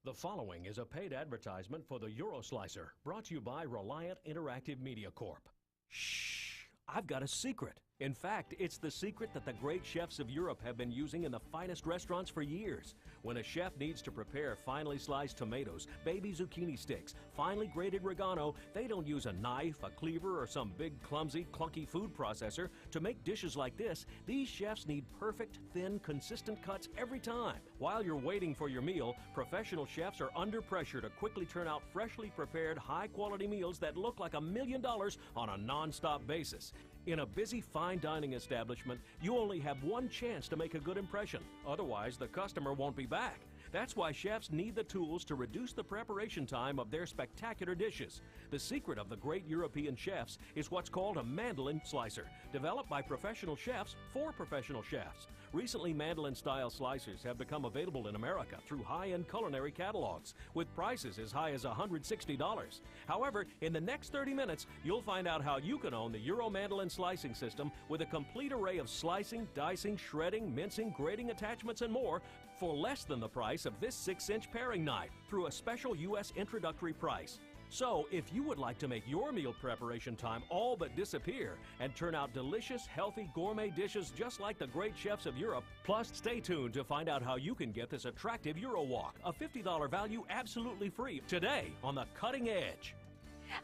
The following is a paid advertisement for the Euro Slicer, brought to you by Reliant Interactive Media Corp. Shh! I've got a secret. In fact, it's the secret that the great chefs of Europe have been using in the finest restaurants for years. When a chef needs to prepare finely sliced tomatoes, baby zucchini sticks, finely grated oregano, they don't use a knife, a cleaver, or some big, clumsy, clunky food processor. To make dishes like this, these chefs need perfect, thin, consistent cuts every time. While you're waiting for your meal, professional chefs are under pressure to quickly turn out freshly prepared, high-quality meals that look like $1 million on a non-stop basis. In a busy fine dining establishment, you only have one chance to make a good impression. Otherwise, the customer won't be back. That's why chefs need the tools to reduce the preparation time of their spectacular dishes. The secret of the great European chefs is what's called a mandolin slicer, developed by professional chefs for professional chefs. Recently, mandolin-style slicers have become available in America through high-end culinary catalogs, with prices as high as $160. However, in the next 30 minutes, you'll find out how you can own the Euro mandolin slicing system with a complete array of slicing, dicing, shredding, mincing, grating attachments, and more for less than the price of this 6-inch paring knife through a special U.S. introductory price. So, if you would like to make your meal preparation time all but disappear and turn out delicious, healthy, gourmet dishes just like the great chefs of Europe, plus stay tuned to find out how you can get this attractive Euro Wok, a $50 value absolutely free, today on The Cutting Edge.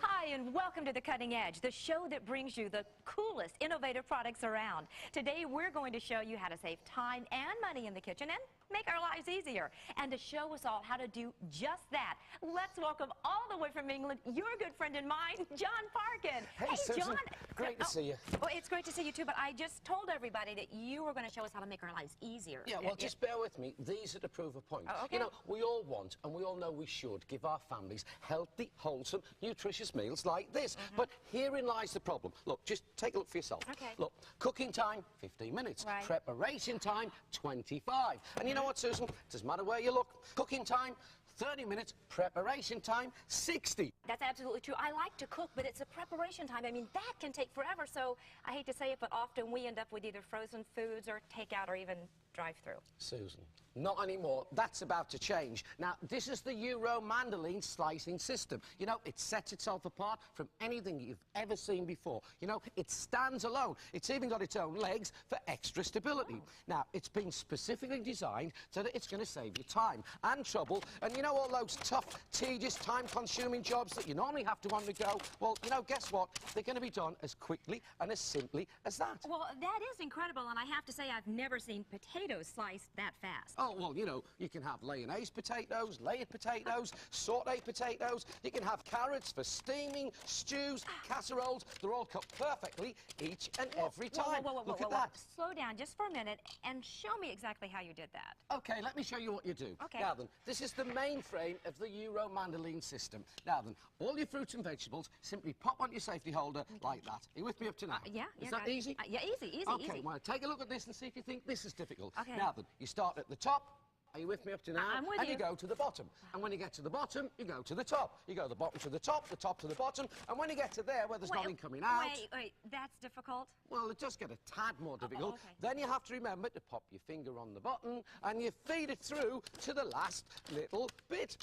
Hi, and welcome to The Cutting Edge, the show that brings you the coolest, innovative products around. Today, we're going to show you how to save time and money in the kitchen and make our lives easier. And to show us all how to do just that, let's welcome all the way from England, your good friend and mine, John Parkin. Hey, Susan. John. Great to see you. Well, it's great to see you too, but I just told everybody that you were going to show us how to make our lives easier. Yeah, well, just bear with me. These are to prove a point. Oh, okay. You know, we all want, and we all know we should, give our families healthy, wholesome, nutritious meals like this. But herein lies the problem. Look, just take a look for yourself. Okay. Look, cooking time, 15 minutes. Right. Preparation time, 25. And you know what, Susan? Doesn't matter where you look. Cooking time, 30 minutes. Preparation time, 60. That's absolutely true. I like to cook, but it's a preparation time. I mean, that can take forever, so I hate to say it, but often we end up with either frozen foods or takeout or even drive-through. Susan, not anymore. That's about to change. Now, this is the Euro mandolin slicing system. You know, it sets itself apart from anything you've ever seen before. You know, it stands alone. It's even got its own legs for extra stability. Oh. Now, it's been specifically designed so that it's going to save you time and trouble. And you know all those tough, tedious, time-consuming jobs that you normally have to undergo? Well, you know, guess what? They're going to be done as quickly and as simply as that. Well, that is incredible, and I have to say I've never seen potatoes sliced that fast. Oh, well, you know, you can have layonnaise potatoes, layered potatoes, sautéed potatoes. You can have carrots for steaming, stews, casseroles. They're all cut perfectly each and every time. Look at that. Slow down just for a minute and show me exactly how you did that. OK, let me show you what you do. Okay. Now then, this is the main frame of the Euro mandolin system. Now then, all your fruits and vegetables simply pop on your safety holder like that. Are you with me up to now? Yeah. Is that easy? Yeah, easy. OK, well, take a look at this and see if you think this is difficult. Okay. Now then, you start at the top. Are you with me up to now? I'm with and you. you go to the bottom. And when you get to the bottom, you go to the top. You go the bottom to the top to the bottom. And when you get to there where there's nothing coming out... Wait, that's difficult? Well, it does get a tad more difficult. Okay. Then you have to remember to pop your finger on the button and you feed it through to the last little bit.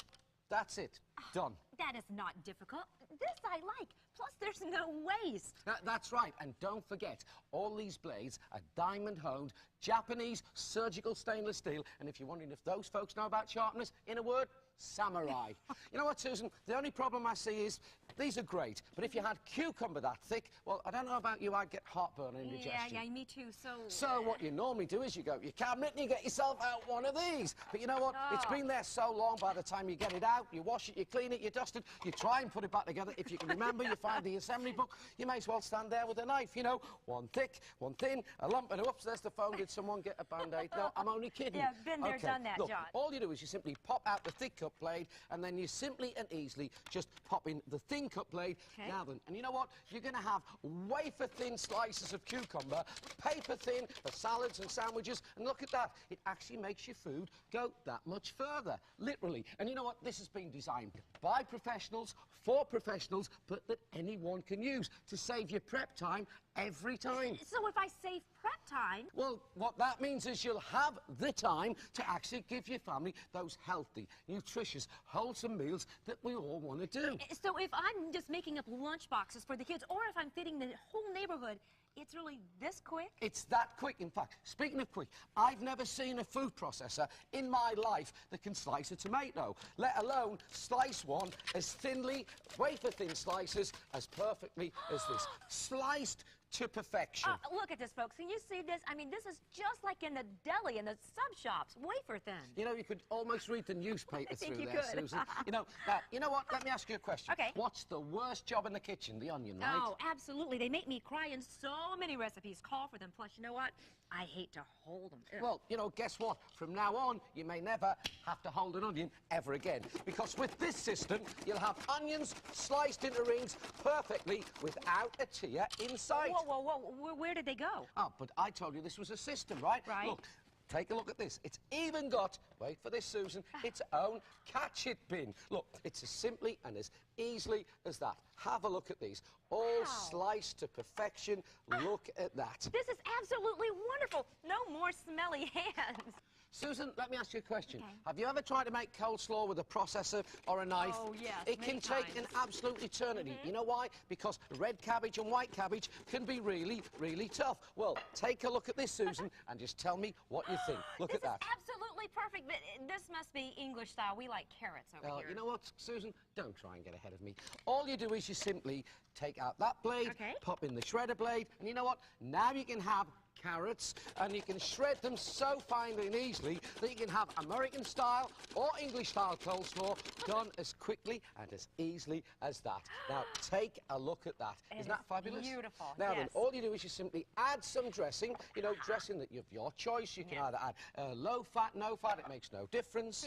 That's it. Done. That is not difficult. This I like. Plus, there's no waste. That's right. And don't forget, all these blades are diamond-honed, Japanese surgical stainless steel. And if you're wondering if those folks know about sharpness, in a word, samurai. You know what, Susan? The only problem I see is these are great, but if you had cucumber that thick, well, I don't know about you, I'd get heartburn and indigestion. Yeah, me too. So what you normally do is you go to your cabinet and you get yourself out one of these. But you know what? Oh. It's been there so long, by the time you get it out, you wash it, you clean it, you dust it, you try and put it back together. If you can remember, you find the assembly book, you may as well stand there with a knife, you know, one thick, one thin, a lump, and oops, there's the phone. Did someone get a Band-Aid? No, I'm only kidding. Yeah, been there, done that, look, John. all you do is you simply pop out the thick cut blade, and then you simply and easily just pop in the thin cut blade. Okay. Now then, and you know what? You're going to have wafer-thin slices of cucumber, paper-thin for salads and sandwiches, and look at that. It actually makes your food go that much further, literally. And you know what? This has been designed by professionals, for professionals, but that anyone can use to save your prep time every time. So if I save prep time... Well, what that means is you'll have the time to actually give your family those healthy, nutritious, wholesome meals that we all want to do. So if I'm just making up lunch boxes for the kids, or if I'm feeding the whole neighborhood, it's really this quick? It's that quick. In fact, speaking of quick, I've never seen a food processor in my life that can slice a tomato, let alone slice one as thinly, wafer-thin slices, as perfectly as this. Sliced to perfection. Look at this, folks. Can you see this? I mean, this is just like in the deli, in the sub shops, wafer thin. You know, you could almost read the newspaper through you there, could. Susan. You know, what? Let me ask you a question. Okay. What's the worst job in the kitchen? The onion, right? Oh, absolutely. They make me cry, and so many recipes call for them. Plus, you know what? I hate to hold them. Ugh. Well, you know, guess what? From now on, you may never have to hold an onion ever again. Because with this system, you'll have onions sliced into rings perfectly without a tear in sight. Whoa, whoa, whoa. Where did they go? Oh, but I told you this was a system, right? Right. Look, take a look at this. It's even got, wait for this, Susan, its own catch-it bin. Look, it's as simply and as easily as that. Have a look at these. All sliced to perfection. Look at that. This is absolutely wonderful. No more smelly hands. Susan, let me ask you a question. Okay. Have you ever tried to make coleslaw with a processor or a knife? Oh, yes, It many can take times. an absolute eternity. You know why? Because red cabbage and white cabbage can be really, really tough. Well, take a look at this, Susan, and just tell me what you think. Look at that. This is absolutely perfect, but this must be English style. We like carrots over here. You know what, Susan? Don't try and get ahead of me. All you do is you simply take out that blade, Okay. pop in the shredder blade, and you know what? Now you can have carrots, and you can shred them so finely and easily that you can have American style or English style coleslaw done as quickly and as easily as that. Now take a look at that. Isn't that fabulous? Beautiful. Now then, yes. all you do is you simply add some dressing, you know, dressing that of your choice. You can either add low fat, no fat, it makes no difference.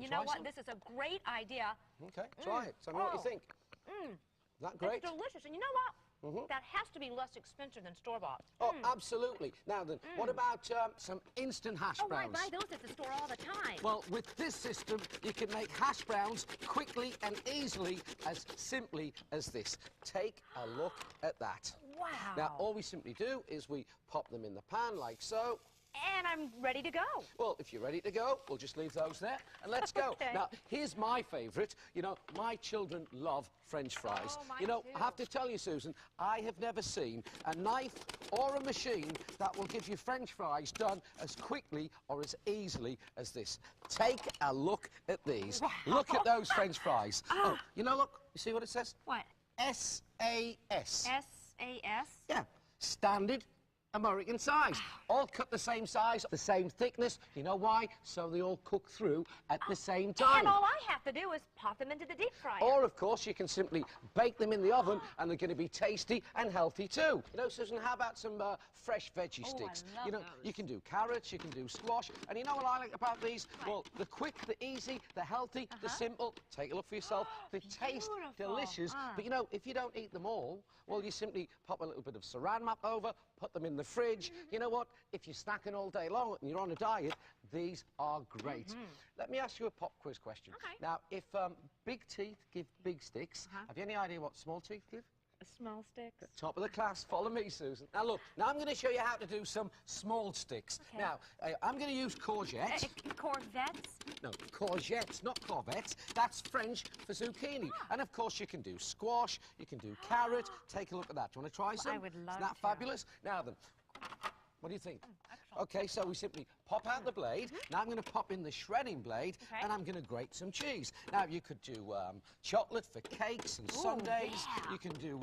You Try know what? some. This is a great idea. Okay, try it. Tell me what you think. Is that great? It's delicious. And you know what? That has to be less expensive than store-bought. Oh, absolutely. Now then, what about some instant hash Oh, I browns? buy those at the store all the time. Well, with this system, you can make hash browns quickly and easily, as simply as this. Take a look at that. Wow. Now, all we simply do is we pop them in the pan like so. And I'm ready to go. Well, if you're ready to go, we'll just leave those there and let's go. Okay. Now, here's my favourite. You know, my children love French fries. Oh, mine you know, too. I have to tell you, Susan, I have never seen a knife or a machine that will give you French fries done as quickly or as easily as this. Take a look at these. Wow. Look at those French fries. Oh, you know, look, you see what it says? What? S-A-S. S-A-S? Yeah, standard American size. All cut the same size, the same thickness. You know why? So they all cook through at the same time. And all I have to do is pop them into the deep fryer. Or, of course, you can simply bake them in the oven and they're going to be tasty and healthy too. You know, Susan, how about some fresh veggie sticks? I love you know, those. you can do carrots, you can do squash. And you know what I like about these? Well, the quick, the easy, the healthy, the simple. Take a look for yourself. They taste Beautiful. delicious. But, you know, if you don't eat them all, well, you simply pop a little bit of saran wrap over, put them in the fridge. You know what? If you're snacking all day long and you're on a diet, these are great. Let me ask you a pop quiz question. Okay. Now, if big teeth give big sticks, have you any idea what small teeth give? Small sticks. Top of the class. Follow me, Susan. Now, look. Now, I'm going to show you how to do some small sticks. Okay. Now, I'm going to use courgette. Corvettes? No, courgettes, not corvettes. That's French for zucchini. And, of course, you can do squash. You can do carrot. Take a look at that. Do you want to try some? I would love Isn't that to. fabulous? Now, then, what do you think? excellent. Okay, so we simply pop out the blade. Now I'm going to pop in the shredding blade, Okay. and I'm going to grate some cheese. Now you could do chocolate for cakes and sundaes. yeah. You can do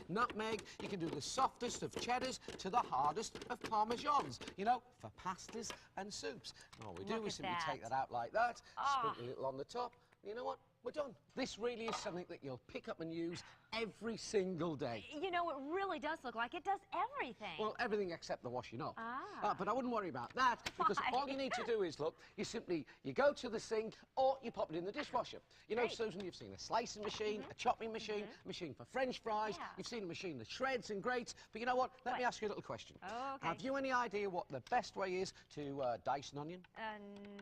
nutmeg. You can do the softest of cheddars to the hardest of parmesans. You know, for pastas and soups. And all we do Look is at simply take that. that out like that, Ah. sprinkle a little on the top. You know what? We're done. This really is something that you'll pick up and use every single day. You know, it really does look like it does everything. Well, everything except the washing up. Ah. But I wouldn't worry about that, because Why? all you need to do is, look, you go to the sink or you pop it in the dishwasher. You know, Great. Susan, you've seen a slicing machine, a chopping machine, a machine for French fries. Yeah. You've seen a machine that shreds and grates. But you know what? Let me ask you a little question. Oh, okay. Have you any idea what the best way is to dice an onion?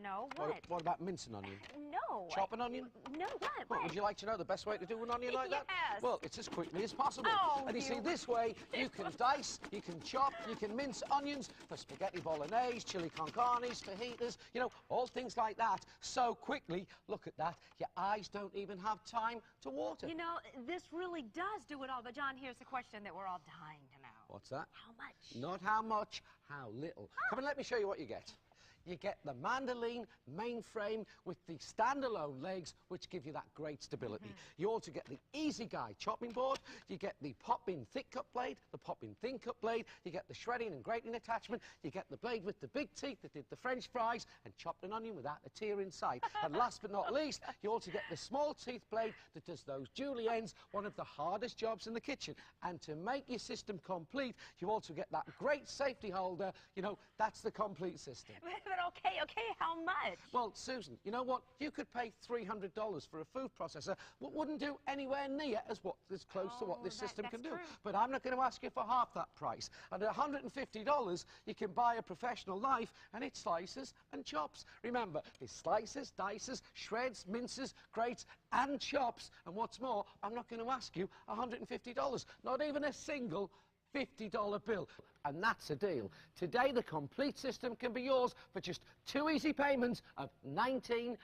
No, what? What about mince an onion? No. Chop an onion? No, what? What, would you like to know the best way to do an onion like that? Yes. Well, Well, it's as quickly as possible. Oh, and you see, this way, you can dice, you can chop, you can mince onions for spaghetti bolognese, chili con carnes, fajitas, you know, all things like that. So quickly, look at that, your eyes don't even have time to water. You know, this really does do it all. But, John, here's the question that we're all dying to know. What's that? How much? Not how much, how little. Come and let me show you what you get. You get the mandolin mainframe with the standalone legs, which give you that great stability. You also get the easy guy chopping board. You get the pop-in thick cut blade, the pop-in thin cut blade. You get the shredding and grating attachment. You get the blade with the big teeth that did the French fries and chopped an onion without a tear inside. And last but not least, you also get the small teeth blade that does those juliennes, one of the hardest jobs in the kitchen. And to make your system complete, you also get that great safety holder. You know, that's the complete system. But okay, how much? Well, Susan, you know what? You could pay $300 for a food processor, what wouldn't do anywhere near as close to what this system can do. True. But I'm not going to ask you for half that price. And at $150, you can buy a professional knife, and it slices and chops. Remember, it slices, dices, shreds, minces, grates, and chops. And what's more, I'm not going to ask you $150. Not even a single $50 bill. And that's a deal. Today, the complete system can be yours for just 2 easy payments of $19.95.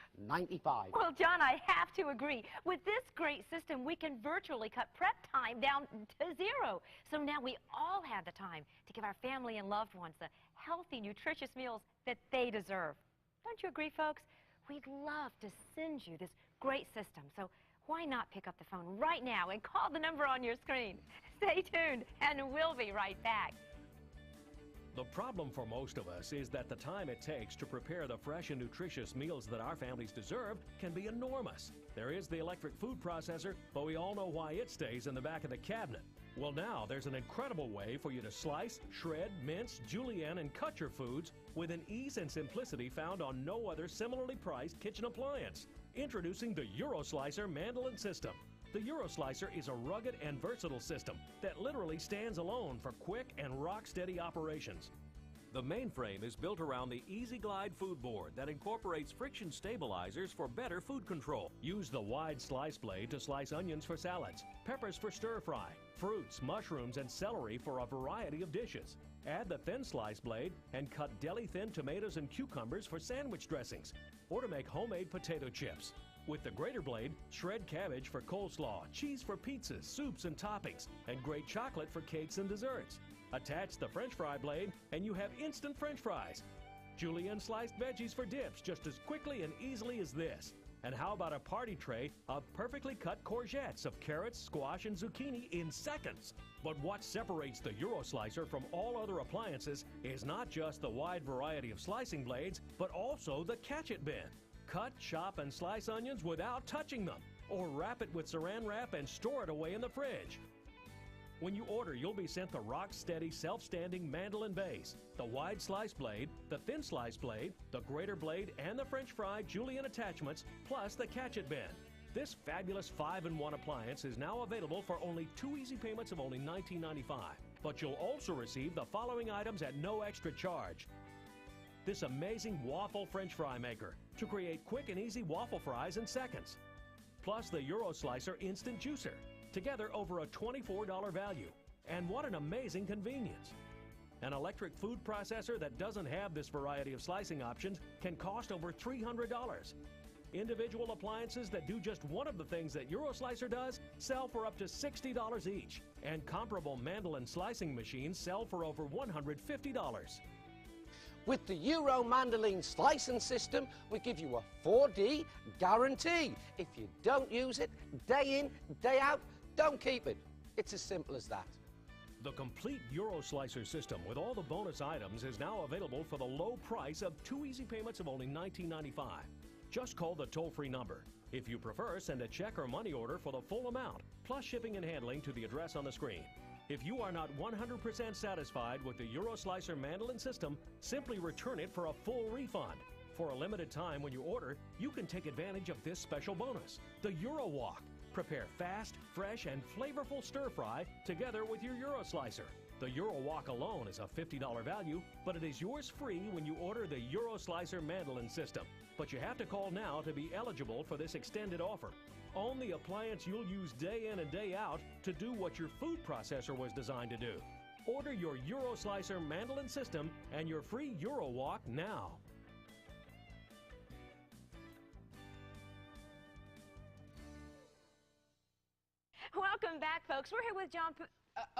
Well, John, I have to agree. With this great system, we can virtually cut prep time down to 0. So now we all have the time to give our family and loved ones the healthy, nutritious meals that they deserve. Don't you agree, folks? We'd love to send you this great system. So why not pick up the phone right now and call the number on your screen? Stay tuned, and we'll be right back. The problem for most of us is that the time it takes to prepare the fresh and nutritious meals that our families deserve can be enormous. There is the electric food processor, but we all know why it stays in the back of the cabinet. Well, now there's an incredible way for you to slice, shred, mince, julienne, and cut your foods with an ease and simplicity found on no other similarly priced kitchen appliance. Introducing the EuroSlicer mandolin system. The EuroSlicer is a rugged and versatile system that literally stands alone for quick and rock-steady operations. The mainframe is built around the Easy Glide food board that incorporates friction stabilizers for better food control. Use the wide slice blade to slice onions for salads, peppers for stir-fry, fruits, mushrooms, and celery for a variety of dishes. Add the thin slice blade and cut deli-thin tomatoes and cucumbers for sandwich dressings, or to make homemade potato chips. With the greater blade, shred cabbage for coleslaw, cheese for pizzas, soups and toppings, and grate chocolate for cakes and desserts. Attach the French fry blade and you have instant French fries. Julienne sliced veggies for dips just as quickly and easily as this. And how about a party tray of perfectly cut courgettes of carrots, squash, and zucchini in seconds? But what separates the EuroSlicer from all other appliances is not just the wide variety of slicing blades, but also the catch-it bin. Cut, chop, and slice onions without touching them, or wrap it with saran wrap and store it away in the fridge. When you order, you'll be sent the rock-steady, self-standing mandolin base, the wide slice blade, the thin slice blade, the greater blade, and the French fry julienne attachments, plus the catch-it bin. This fabulous 5-in-1 appliance is now available for only 2 easy payments of only $19.95. But you'll also receive the following items at no extra charge. This amazing waffle French fry maker to create quick and easy waffle fries in seconds. Plus the EuroSlicer Instant Juicer, together over a $24 value. And what an amazing convenience. An electric food processor that doesn't have this variety of slicing options can cost over $300. Individual appliances that do just one of the things that EuroSlicer does sell for up to $60 each. And comparable mandolin slicing machines sell for over $150. With the Euro Mandolin slicing system, we give you a 4D guarantee. If you don't use it, day in, day out, don't keep it. It's as simple as that. The complete EuroSlicer system with all the bonus items is now available for the low price of 2 easy payments of only $19.95. Just call the toll-free number. If you prefer, send a check or money order for the full amount, plus shipping and handling to the address on the screen. If you are not 100% satisfied with the EuroSlicer mandolin system, simply return it for a full refund. For a limited time when you order, you can take advantage of this special bonus, the Euro Walk. Prepare fast, fresh, and flavorful stir-fry together with your EuroSlicer. The Euro Walk alone is a $50 value, but it is yours free when you order the EuroSlicer mandolin system. But you have to call now to be eligible for this extended offer. Own the appliance you'll use day in and day out to do what your food processor was designed to do. Order your Euro-Slicer mandolin system and your free Euro Walk now. Welcome back, folks. We're here with John.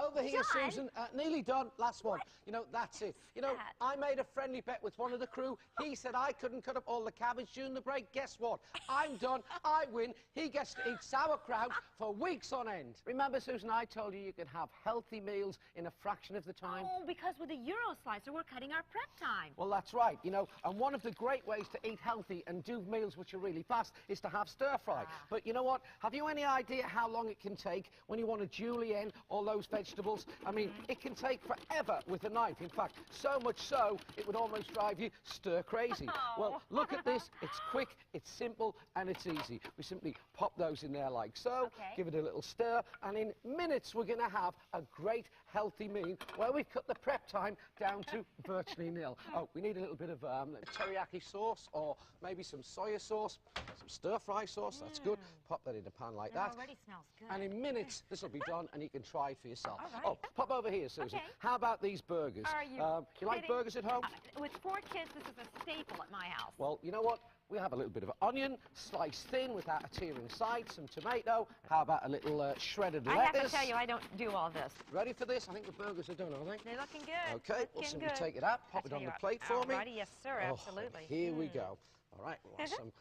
Over here, John? Susan. Nearly done. Last one. You know, that's it. You know, that? I made a friendly bet with one of the crew. He said I couldn't cut up all the cabbage during the break. Guess what? I'm done. I win. He gets to eat sauerkraut for weeks on end. Remember, Susan, I told you you could have healthy meals in a fraction of the time? Oh, because with the Euro Slicer, we're cutting our prep time. Well, that's right, you know, and one of the great ways to eat healthy and do meals which are really fast is to have stir-fry. But you know what? Have you any idea how long it can take when you want to julienne all those vegetables? I mean, it can take forever with a knife. In fact, so much so, it would almost drive you stir-crazy. Well, look at this. It's quick, it's simple, and it's easy. We simply pop those in there like so, give it a little stir, and in minutes we're going to have a great healthy meal where we've cut the prep time down to virtually nil. Oh, we need a little bit of teriyaki sauce or maybe some soya sauce, some stir-fry sauce. That's good. Pop that in a pan like that. Already smells good. And in minutes, this will be done, and you can try it for yourself. All right. Oh, pop over here, Susan. Okay. How about these burgers? Are you you like kidding? burgers at home? With 4 kids, this is a staple at my house. Well, you know what? We have a little bit of onion, sliced thin without a tear inside, some tomato. How about a little shredded lettuce? I have to tell you, I don't do all this. Ready for this? I think the burgers are done, are they? They're looking good. Okay, we'll simply take it out, pop it on the plate for me. Alrighty, yes, sir, Oh, absolutely. here we go. All right, we'll have some.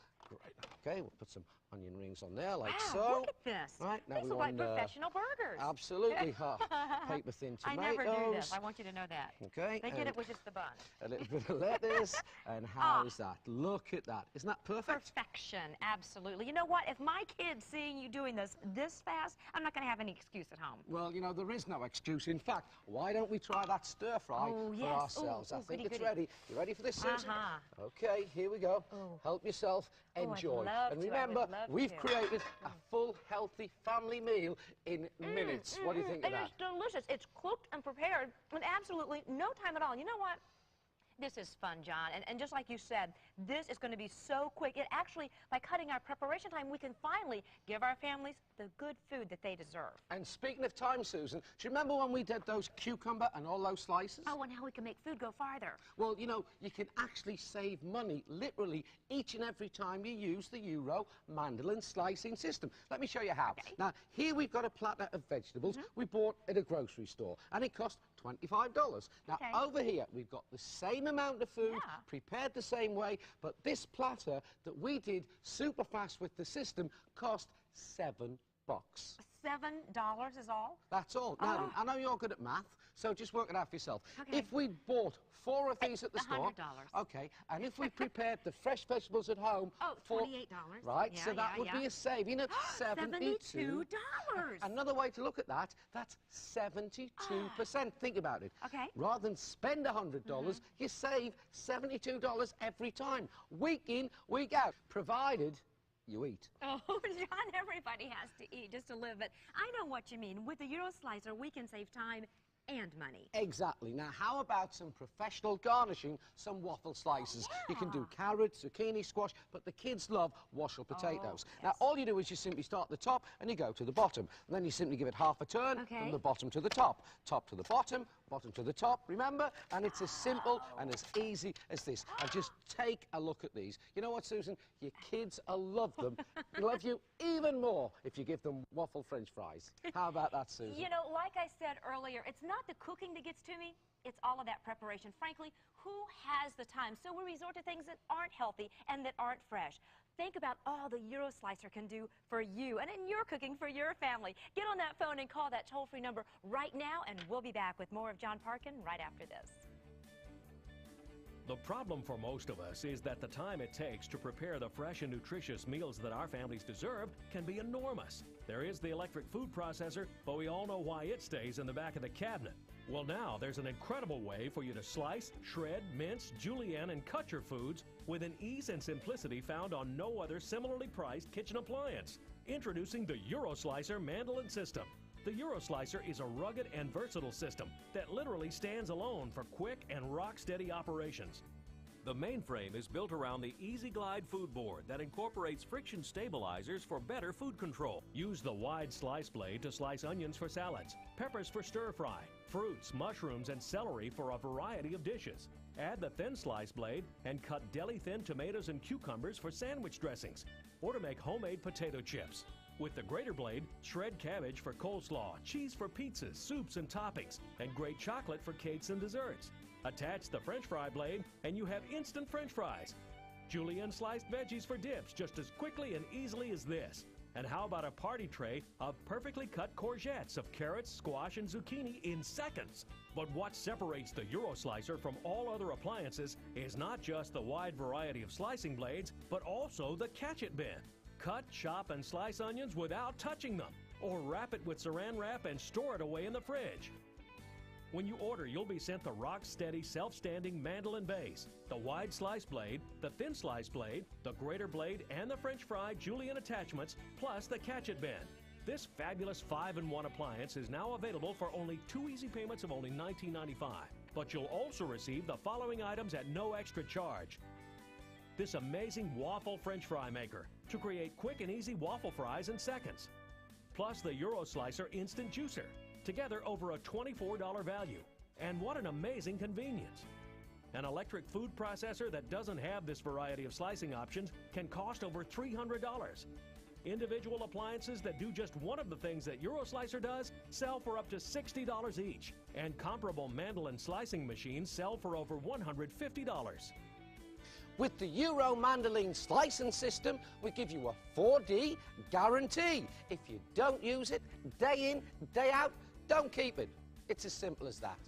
Okay, we'll put some onion rings on there like Wow, so. look at this. Right, now These we look want like professional burgers. Absolutely, paper thin I tomatoes. never do this. I want you to know that. Okay. They get it with just the bun. A little bit of lettuce, and how is that? Look at that. Isn't that perfect? Perfection, absolutely. You know what? If my kid's seeing you doing this fast, I'm not going to have any excuse at home. Well, you know, there is no excuse. In fact, why don't we try that stir-fry for ourselves? I think it's ready. You ready for this, Susan? Okay, here we go. Help yourself. Enjoy. And remember, we've created a full, healthy family meal in minutes. What do you think of that? It's delicious. It's cooked and prepared in absolutely no time at all. You know what? This is fun, John, and just like you said, this is going to be so quick. It actually, by cutting our preparation time, we can finally give our families the good food that they deserve. And speaking of time, Susan, do you remember when we did those cucumber and all those slices? Oh, and how we can make food go farther. Well, you know, you can actually save money, literally, each and every time you use the Euro mandolin slicing system. Let me show you how. Now, here we've got a platter of vegetables we bought at a grocery store, and it cost $25. Now, over here, we've got the same amount of food, prepared the same way, but this platter that we did super fast with the system cost $7. $7 is all? That's all. Now, I know you're good at math, so just work it out for yourself. If we bought 4 of these at the store, $100. And if we prepared the fresh vegetables at home, $28. Right, so that would be a saving of $72. Another way to look at that, that's 72%. Think about it. Rather than spend $100, you save $72 every time, week in, week out, provided you eat. Oh, John, everybody has to eat just to live, but I know what you mean. With the Euro Slicer, we can save time and money. Exactly. Now, how about some professional garnishing, some waffle slices? You can do carrots, zucchini, squash, but the kids love washed potatoes. Now, all you do is you simply start at the top and you go to the bottom. And then you simply give it half a turn from the bottom to the top to the bottom to the top, remember? And it's as simple and as easy as this. And just take a look at these. You know what, Susan? Your kids will love them. They'll love you even more if you give them waffle French fries. How about that, Susan? You know, like I said earlier, it's not the cooking that gets to me. It's all of that preparation. Frankly, who has the time? So we resort to things that aren't healthy and that aren't fresh. Think about all the Euro Slicer can do for you and in your cooking for your family. Get on that phone and call that toll-free number right now, and we'll be back with more of John Parkin right after this. The problem for most of us is that the time it takes to prepare the fresh and nutritious meals that our families deserve can be enormous. There is the electric food processor, but we all know why it stays in the back of the cabinet. Well, now there's an incredible way for you to slice, shred, mince, julienne, and cut your foods with an ease and simplicity found on no other similarly priced kitchen appliance. Introducing the Euro Slicer mandolin system. The Euro Slicer is a rugged and versatile system that literally stands alone for quick and rock-steady operations. The mainframe is built around the Easy Glide food board that incorporates friction stabilizers for better food control. Use the wide slice blade to slice onions for salads, peppers for stir fry, fruits, mushrooms, and celery for a variety of dishes. Add the thin slice blade and cut deli-thin tomatoes and cucumbers for sandwich dressings, or to make homemade potato chips. With the grater blade, shred cabbage for coleslaw, cheese for pizzas, soups, and toppings, and grate chocolate for cakes and desserts. Attach the French fry blade, and you have instant French fries. Julienne sliced veggies for dips just as quickly and easily as this. And how about a party tray of perfectly cut courgettes of carrots, squash, and zucchini in seconds? But what separates the Euro Slicer from all other appliances is not just the wide variety of slicing blades, but also the catch-it bin. Cut, chop, and slice onions without touching them, or wrap it with saran wrap and store it away in the fridge. When you order, you'll be sent the rock-steady, self-standing mandolin base, the wide slice blade, the thin slice blade, the grater blade, and the French fry Julienne attachments, plus the catch-it bin. This fabulous 5-in-1 appliance is now available for only 2 easy payments of only $19.95. But you'll also receive the following items at no extra charge. This amazing waffle French fry maker to create quick and easy waffle fries in seconds. Plus the Euro Slicer Instant Juicer. Together over a $24 value. And what an amazing convenience. An electric food processor that doesn't have this variety of slicing options can cost over $300. Individual appliances that do just one of the things that Euro Slicer does sell for up to $60 each. And comparable mandolin slicing machines sell for over $150. With the Euro Mandolin slicing system, we give you a 4D guarantee. If you don't use it, day in, day out, don't keep it. It's as simple as that.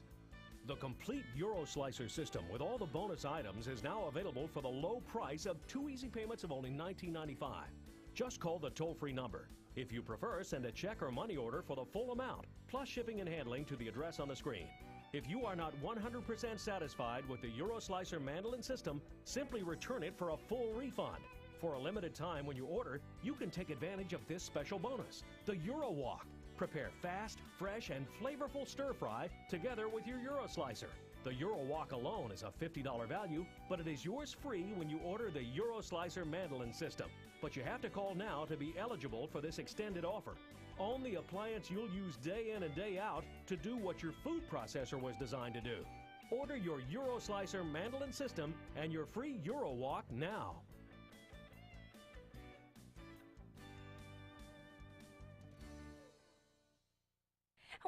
The complete Euro Slicer system with all the bonus items is now available for the low price of 2 easy payments of only $19.95. Just call the toll-free number. If you prefer, send a check or money order for the full amount, plus shipping and handling to the address on the screen. If you are not 100% satisfied with the Euro Slicer mandolin system, simply return it for a full refund. For a limited time when you order, you can take advantage of this special bonus, the Euro Walk. Prepare fast, fresh, and flavorful stir fry together with your Euro Slicer. The Euro Walk alone is a $50 value, but it is yours free when you order the Euro Slicer mandolin system. But you have to call now to be eligible for this extended offer. Own the appliance you'll use day in and day out to do what your food processor was designed to do. Order your Euro Slicer mandolin system and your free Euro Walk now.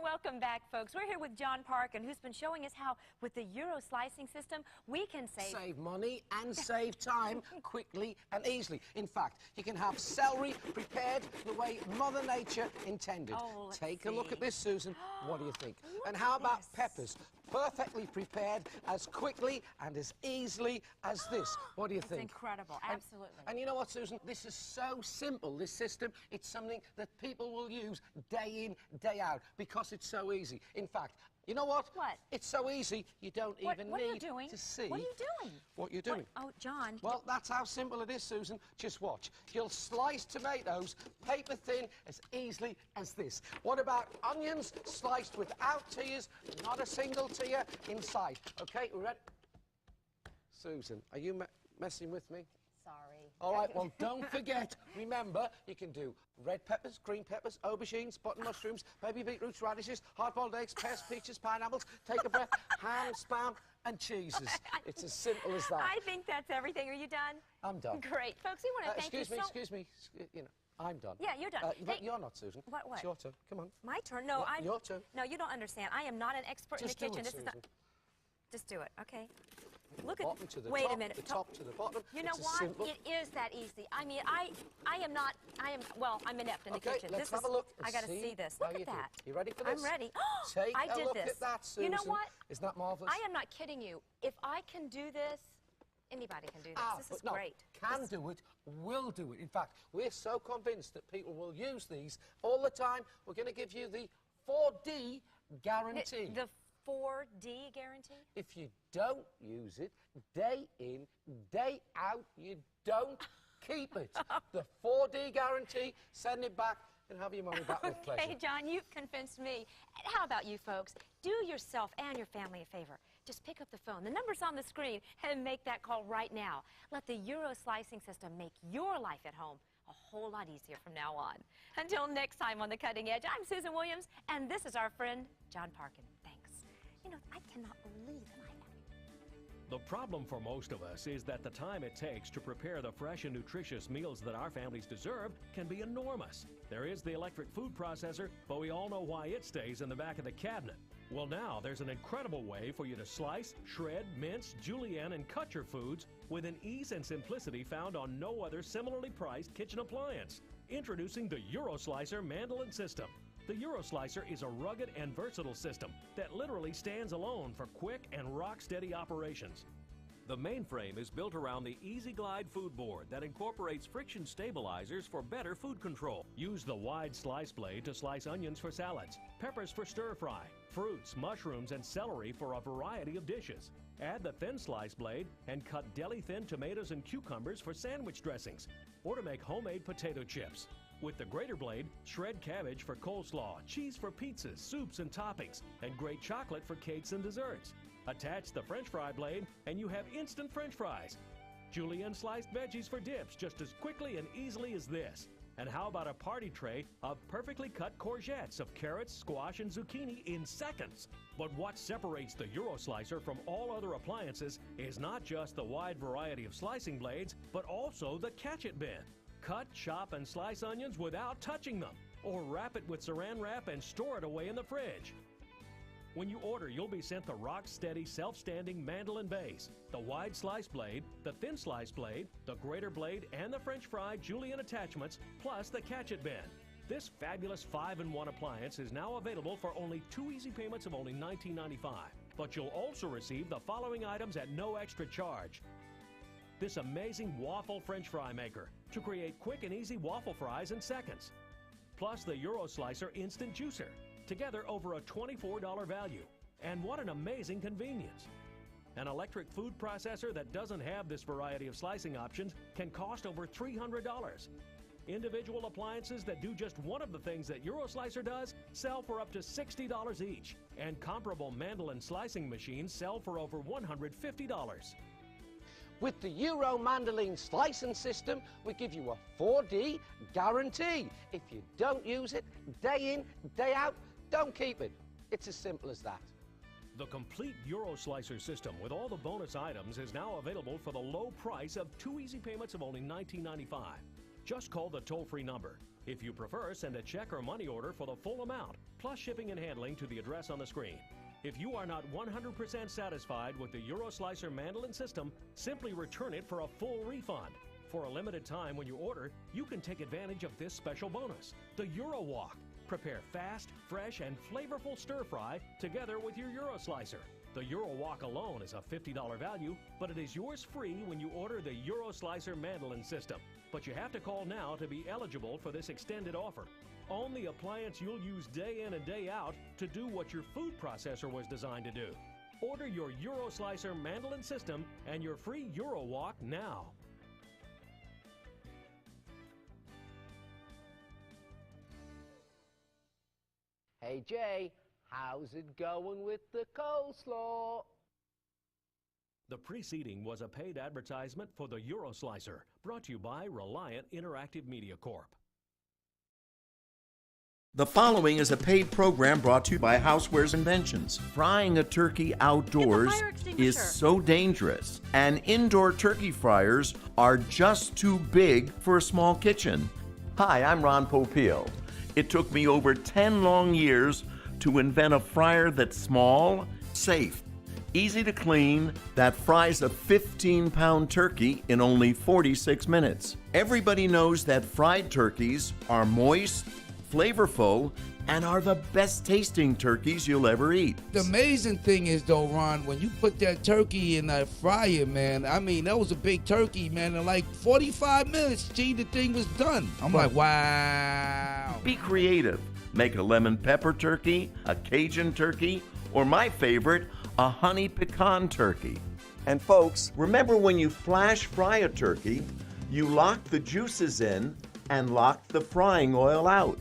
Welcome back, folks. We're here with John Parkin, who's been showing us how, with the Euro slicing system, we can save money and save time quickly and easily. In fact, you can have celery prepared the way Mother Nature intended. Oh, Take a look at this, Susan. What do you think? And how about peppers? Perfectly prepared as quickly and as easily as this. What do you think? It's incredible, absolutely. And you know what, Susan? This is so simple, this system. It's something that people will use day in, day out, because it's so easy. In fact, you know what? What? It's so easy, you don't even need to see What are you doing? what you're doing. Oh, John. Well, that's how simple it is, Susan. Just watch. You'll slice tomatoes paper thin as easily as this. What about onions sliced without tears? Not a single tear inside. Okay, we're ready? Susan, are you messing with me? Sorry. All right, well, don't forget, remember, you can do red peppers, green peppers, aubergines, button mushrooms, baby beetroots, radishes, hard-boiled eggs, pears, peaches, pineapples, take a breath, ham, spam, and cheeses. It's as simple as that. I think that's everything. Are you done? I'm done. Great. Folks, we want to thank you so much. Excuse me, you know, I'm done. Yeah, you're done. But you're not, Susan. What? It's your turn. Come on. My turn? No, I'm... Your turn. No, you don't understand. I am not an expert in the kitchen. Just do it, Susan. Just do it, okay? Look Bottom to the wait top, a minute. the top to the bottom. You know It's as what? simple. It is that easy. I mean, well, I'm inept in the Okay, kitchen. let's have a look and I got to see this. how Look you at do. that. You ready for this? I'm ready. Take I a did look this. at that, Susan. You know what? Isn't that marvellous? I am not kidding you. If I can do this, anybody can do this. This is but great. No, can do it, will do it. In fact, we're so convinced that people will use these all the time. We're going to give you the 4D guarantee. The 4D guarantee? If you don't use it, day in, day out, you don't keep it. The 4D guarantee, send it back and have your money back with pleasure. Hey, John, you've convinced me. How about you folks? Do yourself and your family a favor. Just pick up the phone. The number's on the screen and make that call right now. Let the Euro slicing system make your life at home a whole lot easier from now on. Until next time on The Cutting Edge, I'm Susan Williams, and this is our friend John Parkin. Thanks. You know, I cannot believe that I have. The problem for most of us is that the time it takes to prepare the fresh and nutritious meals that our families deserve can be enormous. There is the electric food processor, but we all know why it stays in the back of the cabinet. Well, now there's an incredible way for you to slice, shred, mince, julienne, and cut your foods with an ease and simplicity found on no other similarly priced kitchen appliance. Introducing the Euro Slicer Mandolin System. The Euro Slicer is a rugged and versatile system that literally stands alone for quick and rock-steady operations. The mainframe is built around the Easy Glide food board that incorporates friction stabilizers for better food control. Use the wide slice blade to slice onions for salads, peppers for stir-fry, fruits, mushrooms, and celery for a variety of dishes. Add the thin slice blade and cut deli-thin tomatoes and cucumbers for sandwich dressings, or to make homemade potato chips. With the greater blade, shred cabbage for coleslaw, cheese for pizzas, soups and toppings, and grate chocolate for cakes and desserts. Attach the French fry blade and you have instant French fries. Julienne sliced veggies for dips just as quickly and easily as this. And how about a party tray of perfectly cut courgettes of carrots, squash, and zucchini in seconds? But what separates the Euro Slicer from all other appliances is not just the wide variety of slicing blades, but also the catch-it bin. Cut, chop, and slice onions without touching them, or wrap it with saran wrap and store it away in the fridge. When you order, you'll be sent the rock-steady, self-standing mandolin base, the wide slice blade, the thin slice blade, the greater blade, and the French fry julienne attachments, plus the catch-it bin. This fabulous 5-in-1 appliance is now available for only 2 easy payments of only $19.95. But you'll also receive the following items at no extra charge. This amazing waffle French fry maker to create quick and easy waffle fries in seconds. Plus the Euro Slicer Instant Juicer. Together over a $24 value. And what an amazing convenience. An electric food processor that doesn't have this variety of slicing options can cost over $300. Individual appliances that do just one of the things that Euro Slicer does sell for up to $60 each. And comparable mandolin slicing machines sell for over $150. With the Euro Mandolin Slicing System, we give you a 4D guarantee. If you don't use it, day in, day out, don't keep it. It's as simple as that. The complete Euro Slicer system with all the bonus items is now available for the low price of 2 easy payments of only $19.95. Just call the toll-free number. If you prefer, send a check or money order for the full amount, plus shipping and handling to the address on the screen. If you are not 100% satisfied with the Euro Slicer Mandolin System, simply return it for a full refund. For a limited time when you order, you can take advantage of this special bonus, the Euro Walk. Prepare fast, fresh, and flavorful stir-fry together with your Euro Slicer. The Euro Walk alone is a $50 value, but it is yours free when you order the Euro Slicer Mandolin System. But you have to call now to be eligible for this extended offer. Own the appliance you'll use day in and day out to do what your food processor was designed to do. Order your Euro Slicer Mandolin System and your free Euro Walk now. Hey Jay, how's it going with the coleslaw? The preceding was a paid advertisement for the Euro Slicer, brought to you by Reliant Interactive Media Corp. The following is a paid program brought to you by Housewares Inventions. Frying a turkey outdoors is so dangerous, and indoor turkey fryers are just too big for a small kitchen. Hi, I'm Ron Popeil. It took me over 10 long years to invent a fryer that's small, safe, easy to clean, that fries a 15-pound turkey in only 46 minutes. Everybody knows that fried turkeys are moist, flavorful, and are the best tasting turkeys you'll ever eat. The amazing thing is though, Ron, when you put that turkey in that fryer, man, I mean, that was a big turkey, man. In like 45 minutes, gee, the thing was done. I'm like, wow. Be creative. Make a lemon pepper turkey, a Cajun turkey, or my favorite, a honey pecan turkey. And folks, remember when you flash fry a turkey, you lock the juices in and lock the frying oil out.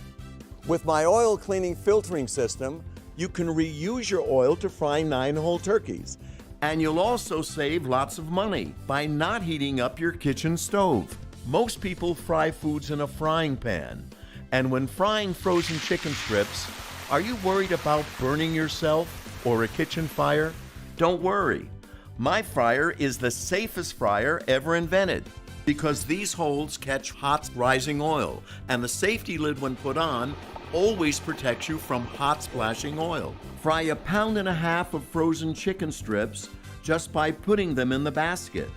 With my oil cleaning filtering system, you can reuse your oil to fry 9 whole turkeys. And you'll also save lots of money by not heating up your kitchen stove. Most people fry foods in a frying pan. And when frying frozen chicken strips, are you worried about burning yourself or a kitchen fire? Don't worry. My fryer is the safest fryer ever invented because these holes catch hot rising oil, and the safety lid when put on always protects you from hot splashing oil. Fry 1.5 pounds of frozen chicken strips just by putting them in the basket.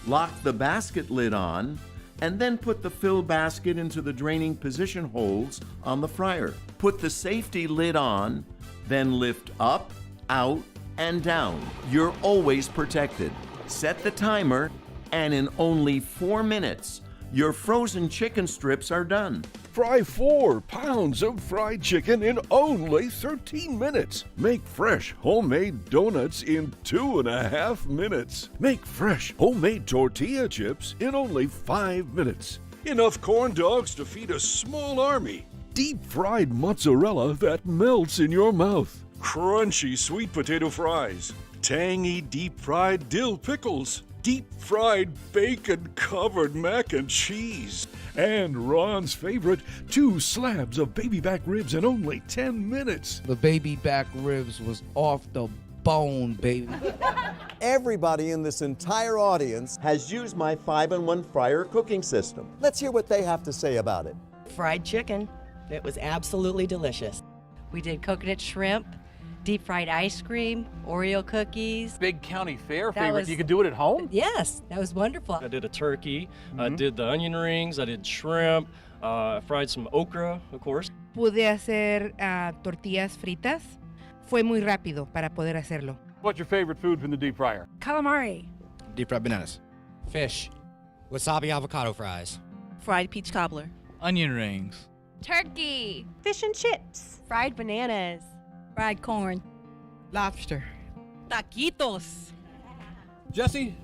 Lock the basket lid on, and then put the fill basket into the draining position holes on the fryer. Put the safety lid on, then lift up, out, and down. You're always protected. Set the timer, and in only 4 minutes, your frozen chicken strips are done. Fry 4 pounds of fried chicken in only 13 minutes. Make fresh homemade donuts in 2.5 minutes. Make fresh homemade tortilla chips in only 5 minutes. Enough corn dogs to feed a small army. Deep fried mozzarella that melts in your mouth. Crunchy sweet potato fries. Tangy deep fried dill pickles. Deep fried bacon covered mac and cheese. And Ron's favorite, 2 slabs of baby back ribs in only 10 minutes. The baby back ribs was off the bone, baby. Everybody in this entire audience Has used my 5-in-1 fryer cooking system. let's hear what they have to say about it. Fried chicken. It was absolutely delicious. We did coconut shrimp, deep fried ice cream, Oreo cookies. Big county fair That favorite. was- You could do it at home? Yes, that was wonderful. I did a turkey, I did the onion rings, I did shrimp, I fried some okra, of course. Pude hacer tortillas fritas. Fue muy rápido para poder hacerlo. What's your favorite food from the deep fryer? Calamari. Deep fried bananas. Fish. Wasabi avocado fries. Fried peach cobbler. Onion rings. Turkey. Fish and chips. Fried bananas. Fried corn. Lobster. Taquitos. Jesse,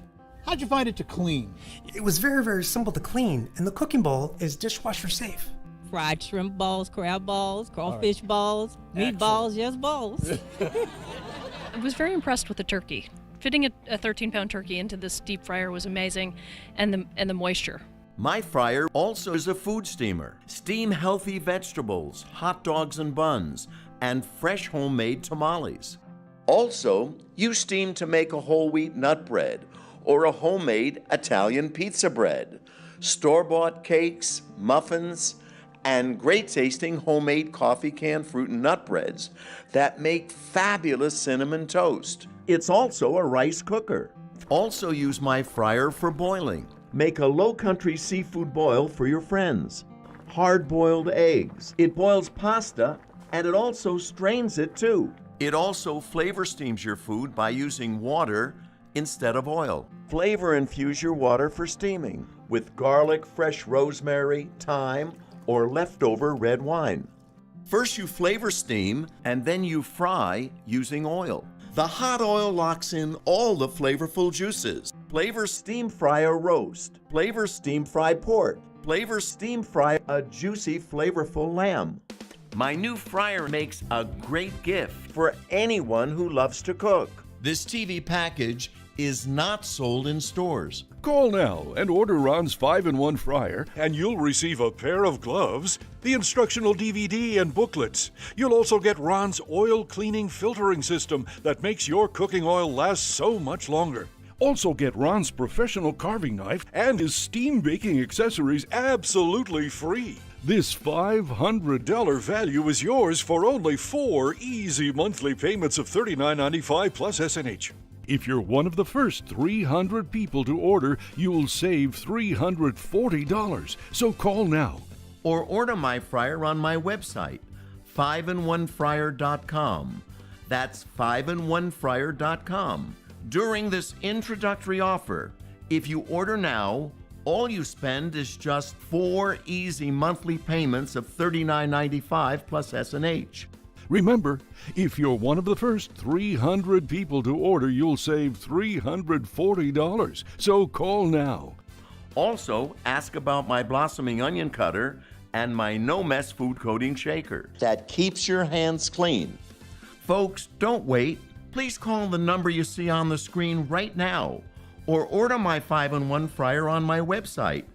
how'd you find it to clean? It was very, very simple to clean, and the cooking bowl is dishwasher safe. Fried shrimp balls, crab balls, crawfish balls, meatballs, yes, balls. I was very impressed with the turkey. Fitting a 13-pound turkey into this deep fryer was amazing, and the moisture. My fryer also is a food steamer. Steam healthy vegetables, hot dogs and buns, and fresh homemade tamales. Also, use steam to make a whole wheat nut bread or a homemade Italian pizza bread, store-bought cakes, muffins, and great tasting homemade coffee can fruit and nut breads that make fabulous cinnamon toast. It's also a rice cooker. Also use my fryer for boiling. Make a low country seafood boil for your friends. Hard-boiled eggs. It boils pasta and it also strains it too. It also flavor steams your food by using water instead of oil. Flavor infuse your water for steaming with garlic, fresh rosemary, thyme, or leftover red wine. First you flavor steam and then you fry using oil. The hot oil locks in all the flavorful juices. Flavor steam fry a roast. Flavor steam fry pork. Flavor steam fry a juicy, flavorful lamb. My new fryer makes a great gift for anyone who loves to cook. This TV package is not sold in stores. Call now and order Ron's 5-in-1 fryer, and you'll receive a pair of gloves, the instructional DVD and booklets. You'll also get Ron's oil cleaning filtering system that makes your cooking oil last so much longer. Also get Ron's professional carving knife and his steam baking accessories absolutely free. This $500 value is yours for only 4 easy monthly payments of $39.95 plus S&H. If you're one of the first 300 people to order, you'll save $340. So call now. Or order my fryer on my website, 5in1fryer.com. That's 5in1fryer.com. During this introductory offer, if you order now, all you spend is just 4 easy monthly payments of $39.95 plus S&H. Remember, if you're one of the first 300 people to order, you'll save $340. So call now. Also, ask about my blossoming onion cutter and my no-mess food coating shaker that keeps your hands clean. Folks, don't wait. please call the number you see on the screen right now or order my 5-in-1 fryer on my website,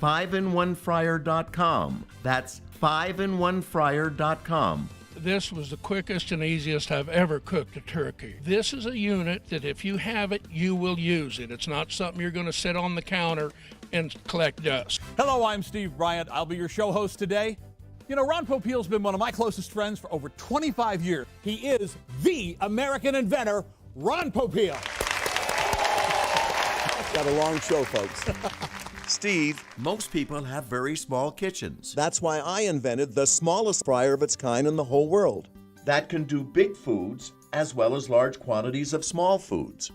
5in1fryer.com. That's 5in1fryer.com. This was the quickest and easiest I've ever cooked a turkey. This is a unit that if you have it, you will use it. It's not something you're going to sit on the counter and collect dust. Hello, I'm Steve Bryant. I'll be your show host today. You know, Ron Popeil's been one of my closest friends for over 25 years. He is the American inventor, Ron Popeil. Got a long show, folks. Steve, most people have very small kitchens. That's why I invented the smallest fryer of its kind in the whole world. That can do big foods as well as large quantities of small foods.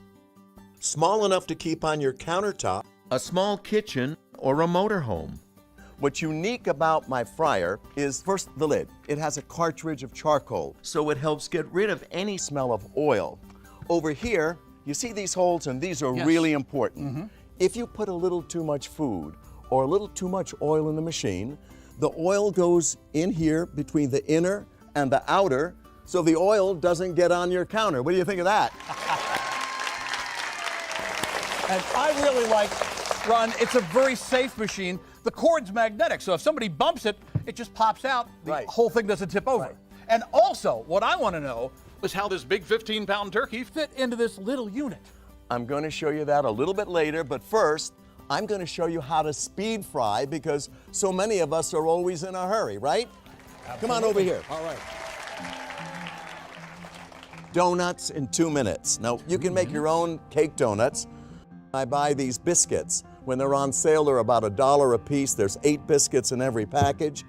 Small enough to keep on your countertop. A small kitchen or a motorhome. What's unique about my fryer is first the lid. It has a cartridge of charcoal, so it helps get rid of any smell of oil. Over here, you see these holes, and these are really important. If you put a little too much food or a little too much oil in the machine, the oil goes in here between the inner and the outer, so the oil doesn't get on your counter. What do you think of that? And I really like, Ron, it's a very safe machine. The cord's magnetic, so if somebody bumps it, it just pops out. The whole thing doesn't tip over. And also, what I want to know is how this big 15-pound turkey fit into this little unit. I'm going to show you that a little bit later, but first, I'm going to show you how to speed fry because so many of us are always in a hurry, right? Absolutely. Come on over here. All right. Donuts in 2 minutes. Now, you can make your own cake donuts. I buy these biscuits. When they're on sale, they're about $1 a piece. There's 8 biscuits in every package.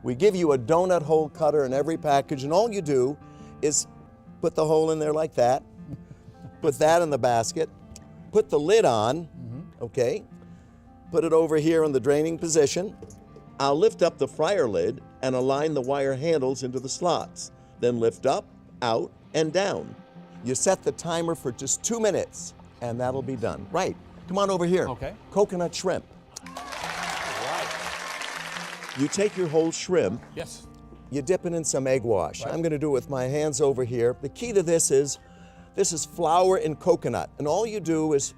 We give you a donut hole cutter in every package, and all you do is put the hole in there like that. Put that in the basket, put the lid on, okay? Put it over here in the draining position. I'll lift up the fryer lid and align the wire handles into the slots. Then lift up, out, and down. You set the timer for just 2 minutes, and that'll be done. Right, come on over here. Okay. Coconut shrimp. Right. You take your whole shrimp. Yes. You dip it in some egg wash. Right. I'm gonna do it with my hands over here. The key to this is flour and coconut, and all you do is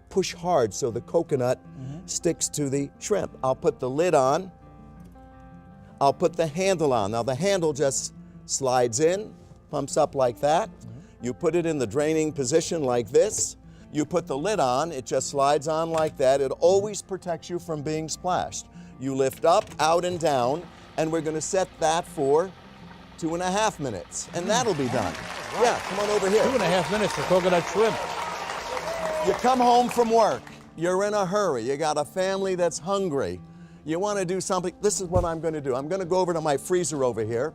push hard so the coconut sticks to the shrimp. I'll put the lid on. I'll put the handle on. Now the handle just slides in, pumps up like that. You put it in the draining position like this. You put the lid on, it just slides on like that. It always protects you from being splashed. You lift up, out, and down, and we're gonna set that for 2.5 minutes, and that'll be done. Yeah, come on over here. 2.5 minutes for coconut shrimp. You come home from work, you're in a hurry, you got a family that's hungry, you want to do something. This is what I'm going to do. I'm going to go over to my freezer over here,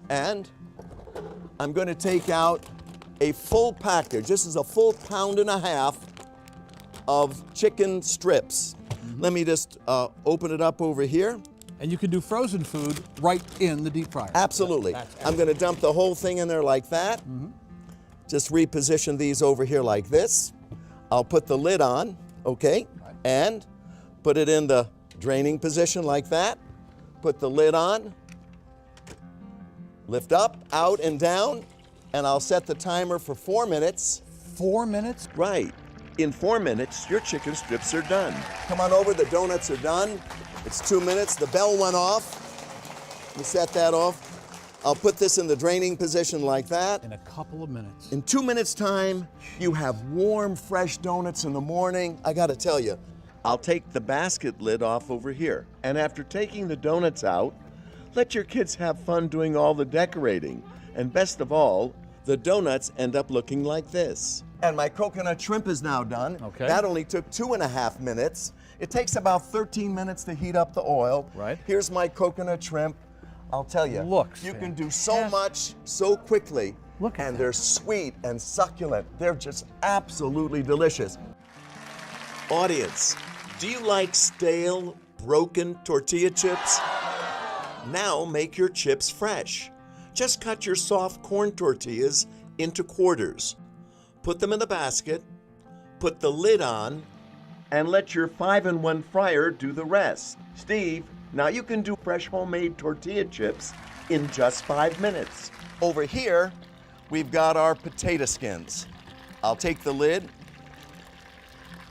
and I'm going to take out a full package. This is a full 1.5 pounds of chicken strips. Let me just open it up over here. And you can do frozen food right in the deep fryer. Absolutely. I'm going to dump the whole thing in there like that. Just reposition these over here like this. I'll put the lid on, okay? And put it in the draining position like that. Put the lid on. Lift up, out, and down. And I'll set the timer for 4 minutes. 4 minutes? Right. In 4 minutes, your chicken strips are done. Come on over, the donuts are done. It's 2 minutes, the bell went off. We set that off. I'll put this in the draining position like that. In a couple of minutes. In 2 minutes time, you have warm, fresh donuts in the morning. I gotta tell you, I'll take the basket lid off over here. And after taking the donuts out, let your kids have fun doing all the decorating. And best of all, the donuts end up looking like this. And my coconut shrimp is now done. Okay. That only took 2.5 minutes. It takes about 13 minutes to heat up the oil. Right. Here's my coconut shrimp. I'll tell you, you can do so much so quickly. Look at and they're sweet and succulent. They're just absolutely delicious. Audience, do you like stale, broken tortilla chips? Now make your chips fresh. Just cut your soft corn tortillas into quarters. Put them in the basket, put the lid on, and let your 5-in-1 fryer do the rest. Steve, now you can do fresh homemade tortilla chips in just 5 minutes. Over here, we've got our potato skins. I'll take the lid.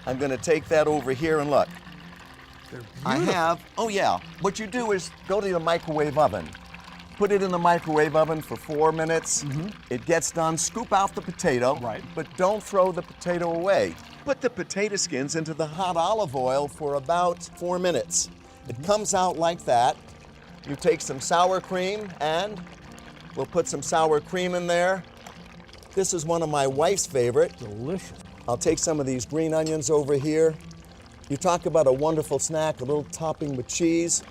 I'm gonna take that over here and look. I have, oh yeah, what you do is go to the microwave oven. Put it in the microwave oven for 4 minutes. It gets done, scoop out the potato, but don't throw the potato away. Put the potato skins into the hot olive oil for about 4 minutes. It comes out like that. You take some sour cream and we'll put some sour cream in there. This is one of my wife's favorite. Delicious. I'll take some of these green onions over here. You talk about a wonderful snack, a little topping with cheese.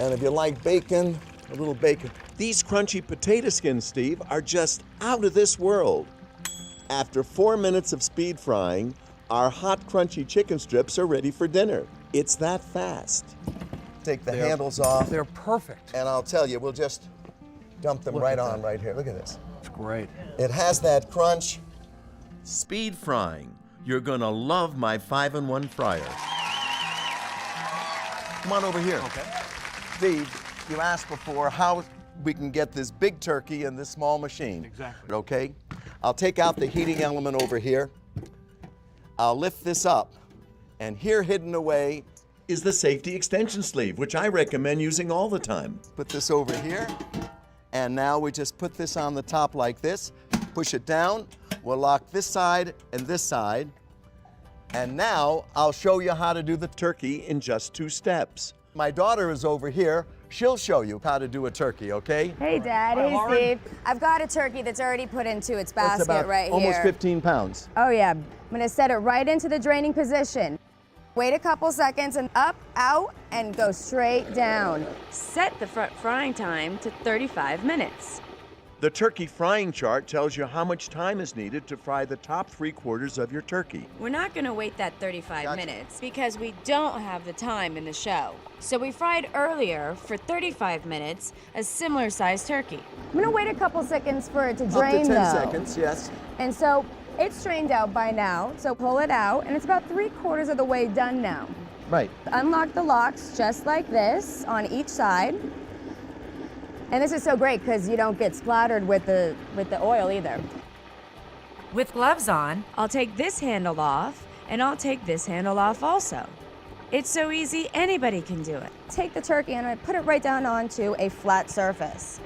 And if you like bacon, a little bacon. These crunchy potato skins, Steve, are just out of this world. After 4 minutes of speed frying, our hot, crunchy chicken strips are ready for dinner. It's that fast. Take the handles off. They're perfect. And I'll tell you, we'll just dump them right on right here. Look at this. It's great. It has that crunch. Speed frying. You're gonna love my 5-in-1 fryer. Come on over here. Okay. Steve, you asked before how we can get this big turkey in this small machine. Exactly. Okay? I'll take out the heating element over here. I'll lift this up. And here hidden away is the safety extension sleeve, which I recommend using all the time. Put this over here. And now we just put this on the top like this. Push it down. We'll lock this side and this side. And now I'll show you how to do the turkey in just 2 steps. My daughter is over here. She'll show you how to do a turkey, okay? Hey, Dad. Hey, Steve. I've got a turkey that's already put into its basket That's about right almost here. 15 pounds. Oh, yeah. I'm going to set it right into the draining position. Wait a couple seconds and up, out, and go straight down. Set the front frying time to 35 minutes. The turkey frying chart tells you how much time is needed to fry the top 3/4 of your turkey. We're not going to wait that 35 minutes because we don't have the time in the show. So we fried earlier for 35 minutes a similar sized turkey. I'm going to wait a couple seconds for it to drain, Up to 10 though. seconds, yes. And so it's strained out by now, so pull it out, and it's about 3/4 of the way done now. Right. Unlock the locks just like this on each side. And this is so great because you don't get splattered with the oil either. With gloves on, I'll take this handle off, and I'll take this handle off also. It's so easy, anybody can do it. Take the turkey and I put it right down onto a flat surface.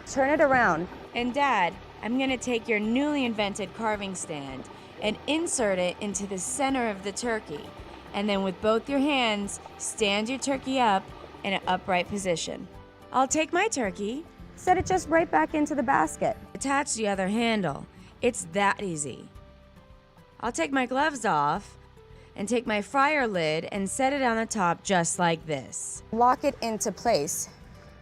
Turn it around. And Dad, I'm going to take your newly invented carving stand and insert it into the center of the turkey. And then with both your hands, stand your turkey up in an upright position. I'll take my turkey, set it just right back into the basket. Attach the other handle. It's that easy. I'll take my gloves off and take my fryer lid and set it on the top just like this. Lock it into place.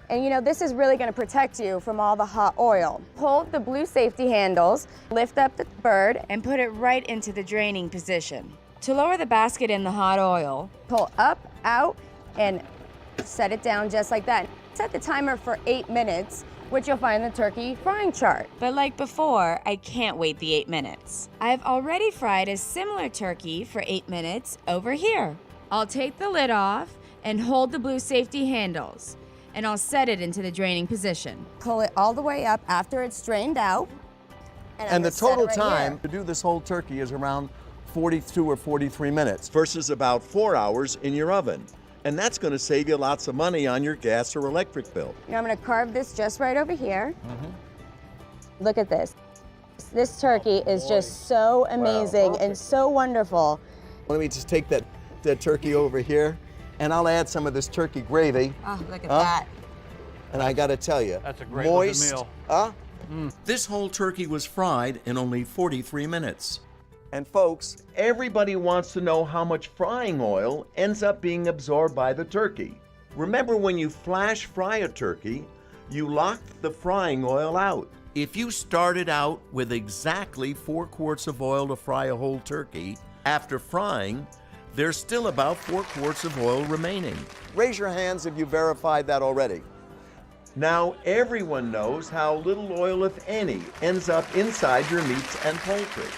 And you know, this is really going to protect you from all the hot oil. Pull the blue safety handles, lift up the bird, and put it right into the draining position. To lower the basket in the hot oil, pull up, out, and set it down just like that. Set the timer for 8 minutes, which you'll find in the turkey frying chart. But like before, I can't wait the 8 minutes. I've already fried a similar turkey for 8 minutes over here. I'll take the lid off and hold the blue safety handles, and I'll set it into the draining position. Pull it all the way up after it's drained out. And the total time to do this whole turkey is around 42 or 43 minutes. Versus about 4 hours in your oven. And that's going to save you lots of money on your gas or electric bill. Now I'm going to carve this just right over here. Look at this. This turkey is just so amazing and so wonderful. Let me just take that turkey over here, and I'll add some of this turkey gravy. Oh, look at that. And I got to tell you, that's a great moist meal. This whole turkey was fried in only 43 minutes. And folks, everybody wants to know how much frying oil ends up being absorbed by the turkey. Remember, when you flash fry a turkey, you lock the frying oil out. If you started out with exactly 4 quarts of oil to fry a whole turkey, after frying, there's still about 4 quarts of oil remaining. Raise your hands if you verified that already. Now everyone knows how little oil, if any, ends up inside your meats and poultry.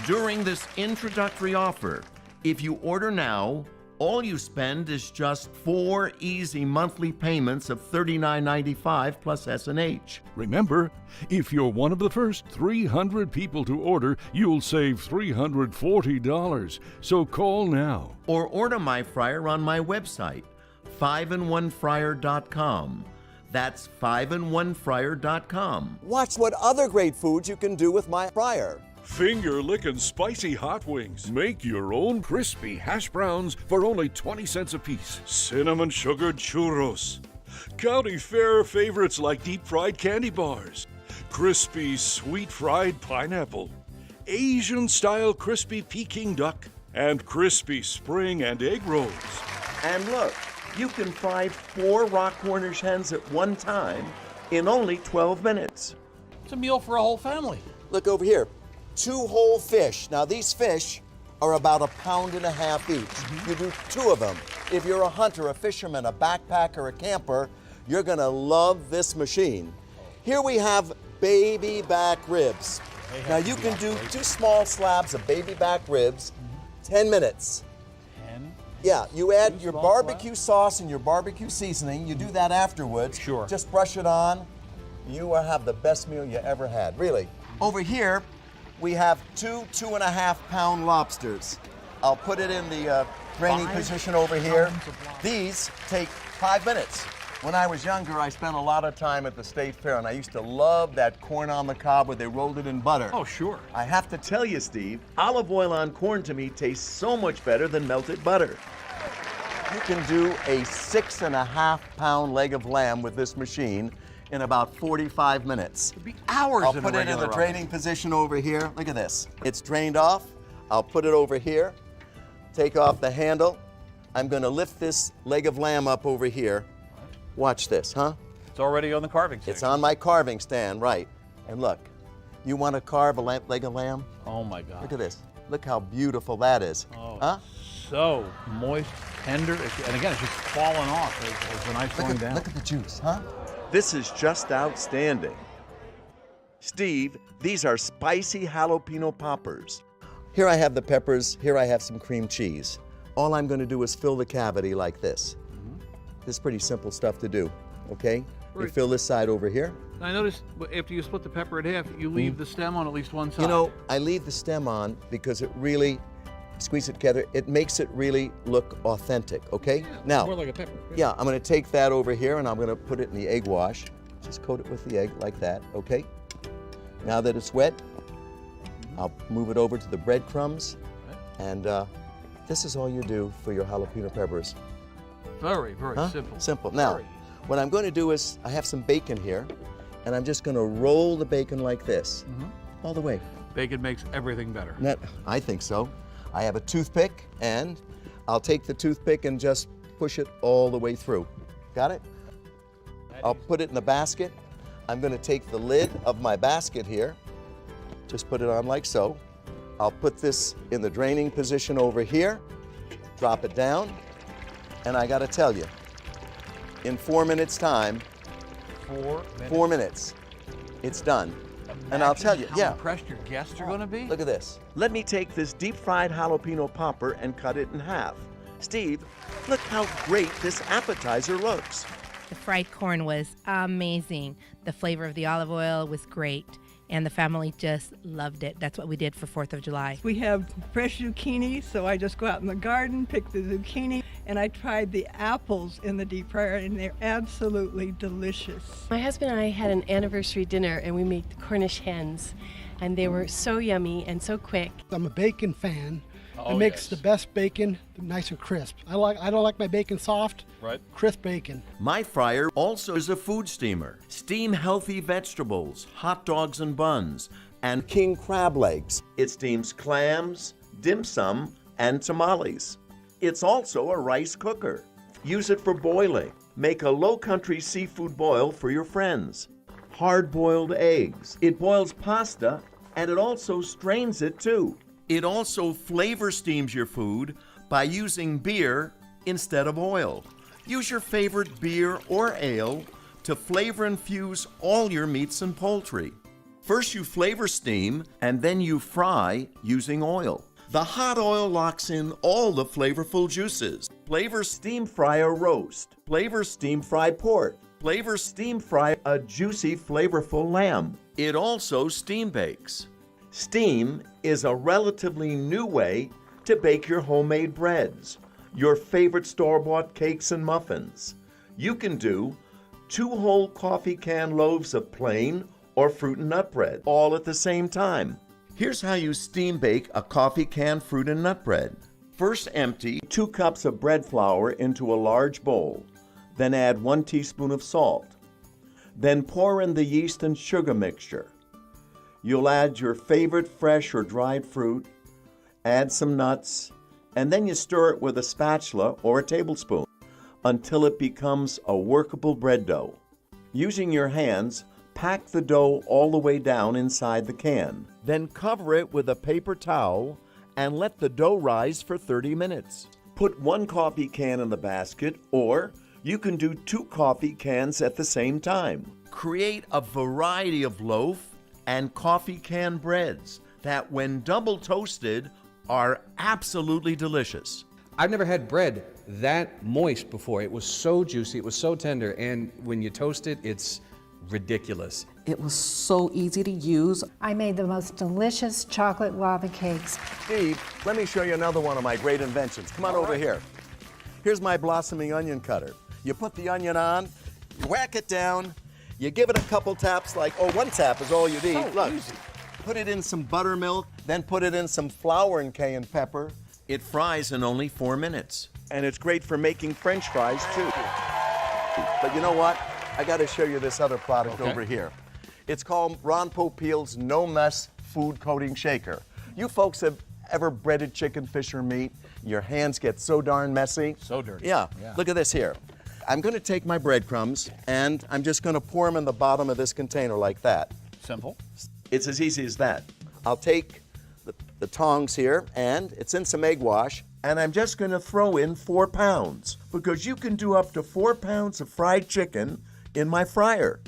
During this introductory offer, if you order now, All you spend is just 4 easy monthly payments of $39.95 plus S&H. Remember, if you're one of the first 300 people to order, you'll save $340. So call now. Or order my fryer on my website, 5in1fryer.com. That's 5in1fryer.com. Watch what other great foods you can do with my fryer. Finger-licking spicy hot wings. Make your own crispy hash browns for only 20 cents a piece. Cinnamon sugared churros. County fair favorites like deep-fried candy bars. Crispy sweet fried pineapple. Asian-style crispy Peking duck. And crispy spring and egg rolls. And look, you can fry 4 raw Cornish hens at one time in only 12 minutes. It's a meal for a whole family. Look over here. 2 whole fish. Now these fish are about 1.5 pounds each. You do 2 of them. If you're a hunter, a fisherman, a backpacker, a camper, you're gonna love this machine. Here we have baby back ribs. Now you can do 2 small slabs of baby back ribs, 10 minutes. 10? Yeah, you add your barbecue sauce and your barbecue seasoning. You do that afterwards. Sure. Just brush it on. You will have the best meal you ever had, really. Over here, we have 2 2.5-pound lobsters. I'll put it in the draining position over here. These take 5 minutes. When I was younger, I spent a lot of time at the State Fair, and I used to love that corn on the cob where they rolled it in butter. Oh, sure. I have to tell you, Steve, olive oil on corn to me tastes so much better than melted butter. You can do a 6.5-pound leg of lamb with this machine in about 45 minutes. It'd be hours I'll in a put it in regular the oven. draining position over here. Look at this. It's drained off. I'll put it over here. Take off the handle. I'm going to lift this leg of lamb up over here. Watch this, huh? It's already on the carving stand. It's on my carving stand, right. And look, you want to carve a leg of lamb? Oh my God. Look at this. Look how beautiful that is. Oh, huh? So moist, tender, and again, it's just falling off as the knife's going down. Look at the juice, huh? This is just outstanding. Steve, these are spicy jalapeno poppers. Here I have the peppers, here I have some cream cheese. All I'm going to do is fill the cavity like this. This is pretty simple stuff to do, okay? You Right. fill this side over here. I noticed after you split the pepper in half, you leave the stem on at least one side. You know, I leave the stem on because it really, squeeze it together, it makes it really look authentic, okay? Now, more like a pepper. yeah, I'm gonna take that over here and I'm gonna put it in the egg wash. Just coat it with the egg like that, okay? Now that it's wet, I'll move it over to the breadcrumbs. And this is all you do for your jalapeno peppers. Very, very simple. Simple. Now, what I'm going to do is, I have some bacon here, and I'm just going to roll the bacon like this, all the way. Bacon makes everything better. I think so. I have a toothpick, and I'll take the toothpick and just push it all the way through. Got it? I'll put it in the basket. I'm going to take the lid of my basket here, just put it on like so. I'll put this in the draining position over here, drop it down, and I got to tell you, in 4 minutes time, 4 minutes, it's done. And I'll tell you, how impressed your guests are going to be. Look at this. Let me take this deep-fried jalapeno popper and cut it in half. Steve, look how great this appetizer looks. The fried corn was amazing. The flavor of the olive oil was great, and the family just loved it. That's what we did for 4th of July. We have fresh zucchini, so I just go out in the garden, pick the zucchini, and I tried the apples in the deep fryer, and they're absolutely delicious. My husband and I had an anniversary dinner, and we made Cornish hens, and they were so yummy and so quick. I'm a bacon fan. It makes the best bacon nice and crisp. I don't like my bacon soft. Right. Crisp bacon. My fryer also is a food steamer. Steam healthy vegetables, hot dogs and buns, and king crab legs. It steams clams, dim sum, and tamales. It's also a rice cooker. Use it for boiling. Make a low-country seafood boil for your friends. Hard-boiled eggs. It boils pasta, and it also strains it too. It also flavor steams your food by using beer instead of oil. Use your favorite beer or ale to flavor infuse all your meats and poultry. First you flavor steam and then you fry using oil. The hot oil locks in all the flavorful juices. Flavor steam fry a roast. Flavor steam fry pork. Flavor steam fry a juicy, flavorful lamb. It also steam bakes. Steam is a relatively new way to bake your homemade breads, your favorite store-bought cakes and muffins. You can do 2 whole coffee can loaves of plain or fruit and nut bread, all at the same time. Here's how you steam bake a coffee can fruit and nut bread. First, empty 2 cups of bread flour into a large bowl. Then add 1 teaspoon of salt. Then pour in the yeast and sugar mixture. You'll add your favorite fresh or dried fruit, add some nuts, and then you stir it with a spatula or a tablespoon until it becomes a workable bread dough. Using your hands, pack the dough all the way down inside the can. Then cover it with a paper towel and let the dough rise for 30 minutes. Put 1 coffee can in the basket, or you can do 2 coffee cans at the same time. Create a variety of loaf and coffee can breads that, when double toasted, are absolutely delicious. I've never had bread that moist before. It was so juicy, it was so tender, and when you toast it, it's ridiculous. It was so easy to use. I made the most delicious chocolate lava cakes. Steve, let me show you another one of my great inventions. Come on over here. Here's my blossoming onion cutter. You put the onion on, you whack it down, you give it a couple taps, like, 1 tap is all you need. Look, easy. Put it in some buttermilk, then put it in some flour and cayenne pepper. It fries in only 4 minutes. And it's great for making French fries, too. But you know what? I got to show you this other product over here. It's called Ron Popeil's No Mess Food Coating Shaker. You folks have ever breaded chicken, fish, or meat? Your hands get so darn messy. So dirty. Yeah. Look at this here. I'm going to take my breadcrumbs and I'm just going to pour them in the bottom of this container like that. Simple. It's as easy as that. I'll take the tongs here, and it's in some egg wash, and I'm just going to throw in 4 pounds, because you can do up to 4 pounds of fried chicken in my fryer.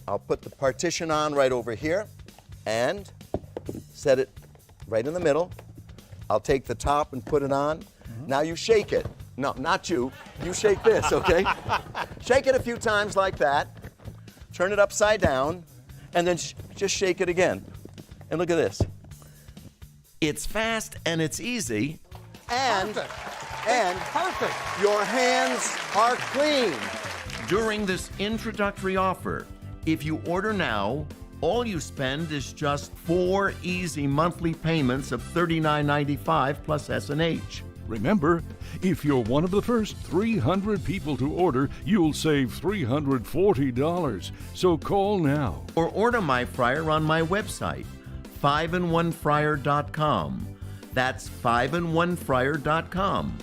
I'll put the partition on right over here and set it right in the middle. I'll take the top and put it on. Now you shake it. No, not you. You shake this, okay? Shake it a few times like that. Turn it upside down, and then just shake it again. And look at this. It's fast and it's easy. And perfect. Your hands are clean. During this introductory offer, if you order now, all you spend is just 4 easy monthly payments of $39.95 plus S&H. Remember, if you're one of the first 300 people to order, you'll save $340. So call now. Or order my fryer on my website, 5in1fryer.com. That's 5in1fryer.com.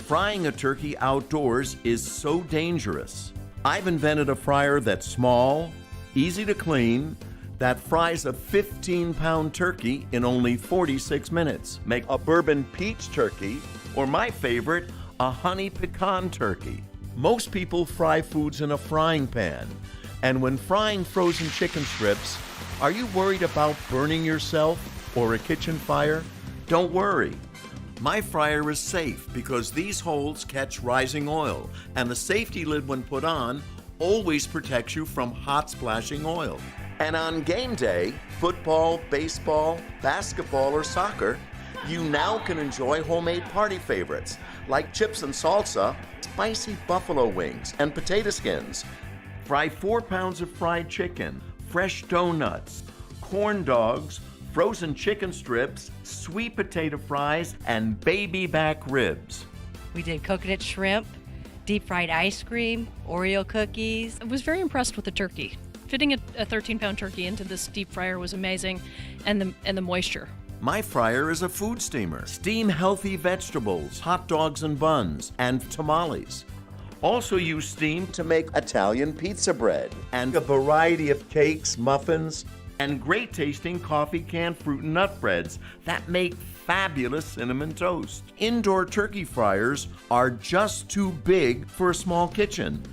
Frying a turkey outdoors is so dangerous. I've invented a fryer that's small, easy to clean, that fries a 15-pound turkey in only 46 minutes. Make a bourbon peach turkey, or my favorite, a honey pecan turkey. Most people fry foods in a frying pan, and when frying frozen chicken strips, are you worried about burning yourself or a kitchen fire? Don't worry. My fryer is safe because these holes catch rising oil, and the safety lid, when put on, always protects you from hot splashing oil. And on game day, football, baseball, basketball, or soccer, you now can enjoy homemade party favorites like chips and salsa, spicy buffalo wings, and potato skins. Fry 4 pounds of fried chicken, fresh donuts, corn dogs, frozen chicken strips, sweet potato fries, and baby back ribs. We did coconut shrimp, deep fried ice cream, Oreo cookies. I was very impressed with the turkey. Fitting a 13-pound turkey into this deep fryer was amazing, and the moisture. My fryer is a food steamer. Steam healthy vegetables, hot dogs and buns, and tamales. Also use steam to make Italian pizza bread and a variety of cakes, muffins, and great tasting coffee can fruit and nut breads that make fabulous cinnamon toast. Indoor turkey fryers are just too big for a small kitchen.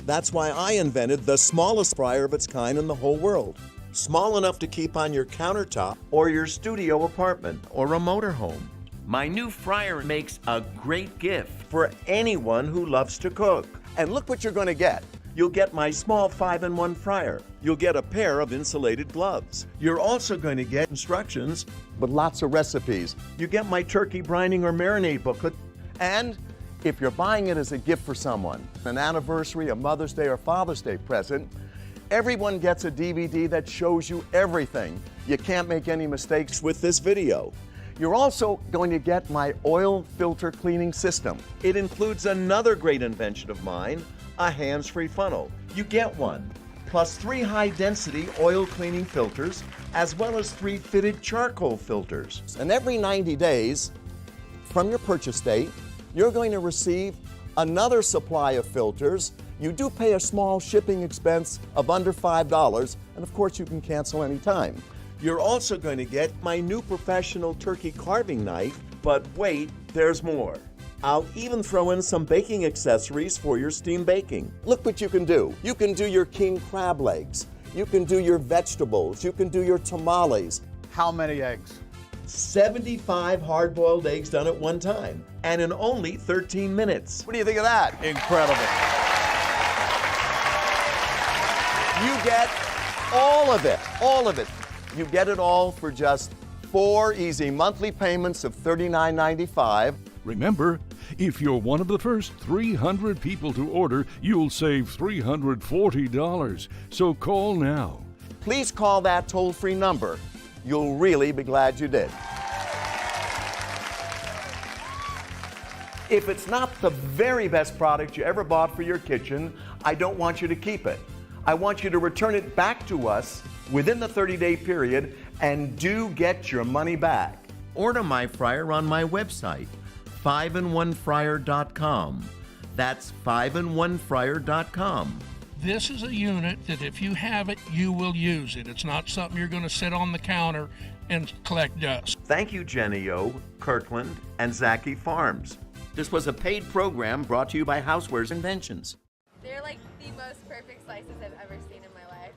That's why I invented the smallest fryer of its kind in the whole world. Small enough to keep on your countertop or your studio apartment or a motorhome. My new fryer makes a great gift for anyone who loves to cook. And look what you're going to get. You'll get my small 5-in-1 fryer. You'll get a pair of insulated gloves. You're also going to get instructions with lots of recipes. You get my turkey brining or marinade booklet. And if you're buying it as a gift for someone, an anniversary, a Mother's Day or Father's Day present, everyone gets a DVD that shows you everything. You can't make any mistakes with this video. You're also going to get my oil filter cleaning system. It includes another great invention of mine, a hands-free funnel. You get one, plus 3 high-density oil cleaning filters, as well as 3 fitted charcoal filters. And every 90 days from your purchase date, you're going to receive another supply of filters. You do pay a small shipping expense of under $5, and of course you can cancel anytime. You're also going to get my new professional turkey carving knife, but wait, there's more. I'll even throw in some baking accessories for your steam baking. Look what you can do. You can do your king crab legs. You can do your vegetables. You can do your tamales. How many eggs? 75 hard-boiled eggs done at one time, and in only 13 minutes. What do you think of that? Incredible. You get all of it, all of it. You get it all for just 4 easy monthly payments of $39.95. Remember, if you're one of the first 300 people to order, you'll save $340. So call now. Please call that toll-free number. You'll really be glad you did. If it's not the very best product you ever bought for your kitchen, I don't want you to keep it. I want you to return it back to us within the 30-day period and do get your money back. Order my fryer on my website, 5in1fryer.com. That's 5in1fryer.com. This is a unit that if you have it, you will use it. It's not something you're going to sit on the counter and collect dust. Thank you, Jenny O, Kirkland, and Zaki Farms. This was a paid program brought to you by Housewares Inventions. They're like the most perfect slices I've ever seen in my life.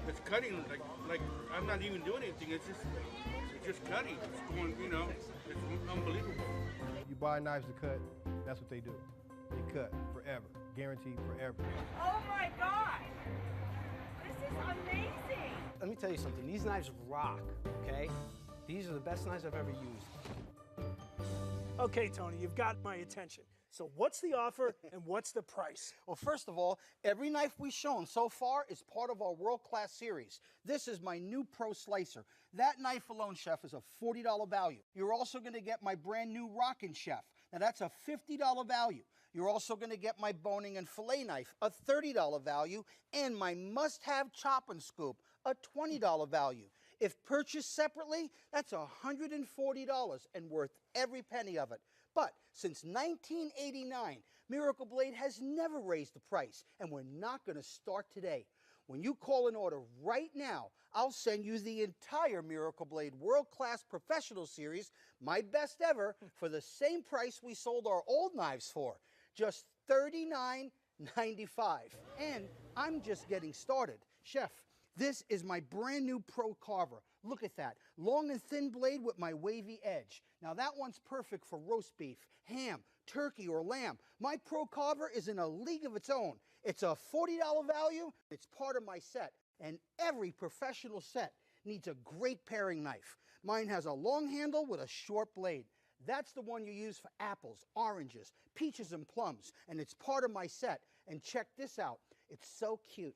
It's cutting like I'm not even doing anything. It's just cutting. It's going, you know, it's unbelievable. You buy knives to cut, that's what they do. They cut forever, guaranteed forever. Oh my God! This is amazing! Let me tell you something, these knives rock, okay? These are the best knives I've ever used. Okay, Tony, you've got my attention. So what's the offer and what's the price? Well, first of all, every knife we've shown so far is part of our world-class series. This is my new Pro Slicer. That knife alone, Chef, is a $40 value. You're also going to get my brand new Rockin' Chef. Now that's a $50 value. You're also going to get my boning and fillet knife, a $30 value, and my must-have chop and scoop, a $20 value. If purchased separately, that's $140 and worth every penny of it. But since 1989, Miracle Blade has never raised the price, and we're not going to start today. When you call an order right now, I'll send you the entire Miracle Blade World-Class Professional Series, my best ever, for the same price we sold our old knives for, just $39.95. And I'm just getting started. Chef, this is my brand new Pro Carver. Look at that, long and thin blade with my wavy edge. Now that one's perfect for roast beef, ham, turkey, or lamb. My Pro Carver is in a league of its own. It's a $40 value, it's part of my set, and every professional set needs a great paring knife. Mine has a long handle with a short blade. That's the one you use for apples, oranges, peaches, and plums, and it's part of my set. And check this out, it's so cute.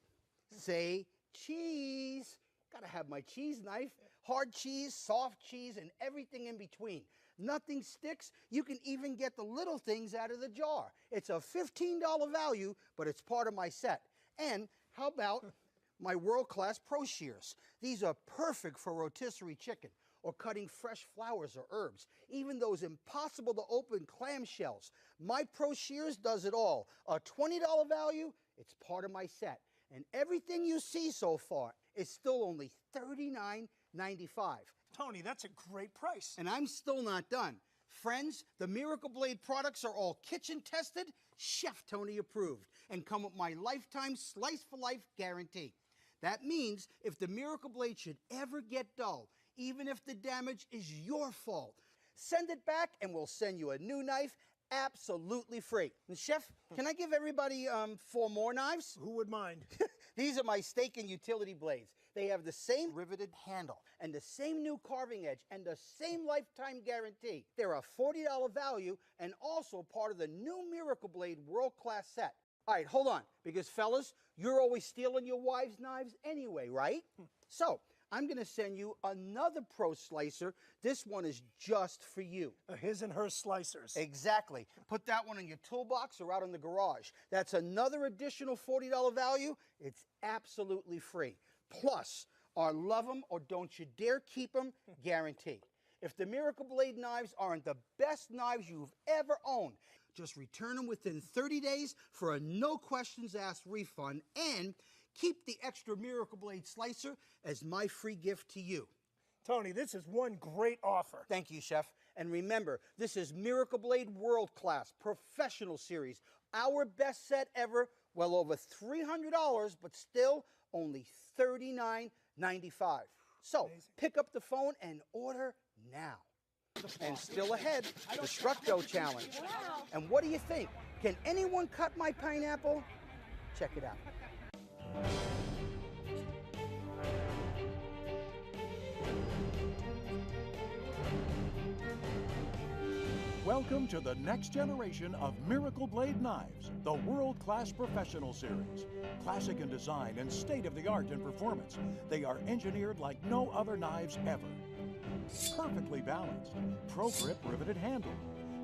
Say cheese. Gotta have my cheese knife. Hard cheese, soft cheese, and everything in between. Nothing sticks. You can even get the little things out of the jar. It's a $15 value, but it's part of my set. And how about my world-class Pro Shears? These are perfect for rotisserie chicken or cutting fresh flowers or herbs, even those impossible to open clamshells. My Pro Shears does it all. A $20 value, it's part of my set. And everything you see so far is still only $39.95. Tony, that's a great price. And I'm still not done. Friends, the Miracle Blade products are all kitchen tested, Chef Tony approved, and come with my lifetime slice for life guarantee. That means if the Miracle Blade should ever get dull, even if the damage is your fault, Send it back and we'll send you a new knife absolutely free. And Chef, can I give everybody 4 more knives? Who would mind? These are my steak and utility blades. They have the same riveted handle and the same new carving edge and the same lifetime guarantee. They're a $40 value and also part of the new Miracle Blade world-class set. All right, hold on, because fellas, you're always stealing your wives' knives anyway, right? So, I'm going to send you another Pro Slicer. This one is just for you. His and her slicers. Exactly. Put that one in your toolbox or out in the garage. That's another additional $40 value. It's absolutely free. Plus, our love them or don't you dare keep them guarantee. If the Miracle Blade knives aren't the best knives you've ever owned, just return them within 30 days for a no questions asked refund and keep the extra Miracle Blade slicer as my free gift to you. Tony, this is one great offer. Thank you, Chef. And remember, this is Miracle Blade World Class Professional Series. Our best set ever, well over $300, but still only $39.95. So pick up the phone and order now. And still ahead, the Structo Challenge. And what do you think? Can anyone cut my pineapple? Check it out. Welcome to the next generation of Miracle Blade knives, the world-class professional series. Classic in design and state-of-the-art in performance, they are engineered like no other knives ever. Perfectly balanced, pro-grip riveted handle,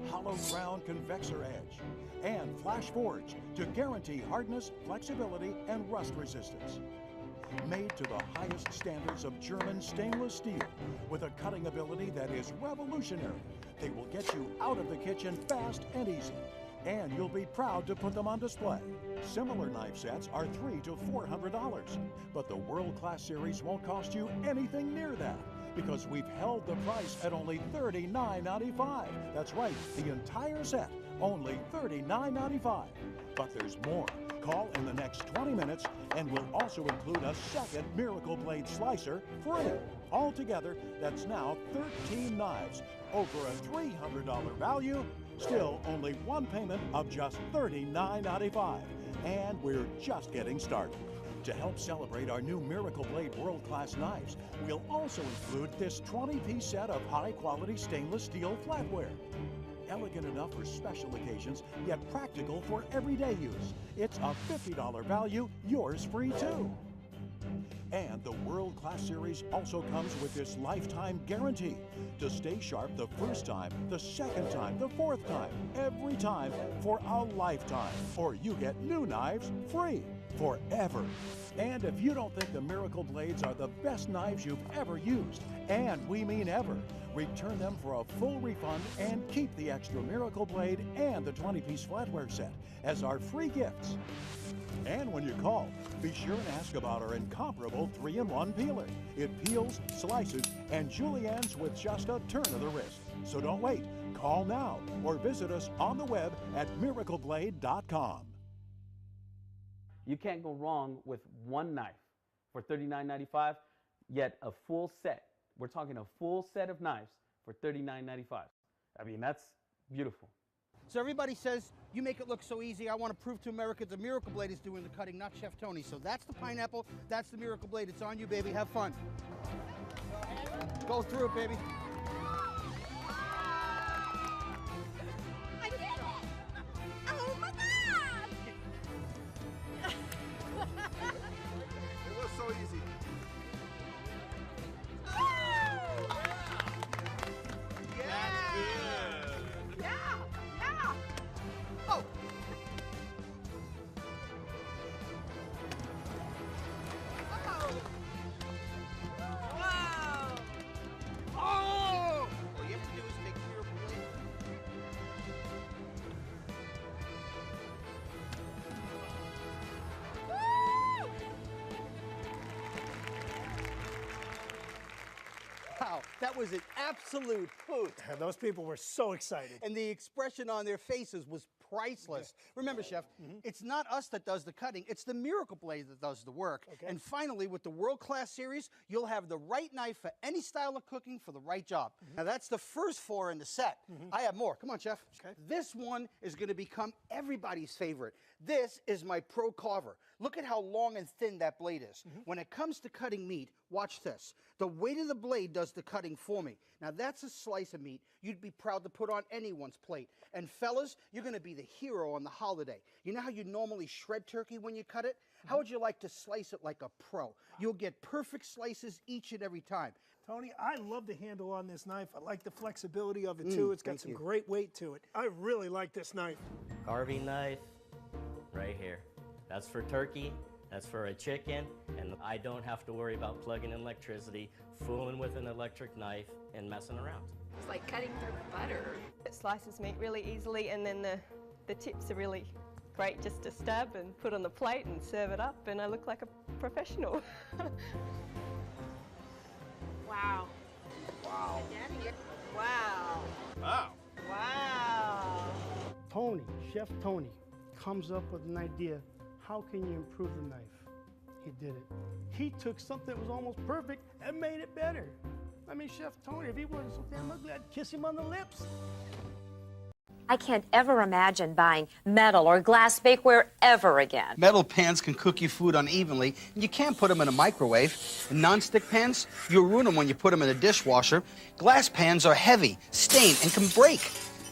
hollow ground convexor edge, and flash forged to guarantee hardness, flexibility, and rust resistance. Made to the highest standards of German stainless steel with a cutting ability that is revolutionary. They will get you out of the kitchen fast and easy, and you'll be proud to put them on display. Similar knife sets are $300 to $400, but the world-class series won't cost you anything near that, because we've held the price at only $39.95. That's right, the entire set, only $39.95. But there's more. Call in the next 20 minutes and we'll also include a second Miracle Blade slicer free. Altogether, that's now 13 knives, over a $300 value, still only one payment of just $39.95. And we're just getting started. To help celebrate our new Miracle Blade world-class knives, we'll also include this 20-piece set of high-quality stainless steel flatware. Elegant enough for special occasions, yet practical for everyday use. It's a $50 value, yours free too. And the world-class series also comes with this lifetime guarantee to stay sharp the first time, the second time, the fourth time, every time for a lifetime. Or you get new knives free forever. And if you don't think the Miracle Blades are the best knives you've ever used, and we mean ever, return them for a full refund and keep the extra Miracle Blade and the 20-piece flatware set as our free gifts. And when you call, be sure and ask about our incomparable 3-in-1 peeler. It peels, slices, and juliennes with just a turn of the wrist. So don't wait. Call now or visit us on the web at miracleblade.com. You can't go wrong with one knife for $39.95, yet a full set. We're talking a full set of knives for $39.95. I mean, that's beautiful. So everybody says, you make it look so easy. I want to prove to America the Miracle Blade is doing the cutting, not Chef Tony. So that's the pineapple, that's the Miracle Blade. It's on you, baby. Have fun. Go through it, baby. I did it! Oh my God! It was so easy. Oh! That was an absolute hoot. Those people were so excited. And the expression on their faces was priceless. Remember, Chef, it's not us that does the cutting, it's the Miracle Blade that does the work. And finally, with the World Class Series, you'll have the right knife for any style of cooking for the right job. Now, that's the first 4 in the set. I have more. Come on, Chef. This one is going to become everybody's favorite. This is my Pro Carver. Look at how long and thin that blade is. When it comes to cutting meat, watch this. The weight of the blade does the cutting for me. Now, that's a slice of meat you'd be proud to put on anyone's plate. And fellas, you're going to be the hero on the holiday. You know how you normally shred turkey when you cut it? How would you like to slice it like a pro? You'll get perfect slices each and every time. Tony, I love the handle on this knife. I like the flexibility of it, too. It's got some great weight to it. I really like this knife. Carving knife, right here. That's for turkey, that's for a chicken, and I don't have to worry about plugging in electricity, fooling with an electric knife, and messing around. It's like cutting through butter. It slices meat really easily, and then the tips are really great just to stab and put on the plate and serve it up, and I look like a professional. Wow. Wow. Wow. Wow. Wow. Tony, Chef Tony, comes up with an idea. How can you improve the knife? He did it. He took something that was almost perfect and made it better. I mean, Chef Tony, if he wasn't so damn ugly, I'd kiss him on the lips. I can't ever imagine buying metal or glass bakeware ever again. Metal pans can cook your food unevenly, and you can't put them in a microwave. And non-stick pans, you'll ruin them when you put them in a dishwasher. Glass pans are heavy, stain, and can break.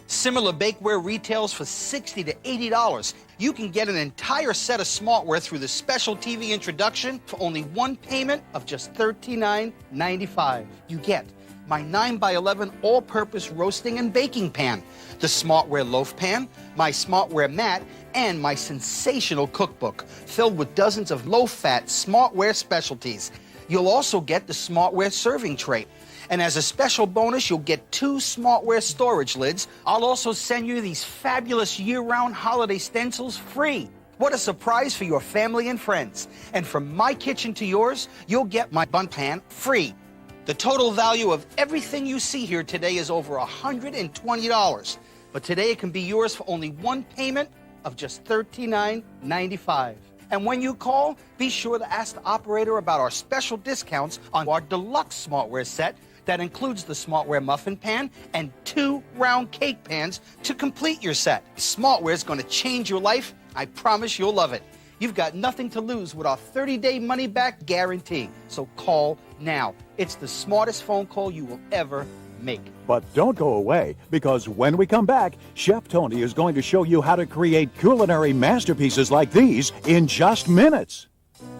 Similar bakeware retails for $60 to $80. You can get an entire set of smartware through the special TV introduction for only one payment of just $39.95. You get my 9x11 all-purpose roasting and baking pan, the Smartware loaf pan, my Smartware mat, and my sensational cookbook filled with dozens of low-fat Smartware specialties. You'll also get the Smartware serving tray. And as a special bonus, you'll get 2 Smartware storage lids. I'll also send you these fabulous year-round holiday stencils free. What a surprise for your family and friends. And from my kitchen to yours, you'll get my bun pan free. The total value of everything you see here today is over $120. But today it can be yours for only one payment of just $39.95. And when you call, be sure to ask the operator about our special discounts on our deluxe Smartware set that includes the Smartware muffin pan and 2 round cake pans to complete your set. Smartware is going to change your life. I promise you'll love it. You've got nothing to lose with our 30-day money-back guarantee. So call now. It's the smartest phone call you will ever make. But don't go away, because when we come back, Chef Tony is going to show you how to create culinary masterpieces like these in just minutes.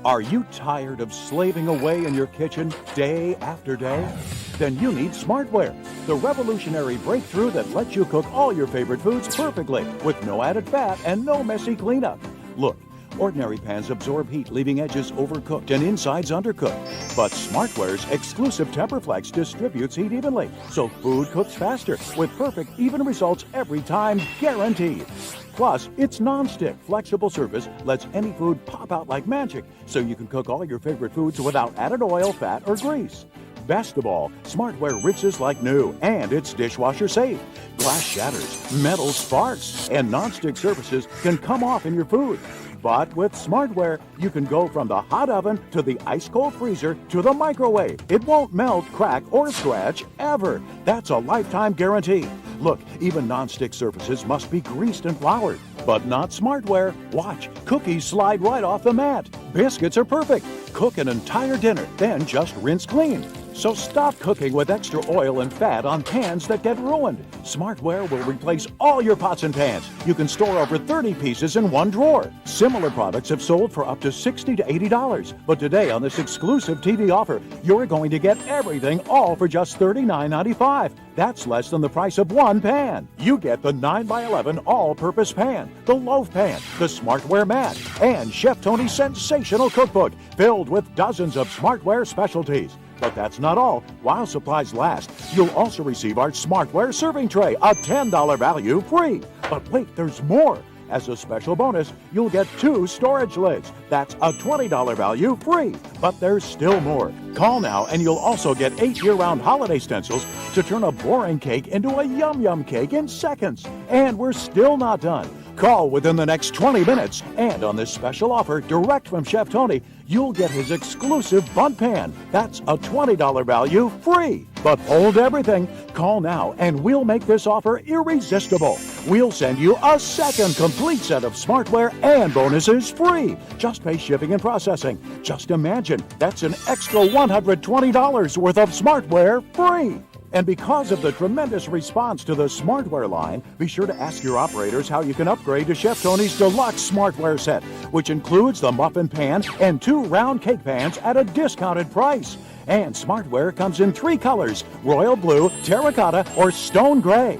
Are you tired of slaving away in your kitchen day after day? Then you need Smartware, the revolutionary breakthrough that lets you cook all your favorite foods perfectly with no added fat and no messy cleanup. Look, ordinary pans absorb heat, leaving edges overcooked and insides undercooked. But Smartware's exclusive TemperFlex distributes heat evenly, so food cooks faster with perfect, even results every time, guaranteed. Plus, its non-stick, flexible surface lets any food pop out like magic, so you can cook all your favorite foods without added oil, fat, or grease. Best of all, Smartware rinses like new, and it's dishwasher safe. Glass shatters, metal sparks, and non-stick surfaces can come off in your food. But with Smartware, you can go from the hot oven to the ice-cold freezer to the microwave. It won't melt, crack, or scratch ever. That's a lifetime guarantee. Look, even non-stick surfaces must be greased and floured. But not Smartware. Watch, cookies slide right off the mat. Biscuits are perfect. Cook an entire dinner, then just rinse clean. So stop cooking with extra oil and fat on pans that get ruined. Smartware will replace all your pots and pans. You can store over 30 pieces in one drawer. Similar products have sold for up to $60 to $80. But today on this exclusive TV offer, you're going to get everything all for just $39.95. That's less than the price of one pan. You get the 9x11 all-purpose pan, the loaf pan, the Smartware mat, and Chef Tony's sensational cookbook filled with dozens of Smartware specialties. But that's not all. While supplies last, you'll also receive our Smartware serving tray, a $10 value free. But wait, there's more. As a special bonus, you'll get 2 storage lids. That's a $20 value free. But there's still more. Call now and you'll also get 8 year-round holiday stencils to turn a boring cake into a yum-yum cake in seconds. And we're still not done. Call within the next 20 minutes, and on this special offer, direct from Chef Tony, you'll get his exclusive Bunt Pan. That's a $20 value free. But hold everything. Call now, and we'll make this offer irresistible. We'll send you a second complete set of smartware and bonuses free. Just pay shipping and processing. Just imagine, that's an extra $120 worth of smartware free. And because of the tremendous response to the smartware line, be sure to ask your operators how you can upgrade to Chef Tony's deluxe smartware set, which includes the muffin pan and 2 round cake pans at a discounted price. And smartware comes in 3 colors: royal blue, terracotta, or stone gray.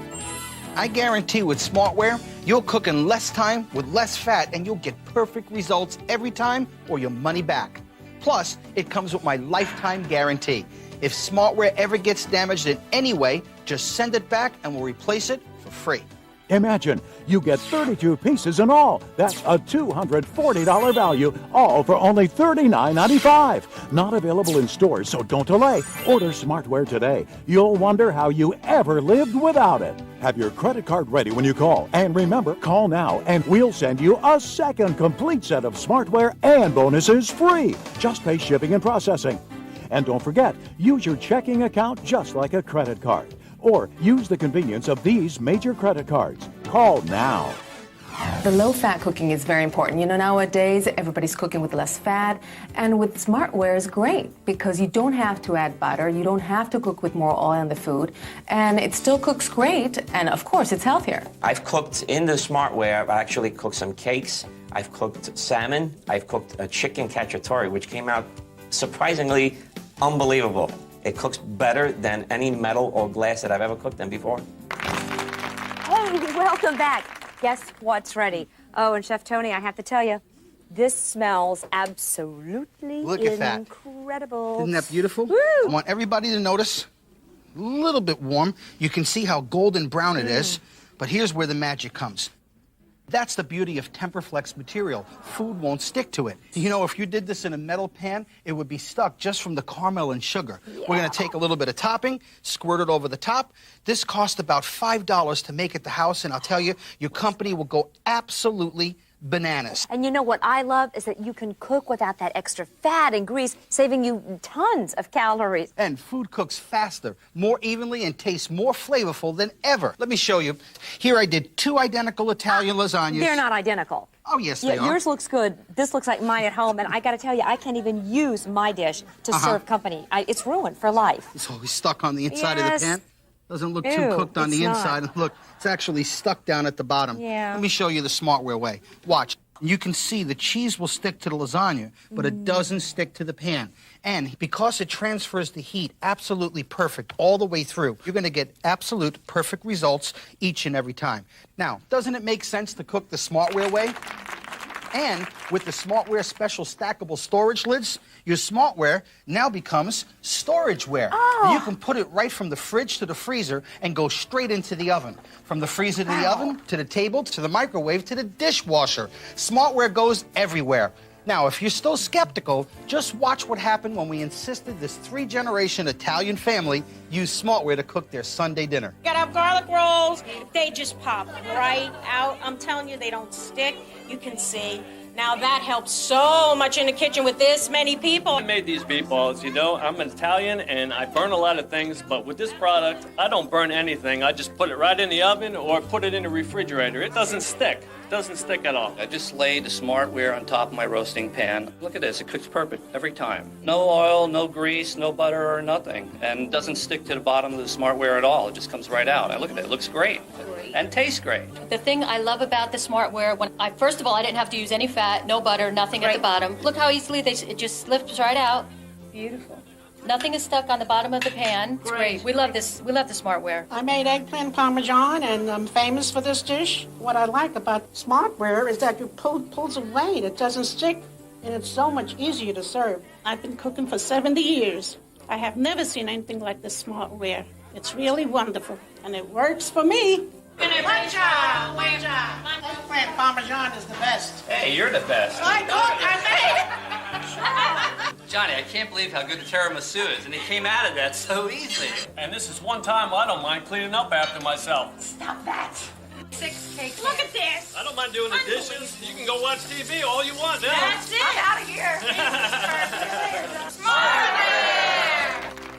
I guarantee with smartware, you'll cook in less time with less fat, and you'll get perfect results every time or your money back. Plus, it comes with my lifetime guarantee. If smartware ever gets damaged in any way, just send it back and we'll replace it for free. Imagine, you get 32 pieces in all. That's a $240 value, all for only $39.95. Not available in stores, so don't delay. Order smartware today. You'll wonder how you ever lived without it. Have your credit card ready when you call. And remember, call now and we'll send you a second complete set of smartware and bonuses free. Just pay shipping and processing. And don't forget, use your checking account just like a credit card. Or use the convenience of these major credit cards. Call now. The low-fat cooking is very important. You know, nowadays, everybody's cooking with less fat, and with smartware is great because you don't have to add butter, you don't have to cook with more oil in the food, and it still cooks great, and of course, it's healthier. I've cooked in the smartware. I've actually cooked some cakes. I've cooked salmon. I've cooked a chicken cacciatore, which came out surprisingly unbelievable. It cooks better than any metal or glass that I've ever cooked in before. Hey, welcome back. Guess what's ready? Oh, and Chef Tony, I have to tell you, this smells absolutely incredible. Isn't that beautiful? Woo! I want everybody to notice, a little bit warm. You can see how golden brown it is, but here's where the magic comes. That's the beauty of Temperflex material. Food won't stick to it. You know, if you did this in a metal pan, it would be stuck just from the caramel and sugar. Yeah. We're going to take a little bit of topping, squirt it over the top. This cost about $5 to make at the house, and I'll tell you, your company will go absolutely bananas. And you know what I love is that you can cook without that extra fat and grease, saving you tons of calories. And food cooks faster, more evenly, and tastes more flavorful than ever. Let me show you. Here I did 2 identical Italian lasagnas. They're not identical. Oh, yes, they are. Yours looks good. This looks like mine at home, and I got to tell you, I can't even use my dish to serve company. It's ruined for life. It's always stuck on the inside of the pan. Doesn't look too cooked on the inside. And look, it's actually stuck down at the bottom. Yeah. Let me show you the smartware way. Watch. You can see the cheese will stick to the lasagna, but it doesn't stick to the pan. And because it transfers the heat absolutely perfect all the way through, you're going to get absolute perfect results each and every time. Now, doesn't it make sense to cook the smartware way? And with the smartware special stackable storage lids, your smartware now becomes storageware. Oh. You can put it right from the fridge to the freezer and go straight into the oven. From the freezer to the oven, to the table, to the microwave, to the dishwasher. Smartware goes everywhere. Now, if you're still skeptical, just watch what happened when we insisted this 3-generation Italian family use smartware to cook their Sunday dinner. Got our garlic rolls. They just pop right out. I'm telling you, they don't stick. You can see. Now that helps so much in the kitchen with this many people. I made these meatballs, you know, I'm Italian and I burn a lot of things, but with this product, I don't burn anything. I just put it right in the oven or put it in the refrigerator. It doesn't stick. It doesn't stick at all. I just lay the smartware on top of my roasting pan. Look at this, it cooks perfect every time. No oil, no grease, no butter or nothing. And it doesn't stick to the bottom of the smartware at all. It just comes right out. And look at it, it looks great. And tastes great. The thing I love about the smartware, first of all, I didn't have to use any fat, no butter, nothing at the bottom. Look how easily it just slips right out. Beautiful. Nothing is stuck on the bottom of the pan. It's great. We love this. We love the smartware. I made eggplant parmesan, and I'm famous for this dish. What I like about smartware is that you pulls away. It doesn't stick, and it's so much easier to serve. I've been cooking for 70 years. I have never seen anything like this smartware. It's really wonderful, and it works for me. One job, one job. My friend Parmesan is the best. Hey, you're the best. I Johnny, I can't believe how good the tiramisu is, and it came out of that so easy. And this is one time I don't mind cleaning up after myself. Stop that. 6 cakes. Look at this. I don't mind doing the dishes. You can go watch TV all you want now. That's it. I'm out of here.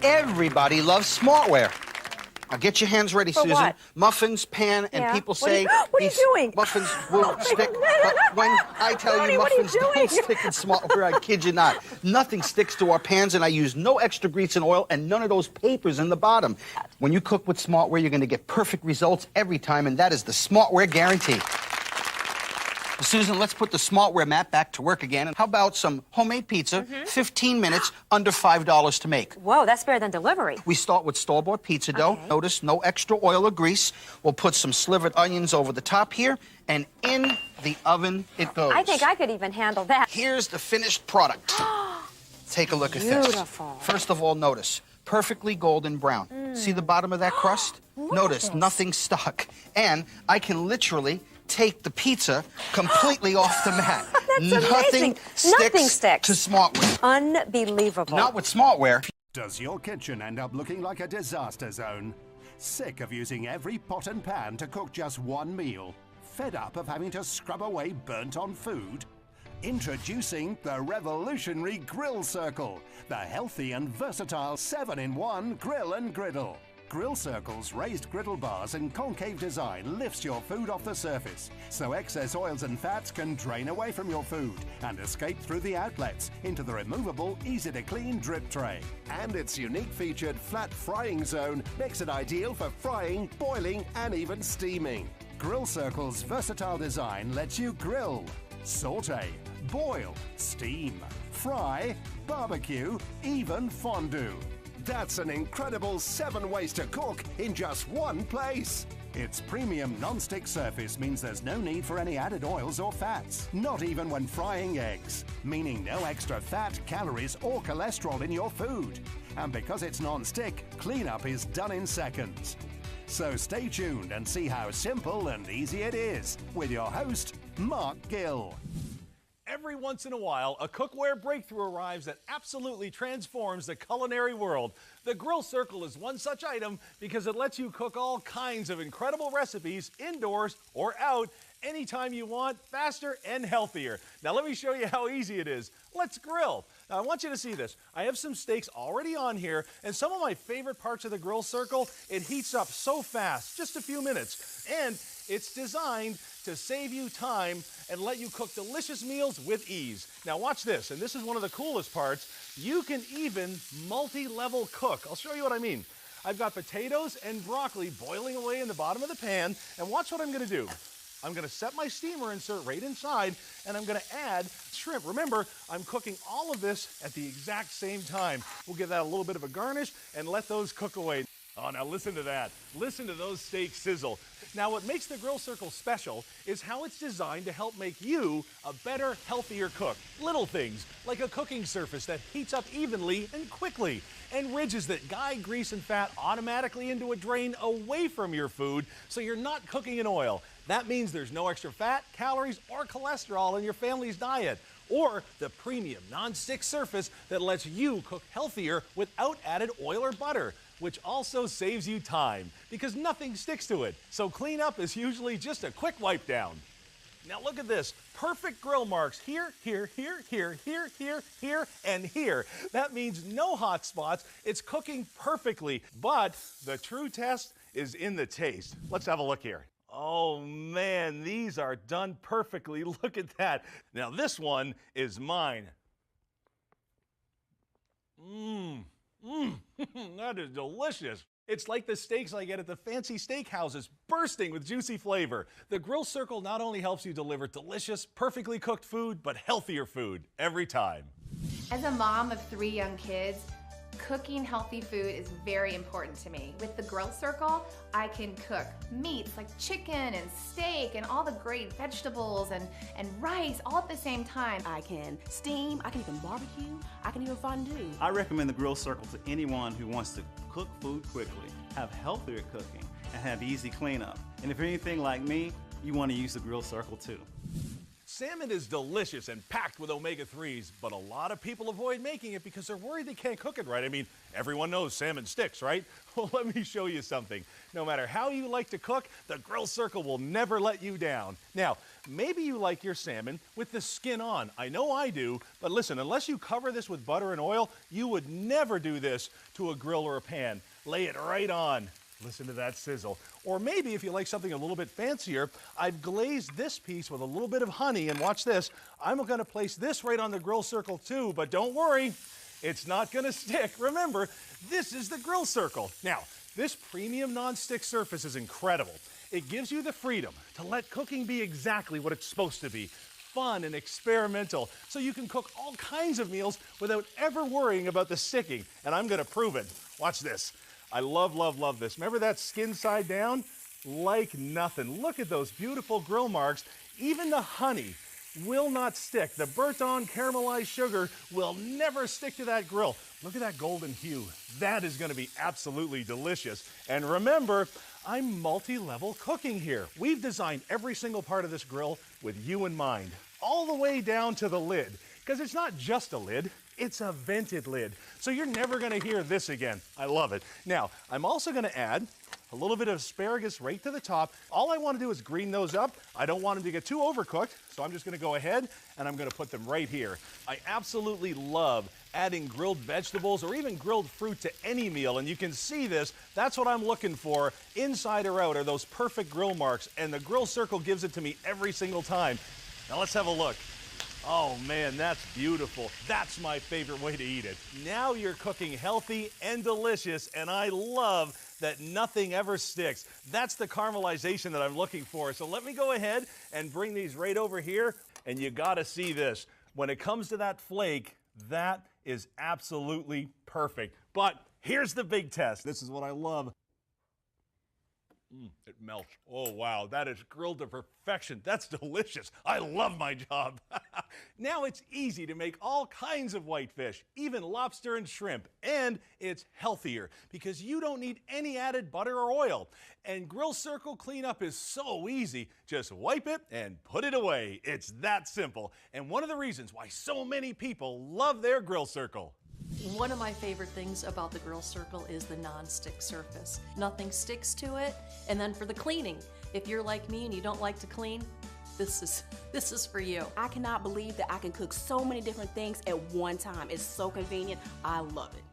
Everybody loves smartware. Now get your hands ready, For Susan. what? Muffins, pan, and Yeah. people What are say you- what are you these doing? muffins will stick. But when I tell Tony, you what are you muffins don't doing? stick in smartware, I kid you not. Nothing sticks to our pans, and I use no extra grease and oil and none of those papers in the bottom. When you cook with smartware, you're going to get perfect results every time, and that is the smartware guarantee. Susan, let's put the smartware mat back to work again. How about some homemade pizza, 15 minutes, under $5 to make? Whoa, that's better than delivery. We start with store-bought pizza dough. Notice, no extra oil or grease. We'll put some slivered onions over the top here, and in the oven it goes. I think I could even handle that. Here's the finished product. Take a look at this. Beautiful. First of all, notice, perfectly golden brown. See the bottom of that crust? Notice, nothing stuck. And I can literally take the pizza completely off the mat. Nothing sticks to smartware. Unbelievable. Not with smartware. Does your kitchen end up looking like a disaster zone? Sick of using every pot and pan to cook just one meal? Fed up of having to scrub away burnt-on food? Introducing the revolutionary Grill Circle, the healthy and versatile 7-in-1 grill and griddle. Grill Circle's raised griddle bars and concave design lifts your food off the surface, so excess oils and fats can drain away from your food and escape through the outlets into the removable, easy-to-clean drip tray. And its unique featured flat frying zone makes it ideal for frying, boiling, and even steaming. Grill Circle's versatile design lets you grill, saute, boil, steam, fry, barbecue, even fondue. That's an incredible 7 ways to cook in just one place. Its premium non-stick surface means there's no need for any added oils or fats, not even when frying eggs, meaning no extra fat, calories, or cholesterol in your food. And because it's non-stick, cleanup is done in seconds. So stay tuned and see how simple and easy it is with your host, Mark Gill. Every once in a while, a cookware breakthrough arrives that absolutely transforms the culinary world. The Grill Circle is one such item because it lets you cook all kinds of incredible recipes indoors or out anytime you want, faster and healthier. Now let me show you how easy it is. Let's grill. Now I want you to see this. I have some steaks already on here, and some of my favorite parts of the Grill Circle, it heats up so fast, just a few minutes. And it's designed to save you time and let you cook delicious meals with ease. Now watch this, and this is one of the coolest parts. You can even multi-level cook. I'll show you what I mean. I've got potatoes and broccoli boiling away in the bottom of the pan, and watch what I'm gonna do. I'm gonna set my steamer insert right inside, and I'm gonna add shrimp. Remember, I'm cooking all of this at the exact same time. We'll give that a little bit of a garnish and let those cook away. Oh, now listen to that. Listen to those steaks sizzle. Now, what makes the Grill Circle special is how it's designed to help make you a better, healthier cook. Little things, like a cooking surface that heats up evenly and quickly, and ridges that guide grease and fat automatically into a drain away from your food, so you're not cooking in oil. That means there's no extra fat, calories, or cholesterol in your family's diet. Or the premium non-stick surface that lets you cook healthier without added oil or butter, which also saves you time because nothing sticks to it. So cleanup is usually just a quick wipe down. Now look at this, perfect grill marks here, here, here, here, here, here, here, and here. That means no hot spots, it's cooking perfectly, but the true test is in the taste. Let's have a look here. Oh man, these are done perfectly. Look at that. Now this one is mine. That is delicious. It's like the steaks I get at the fancy steakhouses, bursting with juicy flavor. The Grill Circle not only helps you deliver delicious, perfectly cooked food, but healthier food every time. As a mom of 3 young kids, cooking healthy food is very important to me. With the Grill Circle, I can cook meats like chicken and steak and all the great vegetables and rice all at the same time. I can steam, I can even barbecue, I can even fondue. I recommend the Grill Circle to anyone who wants to cook food quickly, have healthier cooking, and have easy cleanup. And if you're anything like me, you want to use the grill circle too. Salmon is delicious and packed with omega-3s, but a lot of people avoid making it because they're worried they can't cook it right. I mean, everyone knows salmon sticks, right? Well, let me show you something. No matter how you like to cook, the grill circle will never let you down. Now, maybe you like your salmon with the skin on. I know I do, but listen, unless you cover this with butter and oil, you would never do this to a grill or a pan. Lay it right on. Listen to that sizzle. Or maybe if you like something a little bit fancier, I've glazed this piece with a little bit of honey, and watch this. I'm going to place this right on the grill circle too, but don't worry, it's not going to stick. Remember, this is the grill circle. Now, this premium non-stick surface is incredible. It gives you the freedom to let cooking be exactly what it's supposed to be. Fun and experimental, so you can cook all kinds of meals without ever worrying about the sticking, and I'm going to prove it. Watch this. I love, love, love this. Remember that skin side down? Like nothing. Look at those beautiful grill marks. Even the honey will not stick. The burnt-on caramelized sugar will never stick to that grill. Look at that golden hue. That is going to be absolutely delicious. And remember, I'm multi-level cooking here. We've designed every single part of this grill with you in mind, all the way down to the lid. Because it's not just a lid, it's a vented lid. So you're never gonna hear this again. I love it. Now, I'm also gonna add a little bit of asparagus right to the top. All I wanna do is green those up. I don't want them to get too overcooked, so I'm just gonna go ahead and I'm gonna put them right here. I absolutely love adding grilled vegetables or even grilled fruit to any meal, and you can see this. That's what I'm looking for, inside or out, are those perfect grill marks, and the grill circle gives it to me every single time. Now let's have a look. Oh man, that's beautiful. That's my favorite way to eat it. Now you're cooking healthy and delicious, and I love that nothing ever sticks. That's the caramelization that I'm looking for. So let me go ahead and bring these right over here, and you gotta see this. When it comes to that flake, that is absolutely perfect. But here's the big test. This is what I love. It melts. Oh, wow. That is grilled to perfection. That's delicious. I love my job. Now it's easy to make all kinds of whitefish, even lobster and shrimp. And it's healthier because you don't need any added butter or oil. And grill circle cleanup is so easy. Just wipe it and put it away. It's that simple. And one of the reasons why so many people love their grill circle. One of my favorite things about the grill circle is the non-stick surface. Nothing sticks to it. And then for the cleaning, if you're like me and you don't like to clean, this is for you. I cannot believe that I can cook so many different things at one time. It's so convenient. I love it.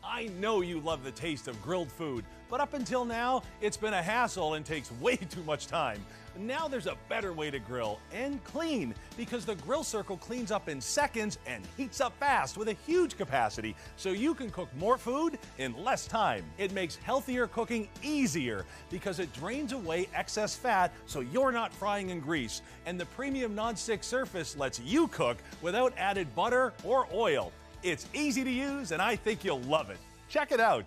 I know you love the taste of grilled food, but up until now, it's been a hassle and takes way too much time. Now there's a better way to grill and clean, because the grill circle cleans up in seconds and heats up fast with a huge capacity, so you can cook more food in less time. It makes healthier cooking easier because it drains away excess fat so you're not frying in grease, and the premium non-stick surface lets you cook without added butter or oil. It's easy to use, and I think you'll love it. Check it out.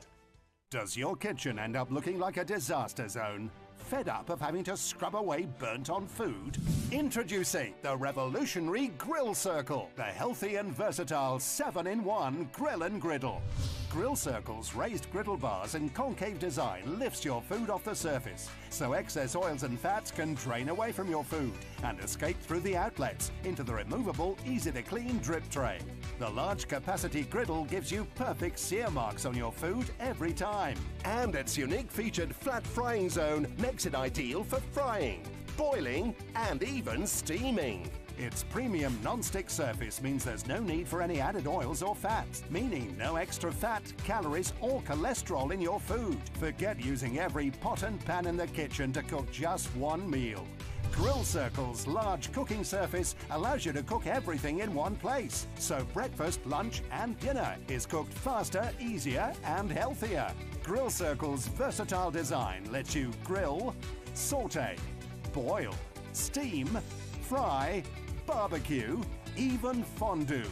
Does your kitchen end up looking like a disaster zone? Fed up of having to scrub away burnt-on food? Introducing the revolutionary Grill Circle, the healthy and versatile 7-in-1 grill and griddle. Grill Circle's raised griddle bars and concave design lifts your food off the surface, so excess oils and fats can drain away from your food and escape through the outlets into the removable, easy-to-clean drip tray. The large capacity griddle gives you perfect sear marks on your food every time. And its unique featured flat frying zone makes it ideal for frying, boiling, and even steaming. Its premium non-stick surface means there's no need for any added oils or fats, meaning no extra fat, calories, or cholesterol in your food. Forget using every pot and pan in the kitchen to cook just one meal. Grill Circle's large cooking surface allows you to cook everything in one place, so breakfast, lunch, and dinner is cooked faster, easier, and healthier. Grill Circle's versatile design lets you grill, saute, boil, steam, fry, barbecue, even fondue.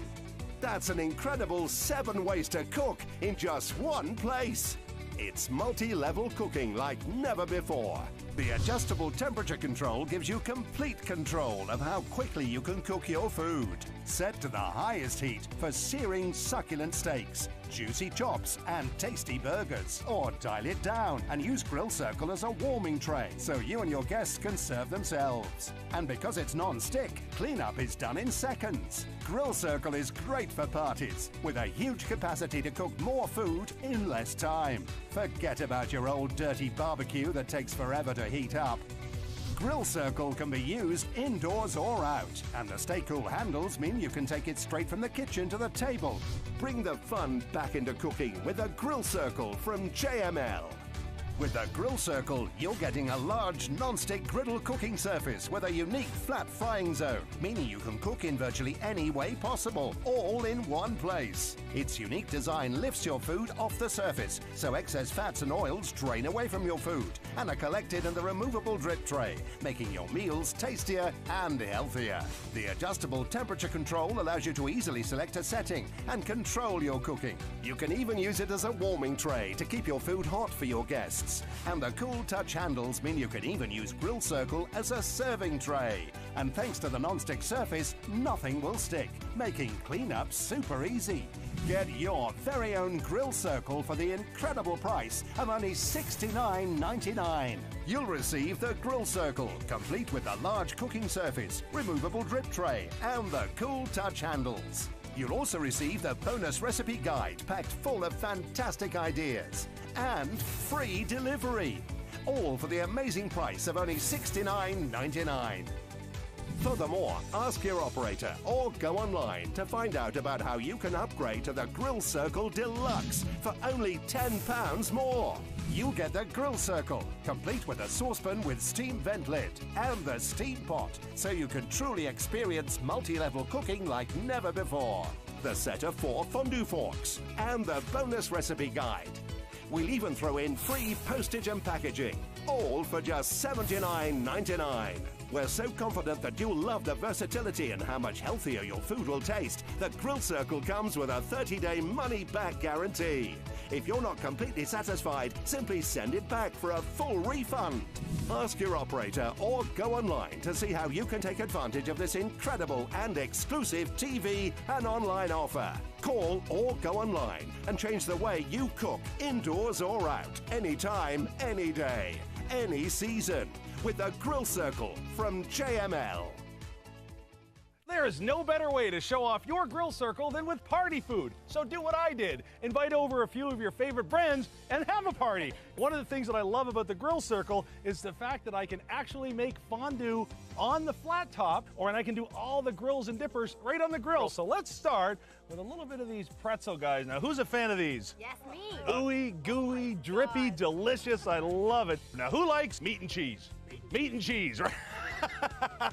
That's an incredible 7 ways to cook in just one place. It's multi-level cooking like never before. The adjustable temperature control gives you complete control of how quickly you can cook your food. Set to the highest heat for searing succulent steaks. juicy chops and tasty burgers. Or dial it down and use Grill Circle as a warming tray so you and your guests can serve themselves. And because it's non-stick, cleanup is done in seconds. Grill Circle is great for parties with a huge capacity to cook more food in less time. Forget about your old dirty barbecue that takes forever to heat up. Grill Circle can be used indoors or out, and the Stay Cool handles mean you can take it straight from the kitchen to the table. Bring the fun back into cooking with a Grill Circle from JML. With the Grill Circle, you're getting a large non-stick griddle cooking surface with a unique flat frying zone, meaning you can cook in virtually any way possible, all in one place. Its unique design lifts your food off the surface, so excess fats and oils drain away from your food and are collected in the removable drip tray, making your meals tastier and healthier. The adjustable temperature control allows you to easily select a setting and control your cooking. You can even use it as a warming tray to keep your food hot for your guests. And the cool touch handles mean you can even use Grill Circle as a serving tray. And thanks to the non-stick surface, nothing will stick, making cleanup super easy. Get your very own Grill Circle for the incredible price of only $69.99. You'll receive the Grill Circle, complete with a large cooking surface, removable drip tray, and the cool touch handles. You'll also receive the bonus recipe guide packed full of fantastic ideas and free delivery, all for the amazing price of only $69.99. Furthermore, ask your operator or go online to find out about how you can upgrade to the Grill Circle Deluxe for only £10 more. You get the Grill Circle, complete with a saucepan with steam vent lid and the steam pot, so you can truly experience multi-level cooking like never before. The set of 4 fondue forks and the bonus recipe guide. We'll even throw in free postage and packaging, all for just $79.99. We're so confident that you'll love the versatility and how much healthier your food will taste that Grill Circle comes with a 30-day money-back guarantee. If you're not completely satisfied, simply send it back for a full refund. Ask your operator or go online to see how you can take advantage of this incredible and exclusive TV and online offer. Call or go online and change the way you cook, indoors or out, anytime, any day, any season, with the Grill Circle from JML. There is no better way to show off your Grill Circle than with party food. So do what I did. Invite over a few of your favorite friends and have a party. One of the things that I love about the Grill Circle is the fact that I can actually make fondue on the flat top, and I can do all the grills and dippers right on the grill. So let's start with a little bit of these pretzel guys. Now, who's a fan of these? Yes, me. Ooey, gooey, drippy, delicious. I love it. Now, who likes meat and cheese? Meat and cheese, right?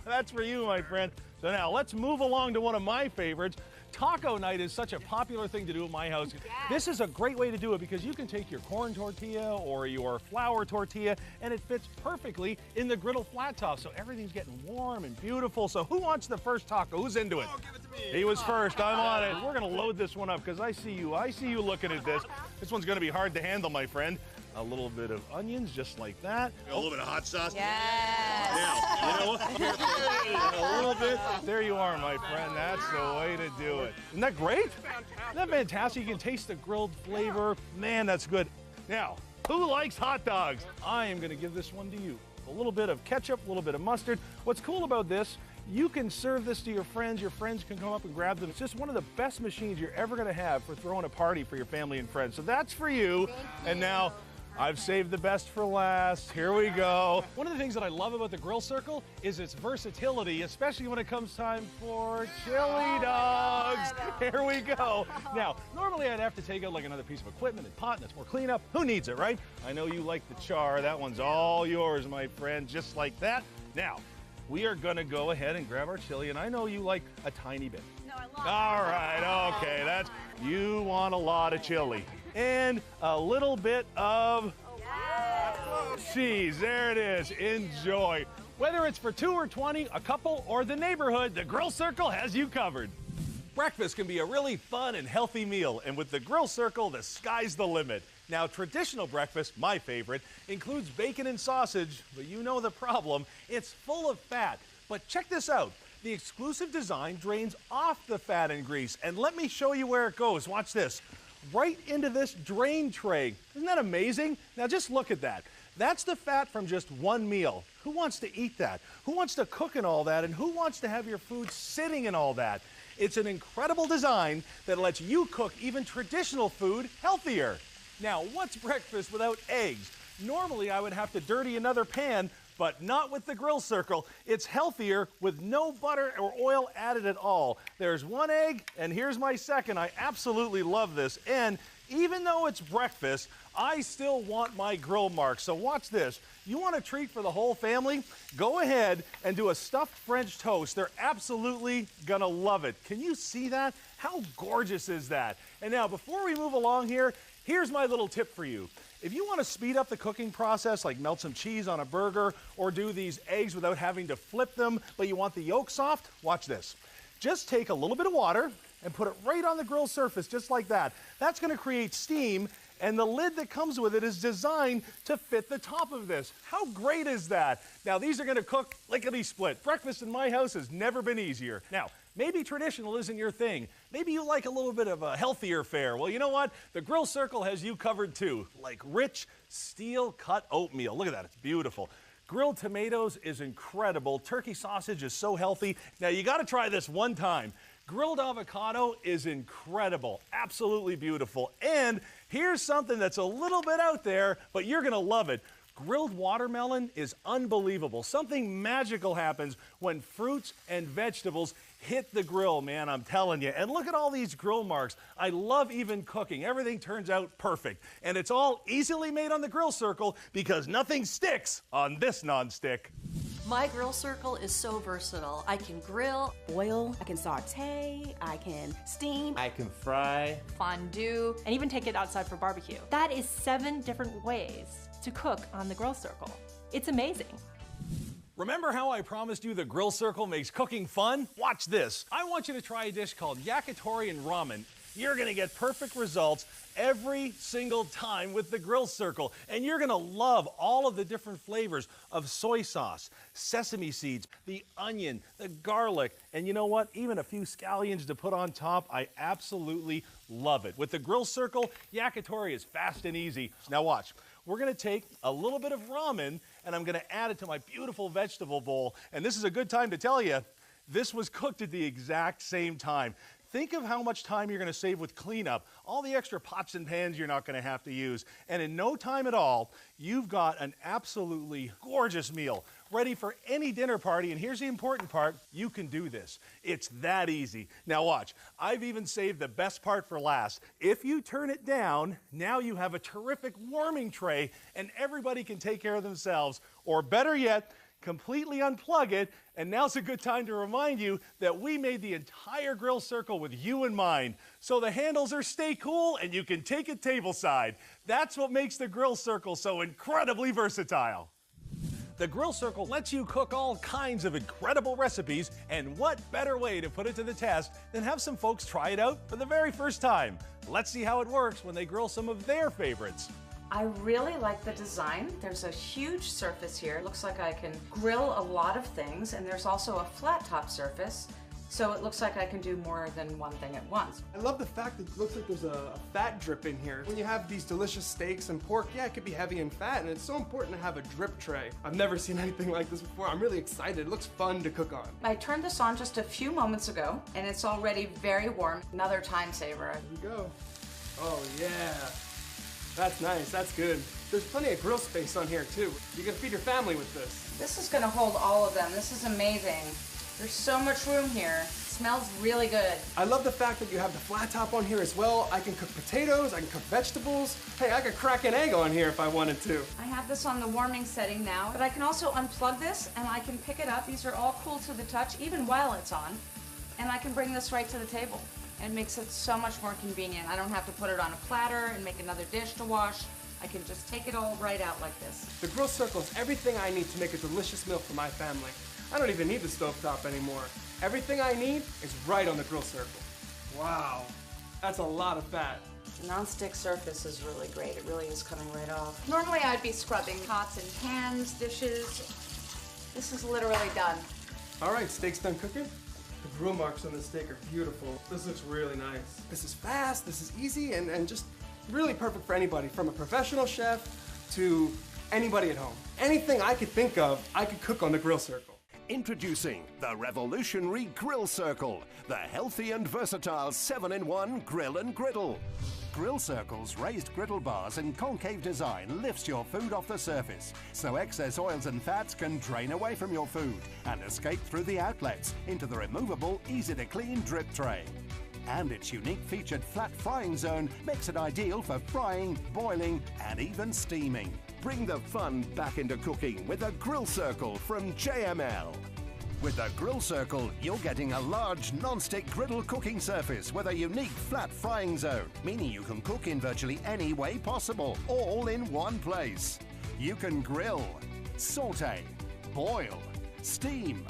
That's for you, my friend. So now let's move along to one of my favorites. Taco night is such a popular thing to do at my house. Yes. This is a great way to do it because you can take your corn tortilla or your flour tortilla and it fits perfectly in the griddle flat top. So everything's getting warm and beautiful. So who wants the first taco? Who's into it? Oh, give it to me. He was first. I'm on it. We're going to load this one up because I see you looking at this. This one's going to be hard to handle, my friend. A little bit of onions, just like that. A little bit of hot sauce. Yes. Now, you know what? A little bit. There you are, my friend. That's the way to do it. Isn't that great? Isn't that fantastic? You can taste the grilled flavor. Man, that's good. Now, who likes hot dogs? I am going to give this one to you. A little bit of ketchup, a little bit of mustard. What's cool about this, you can serve this to your friends. Your friends can come up and grab them. It's just one of the best machines you're ever going to have for throwing a party for your family and friends. So that's for you. And now, I've saved the best for last. Here we go. One of the things that I love about the Grill Circle is its versatility, especially when it comes time for chili dogs. Here we go. Now, normally I'd have to take out like another piece of equipment and pot, and it's more cleanup. Who needs it, right? I know you like the char. That one's all yours, my friend, just like that. Now, we are gonna go ahead and grab our chili, and I know you like a tiny bit. No, I love All right, okay, you want a lot of chili. And a little bit of cheese. There it is. Enjoy. Whether it's for 2 or 20, a couple, or the neighborhood, the Grill Circle has you covered. Breakfast can be a really fun and healthy meal, and with the Grill Circle, the sky's the limit. Now, traditional breakfast, my favorite, includes bacon and sausage, but you know the problem. It's full of fat. But check this out. The exclusive design drains off the fat and grease, and let me show you where it goes. Watch this. right into this drain tray. Isn't that amazing? Now just look at that. That's the fat from just one meal. Who wants to eat that? Who wants to cook in all that? And who wants to have your food sitting in all that? It's an incredible design that lets you cook even traditional food healthier. Now, what's breakfast without eggs? Normally, I would have to dirty another pan, but not with the Grill Circle. It's healthier with no butter or oil added at all. There's one egg, and here's my second. I absolutely love this. And even though it's breakfast, I still want my grill marks. So watch this. You want a treat for the whole family? Go ahead and do a stuffed French toast. They're absolutely gonna love it. Can you see that? How gorgeous is that? And now, before we move along here, here's my little tip for you. If you want to speed up the cooking process, like melt some cheese on a burger or do these eggs without having to flip them, but you want the yolk soft, watch this. Just take a little bit of water and put it right on the grill surface, just like that. That's going to create steam, and the lid that comes with it is designed to fit the top of this. How great is that? Now, these are going to cook lickety-split. Breakfast in my house has never been easier. Now, maybe traditional isn't your thing. Maybe you like a little bit of a healthier fare. Well, you know what? The Grill Circle has you covered too. Like rich, steel-cut oatmeal. Look at that, it's beautiful. Grilled tomatoes is incredible. Turkey sausage is so healthy. Now, you gotta try this one time. Grilled avocado is incredible, absolutely beautiful. And here's something that's a little bit out there, but you're gonna love it. Grilled watermelon is unbelievable. Something magical happens when fruits and vegetables hit the grill, man, I'm telling you. And look at all these grill marks. I love even cooking. Everything turns out perfect. And it's all easily made on the Grill Circle because nothing sticks on this nonstick. My Grill Circle is so versatile. I can grill, boil, I can saute, I can steam, I can fry, fondue, and even take it outside for barbecue. That is 7 different ways to cook on the Grill Circle. It's amazing. Remember how I promised you the Grill Circle makes cooking fun? Watch this. I want you to try a dish called yakitori and ramen. You're gonna get perfect results every single time with the Grill Circle. And you're gonna love all of the different flavors of soy sauce, sesame seeds, the onion, the garlic, and you know what? Even a few scallions to put on top. I absolutely love it. With the Grill Circle, yakitori is fast and easy. Now watch. We're gonna take a little bit of ramen and I'm gonna add it to my beautiful vegetable bowl. And this is a good time to tell you, this was cooked at the exact same time. Think of how much time you're gonna save with cleanup, all the extra pots and pans you're not gonna have to use. And in no time at all, you've got an absolutely gorgeous meal ready for any dinner party. And here's the important part, you can do this. It's that easy. Now watch, I've even saved the best part for last. If you turn it down, now you have a terrific warming tray and everybody can take care of themselves. Or better yet, completely unplug it, and now's a good time to remind you that we made the entire Grill Circle with you in mind. So the handles are stay cool and you can take it tableside. That's what makes the Grill Circle so incredibly versatile. The Grill Circle lets you cook all kinds of incredible recipes, and what better way to put it to the test than have some folks try it out for the very first time. Let's see how it works when they grill some of their favorites. I really like the design. There's a huge surface here. It looks like I can grill a lot of things, and there's also a flat top surface, so it looks like I can do more than one thing at once. I love the fact that it looks like there's a fat drip in here. When you have these delicious steaks and pork, yeah, it could be heavy and fat, and it's so important to have a drip tray. I've never seen anything like this before. I'm really excited. It looks fun to cook on. I turned this on just a few moments ago, and it's already very warm. Another time saver. Here we go. Oh, yeah. That's nice, that's good. There's plenty of grill space on here too. You can feed your family with this. This is gonna hold all of them. This is amazing. There's so much room here. It smells really good. I love the fact that you have the flat top on here as well. I can cook potatoes, I can cook vegetables. Hey, I could crack an egg on here if I wanted to. I have this on the warming setting now, but I can also unplug this and I can pick it up. These are all cool to the touch, even while it's on. And I can bring this right to the table. It makes it so much more convenient. I don't have to put it on a platter and make another dish to wash. I can just take it all right out like this. The Grill Circle is everything I need to make a delicious meal for my family. I don't even need the stovetop anymore. Everything I need is right on the Grill Circle. Wow, that's a lot of fat. The non-stick surface is really great. It really is coming right off. Normally I'd be scrubbing pots and pans, dishes. This is literally done. All right, steak's done cooking. The grill marks on the steak are beautiful. This looks really nice. This is fast, this is easy, and just really perfect for anybody, from a professional chef to anybody at home. Anything I could think of, I could cook on the Grill Circle. Introducing the revolutionary Grill Circle, the healthy and versatile 7-in-1 grill and griddle. Grill Circle's raised griddle bars and concave design lifts your food off the surface, so excess oils and fats can drain away from your food and escape through the outlets into the removable, easy-to-clean drip tray. And its unique featured flat frying zone makes it ideal for frying, boiling, and even steaming. Bring the fun back into cooking with a Grill Circle from JML. With the Grill Circle, you're getting a large non-stick griddle cooking surface with a unique flat frying zone, meaning you can cook in virtually any way possible, all in one place. You can grill, saute, boil, steam,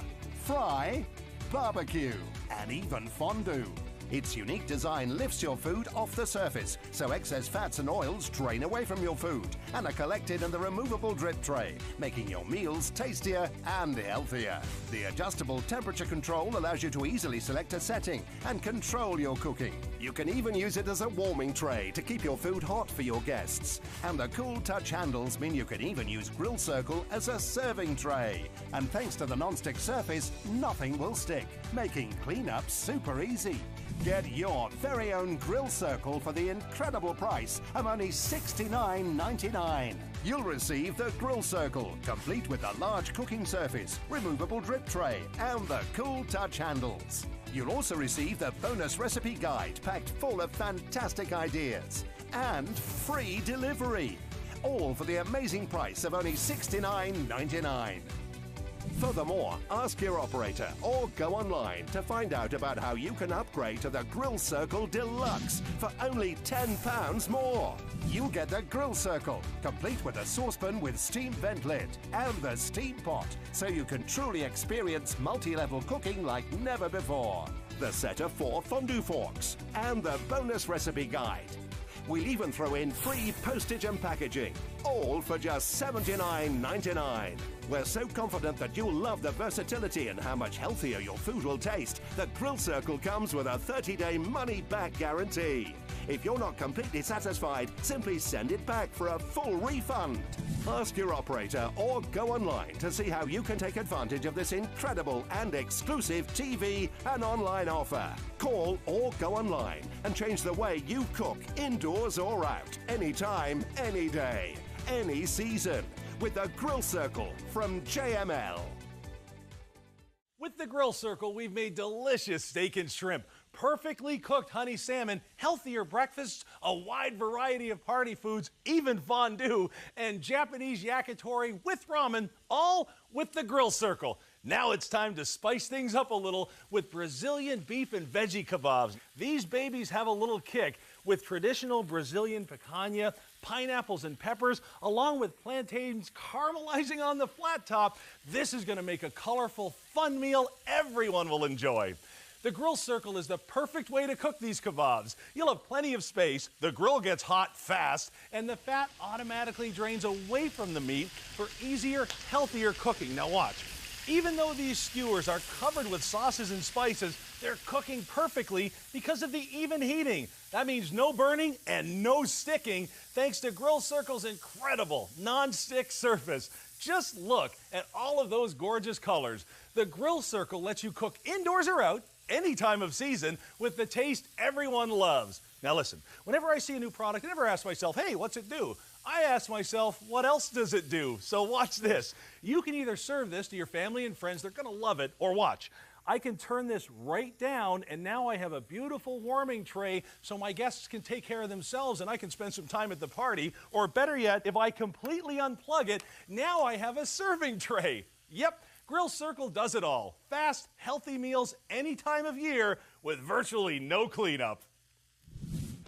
fry, barbecue, and even fondue. Its unique design lifts your food off the surface, so excess fats and oils drain away from your food and are collected in the removable drip tray, making your meals tastier and healthier. The adjustable temperature control allows you to easily select a setting and control your cooking. You can even use it as a warming tray to keep your food hot for your guests. And the cool touch handles mean you can even use Grill Circle as a serving tray. And thanks to the non-stick surface, nothing will stick, making cleanup super easy. Get your very own Grill Circle for the incredible price of only $69.99. You'll receive the Grill Circle, complete with a large cooking surface, removable drip tray, and the cool touch handles. You'll also receive the bonus recipe guide packed full of fantastic ideas and free delivery. All for the amazing price of only $69.99. Furthermore, ask your operator or go online to find out about how you can upgrade to the Grill Circle Deluxe for only £10 more. You'll get the Grill Circle, complete with a saucepan with steam vent lid and the steam pot, so you can truly experience multi-level cooking like never before. The set of 4 fondue forks and the bonus recipe guide. We'll even throw in free postage and packaging, all for just $79.99. We're so confident that you'll love the versatility and how much healthier your food will taste. The Grill Circle comes with a 30-day money-back guarantee. If you're not completely satisfied, simply send it back for a full refund. Ask your operator or go online to see how you can take advantage of this incredible and exclusive TV and online offer. Call or go online and change the way you cook, indoors or out, anytime, any day, any season, with the Grill Circle from JML. With the Grill Circle, we've made delicious steak and shrimp, perfectly cooked honey salmon, healthier breakfasts, a wide variety of party foods, even fondue, and Japanese yakitori with ramen, all with the Grill Circle. Now it's time to spice things up a little with Brazilian beef and veggie kebabs. These babies have a little kick with traditional Brazilian picanha, pineapples and peppers, along with plantains caramelizing on the flat top. This is going to make a colorful, fun meal everyone will enjoy. The Grill Circle is the perfect way to cook these kebabs. You'll have plenty of space, the grill gets hot fast, and the fat automatically drains away from the meat for easier, healthier cooking. Now watch. Even though these skewers are covered with sauces and spices, they're cooking perfectly because of the even heating. That means no burning and no sticking, thanks to Grill Circle's incredible non-stick surface. Just look at all of those gorgeous colors. The Grill Circle lets you cook indoors or out, any time of season, with the taste everyone loves. Now listen, whenever I see a new product, I never ask myself, hey, what's it do? I ask myself, what else does it do? So watch this. You can either serve this to your family and friends, they're gonna love it, or watch. I can turn this right down, and now I have a beautiful warming tray so my guests can take care of themselves and I can spend some time at the party. Or better yet, if I completely unplug it, now I have a serving tray. Yep, Grill Circle does it all. Fast, healthy meals any time of year with virtually no cleanup.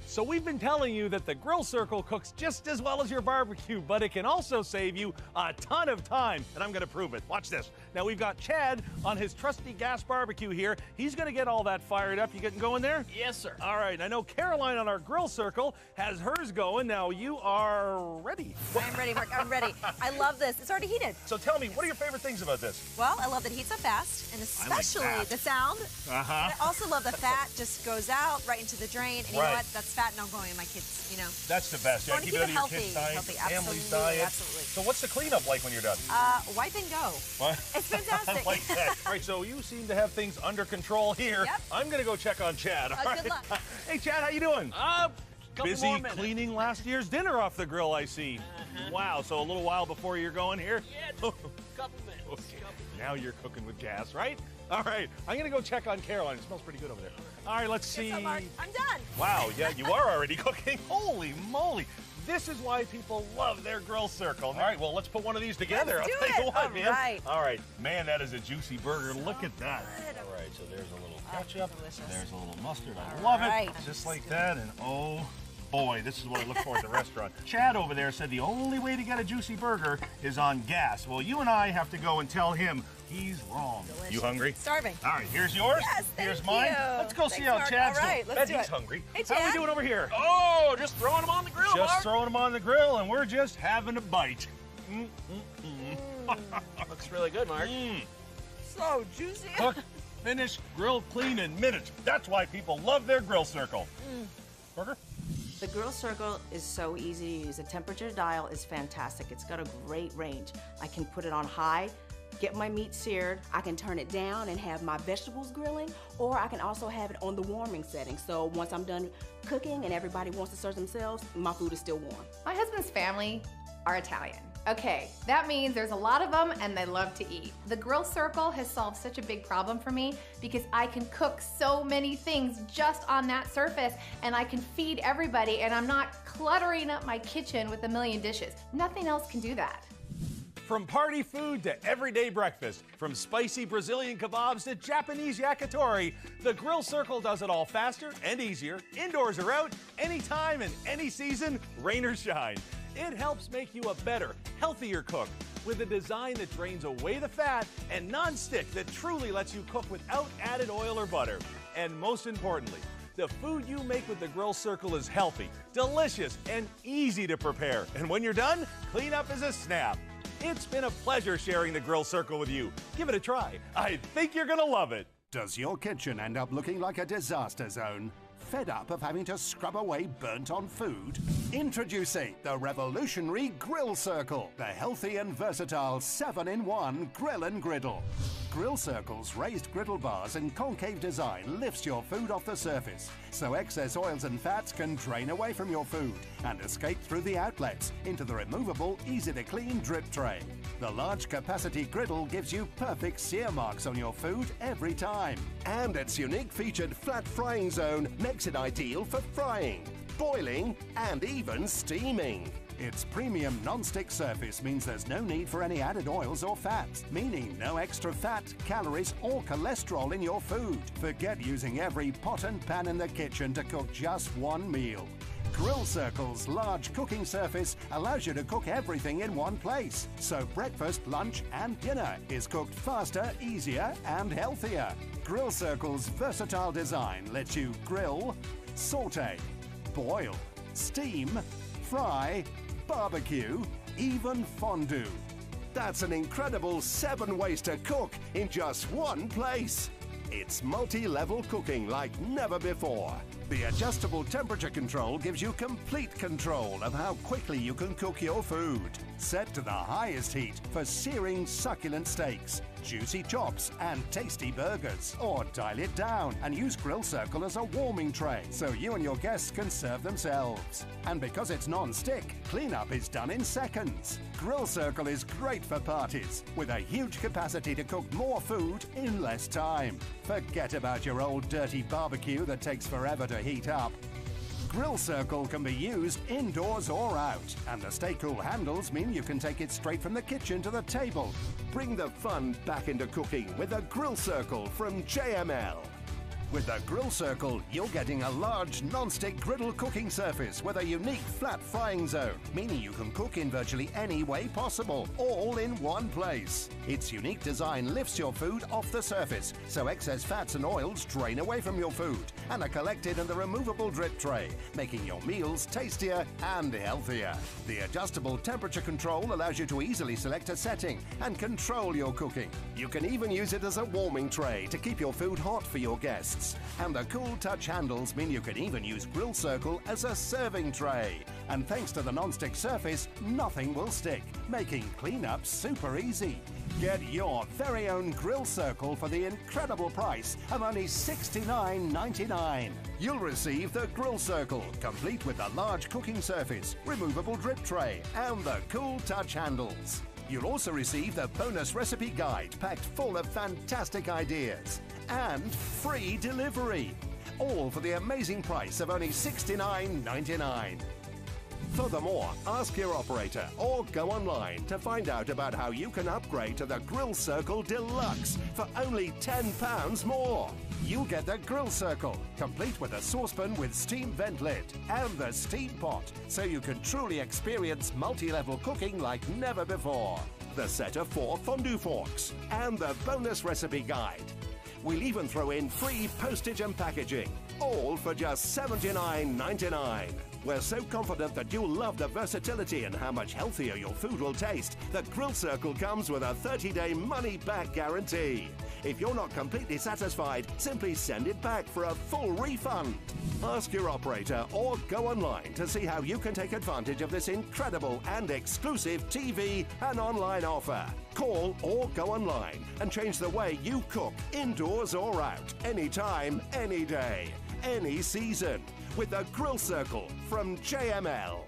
So we've been telling you that the Grill Circle cooks just as well as your barbecue, but it can also save you a ton of time, and I'm gonna prove it. Watch this. Now we've got Chad on his trusty gas barbecue here. He's gonna get all that fired up. You getting going there? Yes, sir. All right, I know Caroline on our Grill Circle has hers going. Now you are ready. I'm ready, Mark, I'm ready. I love this. It's already heated. So tell me, what are your favorite things about this? Well, I love that it heats up fast, and especially that. the sound. Uh-huh. I also love the fat just goes out right into the drain, and you know Right. what? That's fat not going in my kids, you know. That's the best. Yeah, Wanna keep keep it it out of healthy, your kids' diet, healthy, family's absolutely, diet. absolutely. So what's the cleanup like when you're done? Wipe and go. What? It's fantastic. I like that. All right, so you seem to have things under control here. Yep. I'm gonna go check on Chad. All Good luck. Hey, Chad, how you doing? Couple Busy more minutes. cleaning last year's dinner off the grill, I see. Wow, so a little while before you're going here? Yeah, couple minutes. Okay. Now you're cooking with gas, right? All right, I'm gonna go check on Caroline. It smells pretty good over there. All right, let's see. I'm done. Wow, yeah, you are already cooking. Holy moly. This is why people love their Grill Circle. All right, well, let's put one of these together. Let's I'll do tell you it. what, All man. right. All right, man, that is a juicy burger. Look at that. All right, so there's a little ketchup. delicious. There's a little mustard. I love right. it. Just like that, and oh, boy, this is what I look for at the restaurant. Chad over there said the only way to get a juicy burger is on gas. Well, you and I have to go and tell him he's wrong. Delicious. You hungry? Starving. All right, here's yours. Yes, here's thank mine. you. Let's go see Thanks, how Mark. Chad's All right, doing. let's Bet do he's it. hungry. Hey, How are we Chad. doing over here? Oh, just throwing them on the grill, Just Mark. throwing them on the grill, and we're just having a bite. Looks really good, Mark. So juicy. Cook, finish, grill, clean in minutes. That's why people love their Grill Circle. Burger? The Grill Circle is so easy to use. The temperature dial is fantastic. It's got a great range. I can put it on high, get my meat seared. I can turn it down and have my vegetables grilling, or I can also have it on the warming setting. So once I'm done cooking and everybody wants to serve themselves, my food is still warm. My husband's family are Italian. Okay, that means there's a lot of them and they love to eat. The Grill Circle has solved such a big problem for me because I can cook so many things just on that surface and I can feed everybody and I'm not cluttering up my kitchen with a million dishes. Nothing else can do that. From party food to everyday breakfast, from spicy Brazilian kebabs to Japanese yakitori, the Grill Circle does it all faster and easier, indoors or out, anytime and any season, rain or shine. It helps make you a better, healthier cook with a design that drains away the fat and non-stick that truly lets you cook without added oil or butter. And most importantly, the food you make with the Grill Circle is healthy, delicious, and easy to prepare. And when you're done, cleanup is a snap. It's been a pleasure sharing the Grill Circle with you. Give it a try. I think you're gonna love it. Does your kitchen end up looking like a disaster zone? Fed up of having to scrub away burnt-on food? Introducing the revolutionary Grill Circle, the healthy and versatile 7-in-1 grill and griddle. Grill Circle's raised griddle bars and concave design lifts your food off the surface, so excess oils and fats can drain away from your food and escape through the outlets into the removable, easy-to-clean drip tray. The large capacity griddle gives you perfect sear marks on your food every time. And its unique featured flat frying zone makes it ideal for frying, boiling, and even steaming. Its premium non-stick surface means there's no need for any added oils or fats, meaning no extra fat, calories, or cholesterol in your food. Forget using every pot and pan in the kitchen to cook just one meal. Grill Circle's large cooking surface allows you to cook everything in one place, so breakfast, lunch, and dinner is cooked faster, easier, and healthier. Grill Circle's versatile design lets you grill, saute, boil, steam, fry, barbecue, even fondue. That's an incredible 7 ways to cook in just one place. It's multi-level cooking like never before. The adjustable temperature control gives you complete control of how quickly you can cook your food. Set to the highest heat for searing succulent steaks, juicy chops, and tasty burgers. Or dial it down and use Grill Circle as a warming tray so you and your guests can serve themselves. And because it's non-stick, cleanup is done in seconds. Grill Circle is great for parties with a huge capacity to cook more food in less time. Forget about your old dirty barbecue that takes forever to heat up. Grill Circle can be used indoors or out, and the Stay Cool handles mean you can take it straight from the kitchen to the table. Bring the fun back into cooking with a Grill Circle from JML. With the Grill Circle, you're getting a large non-stick griddle cooking surface with a unique flat frying zone, meaning you can cook in virtually any way possible, all in one place. Its unique design lifts your food off the surface, so excess fats and oils drain away from your food and are collected in the removable drip tray, making your meals tastier and healthier. The adjustable temperature control allows you to easily select a setting and control your cooking. You can even use it as a warming tray to keep your food hot for your guests. And the cool touch handles mean you can even use Grill Circle as a serving tray. And thanks to the non-stick surface, nothing will stick, making cleanup super easy. Get your very own Grill Circle for the incredible price of only $69.99. You'll receive the Grill Circle, complete with the large cooking surface, removable drip tray, and the cool touch handles. You'll also receive the bonus recipe guide packed full of fantastic ideas and free delivery, all for the amazing price of only $69.99. Furthermore, ask your operator or go online to find out about how you can upgrade to the Grill Circle Deluxe for only £10 more. You'll get the Grill Circle, complete with a saucepan with steam vent lid and the steam pot, so you can truly experience multi-level cooking like never before. The set of 4 fondue forks and the bonus recipe guide. We'll even throw in free postage and packaging, all for just $79.99. We're so confident that you'll love the versatility and how much healthier your food will taste that Grill Circle comes with a 30-day money-back guarantee. If you're not completely satisfied, simply send it back for a full refund. Ask your operator or go online to see how you can take advantage of this incredible and exclusive TV and online offer. Call or go online and change the way you cook, indoors or out, anytime, any day, any season, with the Grill Circle from JML.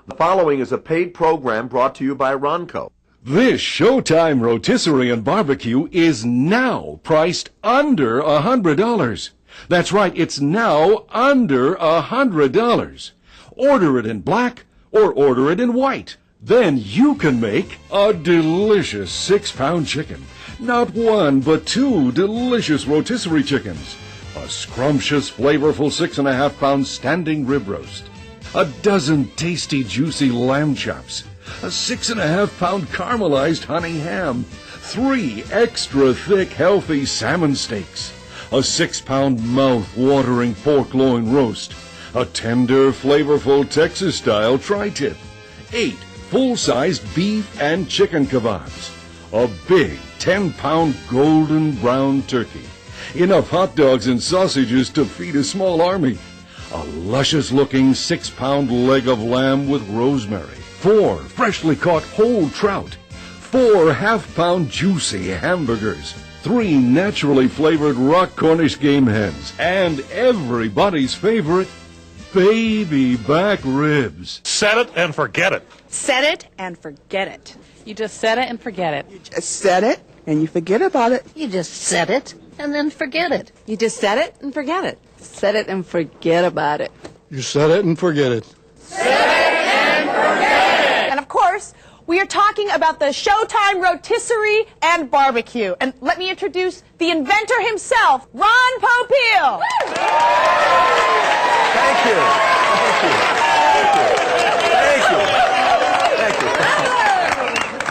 The following is a paid program brought to you by Ronco. This Showtime rotisserie and barbecue is now priced under $100. That's right, it's now under $100. Order it in black or order it in white. Then you can make a delicious 6-pound chicken. Not one, but 2 delicious rotisserie chickens. A scrumptious, flavorful 6.5-pound standing rib roast. A dozen tasty, juicy lamb chops. A 6.5-pound caramelized honey ham. 3 extra thick, healthy salmon steaks. A 6-pound mouth-watering pork loin roast. A tender, flavorful Texas-style tri-tip. 8 full-sized beef and chicken kebabs. A big 10-pound golden brown turkey. Enough hot dogs and sausages to feed a small army. A luscious-looking 6-pound leg of lamb with rosemary. 4 freshly caught whole trout. 4 half-pound juicy hamburgers. 3 naturally flavored rock Cornish game hens. And everybody's favorite, baby back ribs. Set it and forget it. Set it and forget it. You just set it and forget it. You just set it and you forget about it. You just set it and then forget it. You just set it and forget it. Set it and forget about it. You set it and forget it. Set it and forget it. And of course, we are talking about the Showtime rotisserie and barbecue. And let me introduce the inventor himself, Ron Popeil.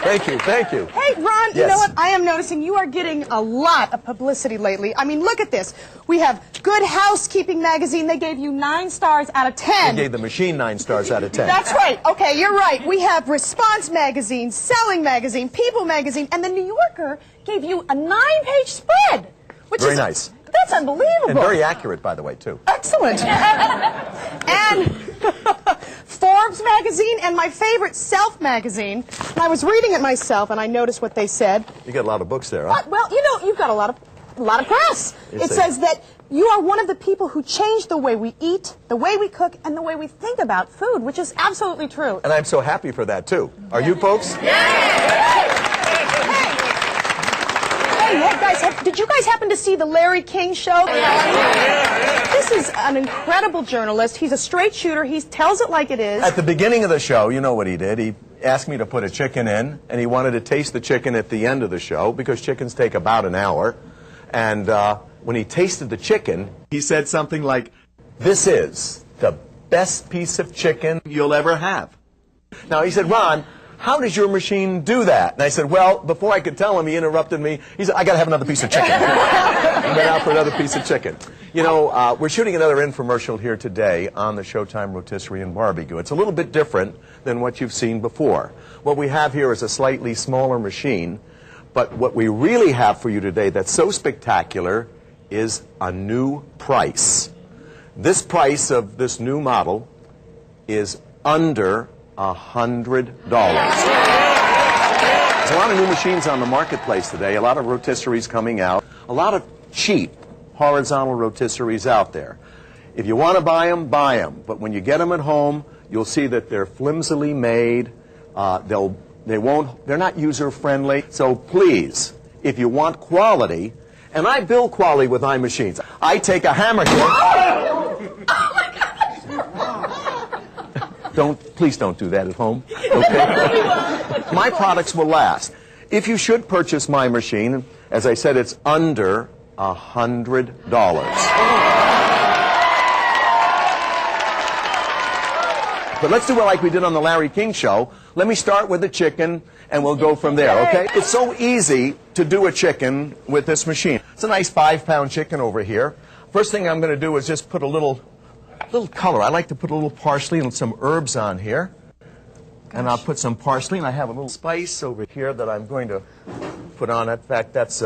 Thank you. Thank you. Hey, Ron, Yes. You know what? I am noticing you are getting a lot of publicity lately. I mean, look at this. We have Good Housekeeping magazine. They gave you 9 stars out of 10. They gave the machine 9 stars out of 10. That's right. Okay, you're right. We have Response magazine, Selling magazine, People magazine, and the New Yorker gave you a 9-page spread. Which Very is nice. That's unbelievable. And very accurate, by the way, too. Excellent. And Forbes magazine and my favorite, Self magazine. And I was reading it myself, and I noticed what they said. You got a lot of books there, huh? Well, you know, you've got a lot of press. Yes, It says that you are one of the people who changed the way we eat, the way we cook, and the way we think about food, which is absolutely true. And I'm so happy for that, too. Are you folks? Hey, guys, did you guys happen to see the Larry King show? This is an incredible journalist. He's a straight shooter. He tells it like it is. At the beginning of the show, you know what he did? He asked me to put a chicken in, and he wanted to taste the chicken at the end of the show, because chickens take about an hour. And when he tasted the chicken, he said something like, "This is the best piece of chicken you'll ever have." Now, he said, "Ron, how does your machine do that?" And I said, well, before I could tell him, he interrupted me. He said, "I got to have another piece of chicken." And went out for another piece of chicken. You know, we're shooting another infomercial here today on the Showtime Rotisserie and Barbecue. It's a little bit different than what you've seen before. What we have here is a slightly smaller machine, but what we really have for you today that's so spectacular is a new price. This price of this new model is under $100. There's a lot of new machines on the marketplace today, a lot of rotisseries coming out, a lot of cheap horizontal rotisseries out there. If you want to buy them, buy them. But when you get them at home, you'll see that they're flimsily made. They're not user-friendly. So please, if you want quality, and I build quality with my machines. I take a hammer here. Please don't do that at home, okay? My products will last. If you should purchase my machine, as I said, it's under $100. But let's do it like we did on the Larry King Show. Let me start with the chicken, and we'll go from there, okay? It's so easy to do a chicken with this machine. It's a nice 5-pound chicken over here. First thing I'm going to do is just put a little color. I like to put a little parsley and some herbs on here. And I'll put some parsley, and I have a little spice over here that I'm going to put on it. In fact, that's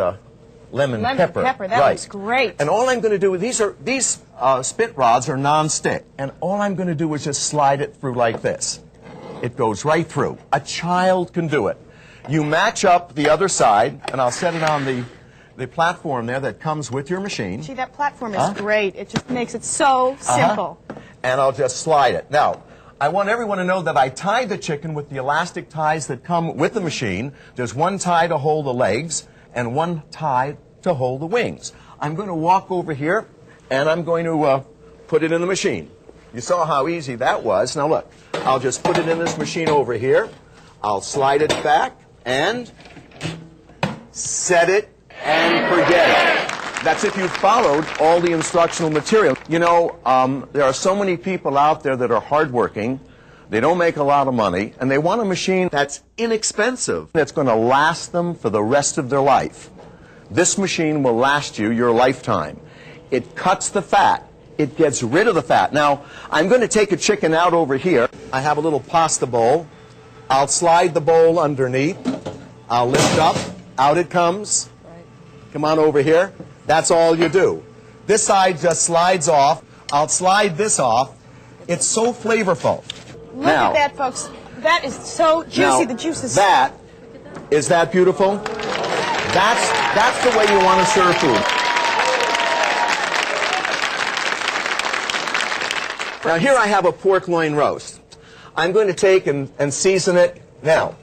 lemon pepper. That looks great. And all I'm going to do with these spit rods are non-stick. And all I'm going to do is just slide it through like this. It goes right through. A child can do it. You match up the other side, and I'll set it on the platform there that comes with your machine. Gee, that platform is great. It just makes it so simple. And I'll just slide it. Now, I want everyone to know that I tied the chicken with the elastic ties that come with the machine. There's one tie to hold the legs and one tie to hold the wings. I'm going to walk over here, and I'm going to put it in the machine. You saw how easy that was. Now look, I'll just put it in this machine over here. I'll slide it back and set it and forget it. That's if you followed all the instructional material. You know, there are so many people out there that are hardworking. They don't make a lot of money, and they want a machine that's inexpensive, that's going to last them for the rest of their life. This machine will last you your lifetime. It cuts the fat. It gets rid of the fat. Now, I'm going to take a chicken out over here. I have a little pasta bowl. I'll slide the bowl underneath. I'll lift up. Out it comes. Come on over here. That's all you do. This side just slides off. I'll slide this off. It's so flavorful. Look at that, folks. That is so juicy. Now, the juice is... Is that beautiful? That's the way you want to serve food. Now here I have a pork loin roast. I'm going to take and season it. Now,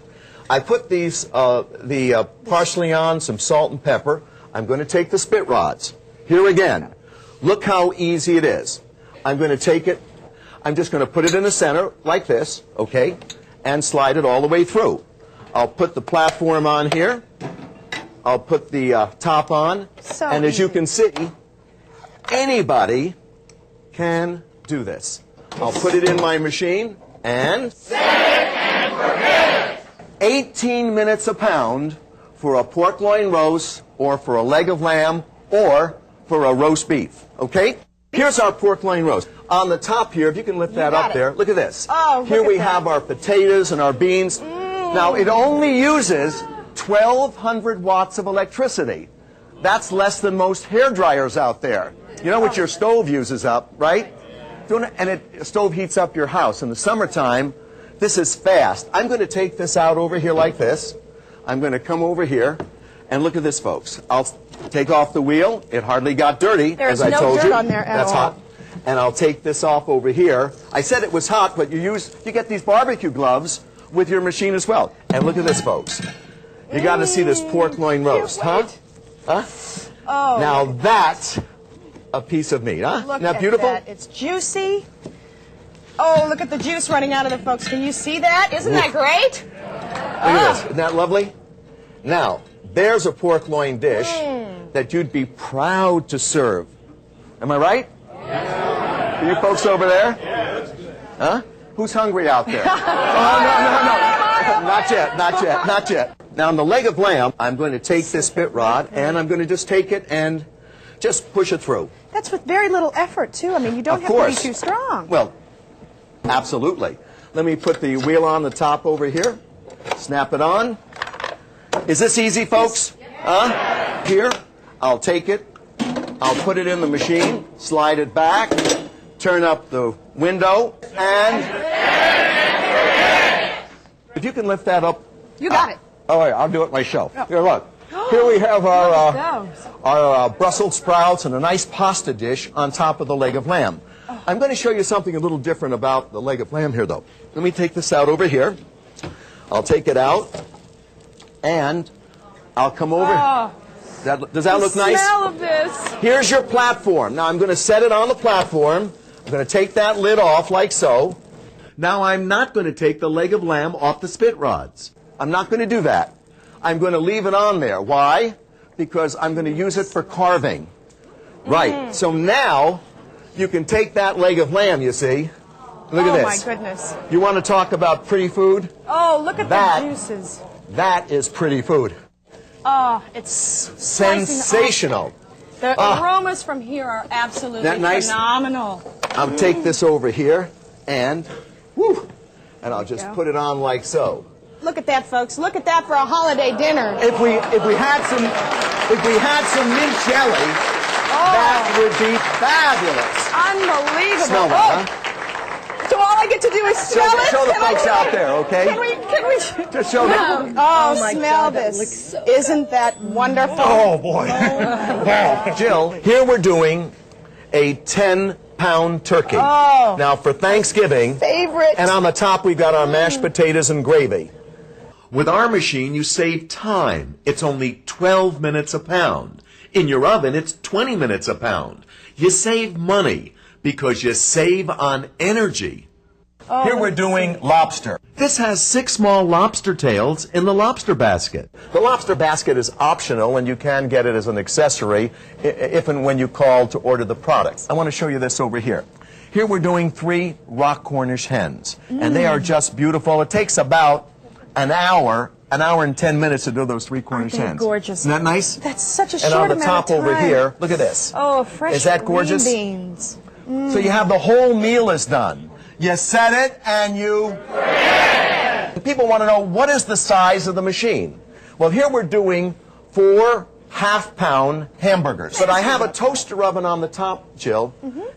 I put the parsley on, some salt and pepper. I'm going to take the spit rods. Here again, look how easy it is. I'm going to take it, I'm just going to put it in the center like this, okay, and slide it all the way through. I'll put the platform on here. I'll put the top on. And as you can see, anybody can do this. I'll put it in my machine and... Set it and forget it! 18 minutes a pound for a pork loin roast, or for a leg of lamb, or for a roast beef, okay? Here's our pork loin roast. On the top here, if you can lift that up there, look at this. Here we have our potatoes and our beans. Now, it only uses 1,200 watts of electricity. That's less than most hair dryers out there. You know what your stove uses up, right? And the stove heats up your house. In the summertime, this is fast. I'm going to take this out over here like this. I'm going to come over here, and look at this, folks. I'll take off the wheel. It hardly got dirty, as I told you. There's no dirt on there at all. That's hot. And I'll take this off over here. I said it was hot, but you get these barbecue gloves with your machine as well. And look at this, folks. You got to see this pork loin roast, huh? Oh. Now that's a piece of meat, huh? Look Isn't that beautiful? That. It's juicy. Oh, look at the juice running out of it, folks. Can you see that? Isn't that great? Look at this. Isn't that lovely? Now, There's a pork loin dish that you'd be proud to serve. Am I right? Yes. Are you folks over there? Yes. Huh? Who's hungry out there? Oh, no. Not yet, not yet, not yet. Now, on the leg of lamb, I'm going to take this bit rod, and I'm going to just take it and just push it through. That's with very little effort, too. I mean, you don't have to be too strong. Well, absolutely. Let me put the wheel on the top over here. Snap it on. Is this easy, folks? Huh? Here, I'll take it. I'll put it in the machine, slide it back, turn up the window, and if you can lift that up. You got it. All right, I'll do it myself. Here, look. Here we have our Brussels sprouts and a nice pasta dish on top of the leg of lamb. I'm going to show you something a little different about the leg of lamb here, though. Let me take this out over here. I'll take it out, and I'll come over. Does that look nice? The smell of this. Here's your platform. Now I'm going to set it on the platform. I'm going to take that lid off like so. Now I'm not going to take the leg of lamb off the spit rods. I'm not going to do that. I'm going to leave it on there. Why? Because I'm going to use it for carving. Right. So now you can take that leg of lamb, you see. Look at this. Oh, my goodness. You want to talk about pretty food? Oh, look at the juices. That is pretty food. Oh, it's sensational. The aromas from here are absolutely phenomenal. I'll take this over here and I'll just put it on like so. Look at that, folks. Look at that for a holiday dinner. If we had some mint jelly, that would be fabulous. Unbelievable. Smell that, huh? So all I get to do is smell it? Show the folks out there, okay? Can we just show them? Oh, smell this. Isn't that wonderful? Oh, boy. Jill, here we're doing a 10-pound turkey. Oh. Now, for Thanksgiving. Favorite. And on the top, we've got our mashed potatoes and gravy. With our machine, you save time. It's only 12 minutes a pound. In your oven, it's 20 minutes a pound. You save money because you save on energy. Here we're doing lobster. This has 6 small lobster tails in the lobster basket. The lobster basket is optional, and you can get it as an accessory if and when you call to order the product. I want to show you this over here. Here we're doing 3 rock Cornish hens, and they are just beautiful. It takes about an hour and 10 minutes to do those 3 Cornish hens. Gorgeous. Isn't that nice? That's such a and short on the amount top of time. over here, look at this. Oh, fresh Is that gorgeous? green beans. So you have the whole meal is done. You set it and you... People want to know, what is the size of the machine? Well, here we're doing 4 half-pound hamburgers. But I have a toaster oven on the top, Jill,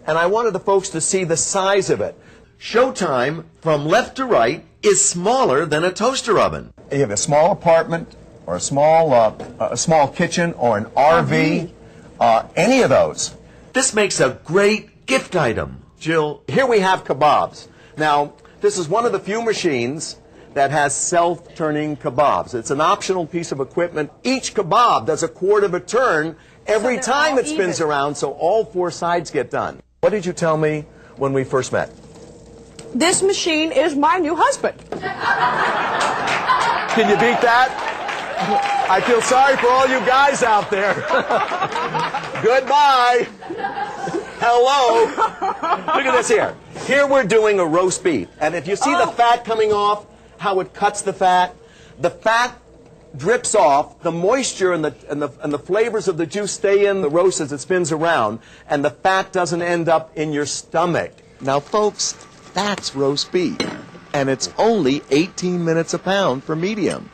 and I wanted the folks to see the size of it. Showtime, from left to right, is smaller than a toaster oven. You have a small apartment or a small kitchen or an RV, any of those. This makes a great gift item. Jill, here we have kebabs. Now, this is one of the few machines that has self-turning kebabs. It's an optional piece of equipment. Each kebab does a quarter of a turn every time it spins around, so all 4 sides get done. What did you tell me when we first met? This machine is my new husband. Can you beat that? I feel sorry for all you guys out there. Goodbye. Hello. Look at this here. Here we're doing a roast beef. And if you see the fat coming off, how it cuts the fat drips off, the moisture and the flavors of the juice stay in the roast as it spins around, and the fat doesn't end up in your stomach. Now, folks, that's roast beef. And it's only 18 minutes a pound for medium.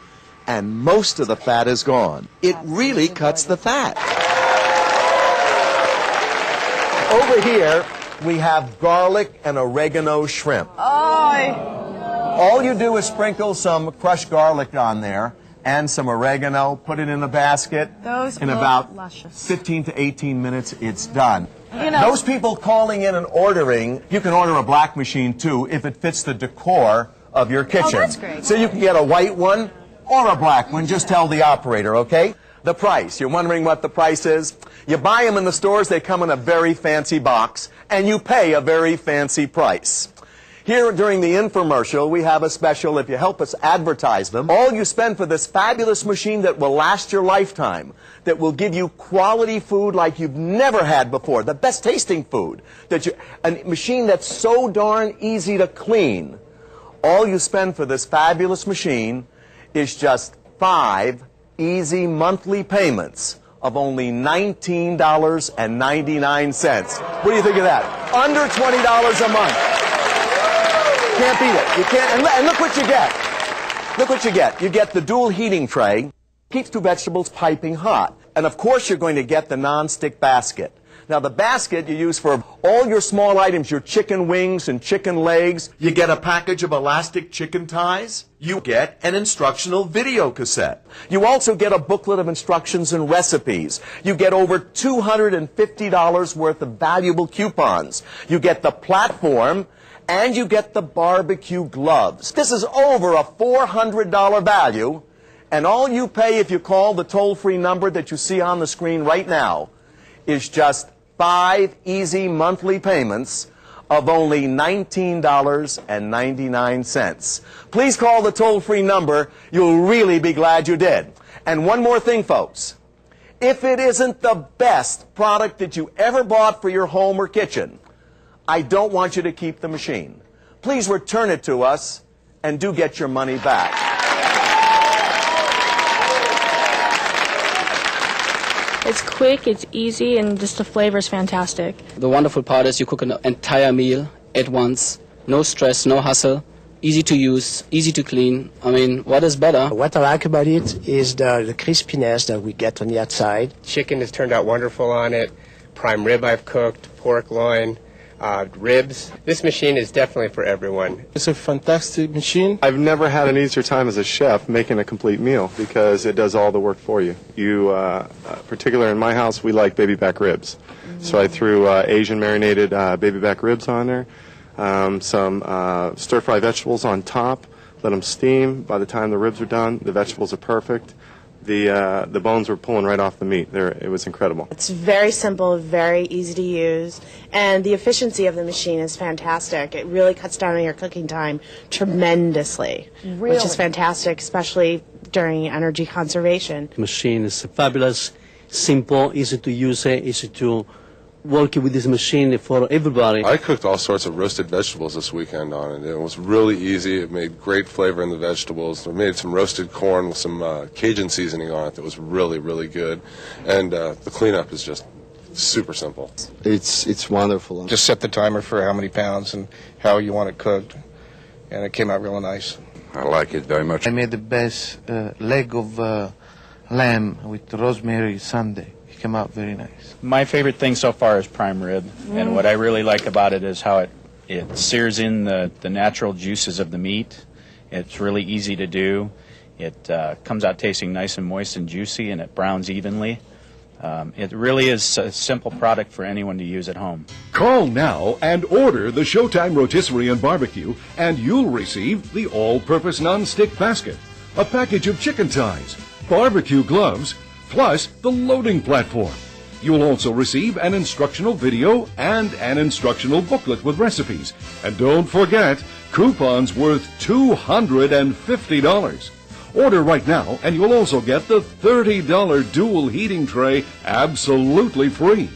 And most of the fat is gone. It really cuts the fat. Over here, we have garlic and oregano shrimp. All you do is sprinkle some crushed garlic on there and some oregano, put it in a basket. In about 15 to 18 minutes, it's done. Those people calling in and ordering, you can order a black machine too if it fits the decor of your kitchen. Oh, that's great. So you can get a white one or a black one. Just tell the operator, okay? The price. You're wondering what the price is? You buy them in the stores, they come in a very fancy box, and you pay a very fancy price. Here during the infomercial, we have a special if you help us advertise them. All you spend for this fabulous machine that will last your lifetime, that will give you quality food like you've never had before, the best tasting food, a machine that's so darn easy to clean. All you spend for this fabulous machine is just 5 easy monthly payments of only $19.99. What do you think of that? Under $20 a month. Can't beat it. You can't. And look what you get. Look what you get. You get the dual heating tray. Keeps 2 vegetables piping hot. And of course you're going to get the non-stick basket. Now the basket you use for all your small items, your chicken wings and chicken legs. You get a package of elastic chicken ties. You get an instructional video cassette. You also get a booklet of instructions and recipes. You get over $250 worth of valuable coupons. You get the platform, and you get the barbecue gloves. This is over a $400 value, and all you pay if you call the toll-free number that you see on the screen right now is just 5 easy monthly payments of only $19.99. Please call the toll-free number. You'll really be glad you did. And one more thing, folks. If it isn't the best product that you ever bought for your home or kitchen, I don't want you to keep the machine. Please return it to us and do get your money back. It's quick, it's easy, and just the flavor is fantastic. The wonderful part is you cook an entire meal at once. No stress, no hustle. Easy to use, easy to clean. I mean, what is better? What I like about it is the crispiness that we get on the outside. Chicken has turned out wonderful on it. Prime rib I've cooked, pork loin, ribs. This machine is definitely for everyone. It's a fantastic machine. I've never had an easier time as a chef making a complete meal because it does all the work for you. Particularly in my house, we like baby back ribs. So I threw Asian marinated baby back ribs on there, some stir-fry vegetables on top, let them steam. By the time the ribs are done, the vegetables are perfect. The bones were pulling right off the meat. It was incredible. It's very simple, very easy to use, and the efficiency of the machine is fantastic. It really cuts down on your cooking time tremendously, which is fantastic, especially during energy conservation. The machine is fabulous, simple, easy to use, easy to work with this machine for everybody. I cooked all sorts of roasted vegetables this weekend on it. It was really easy. It made great flavor in the vegetables. I made some roasted corn with some Cajun seasoning on it that was really, really good. And the cleanup is just super simple. It's wonderful. Just set the timer for how many pounds and how you want it cooked, and it came out really nice. I like it very much. I made the best leg of lamb with rosemary sundae. It came out very nice. My favorite thing so far is prime rib, and what I really like about it is how it sears in the natural juices of the meat. It's really easy to do. It comes out tasting nice and moist and juicy, and it browns evenly. It really is a simple product for anyone to use at home. Call now and order the Showtime Rotisserie and Barbecue, and you'll receive the all-purpose non-stick basket, a package of chicken thighs, barbecue gloves, plus the loading platform. You'll also receive an instructional video and an instructional booklet with recipes. And don't forget, coupons worth $250. Order right now, and you'll also get the $30 dual heating tray absolutely free.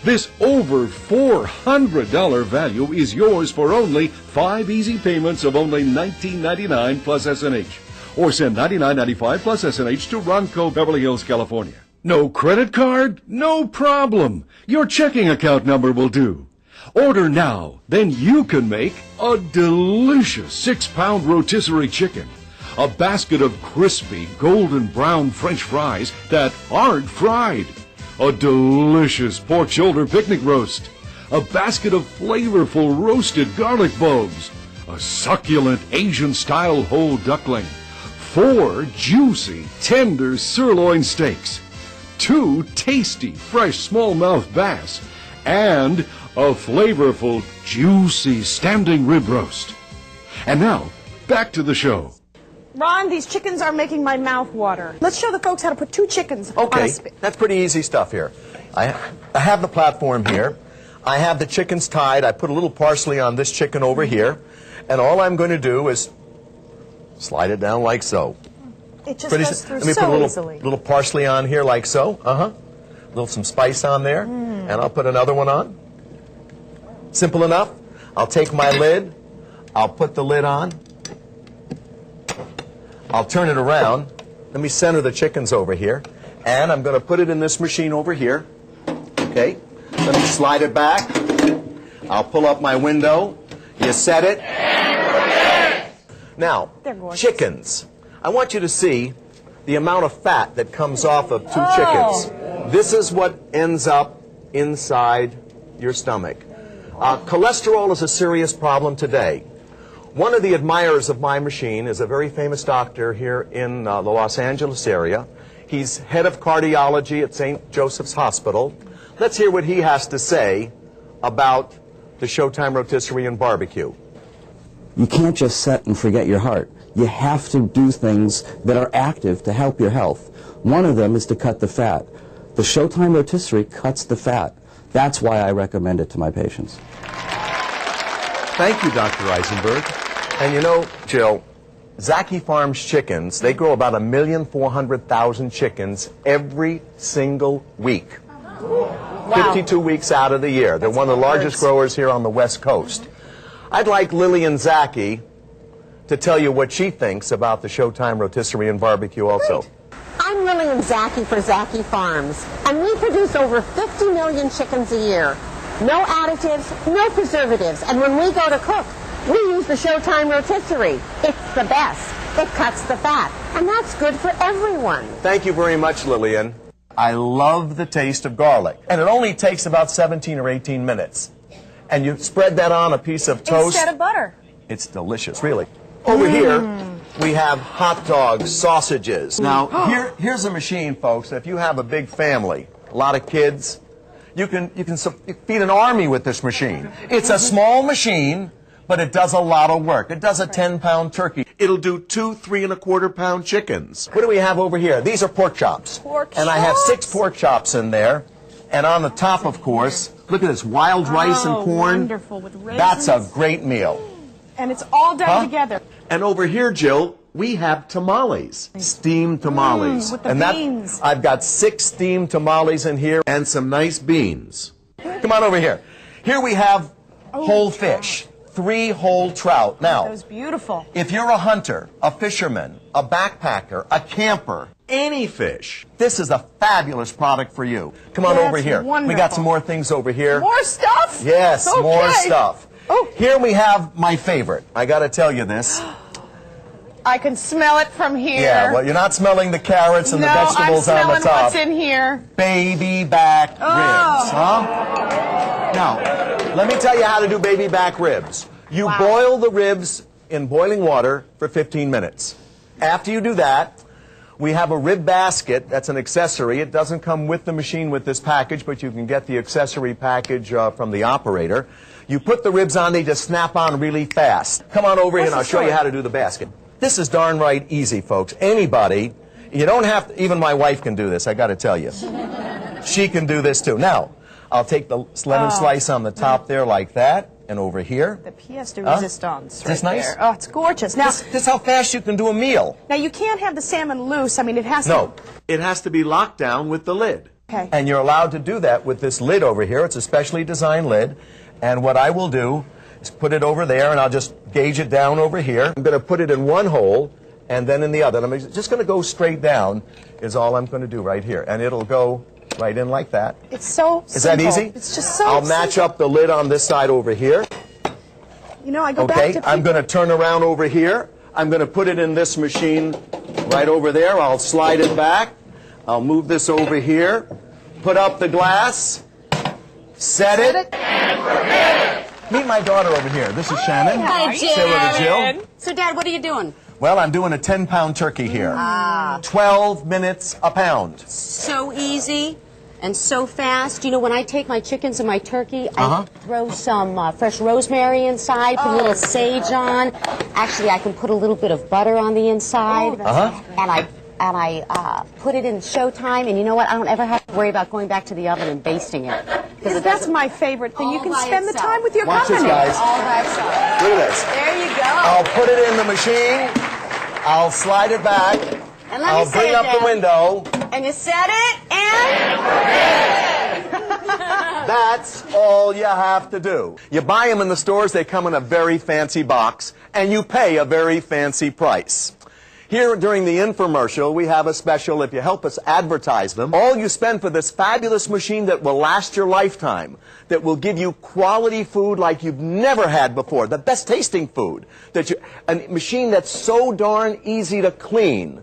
This over $400 value is yours for only 5 easy payments of only $19.99 plus S&H. Or send $99.95 plus S&H to Ronco, Beverly Hills, California. No credit card? No problem. Your checking account number will do. Order now, then you can make a delicious 6-pound rotisserie chicken, a basket of crispy golden brown French fries that aren't fried, a delicious pork shoulder picnic roast, a basket of flavorful roasted garlic bulbs, a succulent Asian-style whole duckling, 4 juicy, tender sirloin steaks, 2 tasty, fresh smallmouth bass, and a flavorful, juicy standing rib roast. And now, back to the show. Ron, these chickens are making my mouth water. Let's show the folks how to put 2 chickens on a spit. That's pretty easy stuff here. I have the platform here. I have the chickens tied. I put a little parsley on this chicken over here. And all I'm going to do is slide it down like so. It just goes through Let me so put a easily. little parsley on here like so. Some spice on there. And I'll put another one on. Simple enough. I'll take my lid. I'll put the lid on. I'll turn it around. Let me center the chickens over here. And I'm going to put it in this machine over here. Okay. Let me slide it back. I'll pull up my window. You set it. Now, chickens. I want you to see the amount of fat that comes off of two chickens. This is what ends up inside your stomach. Cholesterol is a serious problem today. One of the admirers of my machine is a very famous doctor here in the Los Angeles area. He's head of cardiology at St. Joseph's Hospital. Let's hear what he has to say about the Showtime rotisserie and barbecue. You can't just set and forget your heart. You have to do things that are active to help your health. One of them is to cut the fat. The Showtime rotisserie cuts the fat. That's why I recommend it to my patients. Thank you, Dr. Eisenberg. And you know, Jill, Zaki Farms chickens, they grow about 1,400,000 chickens every single week. Wow. 52 weeks out of the year. They're one of the largest growers here on the West Coast. I'd like Lillian Zaki to tell you what she thinks about the Showtime rotisserie and barbecue also. Great. I'm Lillian Zaki for Zaki Farms, and we produce over 50 million chickens a year. No additives, no preservatives, and when we go to cook, we use the Showtime rotisserie. It's the best. It cuts the fat, and that's good for everyone. Thank you very much, Lillian. I love the taste of garlic, and it only takes about 17 or 18 minutes. And you spread that on a piece of toast. Instead of butter. It's delicious, really. Over here, we have hot dogs, sausages. Now, here's a machine, folks. If you have a big family, a lot of kids, you can feed an army with this machine. It's a small machine, but it does a lot of work. It does a 10-pound turkey. It'll do 2 3¼ pound chickens. What do we have over here? These are pork chops. And I have 6 pork chops in there. And on the top, of course, look at this, wild rice and corn. Wonderful, with raisins. That's a great meal. And it's all done together. And over here, Jill, we have tamales, steamed tamales. With the beans. I've got 6 steamed tamales in here and some nice beans. Come on over here. Here we have whole fish, 3 whole trout. Now, that was beautiful. If you're a hunter, a fisherman, a backpacker, a camper, any fish, this is a fabulous product for you. Come on over here. Wonderful. We got some more things over here. More stuff? Yes, okay. More stuff. Here we have my favorite. I got to tell you this. I can smell it from here. Yeah, well, you're not smelling the carrots and the vegetables on the top. I'm smelling what's in here. Baby back ribs, huh? Now, let me tell you how to do baby back ribs. You boil the ribs in boiling water for 15 minutes. After you do that, we have a rib basket. That's an accessory. It doesn't come with the machine with this package, but you can get the accessory package from the operator. You put the ribs on, they just snap on really fast. Come on over here and I'll show you how to do the basket. This is darn right easy, folks. Anybody, you don't have to, even my wife can do this, I got to tell you. She can do this too. Now, I'll take the lemon slice on the top there like that, and over here. The pièce de résistance. Is this nice? There. Oh, it's gorgeous. Now, this is how fast you can do a meal. Now, you can't have the salmon loose. I mean, it has to... No, it has to be locked down with the lid. Okay. And you're allowed to do that with this lid over here. It's a specially designed lid. And what I will do is put it over there, and I'll just gauge it down over here. I'm going to put it in one hole, and then in the other. And I'm just going to go straight down is all I'm going to do right here. And it'll go right in like that. It's so simple. Is that easy? It's just so I'll match up the lid on this side over here. You know, I go back to... I'm going to turn around over here. I'm going to put it in this machine right over there. I'll slide it back. I'll move this over here. Put up the glass. Set it. And forget it. Meet my daughter over here. This is Shannon. Hi, Say hello to Jill. So, Dad, what are you doing? Well, I'm doing a 10-pound turkey here. 12 minutes a pound. So easy and so fast. You know, when I take my chickens and my turkey, I throw some fresh rosemary inside, put a little sage on. Actually, I can put a little bit of butter on the inside. And I put it in Showtime, and you know what? I don't ever have to worry about going back to the oven and basting it. That's my favorite thing. You can spend the time with your Watch company. this, guys. All by itself. Look at this. There you go. I'll put it in the machine. I'll slide it back. And let I'll me bring say up it, the window. And you set it and That's all you have to do. You buy them in the stores, they come in a very fancy box, and you pay a very fancy price. Here during the infomercial, we have a special, if you help us advertise them, all you spend for this fabulous machine that will last your lifetime, that will give you quality food like you've never had before, the best tasting food, a machine that's so darn easy to clean.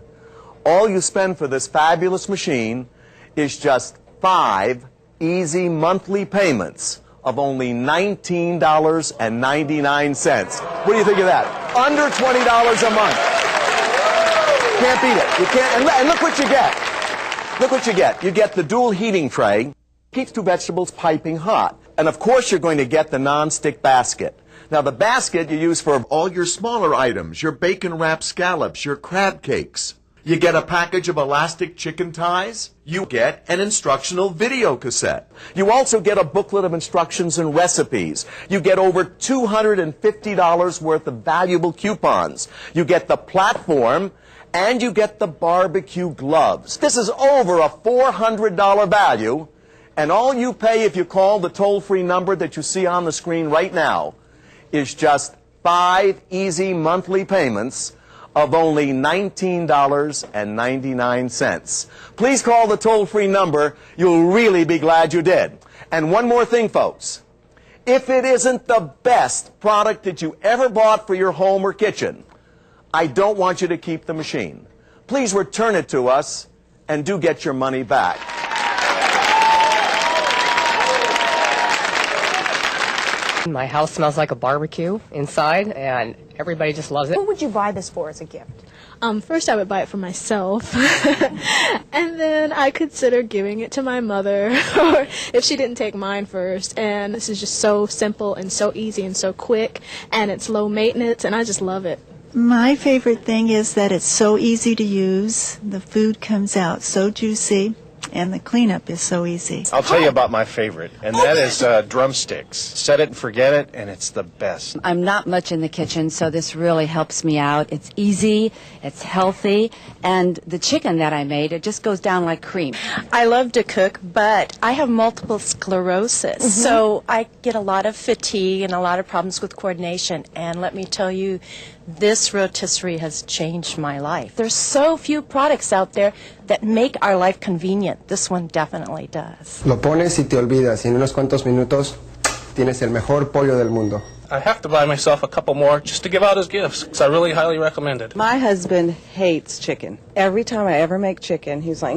All you spend for this fabulous machine is just 5 easy monthly payments of only $19.99. What do you think of that? Under $20 a month. Can't beat it. You can't. And look what you get. Look what you get. You get the dual heating tray. Keeps 2 vegetables piping hot. And of course you're going to get the non-stick basket. Now the basket you use for all your smaller items, your bacon wrapped scallops, your crab cakes. You get a package of elastic chicken ties. You get an instructional video cassette. You also get a booklet of instructions and recipes. You get over $250 worth of valuable coupons. You get the platform, and you get the barbecue gloves. This is over a $400 value, and all you pay if you call the toll-free number that you see on the screen right now is just 5 easy monthly payments of only $19.99. Please call the toll-free number. You'll really be glad you did. And one more thing, folks. If it isn't the best product that you ever bought for your home or kitchen, I don't want you to keep the machine. Please return it to us and do get your money back. My house smells like a barbecue inside, and everybody just loves it. Who would you buy this for as a gift? First I would buy it for myself, and then I consider giving it to my mother, or if she didn't take mine first. And this is just so simple and so easy and so quick, and it's low maintenance, and I just love it. My favorite thing is that it's so easy to use. The food comes out so juicy, and the cleanup is so easy. I'll tell you about my favorite, and that is drumsticks. Set it and forget it, and it's the best. I'm not much in the kitchen, so this really helps me out. It's easy, it's healthy, and the chicken that I made, it just goes down like cream. I love to cook, but I have multiple sclerosis, so I get a lot of fatigue and a lot of problems with coordination. And let me tell you, this rotisserie has changed my life. There's so few products out there that make our life convenient. This one definitely does. Lo pones y te olvidas, y en unos cuantos minutos tienes el mejor pollo del mundo. I have to buy myself a couple more just to give out as gifts, because I really highly recommend it. My husband hates chicken. Every time I ever make chicken, he's like,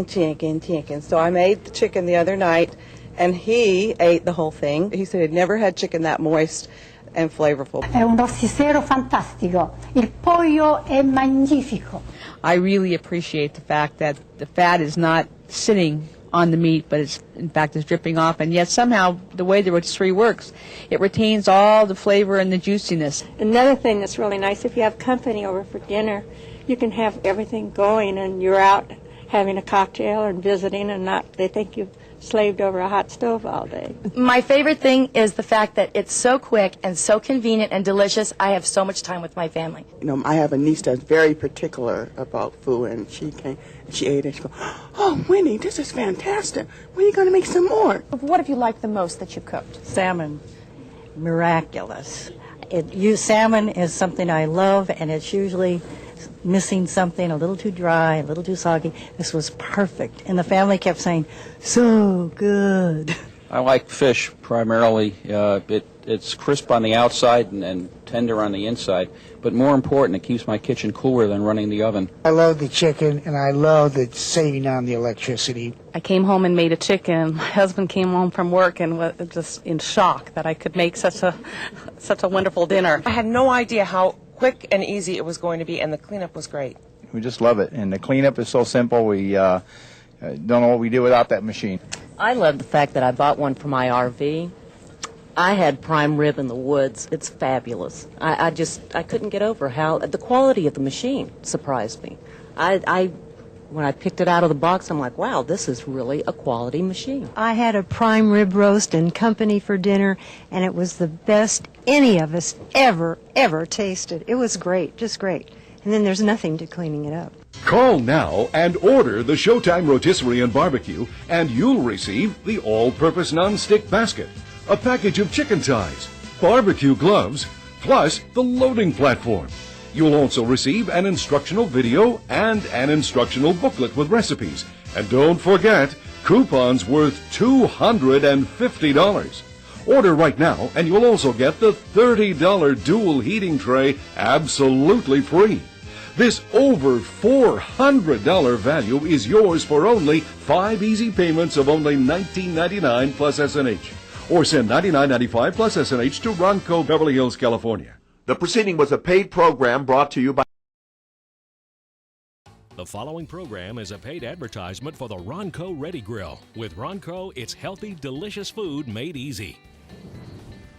chicken. So I made the chicken the other night, and he ate the whole thing. He said he'd never had chicken that moist and flavorful. È un rossicero fantastico. Il pollo è magnifico. I really appreciate the fact that the fat is not sitting on the meat, but it's in fact is dripping off, and yet somehow the way the rotisserie works, it retains all the flavor and the juiciness. Another thing that's really nice, if you have company over for dinner, you can have everything going, and you're out having a cocktail and visiting, and they think you've slaved over a hot stove all day. My favorite thing is the fact that it's so quick and so convenient and delicious. I have so much time with my family. You know, I have a niece that's very particular about food, and she came, and she ate it, and she goes, "Oh, Winnie, this is fantastic. When are you going to make some more?" What have you liked the most that you've cooked? Salmon. Miraculous. Salmon is something I love, and it's usually missing something, a little too dry, a little too soggy. This was perfect. And the family kept saying, "So good." I like fish primarily. It's crisp on the outside and tender on the inside. But more important, it keeps my kitchen cooler than running the oven. I love the chicken, and I love the saving on the electricity. I came home and made a chicken. My husband came home from work and was just in shock that I could make such a wonderful dinner. I had no idea how quick and easy it was going to be, and the cleanup was great. We just love it, and the cleanup is so simple. We don't know what we do without that machine. I love the fact that I bought one for my RV. I had prime rib in the woods. It's fabulous. I couldn't get over how the quality of the machine surprised me. I When I picked it out of the box, I'm like, wow, this is really a quality machine. I had a prime rib roast and company for dinner, and it was the best any of us ever tasted. It was great, just great. And then there's nothing to cleaning it up. Call now and order the Showtime Rotisserie and Barbecue, and you'll receive the all-purpose non-stick basket, a package of chicken thighs, barbecue gloves, plus the loading platform. You'll also receive an instructional video and an instructional booklet with recipes. And don't forget, coupons worth $250. Order right now, and you'll also get the $30 dual heating tray absolutely free. This over $400 value is yours for only 5 easy payments of only $19.99 plus S&H. Or send $99.95 plus S&H to Ronco, Beverly Hills, California. The proceeding was a paid program brought to you by... The following program is a paid advertisement for the Ronco Ready Grill. With Ronco, it's healthy, delicious food made easy.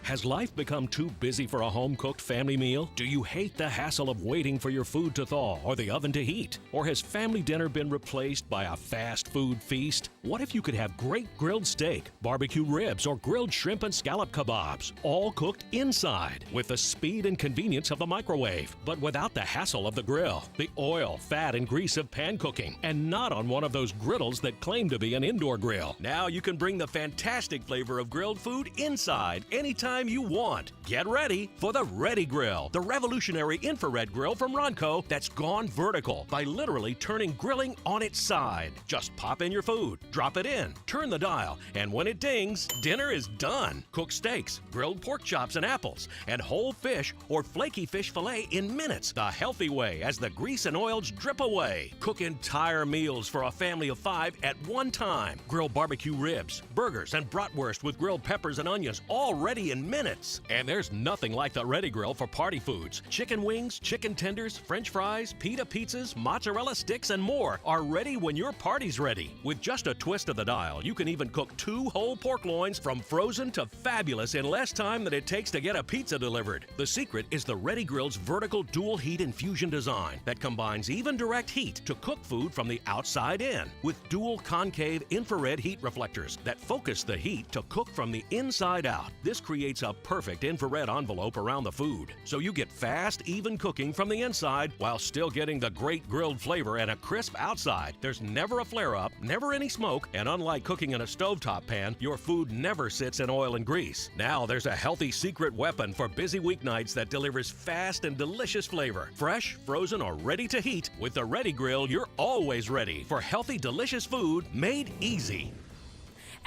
Has life become too busy for a home-cooked family meal? Do you hate the hassle of waiting for your food to thaw or the oven to heat? Or has family dinner been replaced by a fast food feast? What if you could have great grilled steak, barbecue ribs, or grilled shrimp and scallop kebabs, all cooked inside with the speed and convenience of the microwave, but without the hassle of the grill, the oil, fat, and grease of pan cooking, and not on one of those griddles that claim to be an indoor grill? Now you can bring the fantastic flavor of grilled food inside anytime you want. Get ready for the Ready Grill, the revolutionary infrared grill from Ronco that's gone vertical by literally turning grilling on its side. Just pop in your food, drop it in, turn the dial, and when it dings, dinner is done. Cook steaks, grilled pork chops and apples, and whole fish or flaky fish fillet in minutes, the healthy way as the grease and oils drip away. Cook entire meals for a family of 5 at one time. Grill barbecue ribs, burgers, and bratwurst with grilled peppers and onions, all ready in minutes. And there's nothing like the Ready Grill for party foods. Chicken wings, chicken tenders, french fries, pita pizzas, mozzarella sticks, and more are ready when your party's ready. With just a twist of the dial, you can even cook 2 whole pork loins from frozen to fabulous in less time than it takes to get a pizza delivered. The secret is the Ready Grill's vertical dual heat infusion design that combines even direct heat to cook food from the outside in with dual concave infrared heat reflectors that focus the heat to cook from the inside out. This creates a perfect infrared envelope around the food, so you get fast, even cooking from the inside while still getting the great grilled flavor and a crisp outside. There's never a flare-up, never any smoke, and unlike cooking in a stovetop pan, your food never sits in oil and grease. Now there's a healthy secret weapon for busy weeknights that delivers fast and delicious flavor. Fresh, frozen, or ready to heat, with the Ready Grill, you're always ready for healthy, delicious food made easy.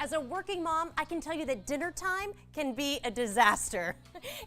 As a working mom, I can tell you that dinner time can be a disaster.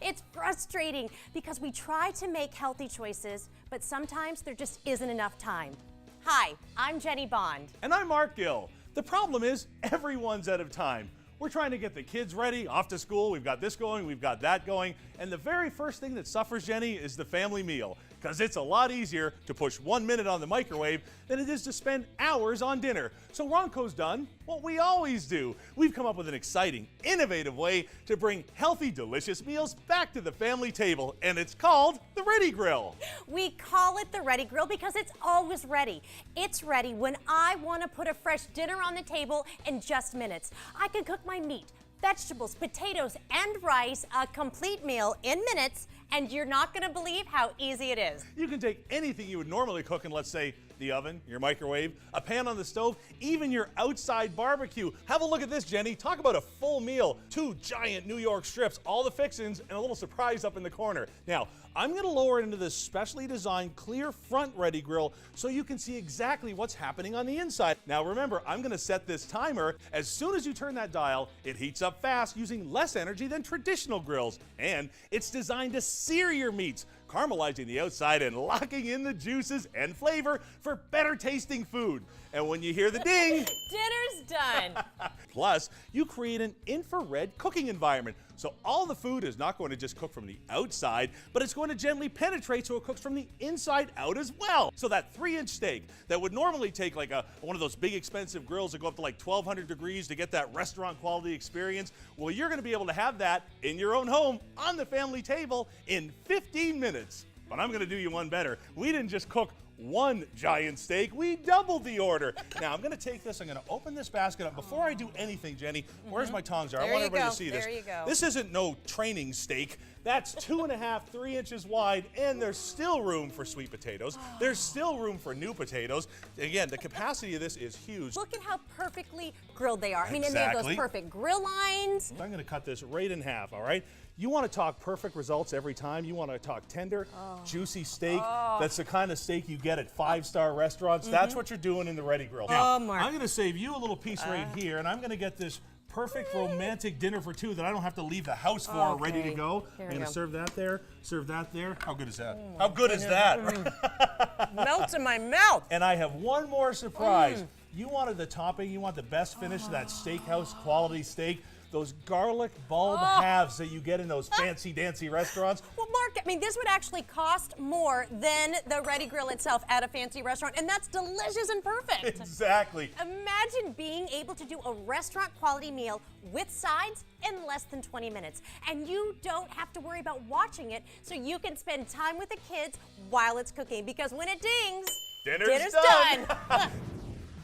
It's frustrating because we try to make healthy choices, but sometimes there just isn't enough time. Hi, I'm Jenny Bond. And I'm Mark Gill. The problem is everyone's out of time. We're trying to get the kids ready, off to school, we've got this going, we've got that going, and the very first thing that suffers, Jenny, is the family meal, because it's a lot easier to push 1 minute on the microwave than it is to spend hours on dinner. So Ronco's done what we always do. We've come up with an exciting, innovative way to bring healthy, delicious meals back to the family table, and it's called the Ready Grill. We call it the Ready Grill because it's always ready. It's ready when I want to put a fresh dinner on the table in just minutes. I can cook my meat, vegetables, potatoes, and rice, a complete meal in minutes, and you're not going to believe how easy it is. You can take anything you would normally cook in, let's say, the oven, your microwave, a pan on the stove, even your outside barbecue. Have a look at this, Jenny. Talk about a full meal. 2 giant New York strips, all the fixings, and a little surprise up in the corner. Now, I'm going to lower it into this specially designed clear front Ready Grill so you can see exactly what's happening on the inside. Now remember, I'm going to set this timer. As soon as you turn that dial, it heats up fast using less energy than traditional grills. And it's designed to sear your meats, caramelizing the outside and locking in the juices and flavor for better tasting food. And when you hear the ding, dinner's done. Plus, you create an infrared cooking environment. So all the food is not going to just cook from the outside, but it's going to gently penetrate so it cooks from the inside out as well. So that 3-inch steak that would normally take like one of those big expensive grills that go up to like 1,200 degrees to get that restaurant quality experience, well, you're going to be able to have that in your own home on the family table in 15 minutes. But I'm going to do you one better. We didn't just cook one giant steak, we doubled the order. Now I'm going to take this, I'm going to open this basket up. Before I do anything, Jenny, where's my tongs? I want everybody to see this. There you go. This isn't no training steak. That's 2.5, 3 inches wide, and there's still room for sweet potatoes. There's still room for new potatoes. Again, the capacity of this is huge. Look at how perfectly grilled they are. I mean, and Exactly. they have those perfect grill lines. I'm going to cut this right in half, all right? You want to talk perfect results every time. You want to talk tender, juicy steak. That's the kind of steak you get at five-star restaurants. That's what you're doing in the Ready Grill. Now, Mark. I'm going to save you a little piece right here, and I'm going to get this perfect romantic dinner for two that I don't have to leave the house for, ready to go. I'm going to serve that there, serve that there. How good is that? How good is that? Melts in my mouth. And I have one more surprise. You wanted the topping, you want the best finish of that steakhouse quality steak. Those garlic bulb halves that you get in those fancy dancy restaurants. Well, Mark, I mean, this would actually cost more than the Ready Grill itself at a fancy restaurant, and that's delicious and perfect. Exactly. Imagine being able to do a restaurant quality meal with sides in less than 20 minutes. And you don't have to worry about watching it, so you can spend time with the kids while it's cooking, because when it dings, dinner's done.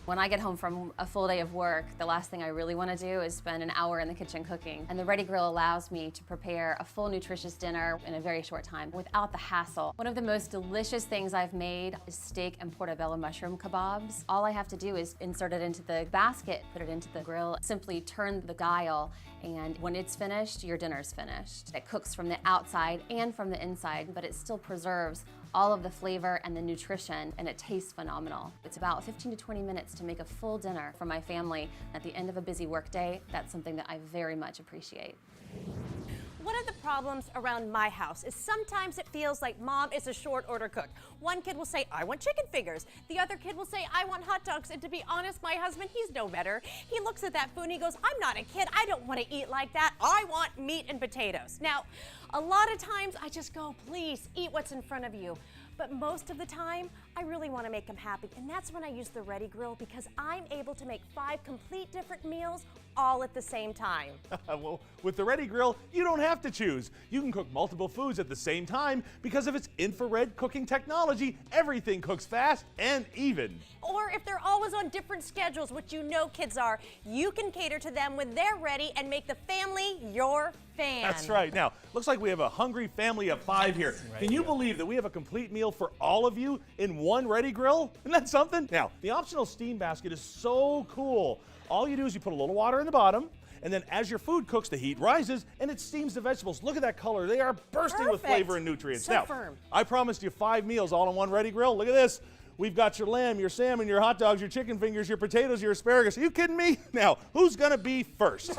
When I get home from a full day of work, the last thing I really want to do is spend an hour in the kitchen cooking. And the Ready Grill allows me to prepare a full nutritious dinner in a very short time without the hassle. One of the most delicious things I've made is steak and portobello mushroom kebabs. All I have to do is insert it into the basket, put it into the grill, simply turn the dial, and when it's finished, your dinner's finished. It cooks from the outside and from the inside, but it still preserves all of the flavor and the nutrition, and it tastes phenomenal. It's about 15 to 20 minutes to make a full dinner for my family. At the end of a busy work day, that's something that I very much appreciate. One of the problems around my house is sometimes it feels like Mom is a short order cook. One kid will say, I want chicken fingers. The other kid will say, I want hot dogs. And to be honest, my husband, he's no better. He looks at that food and he goes, I'm not a kid. I don't want to eat like that. I want meat and potatoes. Now, a lot of times I just go, please eat what's in front of you. But most of the time, I really want to make him happy. And that's when I use the Ready Grill, because I'm able to make 5 complete different meals all at the same time. Well, with the Ready Grill, you don't have to choose. You can cook multiple foods at the same time because of its infrared cooking technology. Everything cooks fast and even. Or if they're always on different schedules, which you know kids are, you can cater to them when they're ready and make the family your fan. That's right. Now, looks like we have a hungry family of 5 here. Can you believe that we have a complete meal for all of you in one Ready Grill? Isn't that something? Now, the optional steam basket is so cool. All you do is you put a little water in the bottom, and then as your food cooks, the heat rises and it steams the vegetables. Look at that color. They are bursting with flavor and nutrients. So now, firm. I promised you 5 meals all in one Ready Grill. Look at this. We've got your lamb, your salmon, your hot dogs, your chicken fingers, your potatoes, your asparagus. Are you kidding me? Now, who's going to be first?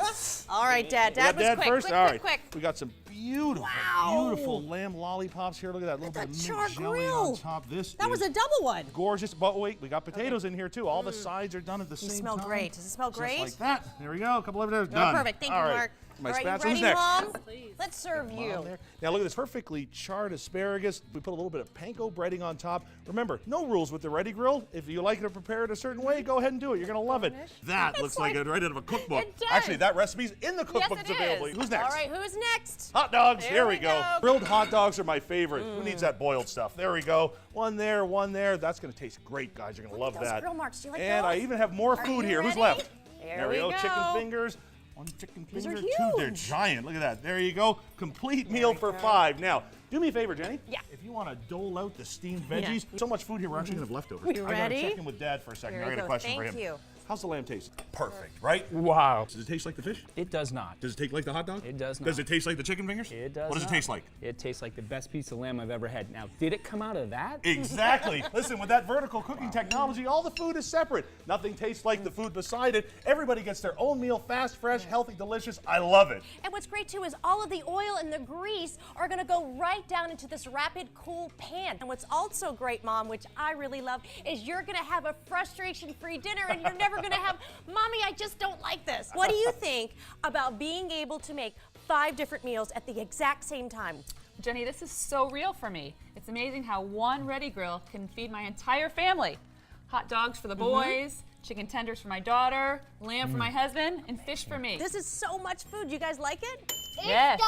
All right, Dad. Dad was quick. First? Quick, All quick, right. quick. We got some beautiful, beautiful lamb lollipops here. Look at that little bit of char mint jelly grill. on top. That was a double one. Gorgeous. But wait, we got potatoes in here too. All the sides are done at the same time. You smell great. Does it smell great? Just like that. There we go. A couple of potatoes Oh, done. perfect. Thank you, All right. Mark. My All right, spatula. you ready, Who's next? Mom? Let's serve you. Now look at this perfectly charred asparagus. We put a little bit of panko breading on top. Remember, no rules with the Ready Grill. If you like to prepare it a certain way, go ahead and do it. You're going to love it. That looks like it right out of a cookbook. It does. Actually, that recipe's in the cookbook. Yes, It's available. is. Who's next? All right, who's next? Hot dogs. There Here we we go. go. Grilled hot dogs are my favorite. Who needs that boiled stuff? There we go. One there, one there. That's going to taste great, guys. You're going to love Look at those that. grill marks. Do you like And those? I even have more Are food you here. Who's ready? left? There we go. go. Chicken fingers. One chicken These are finger, 2. They're huge. giant. Look at that. There you go. Complete meal for 5. Now, do me a favor, Jenny. Yeah. If you want to dole out the steamed veggies, so much food here, we're actually going to have leftovers. You I got ready? to check in with Dad for a second. Here I we got a go. question for him. Thank you. How's the lamb taste? Perfect, right? Wow. Does it taste like the fish? It does not. Does it taste like the hot dog? It does not. Does it taste like the chicken fingers? It does What does not. it taste like? It tastes like the best piece of lamb I've ever had. Now, did it come out of that? Exactly. Listen, with that vertical cooking technology, all the food is separate. Nothing tastes like the food beside it. Everybody gets their own meal, fast, fresh, healthy, delicious. I love it. And what's great too is all of the oil and the grease are going to go right down into this rapid cool pan. And what's also great, Mom, which I really love, is you're going to have a frustration-free dinner and you're never going to have, Mommy, I just don't like this. What do you think about being able to make 5 different meals at the exact same time? Jenny, this is so real for me. It's amazing how one Ready Grill can feed my entire family. Hot dogs for the boys, chicken tenders for my daughter, lamb for my husband, and fish for me. This is so much food. You guys like it? Yes.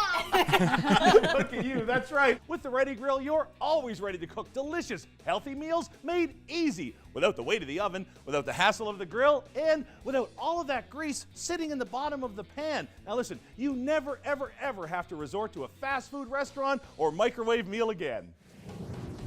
Look at you, that's right. With the Ready Grill, you're always ready to cook delicious, healthy meals made easy, without the weight of the oven, without the hassle of the grill, and without all of that grease sitting in the bottom of the pan. Now listen, you never, ever, ever have to resort to a fast food restaurant or microwave meal again.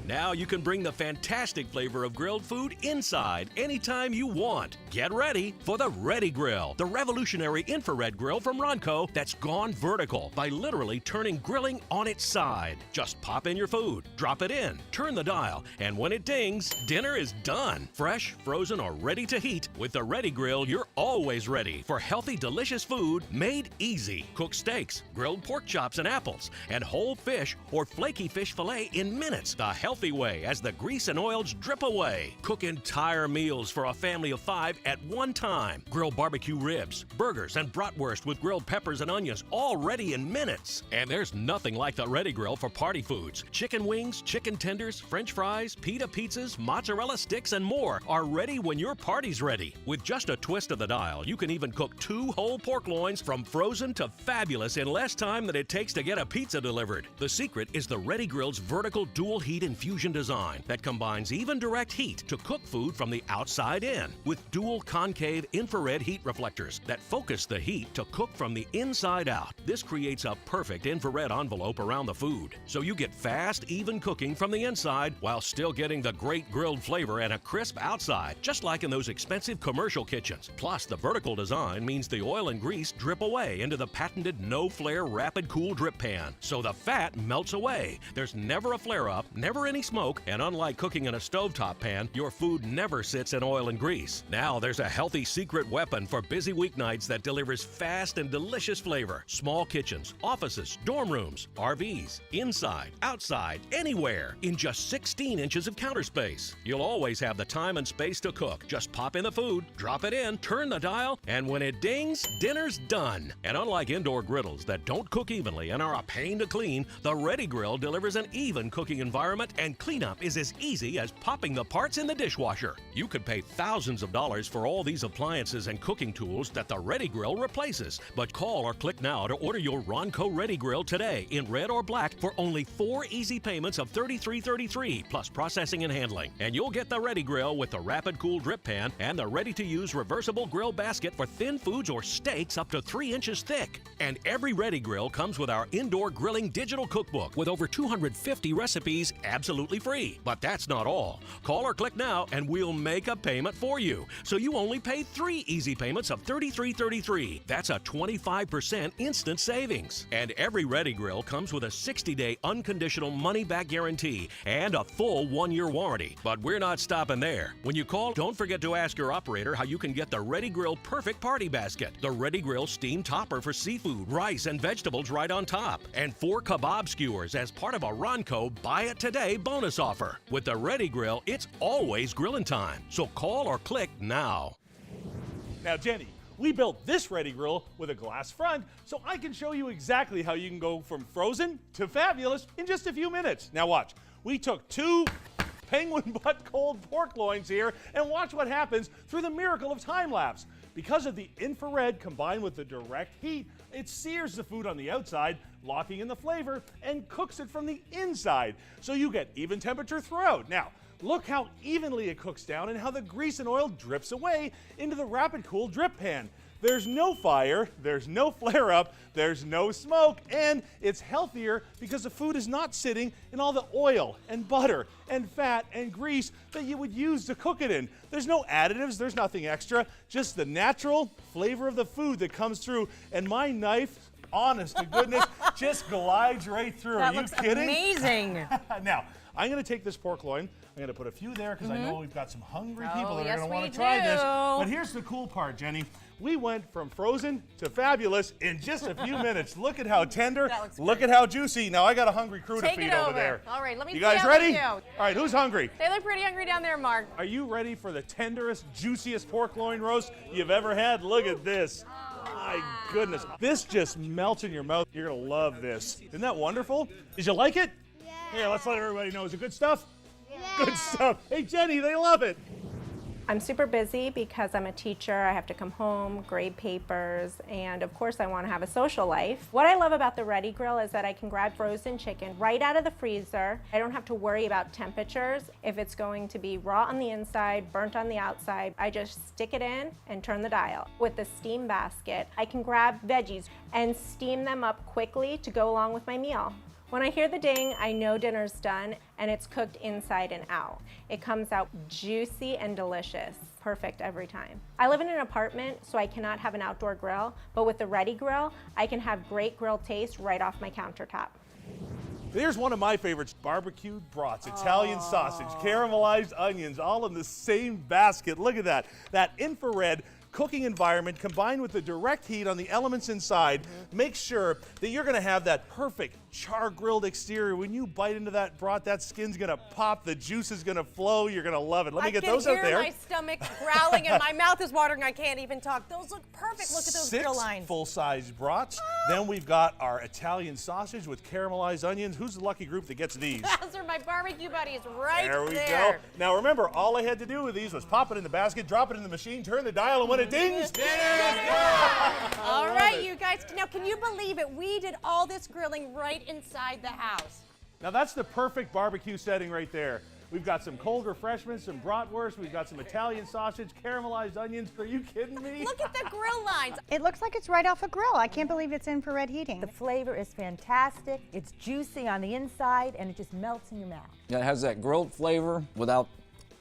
Now you can bring the fantastic flavor of grilled food inside anytime you want. Get ready for the Ready Grill, the revolutionary infrared grill from Ronco that's gone vertical by literally turning grilling on its side. Just pop in your food, drop it in, turn the dial, and when it dings, dinner is done. Fresh, frozen, or ready to heat, with the Ready Grill, you're always ready for healthy, delicious food made easy. Cook steaks, grilled pork chops and apples, and whole fish or flaky fish fillet in minutes. The healthy way as the grease and oils drip away. Cook entire meals for a family of 5 at one time. Grill barbecue ribs, burgers, and bratwurst with grilled peppers and onions, all ready in minutes. And there's nothing like the Ready Grill for party foods. Chicken wings, chicken tenders, French fries, pita pizzas, mozzarella sticks, and more are ready when your party's ready. With just a twist of the dial, you can even cook 2 whole pork loins from frozen to fabulous in less time than it takes to get a pizza delivered. The secret is the Ready Grill's vertical dual heat infusion design that combines even direct heat to cook food from the outside in, with dual concave infrared heat reflectors that focus the heat to cook from the inside out. This creates a perfect infrared envelope around the food, so you get fast, even cooking from the inside while still getting the great grilled flavor and a crisp outside, just like in those expensive commercial kitchens. Plus, the vertical design means the oil and grease drip away into the patented no-flare rapid cool drip pan, so the fat melts away. There's never a flare-up, never any smoke, and unlike cooking in a stovetop pan, your food never sits in oil and grease. Now there's a healthy secret weapon for busy weeknights that delivers fast and delicious flavor. Small kitchens, offices, dorm rooms, RVs, inside, outside, anywhere, in just 16 inches of counter space. You'll always have the time and space to cook. Just pop in the food, drop it in, turn the dial, and when it dings, dinner's done. And unlike indoor griddles that don't cook evenly and are a pain to clean, the Ready Grill delivers an even cooking environment, and cleanup is as easy as popping the parts in the dishwasher. You could pay thousands of dollars for all these appliances and cooking tools that the Ready Grill replaces. But call or click now to order your Ronco Ready Grill today in red or black for only 4 easy payments of $33.33 plus processing and handling. And you'll get the Ready Grill with the rapid cool drip pan and the ready-to-use reversible grill basket for thin foods or steaks up to 3 inches thick. And every Ready Grill comes with our indoor grilling digital cookbook with over 250 recipes absolutely free. But that's not all. Call or click now and we'll make a payment for you. So you only pay 3 easy payments of $33.33. That's a 25% instant savings. And every Ready Grill comes with a 60-day unconditional money-back guarantee and a full 1-year warranty. But we're not stopping there. When you call, don't forget to ask your operator how you can get the Ready Grill Perfect Party Basket, the Ready Grill Steam Topper for seafood, rice, and vegetables right on top, and 4 kebab skewers as part of a Ronco Buy It Today bonus offer. With the Ready Grill, it's always grilling time. So call or click now. Now, Jenny, we built this Ready Grill with a glass front, so I can show you exactly how you can go from frozen to fabulous in just a few minutes. Now watch. We took 2 penguin butt cold pork loins here, and watch what happens through the miracle of time lapse. Because of the infrared combined with the direct heat, it sears the food on the outside, locking in the flavor, and cooks it from the inside, so you get even temperature throughout. Now, look how evenly it cooks down and how the grease and oil drips away into the rapid cool drip pan. There's no fire, there's no flare up, there's no smoke, and it's healthier because the food is not sitting in all the oil and butter and fat and grease that you would use to cook it in. There's no additives, there's nothing extra, just the natural flavor of the food that comes through. And my knife, honest to goodness, just glides right through. That Are you looks kidding? amazing. Now, I'm going to take this pork loin. I'm going to put a few there because I know we've got some hungry people that are yes, going to want we to try this. do. But here's the cool part, Jenny. We went from frozen to fabulous in just a few minutes. Look at how tender. Look at how juicy. Now I got a hungry crew to Take feed it over over. there. All right, let me You guys play out ready? with you. All right, who's hungry? They look pretty hungry down there, Mark. Are you ready for the tenderest, juiciest pork loin roast you've ever had? Look at this. My goodness. This just melts in your mouth. You're going to love this. Isn't that wonderful? Did you like it? Yeah. Here, let's let everybody know. Is it good stuff? Yeah. Good stuff. Hey, Jenny, they love it. I'm super busy because I'm a teacher. I have to come home, grade papers, and of course I want to have a social life. What I love about the Ready Grill is that I can grab frozen chicken right out of the freezer. I don't have to worry about temperatures. If it's going to be raw on the inside, burnt on the outside, I just stick it in and turn the dial. With the steam basket, I can grab veggies and steam them up quickly to go along with my meal. When I hear the ding, I know dinner's done and it's cooked inside and out. It comes out juicy and delicious. Perfect every time. I live in an apartment, so I cannot have an outdoor grill, but with the Ready Grill, I can have great grill taste right off my countertop. Here's one of my favorites, barbecued brats, Italian sausage, caramelized onions, all in the same basket. Look at that. That infrared cooking environment combined with the direct heat on the elements inside makes sure that you're going to have that perfect char grilled exterior. When you bite into that brat, that skin's going to pop, the juice is going to flow, you're going to love it. Let me get those out there. I can hear my stomach growling and my mouth is watering. I can't even talk. Those look perfect. Look at those grill lines. 6 full-size brats. Then we've got our Italian sausage with caramelized onions. Who's the lucky group that gets these? Those are my barbecue buddies right there. There we go. Now remember, all I had to do with these was pop it in the basket, drop it in the machine, turn the dial, and when it dings, all right, you guys. Now, can you believe it? We did all this grilling right inside the house. Now that's the perfect barbecue setting right there. We've got some cold refreshments, some bratwurst, we've got some Italian sausage, caramelized onions. Are you kidding me? Look at the grill lines. It looks like it's right off a grill. I can't believe it's infrared heating. The flavor is fantastic. It's juicy on the inside and it just melts in your mouth. It has that grilled flavor without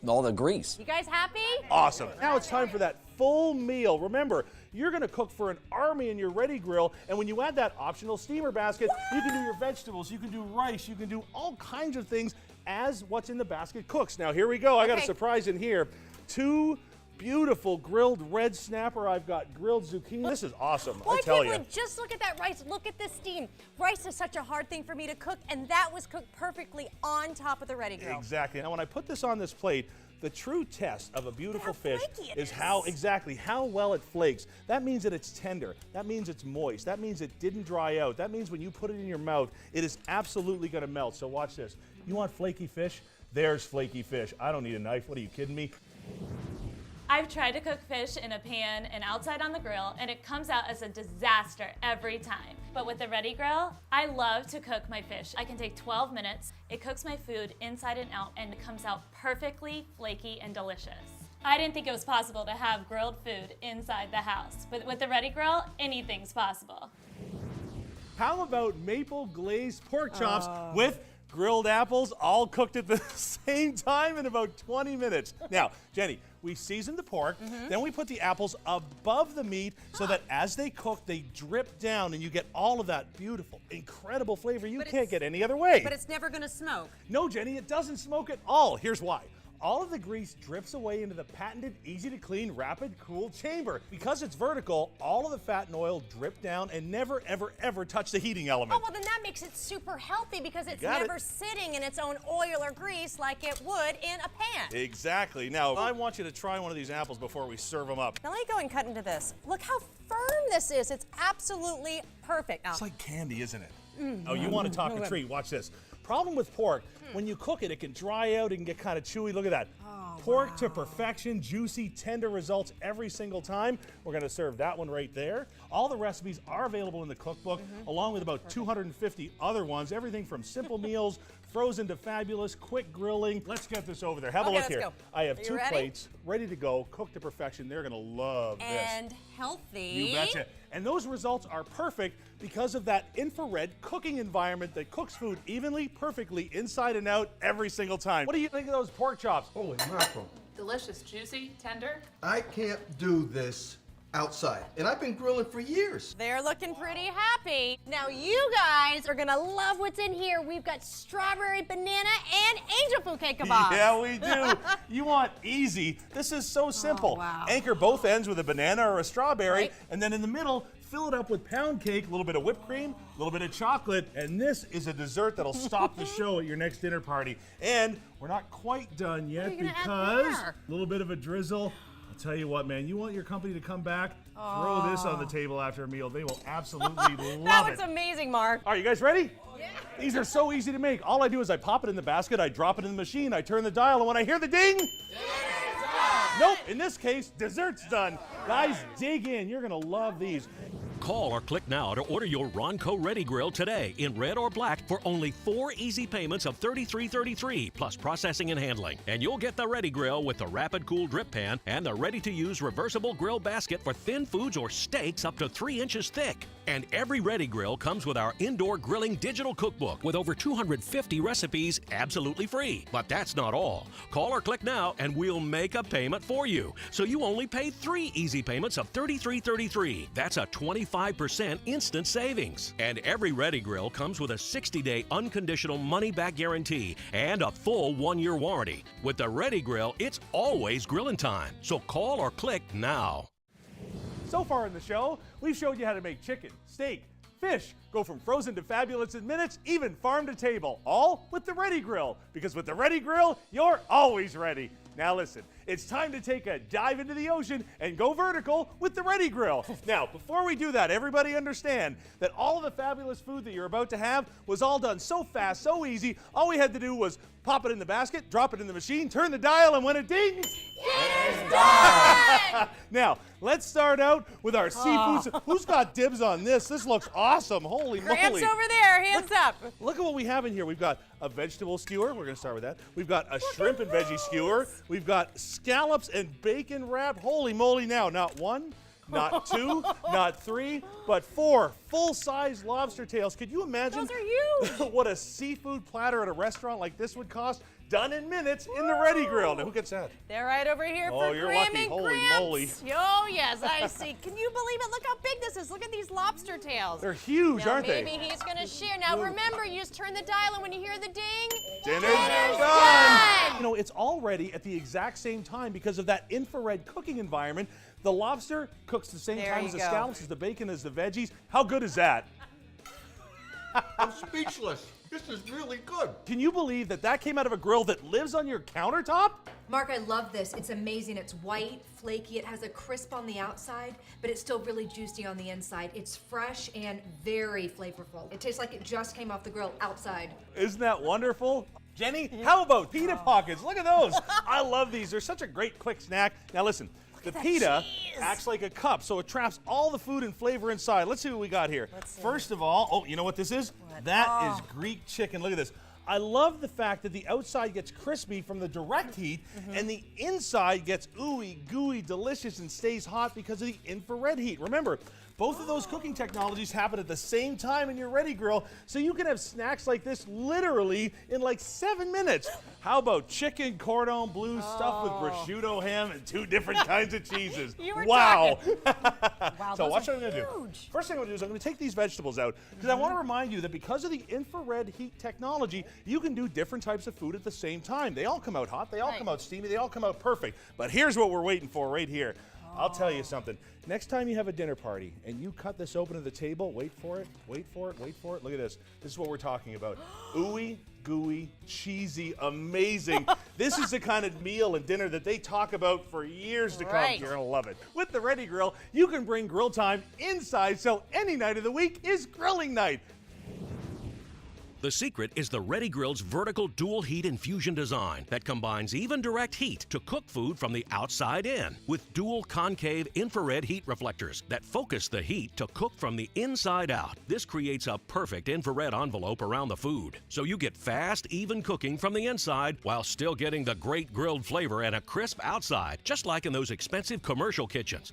all the grease. You guys happy? Awesome. Now it's time for that full meal. Remember, you're going to cook for an army in your Ready Grill, and when you add that optional steamer basket, you can do your vegetables, you can do rice, you can do all kinds of things as what's in the basket cooks. Now here we go. I got a surprise in here. 2 beautiful grilled red snapper. I've got grilled zucchini. This is awesome, I tell you. Just look at that rice. Look at the steam. Rice is such a hard thing for me to cook, and that was cooked perfectly on top of the Ready Grill. Exactly. Now when I put this on this plate, the true test of a beautiful fish is how well it flakes. That means that it's tender. That means it's moist. That means it didn't dry out. That means when you put it in your mouth, it is absolutely going to melt. So watch this. You want flaky fish? There's flaky fish. I don't need a knife. What are you kidding me? I've tried to cook fish in a pan and outside on the grill, and it comes out as a disaster every time. But with the Ready Grill, I love to cook my fish. I can take 12 minutes, it cooks my food inside and out, and it comes out perfectly flaky and delicious. I didn't think it was possible to have grilled food inside the house, but with the Ready Grill, anything's possible. How about maple glazed pork chops with grilled apples, all cooked at the same time in about 20 minutes. Now, Jenny, we seasoned the pork, then we put the apples above the meat so that as they cook, they drip down and you get all of that beautiful, incredible flavor you can't get any other way. But it's never going to smoke. No, Jenny, it doesn't smoke at all. Here's why. All of the grease drips away into the patented, easy-to-clean, rapid-cool chamber. Because it's vertical, all of the fat and oil drip down and never, ever, ever touch the heating element. Oh, well, then that makes it super healthy because it's never sitting in its own oil or grease like it would in a pan. Exactly. Now, I want you to try one of these apples before we serve them up. Now, let me go and cut into this. Look how firm this is. It's absolutely perfect. Now, it's like candy, isn't it? Oh, you want to talk a treat. Watch this. Problem with pork, when you cook it, it can dry out, it can get kind of chewy. Look at that. Pork to perfection, juicy, tender results every single time. We're going to serve that one right there. All the recipes are available in the cookbook, along with about 250 other ones. Everything from simple meals, frozen to fabulous, quick grilling. Let's get this over there. Have a look here. I have 2 plates ready to go, cooked to perfection. They're going to love this. And healthy. You betcha. And those results are perfect because of that infrared cooking environment that cooks food evenly, perfectly, inside and out every single time. What do you think of those pork chops? Holy mackerel. Delicious, juicy, tender. I can't do this outside, and I've been grilling for years. They're looking pretty happy. Now you guys are gonna love what's in here. We've got strawberry, banana, and angel bouquet kebabs. Yeah, we do. You want easy. This is so simple. Anchor both ends with a banana or a strawberry, and then in the middle, fill it up with pound cake, a little bit of whipped cream, a little bit of chocolate, and this is a dessert that'll stop the show at your next dinner party. And we're not quite done yet because a little bit of a drizzle. I'll tell you what, man, you want your company to come back, throw this on the table after a meal. They will absolutely love it. That was amazing, Mark. Are you guys ready? Yeah. These are so easy to make. All I do is I pop it in the basket, I drop it in the machine, I turn the dial, and when I hear the ding, Nope, in this case, dessert's done. Guys, dig in. You're going to love these. Call or click now to order your Ronco Ready Grill today in red or black for only 4 easy payments of $33.33 plus processing and handling. And you'll get the Ready Grill with the Rapid Cool Drip Pan and the ready-to-use reversible grill basket for thin foods or steaks up to 3 inches thick. And every Ready Grill comes with our indoor grilling digital cookbook with over 250 recipes absolutely free. But that's not all. Call or click now and we'll make a payment for you. So you only pay 3 easy payments of $33.33. That's a 25% instant savings. And every Ready Grill comes with a 60-day unconditional money-back guarantee and a full 1-year warranty. With the Ready Grill, it's always grilling time. So call or click now. So far in the show, we've showed you how to make chicken, steak, fish, go from frozen to fabulous in minutes, even farm to table, all with the Ready Grill. Because with the Ready Grill, you're always ready. Now listen, it's time to take a dive into the ocean and go vertical with the Ready Grill. Now, before we do that, everybody understand that all of the fabulous food that you're about to have was all done so fast, so easy. All we had to do was pop it in the basket, drop it in the machine, turn the dial, and when it dings, dinner's done! Now, let's start out with our seafood. Who's got dibs on this? This looks awesome. Holy moly. Gramps over there, hands up. Look at what we have in here. We've got a vegetable skewer. We're going to start with that. We've got a shrimp and veggie skewer. We've got scallops and bacon wrap. Holy moly now. Not 1, not 2, not 3, but 4 full-size lobster tails. Could you imagine Those are huge. what a seafood platter at a restaurant like this would cost? Done in minutes in the Ready Grill. Now, who gets that? They're right over here Oh, for you're Graham lucky. and Holy Gramps. moly. Oh, yes, I see. Can you believe it? Look how big this is. Look at these lobster tails. They're huge, now, aren't they? Maybe he's going to share. Now, remember, you just turn the dial, and when you hear the ding, Dinner's done! You know, it's all ready at the exact same time because of that infrared cooking environment. The lobster cooks the same There time you as the go. scallops, as the bacon, as the veggies. How good is that? I'm speechless. This is really good. Can you believe that that came out of a grill that lives on your countertop? Mark, I love this. It's amazing. It's white, flaky. It has a crisp on the outside, but it's still really juicy on the inside. It's fresh and very flavorful. It tastes like it just came off the grill outside. Isn't that wonderful? Jenny, how about pita pockets? Look at those. I love these. They're such a great quick snack. Now listen, the pita acts like a cup, so it traps all the food and flavor inside. Let's see what we got here. First of all, oh, you know what this is? That is Greek chicken. Look at this. I love the fact that the outside gets crispy from the direct heat and the inside gets ooey, gooey, delicious and stays hot because of the infrared heat. Remember, both of those cooking technologies happen at the same time in your Ready Grill, so you can have snacks like this literally in like 7 minutes. How about chicken cordon bleu stuffed with prosciutto ham and 2 different kinds of cheeses? You were wow. Wow, So those watch are what I'm going to do. First thing I'm going to do is I'm going to take these vegetables out because I want to remind you that because of the infrared heat technology, you can do different types of food at the same time. They all come out hot, they all come out steamy, they all come out perfect. But here's what we're waiting for right here. I'll tell you something. Next time you have a dinner party and you cut this open at the table, wait for it, wait for it, wait for it. Look at this. This is what we're talking about. Ooey, gooey, cheesy, amazing. This is the kind of meal and dinner that they talk about for years to come. You're going to love it. With the Ready Grill, you can bring grill time inside, so any night of the week is grilling night. The secret is the Ready Grill's vertical dual heat infusion design that combines even direct heat to cook food from the outside in with dual concave infrared heat reflectors that focus the heat to cook from the inside out. This creates a perfect infrared envelope around the food, so you get fast, even cooking from the inside while still getting the great grilled flavor and a crisp outside, just like in those expensive commercial kitchens.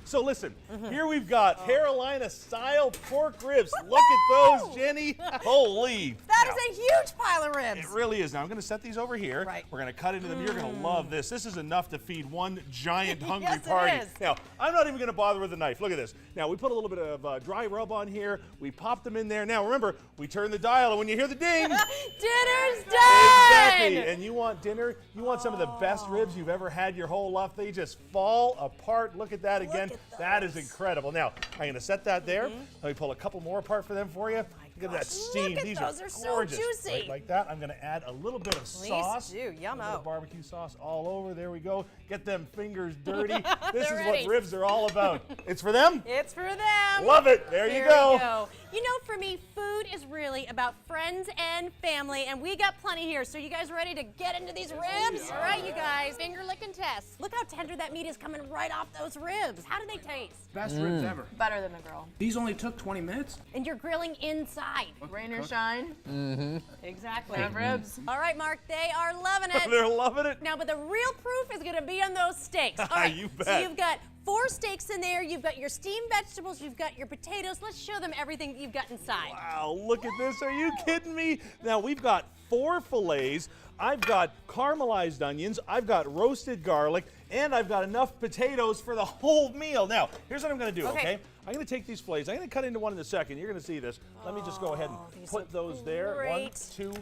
So listen, here we've got Carolina-style pork ribs. Look at those, Jenny. Holy. That is a huge pile of ribs. It really is. Now I'm going to set these over here. We're going to cut into them. You're going to love this. This is enough to feed one giant hungry Yes, it party. is. Now, I'm not even going to bother with a knife. Look at this. Now, we put a little bit of dry rub on here. We pop them in there. Now, remember, we turn the dial, and when you hear the ding, dinner's done! Exactly. And you want dinner, you want some of the best ribs you've ever had your whole life. They just fall apart. Look at that again. That is incredible. Now, I'm going to set that there. Let me pull a couple more apart for them for you. Look at that steam. Look at These those. are They're gorgeous. so juicy. Right like that. I'm going to add a little bit of Please sauce. do. A little bit Yummo. of barbecue sauce all over. There we go. Get them fingers dirty. This is They're what ready. ribs are all about. It's for them? It's for them. Love it. There you There go. we go. You know, for me, food is really about friends and family, and we got plenty here. So you guys ready to get into these ribs? All right, you guys, finger licking test. Look how tender that meat is coming right off those ribs. How do they taste? Best ribs ever. Better than the grill. These only took 20 minutes. And you're grilling inside. Rain or shine. Mm-hmm. Exactly. Ribs. All right, Mark, they are loving it. They're loving it. Now, but the real proof is gonna be on those steaks. All right, You bet. so you've got 4 steaks in there, you've got your steamed vegetables, you've got your potatoes. Let's show them everything that you've got inside. Wow, look at this. Are you kidding me? Now, we've got 4 fillets. I've got caramelized onions. I've got roasted garlic. And I've got enough potatoes for the whole meal. Now, here's what I'm going to do, okay? I'm going to take these fillets. I'm going to cut into one in a second. You're going to see this. Let me just go ahead and put those there. 1, 2,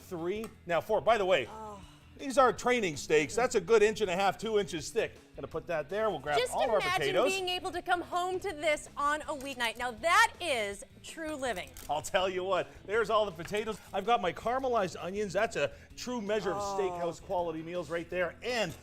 3. Now, 4. By the way, these are training steaks. That's a good 1.5 inches, 2 inches thick. Gonna put that there. We'll grab all of our potatoes. Just imagine being able to come home to this on a weeknight. Now that is true living. I'll tell you what, there's all the potatoes. I've got my caramelized onions. That's a true measure of steakhouse quality meals right there. And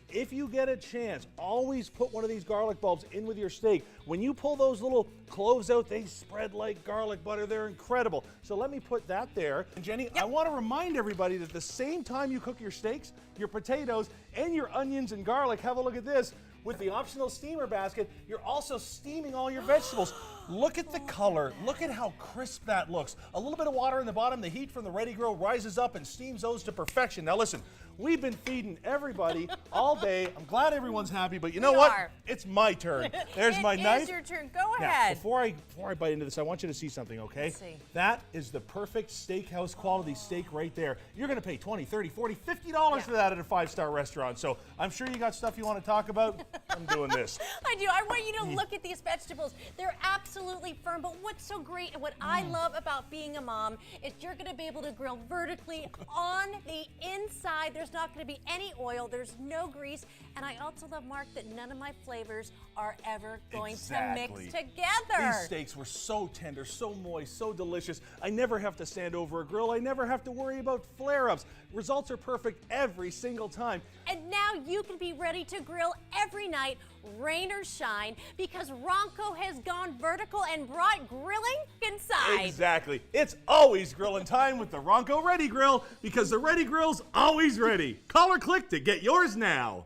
if you get a chance, always put one of these garlic bulbs in with your steak. When you pull those little cloves out, they spread like garlic butter. They're incredible. So let me put that there. And Jenny, I want to remind everybody that the same time you cook your steaks, your potatoes, and your onions and garlic, have a look at this. With the optional steamer basket, you're also steaming all your vegetables. Look at the color. Look at how crisp that looks. A little bit of water in the bottom. The heat from the Ready Grill rises up and steams those to perfection. Now listen, we've been feeding everybody all day. I'm glad everyone's happy, but you know what? It's my turn. There's my knife. It is your turn. Go Now, ahead. before I bite into this, I want you to see something, okay? Let's see. That is the perfect steakhouse quality steak right there. You're going to pay $20, $30, $40, $50 for that at a 5-star restaurant. So I'm sure you got stuff you want to talk about. I'm doing this. I do. I want you to look at these vegetables. They're absolutely firm, but what's so great and what I love about being a mom is you're going to be able to grill vertically on the inside. There's not going to be any oil. There's no grease. And I also love, Mark, that none of my flavors are ever going to mix together. These steaks were so tender, so moist, so delicious. I never have to stand over a grill. I never have to worry about flare-ups. Results are perfect every single time. And now you can be ready to grill every night, rain or shine, because Ronco has gone vertical and brought grilling inside. Exactly. It's always grilling time with the Ronco Ready Grill, because the Ready Grill's always ready. Call or click to get yours now.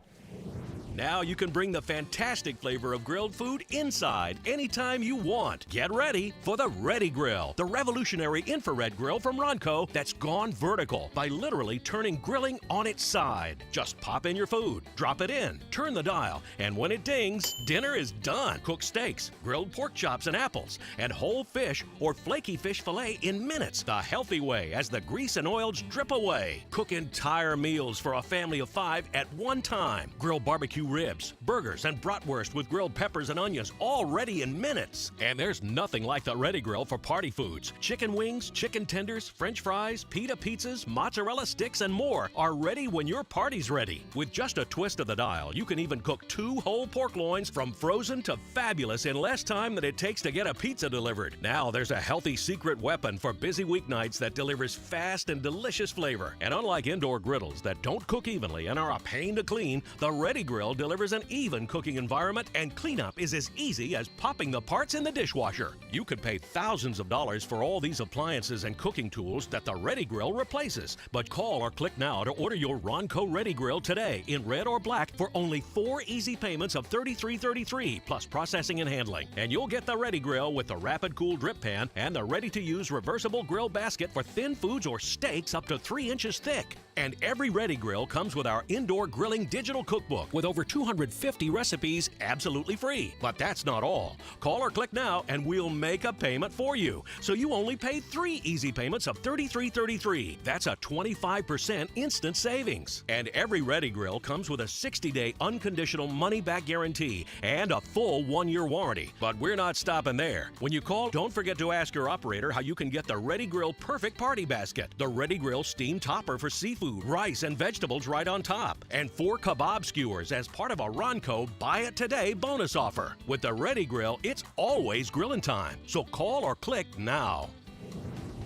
Now you can bring the fantastic flavor of grilled food inside anytime you want. Get ready for the Ready Grill, the revolutionary infrared grill from Ronco that's gone vertical by literally turning grilling on its side. Just pop in your food, drop it in, turn the dial, and when it dings, dinner is done. Cook steaks, grilled pork chops and apples, and whole fish or flaky fish fillet in minutes, the healthy way as the grease and oils drip away. Cook entire meals for a family of 5 at one time. Grill barbecue ribs, burgers, and bratwurst with grilled peppers and onions, all ready in minutes. And there's nothing like the Ready Grill for party foods. Chicken wings, chicken tenders, French fries, pita pizzas, mozzarella sticks, and more are ready when your party's ready. With just a twist of the dial, you can even cook 2 whole pork loins from frozen to fabulous in less time than it takes to get a pizza delivered. Now there's a healthy secret weapon for busy weeknights that delivers fast and delicious flavor. And unlike indoor griddles that don't cook evenly and are a pain to clean, the Ready Grill delivers an even cooking environment, and cleanup is as easy as popping the parts in the dishwasher. You could pay thousands of dollars for all these appliances and cooking tools that the Ready Grill replaces. But call or click now to order your Ronco Ready Grill today in red or black for only 4 easy payments of $33.33 plus processing and handling. And you'll get the Ready Grill with the rapid cool drip pan and the ready-to-use reversible grill basket for thin foods or steaks up to 3 inches thick. And every Ready Grill comes with our indoor grilling digital cookbook with over 250 recipes absolutely free. But that's not all. Call or click now and we'll make a payment for you. So you only pay 3 easy payments of $33.33. That's a 25% instant savings. And every Ready Grill comes with a 60-day unconditional money-back guarantee and a full 1-year warranty. But we're not stopping there. When you call, don't forget to ask your operator how you can get the Ready Grill Perfect Party Basket, the Ready Grill Steam Topper for seafood, rice, and vegetables right on top, and 4 kebab skewers as part of a Ronco Buy It Today bonus offer. With the Ready Grill, it's always grilling time. So call or click now.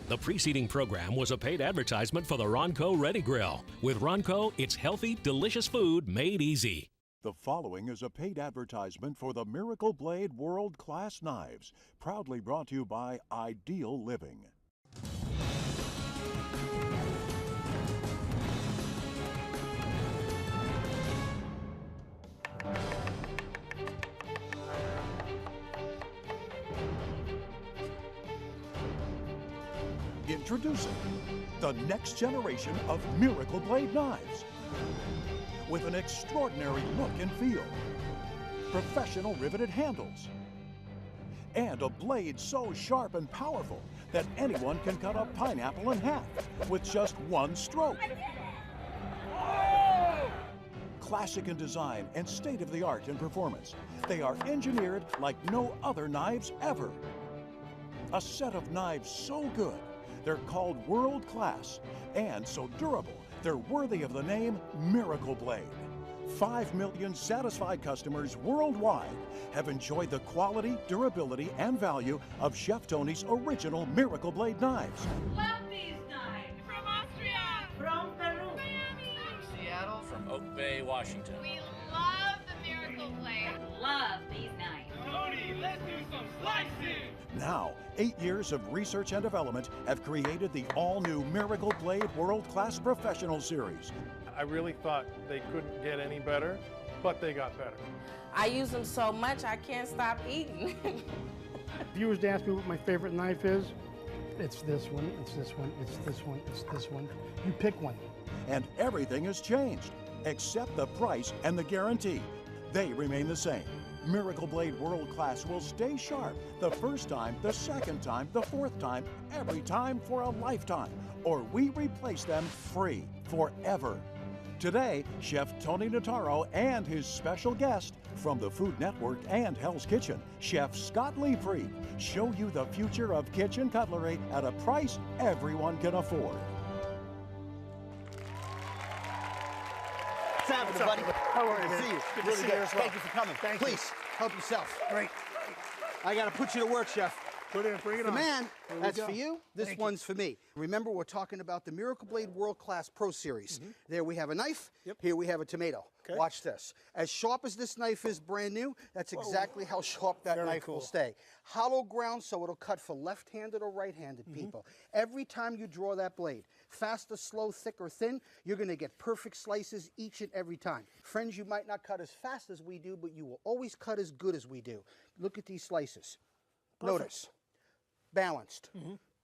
The preceding program was a paid advertisement for the Ronco Ready Grill. With Ronco, it's healthy, delicious food made easy. The following is a paid advertisement for the Miracle Blade World Class Knives, proudly brought to you by Ideal Living. Introducing the next generation of Miracle Blade knives. With an extraordinary look and feel, professional riveted handles, and a blade so sharp and powerful that anyone can cut a pineapple in half with just one stroke. Classic in design and state-of-the-art in performance, they are engineered like no other knives ever. A set of knives so good, they're called world class, and so durable, they're worthy of the name Miracle Blade. 5 million satisfied customers worldwide have enjoyed the quality, durability, and value of Chef Tony's original Miracle Blade knives. Love these knives. From Austria. From Peru. Miami. From Seattle. From Oak Bay, Washington. We love the Miracle Blade. Love these knives. Tony, let's do some slicing. Now, 8 years of research and development have created the all-new Miracle Blade World Class Professional Series. I really thought they couldn't get any better, but they got better. I use them so much I can't stop eating. Viewers ask me what my favorite knife is. It's this one, it's this one, it's this one, it's this one. You pick one. And everything has changed, except the price and the guarantee. They remain the same. Miracle Blade World Class will stay sharp the first time, the second time, the fourth time, every time for a lifetime, or we replace them free forever. Today, Chef Tony Notaro and his special guest from the Food Network and Hell's Kitchen, Chef Scott Leefried, show you the future of kitchen cutlery at a price everyone can afford. What's happening, buddy? How are you? Good to see you. Good to Really see you good. as well. Thank you for coming. Thank Please, you. help yourself. Great. I got to put you to work, Chef. Bring it The on. man, Here we that's go. for you. This Thank one's for me. Remember, we're talking about the Miracle Blade World Class Pro Series. There we have a knife. Here we have a tomato. Okay. Watch this. As sharp as this knife is brand new, that's exactly how sharp that Very knife cool. will stay. Hollow ground, so it'll cut for left-handed or right-handed people. Every time you draw that blade, fast or slow, thick or thin, you're going to get perfect slices each and every time. Friends, you might not cut as fast as we do, but you will always cut as good as we do. Look at these slices. Perfect. Notice. Balanced,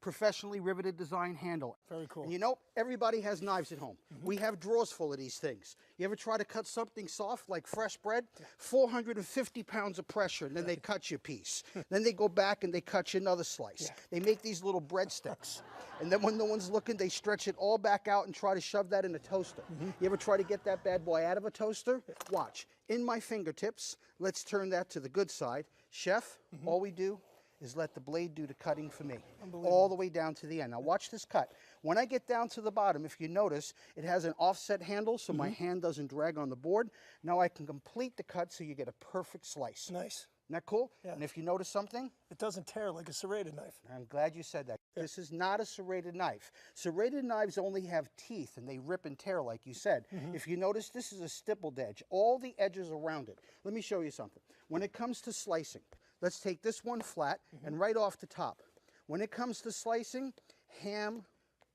professionally riveted design handle. Very cool. And you know, everybody has knives at home. We have drawers full of these things. You ever try to cut something soft like fresh bread? 450 pounds of pressure, and then they cut you a piece. Then they go back and they cut you another slice. They make these little breadsticks. And then when no one's looking, they stretch it all back out and try to shove that in a toaster. You ever try to get that bad boy out of a toaster? Watch. In my fingertips, let's turn that to the good side. Chef, all we do is let the blade do the cutting for me, all the way down to the end. Now watch this cut. When I get down to the bottom, if you notice, it has an offset handle so my hand doesn't drag on the board. Now I can complete the cut so you get a perfect slice. Nice. Isn't that cool? Yeah. And if you notice something? It doesn't tear like a serrated knife. I'm glad you said that. This is not a serrated knife. Serrated knives only have teeth and they rip and tear like you said. If you notice, this is a stippled edge. All the edges around it. Let me show you something. When it comes to slicing, let's take this one flat and right off the top. When it comes to slicing, ham,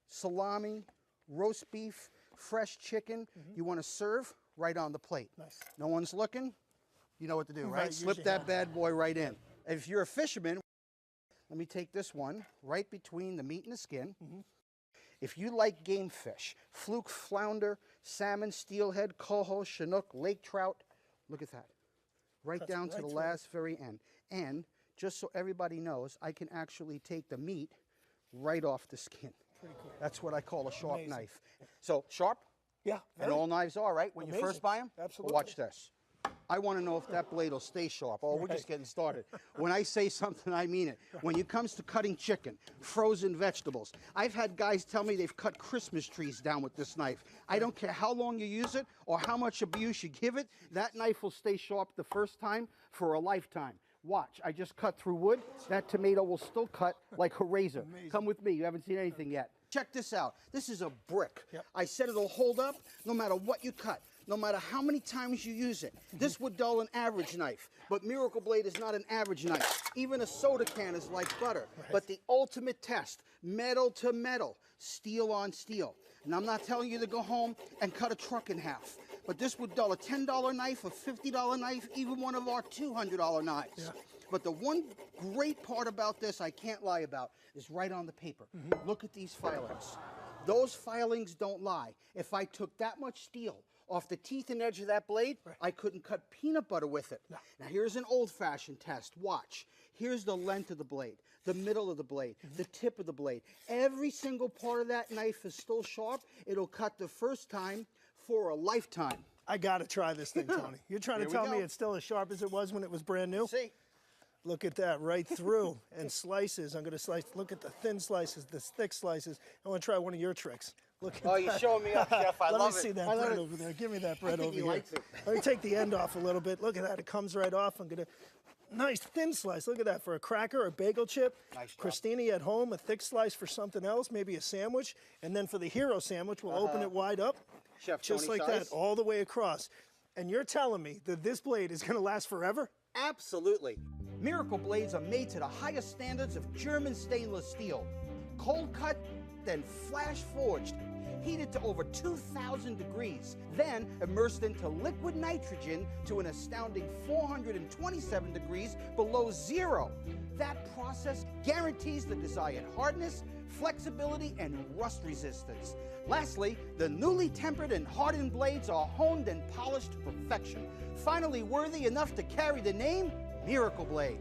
salami, roast beef, fresh chicken, you want to serve right on the plate. Nice. No one's looking, you know what to do, Right, right? use Slip your that hand. bad boy right in. If you're a fisherman, let me take this one right between the meat and the skin. If you like game fish, fluke, flounder, salmon, steelhead, coho, chinook, lake trout, look at that. Right Cuts down to right the through. last very end. And just so everybody knows, I can actually take the meat right off the skin. Pretty cool. That's what I call a sharp Amazing. knife. So sharp, Yeah. and all knives are, right? When you Amazing. first buy them? Absolutely. Watch this. I want to know if that blade will stay sharp. Oh, we're just getting started. When I say something, I mean it. When it comes to cutting chicken, frozen vegetables, I've had guys tell me they've cut Christmas trees down with this knife. I don't care how long you use it or how much abuse you give it, that knife will stay sharp the first time for a lifetime. Watch, I just cut through wood. That tomato will still cut like a razor. Amazing. Come with me, you haven't seen anything yet. Check this out. This is a brick. I said it'll hold up no matter what you cut. no matter how many times you use it. This would dull an average knife, but Miracle Blade is not an average knife. Even a soda can is like butter. But the ultimate test, metal to metal, steel on steel. And I'm not telling you to go home and cut a truck in half, but this would dull a $10 knife, a $50 knife, even one of our $200 knives. Yeah. But the one great part about this I can't lie about is right on the paper. Look at these filings. Those filings don't lie. If I took that much steel off the teeth and edge of that blade, I couldn't cut peanut butter with it. No. Now here's an old-fashioned test. Watch. Here's the length of the blade, the middle of the blade, the tip of the blade. Every single part of that knife is still sharp. It'll cut the first time for a lifetime. I got to try this thing, Tony. You're trying to tell me it's still as sharp as it was when it was brand new? See? Look at that, right through. And slices, I'm going to slice. Look at the thin slices, the thick slices. I want to try one of your tricks. Look at that. You're showing me up, Chef. I love it. Let me see that bread over there. Give me that bread over here. Let me take the end off a little bit. Look at that. It comes right off. I'm going to... Nice thin slice. Look at that. For a cracker or a bagel chip. Nice job. Christine at home, a thick slice for something else, maybe a sandwich. And then for the hero sandwich, we'll open it wide up. Chef just Tony like size. that, all the way across. And you're telling me that this blade is going to last forever? Absolutely. Miracle Blades are made to the highest standards of German stainless steel. Cold cut, then flash forged. Heated to over 2,000 degrees, then immersed into liquid nitrogen to an astounding 427 degrees below zero. That process guarantees the desired hardness, flexibility, and rust resistance. Lastly, the newly tempered and hardened blades are honed and polished to perfection, finally worthy enough to carry the name Miracle Blade.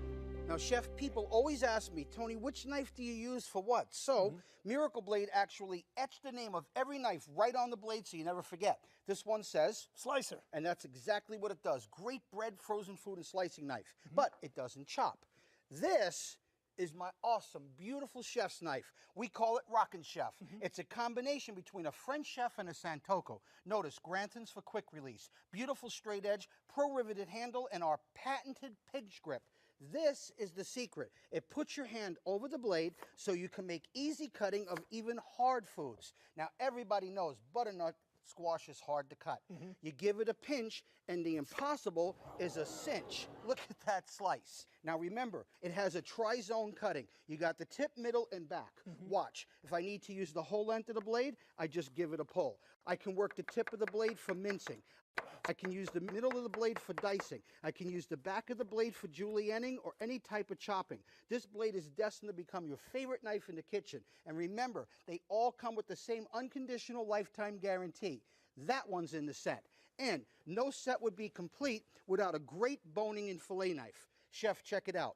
Now, Chef, people always ask me, Tony, which knife do you use for what? So, Miracle Blade actually etched the name of every knife right on the blade so you never forget. This one says slicer, and that's exactly what it does. Great bread, frozen food, and slicing knife, but it doesn't chop. This is my awesome, beautiful chef's knife. We call it Rockin' Chef. It's a combination between a French chef and a Santoku. Notice Grantons for quick release, beautiful straight edge, pro-riveted handle, and our patented pinch grip. This is the secret. It puts your hand over the blade so you can make easy cutting of even hard foods. Now, everybody knows butternut squash is hard to cut. You give it a pinch, and the impossible is a cinch. Look at that slice. Now, remember, it has a tri-zone cutting. You got the tip, middle, and back. Watch. If I need to use the whole length of the blade, I just give it a pull. I can work the tip of the blade for mincing. I can use the middle of the blade for dicing. I can use the back of the blade for julienning or any type of chopping. This blade is destined to become your favorite knife in the kitchen. And remember, they all come with the same unconditional lifetime guarantee. That one's in the set. And no set would be complete without a great boning and fillet knife. Chef, check it out.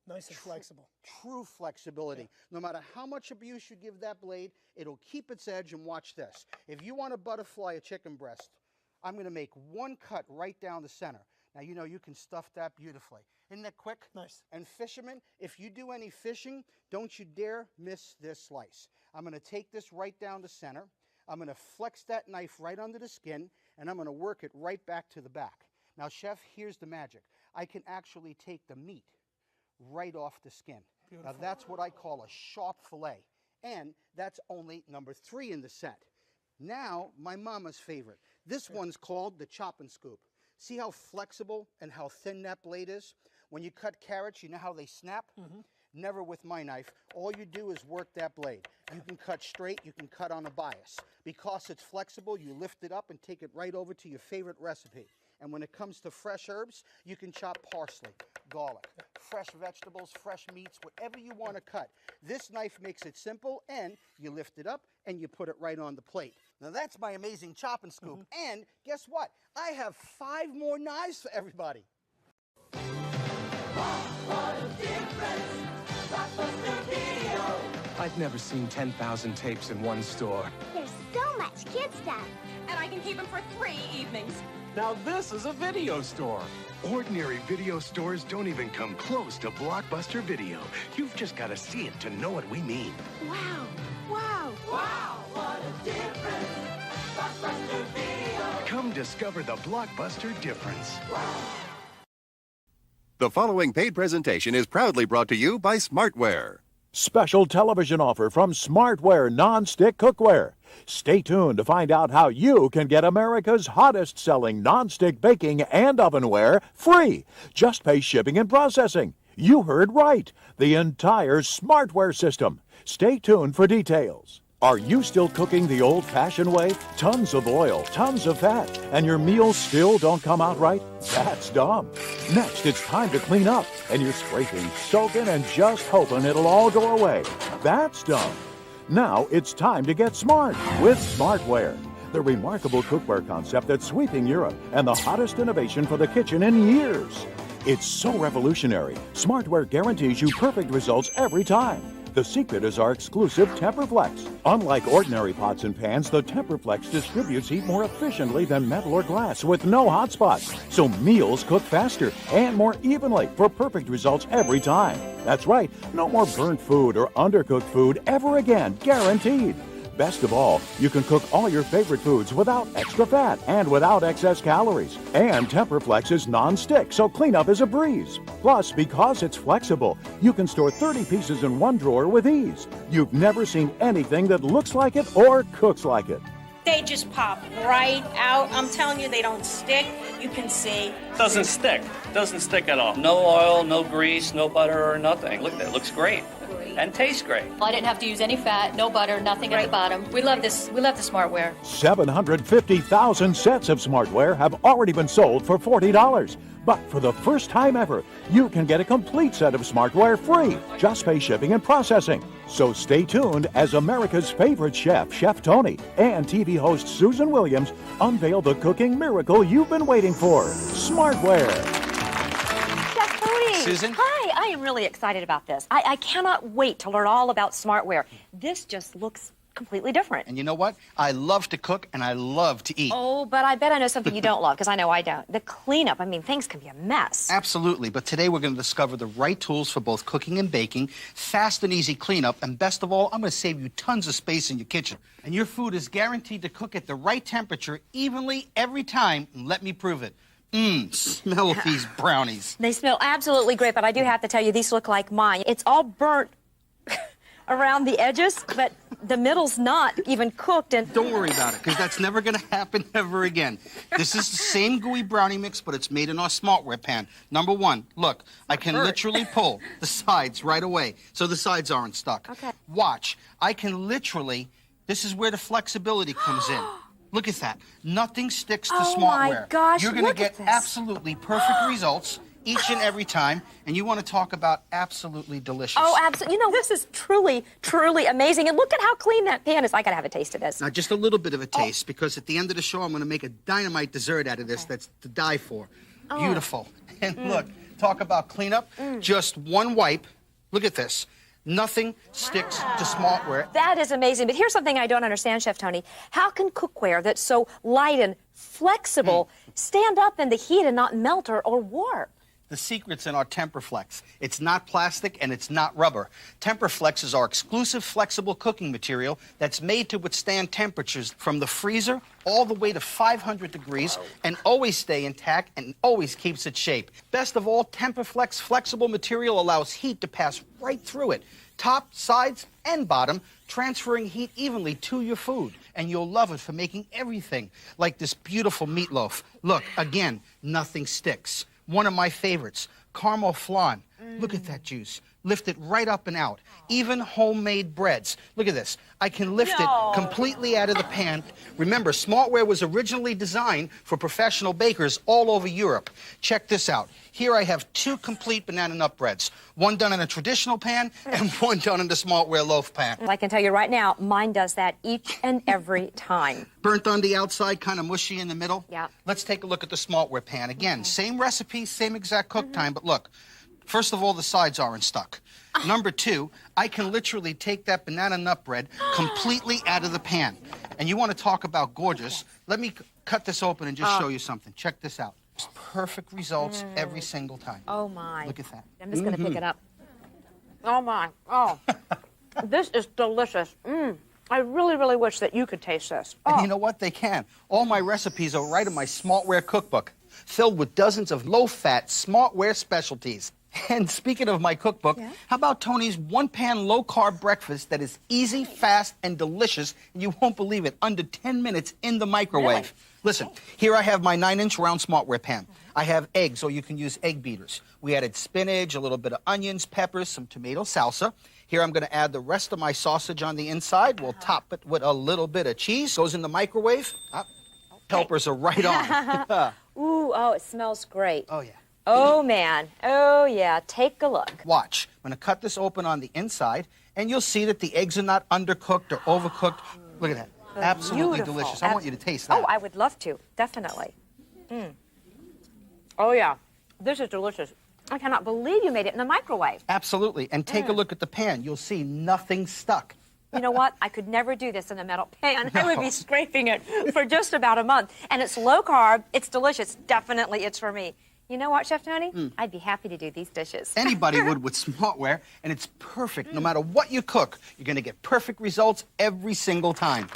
Nice and flexible. True flexibility. No matter how much abuse you give that blade, it'll keep its edge. And watch this. If you want to butterfly a chicken breast, I'm going to make one cut right down the center. Now, you know, you can stuff that beautifully. Isn't that quick? Nice. And fishermen, if you do any fishing, don't you dare miss this slice. I'm going to take this right down the center. I'm going to flex that knife right under the skin, and I'm going to work it right back to the back. Now, Chef, here's the magic. I can actually take the meat right off the skin. Beautiful. Now, that's what I call a sharp fillet. And that's only number 3 in the set. Now, my mama's favorite. This one's called the chop and scoop. See how flexible and how thin that blade is? When you cut carrots, you know how they snap? Never with my knife. All you do is work that blade. You can cut straight, you can cut on a bias. Because it's flexible, you lift it up and take it right over to your favorite recipe. And when it comes to fresh herbs, you can chop parsley, garlic, fresh vegetables, fresh meats, whatever you want to cut. This knife makes it simple, and you lift it up and you put it right on the plate. Now that's my amazing chop and scoop. And guess what? I have 5 more knives for everybody. I've never seen 10,000 tapes in one store. There's so much kid stuff. And I can keep them for 3 evenings. Now this is a video store. Ordinary video stores don't even come close to Blockbuster Video. You've just got to see it to know what we mean. Wow. Wow. Wow, what a difference. Blockbuster Video. Come discover the Blockbuster difference. The following paid presentation is proudly brought to you by Smartwear. Special television offer from Smartware Non-Stick Cookware. Stay tuned to find out how you can get America's hottest selling non-stick baking and ovenware free. Just pay shipping and processing. You heard right. The entire Smartware system. Stay tuned for details. Are you still cooking the old-fashioned way? Tons of oil, tons of fat, and your meals still don't come out right? That's dumb. Next, it's time to clean up, and you're scraping, soaking, and just hoping it'll all go away. That's dumb. Now it's time to get smart with Smartware, the remarkable cookware concept that's sweeping Europe and the hottest innovation for the kitchen in years. It's so revolutionary. Smartware guarantees you perfect results every time. The secret is our exclusive TemperFlex. Unlike ordinary pots and pans, the TemperFlex distributes heat more efficiently than metal or glass with no hot spots. So meals cook faster and more evenly for perfect results every time. That's right, no more burnt food or undercooked food ever again, guaranteed. Best of all, you can cook all your favorite foods without extra fat and without excess calories. And TemperFlex is non-stick, so cleanup is a breeze. Plus, because it's flexible, you can store 30 pieces in one drawer with ease. You've never seen anything that looks like it or cooks like it. They just pop right out. I'm telling you, they don't stick. You can see. Doesn't stick. Doesn't stick at all. No oil, no grease, no butter or nothing. Look at that. It looks great. And tastes great. I didn't have to use any fat, no butter, nothing at the bottom. We love this. We love the Smartware. 750,000 sets of Smartware have already been sold for $40. But for the first time ever, you can get a complete set of Smartware free. Just pay shipping and processing. So stay tuned as America's favorite chef, Chef Tony, and TV host Susan Williams unveil the cooking miracle you've been waiting for. Smartware. Chef Tony. Susan? Hi, I am really excited about this. I cannot wait to learn all about Smartware. This just looks completely different. And you know what? I love to cook and I love to eat. Oh, but I bet I know something you don't love, because I know I don't. The cleanup, I mean, things can be a mess. Absolutely, but today we're going to discover the right tools for both cooking and baking, fast and easy cleanup, and best of all, I'm going to save you tons of space in your kitchen. And your food is guaranteed to cook at the right temperature evenly every time, and let me prove it. Smell these brownies. They smell absolutely great, but I do have to tell you, these look like mine. It's all burnt around the edges, but the middle's not even cooked. And don't worry about it, because that's never going to happen ever again. This is the same gooey brownie mix, but it's made in our Smartware pan. Number one, look, I can literally pull the sides right away, so the sides aren't stuck. Okay. Watch, I can literally, this is where the flexibility comes in. Look at that. Nothing sticks to Smartware. Oh my gosh, you're going to look get at this. absolutely perfect results each and every time, and you want to talk about absolutely delicious. Oh, absolutely. You know, this is truly, truly amazing. And look at how clean that pan is. I got to have a taste of this. Now, just a little bit of a taste, because at the end of the show, I'm going to make a dynamite dessert out of this that's to die for. Oh. Beautiful. And look, talk about cleanup. Just one wipe. Look at this. Nothing sticks to Smartware. That is amazing. But here's something I don't understand, Chef Tony. How can cookware that's so light and flexible stand up in the heat and not melt or warp? The secret's in our TemperFlex. It's not plastic and it's not rubber. TemperFlex is our exclusive flexible cooking material that's made to withstand temperatures from the freezer all the way to 500 degrees and always stay intact and always keeps its shape. Best of all, TemperFlex flexible material allows heat to pass right through it. Top, sides, and bottom, transferring heat evenly to your food. And you'll love it for making everything, like this beautiful meatloaf. Look, again, nothing sticks. One of my favorites, caramel flan. Look at that juice. Lift it right up and out. Even homemade breads. Look at this. I can lift it completely out of the pan. Remember, Smartware was originally designed for professional bakers all over Europe. Check this out. Here I have 2 complete banana nut breads. One done in a traditional pan and one done in the Smartware loaf pan. I can tell you right now, mine does that each and every time. Burnt on the outside, kind of mushy in the middle. Yeah. Let's take a look at the Smartware pan. Again, same recipe, same exact cook time, but look. First of all, the sides aren't stuck. Number 2, I can literally take that banana nut bread completely out of the pan. And you want to talk about gorgeous, let me cut this open and just show you something. Check this out. Perfect results every single time. Oh, my. Look at that. I'm just going to pick it up. Oh, my. Oh, this is delicious. I really, really wish that you could taste this. And you know what? They can. All my recipes are right in my Smartware cookbook, filled with dozens of low-fat Smartware specialties. And speaking of my cookbook, how about Tony's one-pan low-carb breakfast that is easy, fast, and delicious, and you won't believe it, under 10 minutes in the microwave. Really? Listen, here I have my 9-inch round smartware pan. I have eggs, or you can use egg beaters. We added spinach, a little bit of onions, peppers, some tomato salsa. Here I'm going to add the rest of my sausage on the inside. We'll top it with a little bit of cheese. Goes in the microwave. Helpers are right on. Ooh, oh, it smells great. Oh, yeah. Oh, man. Oh, yeah. Take a look. Watch. I'm going to cut this open on the inside, and you'll see that the eggs are not undercooked or overcooked. Look at that. Absolutely Beautiful. delicious. I want you to taste that. Oh, I would love to. Definitely. Oh, yeah. This is delicious. I cannot believe you made it in the microwave. Absolutely. And take a look at the pan. You'll see nothing stuck. You know what? I could never do this in a metal pan. I would be scraping it for just about a month. And it's low carb. It's delicious. Definitely it's for me. You know what, Chef Tony? I'd be happy to do these dishes. Anybody would with smartware, and it's perfect. No matter what you cook, you're going to get perfect results every single time.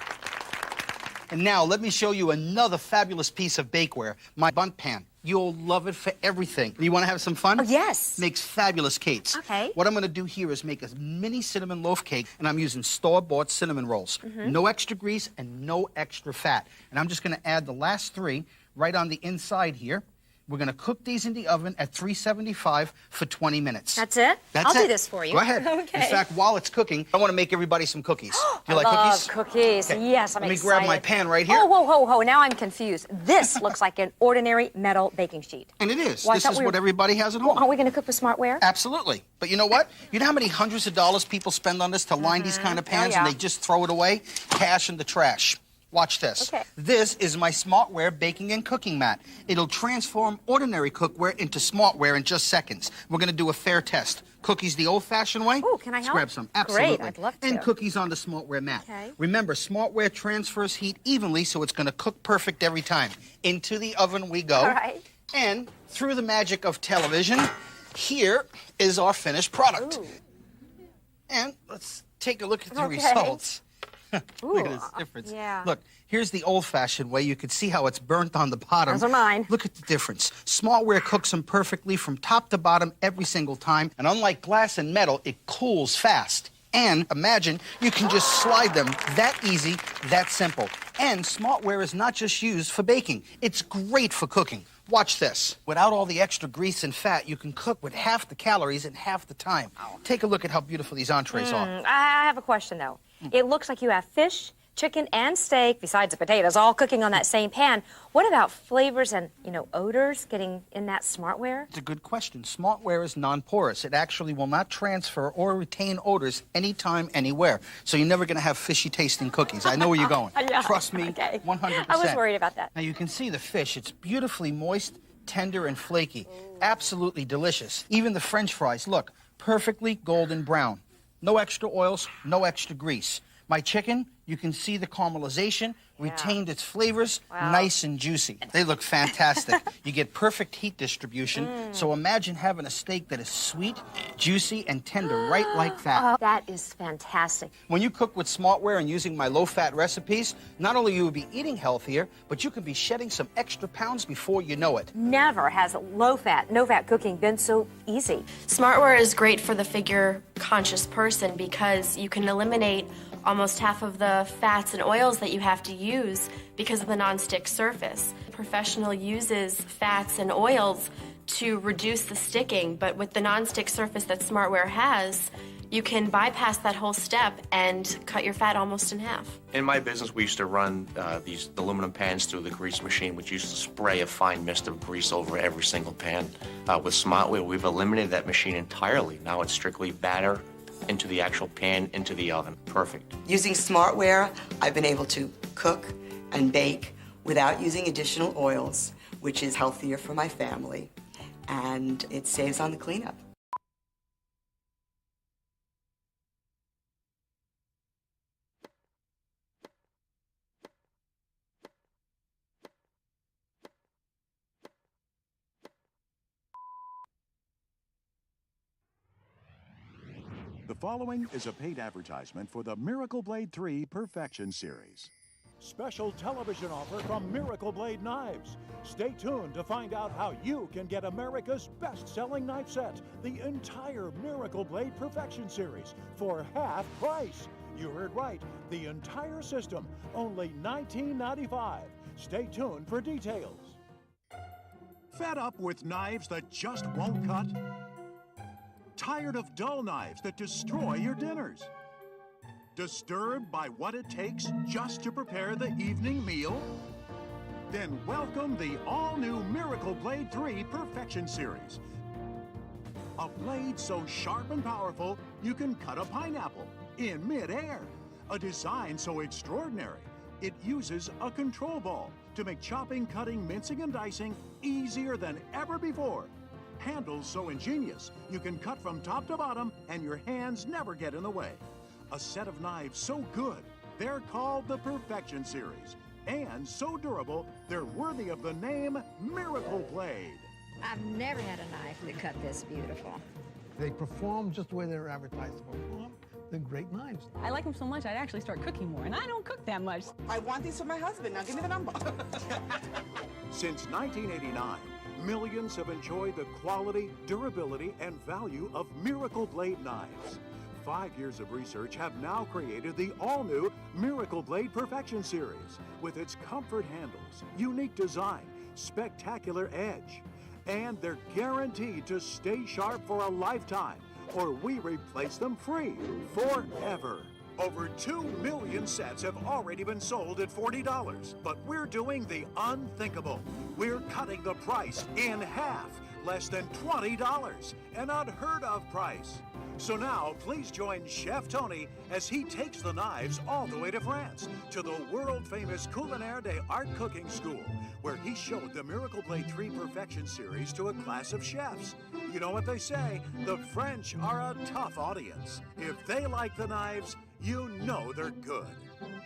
And now, let me show you another fabulous piece of bakeware, my bundt pan. You'll love it for everything. You want to have some fun? Oh, yes. Makes fabulous cakes. Okay. What I'm going to do here is make a mini cinnamon loaf cake, and I'm using store-bought cinnamon rolls. No extra grease and no extra fat. And I'm just going to add the last 3 right on the inside here. We're going to cook these in the oven at 375 for 20 minutes. That's it? That's I'll it. do this for you. Go ahead. Okay. In fact, while it's cooking, I want to make everybody some cookies. Do you like I cookies? love cookies. Okay. Yes, I'm Let me excited. grab my pan right here. Oh, whoa, whoa, whoa. Now I'm confused. This looks like an ordinary metal baking sheet. And it is. Well, I This thought is we what were- everybody has at home. Well, aren't we going to cook with smartware? Absolutely. But you know what? You know how many hundreds of dollars people spend on this to line these kind of pans and they just throw it away? Cash in the trash. Watch this. Okay. This is my smartware baking and cooking mat. It'll transform ordinary cookware into smartware in just seconds. We're going to do a fair test. Cookies the old-fashioned way? Oh, can I Let's help? grab some. Absolutely. Great, I'd love to. And cookies on the smartware mat. Okay. Remember, smartware transfers heat evenly, so it's going to cook perfect every time. Into the oven we go. All right. And through the magic of television, here is our finished product. Ooh. And let's take a look at the Okay. results. Ooh, Look at this difference. yeah. Look, here's the old-fashioned way. You can see how it's burnt on the bottom. Those are mine. Look at the difference. Smartware cooks them perfectly from top to bottom every single time. And unlike glass and metal, it cools fast. And imagine you can just slide them that easy, that simple. And smartware is not just used for baking. It's great for cooking. Watch this. Without all the extra grease and fat, you can cook with half the calories in half the time. Take a look at how beautiful these entrees are. I have a question, though. It looks like you have fish, chicken, and steak, besides the potatoes, all cooking on that same pan. What about flavors and, odors getting in that smartware? It's a good question. Smartware is non-porous. It actually will not transfer or retain odors anytime, anywhere. So you're never going to have fishy tasting cookies. I know where you're going. Yeah. Trust me, Okay. 100%. I was worried about that. Now you can see the fish. It's beautifully moist, tender, and flaky. Absolutely delicious. Even the French fries, look, perfectly golden brown. No extra oils, no extra grease. My chicken, you can see the caramelization, retained its flavors, nice and juicy. They look fantastic. You get perfect heat distribution, so imagine having a steak that is sweet, juicy, and tender, right like that. Oh, that is fantastic. When you cook with smartware and using my low-fat recipes, not only you will be eating healthier, but you can be shedding some extra pounds before you know it. Never has low-fat, no-fat cooking been so easy. Smartware is great for the figure-conscious person because you can eliminate almost half of the fats and oils that you have to use because of the nonstick surface. The professional uses fats and oils to reduce the sticking, but with the nonstick surface that Smartware has, you can bypass that whole step and cut your fat almost in half. In my business, we used to run these aluminum pans through the grease machine, which used to spray a fine mist of grease over every single pan. With Smartware, we've eliminated that machine entirely. Now it's strictly batter into the actual pan, into the oven. Perfect. Using Smartware, I've been able to cook and bake without using additional oils, which is healthier for my family, and it saves on the cleanup. The following is a paid advertisement for the Miracle Blade 3 Perfection Series. special television offer from Miracle Blade Knives. Stay tuned to find out how you can get America's best-selling knife set, the entire Miracle Blade Perfection Series, for half price. You heard right, the entire system, only $19.95. Stay tuned for details. Fed up with knives that just won't cut? Tired of dull knives that destroy your dinners? Disturbed by what it takes just to prepare the evening meal? Then welcome the all-new Miracle Blade 3 Perfection Series. A blade so sharp and powerful, you can cut a pineapple in mid-air. A design so extraordinary, it uses a control ball to make chopping, cutting, mincing, and dicing easier than ever before. Handles so ingenious, you can cut from top to bottom and your hands never get in the way. A set of knives so good, they're called the Perfection Series. And so durable, they're worthy of the name Miracle Blade. I've never had a knife that cut this beautiful. They perform just the way they're advertised to perform. They're great knives. I like them so much, I'd actually start cooking more, and I don't cook that much. I want these for my husband. Now give me the number. Since 1989, millions have enjoyed the quality, durability, and value of Miracle Blade knives. 5 years of research have now created the all-new Miracle Blade Perfection Series with its comfort handles, unique design, spectacular edge, and they're guaranteed to stay sharp for a lifetime, or we replace them free forever. Over 2 million sets have already been sold at $40, but we're doing the unthinkable. We're cutting the price in half, less than $20, an unheard of price. So now, please join Chef Tony as he takes the knives all the way to France, to the world-famous Culinaire des Arts Cooking School, where he showed the Miracle Blade 3 Perfection Series to a class of chefs. You know what they say, the French are a tough audience. If they like the knives, you know they're good.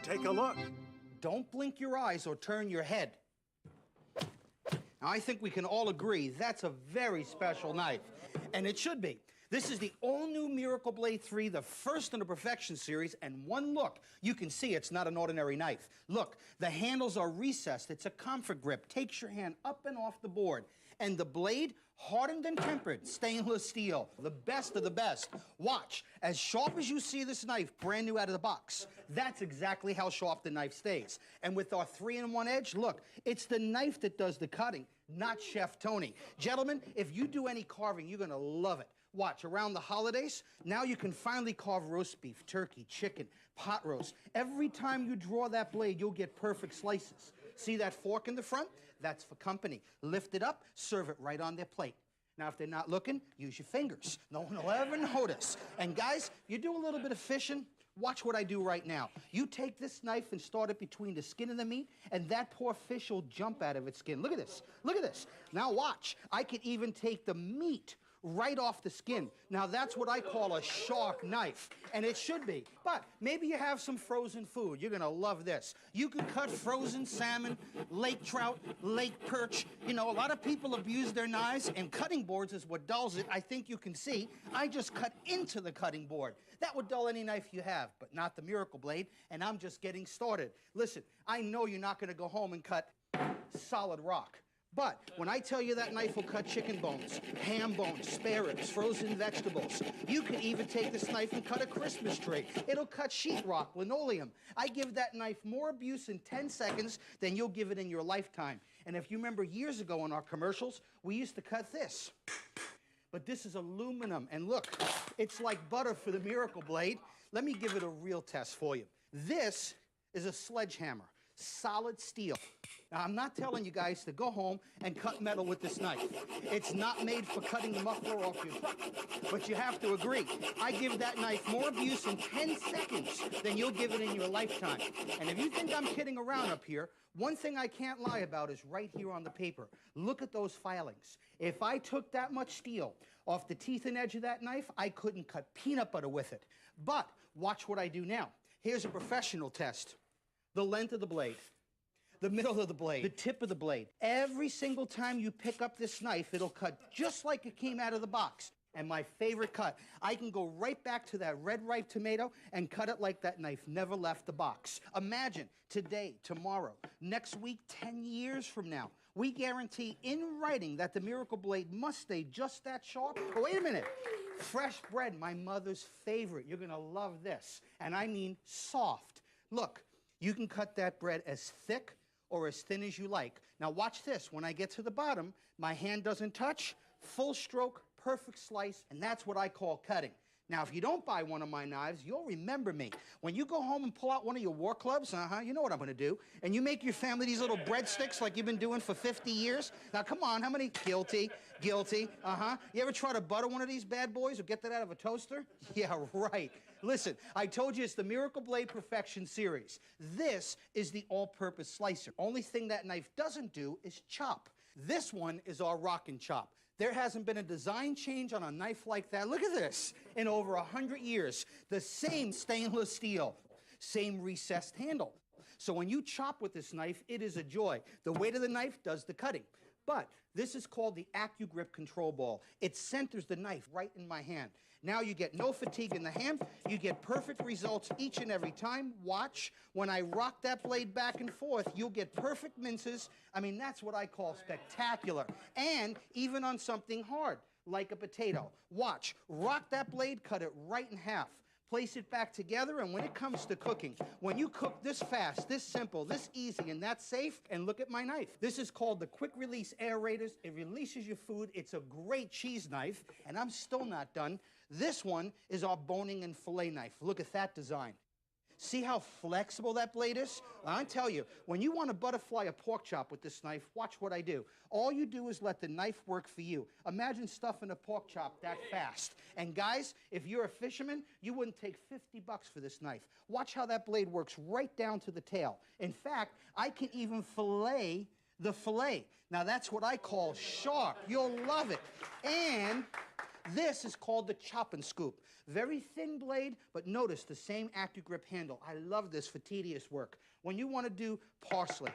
Take a look. Don't blink your eyes or turn your head. Now, I think we can all agree that's a very special knife, and it should be. This is the all-new Miracle Blade 3, the first in the Perfection Series, and one look, you can see it's not an ordinary knife. Look, the handles are recessed. It's a comfort grip. Takes your hand up and off the board. And the blade, hardened and tempered, stainless steel, the best of the best. Watch, as sharp as you see this knife, brand new out of the box, that's exactly how sharp the knife stays. And with our 3-in-1 edge, look, it's the knife that does the cutting, not Chef Tony. Gentlemen, if you do any carving, you're gonna love it. Watch, around the holidays, now you can finally carve roast beef, turkey, chicken, pot roast. Every time you draw that blade, you'll get perfect slices. See that fork in the front? That's for company. Lift it up, serve it right on their plate. Now, if they're not looking, use your fingers. No one will ever notice. And guys, you do a little bit of fishing, watch what I do right now. You take this knife and start it between the skin and the meat, and that poor fish will jump out of its skin. Look at this. Look at this. Now watch. I could even take the meat right off the skin. Now that's what I call a shark knife, and it should be. But maybe you have some frozen food. You're gonna love this. You can cut frozen salmon, lake trout, lake perch. You know, a lot of people abuse their knives, and cutting boards is what dulls it. I think you can see. I just cut into the cutting board. That would dull any knife you have, but not the Miracle Blade, and I'm just getting started. Listen, I know you're not gonna go home and cut solid rock. But when I tell you that knife will cut chicken bones, ham bones, spare ribs, frozen vegetables, you could even take this knife and cut a Christmas tree. It'll cut sheetrock, linoleum. I give that knife more abuse in 10 seconds than you'll give it in your lifetime. And if you remember years ago in our commercials, we used to cut this. But this is aluminum, and look, it's like butter for the Miracle Blade. Let me give it a real test for you. This is a sledgehammer. Solid steel. Now, I'm not telling you guys to go home and cut metal with this knife. It's not made for cutting the muffler off your truck. But you have to agree, I give that knife more abuse in 10 seconds than you'll give it in your lifetime. And if you think I'm kidding around up here, one thing I can't lie about is right here on the paper. Look at those filings. If I took that much steel off the teeth and edge of that knife, I couldn't cut peanut butter with it. But watch what I do now. Here's a professional test. The length of the blade, the middle of the blade, the tip of the blade. Every single time you pick up this knife, it'll cut just like it came out of the box. And my favorite cut, I can go right back to that red ripe tomato and cut it like that knife never left the box. Imagine today, tomorrow, next week, 10 years from now, we guarantee in writing that the Miracle Blade must stay just that sharp. Oh, wait a minute. Fresh bread, my mother's favorite. You're gonna love this. And I mean soft. Look, you can cut that bread as thick or as thin as you like. Now watch this. When I get to the bottom, my hand doesn't touch, full stroke, perfect slice, and that's what I call cutting. Now, if you don't buy one of my knives, you'll remember me. When you go home and pull out one of your war clubs, you know what I'm gonna do, and you make your family these little breadsticks like you've been doing for 50 years. Now, come on, how many? Guilty, guilty, You ever try to butter one of these bad boys or get that out of a toaster? Yeah, right. Listen, I told you it's the Miracle Blade Perfection series. This is the all-purpose slicer. Only thing that knife doesn't do is chop. This one is our rock and chop. There hasn't been a design change on a knife like that. Look at this. In over 100 years, the same stainless steel, same recessed handle. So when you chop with this knife, it is a joy. The weight of the knife does the cutting. But this is called the AccuGrip control ball. It centers the knife right in my hand. Now you get no fatigue in the hand. You get perfect results each and every time. Watch. When I rock that blade back and forth, you'll get perfect minces. I mean, that's what I call spectacular. And even on something hard, like a potato. Watch. Rock that blade, cut it right in half. Place it back together, and when it comes to cooking, when you cook this fast, this simple, this easy, and that safe, and look at my knife. This is called the Quick Release Aerators. It releases your food. It's a great cheese knife, and I'm still not done. This one is our boning and fillet knife. Look at that design. See how flexible that blade is? I tell you, when you want to butterfly a pork chop with this knife, watch what I do. All you do is let the knife work for you. Imagine stuffing a pork chop that fast. And guys, if you're a fisherman, you wouldn't take 50 bucks for this knife. Watch how that blade works right down to the tail. In fact, I can even fillet the fillet. Now that's what I call sharp. You'll love it. And this is called the chop and scoop. Very thin blade, but notice the same AccuGrip handle. I love this for tedious work. When you want to do parsley,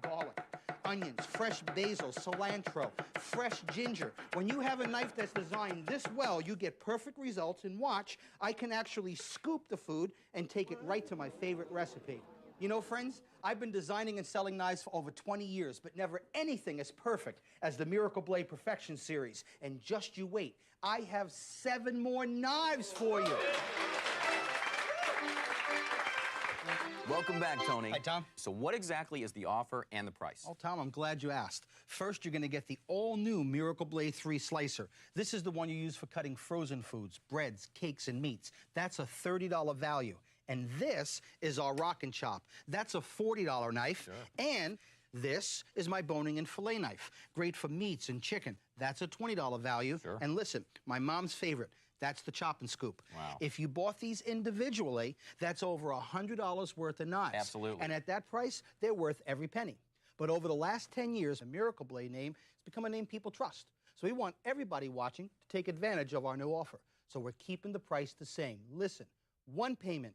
garlic, onions, fresh basil, cilantro, fresh ginger, when you have a knife that's designed this well, you get perfect results. And watch, I can actually scoop the food and take it right to my favorite recipe. You know, friends, I've been designing and selling knives for over 20 years, but never anything as perfect as the Miracle Blade Perfection series. And just you wait, I have 7 more knives for you. Welcome back, Tony. Hi, Tom. So what exactly is the offer and the price? Oh, Tom, I'm glad you asked. First, you're going to get the all-new Miracle Blade 3 Slicer. This is the one you use for cutting frozen foods, breads, cakes, and meats. That's a $30 value. And this is our Rock and Chop. That's a $40 knife. Sure. And this is my boning and fillet knife. Great for meats and chicken. That's a $20 value. Sure. And listen, my mom's favorite. That's the chop and scoop. Wow. If you bought these individually, that's over $100 worth of knives. Absolutely. And at that price, they're worth every penny. But over the last 10 years, the Miracle Blade name has become a name people trust. So we want everybody watching to take advantage of our new offer. So we're keeping the price the same. Listen, one payment,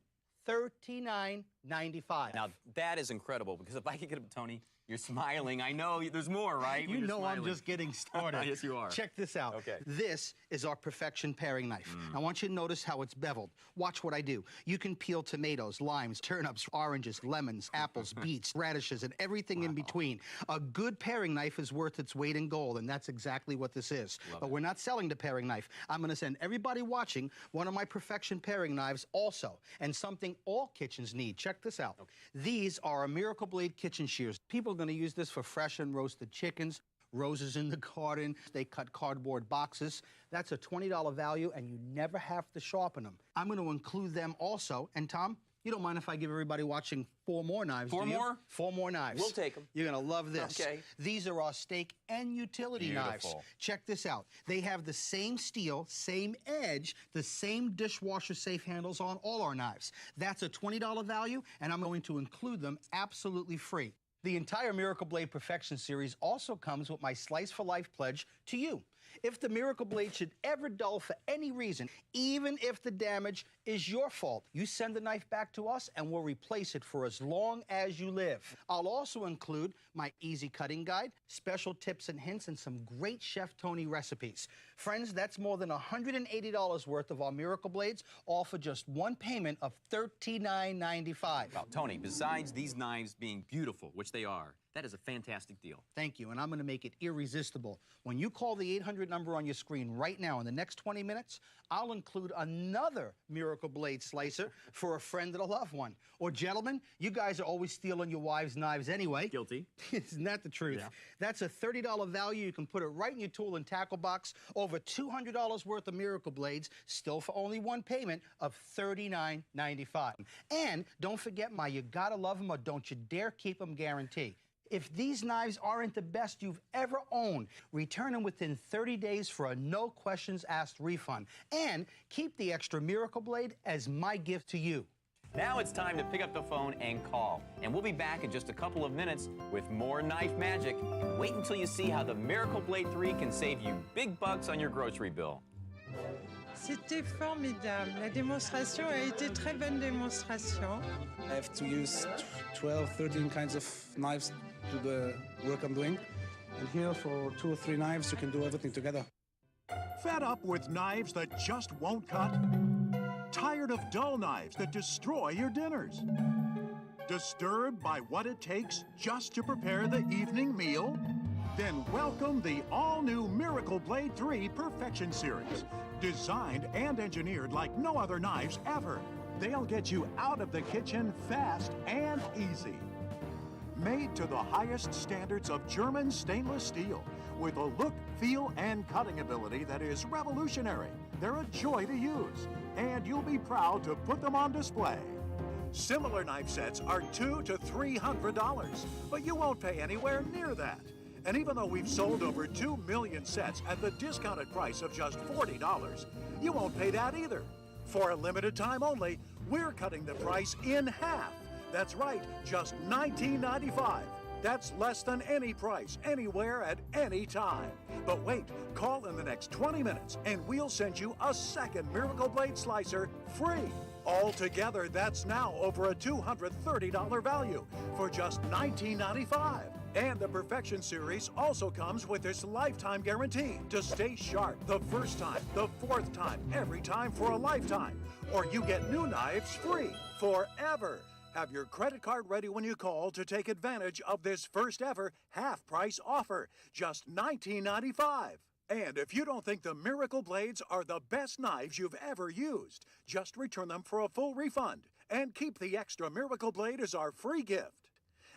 $39.95. Now, that is incredible, because if I could get up, Tony, you're smiling. I know there's more, right? You know I'm just getting started. Yes, you are. Check this out. Okay. This is our Perfection paring knife. I want you to notice how it's beveled. Watch what I do. You can peel tomatoes, limes, turnips, oranges, lemons, apples, beets, radishes, and everything in between. A good paring knife is worth its weight in gold, and that's exactly what this is. But we're not selling the paring knife. I'm going to send everybody watching one of my Perfection paring knives also, and something all kitchens need. Check this out. Okay. These are a Miracle Blade kitchen shears. People are going to use this for fresh and roasted chickens, roses in the garden. They cut cardboard boxes. That's a $20 value, and you never have to sharpen them. I'm going to include them also. And Tom, you don't mind if I give everybody watching 4 more knives, do you? 4 more? 4 more knives. We'll take them. You're going to love this. Okay. These are our steak and utility knives. Check this out. They have the same steel, same edge, the same dishwasher safe handles on all our knives. That's a $20 value, and I'm going to include them absolutely free. The entire Miracle Blade Perfection series also comes with my Slice for Life pledge to you. If the Miracle Blade should ever dull for any reason, even if the damage is your fault, you send the knife back to us and we'll replace it for as long as you live. I'll also include my easy cutting guide, special tips and hints, and some great Chef Tony recipes. Friends, that's more than $180 worth of our Miracle Blades, all for just one payment of $39.95. Well, Tony, besides these knives being beautiful, which they are, that is a fantastic deal. Thank you, and I'm going to make it irresistible. When you call the 800 number on your screen right now in the next 20 minutes, I'll include another Miracle Blade slicer for a friend and a loved one. Or, gentlemen, you guys are always stealing your wives' knives anyway. Guilty. Isn't that the truth? Yeah. That's a $30 value. You can put it right in your tool and tackle box. Over $200 worth of Miracle Blades, still for only one payment of $39.95. And don't forget my You Gotta Love 'Em or Don't You Dare Keep 'Em guarantee. If these knives aren't the best you've ever owned, return them within 30 days for a no-questions-asked refund. And keep the extra Miracle Blade as my gift to you. Now it's time to pick up the phone and call. And we'll be back in just a couple of minutes with more knife magic. And wait until you see how the Miracle Blade 3 can save you big bucks on your grocery bill. C'était formidable. La démonstration a été très bonne démonstration. I have to use 12, 13 kinds of knives to the work I'm doing. And here, for 2 or 3 knives, you can do everything together. Fed up with knives that just won't cut? Tired of dull knives that destroy your dinners? Disturbed by what it takes just to prepare the evening meal? Then welcome the all-new Miracle Blade 3 Perfection Series. Designed and engineered like no other knives ever. They'll get you out of the kitchen fast and easy. Made to the highest standards of German stainless steel, with a look, feel, and cutting ability that is revolutionary. They're a joy to use, and you'll be proud to put them on display. Similar knife sets are $200 to $300, but you won't pay anywhere near that. And even though we've sold over 2 million sets at the discounted price of just $40, you won't pay that either. For a limited time only, we're cutting the price in half. That's right, just $19.95. That's less than any price, anywhere, at any time. But wait, call in the next 20 minutes, and we'll send you a second Miracle Blade Slicer free. Altogether, that's now over a $230 value for just $19.95. And the Perfection Series also comes with this lifetime guarantee to stay sharp the first time, the fourth time, every time for a lifetime. Or you get new knives free forever. Have your credit card ready when you call to take advantage of this first ever half-price offer, just $19.95. And if you don't think the Miracle Blades are the best knives you've ever used, just return them for a full refund and keep the extra Miracle Blade as our free gift.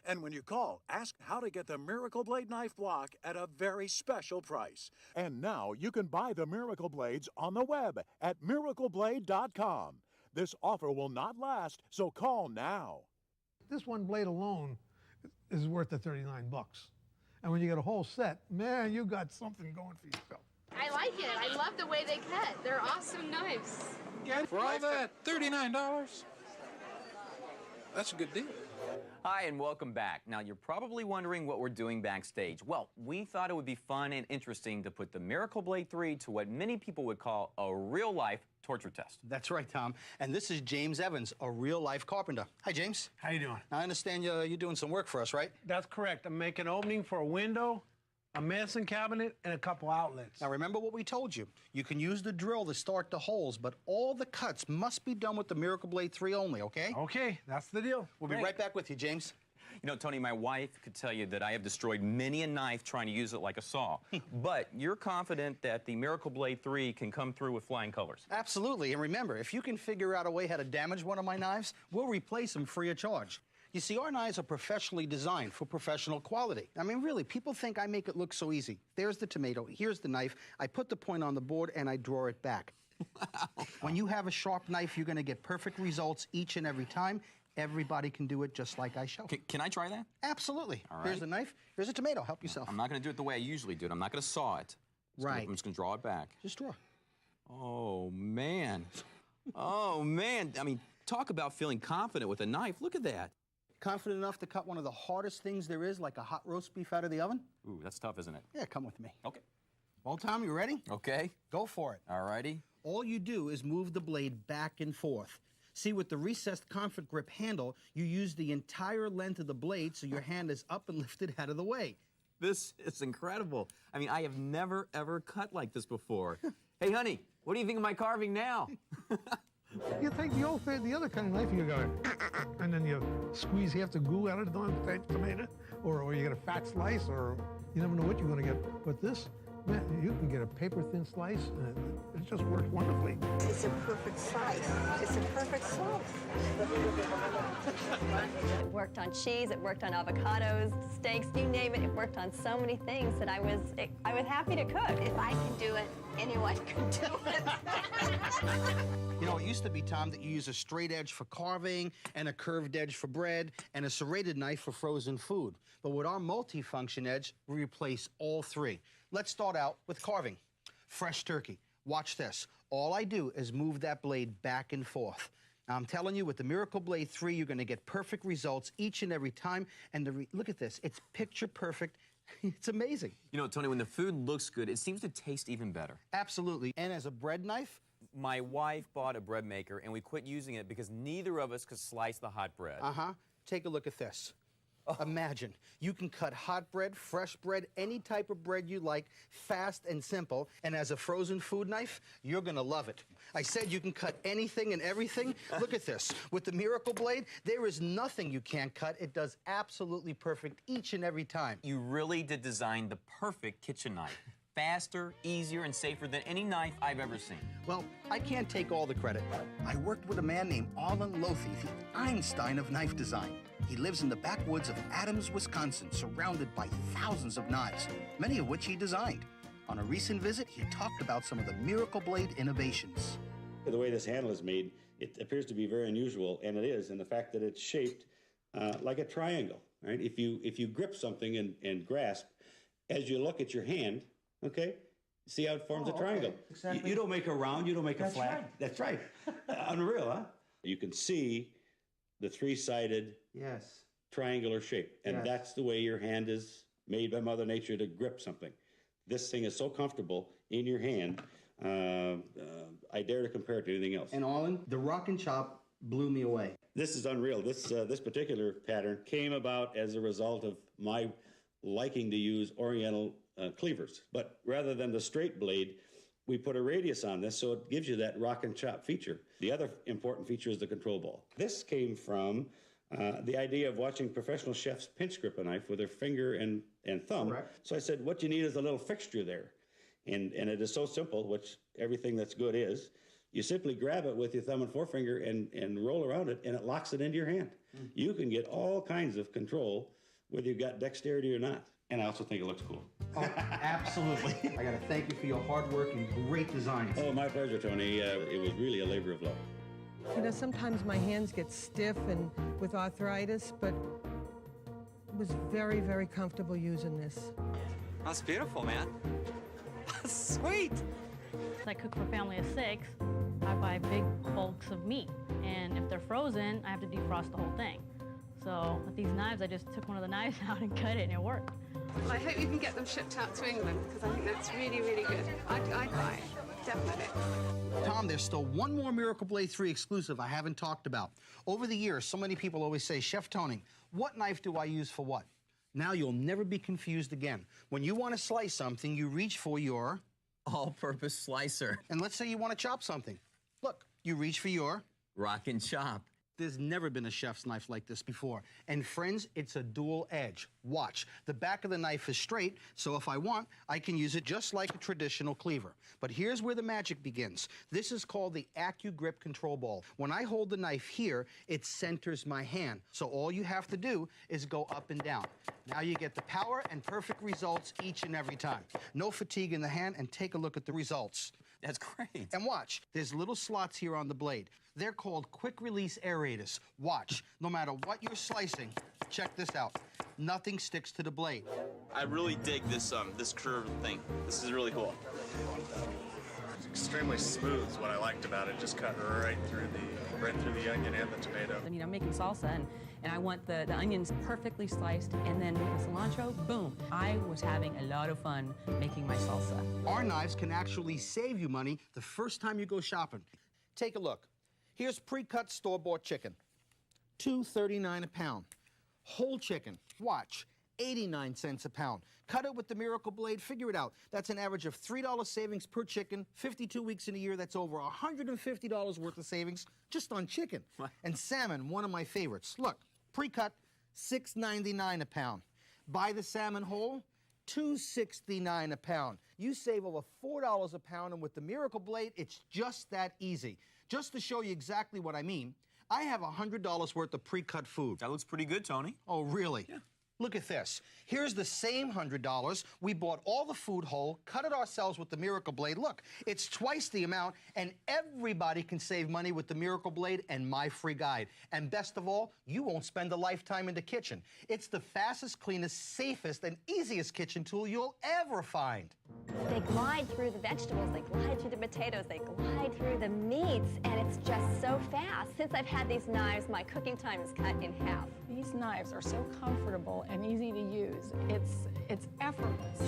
And when you call, ask how to get the Miracle Blade knife block at a very special price. And now you can buy the Miracle Blades on the web at miracleblade.com. This offer will not last, so call now. This one blade alone is worth the 39 bucks. And when you get a whole set, man, you got something going for yourself. I like it. I love the way they cut. They're awesome knives. For all that, $39? That's a good deal. Hi, and welcome back. Now, you're probably wondering what we're doing backstage. Well, we thought it would be fun and interesting to put the Miracle Blade 3 to what many people would call a real-life torture test. That's right, Tom. And this is James Evans, a real-life carpenter. Hi, James. How you doing? I understand you're doing some work for us, right? That's correct. I'm making an opening for a window, a medicine cabinet, and a couple outlets. Now, remember what we told you. You can use the drill to start the holes, but all the cuts must be done with the Miracle Blade 3 only, okay? Okay, that's the deal. We'll be right back with you, James. You know, Tony, my wife could tell you that I have destroyed many a knife trying to use it like a saw. But you're confident that the Miracle Blade 3 can come through with flying colors? Absolutely. And remember, if you can figure out a way how to damage one of my knives, we'll replace them free of charge. You see, our knives are professionally designed for professional quality. I mean, really, people think I make it look so easy. There's the tomato, here's the knife, I put the point on the board, and I draw it back. Wow. When you have a sharp knife, you're going to get perfect results each and every time. Everybody can do it just like I show. Can I try that? Absolutely. All right. Here's the knife. Here's a tomato. Help yourself. I'm not going to do it the way I usually do it. I'm not going to saw it. Right. I'm just going to draw it back. Just draw. Oh, man. Oh, man. I mean, talk about feeling confident with a knife. Look at that. Confident enough to cut one of the hardest things there is, like a hot roast beef out of the oven? Ooh, that's tough, isn't it? Yeah, come with me. Okay. Well, Tom, you ready? Okay. Go for it. All righty. All you do is move the blade back and forth. See, with the recessed comfort grip handle, you use the entire length of the blade so your hand is up and lifted out of the way. This is incredible. I mean, I have never, ever cut like this before. Hey, honey, what do you think of my carving now? You take the other kind of knife, you go, and then you squeeze half the goo out of the tomato, or you get a fat slice, or you never know what you're going to get. But this, man, you can get a paper-thin slice, and it just works wonderfully. It's a perfect slice. It's a perfect slice. It worked on cheese, it worked on avocados, steaks, you name it. It worked on so many things that I was happy to cook. If I can do it, anyone can do it. You know, it used to be, Tom, that you use a straight edge for carving and a curved edge for bread and a serrated knife for frozen food. But with our multi-function edge, we replace all three. Let's start out with carving. Fresh turkey. Watch this. All I do is move that blade back and forth. Now, I'm telling you, with the Miracle Blade 3, you're going to get perfect results each and every time. And look at this. It's picture perfect. It's amazing. You know, Tony, when the food looks good, it seems to taste even better. Absolutely. And as a bread knife? My wife bought a bread maker, and we quit using it because neither of us could slice the hot bread. Uh-huh. Take a look at this. Oh. Imagine, you can cut hot bread, fresh bread, any type of bread you like, fast and simple. And as a frozen food knife, you're going to love it. I said you can cut anything and everything. Look at this. With the Miracle Blade, there is nothing you can't cut. It does absolutely perfect each and every time. You really did design the perfect kitchen knife. Faster, easier, and safer than any knife I've ever seen. Well, I can't take all the credit. I worked with a man named Arlen Lofi, the Einstein of knife design. He lives in the backwoods of Adams, Wisconsin, surrounded by thousands of knives, many of which he designed. On a recent visit, he talked about some of the Miracle Blade innovations. The way this handle is made, it appears to be very unusual, and it is, in the fact that it's shaped like a triangle, right? If you grip something and grasp, as you look at your hand, okay, see how it forms a triangle. Okay. Exactly. You don't make a round, you don't make a flat. Right. That's right. Unreal, huh? You can see the three-sided triangular shape, and that's the way your hand is made by Mother Nature to grip something. This thing is so comfortable in your hand, I dare to compare it to anything else. And Arlen, the rock and chop blew me away. This is unreal. This particular pattern came about as a result of my liking to use Oriental cleavers. But rather than the straight blade, we put a radius on this, so it gives you that rock and chop feature. The other important feature is the control ball. This came from the idea of watching professional chefs pinch grip a knife with their finger and thumb. Correct. So I said, what you need is a little fixture there. And it is so simple, which everything that's good is. You simply grab it with your thumb and forefinger and roll around it, and it locks it into your hand. Mm-hmm. You can get all kinds of control, whether you've got dexterity or not. And I also think it looks cool. Oh, absolutely. I got to thank you for your hard work and great designs. Oh, my pleasure, Tony. It was really a labor of love. You know, sometimes my hands get stiff and with arthritis, but it was very, very comfortable using this. That's beautiful, man. Sweet. I cook for a family of 6. I buy big bulks of meat, and if they're frozen, I have to defrost the whole thing. So with these knives, I just took one of the knives out and cut it, and it worked. I hope you can get them shipped out to England, because I think that's really, really good. I'd buy it, definitely. Tom, there's still one more Miracle Blade 3 exclusive I haven't talked about. Over the years, so many people always say, Chef Tony, what knife do I use for what? Now you'll never be confused again. When you want to slice something, you reach for your all-purpose slicer. And let's say you want to chop something. Look, you reach for your rock and chop. There's never been a chef's knife like this before. And friends, it's a dual edge. Watch, the back of the knife is straight, so if I want, I can use it just like a traditional cleaver. But here's where the magic begins. This is called the AccuGrip control ball. When I hold the knife here, it centers my hand. So all you have to do is go up and down. Now you get the power and perfect results each and every time. No fatigue in the hand, and take a look at the results. That's great. And watch, there's little slots here on the blade. They're called quick release aerators. Watch, no matter what you're slicing, check this out. Nothing sticks to the blade. I really dig this this curved thing. This is really cool. It's extremely smooth is what I liked about it. Just cut right through the onion and the tomato. I mean, I'm making salsa, and I want the onions perfectly sliced, and then with the cilantro, boom. I was having a lot of fun making my salsa. Our knives can actually save you money the first time you go shopping. Take a look. Here's pre-cut store-bought chicken, $2.39 a pound. Whole chicken, watch, 89 cents a pound. Cut it with the Miracle Blade, figure it out. That's an average of $3 savings per chicken, 52 weeks in a year. That's over $150 worth of savings just on chicken. And salmon, one of my favorites. Look, pre-cut, $6.99 a pound. Buy the salmon whole, $2.69 a pound. You save over $4 a pound, and with the Miracle Blade, it's just that easy. Just to show you exactly what I mean, I have $100 worth of pre-cut food. That looks pretty good, Tony. Oh, really? Yeah. Look at this. Here's the same $100. We bought all the food whole, cut it ourselves with the Miracle Blade. Look, it's twice the amount, and everybody can save money with the Miracle Blade and my free guide. And best of all, you won't spend a lifetime in the kitchen. It's the fastest, cleanest, safest, and easiest kitchen tool you'll ever find. They glide through the vegetables, they glide through the potatoes, they glide through the meats, and it's just so fast. Since I've had these knives, my cooking time is cut in half. These knives are so comfortable and easy to use. It's effortless.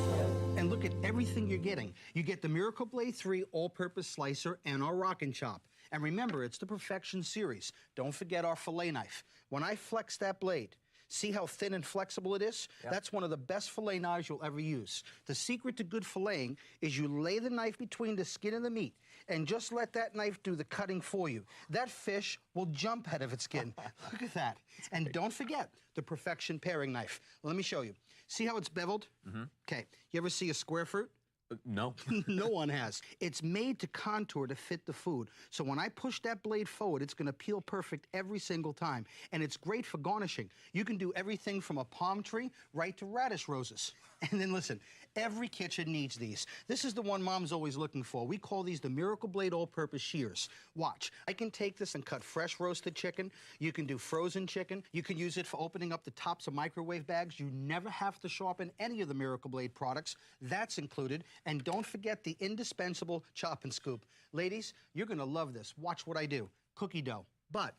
And look at everything you're getting. You get the Miracle Blade 3 all-purpose slicer and our Rock and Chop. And remember, it's the Perfection series. Don't forget our fillet knife. When I flex that blade, see how thin and flexible it is? Yep. That's one of the best fillet knives you'll ever use. The secret to good filleting is you lay the knife between the skin and the meat and just let that knife do the cutting for you. That fish will jump out of its skin. Look at that. And don't forget the Perfection paring knife. Let me show you. See how it's beveled? Okay. You ever see a square fruit? No. No one has. It's made to contour to fit the food. So when I push that blade forward, it's going to peel perfect every single time. And it's great for garnishing. You can do everything from a palm tree right to radish roses. And then listen, every kitchen needs these. This is the one Mom's always looking for. We call these the Miracle Blade all-purpose shears. Watch. I can take this and cut fresh roasted chicken. You can do frozen chicken. You can use it for opening up the tops of microwave bags. You never have to sharpen any of the Miracle Blade products. That's included. And don't forget the indispensable chop and scoop. Ladies, you're going to love this. Watch what I do. Cookie dough. But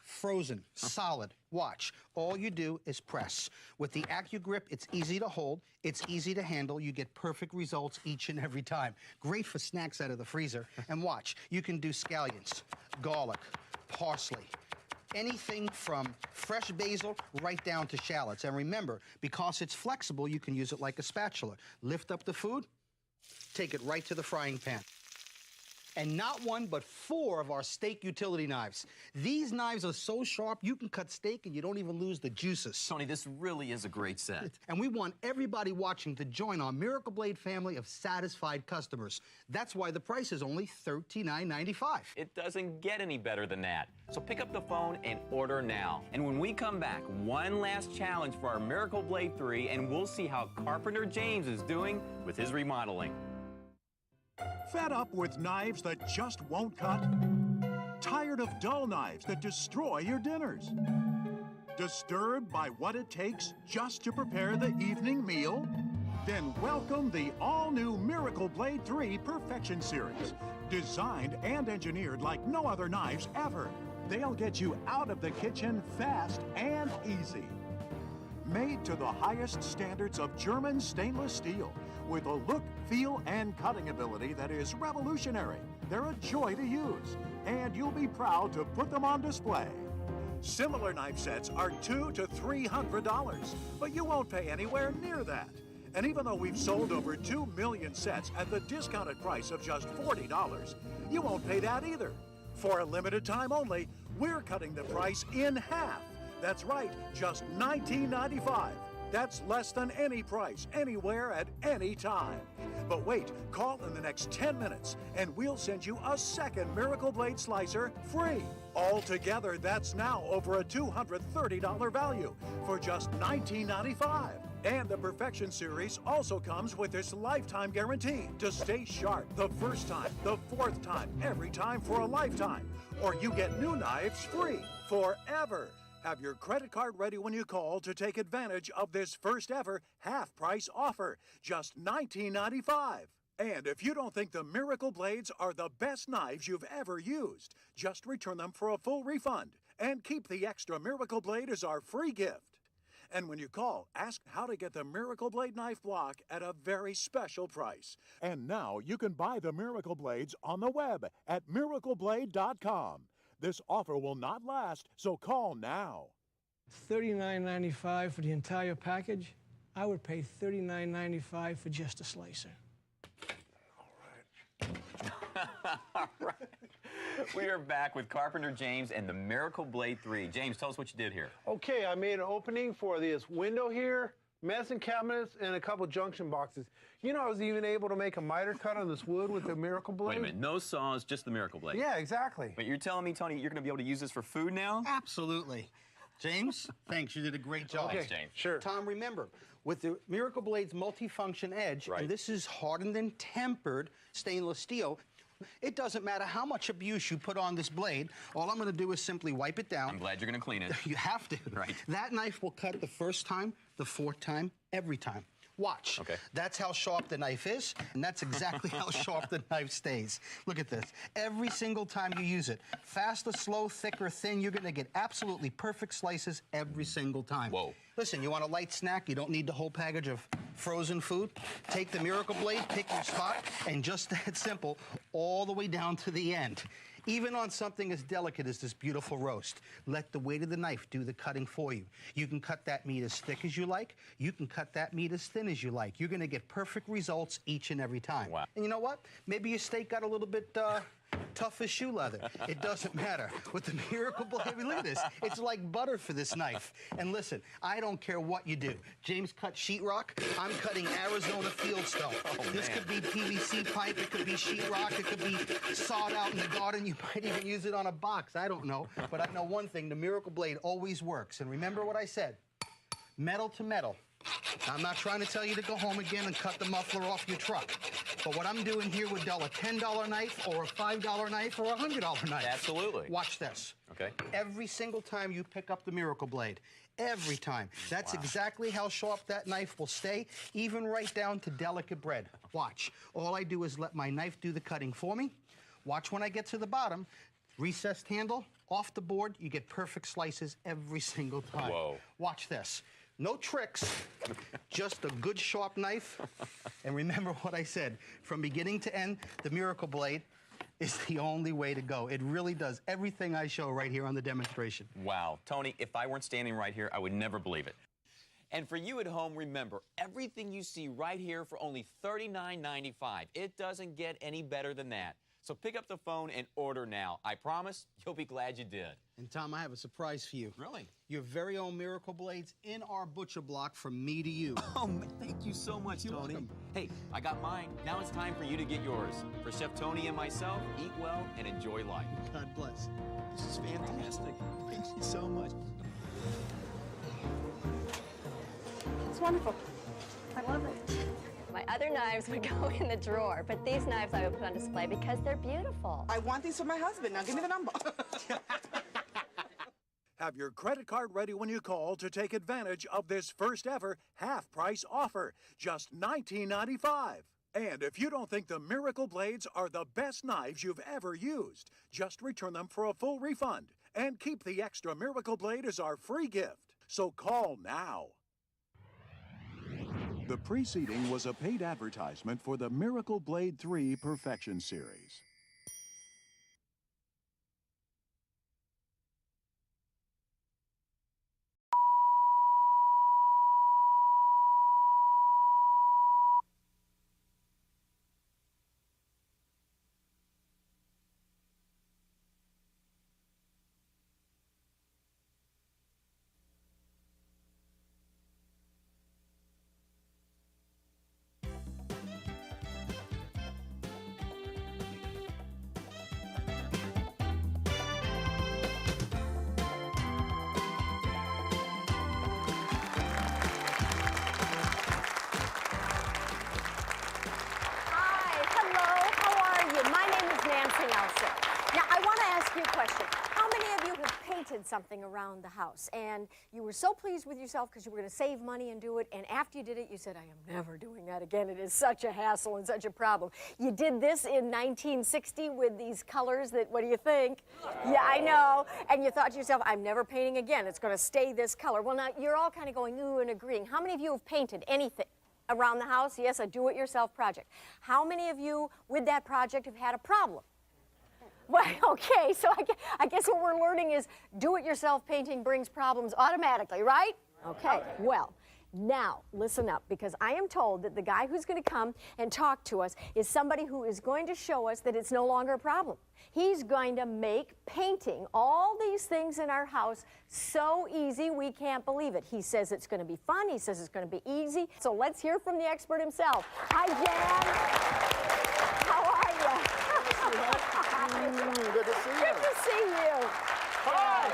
frozen, solid. Watch. All you do is press. With the AccuGrip, it's easy to hold, it's easy to handle. You get perfect results each and every time. Great for snacks out of the freezer. And watch, you can do scallions, garlic, parsley, anything from fresh basil right down to shallots. And remember, because it's flexible, you can use it like a spatula. Lift up the food, take it right to the frying pan. And not one, but 4 of our steak utility knives. These knives are so sharp, you can cut steak and you don't even lose the juices. Tony, this really is a great set. And we want everybody watching to join our Miracle Blade family of satisfied customers. That's why the price is only $39.95. It doesn't get any better than that. So pick up the phone and order now. And when we come back, one last challenge for our Miracle Blade 3, and we'll see how Carpenter James is doing with his remodeling. Fed up with knives that just won't cut? Tired of dull knives that destroy your dinners? Disturbed by what it takes just to prepare the evening meal? Then welcome the all-new Miracle Blade 3 Perfection Series. Designed and engineered like no other knives ever. They'll get you out of the kitchen fast and easy. Made to the highest standards of German stainless steel, with a look, feel, and cutting ability that is revolutionary. They're a joy to use, and you'll be proud to put them on display. Similar knife sets are $200 to $300, but you won't pay anywhere near that. And even though we've sold over 2 million sets at the discounted price of just $40, you won't pay that either. For a limited time only, we're cutting the price in half. That's right, just $19.95. That's less than any price, anywhere, at any time. But wait, call in the next 10 minutes, and we'll send you a second Miracle Blade Slicer free. Altogether, that's now over a $230 value for just $19.95. And the Perfection Series also comes with this lifetime guarantee to stay sharp the first time, the 4th time, every time for a lifetime. Or you get new knives free forever. Have your credit card ready when you call to take advantage of this first ever half-price offer, just $19.95. And if you don't think the Miracle Blades are the best knives you've ever used, just return them for a full refund and keep the extra Miracle Blade as our free gift. And when you call, ask how to get the Miracle Blade knife block at a very special price. And now you can buy the Miracle Blades on the web at miracleblade.com. This offer will not last, so call now. $39.95 for the entire package. I would pay $39.95 for just a slicer. All right. We are back with Carpenter James and the Miracle Blade 3. James, tell us what you did here. Okay, I made an opening for this window here, medicine cabinets, and a couple junction boxes. You know, I was even able to make a miter cut on this wood with the Miracle Blade. Wait a minute, no saws, just the Miracle Blade. Yeah, exactly. But you're telling me, Tony, you're going to be able to use this for food now? Absolutely. James, thanks. You did a great job. Thanks, James. Sure. Tom, remember, with the Miracle Blade's multi-function edge, and this is hardened and tempered stainless steel, it doesn't matter how much abuse you put on this blade. All I'm going to do is simply wipe it down. I'm glad you're going to clean it. You have to. Right. That knife will cut the first time, the fourth time, every time. Watch. Okay. That's how sharp the knife is, and that's exactly how sharp the knife stays. Look at this. Every single time you use it, fast or slow, thick or thin, you're going to get absolutely perfect slices every single time. Whoa. Listen, you want a light snack? You don't need the whole package of frozen food. Take the Miracle Blade, pick your spot, and just that simple, all the way down to the end. Even on something as delicate as this beautiful roast, let the weight of the knife do the cutting for you. You can cut that meat as thick as you like. You can cut that meat as thin as you like. You're going to get perfect results each and every time. Wow. And you know what? Maybe your steak got a little bit tough as shoe leather. It doesn't matter. With the Miracle Blade, look at this. It's like butter for this knife. And listen, I don't care what you do. James cut sheetrock. I'm cutting Arizona fieldstone. This could be PVC pipe. It could be sheetrock. It could be sawed out in the garden. You might even use it on a box. I don't know. But I know one thing. The Miracle Blade always works. And remember what I said. Metal to metal. I'm not trying to tell you to go home again and cut the muffler off your truck. But what I'm doing here would dull a $10 knife or a $5 knife or a $100 knife. Absolutely. Watch this. Okay. Every single time you pick up the Miracle Blade, every time. That's exactly how sharp that knife will stay, even right down to delicate bread. Watch. All I do is let my knife do the cutting for me. Watch when I get to the bottom. Recessed handle, off the board, you get perfect slices every single time. Whoa. Watch this. No tricks, just a good sharp knife. And remember what I said, from beginning to end, the Miracle Blade is the only way to go. It really does everything I show right here on the demonstration. Wow. Tony, if I weren't standing right here, I would never believe it. And for you at home, remember, everything you see right here for only $39.95. It doesn't get any better than that. So pick up the phone and order now. I promise you'll be glad you did. And Tom, I have a surprise for you. Really? Your very own Miracle Blades in our butcher block from me to you. Oh, man, thank you so much, Tony. Hey, I got mine. Now it's time for you to get yours. For Chef Tony and myself, eat well and enjoy life. God bless. This is fantastic. Thank you so much. It's wonderful. I love it. My other knives would go in the drawer, but these knives I would put on display because they're beautiful. I want these for my husband. Now give me the number. Have your credit card ready when you call to take advantage of this first ever half-price offer, just $19.95. And if you don't think the Miracle Blades are the best knives you've ever used, just return them for a full refund and keep the extra Miracle Blade as our free gift. So call now. The preceding was a paid advertisement for the Miracle Blade 3 Perfection Series. Something around the house and you were so pleased with yourself because you were going to save money and do it, and after you did it you said, I am never doing that again. It is such a hassle and such a problem. You did this in 1960 with these colors that, what do you think? Yeah, I know. And you thought to yourself, I'm never painting again. It's going to stay this color. Well, now you're all kind of going ooh and agreeing. How many of you have painted anything around the house? Yes, a do-it-yourself project. How many of you with that project have had a problem? Well, okay, so I guess what we're learning is do-it-yourself painting brings problems automatically, right? Okay, well, now listen up, because I am told that the guy who's going to come and talk to us is somebody who is going to show us that it's no longer a problem. He's going to make painting all these things in our house so easy we can't believe it. He says it's going to be fun. He says it's going to be easy. So let's hear from the expert himself. Hi, Jan. How are you? Good to see you. Good to see you. Hi.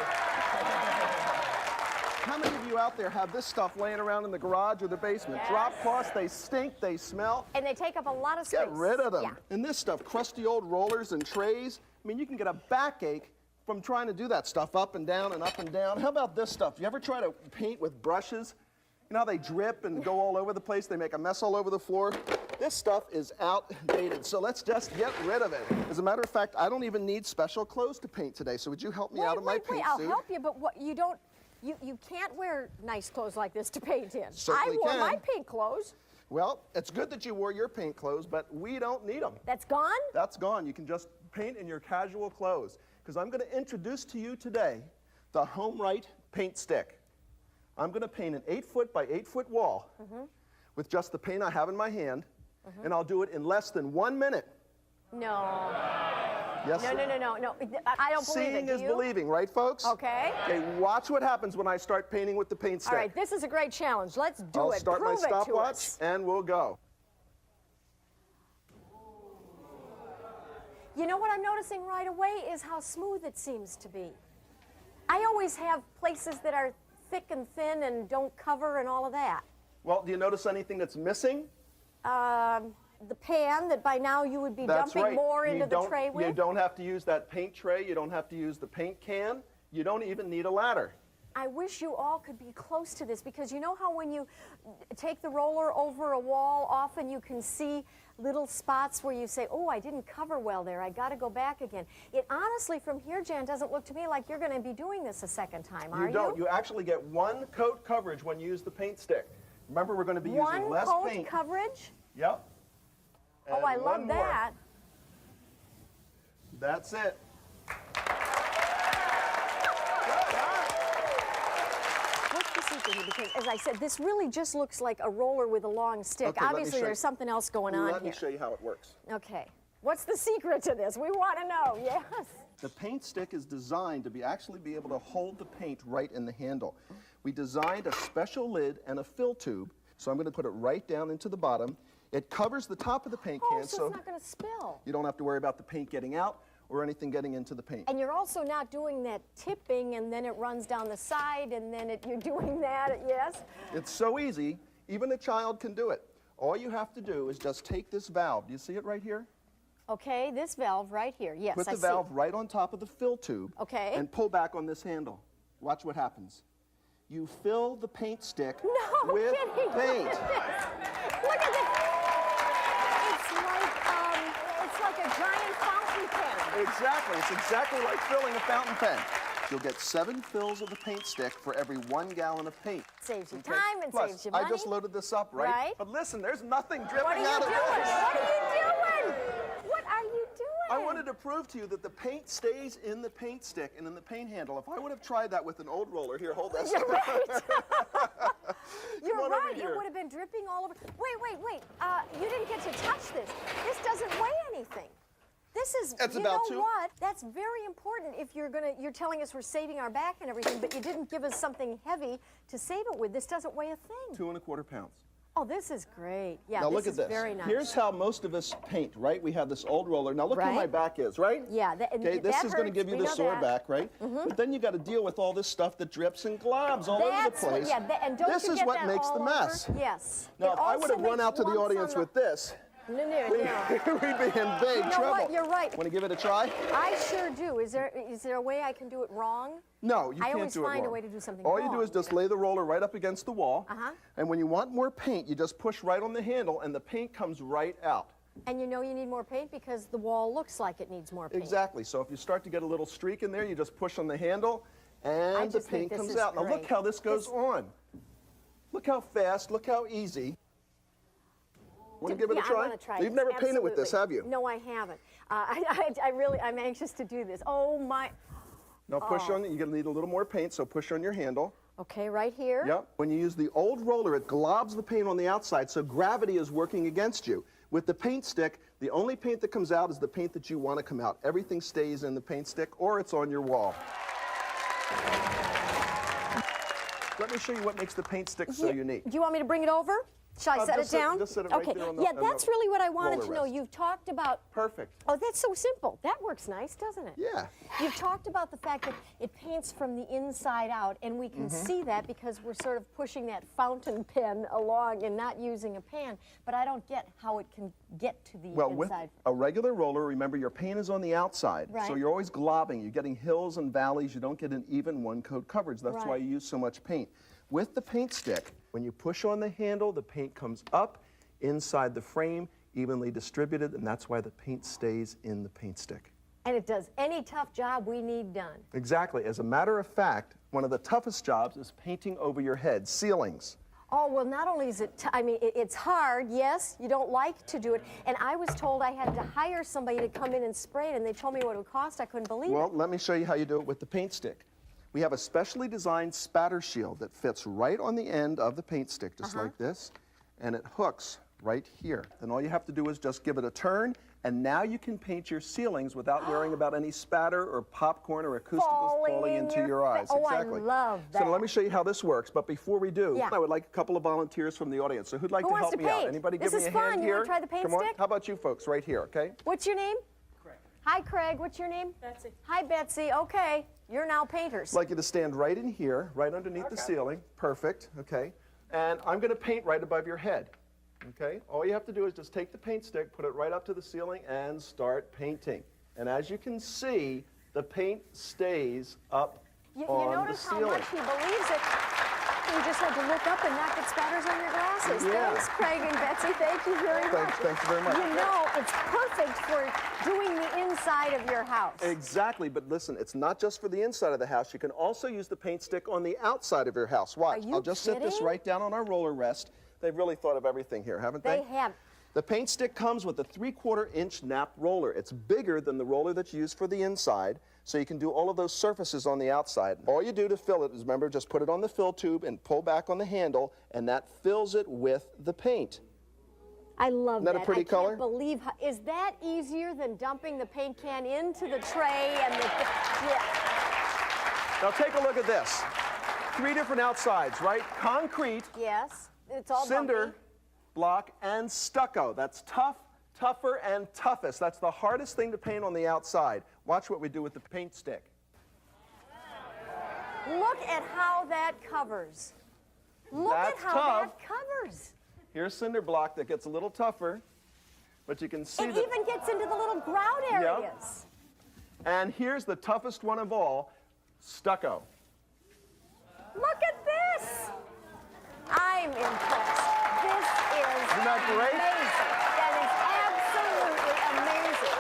How many of you out there have this stuff laying around in the garage or the basement? Yes. Drop cloths, they stink, they smell. And they take up a lot of space. Get rid of them. Yeah. And this stuff, crusty old rollers and trays, I mean, you can get a backache from trying to do that stuff up and down and up and down. How about this stuff? You ever try to paint with brushes? You know how they drip and go all over the place? They make a mess all over the floor? This stuff is outdated, so let's just get rid of it. As a matter of fact, I don't even need special clothes to paint today, so would you help me out of my paint I'll suit? help you, but what you don't, you can't wear nice clothes like this to paint in. Certainly I wore can. my paint clothes. Well, it's good that you wore your paint clothes, but we don't need them. That's gone? That's gone. You can just paint in your casual clothes. Because I'm going to introduce to you today the HomeRite paint stick. I'm going to paint an 8-foot by 8-foot wall with just the paint I have in my hand, and I'll do it in less than 1 minute. No. Yes, No, sir. no. I don't believe it. Seeing Do is you? believing, right, folks? Okay. Okay, watch what happens when I start painting with the paint stick. All right, this is a great challenge. Let's do I'll it. start Prove my it to stopwatch, us. and we'll go. You know what I'm noticing right away is how smooth it seems to be. I always have places that are thick and thin and don't cover and all of that. Well, do you notice anything that's missing? The pan that by now you would be That's dumping right. more into the You tray with. don't have to use that paint tray. You don't have to use the paint can. You don't even need a ladder. I wish you all could be close to this, because you know how when you take the roller over a wall, often you can see little spots where you say, oh, I didn't cover well there. I got to go back again. It honestly, from here, Jan, doesn't look to me like you're going to be doing this a second time, are you? You don't. You actually get one coat coverage when you use the paint stick. Remember, we're going to be using less One paint. coat coverage? Yep. Oh, And I one love more. that. That's it. What's the secret here? Because, as I said, this really just looks like a roller with a long stick. Okay, let me Obviously, show there's you. something else going on Let here. me show you how it works. Okay. What's the secret to this? We want to know. Yes. The paint stick is designed to actually be able to hold the paint right in the handle. We designed a special lid and a fill tube, so I'm going to put it right down into the bottom. It covers the top of the paint can, so it's not going to spill. you don't have to worry about the paint getting out or anything getting into the paint. And you're also not doing that tipping, and then it runs down the side, and then you're doing that, yes? It's so easy, even a child can do it. All you have to do is just take this valve. Do you see it right here? Okay, this valve right here. Yes, Put I the see. valve right on top of the fill tube. Okay. And pull back on this handle. Watch what happens. You fill the paint stick No with kidding. paint. Look at this. It's like a giant fountain pen. Exactly. It's exactly like filling a fountain pen. You'll get 7 fills of the paint stick for every 1 gallon of paint. Saves you Okay? time and Plus, saves you money. I just loaded this up, right? Right. But listen, there's nothing dripping What are you out doing? of this. What are you doing? What are you doing? I wanted to prove to you that the paint stays in the paint stick and in the paint handle. If I would have tried that with an old roller, here, hold this. You're right. You're Come on over right. here. It would have been dripping all over. Wait. You didn't get to touch this. This doesn't weigh anything. This is, That's you about know two. what? That's very important if you're telling us we're saving our back and everything, but you didn't give us something heavy to save it with. This doesn't weigh a thing. 2 1/4 pounds. Oh, this is great. Yeah, now this look at is this. very nice. Here's how most of us paint, right? We have this old roller. Now look how my Right. back is, right? Yeah, Okay, this is going to give you the sore back, right? Mhm. But then you got to deal with all this stuff that drips and globs all over the That's what- place. yeah, and don't this you is get what that makes all the mess. over? Yes. Now, It if I would also have run makes out to the lumps on audience with this, No. we'd be in big You know trouble. what? You're right. Want to give it a try? I sure do. Is there a way I can do it wrong? No, you I can't always do it find a wrong. way to do something All wrong. you do is just lay the roller right up against the wall, and when you want more paint, you just push right on the handle, and the paint comes right out. And you know you need more paint because the wall looks like it needs more paint. Exactly. So if you start to get a little streak in there, you just push on the handle, and the just think paint this comes is out. Now look great. how this goes on. Look how fast, look how easy. Want to give it a try? I want to try You've this. never painted with this, have you? No, I haven't. I'm anxious to do this. Oh my. Now push on, you're going to need a little more paint, so push on your handle. Okay, right here. Yep. When you use the old roller, it globs the paint on the outside, so gravity is working against you. With the paint stick, the only paint that comes out is the paint that you want to come out. Everything stays in the paint stick, or it's on your wall. Let me show you what makes the paint stick so unique. Do you want me to bring it over? Shall I set it down? Just set it right okay. there on the Yeah, that's really what I wanted to know. rest. You've talked about... Perfect. Oh, that's so simple. That works nice, doesn't it? Yeah. You've talked about the fact that it paints from the inside out, and we can see that because we're sort of pushing that fountain pen along and not using a pan, but I don't get how it can get to the Well, with inside. a regular roller, remember your paint is on the outside, Right. so you're always globbing. You're getting hills and valleys. You don't get an even one-coat coverage. That's why Right. you use so much paint. With the paint stick, when you push on the handle, the paint comes up inside the frame, evenly distributed, and that's why the paint stays in the paint stick. And it does any tough job we need done. Exactly. As a matter of fact, one of the toughest jobs is painting over your head, ceilings. Oh, well, not only is it, it's hard, yes, you don't like to do it, and I was told I had to hire somebody to come in and spray it, and they told me what it would cost. I couldn't believe Well, it. let me show you how you do it with the paint stick. We have a specially designed spatter shield that fits right on the end of the paint stick, just like this, and it hooks right here. Then all you have to do is just give it a turn, and now you can paint your ceilings without worrying about any spatter or popcorn or acousticals falling into your eyes. Oh, Exactly. I love that. So let me show you how this works, but before we do, Yeah. I would like a couple of volunteers from the audience. So who'd like Who to wants help to me out? paint? Anybody This give me is a hand fun. You here? wanna try the paint Come on. stick? How about you folks right here, okay? What's your name? Craig. Hi, Craig. What's your name? Betsy. Hi, Betsy. Okay, you're now painters. I'd like you to stand right in here, right underneath the ceiling. Perfect, okay? And I'm going to paint right above your head, okay? All you have to do is just take the paint stick, put it right up to the ceiling, and start painting. And as you can see, the paint stays up You on notice the how ceiling. much he believes it. You just had to look up and not get spatters on your glasses. Yeah. Thanks, Craig and Betsy. Thank you very much. Thank you very much. You know, it's perfect for doing the inside of your house. Exactly, but listen, it's not just for the inside of the house. You can also use the paint stick on the outside of your house. Watch, you I'll just set this kidding? right down on our roller rest. They've really thought of everything here, haven't they? They have. The paint stick comes with a 3/4-inch nap roller. It's bigger than the roller that's used for the inside, so you can do all of those surfaces on the outside. All you do to fill it is, remember, just put it on the fill tube and pull back on the handle, and that fills it with the paint. I love that. Isn't that a pretty color? I can't believe how, is that easier than dumping the paint can into the tray and the, yeah. Now take a look at this. 3 different outsides, right? Concrete, Yes, it's all cinder, bumpy. block, and stucco. That's tough, tougher, and toughest. That's the hardest thing to paint on the outside. Watch what we do with the paint stick. Look at how that covers. Look That's at how tough. that covers. Here's cinder block that gets a little tougher, but you can see It that. even gets into the little grout areas. And here's the toughest one of all, stucco. Look at this. I'm impressed. This is Isn't that great? amazing. That is absolutely amazing.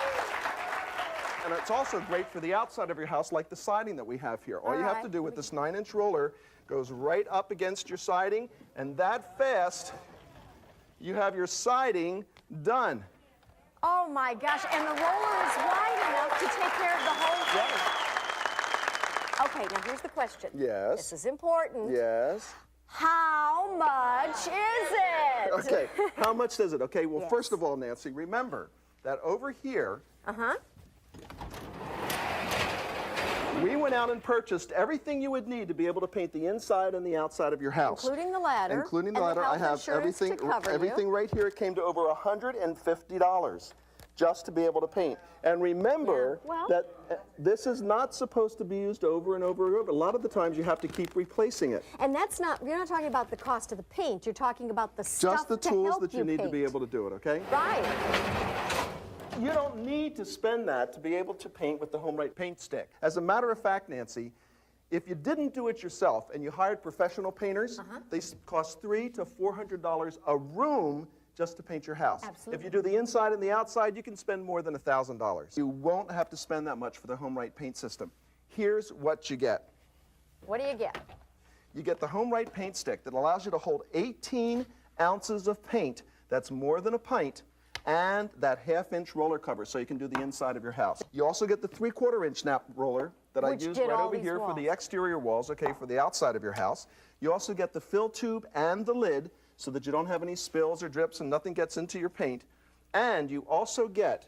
And it's also great for the outside of your house, like the siding that we have here. All you have to do with this 9-inch roller goes right up against your siding, and that fast, you have your siding done. Oh my gosh, and the roller is wide enough to take care of the whole thing. Okay, now here's the question. Yes. This is important. Yes. How much is it? Okay, how much does it? Okay, well, first of all, Nancy, remember that over here, we went out and purchased everything you would need to be able to paint the inside and the outside of your house. Including the ladder. Including the and ladder. I health have insurance everything to cover everything you. right here. It came to over $150 just to be able to paint. And remember that this is not supposed to be used over and over and over. A lot of the times you have to keep replacing it. And that's not, you're not talking about the cost of the paint, you're talking about the stuff Just the to tools help that you need to paint. be able to do it, okay? Right. You don't need to spend that to be able to paint with the HomeRite paint stick. As a matter of fact, Nancy, if you didn't do it yourself and you hired professional painters, they cost $300 to $400 a room just to paint your house. Absolutely. If you do the inside and the outside, you can spend more than $1,000. You won't have to spend that much for the HomeRite paint system. Here's what you get. What do you get? You get the HomeRite paint stick that allows you to hold 18 ounces of paint that's more than a pint, and that half-inch roller cover so you can do the inside of your house. You also get the 3/4-inch nap roller that I used right over here for the exterior walls, okay, for the outside of your house. You also get the fill tube and the lid so that you don't have any spills or drips and nothing gets into your paint. And you also get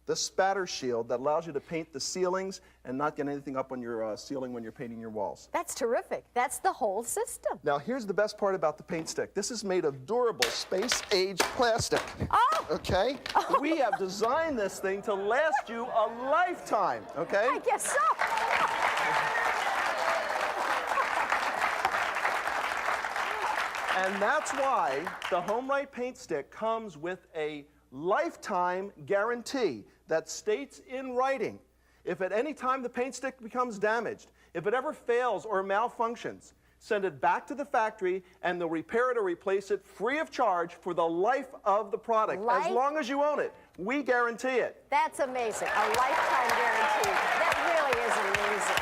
the spatter shield that allows you to paint the ceilings and not get anything up on your ceiling when you're painting your walls. That's terrific. That's the whole system. Now, here's the best part about the paint stick. This is made of durable, space-age plastic. Oh! Okay? Oh. We have designed this thing to last you a lifetime, okay? I guess so. And that's why the HomeRite paint stick comes with a lifetime guarantee that states in writing, if at any time the paint stick becomes damaged, if it ever fails or malfunctions, send it back to the factory and they'll repair it or replace it free of charge for the life of the product. As long as you own it, we guarantee it. That's amazing. A lifetime guarantee. That really is amazing.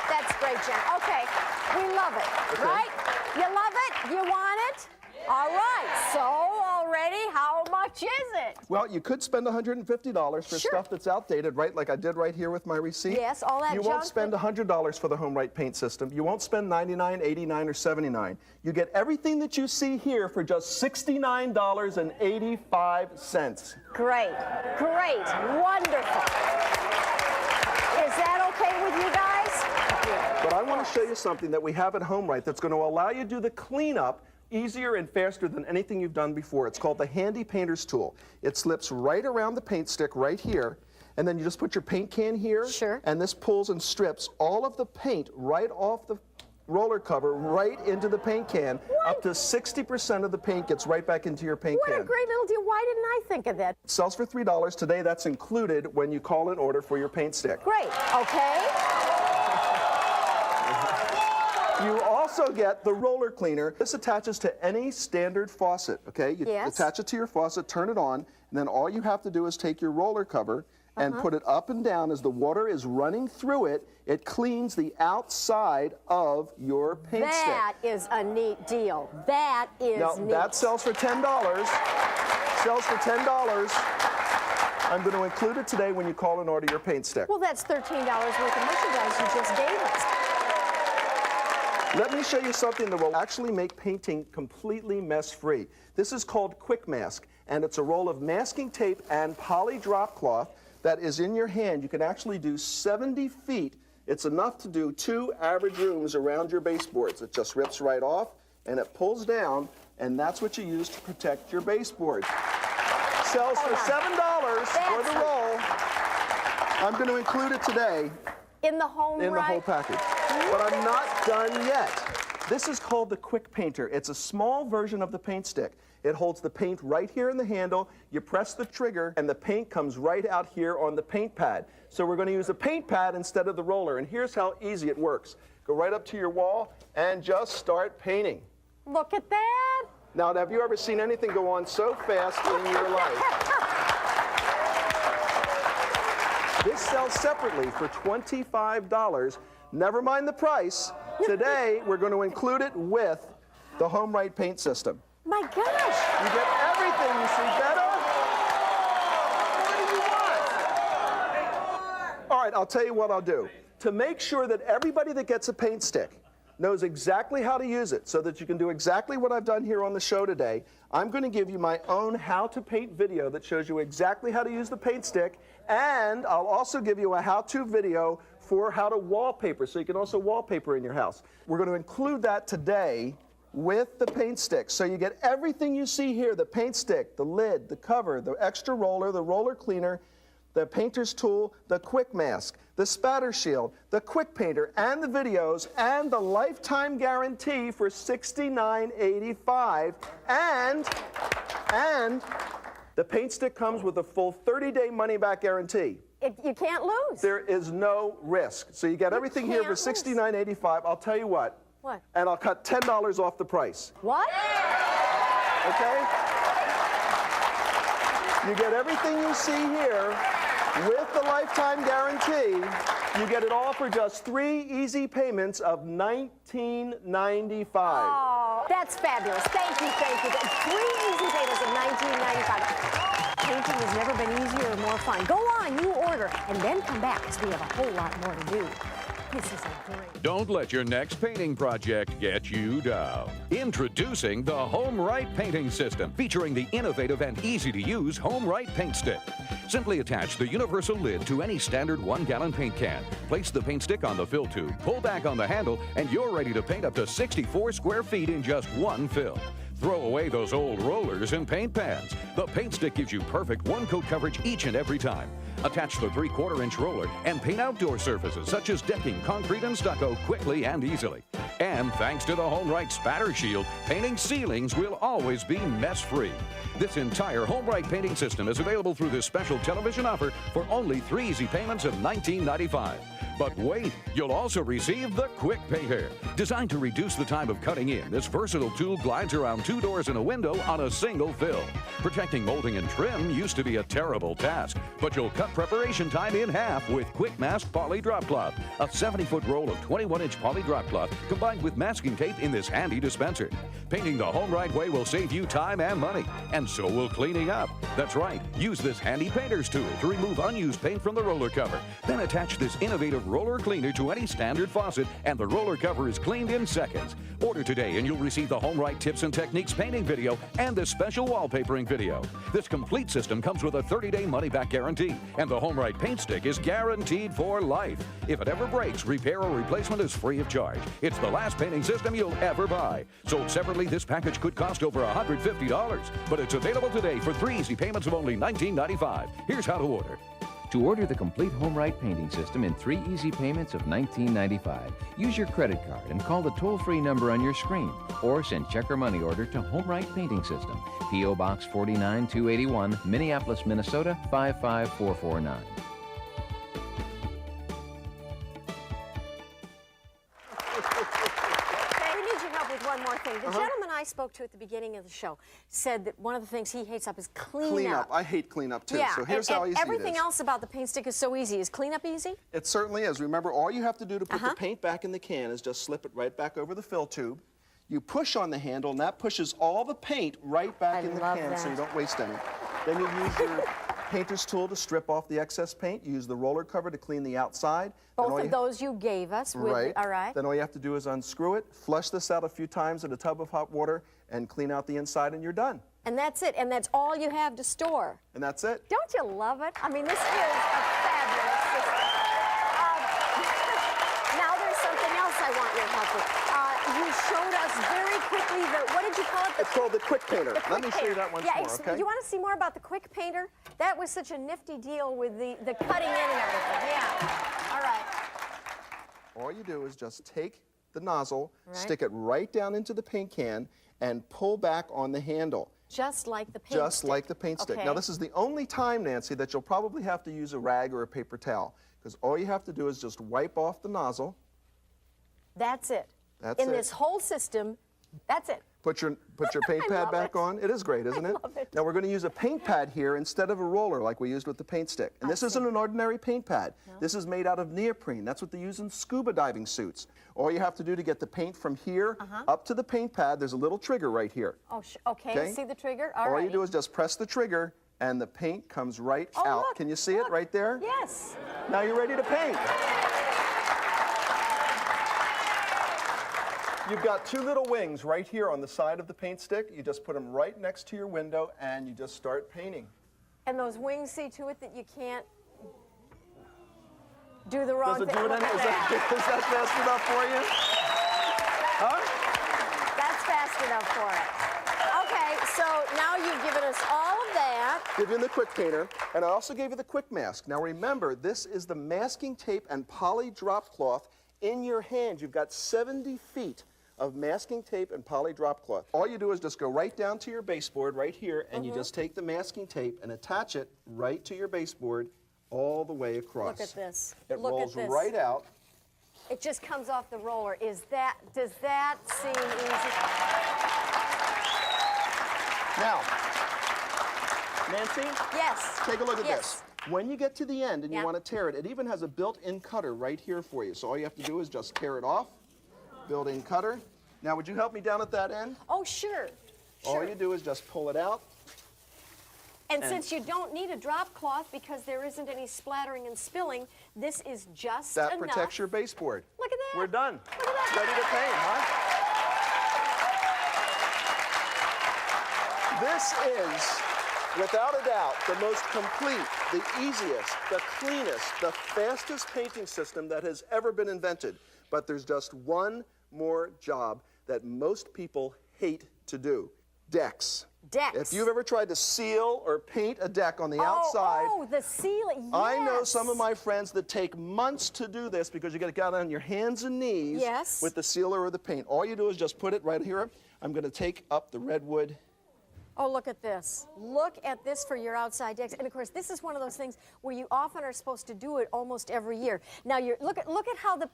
That's great, Jen. Okay, we love it, right? You love it? You want it? All right, so already, how much is it? Well, you could spend $150 for stuff that's outdated, right? Like I did right here with my receipt. Yes, all that You won't spend $100 for the HomeRite paint system. You won't spend $99, $89, or $79. You get everything that you see here for just $69.85. Great, great, wonderful. Is that okay with you guys? But I want to show you something that we have at HomeRite that's going to allow you to do the cleanup easier and faster than anything you've done before. It's called the Handy Painter's Tool. It slips right around the paint stick right here, and then you just put your paint can here, and this pulls and strips all of the paint right off the roller cover right into the paint can. Up to 60% of the paint gets right back into your paint can. What a great little deal. Why didn't I think of that? It sells for $3 today. That's included when you call and order for your paint stick. Great, okay. You also get the roller cleaner. This attaches to any standard faucet, okay? You attach it to your faucet, turn it on, and then all you have to do is take your roller cover and put it up and down as the water is running through it. It cleans the outside of your paint stick. That is a neat deal. That is neat. That sells for $10. Sells for $10. I'm going to include it today when you call and order your paint stick. Well, that's $13 worth of merchandise you just gave us. Let me show you something that will actually make painting completely mess-free. This is called Quick Mask, and it's a roll of masking tape and poly drop cloth that is in your hand. You can actually do 70 feet. It's enough to do 2 average rooms around your baseboards. It just rips right off, and it pulls down, and that's what you use to protect your baseboard. Sells for $7 for the roll. I'm going to include it today. In the home, in the whole package. But I'm not done yet. This is called the Quick Painter. It's a small version of the paint stick. It holds the paint right here in the handle. You press the trigger, and the paint comes right out here on the paint pad. So we're going to use a paint pad instead of the roller. And here's how easy it works. Go right up to your wall and just start painting. Look at that. Now, have you ever seen anything go on so fast in your life? This sells separately for $25. Never mind the price. Today, we're going to include it with the HomeRite paint system. My gosh. You get everything. You see better? What do you want? All right, I'll tell you what I'll do. To make sure that everybody that gets a paint stick knows exactly how to use it so that you can do exactly what I've done here on the show today, I'm going to give you my own how to paint video that shows you exactly how to use the paint stick, and I'll also give you a how-to video for how to wallpaper, so you can also wallpaper in your house. We're going to include that today with the paint stick. So you get everything you see here, the paint stick, the lid, the cover, the extra roller, the roller cleaner, the painter's tool, the Quick Mask, the spatter shield, the Quick Painter, and the videos, and the lifetime guarantee for $69.85. And the paint stick comes with a full 30-day money-back guarantee. You can't lose. There is no risk. So you get everything here for $69.85. I'll tell you what. What? And I'll cut $10 off the price. What? Okay? You get everything you see here With the lifetime guarantee, you get it all for just 3 easy payments of $19.95. Oh, that's fabulous. Thank you, thank you. 3 easy payments of $19.95. Painting has never been easier or more fun. Go on, you order, and then come back because we have a whole lot more to do. This is a great. Don't let your next painting project get you down. Introducing the Home Right Painting System, featuring the innovative and easy-to-use Home Right Paint Stick. Simply attach the universal lid to any standard 1-gallon paint can. Place the paint stick on the fill tube, pull back on the handle, and you're ready to paint up to 64 square feet in just one fill. Throw away those old rollers and paint pans. The paint stick gives you perfect one-coat coverage each and every time. Attach the 3/4-inch roller and paint outdoor surfaces such as decking, concrete, and stucco quickly and easily. And thanks to the Home Right Spatter Shield, painting ceilings will always be mess-free. This entire Home Right painting system is available through this special television offer for only 3 easy payments of $19.95. But wait, you'll also receive the Quick Painter. Designed to reduce the time of cutting in, this versatile tool glides around 2 doors and a window on a single fill. Protecting molding and trim used to be a terrible task, but you'll cut preparation time in half with Quick Mask Poly Drop Cloth, a 70-foot roll of 21-inch poly drop cloth combined with masking tape in this handy dispenser. Painting the Home Right way will save you time and money, and so will cleaning up. That's right, use this handy painter's tool to remove unused paint from the roller cover. Then attach this innovative roller cleaner to any standard faucet, and the roller cover is cleaned in seconds. Order today and you'll receive the Home Right Tips and Techniques painting video and this special wallpapering video. This complete system comes with a 30-day money-back guarantee, and the Home Right Paint Stick is guaranteed for life. If it ever breaks, repair or replacement is free of charge. It's the last painting system you'll ever buy. Sold separately, this package could cost over $150, but it's available today for 3 easy payments of only $19.95. Here's how to order. To order the complete Home Right painting system in 3 easy payments of $19.95, use your credit card and call the toll-free number on your screen, or send check or money order to Home Right Painting System, P.O. Box 49281, Minneapolis, Minnesota 55449. One more thing. The gentleman I spoke to at the beginning of the show said that one of the things he hates up is cleanup. I hate cleanup too. Yeah, so here's how easy it is. Everything else about the paint stick is so easy. Is cleanup easy? It certainly is. Remember, all you have to do to put the paint back in the can is just slip it right back over the fill tube. You push on the handle, and that pushes all the paint right back in the can so you don't waste any. Then you use your painter's tool to strip off the excess paint. You use the roller cover to clean the outside. Both of those you gave us. Right. All right. Then all you have to do is unscrew it, flush this out a few times in a tub of hot water, and clean out the inside, and you're done. And that's it. And that's all you have to store. And that's it. Don't you love it? I mean, this is a fabulous system. Now there's something else I want your help with. You showed us very quickly what did you call it? It's called the Quick Painter. Let me show you that once more, okay? You want to see more about the Quick Painter? That was such a nifty deal with the cutting in and everything. Yeah. All right. All you do is just take the nozzle, stick it right down into the paint can, and pull back on the handle. Just like the paint stick. Just like the paint stick. Now, this is the only time, Nancy, that you'll probably have to use a rag or a paper towel, because all you have to do is just wipe off the nozzle. That's it. That's in this whole system, that's it. Put your paint pad back on. It is great, isn't it? I love it. Now we're going to use a paint pad here instead of a roller like we used with the paint stick. And this isn't an ordinary paint pad. No. This is made out of neoprene. That's what they use in scuba diving suits. All you have to do to get the paint from here up to the paint pad, there's a little trigger right here. Oh, okay. See the trigger? All you do is just press the trigger and the paint comes right out. Look, Can you see it right there? Yes. Now you're ready to paint. You've got 2 little wings right here on the side of the paint stick. You just put them right next to your window and you just start painting. And those wings see to it that you can't do the wrong thing. Does it do it? Is that fast enough for you? Huh? That's fast enough for it. Okay, so now you've given us all of that. Give you the Quick Painter, and I also gave you the Quick Mask. Now remember, this is the masking tape and poly drop cloth in your hand. You've got 70 feet of masking tape and poly drop cloth. All you do is just go right down to your baseboard right here, and you just take the masking tape and attach it right to your baseboard all the way across. Look at this. It Look rolls at this. right out. It just comes off the roller. Does that seem easy? Now, Nancy? Yes. Take a look at this. When you get to the end and you want to tear it, it even has a built-in cutter right here for you. So all you have to do is just tear it off. Built-in cutter. Now, would you help me down at that end? Oh, sure. All you do is just pull it out. And since you don't need a drop cloth because there isn't any splattering and spilling, this is just that enough. protects your baseboard. Look at that. We're done. Look at that. Ready to paint, huh? This is, without a doubt, the most complete, the easiest, the cleanest, the fastest painting system that has ever been invented. But there's just one more job that most people hate to do. Decks. Decks. If you've ever tried to seal or paint a deck on the outside. Oh, the ceiling, yes. I know some of my friends that take months to do this because you got to get on your hands and knees with the sealer or the paint. All you do is just put it right here. I'm going to take up the redwood. Oh, look at this. Look at this for your outside decks. And of course, this is one of those things where you often are supposed to do it almost every year. Now, look at how the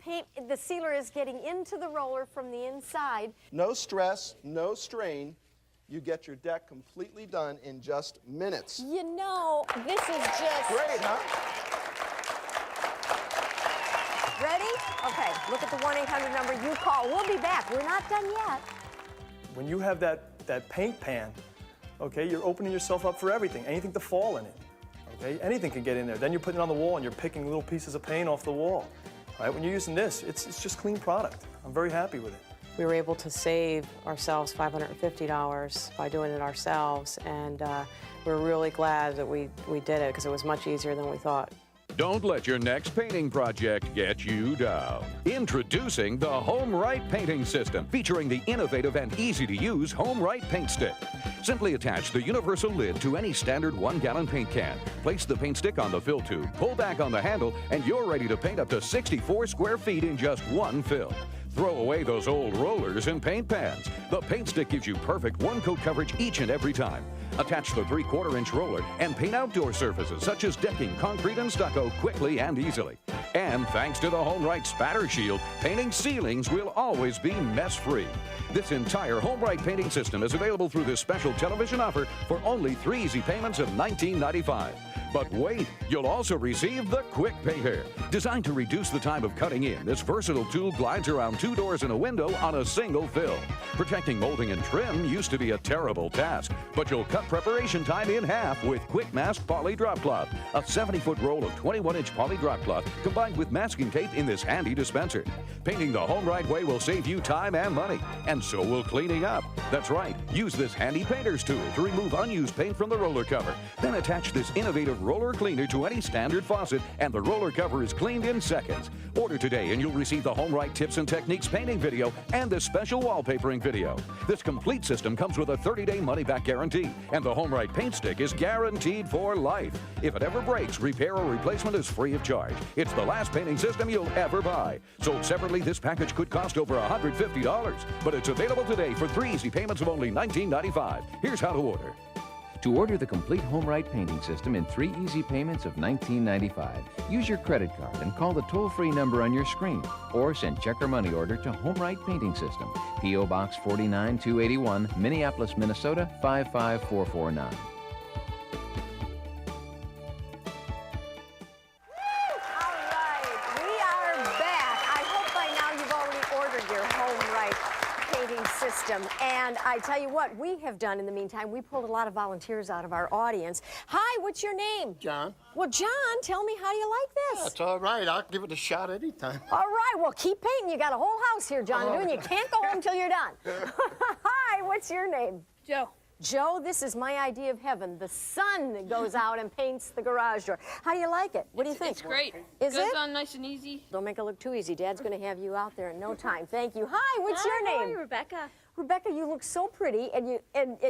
sealer is getting into the roller from the inside. No stress, no strain. You get your deck completely done in just minutes. You know, this is just... Great, huh? Ready? Okay, look at the 1-800 number you call. We'll be back. We're not done yet. When you have that paint pan, okay, you're opening yourself up for everything, anything to fall in it, okay? Anything can get in there. Then you're putting it on the wall and you're picking little pieces of paint off the wall, right? When you're using this, it's just clean product. I'm very happy with it. We were able to save ourselves $550 by doing it ourselves, and we're really glad that we did it because it was much easier than we thought. Don't let your next painting project get you down. Introducing the Home Right Painting System, featuring the innovative and easy-to-use Home Right Paint Stick. Simply attach the universal lid to any standard 1-gallon paint can. Place the paint stick on the fill tube, pull back on the handle, and you're ready to paint up to 64 square feet in just one fill. Throw away those old rollers and paint pans. The paint stick gives you perfect one-coat coverage each and every time. Attach the 3/4-inch roller and paint outdoor surfaces such as decking, concrete, and stucco quickly and easily. And thanks to the Home Right Spatter Shield, painting ceilings will always be mess-free. This entire Home Right painting system is available through this special television offer for only 3 easy payments of $19.95. But wait, you'll also receive the Quick Painter. Designed to reduce the time of cutting in, this versatile tool glides around 2 doors and a window on a single fill. Protecting molding and trim used to be a terrible task, but you'll cut preparation time in half with Quick Mask Poly Drop Cloth, a 70-foot roll of 21-inch poly drop cloth combined with masking tape in this handy dispenser. Painting the Home Right way will save you time and money, and so will cleaning up. That's right, use this handy painter's tool to remove unused paint from the roller cover. Then attach this innovative roller cleaner to any standard faucet, and the roller cover is cleaned in seconds. Order today and you'll receive the Home Right Tips and Techniques painting video and this special wallpapering video. This complete system comes with a 30-day money-back guarantee, and the Home Right Paint Stick is guaranteed for life. If it ever breaks, repair or replacement is free of charge. It's the last painting system you'll ever buy. Sold separately, this package could cost over $150, but it's available today for 3 easy payments of only $19.95. Here's how to order. To order the complete Home Right painting system in 3 easy payments of $19.95, use your credit card and call the toll-free number on your screen, or send check or money order to Home Right Painting System, P.O. Box 49281, Minneapolis, Minnesota 55449. System. And I tell you what we have done in the meantime, we pulled a lot of volunteers out of our audience. Hi, what's your name? John. Well, John, tell me, how do you like this? That's all right. I'll give it a shot anytime. All right, well, keep painting. You got a whole house here, John, to do, and you can't go home till you're done. Hi, what's your name? Joe. Joe, this is my idea of heaven. The sun goes out and paints the garage door. How do you like it? What do you think? It's great. Is Goes it? on nice and easy. Don't make it look too easy. Dad's going to have you out there in no time. Thank you. Hi, what's your name? How are you, Rebecca? Rebecca, you look so pretty, and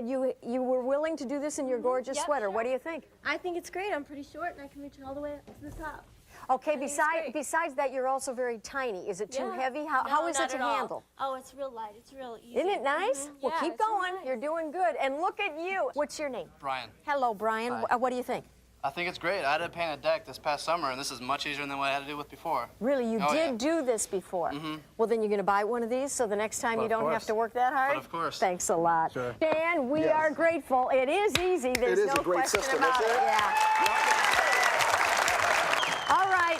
you were willing to do this in your gorgeous sweater. What do you think? I think it's great. I'm pretty short, and I can reach all the way up to the top. Okay, besides that, you're also very tiny. Is it too heavy? How is it to handle? Oh, it's real light. It's real easy. Isn't it nice? Well, yeah, keep going. Really nice. You're doing good. And look at you. What's your name? Brian. Hello, Brian. Hi. What do you think? I think it's great. I had to paint a deck this past summer, and this is much easier than what I had to do with before. Really? You did do this before? Mm-hmm. Well, then you're going to buy one of these so the next time you don't have to work that hard? But of course. Thanks a lot. Sure. Dan, we are grateful. It is easy. There's no a great question system, about isn't it. it? Yeah.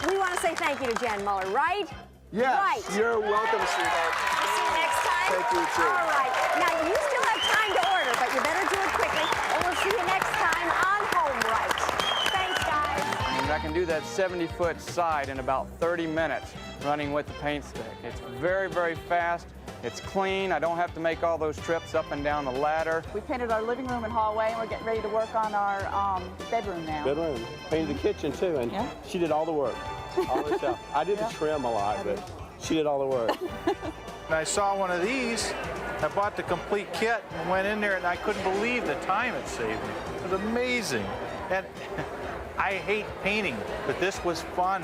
We want to say thank you to Jan Muller, right? Yes, Right. you're welcome, sweetheart. We'll see you next time. Thank you, too. All right. Now, you still have time to order, but you better do it quickly, and we'll see you next time on Home Right. Thanks, guys. And I can do that 70-foot side in about 30 minutes running with the paint stick. It's very, very fast. It's clean. I don't have to make all those trips up and down the ladder. We painted our living room and hallway, and we're getting ready to work on our bedroom now. Bedroom. Painted the kitchen too, and she did all the work, all herself. I did the trim a lot, but she did all the work. I saw one of these. I bought the complete kit and went in there, and I couldn't believe the time it saved me. It was amazing. And I hate painting, but this was fun.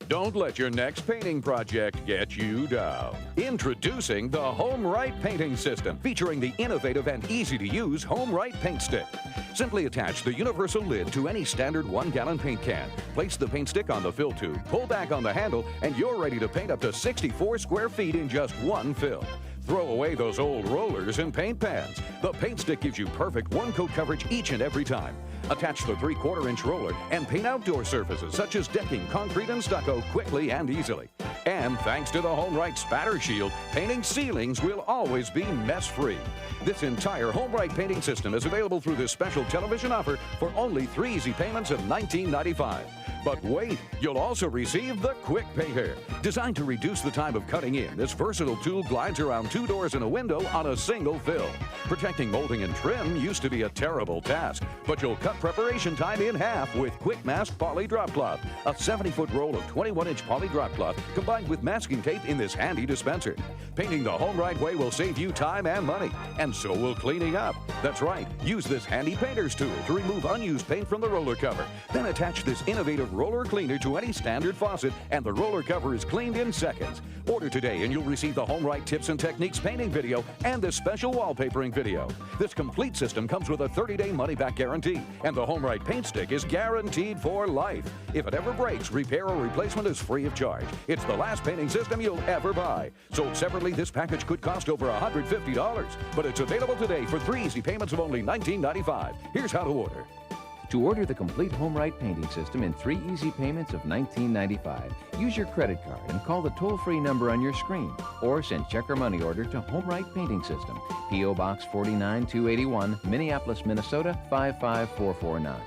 Don't let your next painting project get you down. Introducing the Home Right Painting System, featuring the innovative and easy-to-use Home Right Paint Stick. Simply attach the universal lid to any standard 1-gallon paint can. Place the paint stick on the fill tube, pull back on the handle, and you're ready to paint up to 64 square feet in just one fill. Throw away those old rollers and paint pans. The paint stick gives you perfect one-coat coverage each and every time. Attach the 3/4-inch roller and paint outdoor surfaces such as decking, concrete, and stucco quickly and easily. And thanks to the Home Right Spatter Shield, painting ceilings will always be mess-free. This entire Home Right painting system is available through this special television offer for only 3 easy payments of $19.95. But wait, you'll also receive the Quick Painter. Designed to reduce the time of cutting in, this versatile tool glides around 2 doors and a window on a single fill. Protecting molding and trim used to be a terrible task, but you'll cut preparation time in half with Quick Mask Poly Drop Cloth, a 70-foot roll of 21-inch poly drop cloth combined with masking tape in this handy dispenser. Painting the Home Right way will save you time and money, and so will cleaning up. That's right, use this handy painter's tool to remove unused paint from the roller cover. Then attach this innovative roller cleaner to any standard faucet, and the roller cover is cleaned in seconds. Order today and you'll receive the Home Right Tips and Techniques painting video and this special wallpapering video. This complete system comes with a 30-day money-back guarantee, and the Home Right paint stick is guaranteed for life. If it ever breaks, repair or replacement is free of charge. It's the last painting system you'll ever buy. Sold separately, this package could cost over $150, but it's available today for 3 easy payments of only $19.95. Here's how to order. To order the complete Home Right painting system in 3 easy payments of $19.95, use your credit card and call the toll-free number on your screen, or send check or money order to Home Right Painting System, P.O. Box 49281, Minneapolis, Minnesota 55449.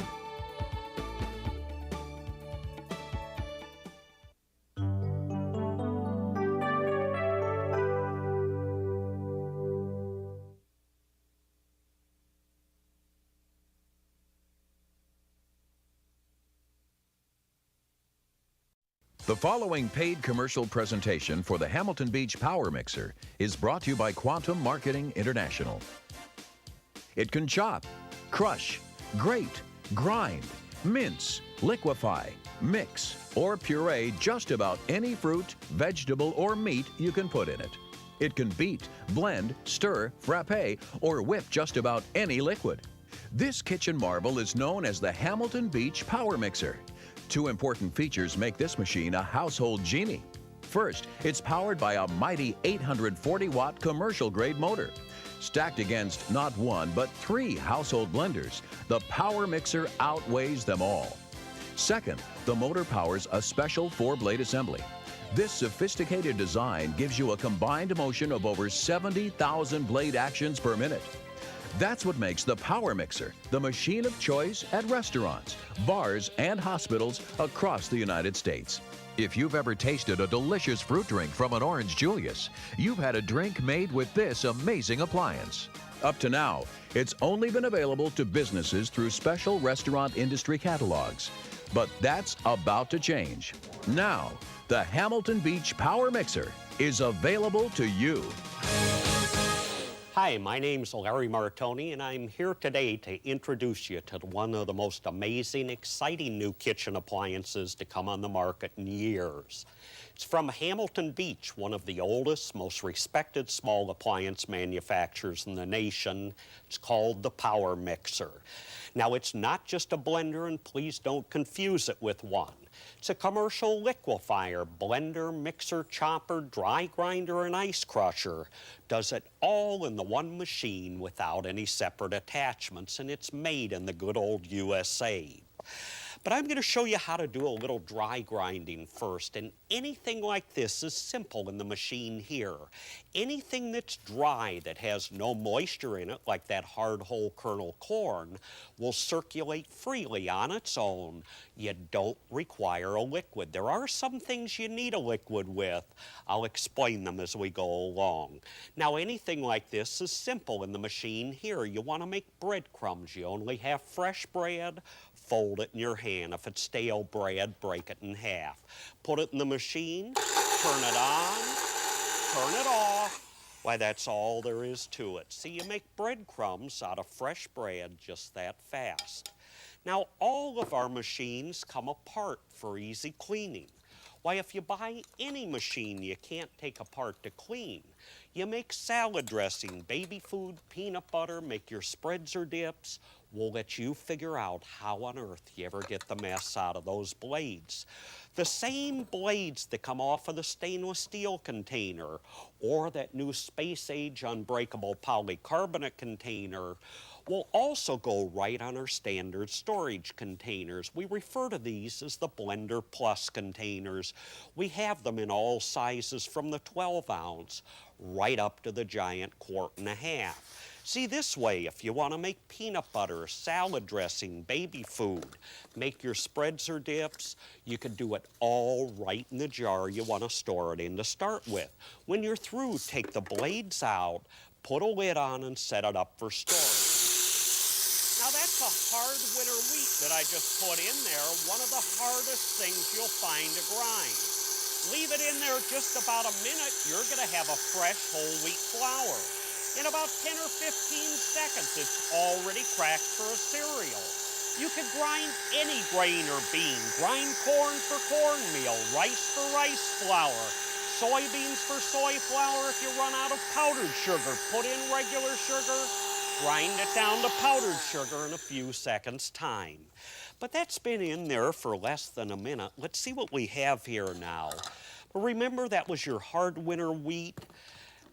The following paid commercial presentation for the Hamilton Beach Power Mixer is brought to you by Quantum Marketing International. It can chop, crush, grate, grind, mince, liquefy, mix, or puree just about any fruit, vegetable, or meat you can put in it. It can beat, blend, stir, frappe, or whip just about any liquid. This kitchen marvel is known as the Hamilton Beach Power Mixer. 2 important features make this machine a household genie. First, it's powered by a mighty 840-watt commercial-grade motor. Stacked against not 1, but 3 household blenders, the Power Mixer outweighs them all. Second, the motor powers a special 4-blade assembly. This sophisticated design gives you a combined motion of over 70,000 blade actions per minute. That's what makes the Power Mixer the machine of choice at restaurants, bars, and hospitals across the United States. If you've ever tasted a delicious fruit drink from an Orange Julius, you've had a drink made with this amazing appliance. Up to now, it's only been available to businesses through special restaurant industry catalogs. But that's about to change. Now, the Hamilton Beach Power Mixer is available to you. Hi, my name's Larry Martoni, and I'm here today to introduce you to one of the most amazing, exciting new kitchen appliances to come on the market in years. It's from Hamilton Beach, one of the oldest, most respected small appliance manufacturers in the nation. It's called the Power Mixer. Now, it's not just a blender, and please don't confuse it with one. It's a commercial liquefier, blender, mixer, chopper, dry grinder, and ice crusher. Does it all in the one machine without any separate attachments, and it's made in the good old USA. But I'm going to show you how to do a little dry grinding first. And anything like this is simple in the machine here. Anything that's dry, that has no moisture in it, like that hard whole kernel corn, will circulate freely on its own. You don't require a liquid. There are some things you need a liquid with. I'll explain them as we go along. Now, anything like this is simple in the machine here. You want to make breadcrumbs. You only have fresh bread. Fold it in your hand. If it's stale bread, break it in half. Put it in the machine, turn it on, turn it off. Why, that's all there is to it. See, you make breadcrumbs out of fresh bread just that fast. Now, all of our machines come apart for easy cleaning. Why, if you buy any machine you can't take apart to clean, you make salad dressing, baby food, peanut butter, make your spreads or dips. We'll let you figure out how on earth you ever get the mess out of those blades. The same blades that come off of the stainless steel container or that new space-age unbreakable polycarbonate container will also go right on our standard storage containers. We refer to these as the Blender Plus containers. We have them in all sizes from the 12-ounce right up to the giant 1.5 quart. See, this way, if you want to make peanut butter, salad dressing, baby food, make your spreads or dips, you can do it all right in the jar you want to store it in to start with. When you're through, take the blades out, put a lid on, and set it up for storage. Now, that's a hard winter wheat that I just put in there, one of the hardest things you'll find to grind. Leave it in there just about a minute, you're going to have a fresh whole wheat flour. In about 10 or 15 seconds, it's already cracked for a cereal. You could grind any grain or bean. Grind corn for cornmeal, rice for rice flour, soybeans for soy flour. If you run out of powdered sugar, put in regular sugar. Grind it down to powdered sugar in a few seconds' time. But that's been in there for less than a minute. Let's see what we have here now. Remember, that was your hard winter wheat.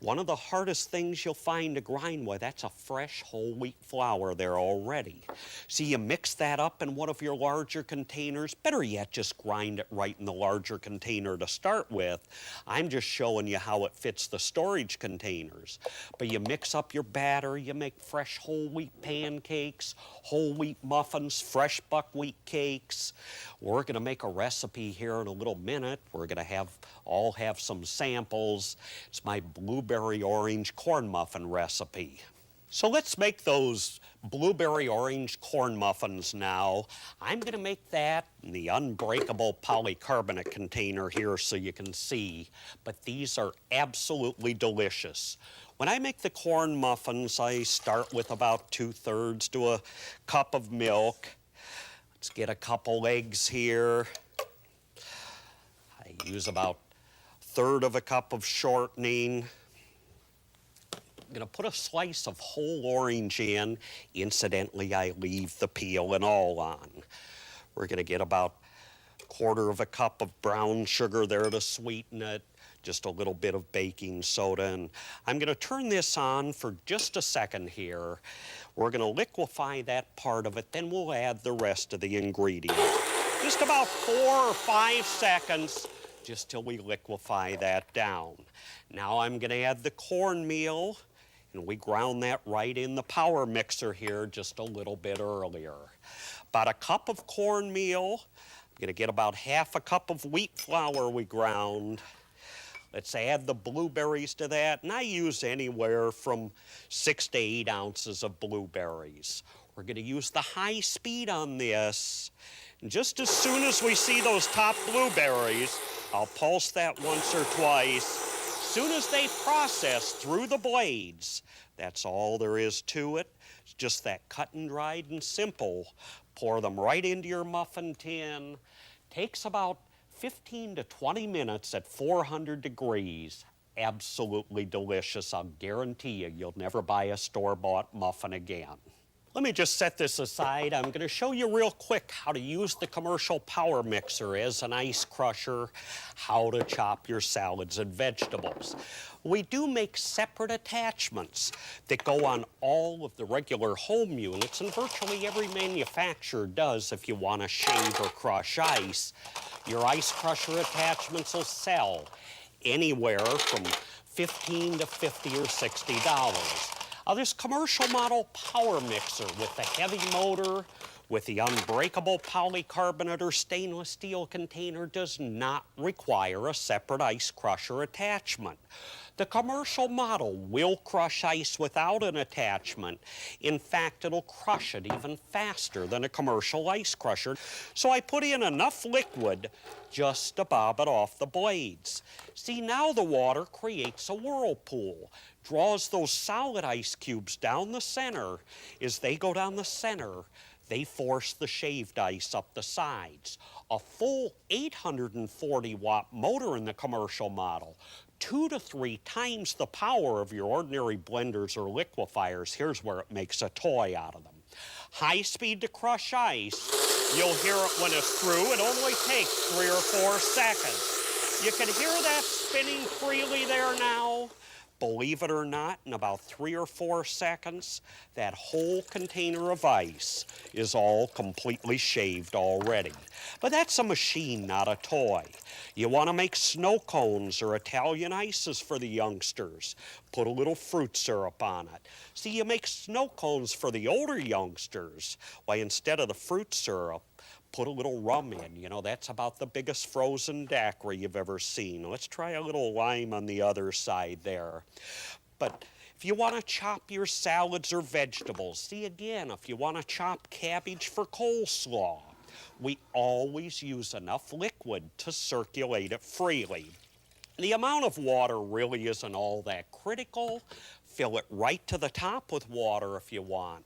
One of the hardest things you'll find to grind with, that's a fresh whole wheat flour there already. See, you mix that up in one of your larger containers. Better yet, just grind it right in the larger container to start with. I'm just showing you how it fits the storage containers. But you mix up your batter, you make fresh whole wheat pancakes, whole wheat muffins, fresh buckwheat cakes. We're gonna make a recipe here in a little minute. We're gonna all have some samples. It's my blueberry orange corn muffin recipe. So let's make those blueberry orange corn muffins now. I'm gonna make that in the unbreakable polycarbonate container here so you can see, but these are absolutely delicious. When I make the corn muffins, I start with about 2/3 to a cup of milk. Let's get a couple eggs here. I use about 1/3 of a cup of shortening. I'm gonna put a slice of whole orange in. Incidentally, I leave the peel and all on. We're gonna get about 1/4 of a cup of brown sugar there to sweeten it, just a little bit of baking soda, and I'm gonna turn this on for just a second here. We're gonna liquefy that part of it, then we'll add the rest of the ingredients. Just about 4 or 5 seconds, just till we liquefy that down. Now I'm gonna add the cornmeal, and we ground that right in the power mixer here just a little bit earlier. About a cup of cornmeal. I'm gonna get about 1/2 cup of wheat flour we ground. Let's add the blueberries to that, and I use anywhere from 6 to 8 ounces of blueberries. We're gonna use the high speed on this, and just as soon as we see those top blueberries, I'll pulse that once or twice. As soon as they process through the blades, that's all there is to it. It's just that cut and dried and simple. Pour them right into your muffin tin. Takes about 15 to 20 minutes at 400 degrees. Absolutely delicious. I'll guarantee you, you'll never buy a store-bought muffin again. Let me just set this aside. I'm going to show you real quick how to use the commercial power mixer as an ice crusher, how to chop your salads and vegetables. We do make separate attachments that go on all of the regular home units, and virtually every manufacturer does if you want to shave or crush ice. Your ice crusher attachments will sell anywhere from $15 to $50 or $60. This commercial model power mixer with the heavy motor, with the unbreakable polycarbonate or stainless steel container does not require a separate ice crusher attachment. The commercial model will crush ice without an attachment. In fact, it'll crush it even faster than a commercial ice crusher. So I put in enough liquid just to bob it off the blades. See, now the water creates a whirlpool, draws those solid ice cubes down the center. As they go down the center, they force the shaved ice up the sides. A full 840-watt motor in the commercial model, 2 to 3 times the power of your ordinary blenders or liquefiers. Here's where it makes a toy out of them. High speed to crush ice. You'll hear it when it's through. It only takes 3 or 4 seconds. You can hear that spinning freely there now. Believe it or not, in about 3 or 4 seconds, that whole container of ice is all completely shaved already. But that's a machine, not a toy. You want to make snow cones or Italian ices for the youngsters. Put a little fruit syrup on it. See, you make snow cones for the older youngsters. Why, instead of the fruit syrup, put a little rum in. You know, that's about the biggest frozen daiquiri you've ever seen. Let's try a little lime on the other side there. But if you want to chop your salads or vegetables, see again, if you want to chop cabbage for coleslaw, we always use enough liquid to circulate it freely. The amount of water really isn't all that critical. Fill it right to the top with water if you want.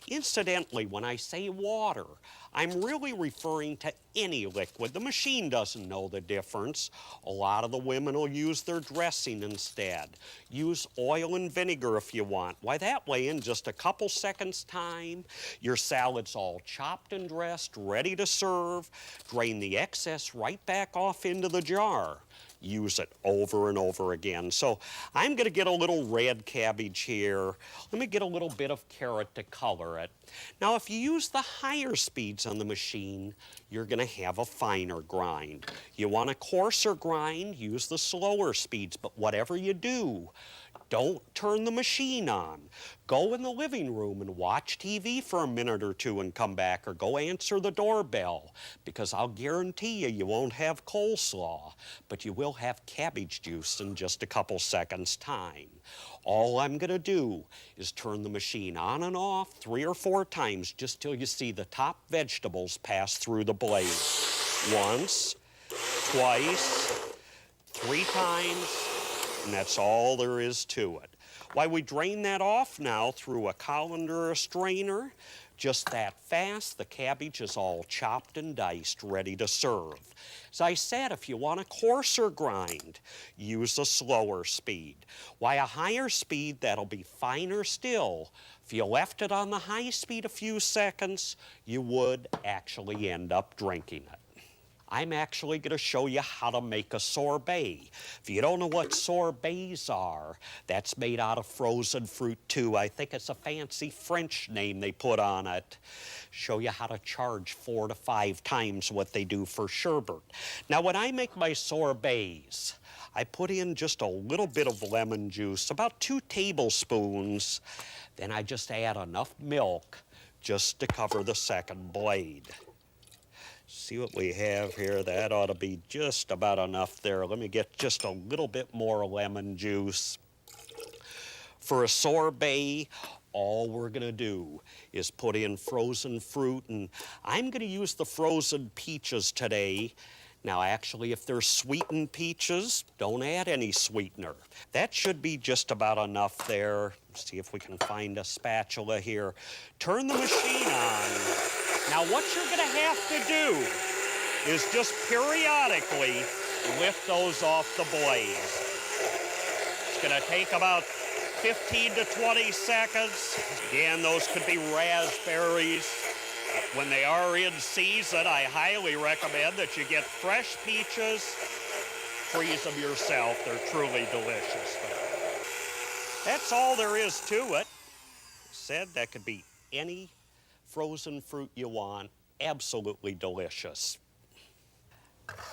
Incidentally, when I say water, I'm really referring to any liquid. The machine doesn't know the difference. A lot of the women will use their dressing instead. Use oil and vinegar if you want. Why, that way in just a couple seconds' time, your salad's all chopped and dressed, ready to serve. Drain the excess right back off into the jar. Use it over and over again. So I'm going to get a little red cabbage here. Let me get a little bit of carrot to color it. Now, if you use the higher speeds on the machine, you're going to have a finer grind. You want a coarser grind, use the slower speeds. But whatever you do, don't turn the machine on. Go in the living room and watch TV for a minute or two and come back, or go answer the doorbell, because I'll guarantee you won't have coleslaw, but you will have cabbage juice in just a couple seconds' time. All I'm going to do is turn the machine on and off 3 or 4 times just till you see the top vegetables pass through the blade. Once, twice, 3 times, and that's all there is to it. Why, we drain that off now through a colander or a strainer. Just that fast, the cabbage is all chopped and diced, ready to serve. As I said, if you want a coarser grind, use a slower speed. Why, a higher speed, that'll be finer still. If you left it on the high speed a few seconds, you would actually end up drinking it. I'm actually going to show you how to make a sorbet. If you don't know what sorbets are, that's made out of frozen fruit too. I think it's a fancy French name they put on it. Show you how to charge 4 to 5 times what they do for sherbet. Now, when I make my sorbets, I put in just a little bit of lemon juice, about 2 tablespoons. Then I just add enough milk just to cover the second blade. See what we have here? That ought to be just about enough there. Let me get just a little bit more lemon juice. For a sorbet, all we're going to do is put in frozen fruit, and I'm going to use the frozen peaches today. Now, actually, if they're sweetened peaches, don't add any sweetener. That should be just about enough there. See if we can find a spatula here. Turn the machine on. Now, what you're going to have to do is just periodically lift those off the blaze. It's going to take about 15 to 20 seconds. Again, those could be raspberries. When they are in season, I highly recommend that you get fresh peaches. Freeze them yourself. They're truly delicious. That's all there is to it. Said that could be any frozen fruit you want. Absolutely delicious.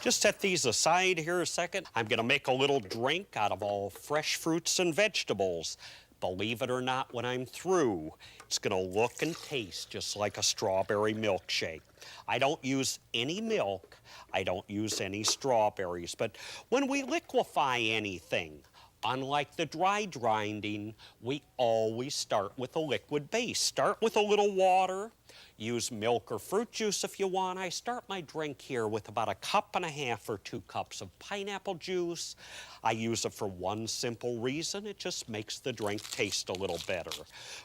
Just set these aside here a second. I'm gonna make a little drink out of all fresh fruits and vegetables. Believe it or not, when I'm through, it's gonna look and taste just like a strawberry milkshake. I don't use any milk. I don't use any strawberries. But when we liquefy anything, unlike the dry grinding, we always start with a liquid base. Start with a little water. Use milk or fruit juice if you want. I start my drink here with about 1.5 cups or 2 cups of pineapple juice. I use it for one simple reason. It just makes the drink taste a little better.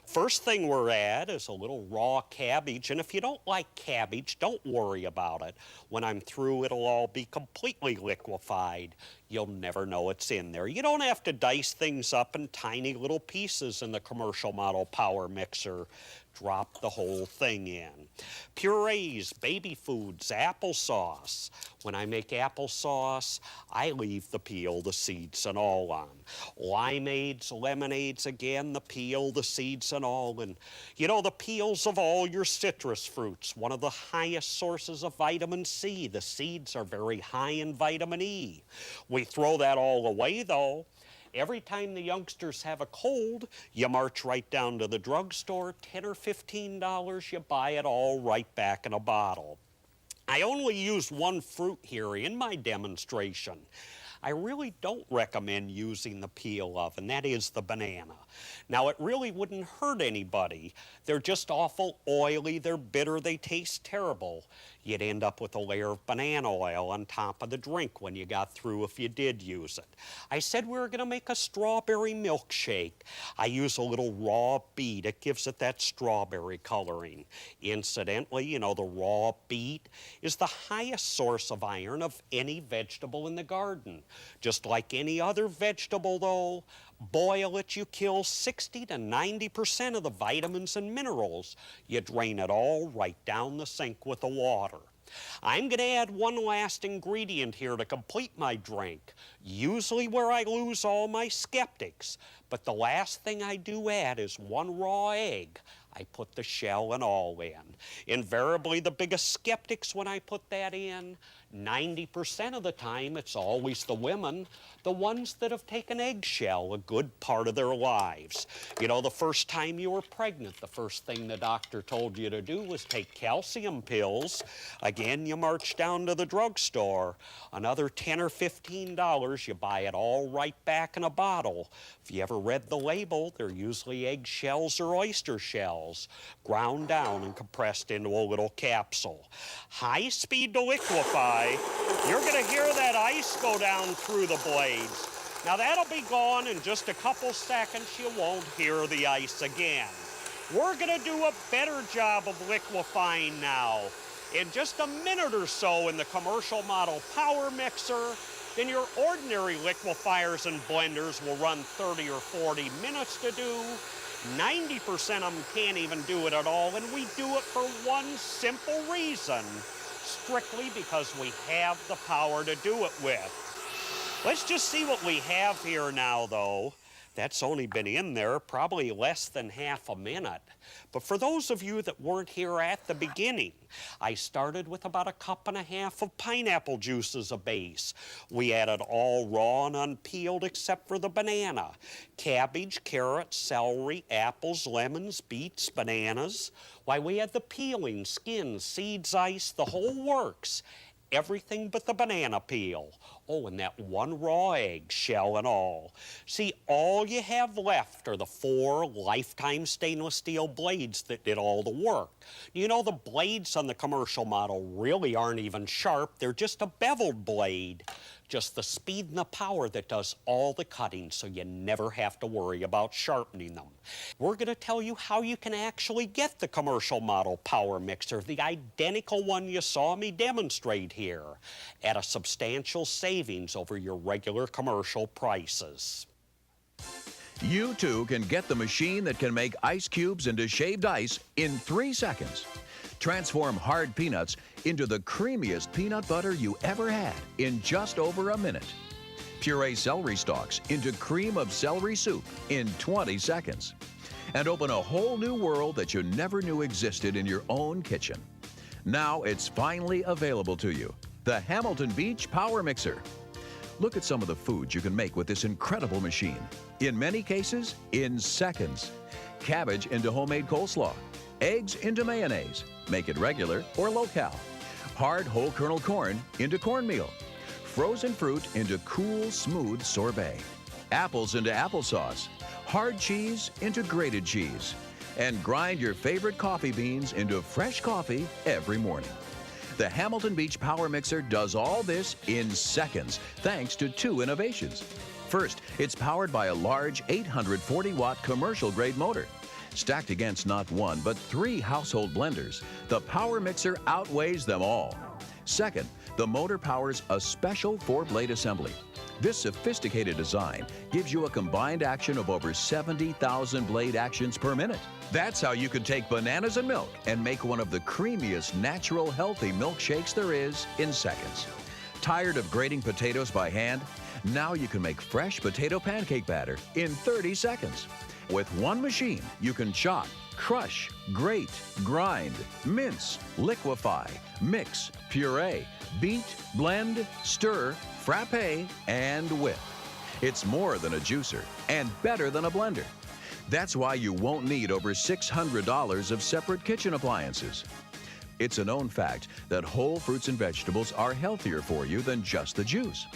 First thing we're at is a little raw cabbage. And if you don't like cabbage, don't worry about it. When I'm through, it'll all be completely liquefied. You'll never know it's in there. You don't have to dice things up in tiny little pieces in the commercial model power mixer. Drop the whole thing in. Purees, baby foods, applesauce. When I make applesauce, I leave the peel, the seeds, and all on. Limeades, lemonades, again, the peel, the seeds, and all. And, you know, the peels of all your citrus fruits, one of the highest sources of vitamin C. The seeds are very high in vitamin E. We throw that all away, though. Every time the youngsters have a cold, you march right down to the drugstore, $10 or $15, you buy it all right back in a bottle. I only use one fruit here in my demonstration. I really don't recommend using the peel of, and that is the banana. Now, it really wouldn't hurt anybody. They're just awful oily, they're bitter, they taste terrible. You'd end up with a layer of banana oil on top of the drink when you got through if you did use it. I said we were gonna make a strawberry milkshake. I use a little raw beet. It gives it that strawberry coloring. Incidentally, you know, the raw beet is the highest source of iron of any vegetable in the garden. Just like any other vegetable, though, boil it, you kill 60 to 90% of the vitamins and minerals. You drain it all right down the sink with the water. I'm going to add one last ingredient here to complete my drink, usually where I lose all my skeptics. But the last thing I do add is one raw egg. I put the shell and all in. Invariably, the biggest skeptics when I put that in, 90% of the time, it's always the women, the ones that have taken eggshell a good part of their lives. You know, the first time you were pregnant, the first thing the doctor told you to do was take calcium pills. Again, you march down to the drugstore. Another $10 or $15, you buy it all right back in a bottle. If you ever read the label, they're usually eggshells or oyster shells, ground down and compressed into a little capsule. High speed to liquefy. You're going to hear that ice go down through the blades. Now that'll be gone in just a couple seconds. You won't hear the ice again. We're going to do a better job of liquefying now. In just a minute or so in the commercial model power mixer, then your ordinary liquefiers and blenders will run 30 or 40 minutes to do. 90% of them can't even do it at all, and we do it for one simple reason. Strictly because we have the power to do it with. Let's just see what we have here now, though. That's only been in there probably less than half a minute. But for those of you that weren't here at the beginning, I started with about 1.5 cups of pineapple juice as a base. We added all raw and unpeeled except for the banana. Cabbage, carrots, celery, apples, lemons, beets, bananas. Why, we had the peeling, skins, seeds, ice, the whole works. Everything but the banana peel. Oh, and that one raw egg, shell and all. See, all you have left are the 4 lifetime stainless steel blades that did all the work. You know, the blades on the commercial model really aren't even sharp. They're just a beveled blade. Just the speed and the power that does all the cutting, so you never have to worry about sharpening them. We're going to tell you how you can actually get the commercial model power mixer, the identical one you saw me demonstrate here, at a substantial savings over your regular commercial prices. You too can get the machine that can make ice cubes into shaved ice in 3 seconds. Transform hard peanuts into the creamiest peanut butter you ever had in just over a minute. Puree celery stalks into cream of celery soup in 20 seconds. And open a whole new world that you never knew existed in your own kitchen. Now it's finally available to you. The Hamilton Beach Power Mixer. Look at some of the foods you can make with this incredible machine. In many cases, in seconds. Cabbage into homemade coleslaw. Eggs into mayonnaise. Make it regular or low-cal. Hard whole kernel corn into cornmeal. Frozen fruit into cool, smooth sorbet. Apples into applesauce. Hard cheese into grated cheese. And grind your favorite coffee beans into fresh coffee every morning. The Hamilton Beach Power Mixer does all this in seconds, thanks to 2 innovations. First, it's powered by a large 840-watt commercial-grade motor. Stacked against not 1, but 3 household blenders, the Power Mixer outweighs them all. Second, the motor powers a special 4-blade assembly. This sophisticated design gives you a combined action of over 70,000 blade actions per minute. That's how you can take bananas and milk and make one of the creamiest, natural, healthy milkshakes there is in seconds. Tired of grating potatoes by hand? Now you can make fresh potato pancake batter in 30 seconds. With one machine, you can chop, crush, grate, grind, mince, liquefy, mix, puree, beat, blend, stir, frappe, and whip. It's more than a juicer and better than a blender. That's why you won't need over $600 of separate kitchen appliances. It's a known fact that whole fruits and vegetables are healthier for you than just the juice.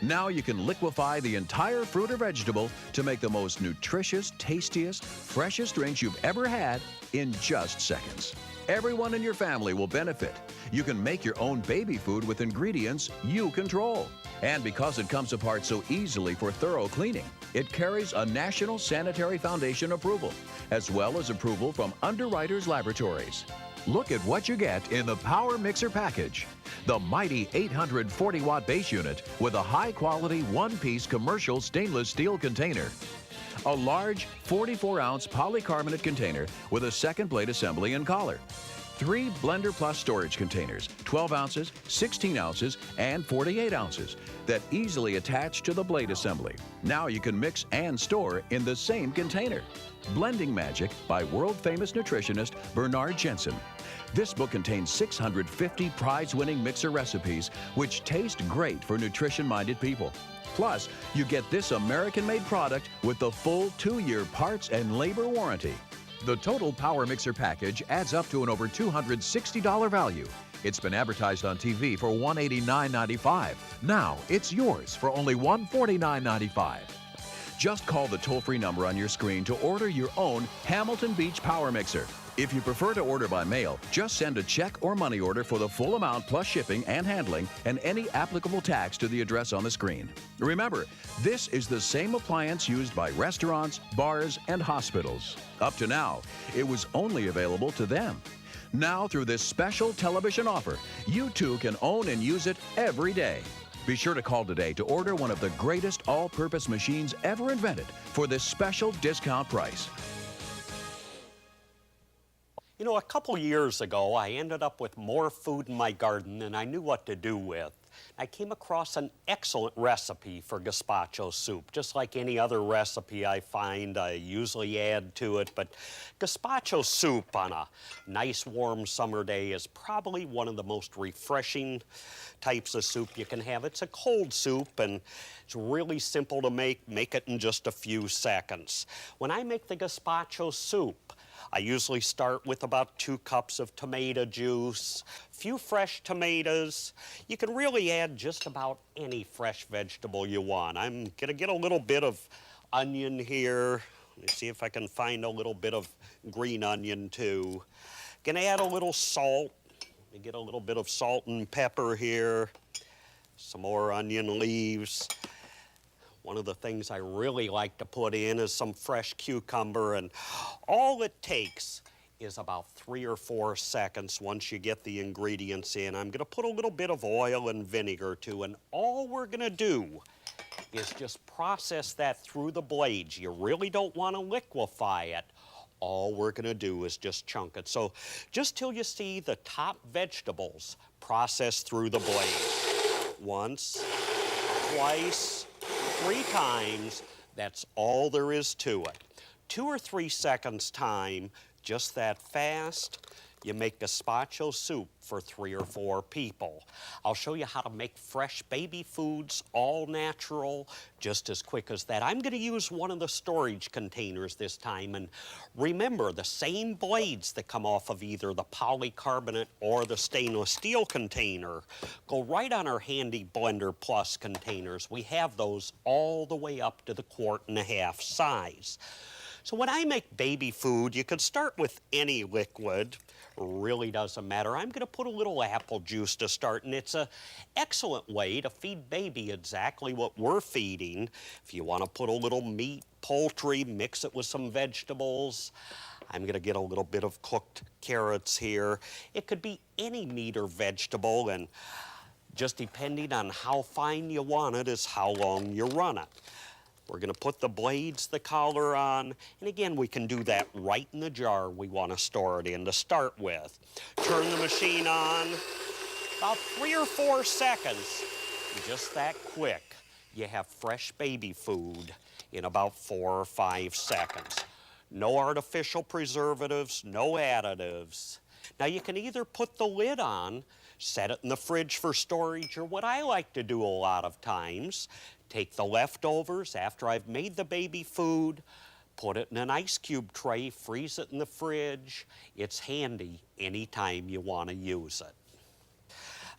Now you can liquefy the entire fruit or vegetable to make the most nutritious, tastiest, freshest drinks you've ever had in just seconds. Everyone in your family will benefit. You can make your own baby food with ingredients you control. And because it comes apart so easily for thorough cleaning, it carries a National Sanitary Foundation approval, as well as approval from Underwriters Laboratories. Look at what you get in the Power Mixer package. The mighty 840-watt base unit with a high-quality one-piece commercial stainless steel container. A large 44-ounce polycarbonate container with a second blade assembly and collar. 3 Blender Plus storage containers, 12 ounces, 16 ounces, and 48 ounces that easily attach to the blade assembly. Now you can mix and store in the same container. Blending Magic by world-famous nutritionist Bernard Jensen. This book contains 650 prize-winning mixer recipes which taste great for nutrition-minded people. Plus, you get this American-made product with the full 2-year parts and labor warranty. The total Power Mixer package adds up to an over $260 value. It's been advertised on TV for $189.95. Now it's yours for only $149.95. Just call the toll-free number on your screen to order your own Hamilton Beach Power Mixer. If you prefer to order by mail, just send a check or money order for the full amount plus shipping and handling and any applicable tax to the address on the screen. Remember, this is the same appliance used by restaurants, bars, and hospitals. Up to now, it was only available to them. Now, through this special television offer, you too can own and use it every day. Be sure to call today to order one of the greatest all-purpose machines ever invented for this special discount price. You know, a couple years ago, I ended up with more food in my garden than I knew what to do with. I came across an excellent recipe for gazpacho soup. Just like any other recipe I find, I usually add to it, but gazpacho soup on a nice warm summer day is probably one of the most refreshing types of soup you can have. It's a cold soup and it's really simple to make. Make it in just a few seconds. When I make the gazpacho soup, I usually start with about 2 cups of tomato juice, a few fresh tomatoes. You can really add just about any fresh vegetable you want. I'm gonna get a little bit of onion here. Let me see if I can find a little bit of green onion too. Gonna add a little salt. Let me get a little bit of salt and pepper here. Some more onion leaves. One of the things I really like to put in is some fresh cucumber, and all it takes is about 3 or 4 seconds once you get the ingredients in. I'm gonna put a little bit of oil and vinegar too, and all we're gonna do is just process that through the blades. You really don't wanna liquefy it. All we're gonna do is just chunk it. So just till you see the top vegetables processed through the blade. Once, twice, 3 times, that's all there is to it. 2 or 3 seconds time, just that fast, you make gazpacho soup for 3 or 4 people. I'll show you how to make fresh baby foods, all natural, just as quick as that. I'm gonna use one of the storage containers this time, and remember, the same blades that come off of either the polycarbonate or the stainless steel container go right on our handy Blender Plus containers. We have those all the way up to the 1.5 quart size. So when I make baby food, you could start with any liquid. Really doesn't matter. I'm gonna put a little apple juice to start, and it's an excellent way to feed baby exactly what we're feeding. If you wanna put a little meat, poultry, mix it with some vegetables. I'm gonna get a little bit of cooked carrots here. It could be any meat or vegetable, and just depending on how fine you want it is how long you run it. We're gonna put the blades, the collar on, and again, we can do that right in the jar we wanna store it in to start with. Turn the machine on, about 3 or 4 seconds, just that quick. You have fresh baby food in about 4 or 5 seconds. No artificial preservatives, no additives. Now you can either put the lid on, set it in the fridge for storage, or what I like to do a lot of times, take the leftovers after I've made the baby food, put it in an ice cube tray, freeze it in the fridge. It's handy anytime you want to use it.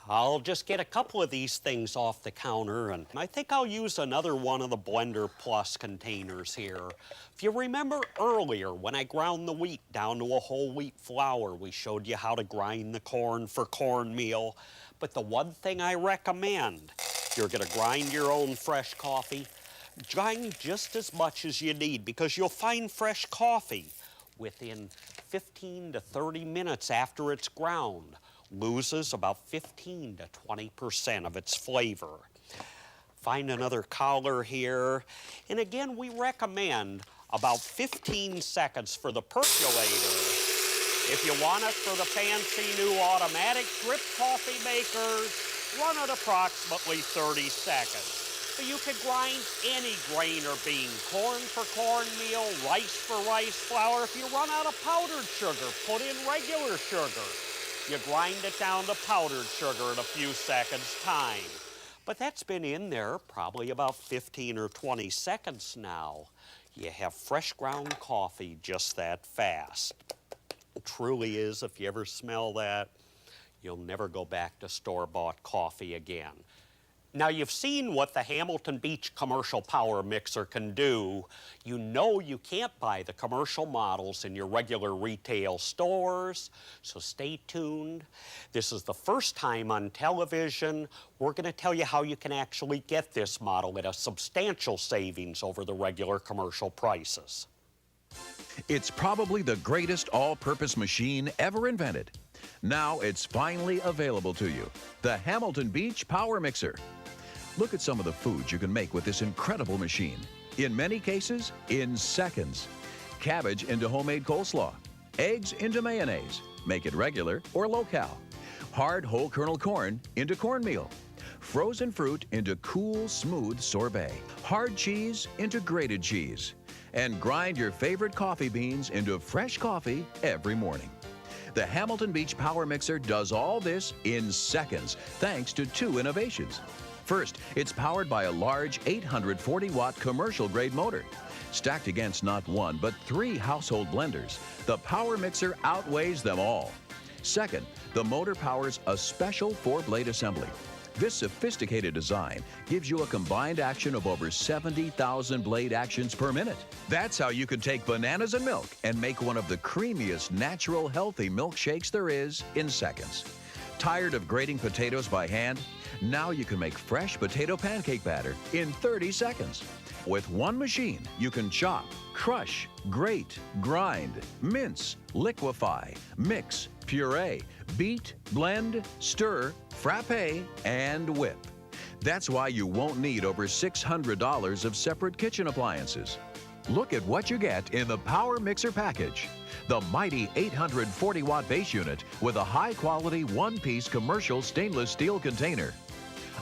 I'll just get a couple of these things off the counter, and I think I'll use another one of the Blender Plus containers here. If you remember earlier when I ground the wheat down to a whole wheat flour, we showed you how to grind the corn for cornmeal. But the one thing I recommend, if you're gonna grind your own fresh coffee, grind just as much as you need, because you'll find fresh coffee within 15 to 30 minutes after it's ground loses about 15 to 20% of its flavor. Find another collar here. And again, we recommend about 15 seconds for the percolator. If you want it for the fancy new automatic drip coffee makers, run it approximately 30 seconds. But you could grind any grain or bean, corn for cornmeal, rice for rice flour. If you run out of powdered sugar, put in regular sugar. You grind it down to powdered sugar in a few seconds' time. But that's been in there probably about 15 or 20 seconds now. You have fresh ground coffee just that fast. It truly is, if you ever smell that, you'll never go back to store-bought coffee again. Now, you've seen what the Hamilton Beach commercial power mixer can do. You know you can't buy the commercial models in your regular retail stores, so stay tuned. This is the first time on television we're going to tell you how you can actually get this model at a substantial savings over the regular commercial prices. It's probably the greatest all-purpose machine ever invented. Now it's finally available to you, the Hamilton Beach Power Mixer. Look at some of the foods you can make with this incredible machine. In many cases, in seconds. Cabbage into homemade coleslaw. Eggs into mayonnaise. Make it regular or low-cal. Hard whole kernel corn into cornmeal. Frozen fruit into cool, smooth sorbet. Hard cheese into grated cheese. And grind your favorite coffee beans into fresh coffee every morning. The Hamilton Beach Power Mixer does all this in seconds, thanks to 2 innovations. First, it's powered by a large 840-watt commercial-grade motor. Stacked against not 1, but 3 household blenders, the Power Mixer outweighs them all. Second, the motor powers a special 4-blade assembly. This sophisticated design gives you a combined action of over 70,000 blade actions per minute. That's how you can take bananas and milk and make one of the creamiest, natural, healthy milkshakes there is in seconds. Tired of grating potatoes by hand? Now you can make fresh potato pancake batter in 30 seconds. With one machine, you can chop, crush, grate, grind, mince, liquefy, mix, puree, beat, blend, stir, frappe, and whip. That's why you won't need over $600 of separate kitchen appliances. Look at what you get in the Power Mixer package. The mighty 840-watt base unit with a high-quality one-piece commercial stainless steel container.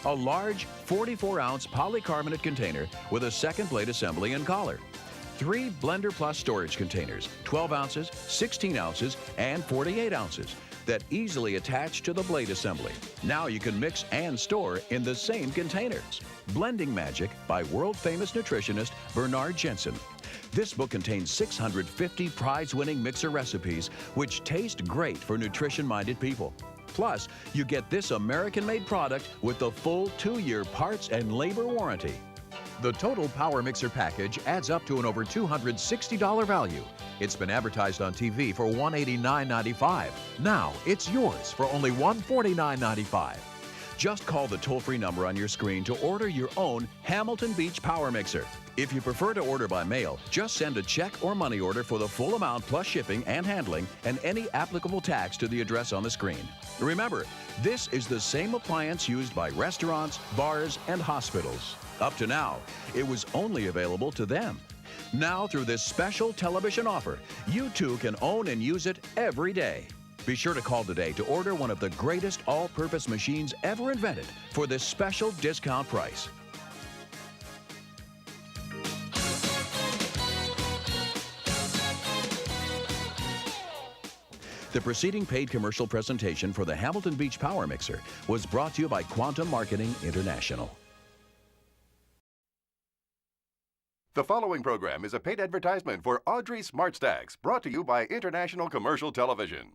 A large 44-ounce polycarbonate container with a second blade assembly and collar. 3 Blender Plus storage containers, 12 ounces, 16 ounces, and 48 ounces that easily attach to the blade assembly. Now you can mix and store in the same containers. Blending Magic by world-famous nutritionist Bernard Jensen. This book contains 650 prize-winning mixer recipes which taste great for nutrition-minded people. Plus, you get this American-made product with the full 2-year parts and labor warranty. The total Power Mixer package adds up to an over $260 value. It's been advertised on TV for $189.95. Now, it's yours for only $149.95. Just call the toll-free number on your screen to order your own Hamilton Beach Power Mixer. If you prefer to order by mail, just send a check or money order for the full amount plus shipping and handling and any applicable tax to the address on the screen. Remember, this is the same appliance used by restaurants, bars, and hospitals. Up to now, it was only available to them. Now, through this special television offer, you too can own and use it every day. Be sure to call today to order one of the greatest all-purpose machines ever invented for this special discount price. The preceding paid commercial presentation for the Hamilton Beach Power Mixer was brought to you by Quantum Marketing International. The following program is a paid advertisement for Audrey Smart Stacks, brought to you by International Commercial Television.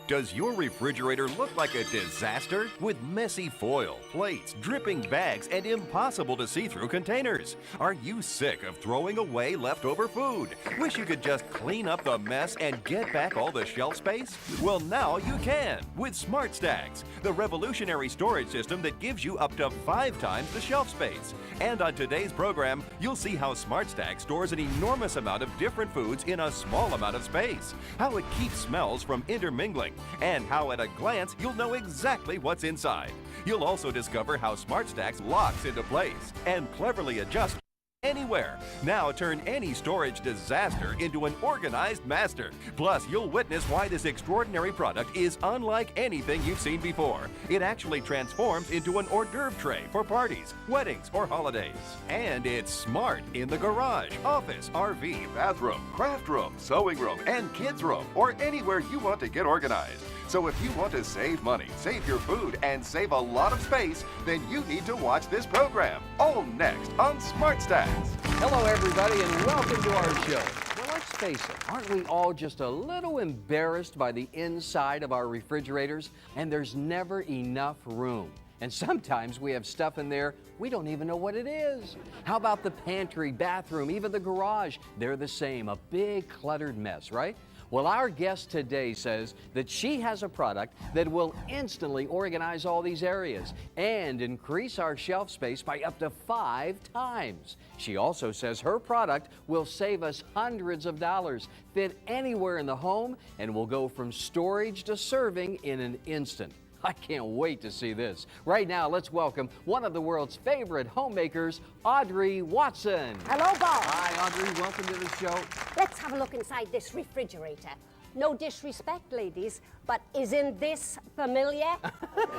Does your refrigerator look like a disaster? With messy foil, plates, dripping bags, and impossible to see through containers? Are you sick of throwing away leftover food? Wish you could just clean up the mess and get back all the shelf space? Well, now you can with Smart Stacks, the revolutionary storage system that gives you up to 5 times the shelf space. And on today's program, you'll see how Smart Stacks stores an enormous amount of different foods in a small amount of space, how it keeps smells from intermingling, and how at a glance you'll know exactly what's inside. You'll also discover how Smart Stacks locks into place and cleverly adjusts anywhere. Now turn any storage disaster into an organized master. Plus, you'll witness why this extraordinary product is unlike anything you've seen before. It actually transforms into an hors d'oeuvre tray for parties, weddings, or holidays. And it's smart in the garage, office, RV, bathroom, craft room, sewing room, and kids room, or anywhere you want to get organized. So if you want to save money, save your food, and save a lot of space, then you need to watch this program. All next on Smart Stacks. Hello, everybody, and welcome to our show. Well, let's face it, aren't we all just a little embarrassed by the inside of our refrigerators? And there's never enough room. And sometimes we have stuff in there we don't even know what it is. How about the pantry, bathroom, even the garage? They're the same, a big cluttered mess, right? Well, our guest today says that she has a product that will instantly organize all these areas and increase our shelf space by up to 5 times. She also says her product will save us hundreds of dollars, fit anywhere in the home, and will go from storage to serving in an instant. I can't wait to see this. Right now, let's welcome one of the world's favorite homemakers, Audrey Watson. Hello, Bob. Hi, Audrey. Welcome to the show. Let's have a look inside this refrigerator. No disrespect, ladies, but isn't this familiar?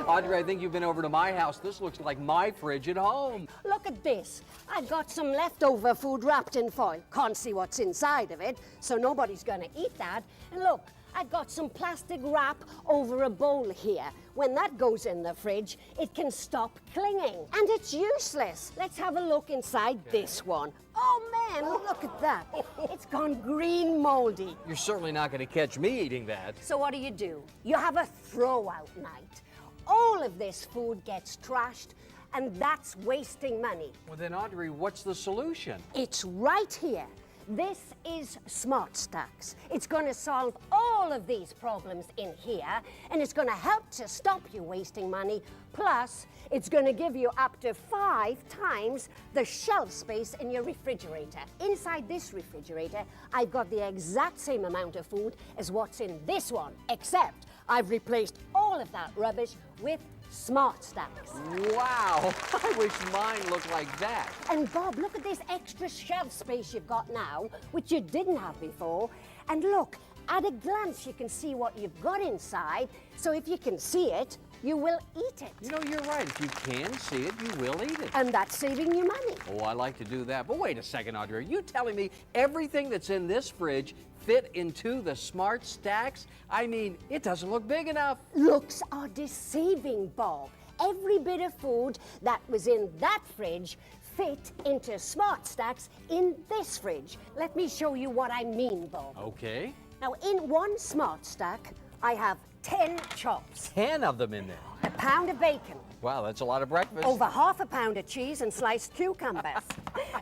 Audrey, I think you've been over to my house. This looks like my fridge at home. Look at this. I've got some leftover food wrapped in foil. Can't see what's inside of it, so nobody's gonna eat that. And look, I've got some plastic wrap over a bowl here. When that goes in the fridge, it can stop clinging. And it's useless. Let's have a look inside this one. Oh man, look at that. It's gone green moldy. You're certainly not going to catch me eating that. So what do? You have a throw-out night. All of this food gets trashed, and that's wasting money. Well then, Audrey, what's the solution? It's right here. This is Smart Stacks. It's going to solve all of these problems in here, and it's going to help to stop you wasting money. Plus, it's going to give you up to 5 times the shelf space in your refrigerator. Inside this refrigerator, I've got the exact same amount of food as what's in this one, except I've replaced all of that rubbish with Smart Stacks. Wow, I wish mine looked like that. And Bob, look at this extra shelf space you've got now, which you didn't have before. And look, at a glance you can see what you've got inside, so if you can see it, you will eat it. You know, you're right. If you can see it, you will eat it. And that's saving you money. Oh, I like to do that. But wait a second, Audrey. Are you telling me everything that's in this fridge fit into the Smart Stacks? I mean, it doesn't look big enough. Looks are deceiving, Bob. Every bit of food that was in that fridge fit into Smart Stacks in this fridge. Let me show you what I mean, Bob. Okay. Now, in one Smart Stack, I have 10 chops. 10 of them in there. A pound of bacon. Wow, that's a lot of breakfast. Over half a pound of cheese and sliced cucumbers.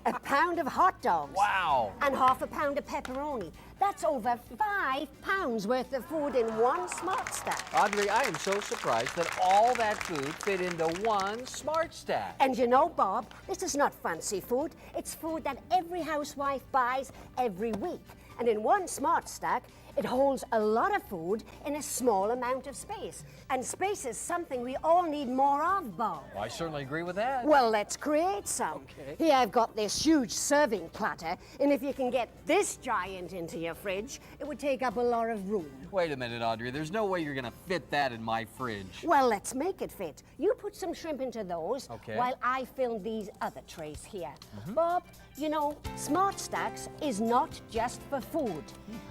A pound of hot dogs. Wow. And half a pound of pepperoni. That's over 5 pounds worth of food in one Smart Stack. Audrey, I am so surprised that all that food fit into one Smart Stack. And you know, Bob, this is not fancy food. It's food that every housewife buys every week. And in one Smart Stack, it holds a lot of food in a small amount of space. And space is something we all need more of, Bob. Well, I certainly agree with that. Well, let's create some. Okay. Here I've got this huge serving platter, and if you can get this giant into your fridge, it would take up a lot of room. Wait a minute, Audrey. There's no way you're going to fit that in my fridge. Well, let's make it fit. You put some shrimp into those Okay. while I fill these other trays here. Bob, you know, Smart Stacks is not just for food.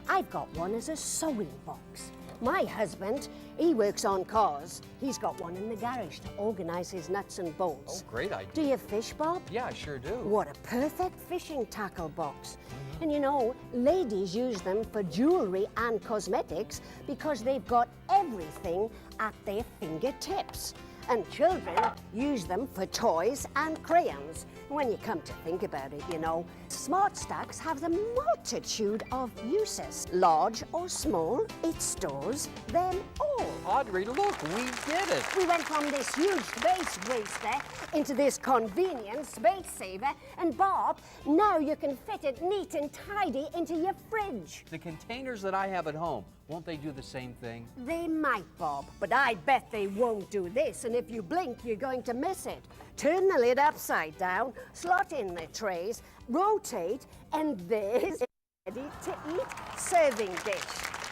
I've got one as a sewing box. My husband, he works on cars. He's got one in the garage to organize his nuts and bolts. Oh, great idea. Do you fish, Bob? Yeah, I sure do. What a perfect fishing tackle box. And you know, ladies use them for jewelry and cosmetics because they've got everything at their fingertips. And children use them for toys and crayons. When you come to think about it, you know, Smart Stacks have a multitude of uses. Large or small, it stores them all. Audrey, look, we did it. We went from this huge space waster into this convenient space saver. And Bob, now you can fit it neat and tidy into your fridge. The containers that I have at home, won't they do the same thing? They might, Bob, but I bet they won't do this. And if you blink, you're going to miss it. Turn the lid upside down, slot in the trays, rotate, and there's a ready-to-eat serving dish.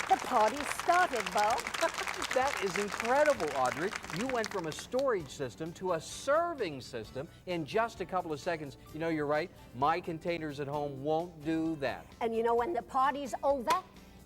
The party started, Bob. That is incredible, Audrey. You went from a storage system to a serving system in just a couple of seconds. You know, you're right. My containers at home won't do that. And you know, when the party's over,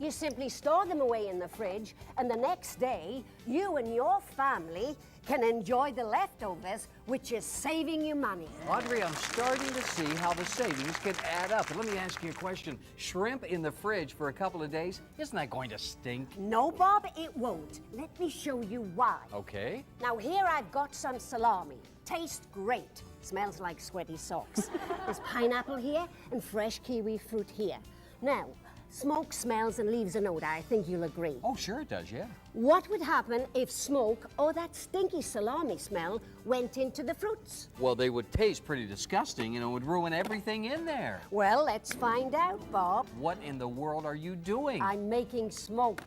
you simply store them away in the fridge, and the next day, you and your family can enjoy the leftovers, which is saving you money. Audrey, I'm starting to see how the savings can add up. But let me ask you a question. Shrimp in the fridge for a couple of days, isn't that going to stink? No, Bob, it won't. Let me show you why. Okay. Now, here I've got some salami. Tastes great. Smells like sweaty socks. There's pineapple here and fresh kiwi fruit here. Now, smoke smells and leaves a note. I think you'll agree. Oh, sure it does, yeah. What would happen if smoke or that stinky salami smell went into the fruits? Well, they would taste pretty disgusting and it would ruin everything in there. Well, let's find out, Bob. What in the world are you doing? I'm making smoke.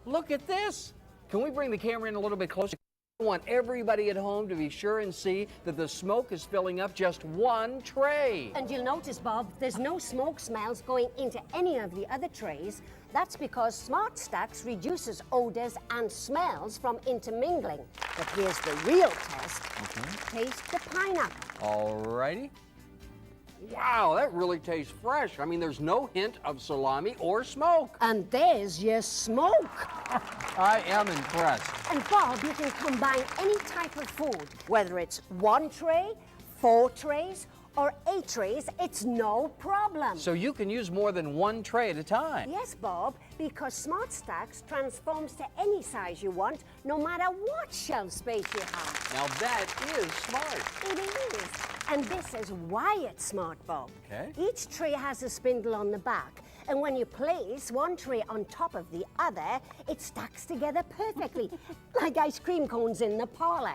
Look at this. Can we bring the camera in a little bit closer? I want everybody at home to be sure and see that the smoke is filling up just one tray. And you'll notice, Bob, there's no smoke smells going into any of the other trays. That's because Smart Stacks reduces odors and smells from intermingling. But here's the real test. Okay. Taste the pineapple. All righty. Wow, that really tastes fresh. I mean, there's no hint of salami or smoke. And there's your smoke. I am impressed. And Bob, you can combine any type of food, whether it's 1 tray, 4 trays, or 8 trays, it's no problem. So you can use more than one tray at a time? Yes, Bob, because Smart Stacks transforms to any size you want, no matter what shelf space you have. Now that is smart. It is. And this is why it's smart, Bob. Okay. Each tray has a spindle on the back, and when you place one tray on top of the other, it stacks together perfectly, like ice cream cones in the parlor.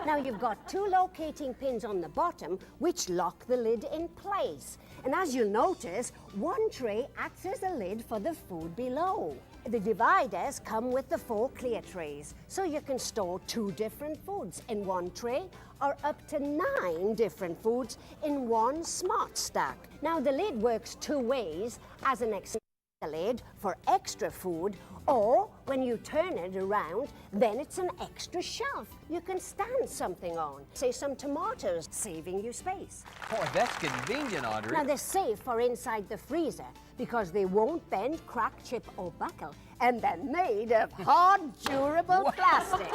Now you've got 2 locating pins on the bottom, which lock the lid in place. And as you'll notice, one tray acts as a lid for the food below. The dividers come with the 4 clear trays, so you can store 2 different foods in one tray, or up to 9 different foods in one smart stack. Now the lid works 2 ways, as an extra lid for extra food, or when you turn it around, then it's an extra shelf you can stand something on. Say some tomatoes, saving you space. Boy, that's convenient, Audrey. Now they're safe for inside the freezer because they won't bend, crack, chip, or buckle, and they're made of hard, durable plastic.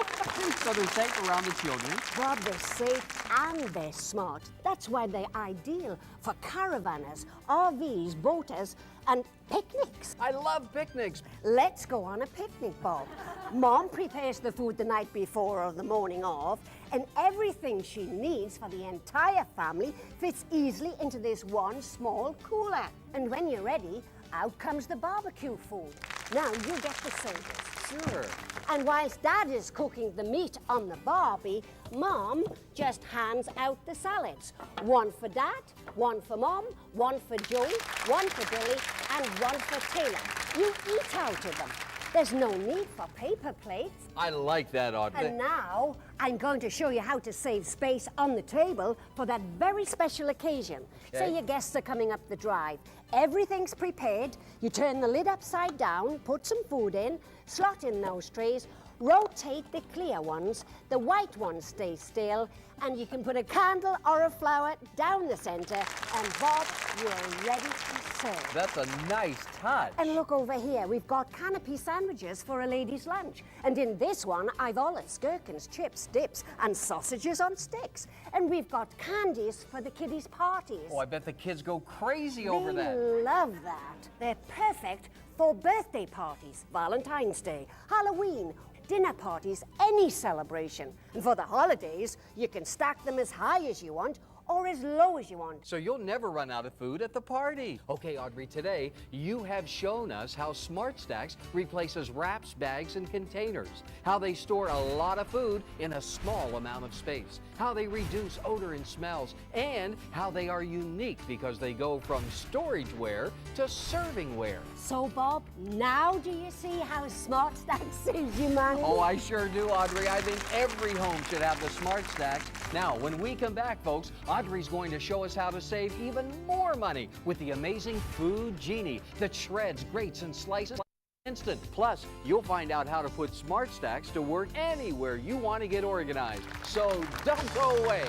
So they're safe around the children. Bob, they're safe and they're smart. That's why they're ideal for caravanners, RVs, boaters, and picnics. I love picnics. Let's go on a picnic, Bob. Mom prepares the food the night before or the morning of, and everything she needs for the entire family fits easily into this one small cooler. And when you're ready, out comes the barbecue food. Now you get the savers. Sure. And whilst Dad is cooking the meat on the barbie, Mom just hands out the salads. 1 for Dad, 1 for Mom, 1 for Joey, 1 for Billy, and 1 for Taylor. You eat out of them. There's no need for paper plates. I like that, Audrey. And now I'm going to show you how to save space on the table for that very special occasion. Okay. Say your guests are coming up the drive. Everything's prepared. You turn the lid upside down, put some food in, slot in those trays, rotate the clear ones, the white ones stay still, and you can put a candle or a flower down the center, and Bob, you're ready to serve. That's a nice touch. And look over here, we've got canopy sandwiches for a lady's lunch. And in this one, I've olives, gherkins, chips, dips, and sausages on sticks. And we've got candies for the kiddies' parties. Oh, I bet the kids go crazy over They that. love that. They're perfect for birthday parties, Valentine's Day, Halloween, dinner parties, any celebration. And for the holidays, you can stack them as high as you want or as low as you want. So you'll never run out of food at the party. Okay, Audrey, today you have shown us how Smart Stacks replaces wraps, bags, and containers, how they store a lot of food in a small amount of space, how they reduce odor and smells, and how they are unique because they go from storageware to servingware. So, Bob, now do you see how Smart Stacks saves you money? Oh, I sure do, Audrey. I think every home should have the Smart Stacks. Now, when we come back, folks, Audrey's going to show us how to save even more money with the amazing Food Genie that shreds, grates, and slices instant. Plus, you'll find out how to put Smart Stacks to work anywhere you want to get organized. So don't go away.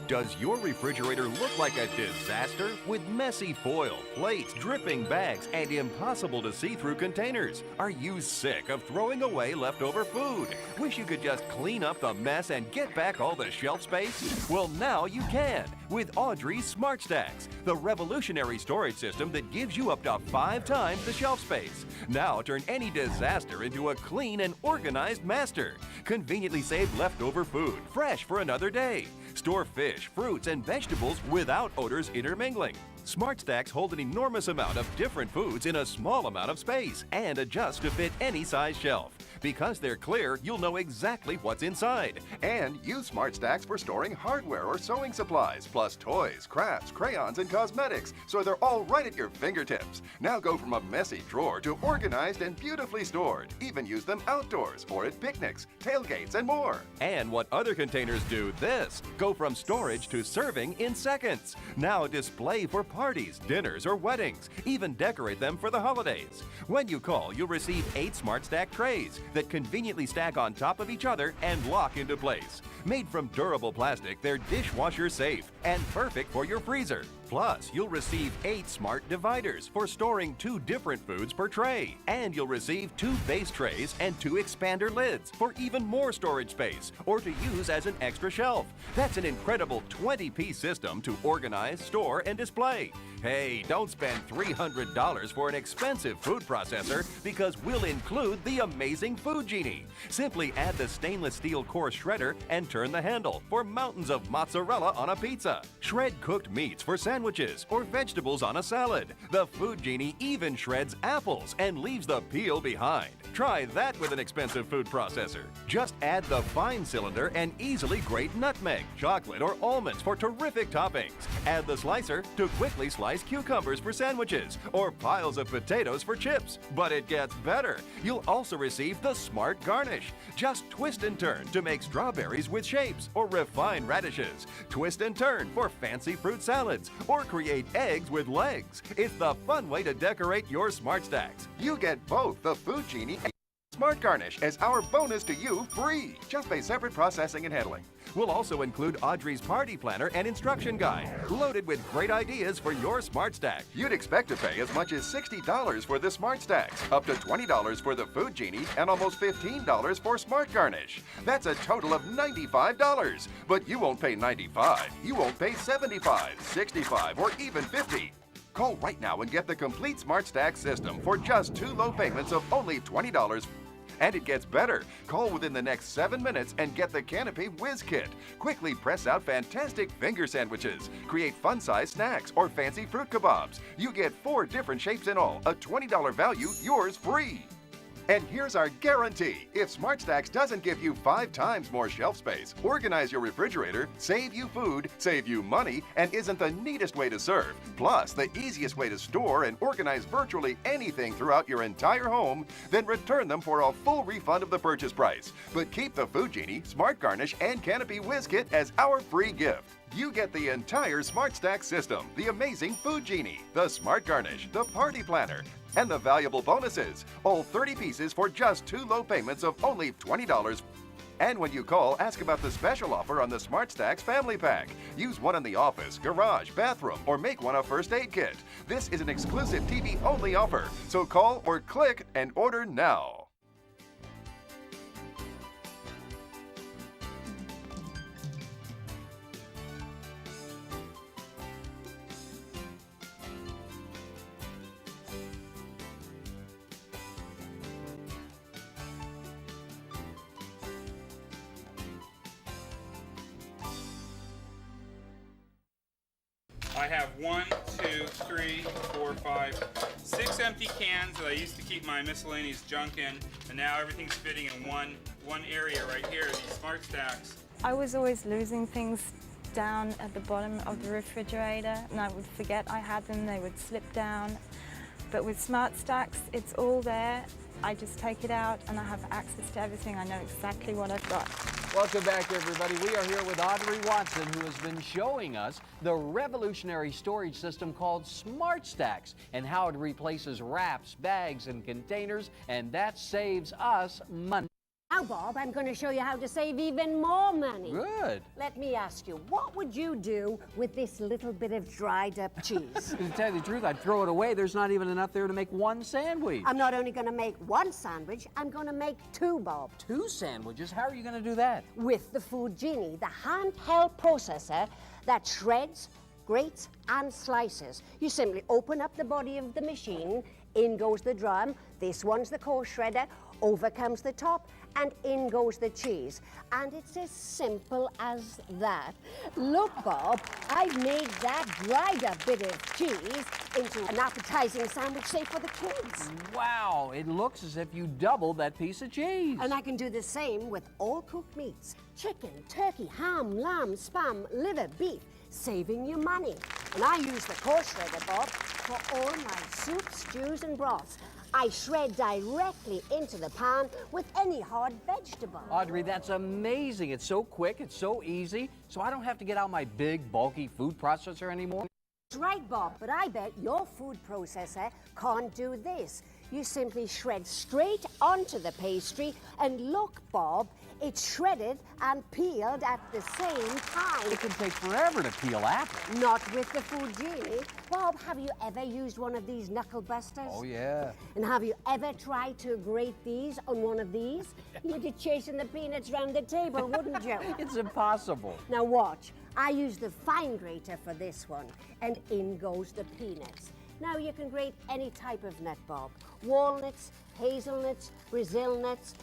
Does your refrigerator look like a disaster? With messy foil, plates, dripping bags, and impossible to see through containers? Are you sick of throwing away leftover food? Wish you could just clean up the mess and get back all the shelf space? Well, now you can with Audrey's Smart Stacks, the revolutionary storage system that gives you up to 5 times the shelf space. Now turn any disaster into a clean and organized master. Conveniently save leftover food, fresh for another day. Store fish, fruits, and vegetables without odors intermingling. Smart Stacks hold an enormous amount of different foods in a small amount of space and adjust to fit any size shelf. Because they're clear, you'll know exactly what's inside. And use Smart Stacks for storing hardware or sewing supplies, plus toys, crafts, crayons, and cosmetics, so they're all right at your fingertips. Now go from a messy drawer to organized and beautifully stored. Even use them outdoors or at picnics, tailgates, and more. And what other containers do this? Go from storage to serving in seconds. Now display for parties, dinners, or weddings. Even decorate them for the holidays. When you call, you'll receive 8 Smart Stack trays that conveniently stack on top of each other and lock into place. Made from durable plastic, they're dishwasher safe and perfect for your freezer. Plus, you'll receive 8 smart dividers for storing 2 different foods per tray. And you'll receive 2 base trays and 2 expander lids for even more storage space or to use as an extra shelf. That's an incredible 20-piece system to organize, store, and display. Hey, don't spend $300 for an expensive food processor because we'll include the amazing Food Genie. Simply add the stainless steel core shredder and turn the handle for mountains of mozzarella on a pizza. Shred cooked meats for sandwiches or vegetables on a salad. The Food Genie even shreds apples and leaves the peel behind. Try that with an expensive food processor. Just add the fine cylinder and easily grate nutmeg, chocolate, or almonds for terrific toppings. Add the slicer to quickly slice cucumbers for sandwiches or piles of potatoes for chips. But it gets better. You'll also receive the Smart Garnish. Just twist and turn to make strawberries with shapes or refine radishes. Twist and turn for fancy fruit salads or create eggs with legs. It's the fun way to decorate your Smart Stacks. You get both the Food Genie and Smart Garnish as our bonus to you free. Just pay separate processing and handling. We'll also include Audrey's party planner and instruction guide, loaded with great ideas for your Smart Stack. You'd expect to pay as much as $60 for the Smart Stacks, up to $20 for the Food Genie, and almost $15 for Smart Garnish. That's a total of $95. But you won't pay $95. You won't pay $75, $65, or even $50. Call right now and get the complete Smart Stack system for just 2 low payments of only $20. And it gets better. Call within the next 7 minutes and get the Canopy Whiz Kit. Quickly press out fantastic finger sandwiches, create fun-sized snacks, or fancy fruit kebabs. You get 4 different shapes in all, a $20 value, yours free. And here's our guarantee. If Smart Stacks doesn't give you 5 times more shelf space, organize your refrigerator, save you food, save you money, and isn't the neatest way to serve, plus the easiest way to store and organize virtually anything throughout your entire home, then return them for a full refund of the purchase price. But keep the Food Genie, Smart Garnish, and Canopy Whiz Kit as our free gift. You get the entire Smart Stack system, the amazing Food Genie, the Smart Garnish, the Party Planner, and the valuable bonuses. All 30 pieces for just 2 low payments of only $20. And when you call, ask about the special offer on the Smart Stacks Family Pack. Use one in the office, garage, bathroom, or make one a first aid kit. This is an exclusive TV-only offer, so call or click and order now. I have 1, 2, 3, 4, 5, 6 empty cans that I used to keep my miscellaneous junk in, and now everything's fitting in one area right here, these Smart Stacks. I was always losing things down at the bottom of the refrigerator, and I would forget I had them, they would slip down. But with Smart Stacks, it's all there. I just take it out and I have access to everything. I know exactly what I've got. Welcome back, everybody. We are here with Audrey Watson, who has been showing us the revolutionary storage system called Smart Stacks and how it replaces wraps, bags, and containers, and that saves us money. Now, Bob, I'm going to show you how to save even more money. Good. Let me ask you, what would you do with this little bit of dried up cheese? To tell you the truth, I'd throw it away. There's not even enough there to make one sandwich. I'm not only going to make one sandwich, I'm going to make 2, Bob. 2 sandwiches? How are you going to do that? With the Food Genie, the handheld processor that shreds, grates, and slices. You simply open up the body of the machine, in goes the drum, this one's the core shredder, over comes the top, and in goes the cheese. And it's as simple as that. Look, Bob, I've made that dried up bit of cheese into an appetizing sandwich, say, for the kids. Wow, it looks as if you doubled that piece of cheese. And I can do the same with all cooked meats. Chicken, turkey, ham, lamb, spam, liver, beef, saving you money. And I use the core shredder, Bob, for all my soups, stews, and broths. I shred directly into the pan with any hard vegetable. Audrey, that's amazing. It's so quick, it's so easy, so I don't have to get out my big, bulky food processor anymore. That's right, Bob, but I bet your food processor can't do this. you simply shred straight onto the pastry, and look, Bob, it's shredded and peeled at the same time. It can take forever to peel apples. Not with the Food Genie. Bob, have you ever used one of these knuckle busters? Oh, yeah. And have you ever tried to grate these on one of these? You'd be chasing the peanuts round the table, wouldn't you? It's impossible. Now watch. I use the fine grater for this one, and in goes the peanuts. Now you can grate any type of nut, Bob. Walnuts, hazelnuts, Brazil nuts,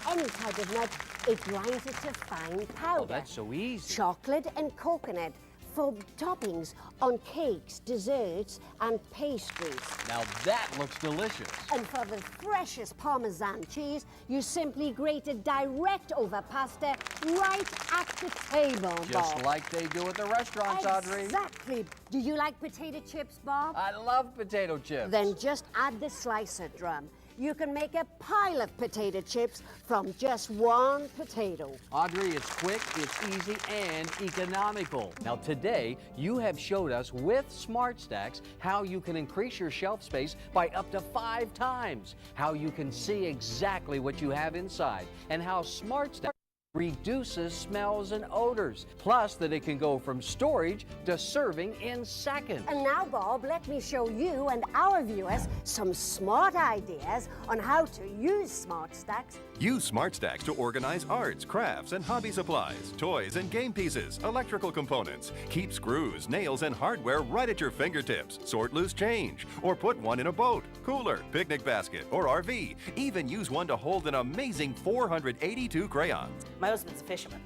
any type of nut. It grinds it to fine powder. Oh, that's so easy. Chocolate and coconut for toppings on cakes, desserts, and pastries. Now that looks delicious. And for the freshest Parmesan cheese, you simply grate it direct over pasta right at the table, Just Bob. like they do at the restaurants, Audrey. Exactly. Do you like potato chips, Bob? I love potato chips. Then just add the slicer drum. You can make a pile of potato chips from just one potato. Audrey, it's quick, it's easy, and economical. Now today, you have showed us with Smart Stacks how you can increase your shelf space by up to 5 times, how you can see exactly what you have inside, and how Smart Stacks reduces smells and odors, plus that it can go from storage to serving in seconds. And now, Bob, let me show you and our viewers some smart ideas on how to use Smart Stacks. Use Smart Stacks to organize arts, crafts, and hobby supplies, toys and game pieces, electrical components. Keep screws, nails, and hardware right at your fingertips. Sort loose change, or put one in a boat, cooler, picnic basket, or RV. Even use one to hold an amazing 482 crayons. My husband's a fisherman.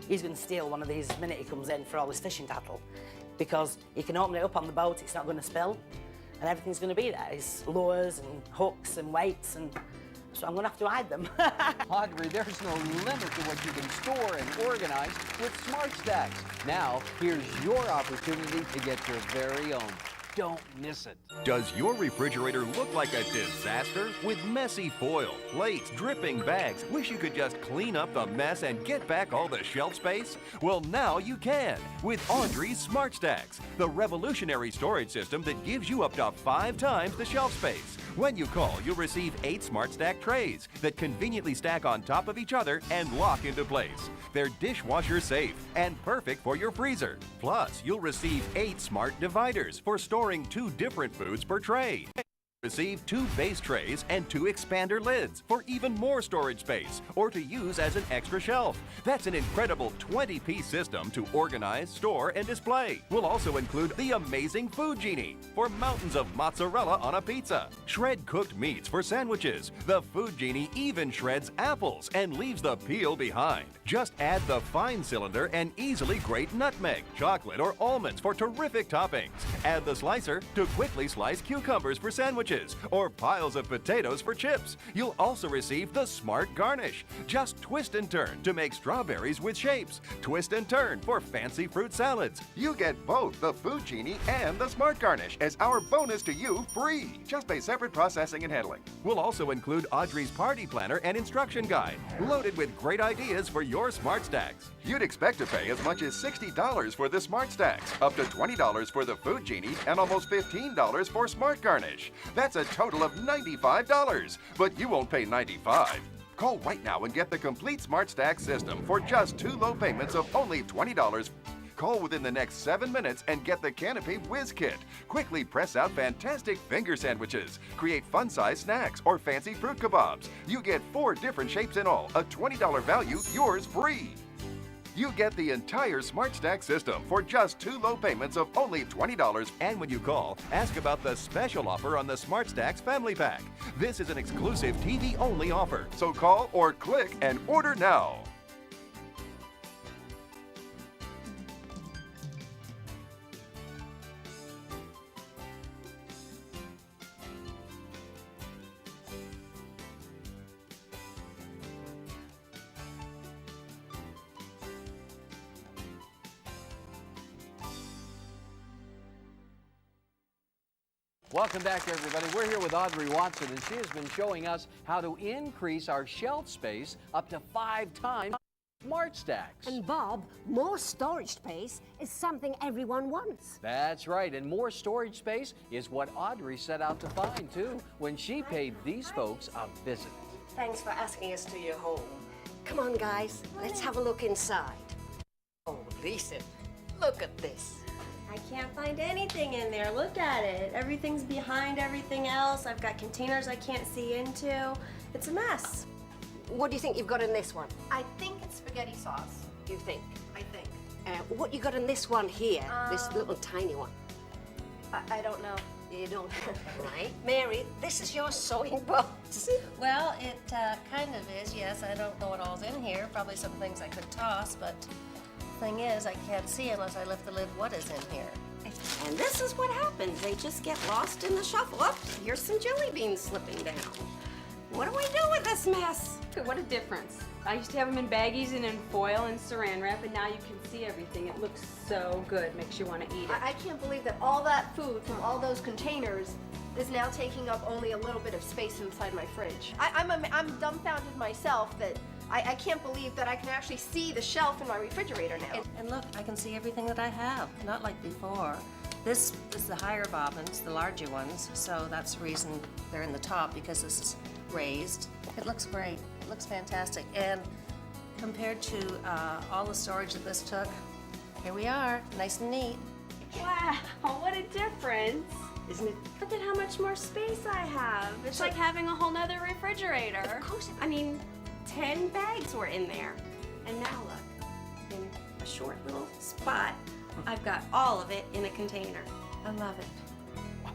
He's going to steal one of these the minute he comes in for all his fishing tackle, because he can open it up on the boat, it's not going to spill, and everything's going to be there. His lures and hooks and weights, and so I'm going to have to hide them. Audrey, there's no limit to what you can store and organize with Smart Stacks. Now, here's your opportunity to get your very own. Don't miss it. Does your refrigerator look like a disaster? With messy foil, plates, dripping bags, wish you could just clean up the mess and get back all the shelf space? Well, now you can with Audrey's Smart Stacks, the revolutionary storage system that gives you up to 5 times the shelf space. When you call, you'll receive 8 Smart Stack trays that conveniently stack on top of each other and lock into place. They're dishwasher safe and perfect for your freezer. Plus, you'll receive 8 smart dividers for storing 2 different foods per tray. Receive 2 base trays and 2 expander lids for even more storage space or to use as an extra shelf. That's an incredible 20-piece system to organize, store, and display. We'll also include the amazing Food Genie for mountains of mozzarella on a pizza. Shred cooked meats for sandwiches. The Food Genie even shreds apples and leaves the peel behind. Just add the fine cylinder and easily grate nutmeg, chocolate, or almonds for terrific toppings. Add the slicer to quickly slice cucumbers for sandwiches or piles of potatoes for chips. You'll also receive the Smart Garnish. Just twist and turn to make strawberries with shapes. Twist and turn for fancy fruit salads. You get both the Food Genie and the Smart Garnish as our bonus to you free. Just pay separate processing and handling. We'll also include Audrey's party planner and instruction guide, loaded with great ideas for your Smart Stacks. You'd expect to pay as much as $60 for the Smart Stacks, up to $20 for the Food Genie, and almost $15 for Smart Garnish. That's a total of $95, but you won't pay $95. Call right now and get the complete Smart Stack system for just 2 low payments of only $20. Call within the next 7 minutes and get the Canopy Whiz Kit. Quickly press out fantastic finger sandwiches, create fun-sized snacks, or fancy fruit kebabs. You get 4 different shapes in all, a $20 value, yours free. You get the entire Smart Stack system for just 2 low payments of only $20. And when you call, ask about the special offer on the Smart Stacks Family Pack. This is an exclusive TV-only offer, so call or click and order now. Welcome back, everybody. We're here with Audrey Watson, and she has been showing us how to increase our shelf space up to 5 times Smart Stacks. And Bob, more storage space is something everyone wants. That's right, and more storage space is what Audrey set out to find, too, when she paid these folks a visit. Thanks for asking us to your home. Come on, guys, let's have a look inside. Oh, Lisa, look at this. I can't find anything in there. Look at it. Everything's behind everything else. I've got containers I can't see into. It's a mess. What do you think you've got in this one? I think it's spaghetti sauce. You think? I think. What you got in this one here? This little tiny one? I don't know. You don't know, right? Mary, this is your sewing box. Well, it kind of is, yes. I don't know what all's in here. Probably some things I could toss, but the thing is, I can't see unless I lift the lid what is in here. And this is what happens. They just get lost in the shuffle. Oh, here's some jelly beans slipping down. What do I do with this mess? What a difference. I used to have them in baggies and in foil and saran wrap, and now you can see everything. It looks so good. Makes you want to eat it. I can't believe that all that food from all those containers is now taking up only a little bit of space inside my fridge. I'm dumbfounded myself that I can't believe that I can actually see the shelf in my refrigerator now. And look, I can see everything that I have, not like before. This is the higher bobbins, the larger ones, so that's the reason they're in the top, because this is raised. It looks great. It looks fantastic. And compared to all the storage that this took, here we are, nice and neat. Wow, what a difference. Isn't it? Look at how much more space I have. It's like having a whole nother refrigerator. Of course. I mean, 10 bags were in there. And now look, in a short little spot, I've got all of it in a container. I love it.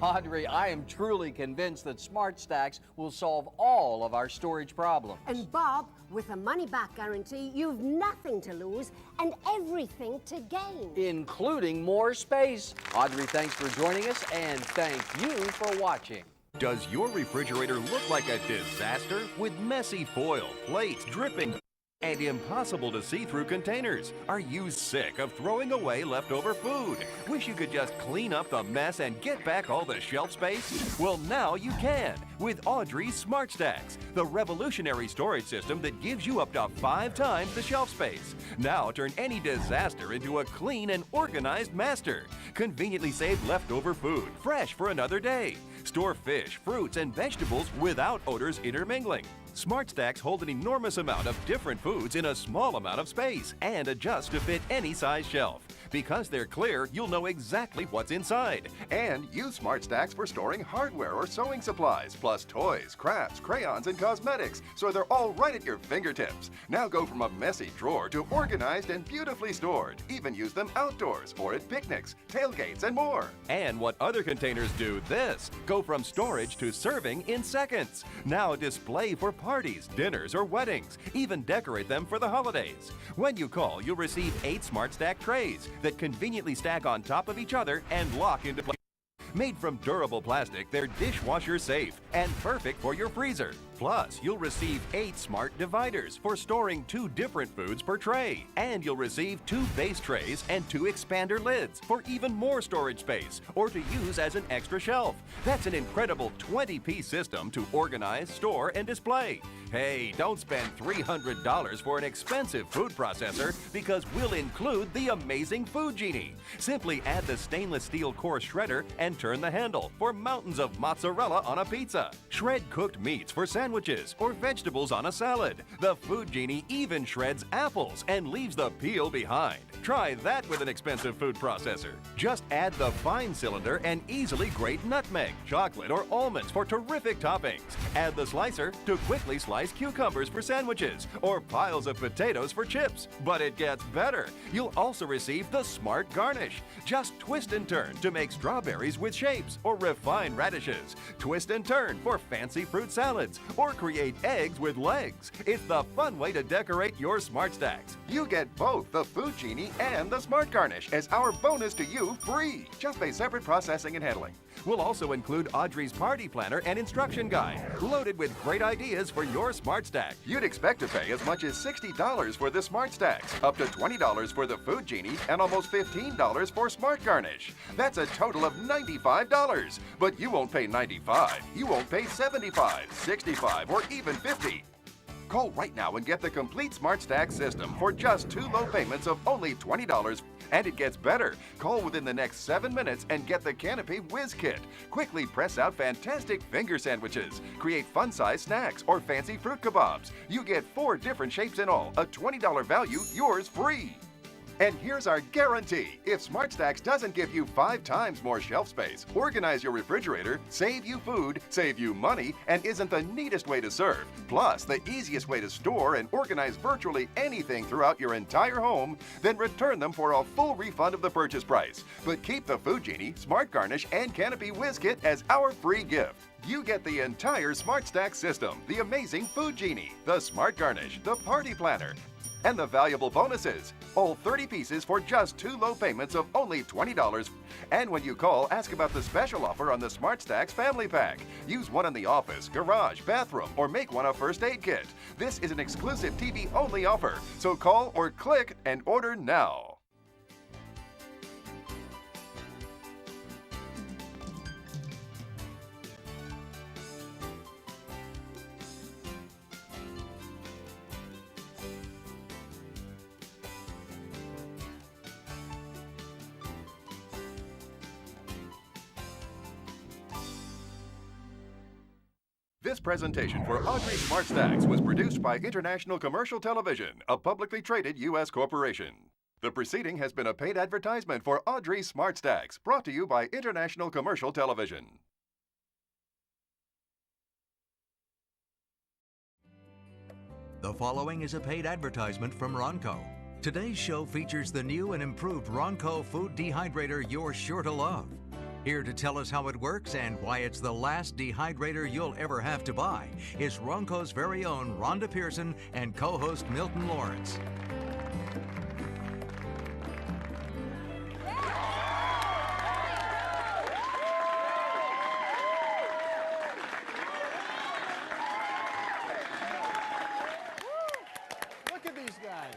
Audrey, I am truly convinced that Smart Stacks will solve all of our storage problems. And Bob, with a money-back guarantee, you've nothing to lose and everything to gain. Including more space. Audrey, thanks for joining us, and thank you for watching. Does your refrigerator look like a disaster with messy foil, plates dripping, and impossible to see through containers? Are you sick of throwing away leftover food? Wish you could just clean up the mess and get back all the shelf space? Well, now you can with Audrey's Smart Stacks, the revolutionary storage system that gives you up to 5 times the shelf space. Now turn any disaster into a clean and organized master. Conveniently save leftover food, fresh for another day. Store fish, fruits, and vegetables without odors intermingling. Smart Stacks hold an enormous amount of different foods in a small amount of space and adjust to fit any size shelf. Because they're clear, you'll know exactly what's inside. And use Smart Stacks for storing hardware or sewing supplies, plus toys, crafts, crayons, and cosmetics, so they're all right at your fingertips. Now go from a messy drawer to organized and beautifully stored. Even use them outdoors or at picnics, tailgates, and more. And what other containers do this: go from storage to serving in seconds. Now display for parties, dinners, or weddings. Even decorate them for the holidays. When you call, you'll receive 8 Smart Stack trays that conveniently stack on top of each other and lock into place. Made from durable plastic, they're dishwasher safe and perfect for your freezer. Plus, you'll receive 8 smart dividers for storing 2 different foods per tray. And you'll receive 2 base trays and 2 expander lids for even more storage space or to use as an extra shelf. That's an incredible 20-piece system to organize, store, and display. Hey, don't spend $300 for an expensive food processor, because we'll include the amazing Food Genie. Simply add the stainless steel core shredder and turn the handle for mountains of mozzarella on a pizza. Shred cooked meats for sandwiches or vegetables on a salad. The Food Genie even shreds apples and leaves the peel behind. Try that with an expensive food processor. Just add the fine cylinder and easily grate nutmeg, chocolate, or almonds for terrific toppings. Add the slicer to quickly slice cucumbers for sandwiches or piles of potatoes for chips. But it gets better. You'll also receive the Smart Garnish. Just twist and turn to make strawberries with shapes or refine radishes. Twist and turn for fancy fruit salads or create eggs with legs. It's the fun way to decorate your Smart Stacks. You get both the Food Genie and the Smart Garnish as our bonus to you free. Just pay separate processing and handling. We'll also include Audrey's party planner and instruction guide, loaded with great ideas for your Smart Stack. You'd expect to pay as much as $60 for the Smart Stacks, up to $20 for the Food Genie, and almost $15 for Smart Garnish. That's a total of $95. But you won't pay $95. You won't pay $75, $65, or even $50. Call right now and get the complete Smart Stack system for just 2 low payments of only $20. And it gets better. Call within the next 7 minutes and get the Canopy Whiz Kit. Quickly press out fantastic finger sandwiches, create fun-sized snacks, or fancy fruit kebabs. You get 4 different shapes in all, a $20 value, yours free. And here's our guarantee. If Smart Stacks doesn't give you 5 times more shelf space, organize your refrigerator, save you food, save you money, and isn't the neatest way to serve, plus the easiest way to store and organize virtually anything throughout your entire home, then return them for a full refund of the purchase price. But keep the Food Genie, Smart Garnish, and Canopy Whiz Kit as our free gift. You get the entire Smart Stack system, the amazing Food Genie, the Smart Garnish, the Party Planner, and the valuable bonuses. All 30 pieces for just 2 low payments of only $20. And when you call, ask about the special offer on the Smart Stacks Family Pack. Use one in the office, garage, bathroom, or make one a first aid kit. This is an exclusive TV-only offer, so call or click and order now. This presentation for Audrey Smart Stacks was produced by International Commercial Television, a publicly traded U.S. corporation. The preceding has been a paid advertisement for Audrey Smart Stacks, brought to you by International Commercial Television. The following is a paid advertisement from Ronco. Today's show features the new and improved Ronco food dehydrator you're sure to love. Here to tell us how it works and why it's the last dehydrator you'll ever have to buy is Ronco's very own Rhonda Pearson and co-host Milton Lawrence. Look at these guys.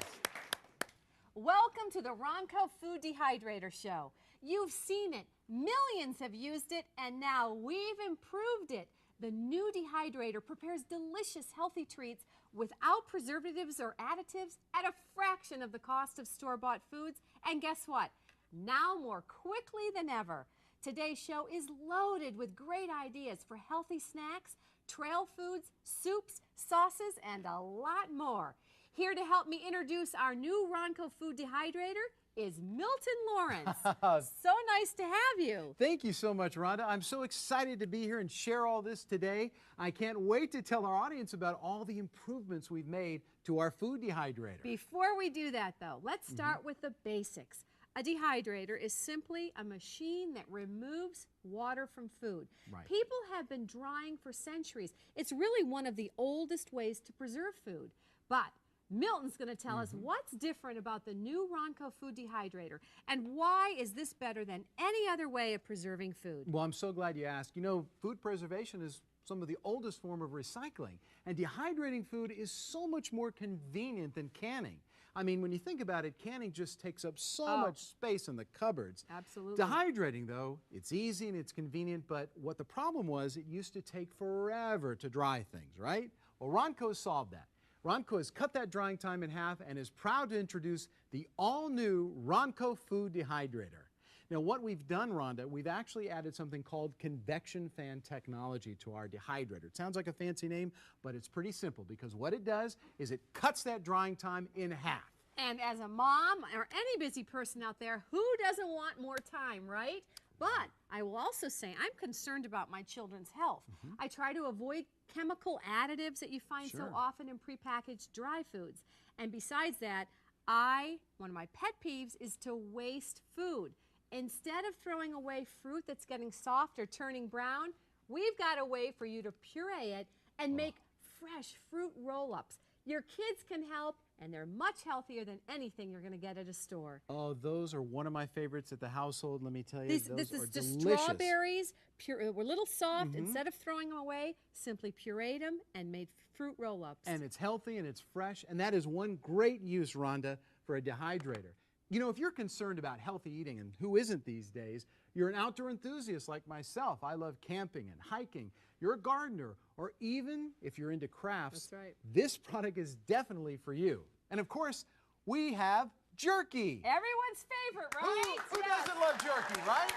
Welcome to the Ronco Food Dehydrator Show. You've seen it. Millions have used it, and now we've improved it. The new dehydrator prepares delicious, healthy treats without preservatives or additives at a fraction of the cost of store-bought foods. And guess what? Now more quickly than ever. Today's show is loaded with great ideas for healthy snacks, trail foods, soups, sauces, and a lot more. Here to help me introduce our new Ronco Food Dehydrator is Milton Lawrence. So nice to have you. Thank you so much, Rhonda. I'm so excited to be here and share all this today. I can't wait to tell our audience about all the improvements we've made to our food dehydrator. Before we do that, though, let's start with the basics. A dehydrator is simply a machine that removes water from food. Right. People have been drying for centuries. It's really one of the oldest ways to preserve food. But Milton's going to tell us what's different about the new Ronco Food Dehydrator and why is this better than any other way of preserving food. Well, I'm so glad you asked. You know, food preservation is some of the oldest form of recycling, and dehydrating food is so much more convenient than canning. I mean, when you think about it, canning just takes up so much space in the cupboards. Absolutely. Dehydrating, though, it's easy and it's convenient, but what the problem was, it used to take forever to dry things, right? Well, Ronco solved that. Ronco has cut that drying time in half and is proud to introduce the all-new Ronco Food Dehydrator. Now, what we've done, Rhonda, we've actually added something called convection fan technology to our dehydrator. It sounds like a fancy name, but it's pretty simple because what it does is it cuts that drying time in half. And as a mom or any busy person out there, who doesn't want more time, right? But I will also say I'm concerned about my children's health. I try to avoid chemical additives that you find so often in prepackaged dry foods. And besides that, one of my pet peeves is to waste food. Instead of throwing away fruit that's getting soft or turning brown, we've got a way for you to puree it and make fresh fruit roll-ups. Your kids can help, and they're much healthier than anything you're going to get at a store. Oh, those are one of my favorites at the household, let me tell you. This is the strawberries. Were a little soft. Instead of throwing them away, simply pureed them and made fruit roll-ups. And it's healthy and it's fresh, and that is one great use, Rhonda, for a dehydrator. You know, if you're concerned about healthy eating, and who isn't these days, you're an outdoor enthusiast like myself. I love camping and hiking. you're a gardener, or even if you're into crafts, That's right. this product is definitely for you. And of course, we have jerky. Everyone's favorite, right? Who doesn't love jerky, right?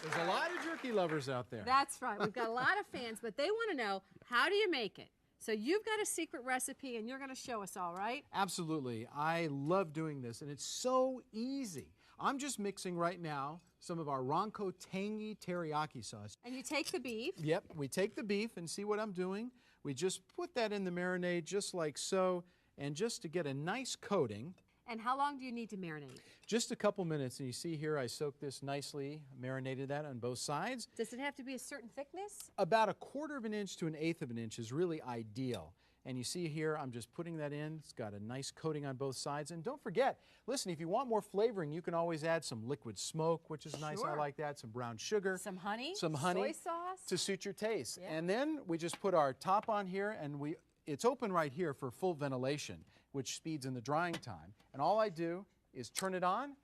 There's a lot of jerky lovers out there. That's right. We've got a lot of fans, but they want to know, how do you make it? So you've got a secret recipe, and you're going to show us all, right? Absolutely. I love doing this, and it's so easy. I'm just mixing right now some of our Ronco tangy teriyaki sauce. And you take the beef. Yep, we take the beef, and see what I'm doing? We just put that in the marinade just like so, and just to get a nice coating. And how long do you need to marinate? Just a couple minutes, and you see here I soaked this nicely, marinated that on both sides. Does it have to be a certain thickness? About 1/4 of an inch to 1/8 of an inch is really ideal. And you see here, I'm just putting that in. It's got a nice coating on both sides. And don't forget, listen, if you want more flavoring, you can always add some liquid smoke, which is nice. I Sure. like that. Some brown sugar. Some honey. Some honey. Soy sauce. To suit your taste. Yeah. And then we just put our top on here, and it's open right here for full ventilation, which speeds in the drying time. And all I do is turn it on,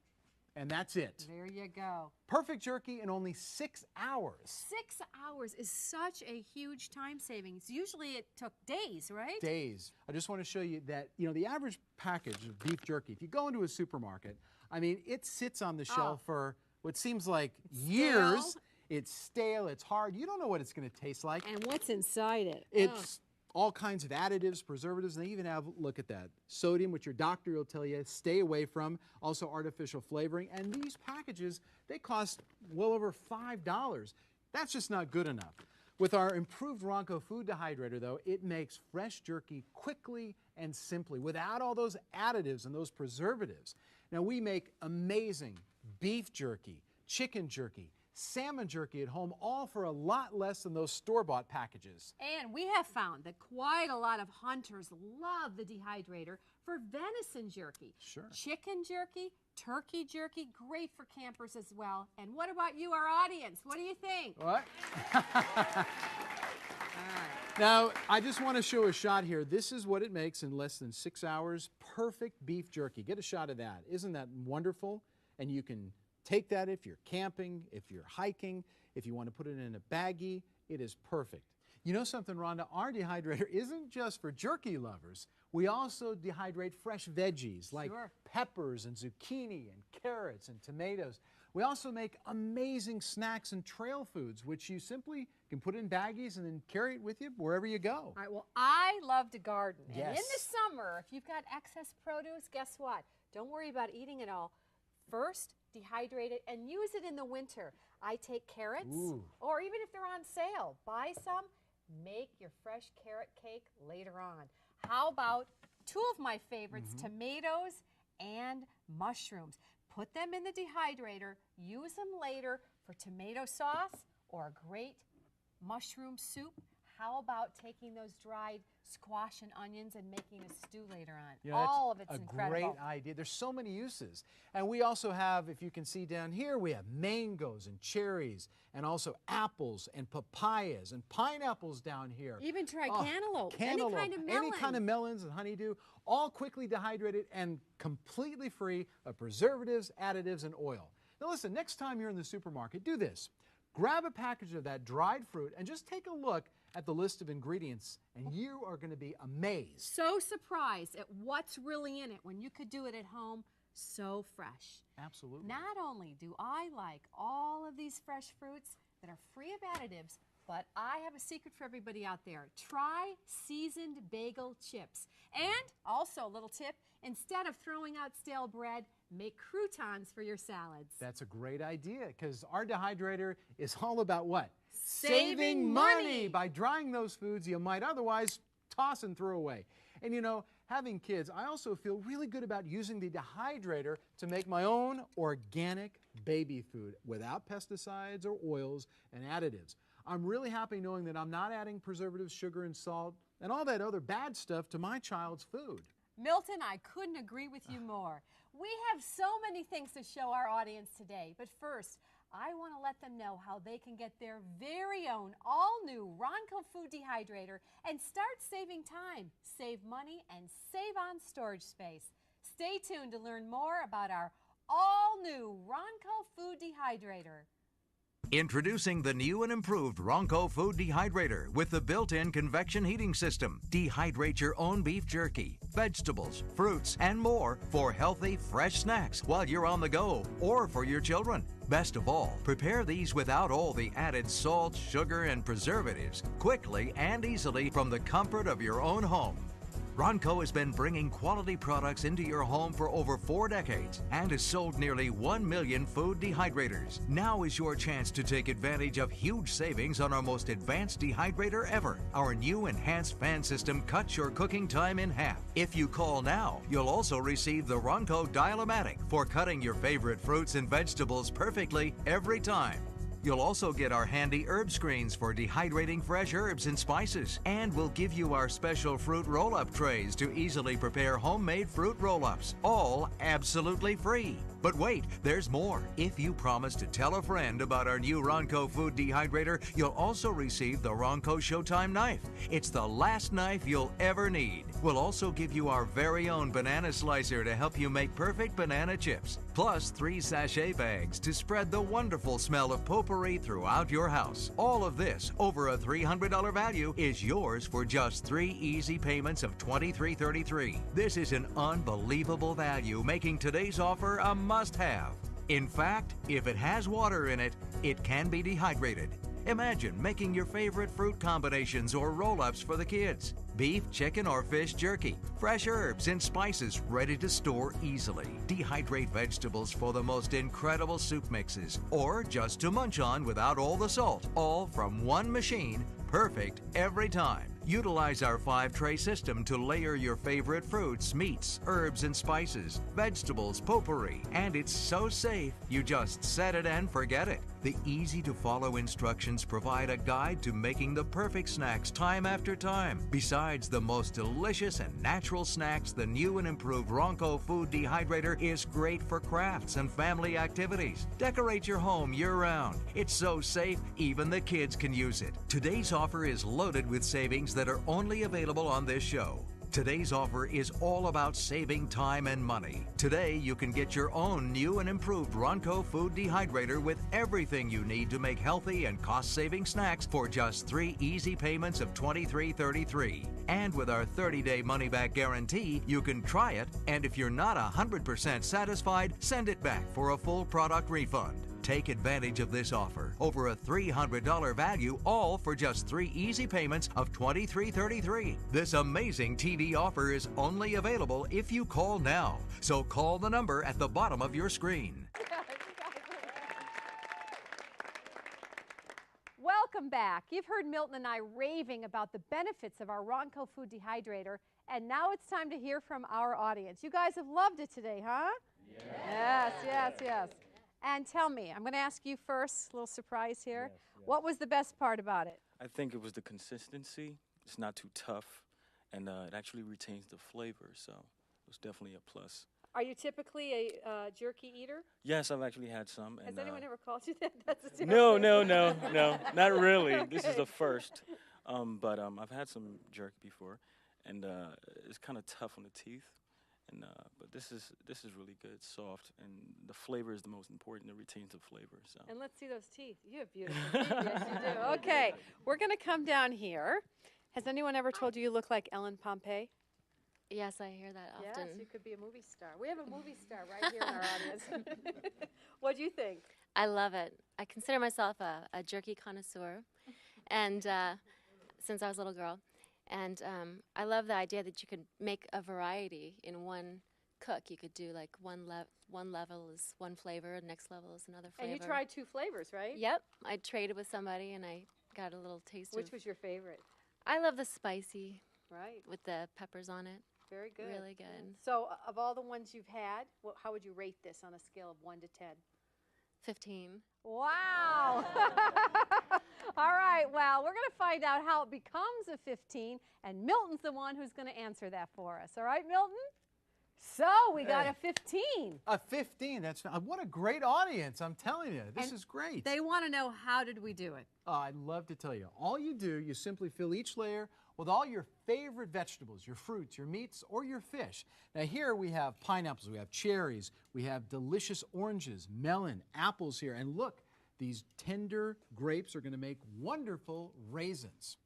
and that's it. There you go. Perfect jerky in only 6 hours. 6 hours is such a huge time savings. Usually it took days, right? Days. I just want to show you that, the average package of beef jerky, if you go into a supermarket, I mean, it sits on the shelf for what seems like years. Stale. It's stale, it's hard. You don't know what it's going to taste like. And what's inside it? It's all kinds of additives, preservatives, and they even have, look at that, sodium, which your doctor will tell you stay away from, also artificial flavoring. And these packages, they cost well over $5. That's just not good enough. With our improved Ronco food dehydrator, though, it makes fresh jerky quickly and simply, without all those additives and those preservatives. Now, we make amazing beef jerky, chicken jerky, salmon jerky at home, all for a lot less than those store-bought packages. And we have found that quite a lot of hunters love the dehydrator for venison jerky. Sure. Chicken jerky, turkey jerky, great for campers as well. And what about you, our audience? What do you think? What? All right. Now, I just want to show a shot here. This is what it makes in less than 6 hours. Perfect beef jerky. Get a shot of that. Isn't that wonderful? And you can take that if you're camping, if you're hiking, if you want to put it in a baggie. It is perfect. You know something, Rhonda? Our dehydrator isn't just for jerky lovers. We also dehydrate fresh veggies like peppers and zucchini and carrots and tomatoes. We also make amazing snacks and trail foods, which you simply can put in baggies and then carry it with you wherever you go. All right, well, I love to garden. And in Yes. the summer, if you've got excess produce, guess what? Don't worry about eating it all. First, dehydrate it and use it in the winter. I take carrots, or even if they're on sale, buy some, make your fresh carrot cake later on. How about two of my favorites, tomatoes and mushrooms? Put them in the dehydrator, use them later for tomato sauce or a great mushroom soup. How about taking those dried squash and onions and making a stew later on? You know, All of it's that's incredible. a great idea. There's so many uses. And we also have, if you can see down here, we have mangoes and cherries and also apples and papayas and pineapples down here. Even try Oh, cantaloupe, cantaloupe, any kind of melon. any kind of melons and honeydew, all quickly dehydrated and completely free of preservatives, additives, and oil. Now listen, next time you're in the supermarket, do this. Grab a package of that dried fruit and just take a look at the list of ingredients, and you are going to be amazed. So surprised at what's really in it when you could do it at home so fresh. Absolutely. Not only do I like all of these fresh fruits that are free of additives, but I have a secret for everybody out there. Try seasoned bagel chips. And also, a little tip, instead of throwing out stale bread, make croutons for your salads. That's a great idea, because our dehydrator is all about what? Saving money. By drying those foods you might otherwise toss and throw away. And you know, having kids, I also feel really good about using the dehydrator to make my own organic baby food without pesticides or oils and additives. I'm really happy knowing that I'm not adding preservatives, sugar, and salt, and all that other bad stuff to my child's food. Milton, I couldn't agree with you more. We have so many things to show our audience today, but first, I want to let them know how they can get their very own all-new Ronco Food Dehydrator and start saving time, save money, and save on storage space. Stay tuned to learn more about our all-new Ronco Food Dehydrator. Introducing the new and improved Ronco Food Dehydrator with the built-in convection heating system. Dehydrate your own beef jerky, vegetables, fruits, and more for healthy, fresh snacks while you're on the go or for your children. Best of all, prepare these without all the added salt, sugar, and preservatives, quickly and easily from the comfort of your own home. Ronco has been bringing quality products into your home for over 4 decades and has sold nearly 1 million food dehydrators. Now is your chance to take advantage of huge savings on our most advanced dehydrator ever. Our new enhanced fan system cuts your cooking time in half. If you call now, you'll also receive the Ronco Dial-O-Matic for cutting your favorite fruits and vegetables perfectly every time. You'll also get our handy herb screens for dehydrating fresh herbs and spices. And we'll give you our special fruit roll-up trays to easily prepare homemade fruit roll-ups, all absolutely free. But wait, there's more. If you promise to tell a friend about our new Ronco Food Dehydrator, you'll also receive the Ronco Showtime knife. It's the last knife you'll ever need. We'll also give you our very own banana slicer to help you make perfect banana chips, plus 3 sachet bags to spread the wonderful smell of potpourri throughout your house. All of this, over a $300 value, is yours for just 3 easy payments of $23.33. This is an unbelievable value, making today's offer a must-have. In fact, if it has water in it, it can be dehydrated. Imagine making your favorite fruit combinations or roll-ups for the kids. Beef, chicken, or fish jerky, fresh herbs and spices ready to store easily. Dehydrate vegetables for the most incredible soup mixes, or just to munch on without all the salt, all from one machine, perfect every time. Utilize our 5-tray system to layer your favorite fruits, meats, herbs, and spices, vegetables, potpourri, and it's so safe, you just set it and forget it. The easy-to-follow instructions provide a guide to making the perfect snacks time after time. Besides the most delicious and natural snacks, the new and improved Ronco Food Dehydrator is great for crafts and family activities. Decorate your home year-round. It's so safe, even the kids can use it. Today's offer is loaded with savings that are only available on this show. Today's offer is all about saving time and money. Today, you can get your own new and improved Ronco Food Dehydrator with everything you need to make healthy and cost-saving snacks for just 3 easy payments of $23.33. And with our 30-day money-back guarantee, you can try it, and if you're not 100% satisfied, send it back for a full product refund. Take advantage of this offer. Over a $300 value, all for just 3 easy payments of $23.33. This amazing TV offer is only available if you call now. So call the number at the bottom of your screen. Welcome back. You've heard Milton and I raving about the benefits of our Ronco Food Dehydrator, and now it's time to hear from our audience. You guys have loved it today, huh? Yes, yes, yes. And tell me, I'm going to ask you first, a little surprise here. Yes, yes. What was the best part about it? I think it was the consistency. It's not too tough, and it actually retains the flavor, so it was definitely a plus. Are you typically a jerky eater? Yes, I've actually had some. Has anyone ever called you that? That's a no, not really. Okay. This is the first. But I've had some jerky before, and it's kind of tough on the teeth. And, but this is really good. It's soft, and the flavor is the most important. It retains the flavor. So. And let's see those teeth. You have beautiful teeth. Yes, you do. Okay, we're going to come down here. Has anyone ever told you look like Ellen Pompey? Yes, I hear that often. Yes, you could be a movie star. We have a movie star right here in our audience. What do you think? I love it. I consider myself a jerky connoisseur, and since I was a little girl. And I love the idea that you could make a variety in one cook. You could do like one level is one flavor, next level is another flavor. And you tried 2 flavors, right? Yep. I traded with somebody and I got a little taste Which was your favorite? I love the spicy. Right. With the peppers on it. Very good. Really good. So of all the ones you've had, how would you rate this on a scale of 1 to 10? 15. Wow. All right, well, we're going to find out how it becomes a 15, and Milton's the one who's going to answer that for us. All right, Milton? So we got a 15. A 15. That's what a great audience. I'm telling you, this is great. They want to know, how did we do it? I'd love to tell you. All you do, you simply fill each layer with all your favorite vegetables, your fruits, your meats, or your fish. Now here we have pineapples, we have cherries, we have delicious oranges, melon, apples here, and look, These tender grapes are going to make wonderful raisins.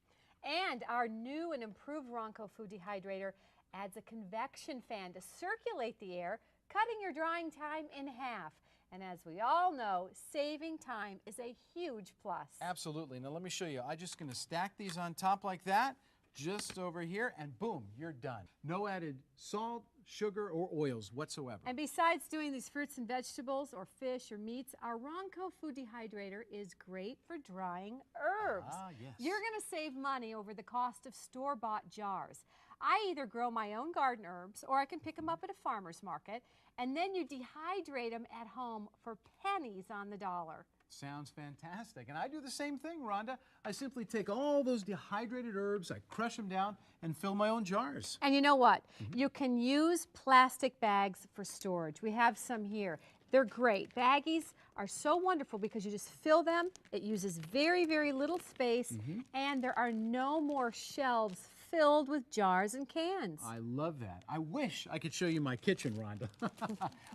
And our new and improved Ronco food dehydrator adds a convection fan to circulate the air, cutting your drying time in half. And as we all know, saving time is a huge plus. Absolutely. Now let me show you. I'm just going to stack these on top like that, just over here, and boom, you're done. No added salt, sugar, or oils whatsoever. And besides doing these fruits and vegetables or fish or meats, our Ronco food dehydrator is great for drying herbs. Ah, yes. You're going to save money over the cost of store-bought jars. I either grow my own garden herbs or I can pick them up at a farmer's market, and then you dehydrate them at home for pennies on the dollar. Sounds fantastic. And I do the same thing, Rhonda. I simply take all those dehydrated herbs, I crush them down, and fill my own jars. And you know what? You can use plastic bags for storage. We have some here. They're great. Baggies are so wonderful because you just fill them. It uses very, very little space, and there are no more shelves filled with jars and cans. I love that. I wish I could show you my kitchen, Rhonda.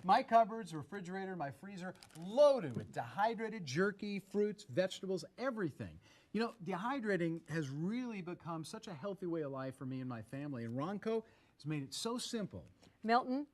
My cupboards, refrigerator, my freezer, loaded with dehydrated jerky, fruits, vegetables, everything. You know, dehydrating has really become such a healthy way of life for me and my family, and Ronco has made it so simple. Milton,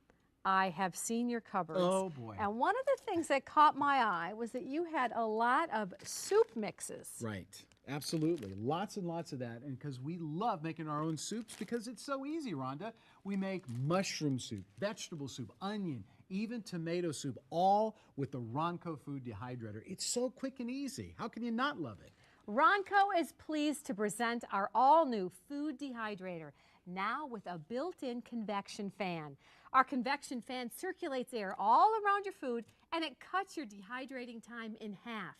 I have seen your cupboards. Oh, boy. And one of the things that caught my eye was that you had a lot of soup mixes. Right. Absolutely. Lots and lots of that. And because we love making our own soups because it's so easy, Rhonda. We make mushroom soup, vegetable soup, onion, even tomato soup, all with the Ronco food dehydrator. It's so quick and easy. How can you not love it? Ronco is pleased to present our all-new food dehydrator, now with a built-in convection fan. Our convection fan circulates air all around your food, and it cuts your dehydrating time in half.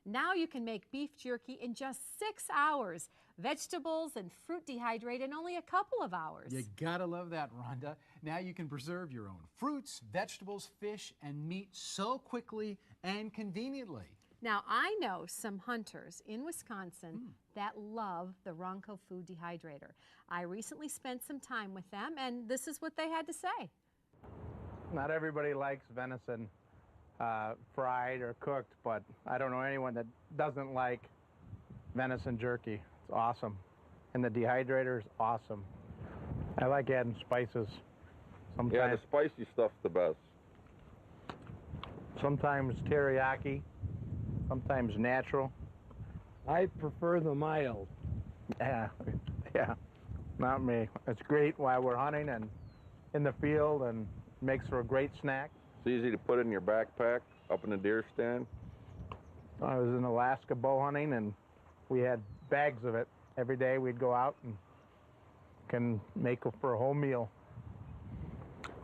Now you can make beef jerky in just 6 hours, vegetables and fruit dehydrate in only a couple of hours. You gotta love that, Rhonda. Now you can preserve your own fruits, vegetables, fish, and meat so quickly and conveniently. Now, I know some hunters in Wisconsin that love the Ronco food dehydrator. I recently spent some time with them, and this is what they had to say. Not everybody likes venison fried or cooked, but I don't know anyone that doesn't like venison jerky. It's awesome. And the dehydrator is awesome. I like adding spices. Sometimes, yeah, the spicy stuff's the best. Sometimes teriyaki, sometimes natural. I prefer the mild. Yeah, not me. It's great while we're hunting and in the field, and makes for a great snack. It's easy to put in your backpack up in the deer stand. I was in Alaska bow hunting, and we had bags of it. Every day we'd go out and can make it for a whole meal.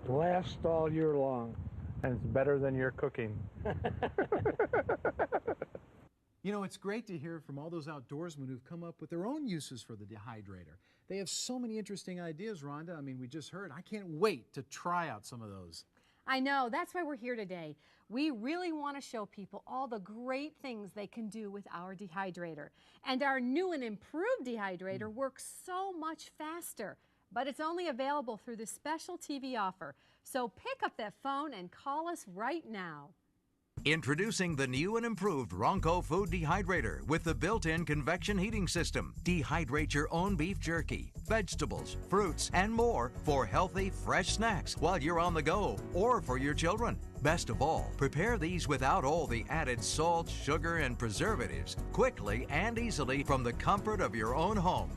Lasts all year long. And it's better than your cooking. You know, it's great to hear from all those outdoorsmen who've come up with their own uses for the dehydrator. They have so many interesting ideas, Rhonda. I mean, we just heard. I can't wait to try out some of those. I know, that's why we're here today. We really want to show people all the great things they can do with our dehydrator. And our new and improved dehydrator works so much faster, but it's only available through this special TV offer. So pick up that phone and call us right now. Introducing the new and improved Ronco food dehydrator with the built-in convection heating system. Dehydrate your own beef jerky, vegetables, fruits, and more for healthy, fresh snacks while you're on the go or for your children. Best of all, prepare these without all the added salt, sugar, and preservatives quickly and easily from the comfort of your own home.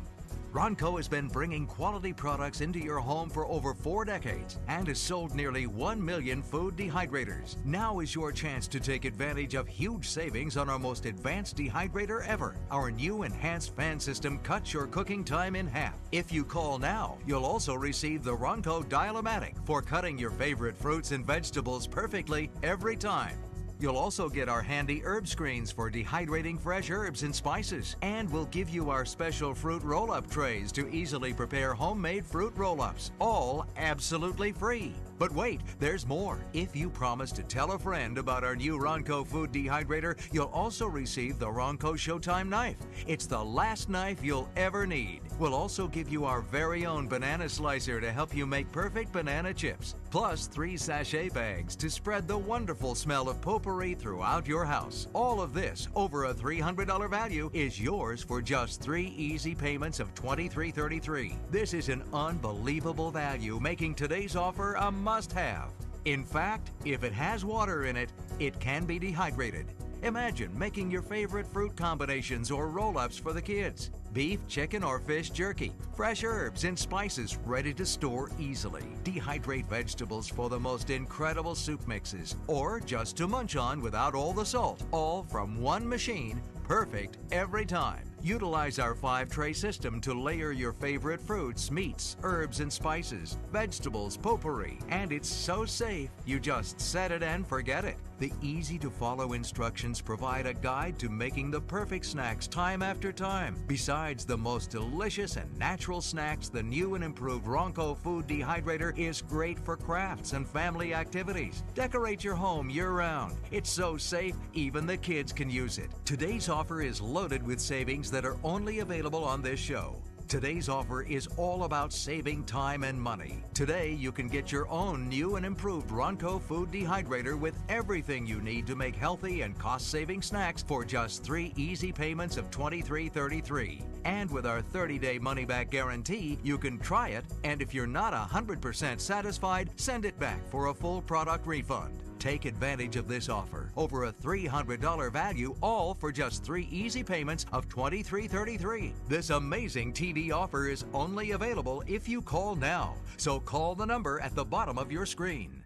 Ronco has been bringing quality products into your home for over 4 decades and has sold nearly 1 million food dehydrators. Now is your chance to take advantage of huge savings on our most advanced dehydrator ever. Our new enhanced fan system cuts your cooking time in half. If you call now, you'll also receive the Ronco Dial-O-Matic for cutting your favorite fruits and vegetables perfectly every time. You'll also get our handy herb screens for dehydrating fresh herbs and spices. And we'll give you our special fruit roll-up trays to easily prepare homemade fruit roll-ups, all absolutely free. But wait, there's more. If you promise to tell a friend about our new Ronco food dehydrator, you'll also receive the Ronco Showtime knife. It's the last knife you'll ever need. We'll also give you our very own banana slicer to help you make perfect banana chips, plus 3 sachet bags to spread the wonderful smell of potpourri throughout your house. All of this, over a $300 value, is yours for just 3 easy payments of $23.33. This is an unbelievable value, making today's offer a must-have. In fact, if it has water in it, it can be dehydrated. Imagine making your favorite fruit combinations or roll-ups for the kids. Beef, chicken, or fish jerky. Fresh herbs and spices ready to store easily. Dehydrate vegetables for the most incredible soup mixes. Or just to munch on without all the salt. All from one machine, perfect every time. Utilize our 5-tray system to layer your favorite fruits, meats, herbs, and spices, vegetables, potpourri, and it's so safe, you just set it and forget it. The easy-to-follow instructions provide a guide to making the perfect snacks time after time. Besides the most delicious and natural snacks, the new and improved Ronco Food Dehydrator is great for crafts and family activities. Decorate your home year-round. It's so safe, even the kids can use it. Today's offer is loaded with savings that are only available on this show. Today's offer is all about saving time and money. Today, you can get your own new and improved Ronco Food Dehydrator with everything you need to make healthy and cost-saving snacks for just 3 easy payments of $23.33. And with our 30-day money-back guarantee, you can try it, and if you're not 100% satisfied, send it back for a full product refund. Take advantage of this offer. Over a $300 value, all for just 3 easy payments of $23.33. This amazing TV offer is only available if you call now. So call the number at the bottom of your screen.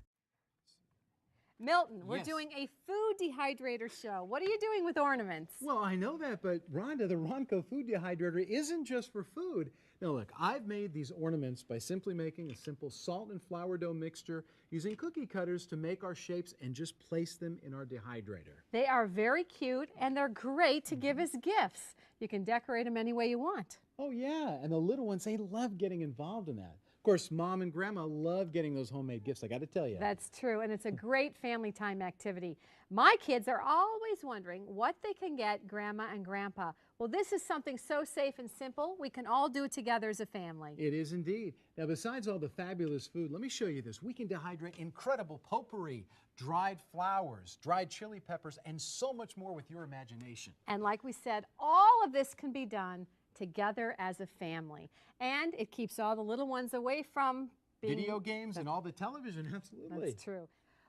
Milton, we're Yes. doing a food dehydrator show. What are you doing with ornaments? Well, I know that, but Rhonda, the Ronco food dehydrator isn't just for food. Now look, I've made these ornaments by simply making a simple salt and flour dough mixture using cookie cutters to make our shapes and just place them in our dehydrator. They are very cute and they're great to give as gifts. You can decorate them any way you want. Oh yeah, and the little ones, they love getting involved in that. Of course, Mom and Grandma love getting those homemade gifts, I got to tell you. That's true, and it's a great family time activity. My kids are always wondering what they can get Grandma and Grandpa. Well, this is something so safe and simple, we can all do it together as a family. It is indeed. Now, besides all the fabulous food, let me show you this. We can dehydrate incredible potpourri, dried flowers, dried chili peppers, and so much more with your imagination. And like we said, all of this can be done together as a family. And it keeps all the little ones away from Video games and all the television, absolutely. That's true.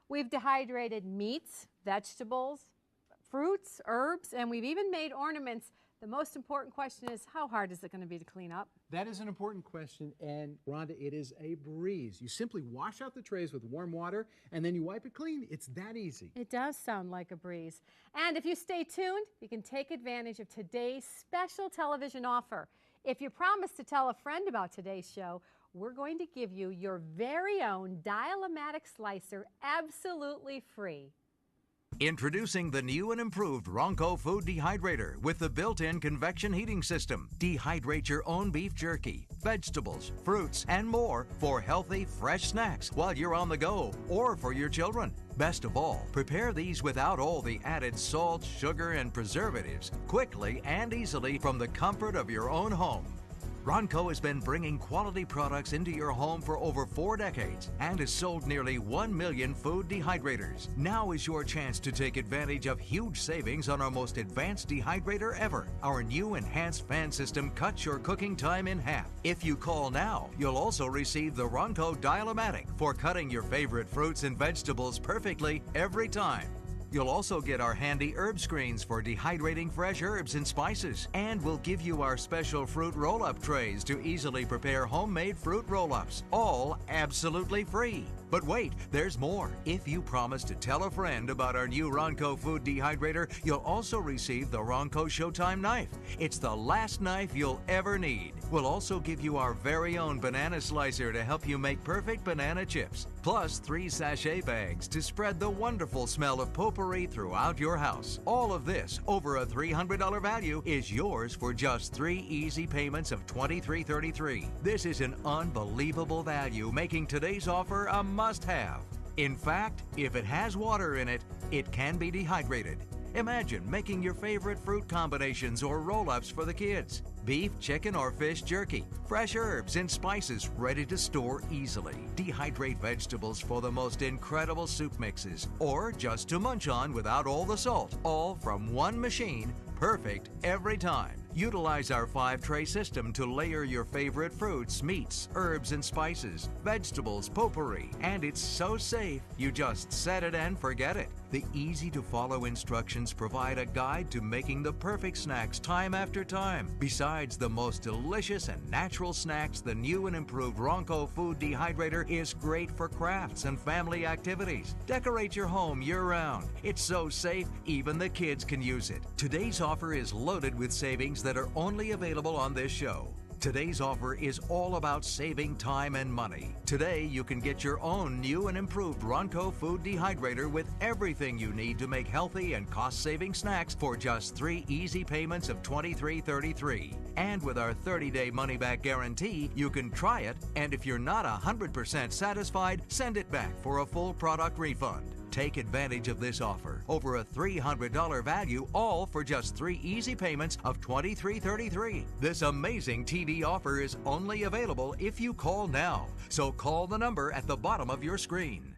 We've dehydrated meats, vegetables, fruits, herbs, and we've even made ornaments. The most important question is, how hard is it going to be to clean up? That is an important question, and Rhonda, it is a breeze. You simply wash out the trays with warm water, and then you wipe it clean. It's that easy. It does sound like a breeze. And if you stay tuned, you can take advantage of today's special television offer. If you promise to tell a friend about today's show, we're going to give you your very own Dial-O-Matic slicer absolutely free. Introducing the new and improved Ronco Food Dehydrator with the built-in convection heating system. Dehydrate your own beef jerky, vegetables, fruits, and more for healthy, fresh snacks while you're on the go or for your children. Best of all, prepare these without all the added salt, sugar, and preservatives, quickly and easily from the comfort of your own home. Ronco has been bringing quality products into your home for over 4 decades and has sold nearly 1 million food dehydrators. Now is your chance to take advantage of huge savings on our most advanced dehydrator ever. Our new enhanced fan system cuts your cooking time in half. If you call now, you'll also receive the Ronco Dial-O-Matic for cutting your favorite fruits and vegetables perfectly every time. You'll also get our handy herb screens for dehydrating fresh herbs and spices. And we'll give you our special fruit roll-up trays to easily prepare homemade fruit roll-ups, all absolutely free. But wait, there's more. If you promise to tell a friend about our new Ronco Food Dehydrator, you'll also receive the Ronco Showtime knife. It's the last knife you'll ever need. We'll also give you our very own banana slicer to help you make perfect banana chips, plus 3 sachet bags to spread the wonderful smell of potpourri throughout your house. All of this, over a $300 value, is yours for just 3 easy payments of $23.33. This is an unbelievable value, making today's offer a must-have. In fact, if it has water in it, it can be dehydrated. Imagine making your favorite fruit combinations or roll-ups for the kids. Beef, chicken, or fish jerky. Fresh herbs and spices ready to store easily. Dehydrate vegetables for the most incredible soup mixes. Or just to munch on without all the salt. All from one machine, perfect every time. Utilize our 5-tray system to layer your favorite fruits, meats, herbs, and spices, vegetables, potpourri, and it's so safe, you just set it and forget it. The easy-to-follow instructions provide a guide to making the perfect snacks time after time. Besides the most delicious and natural snacks, the new and improved Ronco Food Dehydrator is great for crafts and family activities. Decorate your home year-round. It's so safe, even the kids can use it. Today's offer is loaded with savings that are only available on this show. Today's offer is all about saving time and money. Today, you can get your own new and improved Ronco Food Dehydrator with everything you need to make healthy and cost-saving snacks for just 3 easy payments of $23.33. And with our 30-day money-back guarantee, you can try it, and if you're not 100% satisfied, send it back for a full product refund. Take advantage of this offer. Over a $300 value, all for just 3 easy payments of $23.33. This amazing TV offer is only available if you call now. So call the number at the bottom of your screen.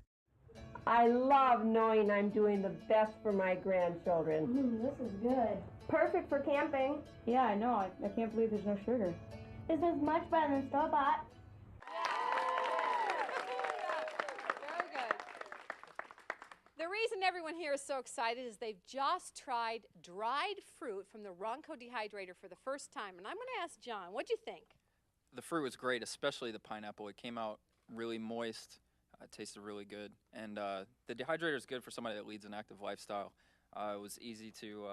I love knowing I'm doing the best for my grandchildren. This is good. Perfect for camping. Yeah, I know. I can't believe there's no sugar. This is much better than store-bought. The reason everyone here is so excited is they've just tried dried fruit from the Ronco Dehydrator for the first time. And I'm going to ask John, what'd you think? The fruit was great, especially the pineapple. It came out really moist. It tasted really good. And the dehydrator is good for somebody that leads an active lifestyle. It was easy to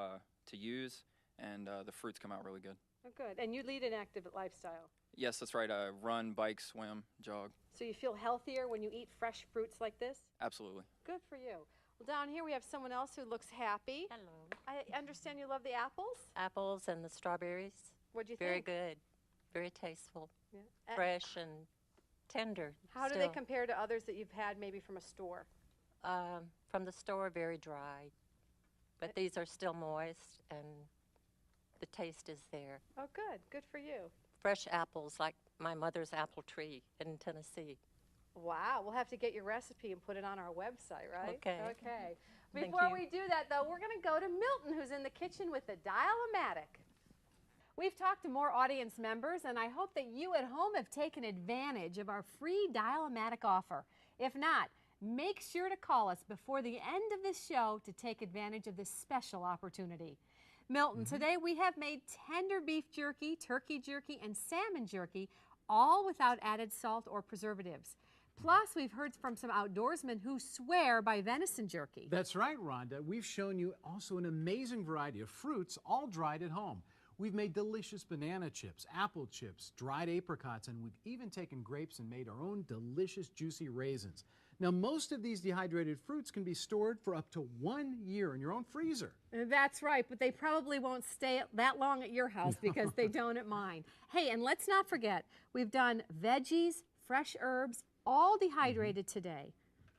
use, and the fruits come out really good. Oh, good. And you lead an active lifestyle. Yes, that's right. I run, bike, swim, jog. So you feel healthier when you eat fresh fruits like this? Absolutely. Good for you. Well, down here we have someone else who looks happy. Hello. I understand you love the apples? Apples and the strawberries. What'd you Very think? good. Very tasteful. Yeah. Fresh and tender. How do they compare to others that you've had maybe from a store? From the store, very dry. But these are still moist and the taste is there. Oh, good. Good for you. Fresh apples like my mother's apple tree in Tennessee. Wow, we'll have to get your recipe and put it on our website, right? Okay. Okay. Thank Before you. we do that, though, we're going to go to Milton, who's in the kitchen with the Dial-O-Matic. We've talked to more audience members, and I hope that you at home have taken advantage of our free Dial-O-Matic offer. If not, make sure to call us before the end of this show to take advantage of this special opportunity. Milton, today we have made tender beef jerky, turkey jerky, and salmon jerky, all without added salt or preservatives. Plus, we've heard from some outdoorsmen who swear by venison jerky. That's right, Rhonda. We've shown you also an amazing variety of fruits, all dried at home. We've made delicious banana chips, apple chips, dried apricots, and we've even taken grapes and made our own delicious juicy raisins. Now, most of these dehydrated fruits can be stored for up to 1 year in your own freezer. That's right, but they probably won't stay that long at your house because they don't at mine. Hey, and let's not forget, we've done veggies, fresh herbs, all dehydrated today.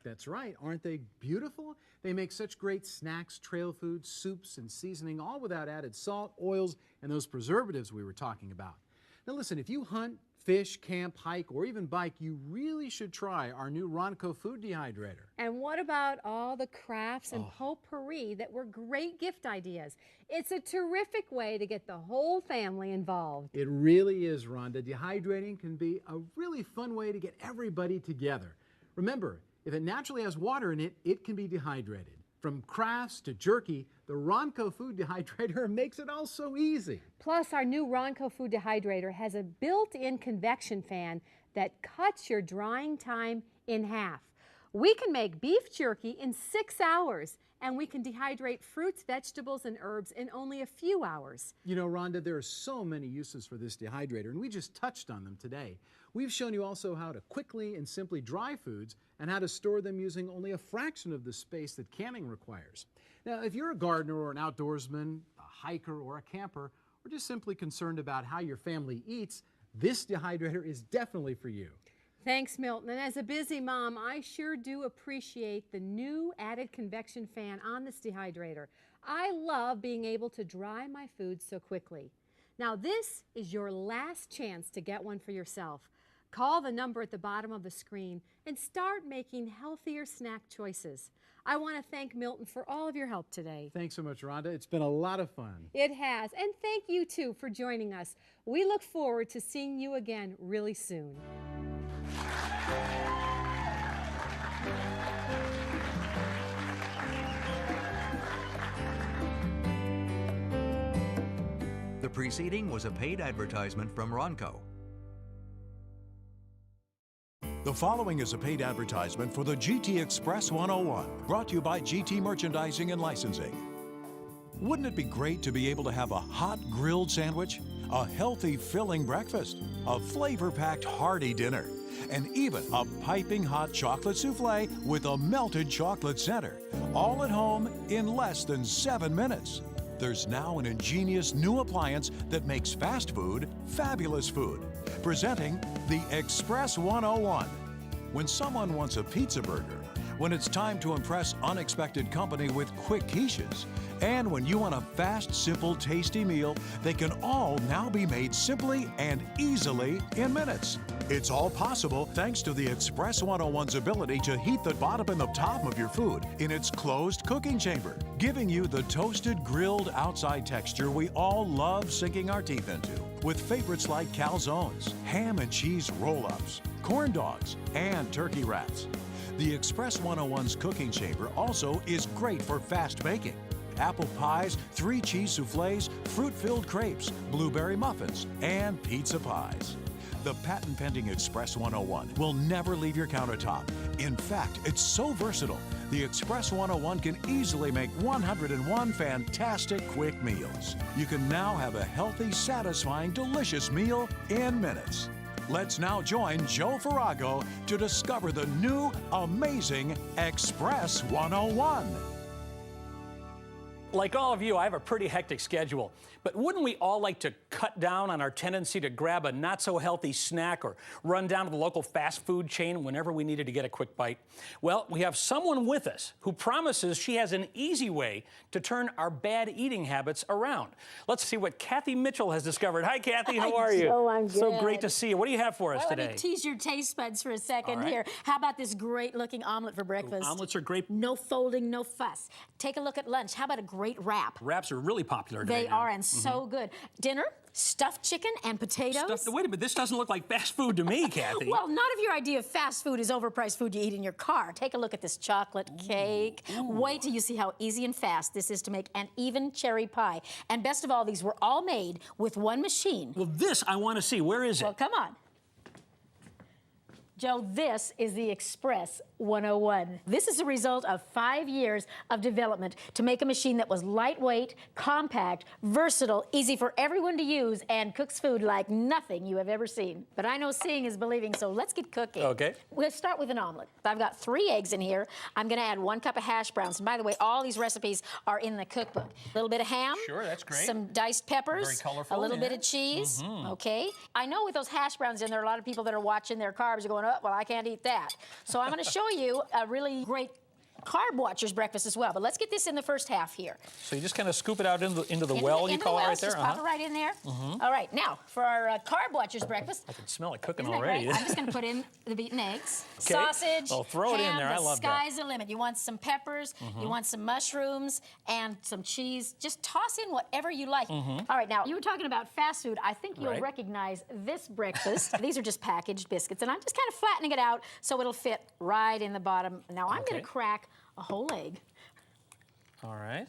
That's right. Aren't they beautiful? They make such great snacks, trail foods, soups, and seasoning, all without added salt, oils, and those preservatives we were talking about. Now listen, if you hunt, fish, camp, hike, or even bike, you really should try our new Ronco Food Dehydrator. And what about all the crafts and potpourri that were great gift ideas? It's a terrific way to get the whole family involved. It really is, Rhonda. Dehydrating can be a really fun way to get everybody together. Remember, if it naturally has water in it, it can be dehydrated. From crafts to jerky, the Ronco Food Dehydrator makes it all so easy. Plus, our new Ronco Food Dehydrator has a built-in convection fan that cuts your drying time in half. We can make beef jerky in 6 hours, and we can dehydrate fruits, vegetables, and herbs in only a few hours. You know, Rhonda, there are so many uses for this dehydrator, and we just touched on them today. We've shown you also how to quickly and simply dry foods and how to store them using only a fraction of the space that canning requires. Now, if you're a gardener or an outdoorsman, a hiker or a camper, or just simply concerned about how your family eats, this dehydrator is definitely for you. Thanks, Milton. And as a busy mom, I sure do appreciate the new added convection fan on this dehydrator. I love being able to dry my food so quickly. Now, this is your last chance to get one for yourself. Call the number at the bottom of the screen and start making healthier snack choices. I want to thank Milton for all of your help today. Thanks so much, Rhonda. It's been a lot of fun. It has. And thank you, too, for joining us. We look forward to seeing you again really soon. The preceding was a paid advertisement from Ronco. The following is a paid advertisement for the GT Express 101, brought to you by GT Merchandising and Licensing. Wouldn't it be great to be able to have a hot grilled sandwich, a healthy filling breakfast, a flavor-packed hearty dinner, and even a piping hot chocolate souffle with a melted chocolate center, all at home in less than 7 minutes? There's now an ingenious new appliance that makes fast food fabulous food. Presenting the Express 101. When someone wants a pizza burger, when it's time to impress unexpected company with quick quiches, and when you want a fast, simple, tasty meal, they can all now be made simply and easily in minutes. It's all possible thanks to the Express 101's ability to heat the bottom and the top of your food in its closed cooking chamber, giving you the toasted, grilled outside texture we all love sinking our teeth into, with favorites like calzones, ham and cheese roll-ups, corn dogs, and turkey wraps. The Express 101's cooking chamber also is great for fast baking. Apple pies, 3 cheese soufflés, fruit-filled crepes, blueberry muffins, and pizza pies. The patent-pending Express 101 will never leave your countertop. In fact, it's so versatile, the Express 101 can easily make 101 fantastic quick meals. You can now have a healthy, satisfying, delicious meal in minutes. Let's now join Joe Farrago to discover the new, amazing Express 101. Like all of you, I have a pretty hectic schedule. But wouldn't we all like to cut down on our tendency to grab a not-so-healthy snack or run down to the local fast food chain whenever we needed to get a quick bite? Well, we have someone with us who promises she has an easy way to turn our bad eating habits around. Let's see what Kathy Mitchell has discovered. Hi, Kathy. How are you? Oh, I'm good. So great to see you. What do you have for us today? Let me tease your taste buds for a second All right. here. How about this great-looking omelet for breakfast? Ooh, omelets are great. No folding, no fuss. Take a look at lunch. How about a great wrap? Wraps are really popular today. They now. are, and so good. Dinner, stuffed chicken and potatoes. Wait a minute, this doesn't look like fast food to me, Kathy. Well, none of your idea of fast food is overpriced food you eat in your car. Take a look at this chocolate cake. Wait till you see how easy and fast this is to make an even cherry pie. And best of all, these were all made with one machine. Well, this I want to see. Where is it? Well, come on. Joe, this is the Express 101. This is a result of 5 years of development to make a machine that was lightweight, compact, versatile, easy for everyone to use, and cooks food like nothing you have ever seen. But I know seeing is believing, so let's get cooking. Okay. We'll start with an omelet. I've got 3 eggs in here. I'm gonna add 1 cup of hash browns. And by the way, all these recipes are in the cookbook. A little bit of ham. Sure, that's great. Some diced peppers. Very colorful, a little bit yeah. of cheese. Mhm. Okay. I know with those hash browns in there, a lot of people that are watching their carbs are going, oh, well, I can't eat that. So I'm gonna show you a really great carb watcher's breakfast as well. But let's get this in the first half here. So you just kind of scoop it out into the well, you call it right there? Just pop it right in there. Mhm. All right, now for our carb watcher's breakfast. I can smell it cooking Isn't that already. great? I'm just going to put in the beaten eggs, Okay. sausage, Oh, throw it in ham, there. I love that. The sky's the limit. You want some peppers, you want some mushrooms, and some cheese. Just toss in whatever you like. Mhm. All right, now, you were talking about fast food. I think you'll Right. recognize this breakfast. These are just packaged biscuits, and I'm just kind of flattening it out so it'll fit right in the bottom. Now, I'm going Okay. to crack a whole egg. All right.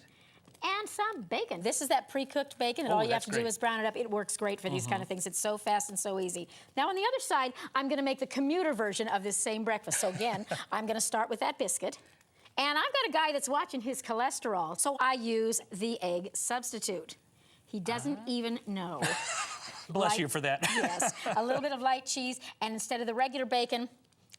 And some bacon. This is that pre-cooked bacon, and Oh, all you have that's to do great. is brown it up. It works great for these kind Mhm. of things. It's so fast and so easy. Now, on the other side, I'm going to make the commuter version of this same breakfast. So again, I'm going to start with that biscuit. And I've got a guy that's watching his cholesterol, so I use the egg substitute. He doesn't even know. Bless you for that. Yes, a little bit of light cheese, and instead of the regular bacon,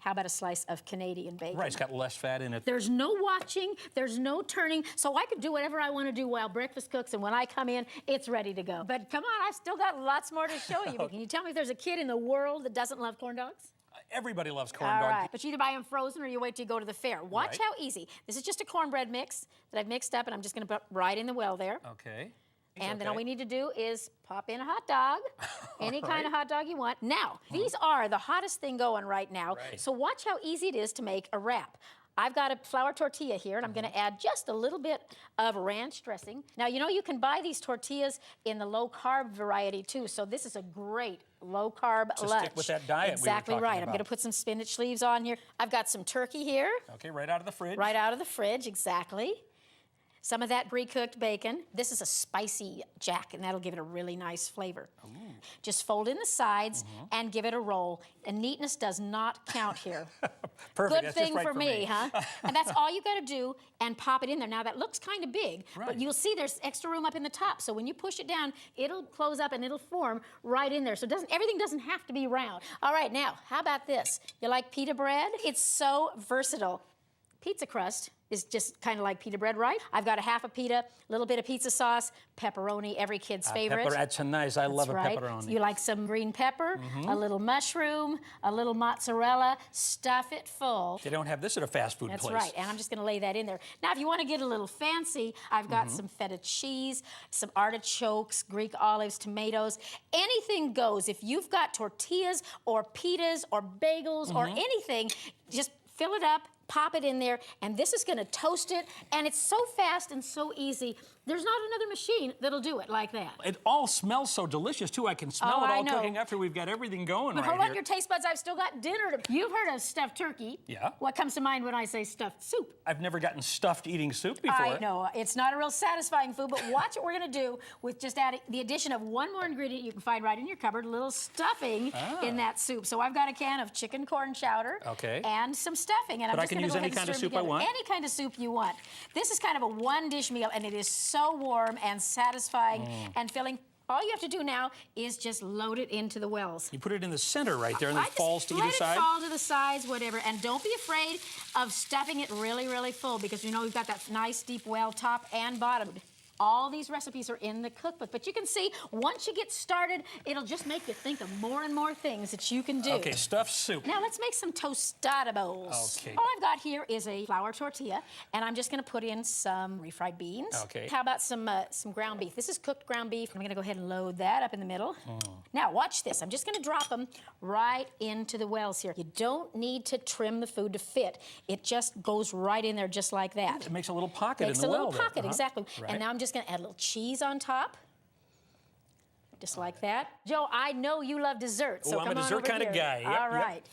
how about a slice of Canadian bacon? Right, it's got less fat in it. There's no watching, there's no turning, so I could do whatever I want to do while breakfast cooks, and when I come in, it's ready to go. But come on, I've still got lots more to show you. But can you tell me if there's a kid in the world that doesn't love corn dogs? Everybody loves corn All dog. right, but you either buy them frozen or you wait till you go to the fair. Watch Right. how easy. This is just a cornbread mix that I've mixed up, and I'm just going to put right in the well there. Okay. And then all we need to do is pop in a hot dog, any kind of right. hot dog you want. Now, these are the hottest thing going right now. Right. So watch how easy it is to make a wrap. I've got a flour tortilla here, and I'm going to add just a little bit of ranch dressing. Now, you know you can buy these tortillas in the low-carb variety, too, so this is a great low-carb To lunch. stick with that diet we were Exactly talking right. I'm about. going to put some spinach leaves on here. I've got some turkey here. Okay, right out of the fridge. Right out of the fridge, exactly. Some of that pre-cooked bacon. This is a spicy jack, and that'll give it a really nice flavor. Just fold in the sides and give it a roll. And neatness does not count here. Perfect. Good That's thing just right for me, huh? And that's all you got to do, and pop it in there. Now, that looks kind of big, but you'll see there's extra room up in the top. So when you push it down, it'll close up and it'll form right in there. So everything doesn't have to be round. All right, now, how about this? You like pita bread? It's so versatile. Pizza crust is just kind of like pita bread, right? I've got a half a pita, a little bit of pizza sauce, pepperoni, every kid's favorite. Pepper, that's nice. I love That's right. a pepperoni. You like some green pepper, a little mushroom, a little mozzarella, stuff it full. They don't have this at a fast food That's place. right, and I'm just going to lay that in there. Now, if you want to get a little fancy, I've got some feta cheese, some artichokes, Greek olives, tomatoes. Anything goes. If you've got tortillas or pitas or bagels or anything, just fill it up, pop it in there, and this is going to toast it, and it's so fast and so easy. There's not another machine that'll do it like that. It all smells so delicious, too. I can smell it I all know. cooking after we've got everything going But right hold on here. your taste buds, I've still got dinner to... You've heard of stuffed turkey. Yeah. What comes to mind when I say stuffed soup? I've never gotten stuffed eating soup before. I know, it's not a real satisfying food, but watch what we're gonna do with just adding the addition of one more ingredient you can find right in your cupboard, a little stuffing in that soup. So I've got a can of chicken corn chowder and some stuffing. And But I'm I just can gonna use go any ahead and kind of stir them soup I together. want? Any kind of soup you want. This is kind of a one-dish meal, and it is so warm and satisfying and filling. All you have to do now is just load it into the wells. You put it in the center right there, and then I it falls just to let either it side? fall to the sides, whatever. And don't be afraid of stuffing it really, really full, because you know we've got that nice deep well top and bottom. All these recipes are in the cookbook, but you can see once you get started, it'll just make you think of more and more things that you can do. Okay, stuffed soup. Now let's make some tostada bowls. Okay. All I've got here is a flour tortilla, and I'm just going to put in some refried beans. Okay. How about some ground beef? This is cooked ground beef. I'm going to go ahead and load that up in the middle. Now watch this. I'm just going to drop them right into the wells here. You don't need to trim the food to fit. It just goes right in there just like that. It makes a little pocket Makes in the a well little there. pocket, exactly. Right. And now I'm just going to add a little cheese on top. Just like that. Joe, I know you love dessert, so Oh, I'm come a on dessert over kind of here. guy. Yep, All yep. right.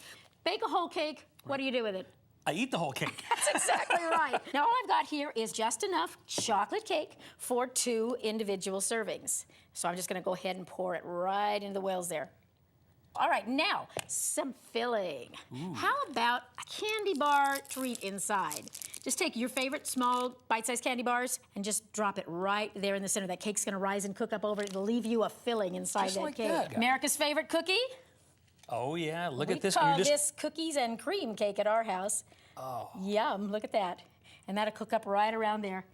Bake a whole cake. What do you do with it? I eat the whole cake. That's exactly right. Now, all I've got here is just enough chocolate cake for 2 individual servings. So I'm just going to go ahead and pour it right into the wells there. All right, now, some filling. How about a candy bar treat inside? Just take your favorite small bite-sized candy bars and just drop it right there in the center. That cake's gonna rise and cook up over it. It'll leave you a filling inside Just that like cake. that. America's favorite cookie? Oh, yeah. Look We at this. call You just- this cookies and cream cake at our house. Oh. Yum, look at that. And that'll cook up right around there.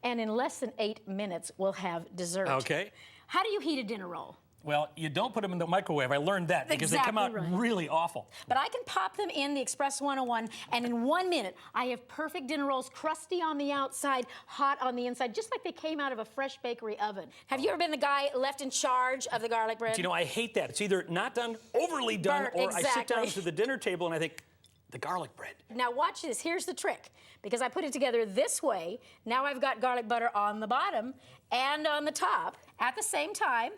And in less than 8 minutes, we'll have dessert. Okay. How do you heat a dinner roll? Well, you don't put them in the microwave. I learned that because they come out Exactly right. really awful. But I can pop them in the Express 101, and in 1 minute, I have perfect dinner rolls, crusty on the outside, hot on the inside, just like they came out of a fresh bakery oven. Have you ever been the guy left in charge of the garlic bread? Do you know, I hate that. It's either not done, overly done, Burnt, or I sit down exactly. to the dinner table and I think, the garlic bread. Now watch this, here's the trick. Because I put it together this way, now I've got garlic butter on the bottom and on the top at the same time.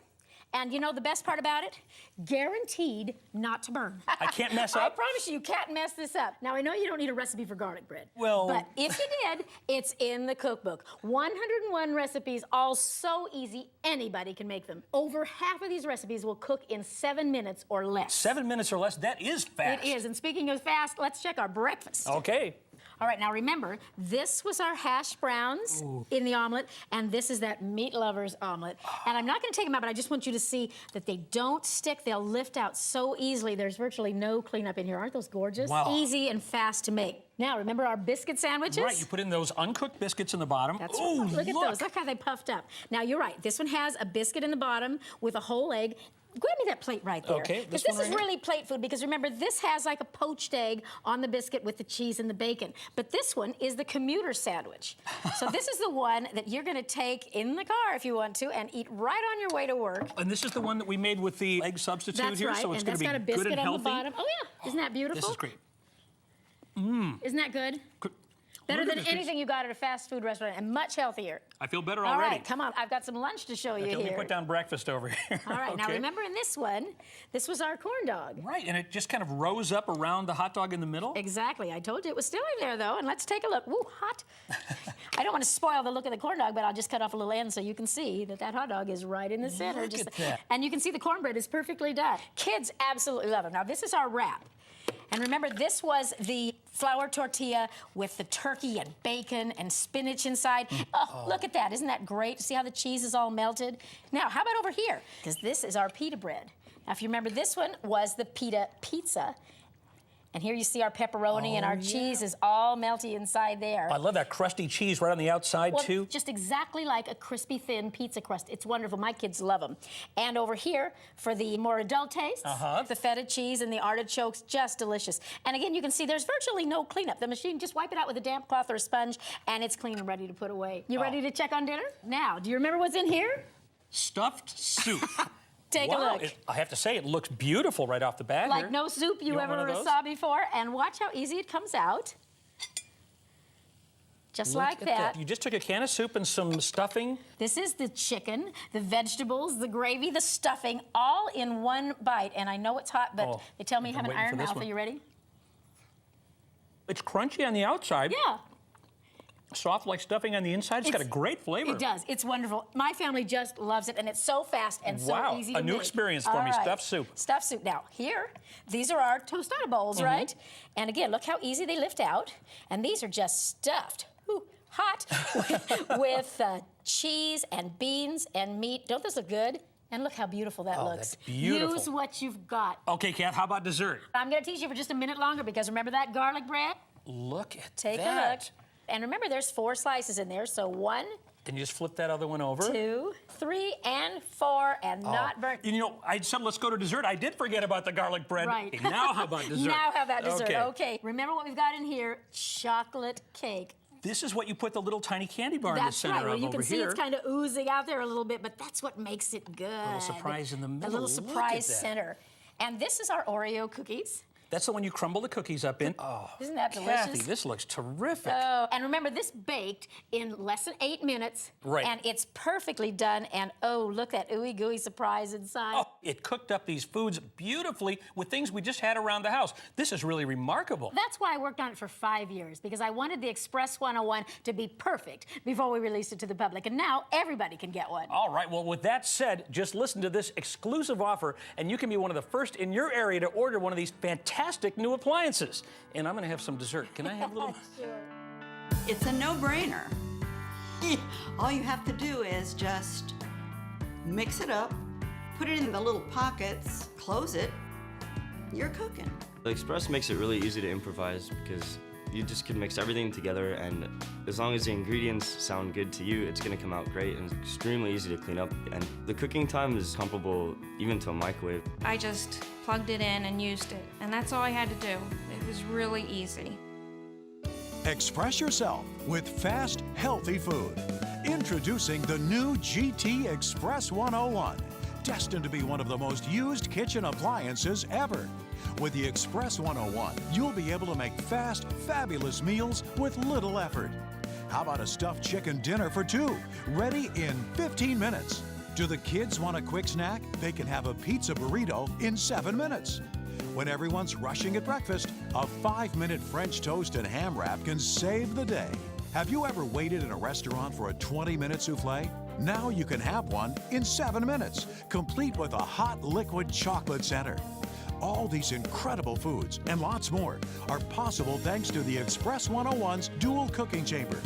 And you know the best part about it? Guaranteed not to burn. I can't mess I up? promise you can't mess this up. Now I know you don't need a recipe for garlic bread. Well... But if you did, it's in the cookbook. 101 recipes, all so easy, anybody can make them. Over half of these recipes will cook in 7 minutes or less. 7 minutes or less, that is fast. It is, and speaking of fast, let's check our breakfast. Okay. All right, now remember, this was our hash browns in the omelet, and this is that meat lover's omelet. And I'm not going to take them out, but I just want you to see that they don't stick. They'll lift out so easily. There's virtually no cleanup in here. Aren't those gorgeous? Wow. Easy and fast to make. Now, remember our biscuit sandwiches? Right, you put in those uncooked biscuits in the bottom. That's Ooh, right. Look at those. Look how they puffed up. Now, you're right. This one has a biscuit in the bottom with a whole egg. grab me that plate right there. Okay, Because this this one is right here? really plate food, because remember, this has like a poached egg on the biscuit with the cheese and the bacon. But this one is the commuter sandwich. So this is the one that you're gonna take in the car if you want to and eat right on your way to work. And this is the one that we made with the egg substitute That's here, right, so it's and going that's to be got a good biscuit and on healthy. the bottom. Oh yeah, isn't that beautiful? This is great. Mmm. Isn't that good? Better Look at than this. anything you got at a fast food restaurant and much healthier. I feel better All already. right, come on. I've got some lunch to show you Okay, here. let me put down breakfast over here. All right, now Okay. remember in this one, this was our corn dog. Right, and it just kind of rose up around the hot dog in the middle? Exactly. I told you it was still in there, though, and let's take a look. Woo, hot. I don't want to spoil the look of the corn dog, but I'll just cut off a little end so you can see that that hot dog is right in the center. Look at that. And you can see the cornbread is perfectly done. Kids absolutely love it. Now, this is our wrap. And remember, this was the flour tortilla with the turkey and bacon and spinach inside. Oh, look at that. Isn't that great? See how the cheese is all melted? Now, how about over here? Because this is our pita bread. Now, if you remember, this one was the pita pizza. And here you see our pepperoni, and our cheese is all melty inside there. I love that crusty cheese right on the outside, Well, too. just exactly like a crispy, thin pizza crust. It's wonderful. My kids love them. And over here, for the more adult tastes, the feta cheese and the artichokes, just delicious. And again, you can see there's virtually no cleanup. The machine, just wipe it out with a damp cloth or a sponge, and it's clean and ready to put away. You ready to check on dinner? Now, do you remember what's in here? Stuffed soup. Take a look. I have to say, it looks beautiful right off the bat Like here. no soup you want one ever of those? saw before. And watch how easy it comes out. Just Look like at that. You just took a can of soup and some stuffing. This is the chicken, the vegetables, the gravy, the stuffing, all in one bite. And I know it's hot, but they tell me you I've have been an waiting for iron this mouth. one. Are you ready? It's crunchy on the outside. Yeah. Soft like stuffing on the inside. It's got a great flavor. It does. It's wonderful. My family just loves it, and it's so fast and so easy to a new make. experience for All me, right. stuffed soup. Stuffed soup. Now, here, these are our tostada bowls, right? And again, look how easy they lift out. And these are just stuffed, hot, with cheese and beans and meat. Don't those look good? And look how beautiful that looks. That's beautiful. Use what you've got. Okay, Kath, how about dessert? I'm going to teach you for just a minute longer, because remember that garlic bread? Look at Take that. a look. And remember, there's 4 slices in there, so 1, Can you just flip that other one over? 2, 3, and 4, and not burnt. You know, I said let's go to dessert. I did forget about the garlic bread. Right. Okay, now how about dessert? Now how about dessert? Okay. Okay. Remember what we've got in here? Chocolate cake. This is what you put the little tiny candy bar in the That's center right. Well, of you over can see here. it's kind of oozing out there a little bit, but that's what makes it good. A little surprise in the middle. A little Look at surprise that. center. And this is our Oreo cookies. That's the one you crumble the cookies up in. Oh, Isn't that delicious? Kathy, this looks terrific. Oh, and remember, this baked in less than 8 minutes. Right. And it's perfectly done. And oh, look at that ooey gooey surprise inside. Oh, it cooked up these foods beautifully with things we just had around the house. This is really remarkable. That's why I worked on it for 5 years, because I wanted the Express 101 to be perfect before we released it to the public. And now everybody can get one. All right, well, with that said, just listen to this exclusive offer, and you can be one of the first in your area to order one of these fantastic new appliances. And I'm going to have some dessert. Can I have a little? It's a no-brainer. All you have to do is just mix it up, put it in the little pockets, close it, you're cooking. The Express makes it really easy to improvise because you just can mix everything together, and as long as the ingredients sound good to you, it's gonna come out great, and it's extremely easy to clean up, and the cooking time is comparable even to a microwave. I just plugged it in and used it, and that's all I had to do. It was really easy. Express yourself with fast, healthy food. Introducing the new GT Express 101, destined to be one of the most used kitchen appliances ever. With the Express 101, you'll be able to make fast, fabulous meals with little effort. How about a stuffed chicken dinner for 2, ready in 15 minutes? Do the kids want a quick snack? They can have a pizza burrito in 7 minutes. When everyone's rushing at breakfast, a 5-minute French toast and ham wrap can save the day. Have you ever waited in a restaurant for a 20-minute souffle? Now you can have one in 7 minutes, complete with a hot liquid chocolate center. All these incredible foods and lots more are possible thanks to the Express 101's dual cooking chamber.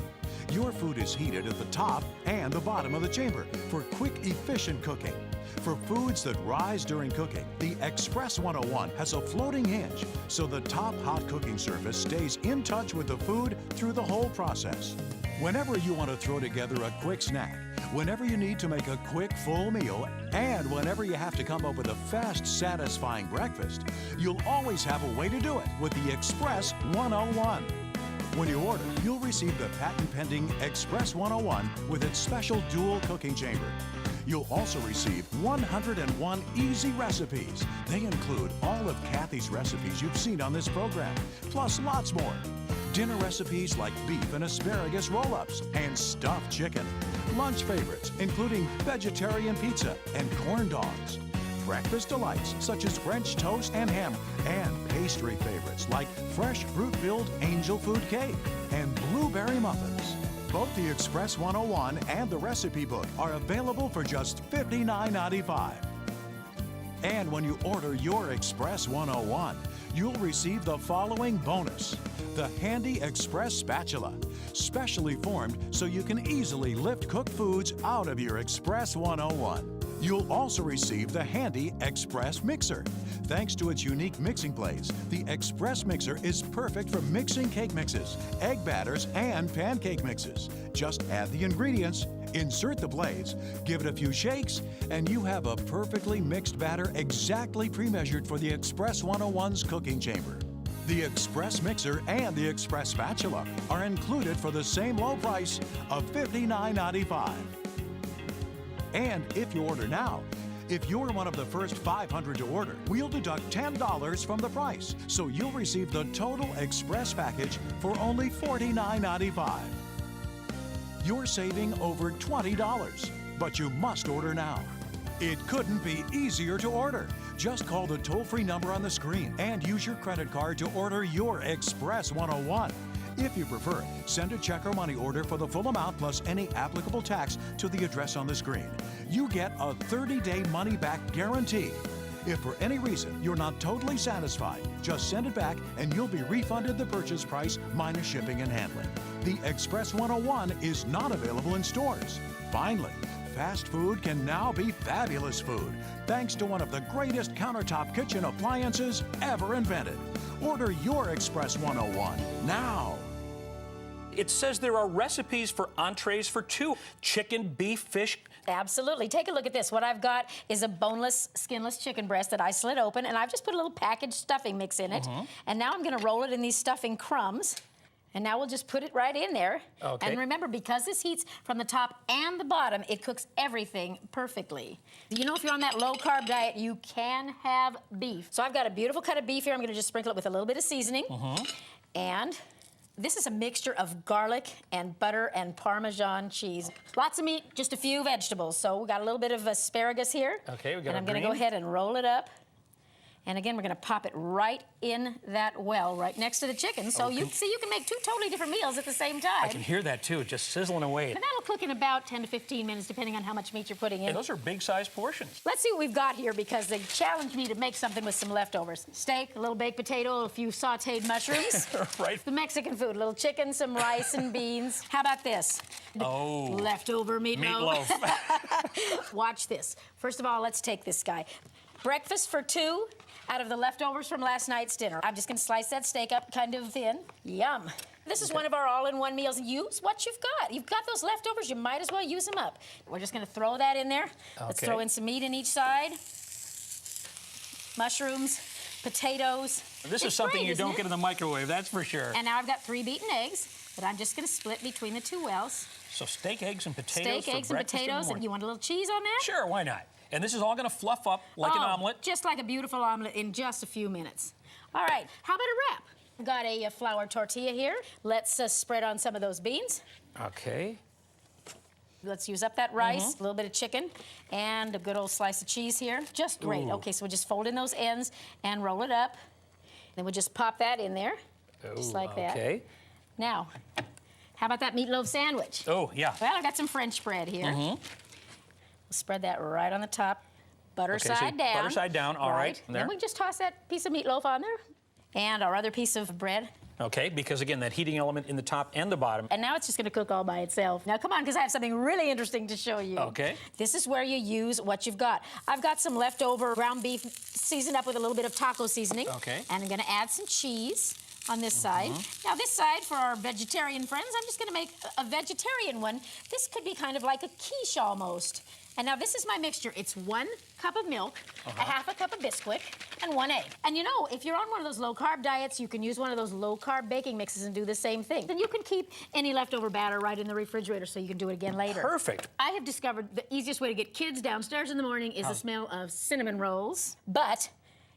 Your food is heated at the top and the bottom of the chamber for quick, efficient cooking. For foods that rise during cooking, the Express 101 has a floating hinge, so the top hot cooking surface stays in touch with the food through the whole process. Whenever you want to throw together a quick snack, whenever you need to make a quick full meal, and whenever you have to come up with a fast, satisfying breakfast, you'll always have a way to do it with the Express 101. When you order, you'll receive the patent-pending Express 101 with its special dual cooking chamber. You'll also receive 101 easy recipes. They include all of Kathy's recipes you've seen on this program, plus lots more. Dinner recipes like beef and asparagus roll-ups and stuffed chicken. Lunch favorites, including vegetarian pizza and corn dogs. Breakfast delights such as French toast and ham, and pastry favorites like fresh fruit-filled angel food cake and blueberry muffins. Both the Express 101 and the recipe book are available for just $59.95. And when you order your Express 101, you'll receive the following bonus: the handy Express spatula, specially formed so you can easily lift cooked foods out of your Express 101. You'll also receive the handy Express mixer. Thanks to its unique mixing blades, the Express mixer is perfect for mixing cake mixes, egg batters, and pancake mixes. Just add the ingredients, insert the blades, give it a few shakes, and you have a perfectly mixed batter exactly pre-measured for the Express 101's cooking chamber. The Express mixer and the Express spatula are included for the same low price of $59.95. And if you order now, if you're one of the first 500 to order, we'll deduct $10 from the price, so you'll receive the total Express package for only $49.95. You're saving over $20, but you must order now. It couldn't be easier to order. Just call the toll-free number on the screen and use your credit card to order your Express 101. If you prefer, send a check or money order for the full amount plus any applicable tax to the address on the screen. You get a 30-day money-back guarantee. If for any reason you're not totally satisfied, just send it back and you'll be refunded the purchase price minus shipping and handling. The Express 101 is not available in stores. Finally, fast food can now be fabulous food, thanks to one of the greatest countertop kitchen appliances ever invented. Order your Express 101 now. It says there are recipes for entrees for two: chicken, beef, fish. Absolutely. Take a look at this. What I've got is a boneless, skinless chicken breast that I slit open, and I've just put a little packaged stuffing mix in it. And now I'm going to roll it in these stuffing crumbs. And now we'll just put it right in there. Okay. And remember, because this heats from the top and the bottom, it cooks everything perfectly. You know, if you're on that low-carb diet, you can have beef. So I've got a beautiful cut of beef here. I'm going to just sprinkle it with a little bit of seasoning. And this is a mixture of garlic and butter and Parmesan cheese. Lots of meat, just a few vegetables. So we got a little bit of asparagus here. Okay, we got and I'm going to go ahead and roll it up. And again, we're going to pop it right in that well, right next to the chicken. So you see, you can make two totally different meals at the same time. I can hear that too, just sizzling away. And that'll cook in about 10 to 15 minutes, depending on how much meat you're putting in. Yeah, those are big-sized portions. Let's see what we've got here, because they challenged me to make something with some leftovers. Steak, a little baked potato, a few sautéed mushrooms. Right. The Mexican food, a little chicken, some rice and beans. How about this? Oh. Leftover meatloaf. Watch this. First of all, let's take this guy. Breakfast for two out of the leftovers from last night's dinner. I'm just going to slice that steak up kind of thin. Yum. This is one of our all-in-one meals. Use what you've got. You've got those leftovers, you might as well use them up. We're just going to throw that in there. Let's throw in some meat in each side. Mushrooms, potatoes. This is something you don't get in the microwave, that's for sure. And now I've got 3 beaten eggs that I'm just going to split between the two wells. So steak, eggs, and potatoes. Steak, eggs, and potatoes. And you want a little cheese on that? Sure, why not? And this is all going to fluff up like an omelet? Just like a beautiful omelet in just a few minutes. All right, how about a wrap? I've got a flour tortilla here. Let's spread on some of those beans. Okay. Let's use up that rice, a little bit of chicken, and a good old slice of cheese here. Just great. Ooh. Okay, so we'll just fold in those ends and roll it up. Then we'll just pop that in there, just like that. Okay. Now, how about that meatloaf sandwich? Oh, yeah. Well, I've got some French bread here. We'll spread that right on the top, butter side down. Butter side down, all right. Then we just toss that piece of meatloaf on there, and our other piece of bread. Okay, because again, that heating element in the top and the bottom. And now it's just going to cook all by itself. Now, come on, because I have something really interesting to show you. Okay. This is where you use what you've got. I've got some leftover ground beef seasoned up with a little bit of taco seasoning. Okay. And I'm going to add some cheese on this side. Now this side, for our vegetarian friends, I'm just gonna make a vegetarian one. This could be kind of like a quiche almost. And now this is my mixture. It's 1 cup of milk, a half a cup of Bisquick, and 1 egg. And you know, if you're on one of those low-carb diets, you can use one of those low-carb baking mixes and do the same thing. Then you can keep any leftover batter right in the refrigerator so you can do it again later. Perfect. I have discovered the easiest way to get kids downstairs in the morning is the smell of cinnamon rolls. But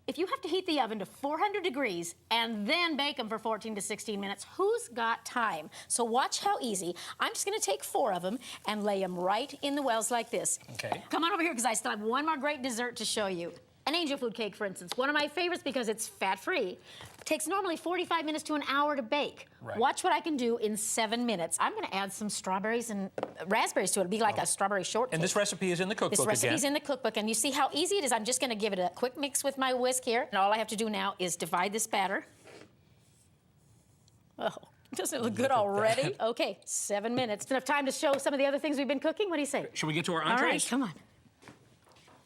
if you have to heat the oven to 400 degrees and then bake them for 14 to 16 minutes, who's got time? So watch how easy. I'm just gonna take 4 of them and lay them right in the wells like this. Okay. Come on over here because I still have one more great dessert to show you. An angel food cake, for instance, one of my favorites because it's fat-free. Takes normally 45 minutes to an hour to bake. Right. Watch what I can do in 7 minutes. I'm gonna add some strawberries and raspberries to it. It'll be like a strawberry shortcake. And this recipe is in the cookbook This recipe's again. in the cookbook, and you see how easy it is. I'm just gonna give it a quick mix with my whisk here, and all I have to do now is divide this batter. Oh, doesn't it look good already? Okay, 7 minutes. Enough time to show some of the other things we've been cooking. What do you say? Should we get to our All entrees? right, come on.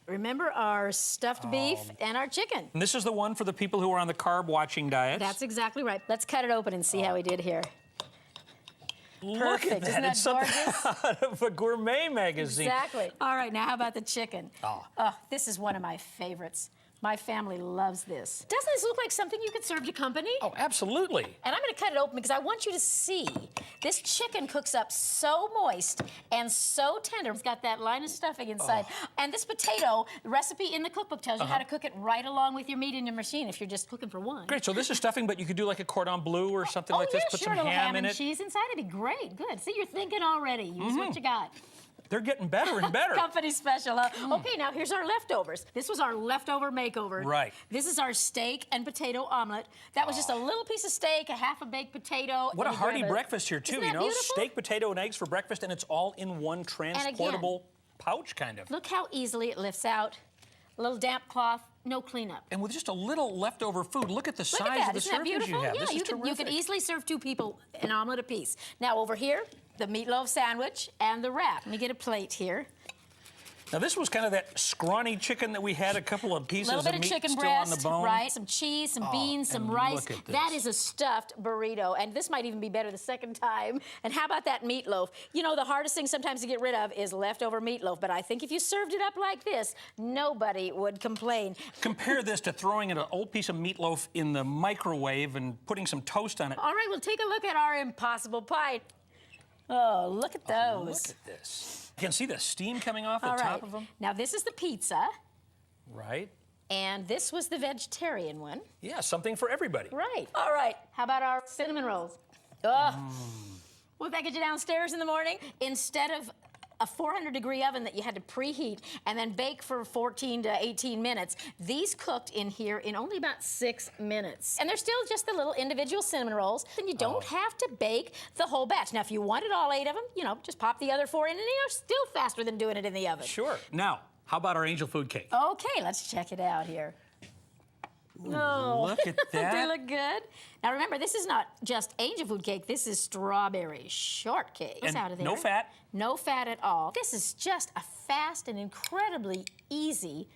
Remember our stuffed beef and our chicken. And this is the one for the people who are on the carb watching diets. That's exactly right. Let's cut it open and see how we did here. Look Perfect. at that. Isn't that It's something gorgeous? out of a gourmet magazine. Exactly. All right, now how about the chicken? Oh, this is one of my favorites. My family loves this. Doesn't this look like something you could serve to company? Oh, absolutely. And I'm gonna cut it open because I want you to see this chicken cooks up so moist and so tender. It's got that line of stuffing inside. And this potato, the recipe in the cookbook tells you how to cook it right along with your meat in your machine if you're just cooking for one. Great, so this is stuffing, but you could do like a cordon bleu or something like this, put sure, some a little ham in and it. cheese inside, it'd be great. Good. See, you're thinking already. Use what you got. They're getting better and better. Company special, huh? Okay, now here's our leftovers. This was our leftover makeover. Right. This is our steak and potato omelet. That was just a little piece of steak, a half a baked potato. What a and you hearty grab breakfast here, too, Isn't you that know? beautiful? Steak, potato, and eggs for breakfast, and it's all in one transportable pouch, kind of. Look how easily it lifts out. A little damp cloth, no cleanup. And with just a little leftover food, look at the Look size at that. of the Isn't that servings beautiful? you have. Yeah, This is you could terrific. easily serve 2 people an omelet apiece. Now over here, the meatloaf sandwich and the wrap. Let me get a plate here. Now this was kind of that scrawny chicken that we had, a couple of pieces A little bit of of meat chicken still breast, on the bone. right? Some cheese, some beans, some and rice. look at That this. is a stuffed burrito, and this might even be better the second time. And how about that meatloaf? You know, the hardest thing sometimes to get rid of is leftover meatloaf, but I think if you served it up like this, nobody would complain. Compare this to throwing an old piece of meatloaf in the microwave and putting some toast on it. All right, well, take a look at our impossible pie. Oh, look at those. Look at this. You can see the steam coming off the All top right. of them. Now, this is the pizza, Right. and this was the vegetarian one. Yeah, something for everybody. Right. All right. How about our cinnamon rolls? Oh. Would that get you downstairs in the morning? Instead of a 400-degree oven that you had to preheat and then bake for 14 to 18 minutes, these cooked in here in only about 6 minutes. And they're still just the little individual cinnamon rolls, and you don't have to bake the whole batch. Now, if you wanted all 8 of them, you know, just pop the other 4 in, and you're still faster than doing it in the oven. Sure. Now, how about our angel food cake? Okay, let's check it out here. Oh, look at that. They look good. Now remember, this is not just angel food cake. This is strawberry shortcake. What's And out of there? no fat. No fat at all. This is just a fast and incredibly easy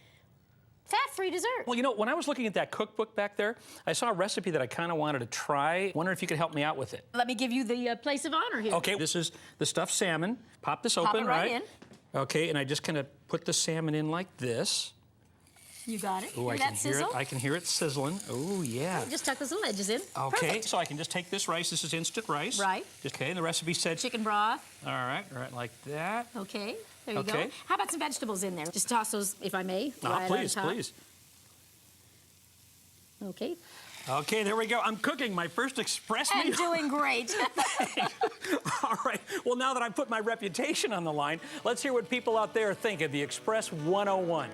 fat-free dessert. Well, you know, when I was looking at that cookbook back there, I saw a recipe that I kind of wanted to try. Wonder if you could help me out with it. Let me give you the place of honor here. Okay, this is the stuffed salmon. Pop this Pop open, it right in. Okay, and I just kind of put the salmon in like this. You got it. Oh, Hear I that can hear sizzle? it. I can hear it sizzling. Oh, yeah. Just tuck those little edges in. Okay, Perfect. so I can just take this rice. This is instant rice. Right. Okay, and the recipe said... Chicken broth. All right, like that. Okay, there you Okay. go. How about some vegetables in there? Just toss those, if I may. right on Please, top. please. Okay. Okay, there we go. I'm cooking my first express And meal. doing great. All right. Well, now that I've put my reputation on the line, let's hear what people out there think of the Express 101.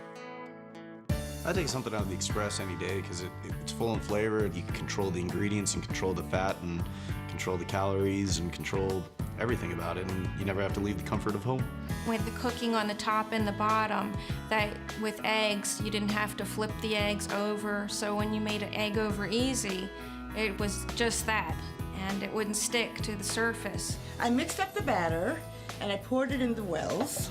I take something out of the Express any day because it's full in flavor. You can control the ingredients and control the fat and control the calories and control everything about it, and you never have to leave the comfort of home. With the cooking on the top and the bottom, that with eggs, you didn't have to flip the eggs over, so when you made an egg over easy, it was just that, and it wouldn't stick to the surface. I mixed up the batter, and I poured it in the wells.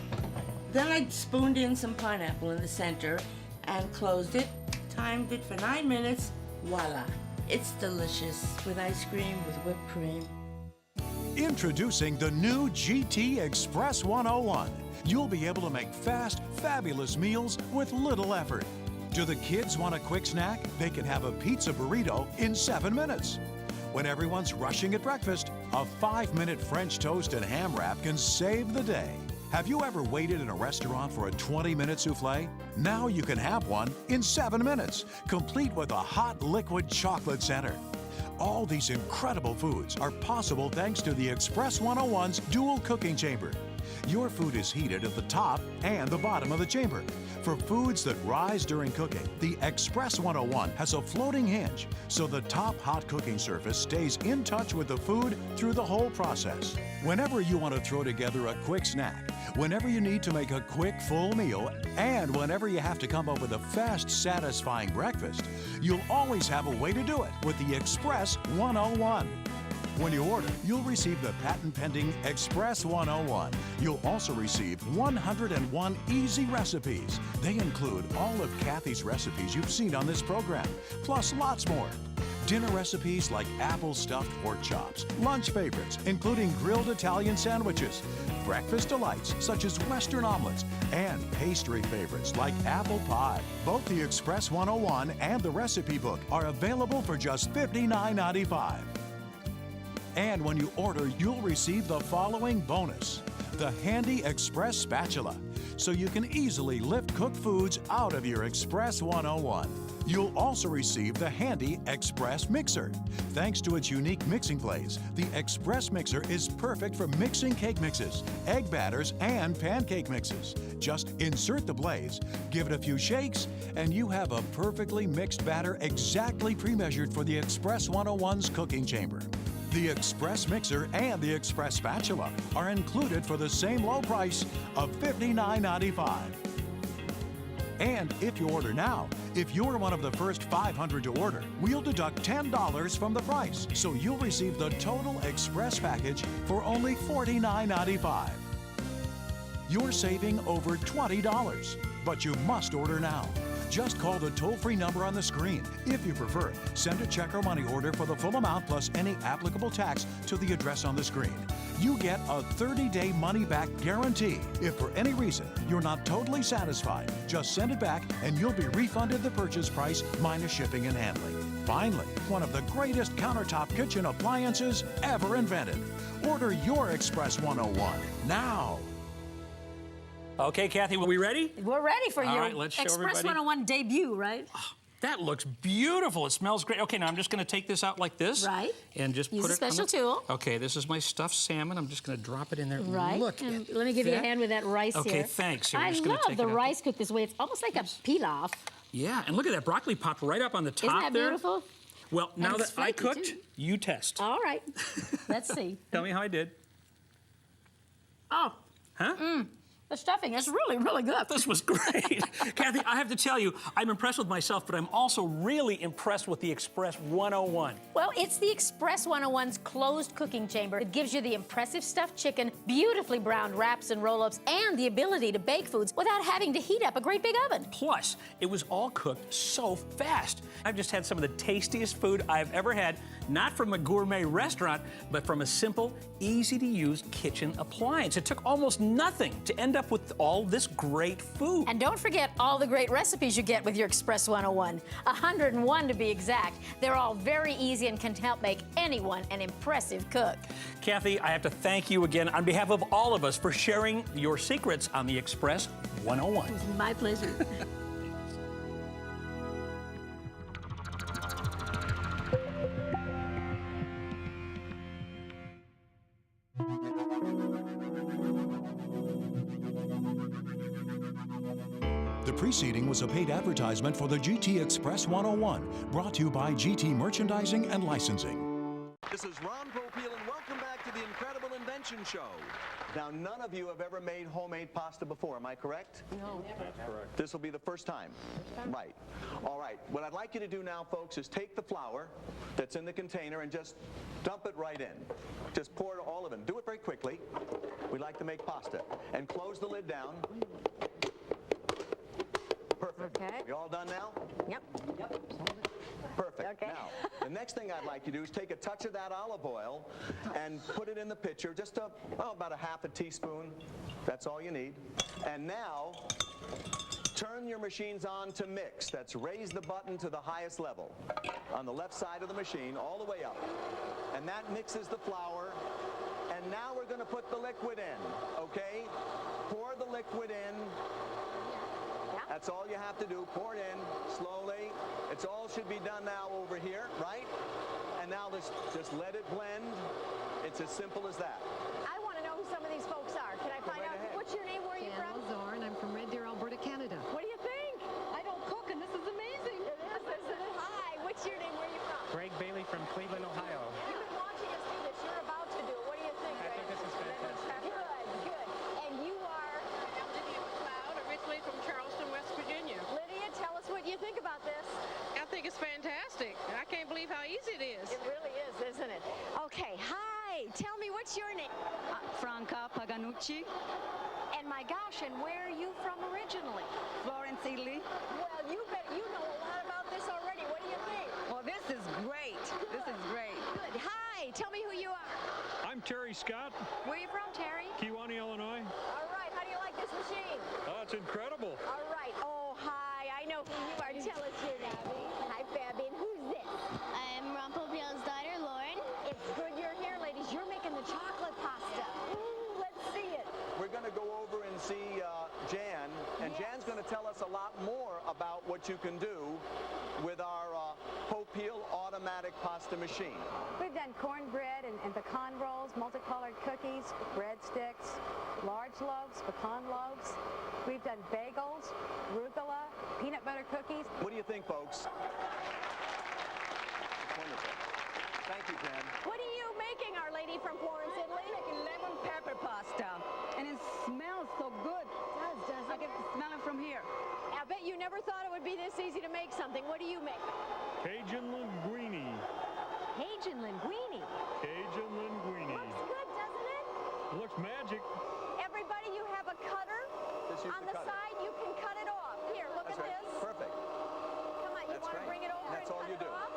Then I spooned in some pineapple in the center and closed it, timed it for 9 minutes, voila. It's delicious with ice cream, with whipped cream. Introducing the new GT Express 101. You'll be able to make fast, fabulous meals with little effort. Do the kids want a quick snack? They can have a pizza burrito in 7 minutes. When everyone's rushing at breakfast, a 5-minute French toast and ham wrap can save the day. Have you ever waited in a restaurant for a 20-minute souffle? Now you can have one in 7 minutes, complete with a hot liquid chocolate center. All these incredible foods are possible thanks to the Express 101's dual cooking chamber. Your food is heated at the top and the bottom of the chamber. For foods that rise during cooking, the Express 101 has a floating hinge, so the top hot cooking surface stays in touch with the food through the whole process. Whenever you want to throw together a quick snack, whenever you need to make a quick full meal, and whenever you have to come up with a fast, satisfying breakfast, you'll always have a way to do it with the Express 101. When you order, you'll receive the patent-pending Express 101. You'll also receive 101 easy recipes. They include all of Kathy's recipes you've seen on this program, plus lots more. Dinner recipes like apple stuffed pork chops, lunch favorites, including grilled Italian sandwiches, breakfast delights such as Western omelets, and pastry favorites like apple pie. Both the Express 101 and the recipe book are available for just $59.95. And when you order, you'll receive the following bonus: the handy Express spatula, so you can easily lift cooked foods out of your Express 101. You'll also receive the handy Express mixer. Thanks to its unique mixing plates, the Express mixer is perfect for mixing cake mixes, egg batters, and pancake mixes. Just insert the blaze, give it a few shakes, and you have a perfectly mixed batter exactly pre-measured for the Express 101's cooking chamber. The Express mixer and the Express spatula are included for the same low price of $59.95. And if you order now, if you're one of the first 500 to order, we'll deduct $10 from the price, so you'll receive the total Express package for only $49.95. You're saving over $20, but you must order now. Just call the toll-free number on the screen. If you prefer, send a check or money order for the full amount plus any applicable tax to the address on the screen. You get a 30-day money-back guarantee. If for any reason you're not totally satisfied, just send it back and you'll be refunded the purchase price minus shipping and handling. Finally, one of the greatest countertop kitchen appliances ever invented. Order your Express 101 now. Okay, Kathy, are we ready? We're ready for All your right, let's show Express everybody. 101 debut, right? That looks beautiful. It smells great. Okay, now I'm just going to take this out like this. Right. And just Use put a it on special the... tool. Okay, this is my stuffed salmon. I'm just going to drop it in there. Right. Look And at let me give you a that. hand with that rice here. Okay, thanks. Here, I I'm just gonna love take the it out. rice cooked this way. It's almost like a pilaf. Yeah, and look at that. Broccoli popped right up on the top Isn't that there. beautiful? Well, now And that it's I flaky, cooked, too. you test. All right. Let's see. Tell me how I did. Oh. Huh? The stuffing is really, really good. This was great. Kathy, I have to tell you, I'm impressed with myself, but I'm also really impressed with the Express 101. Well, it's the Express 101's closed cooking chamber. It gives you the impressive stuffed chicken, beautifully browned wraps and roll-ups, and the ability to bake foods without having to heat up a great big oven. Plus, it was all cooked so fast. I've just had some of the tastiest food I've ever had, not from a gourmet restaurant, but from a simple, easy-to-use kitchen appliance. It took almost nothing to end up with all this great food. And don't forget all the great recipes you get with your Express 101. 101 to be exact. They're all very easy and can help make anyone an impressive cook. Kathy, I have to thank you again on behalf of all of us for sharing your secrets on the Express 101. It was my pleasure. The preceding was a paid advertisement for the GT Express 101, brought to you by GT Merchandising and Licensing. This is Ron Popeil, and welcome back to the Incredible Invention Show. Now, none of you have ever made homemade pasta before, am I correct? No. That's correct. This will be the first time? Right. All right. What I'd like you to do now, folks, is take the flour that's in the container and just dump it right in. Just pour it all of it. Do it very quickly. We like to make pasta. And close the lid down. Perfect. Okay. We all done now? Yep. Perfect. Okay. Now, The next thing I'd like you to do is take a touch of that olive oil and put it in the pitcher, just about a half a teaspoon. That's all you need. And now, turn your machines on to mix. That's raise the button to the highest level on the left side of the machine, all the way up. And that mixes the flour. And now we're going to put the liquid in, okay? Pour the liquid in. That's all you have to do. Pour it in slowly. It's all should be done now over here, right? And now just let it blend. It's as simple as that. I want to know who some of these folks are. Can I find out? What's your name? Where are you from? Zorn. I'm from Red Deer, Alberta, Canada. What do you think? I don't cook, and this is amazing. It is, isn't it? Hi. What's your name? Where are you from? Greg Bailey from Cleveland, Ohio. You've been watching us do this. You're about to do it. What do you think, I Greg? think this is fantastic. Good. And you are? I'm Lydia McLeod, originally from Charleston, West Virginia. Lydia, tell us what you think about this. I think it's fantastic. I can't believe how easy it is. It really is, isn't it? Okay, hi. Tell me, what's your name? Franca Paganucci. And my gosh, and where are you from originally? Florence, Italy. Well, you know a lot about this already. What do you think? Well, this is great. This is great. Good. Hi. Tell me who you are. I'm Terry Scott, Where are you from, Terry? Kewanee, Illinois. All right. How do you like this machine? Oh, it's incredible. All right. Oh, hi. I know who you are. Tell us your name. Hi, Fabi. And who's this? I'm Rumpelbill's daughter, Lauren. It's good you're here, ladies. You're making the chocolate pasta. Ooh, let's see it. We're going to go over and see Jan, and Jan's going to tell us a lot more about what you can do with our Hopeel automatic pasta machine. We've done cornbread and pecan rolls, multicolored cookies, breadsticks, large loaves, pecan loaves. We've done bagels, arugula, peanut butter cookies. What do you think, folks? Wonderful. Thank you, Jan. What are you making, Our Lady from Florence, Italy? I'm making lemon pepper pasta, and it smells so good. It does, I can smell it from here. I bet you never thought it would be this easy to make something. What do you make? Cajun linguine. Cajun linguine. Cajun linguine. Looks good, doesn't it? It looks magic. Everybody, you have a cutter. Just use on the the cutter. side, you can cut it off. Here, look That's at right. this. Perfect. Come on, you That's want to great. bring it over That's and all cut you it do. off?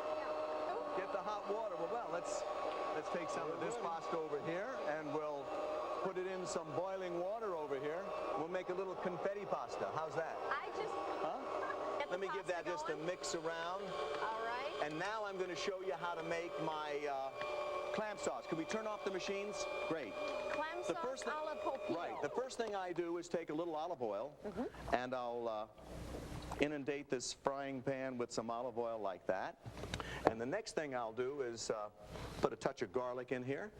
Get the hot water. Well, let's take some of this pasta over here, and we'll put it in some boiling water over here. We'll make a little confetti pasta. How's that? I just... Let me give that just a mix around. All right. And now I'm going to show you how to make my clam sauce. Can we turn off the machines? Great. Clam sauce a la Hopeel. Right. The first thing I do is take a little olive oil, and I'll inundate this frying pan with some olive oil like that. And the next thing I'll do is put a touch of garlic in here.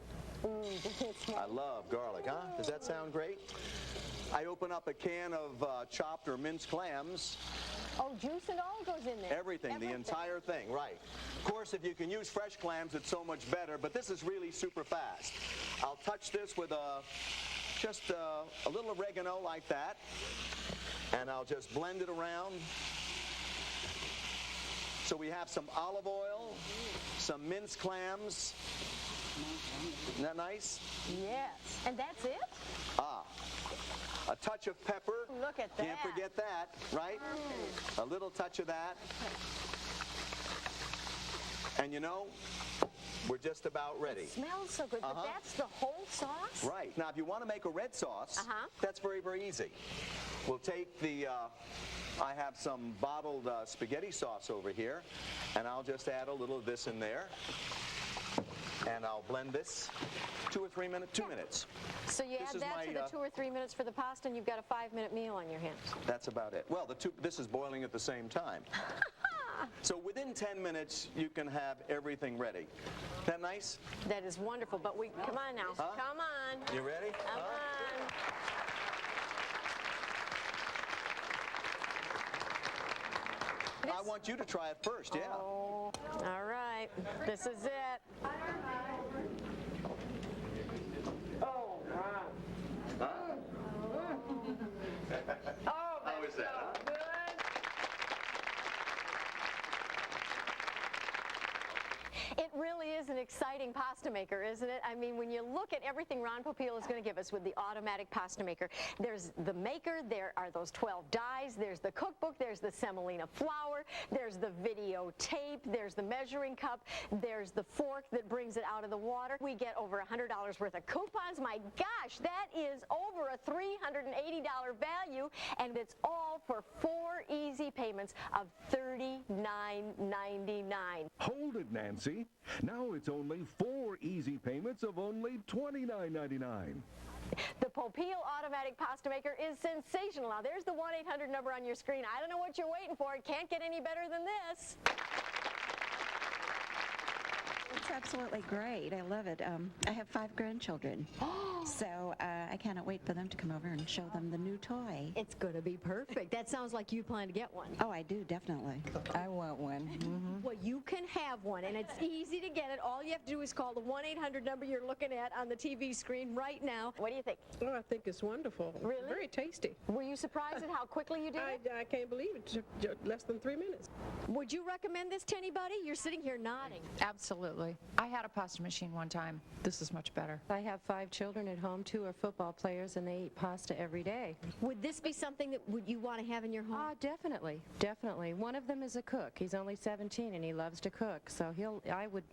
I love garlic, huh? Does that sound great? I open up a can of chopped or minced clams. Oh, juice and all goes in there. Everything, the entire thing, right. Of course, if you can use fresh clams, it's so much better, but this is really super fast. I'll touch this with just a little oregano like that, and I'll just blend it around. So we have some olive oil, some minced clams. Isn't that nice? Yes. And that's it? A touch of pepper. Look at that. Can't forget that, right? A little touch of that. And you know, we're just about ready. It smells so good, but that's the whole sauce? Right. Now, if you want to make a red sauce, that's very, very easy. We'll take the, I have some bottled spaghetti sauce over here, and I'll just add a little of this in there. And I'll blend this 2 or 3 minutes, 2 minutes. So you add that to the 2 or 3 minutes for the pasta, and you've got a 5-minute meal on your hands. That's about it. Well, this is boiling at the same time. So within 10 minutes, you can have everything ready. Isn't that nice? That is wonderful, but come on now. Huh? Come on. You ready? Come on. I want you to try it first, yeah. Oh, all right. This is it. Oh, how is that? Huh? It really is an exciting pasta maker, isn't it? I mean, when you look at everything Ron Popeil is going to give us with the automatic pasta maker, there's the maker, there are those 12 dies, there's the cookbook, there's the semolina flour, there's the videotape, there's the measuring cup, there's the fork that brings it out of the water. We get over $100 worth of coupons. My gosh, that is over a $380 value, and it's all for 4 easy payments of $39.99. Hold it, Nancy. Now it's only 4 easy payments of only $29.99. The Popeil automatic pasta maker is sensational. Now, there's the 1-800 number on your screen. I don't know what you're waiting for. It can't get any better than this. It's absolutely great. I love it. I have 5 grandchildren, so I cannot wait for them to come over and show them the new toy. It's going to be perfect. That sounds like you plan to get one. Oh, I do, definitely. I want one. Well, you can have one, and it's easy to get it. All you have to do is call the 1-800 number you're looking at on the TV screen right now. What do you think? Oh, I think it's wonderful. Really? Very tasty. Were you surprised at how quickly you did it? I can't believe it took less than 3 minutes. Would you recommend this to anybody? You're sitting here nodding. Absolutely. I had a pasta machine one time. This is much better. I have 5 children at home. 2 are football players, and they eat pasta every day. Would this be something that you want to have in your home? Definitely, definitely. One of them is a cook. He's only 17, and he loves to cook, so I would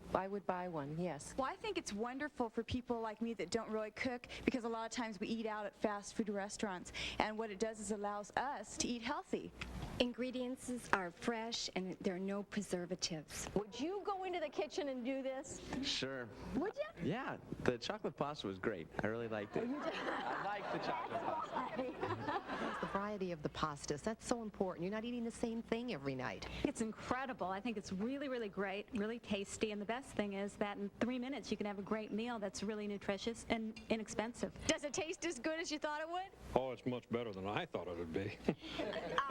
buy one, yes. Well, I think it's wonderful for people like me that don't really cook, because a lot of times we eat out at fast food restaurants, and what it does is allows us to eat healthy. Ingredients are fresh, and there are no preservatives. Would you go into the kitchen and do this? Sure. Would you? Yeah, the chocolate pasta was great. I really liked it. I liked the chocolate pasta. It's the variety of the pastas. That's so important. You're not eating the same thing every night. It's incredible. I think it's really, really great, really tasty, and the best thing is that in 3 minutes you can have a great meal that's really nutritious and inexpensive. Does it taste as good as you thought it would? Oh, it's much better than I thought it would be.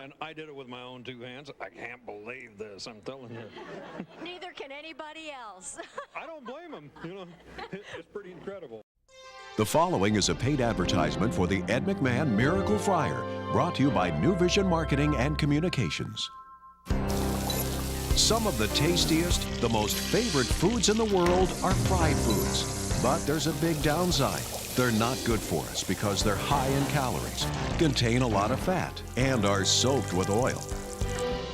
And I did it with my own 2 hands. I can't believe this, I'm telling you. Neither can anybody else. I don't blame them, you know. It's pretty incredible. The following is a paid advertisement for the Ed McMahon Miracle Fryer, brought to you by New Vision Marketing and Communications. Some of the tastiest, the most favorite foods in the world are fried foods. But there's a big downside. They're not good for us because they're high in calories, contain a lot of fat, and are soaked with oil.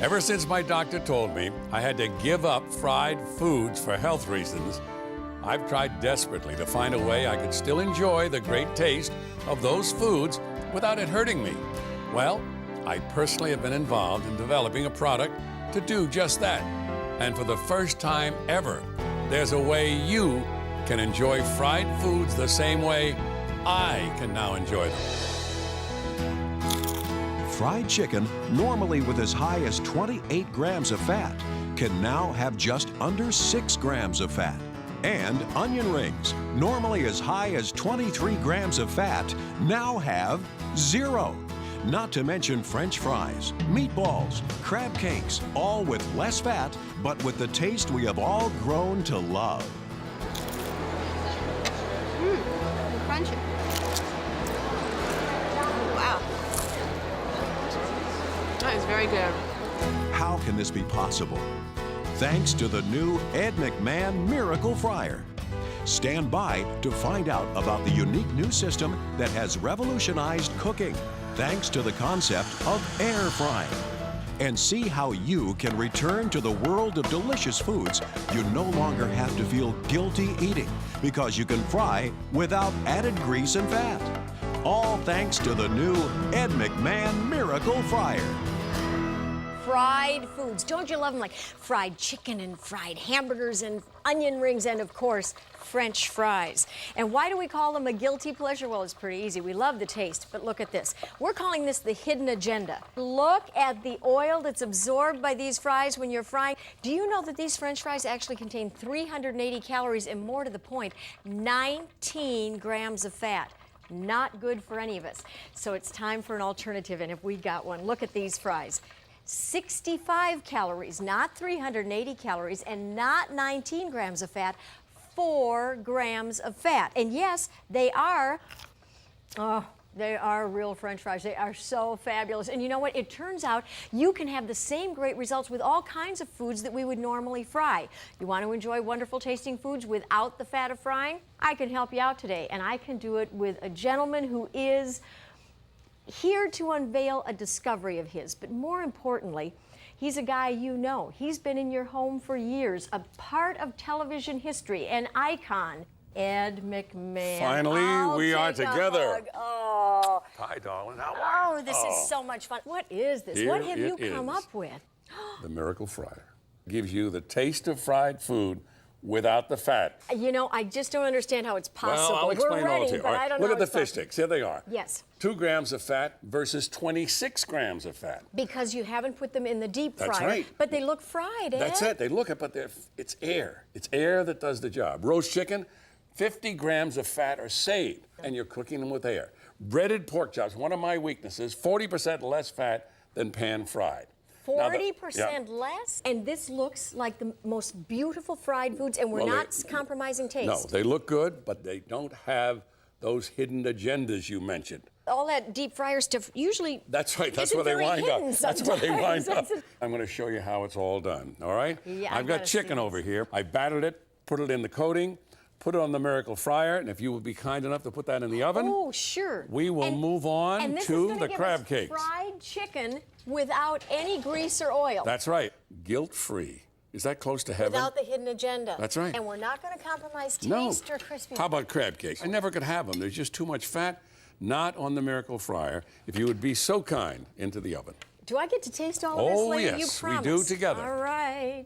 Ever since my doctor told me I had to give up fried foods for health reasons, I've tried desperately to find a way I could still enjoy the great taste of those foods without it hurting me. Well, I personally have been involved in developing a product to do just that. And for the first time ever, there's a way you can enjoy fried foods the same way I can now enjoy them. Fried chicken, normally with as high as 28 grams of fat, can now have just under 6 grams of fat. And onion rings, normally as high as 23 grams of fat, now have 0. Not to mention French fries, meatballs, crab cakes, all with less fat, but with the taste we have all grown to love. Crunchy. Wow. That is very good. How can this be possible? Thanks to the new Ed McMahon Miracle Fryer. Stand by to find out about the unique new system that has revolutionized cooking, thanks to the concept of air frying. And see how you can return to the world of delicious foods you no longer have to feel guilty eating, because you can fry without added grease and fat. All thanks to the new Ed McMahon Miracle Fryer. Fried foods. Don't you love them? Like fried chicken and fried hamburgers and onion rings and, of course, French fries. And why do we call them a guilty pleasure? Well, it's pretty easy. We love the taste, but look at this. We're calling this the hidden agenda. Look at the oil that's absorbed by these fries when you're frying. Do you know that these French fries actually contain 380 calories and, more to the point, 19 grams of fat? Not good for any of us. So it's time for an alternative, and if we got one, look at these fries. 65 calories, not 380 calories, and not 19 grams of fat, 4 grams of fat. And yes, they are They are real French fries. They are so fabulous. And you know what? It turns out you can have the same great results with all kinds of foods that we would normally fry. You want to enjoy wonderful tasting foods without the fat of frying? I can help you out today, and I can do it with a gentleman who is here to unveil a discovery of his. But more importantly, he's a guy you know. He's been in your home for years, a part of television history, an icon. Ed McMahon. Finally, we are together. Oh. Hi, darling. How are you? Oh, this is so much fun. What is this? Here What have you it come is. up with? The Miracle Fryer gives you the taste of fried food without the fat. You know, I just don't understand how it's possible. Well, I'll explain We're all ready, to you. but All right, I don't look know at the it's fish possible. sticks. Here they are. Yes. 2 grams of fat versus 26 grams of fat. Because you haven't put them in the deep fryer. That's right. But they look fried, Ed. That's it. They look it, but it's air. It's air that does the job. Roast chicken, 50 grams of fat are saved, and you're cooking them with air. Breaded pork chops, one of my weaknesses, 40% less fat than pan-fried. 40% less? And this looks like the most beautiful fried foods, and we're not compromising taste. No, they look good, but they don't have those hidden agendas you mentioned. All that deep fryer stuff usually That's right. That's isn't where they very wind up. hidden That's where they wind sometimes. up. I'm going to show you how it's all done. All right? Yeah, I've got chicken over here. I battered it, put it in the coating, put it on the Miracle Fryer, and if you would be kind enough to put that in the oven, oh, sure. we will move on and this to is the give crab us cakes. Fried chicken without any grease or oil. That's right. Guilt-free. Is that close to heaven? Without the hidden agenda. That's right. And we're not going to compromise taste No. or crispy. How about crab cakes? I never could have them. There's just too much fat. Not on the Miracle Fryer. If you would be so kind, into the oven. Do I get to taste all of this Oh, later? yes, You we promise. do together. All right.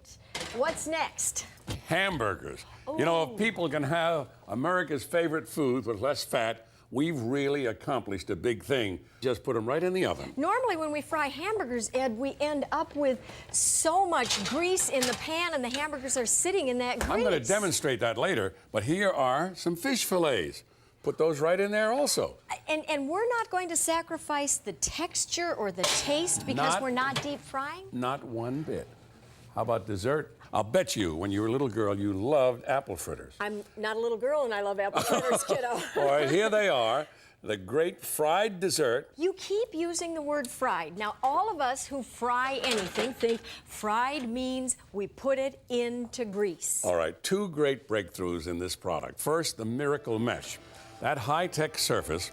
What's next? Hamburgers. You know, if people can have America's favorite foods with less fat, we've really accomplished a big thing. Just put them right in the oven. Normally when we fry hamburgers, Ed, we end up with so much grease in the pan and the hamburgers are sitting in that grease. I'm going to demonstrate that later, but here are some fish fillets. Put those right in there also. And we're not going to sacrifice the texture or the taste because we're not deep frying? Not one bit. How about dessert? I'll bet you, when you were a little girl, you loved apple fritters. I'm not a little girl and I love apple fritters, kiddo. All right, here they are. The great fried dessert. You keep using the word fried. Now, all of us who fry anything think fried means we put it into grease. All right, 2 great breakthroughs in this product. First, the Miracle Mesh. That high-tech surface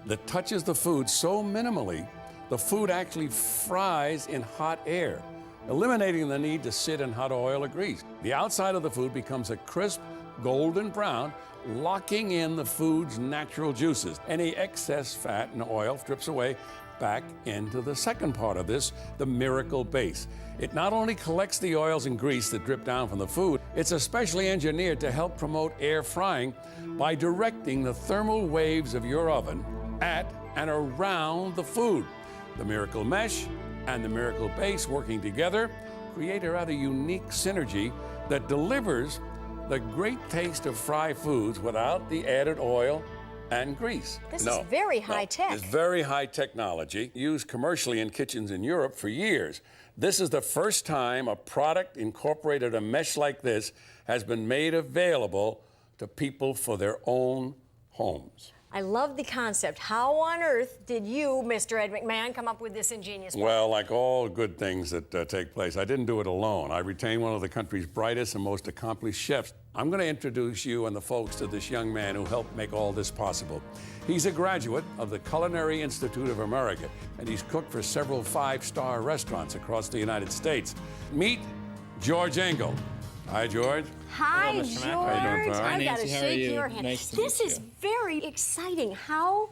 that touches the food so minimally, the food actually fries in hot air, eliminating the need to sit in hot oil or grease. The outside of the food becomes a crisp, golden brown, locking in the food's natural juices. Any excess fat and oil strips away back into the second part of this, the Miracle Base. It not only collects the oils and grease that drip down from the food, it's especially engineered to help promote air frying by directing the thermal waves of your oven at and around the food. The Miracle Mesh and the Miracle Base working together create a rather unique synergy that delivers the great taste of fried foods without the added oil and grease. This is very high tech. It's very high technology, used commercially in kitchens in Europe for years. This is the first time a product incorporated a mesh like this has been made available to people for their own homes. I love the concept. How on earth did you, Mr. Ed McMahon, come up with this ingenious plan? Well, like all good things that take place, I didn't do it alone. I retained one of the country's brightest and most accomplished chefs. I'm going to introduce you and the folks to this young man who helped make all this possible. He's a graduate of the Culinary Institute of America, and he's cooked for several 5-star restaurants across the United States. Meet George Engel. Hi, George. Hi, Hello, George. Mr. Mack. How you doing, pal? I Hi, got to Nancy. How are shake you? your hand. Nice to This meet is you. very exciting. How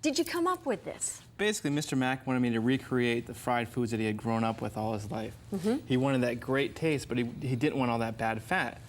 did you come up with this? Basically, Mr. Mack wanted me to recreate the fried foods that he had grown up with all his life. He wanted that great taste, but he didn't want all that bad fat.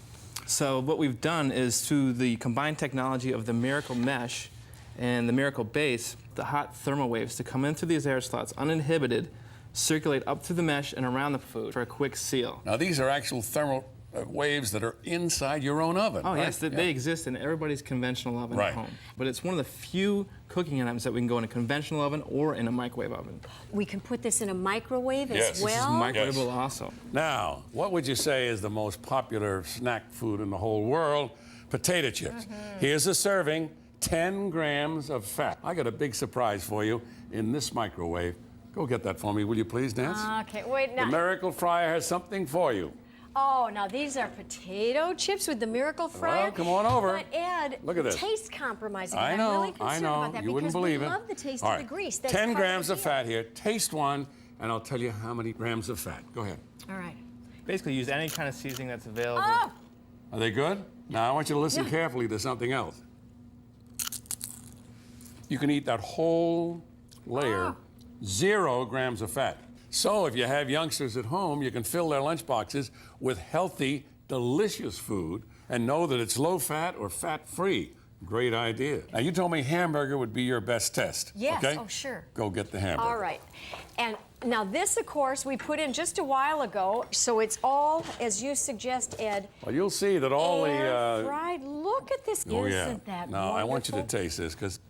So what we've done is, through the combined technology of the Miracle Mesh and the Miracle Base, the hot thermal waves to come in through these air slots uninhibited, circulate up through the mesh and around the food for a quick seal. Now, these are actual thermal waves that are inside your own oven. Oh, right? yes, they exist in everybody's conventional oven Right. at home. But it's one of the few cooking items that we can go in a conventional oven or in a microwave oven. We can put this in a microwave Yes. as well? This is microwavable also. Now, what would you say is the most popular snack food in the whole world? Potato chips. Here's a serving, 10 grams of fat. I got a big surprise for you in this microwave. Go get that for me, will you please, Nance? Okay, wait, now. The Miracle Fryer has something for you. Oh, now these are potato chips with the Miracle Fryer. Well, come on over. But Ed, Look at this. taste compromising. I I'm know, really concerned about that you wouldn't because believe we it. love the taste All of right. the grease. That's 10 part grams the of deal. fat here. Taste one, and I'll tell you how many grams of fat. Go ahead. All right. Basically, use any kind of seasoning that's available. Oh! Are they good? Now, I want you to listen Yeah. carefully to something else. You can eat that whole layer, 0 grams of fat. So if you have youngsters at home, you can fill their lunchboxes with healthy, delicious food and know that it's low fat or fat-free. Great idea. Now, you told me hamburger would be your best test. Yes, okay? oh, sure. Go get the hamburger. All right. And now this, of course, we put in just a while ago, so it's all, as you suggest, Ed, Well, you'll see that all air the... fried. Look at this. Oh, yeah. Isn't that Now, I want you to wonderful? taste this, because...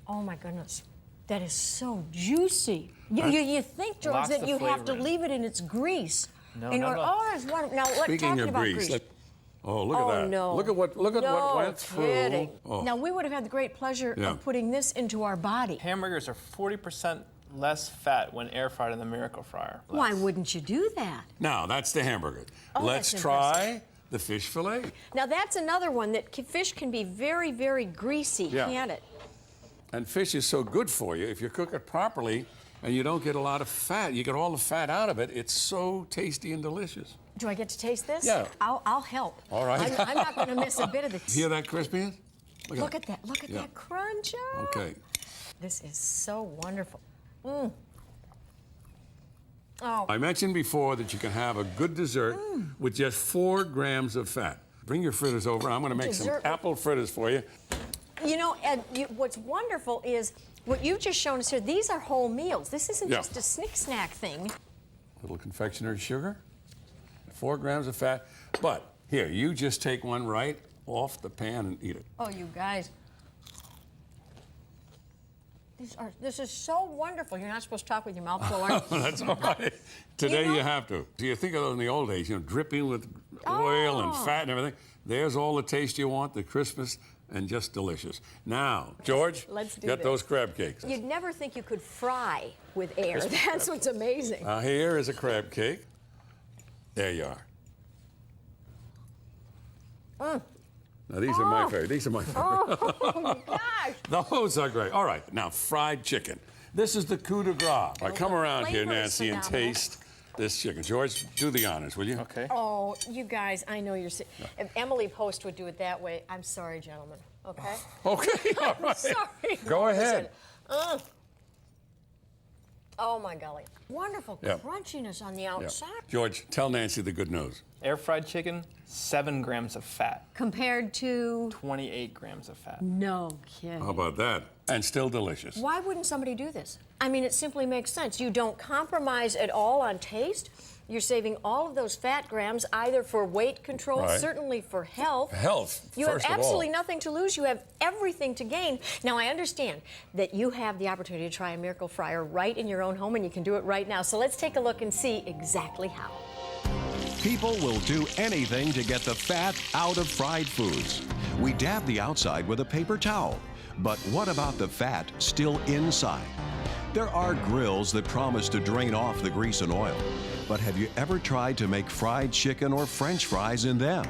Oh, my goodness. That is so juicy. You think, George, Lots that of you have to flavor in it. leave it in its grease. No, in not order, at all. oh, it's wonderful. Now, let's Speaking talk of about grease, grease. oh, look Oh, at that. no. Look at what No went through. kidding. Oh. Now, we would have had the great pleasure Yeah. of putting this into our body. Hamburgers are 40% less fat when air fried in the Miracle Fryer. Why wouldn't you do that? Now, that's the hamburger. Oh, Let's that's try the fish fillet. Now, that's another one that fish can be very, very greasy, Yeah. can't it? And fish is so good for you. If you cook it properly and you don't get a lot of fat, you get all the fat out of it, it's so tasty and delicious. Do I get to taste this? Yeah. I'll help. All right. I'm not going to miss a bit of this. Hear that crispiness? Look at that. Look at Yeah. that crunch. Oh. Okay. This is so wonderful. Mm. Oh. I mentioned before that you can have a good dessert with just 4 grams of fat. Bring your fritters over. I'm going to make Dessert. some apple fritters for you. You know, Ed, what's wonderful is what you've just shown us here. These are whole meals. This isn't Yeah. just a snack thing. Little confectioner's sugar, 4 grams of fat. But here, you just take one right off the pan and eat it. Oh, you guys. This is so wonderful. You're not supposed to talk with your mouth full, are you? That's all right. Today know- you have to. Do you think of those in the old days, dripping with oil and fat and everything? There's all the taste you want, the crispness, and just delicious. Now, George, Let's do get this. those crab cakes. You'd never think you could fry with air. Crispy That's crab. what's amazing. Now here is a crab cake. There you are. Now these are my favorite. These are my favorite. Oh, gosh. Those are great. All right, now fried chicken. This is the coup de grace. All right, come around here, flavor is Nancy, and phenomenal. taste this chicken. George, do the honors, will you? Okay. Oh, you guys, I know you're... If Emily Post would do it that way, I'm sorry, gentlemen. Okay? Okay, all right. Sorry. Go ahead. Listen, oh, my golly. Wonderful Yeah. crunchiness on the Yeah. outside. George, tell Nancy the good news. Air fried chicken, 7 grams of fat. Compared to... 28 grams of fat. No kidding. How about that? And still delicious. Why wouldn't somebody do this? I mean, it simply makes sense. You don't compromise at all on taste. You're saving all of those fat grams either for weight control, Right. certainly for health. Health, You have first of all. absolutely nothing to lose. You have everything to gain. Now, I understand that you have the opportunity to try a Miracle Fryer right in your own home, and you can do it right now. So let's take a look and see exactly how. People will do anything to get the fat out of fried foods. We dab the outside with a paper towel. But what about the fat still inside? There are grills that promise to drain off the grease and oil. But have you ever tried to make fried chicken or French fries in them?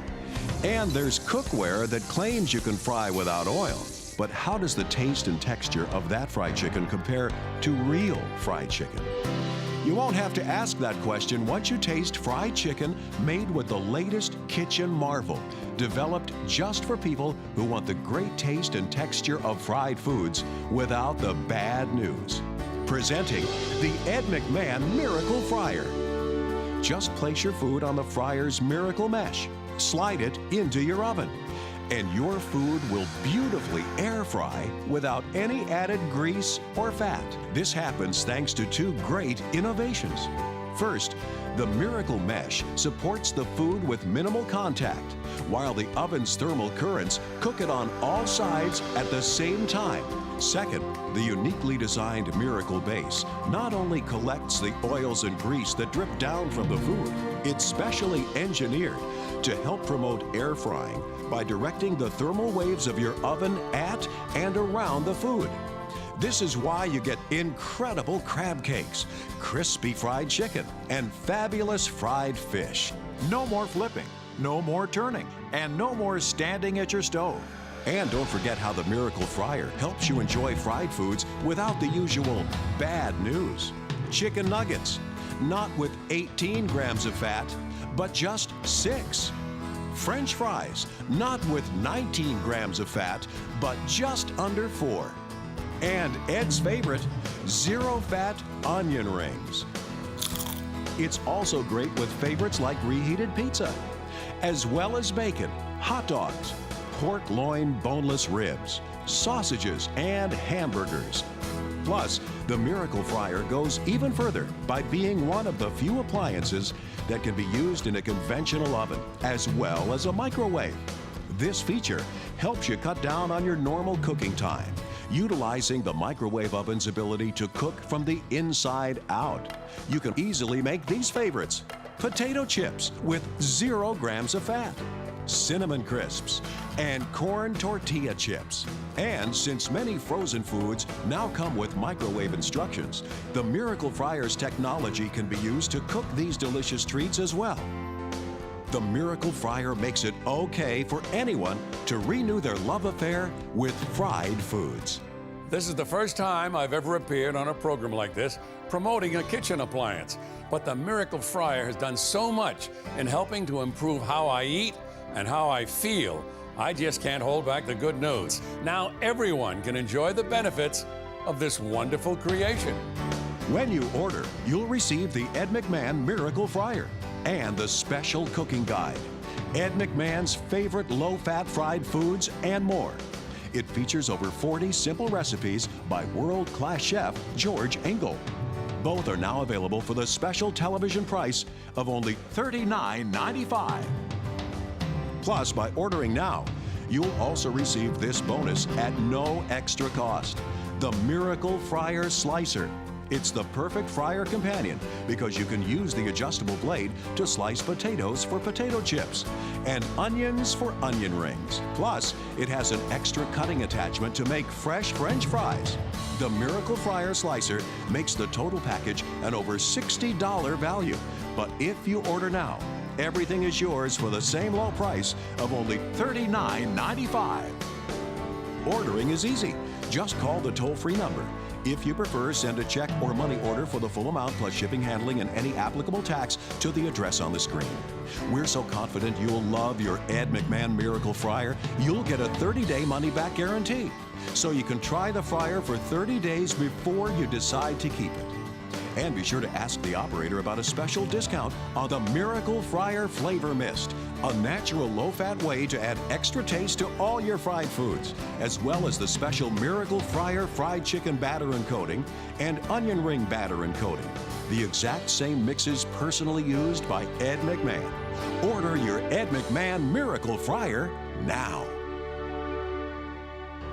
And there's cookware that claims you can fry without oil. But how does the taste and texture of that fried chicken compare to real fried chicken? You won't have to ask that question once you taste fried chicken made with the latest kitchen marvel, developed just for people who want the great taste and texture of fried foods without the bad news. Presenting the Ed McMahon Miracle Fryer. Just place your food on the fryer's Miracle Mesh, slide it into your oven, and your food will beautifully air fry without any added grease or fat. This happens thanks to 2 great innovations. First, the Miracle Mesh supports the food with minimal contact, while the oven's thermal currents cook it on all sides at the same time. Second, the uniquely designed Miracle Base not only collects the oils and grease that drip down from the food, it's specially engineered to help promote air frying by directing the thermal waves of your oven at and around the food. This is why you get incredible crab cakes, crispy fried chicken, and fabulous fried fish. No more flipping, no more turning, and no more standing at your stove. And don't forget how the Miracle Fryer helps you enjoy fried foods without the usual bad news. Chicken nuggets, not with 18 grams of fat, but just 6. French fries, not with 19 grams of fat, but just under 4. And Ed's favorite, zero-fat onion rings. It's also great with favorites like reheated pizza, as well as bacon, hot dogs, pork loin boneless ribs, sausages, and hamburgers. Plus, the Miracle Fryer goes even further by being one of the few appliances that can be used in a conventional oven, as well as a microwave. This feature helps you cut down on your normal cooking time, utilizing the microwave oven's ability to cook from the inside out. You can easily make these favorites: potato chips with 0 grams of fat, cinnamon crisps, and corn tortilla chips. And since many frozen foods now come with microwave instructions, the Miracle Fryer's technology can be used to cook these delicious treats as well. The Miracle Fryer makes it okay for anyone to renew their love affair with fried foods. This is the first time I've ever appeared on a program like this promoting a kitchen appliance. But the Miracle Fryer has done so much in helping to improve how I eat and how I feel. I just can't hold back the good news. Now everyone can enjoy the benefits of this wonderful creation. When you order, you'll receive the Ed McMahon Miracle Fryer and the special cooking guide, Ed McMahon's favorite low-fat fried foods, and more. It features over 40 simple recipes by world-class chef George Engel. Both are now available for the special television price of only $39.95. Plus, by ordering now, you'll also receive this bonus at no extra cost: the Miracle Fryer Slicer. It's the perfect fryer companion because you can use the adjustable blade to slice potatoes for potato chips and onions for onion rings. Plus, it has an extra cutting attachment to make fresh French fries. The Miracle Fryer Slicer makes the total package an over $60 value. But if you order now, everything is yours for the same low price of only $39.95. Ordering is easy. Just call the toll-free number. If you prefer, send a check or money order for the full amount plus shipping, handling, and any applicable tax to the address on the screen. We're so confident you'll love your Ed McMahon Miracle Fryer, you'll get a 30-day money-back guarantee. So you can try the fryer for 30 days before you decide to keep it. And be sure to ask the operator about a special discount on the Miracle Fryer Flavor Mist, a natural low-fat way to add extra taste to all your fried foods, as well as the special Miracle Fryer fried chicken batter and coating and onion ring batter and coating, the exact same mixes personally used by Ed McMahon. Order your Ed McMahon Miracle Fryer now.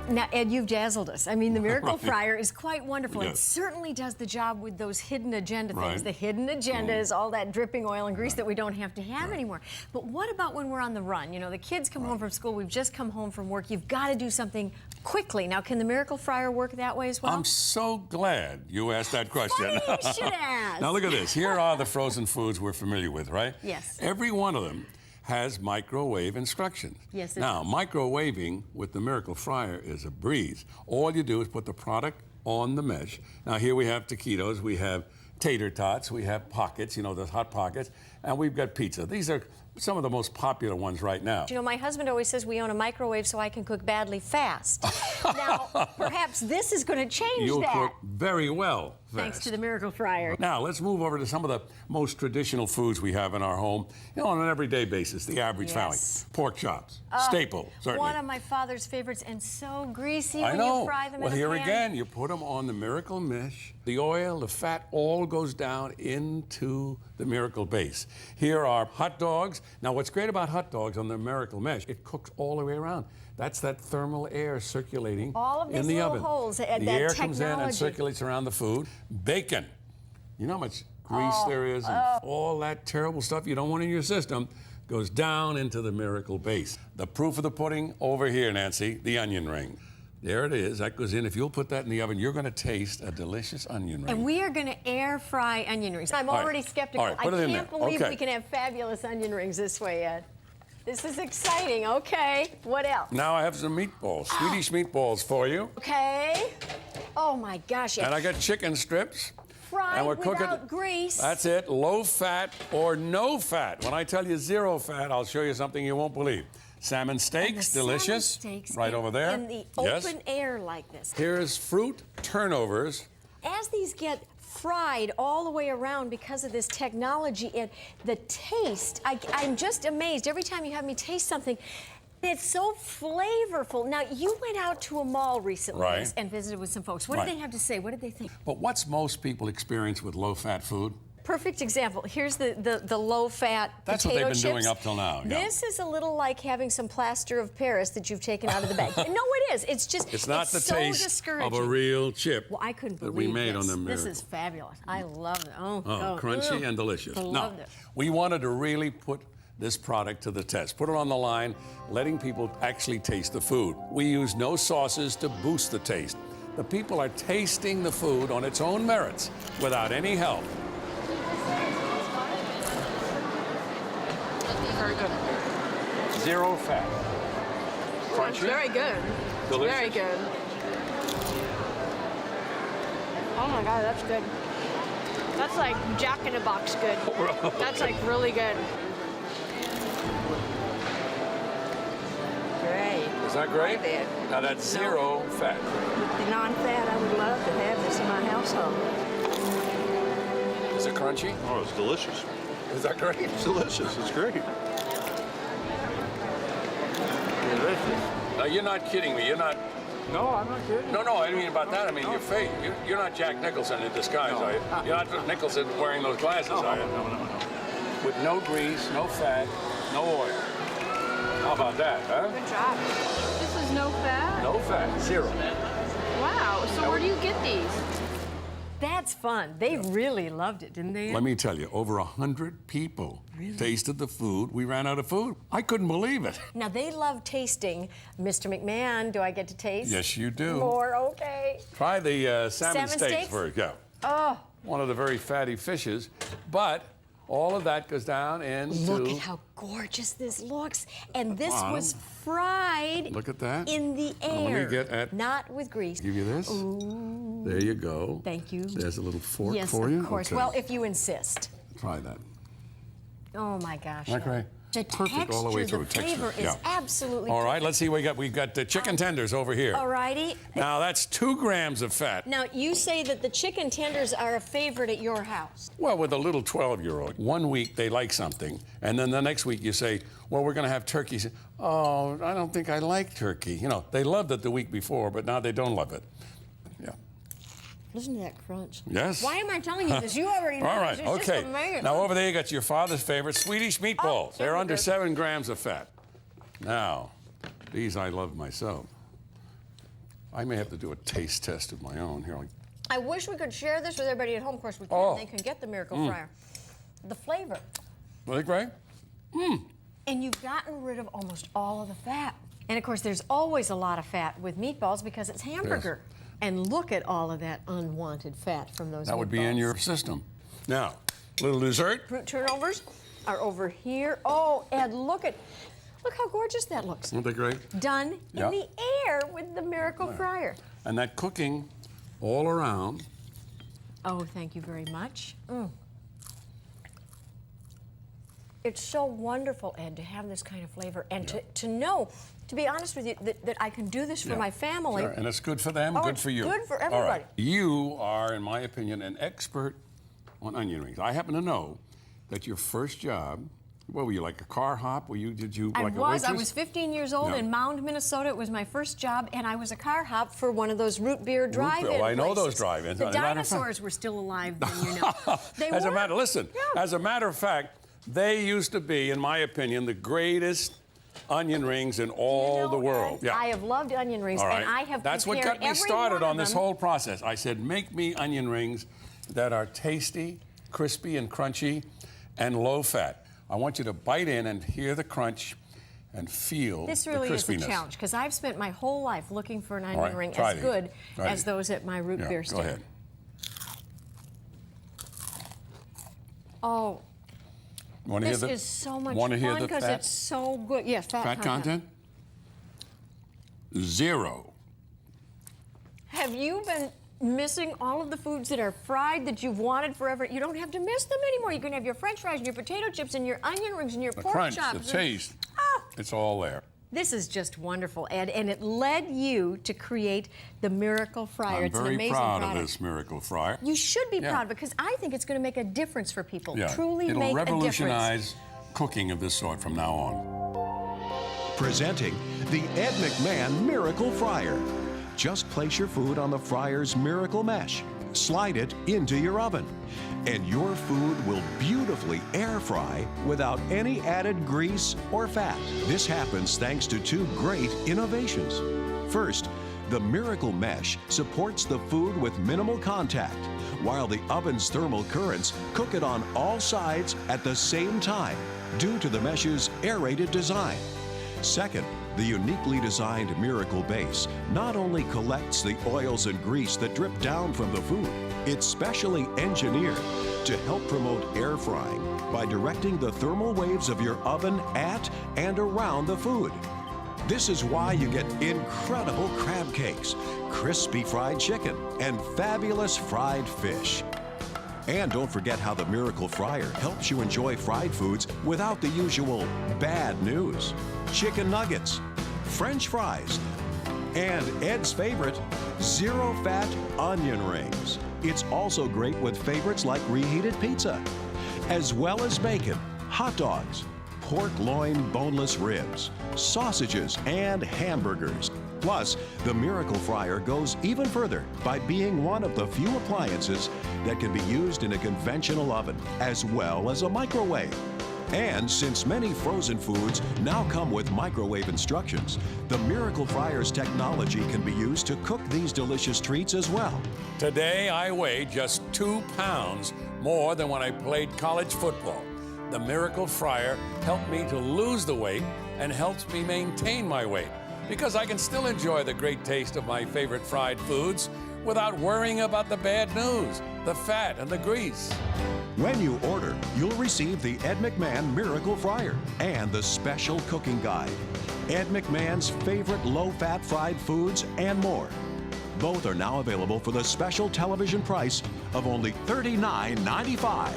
Now, Ed, you've dazzled us. I mean, the Miracle Fryer is quite wonderful. Yes. It certainly does the job with those hidden agenda things. Right. The hidden agenda is all that dripping oil and grease that we don't have to have anymore. But what about when we're on the run? You know, the kids come home from school, we've just come home from work. You've got to do something quickly. Now, can the Miracle Fryer work that way as well? I'm so glad you asked that question. Funny you should ask. Now look at this. Here are the frozen foods we're familiar with, right? Yes. Every one of them has microwave instructions. Yes, it now, microwaving with the Miracle Fryer is a breeze. All you do is put the product on the mesh. Now, here we have taquitos, we have tater tots, we have pockets, you know, the hot pockets, and we've got pizza. These are some of the most popular ones right now. You know, my husband always says we own a microwave so I can cook badly fast. Now, perhaps this is going to change You'll that. cook very well fast. Thanks to the Miracle Fryer. Now, let's move over to some of the most traditional foods we have in our home, you know, on an everyday basis, the average family. Pork chops, staple, certainly. One of my father's favorites, and so greasy I when know. you fry them well, in a here pan. again, you put them on the Miracle Mesh. The oil, the fat, all goes down into the Miracle base. Here are hot dogs. Now, what's great about hot dogs on the Miracle Mesh, it cooks all the way around. That's that thermal air circulating all of in these the little oven. holes, the that air technology. comes in and circulates around the food. Bacon. You know how much grease there is and all that terrible stuff you don't want in your system. goes down into the miracle base. The proof of the pudding over here, Nancy, the onion ring. There it is. That goes in. If you'll put that in the oven, you're going to taste a delicious onion ring. And we are going to air fry onion rings. I'm All right. already skeptical. All right, put it I in can't there. believe Okay. we can have fabulous onion rings this way, Ed. This is exciting. Okay, what else? Now I have some meatballs, Swedish meatballs for you. Okay. Oh my gosh. And I got chicken strips. Fried and we're without cooking. grease. That's it, low fat or no fat. When I tell you 0 fat, I'll show you something you won't believe. Salmon steaks, delicious. Salmon steaks right over there. in the Yes. open air like this. Here's fruit turnovers. As these get fried all the way around because of this technology and the taste, I'm just amazed every time you have me taste something. It's so flavorful. Now, you went out to a mall recently Right. and visited with some folks. What Right. did they have to say? What did they think? But what's most people experience with low-fat food? Perfect example. Here's the low-fat That's what potato they've been chips. doing up till now. Yeah. This is a little like having some plaster of Paris that you've taken out of the bag. No, it is. It's just It's not the so taste discouraging. of a real chip Well, I couldn't that believe we made this. on the This Miracle. is fabulous. I love it. Oh, Crunchy and delicious. I Now, loved it. we wanted to really put this product to the test. Put it on the line, letting people actually taste the food. We use no sauces to boost the taste. The people are tasting the food on its own merits without any help. Very good. 0 fat. It's very good. Delicious. Very good. Oh my God, that's good. That's like Jack in the Box good. That's like really good. Great. Is that great? I bet. Now that's 0 fat. The non-fat, I would love to have this in my household. Is it crunchy? Oh, it's delicious. Is that great? It's delicious. It's great. Delicious. Now you're not kidding me. You're not. No, I'm not kidding. No, I didn't mean about that. I mean your face. You're not Jack Nicholson in disguise, are you? You're not Nicholson wearing those glasses, are you? No. With no grease, no fat, no oil. How about that, huh? Good job. This is no fat? No fat, 0. Wow. So where do you get these? That's fun. They really loved it, didn't they? Let me tell you, over 100 people tasted the food. We ran out of food. I couldn't believe it. Now, they love tasting. Mr. McMahon, do I get to taste? Yes, you do. More, okay. Try the salmon Salmon steaks? first. Yeah. Oh. One of the very fatty fishes, but all of that goes down into. Look at how gorgeous this looks. And this bottom. was fried Look at that. in the Now, air. let me get at. Not with grease. Give you this. Ooh. There you go. Thank you. There's a little fork Yes, for you. of course. Okay. Well, if you insist. Try that. Oh my gosh. Isn't that great? The Perfect all the way texture, through. the flavor Texture, is yeah. absolutely All right, let's see what we got. We've got the chicken tenders over here. All righty. Now that's 2 grams of fat. Now, you say that the chicken tenders are a favorite at your house. Well, with a little 12-year-old, one week they like something, and then the next week you say, well, we're going to have turkey. Oh, I don't think I like turkey. You know, they loved it the week before, but now they don't love it. Yeah. Listen to that crunch. Yes. Why am I telling you this? You already know. All right, It's just okay. amazing. Now over there you got your father's favorite Swedish meatballs. Oh, They're under good. 7 grams of fat. Now, these I love myself. I may have to do a taste test of my own here. I wish we could share this with everybody at home. Of course, we can. Oh. They can get the Miracle Fryer. The flavor. Are they great? And you've gotten rid of almost all of the fat. And of course, there's always a lot of fat with meatballs because it's hamburger. And look at all of that unwanted fat from those That would be in meatballs. your system. Now, little dessert. Fruit turnovers are over here. Oh, and look how gorgeous that looks. Aren't they great? Done Yeah. in the air with the Miracle Fryer. And that cooking all around. Oh, thank you very much. It's so wonderful, Ed, to have this kind of flavor and to know, to be honest with you, that I can do this for my family. Sure. And it's good for them, Oh, good it's for you. good for All everybody. right. You are, in my opinion, an expert on onion rings. I happen to know that your first job, what were you, like a car hop? Did you I like a was. I waitress? was 15 years old Yeah. in Mound, Minnesota. It was my first job, and I was a car hop for one of those root beer drive-in Well, I know places. those drive-ins. The As a matter of fact- dinosaurs were still alive then, you know. They as were. a matter, listen. Yeah. As a matter of fact, they used to be, in my opinion, the greatest onion rings in all the world. Ed, I have loved onion rings, All right. and I have That's what prepared got me every started one on of this them. whole process. I said, make me onion rings that are tasty, crispy, and crunchy, and low fat. I want you to bite in and hear the crunch and feel This the really is a crispiness. challenge because I've spent my whole life looking for an All onion right, ring try as these. good Try as these. those at my root Yeah, beer go stand. ahead. Oh, Want to hear this the, is so much want to hear fun the because fat, it's so good. Yes, fat content? 0. Have you been missing all of the foods that are fried that you've wanted forever? You don't have to miss them anymore. You can have your French fries and your potato chips and your onion rings and your The pork crunch, chops. the taste, it's all there. This is just wonderful, Ed, and it led you to create the Miracle Fryer. I'm It's an very amazing proud product. of this Miracle Fryer. You should be Yeah. proud because I think it's going to make a difference for people. Yeah, Truly it'll make a difference. revolutionize cooking of this sort from now on. Presenting the Ed McMahon Miracle Fryer. Just place your food on the fryer's Miracle Mesh. Slide it into your oven. And your food will beautifully air fry without any added grease or fat. This happens thanks to 2 great innovations. First, the Miracle Mesh supports the food with minimal contact, while the oven's thermal currents cook it on all sides at the same time due to the mesh's aerated design. Second, the uniquely designed Miracle Base not only collects the oils and grease that drip down from the food, it's specially engineered to help promote air frying by directing the thermal waves of your oven at and around the food. This is why you get incredible crab cakes, crispy fried chicken, and fabulous fried fish. And don't forget how the Miracle Fryer helps you enjoy fried foods without the usual bad news. Chicken nuggets, French fries, and Ed's favorite, zero-fat onion rings. It's also great with favorites like reheated pizza, as well as bacon, hot dogs, pork loin boneless ribs, sausages, and hamburgers. Plus, the Miracle Fryer goes even further by being one of the few appliances that can be used in a conventional oven, as well as a microwave. And since many frozen foods now come with microwave instructions, the Miracle Fryer's technology can be used to cook these delicious treats as well. Today, I weigh just 2 pounds more than when I played college football. The Miracle Fryer helped me to lose the weight and helps me maintain my weight because I can still enjoy the great taste of my favorite fried foods without worrying about the bad news, the fat, and the grease. When you order, you'll receive the Ed McMahon Miracle Fryer and the special cooking guide, Ed McMahon's favorite low-fat fried foods, and more. Both are now available for the special television price of only $39.95.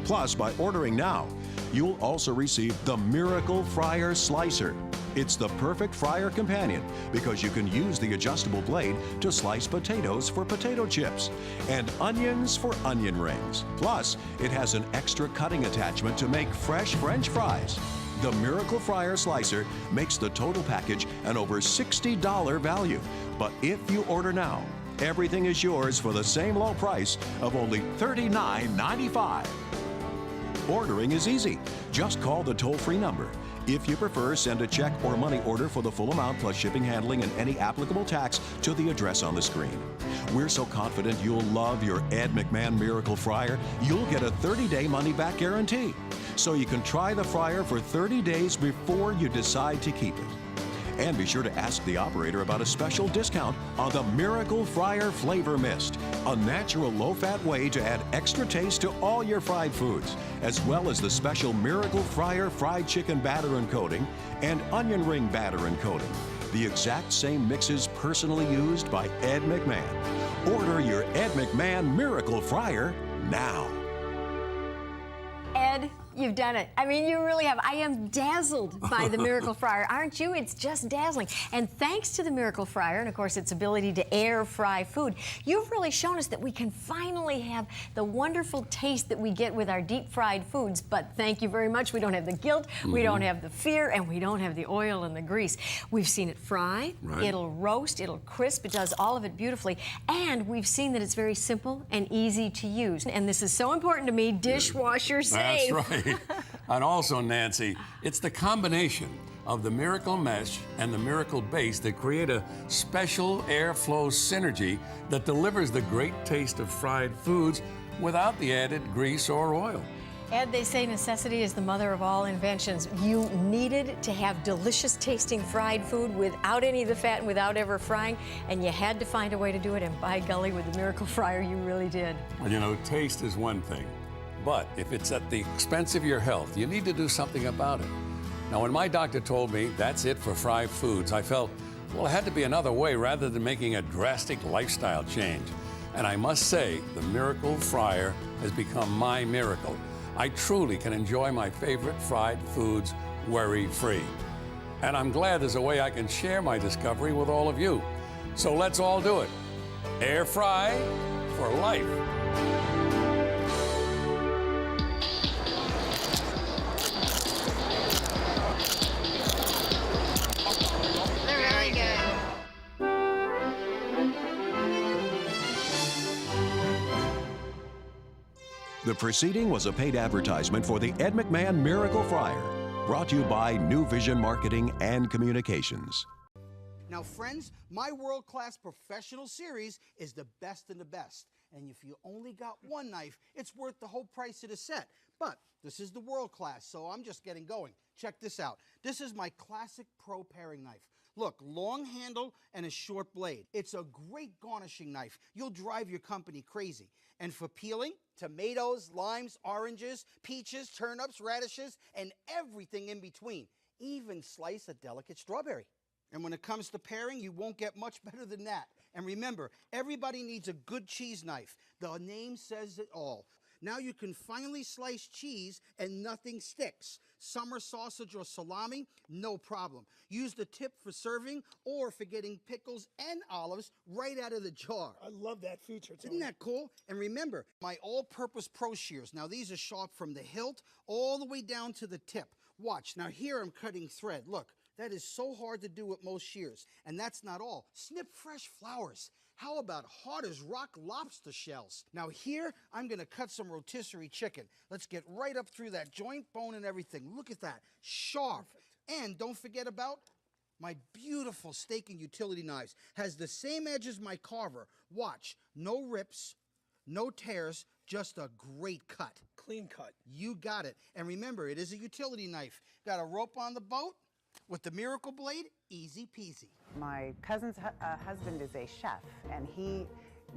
Plus, by ordering now, you'll also receive the Miracle Fryer Slicer. It's the perfect fryer companion because you can use the adjustable blade to slice potatoes for potato chips and onions for onion rings. Plus, it has an extra cutting attachment to make fresh French fries. The Miracle Fryer Slicer makes the total package an over $60 value. But if you order now, everything is yours for the same low price of only $39.95. Ordering is easy. Just call the toll-free number. If you prefer, send a check or money order for the full amount plus shipping, handling, and any applicable tax to the address on the screen. We're so confident you'll love your Ed McMahon Miracle Fryer, you'll get a 30-day money-back guarantee. So you can try the fryer for 30 days before you decide to keep it. And be sure to ask the operator about a special discount on the Miracle Fryer Flavor Mist, a natural low-fat way to add extra taste to all your fried foods, as well as the special Miracle Fryer fried chicken batter and coating and onion ring batter and coating, the exact same mixes personally used by Ed McMahon. Order your Ed McMahon Miracle Fryer now. Ed, you've done it. I mean, you really have. I am dazzled by the Miracle Fryer, aren't you? It's just dazzling. And thanks to the Miracle Fryer, and of course its ability to air fry food, you've really shown us that we can finally have the wonderful taste that we get with our deep fried foods. But thank you very much. We don't have the guilt, we don't have the fear, and we don't have the oil and the grease. We've seen it fry, it'll roast, it'll crisp, it does all of it beautifully. And we've seen that it's very simple and easy to use. And this is so important to me, dishwasher safe. That's right. And also, Nancy, it's the combination of the Miracle Mesh and the Miracle Base that create a special airflow synergy that delivers the great taste of fried foods without the added grease or oil. Ed, they say necessity is the mother of all inventions. You needed to have delicious tasting fried food without any of the fat and without ever frying, and you had to find a way to do it, and by golly, with the Miracle Fryer, you really did. Well, you know, taste is one thing, but if it's at the expense of your health, you need to do something about it. Now, when my doctor told me that's it for fried foods, I felt, well, it had to be another way rather than making a drastic lifestyle change. And I must say, the Miracle Fryer has become my miracle. I truly can enjoy my favorite fried foods worry-free. And I'm glad there's a way I can share my discovery with all of you. So let's all do it. Air fry for life. They're really good. The preceding was a paid advertisement for the Ed McMahon Miracle Fryer, brought to you by New Vision Marketing and Communications. Now, friends, my world-class professional series is the best in the best. And if you only got one knife, it's worth the whole price of the set. But this is the world-class, so I'm just getting going. Check this out. This is my classic pro paring knife. Look, long handle and a short blade. It's a great garnishing knife. You'll drive your company crazy. And for peeling, tomatoes, limes, oranges, peaches, turnips, radishes, and everything in between. Even slice a delicate strawberry. And when it comes to paring, you won't get much better than that. And remember, everybody needs a good cheese knife. The name says it all. Now you can finally slice cheese and nothing sticks. Summer sausage or salami, no problem. Use the tip for serving or for getting pickles and olives right out of the jar. I love that feature, Tony. Isn't that cool? And remember, my all-purpose pro shears. Now these are sharp from the hilt all the way down to the tip. Watch, now here I'm cutting thread. Look, that is so hard to do with most shears. And that's not all. Snip fresh flowers. How about hard as rock lobster shells? Now here, I'm gonna cut some rotisserie chicken. Let's get right up through that joint, bone, and everything. Look at that, sharp. Perfect. And don't forget about my beautiful steak and utility knives. Has the same edge as my carver. Watch, no rips, no tears, just a great cut. Clean cut. You got it. And remember, it is a utility knife. Got a rope on the boat? With the Miracle Blade, easy peasy. My cousin's husband is a chef, and he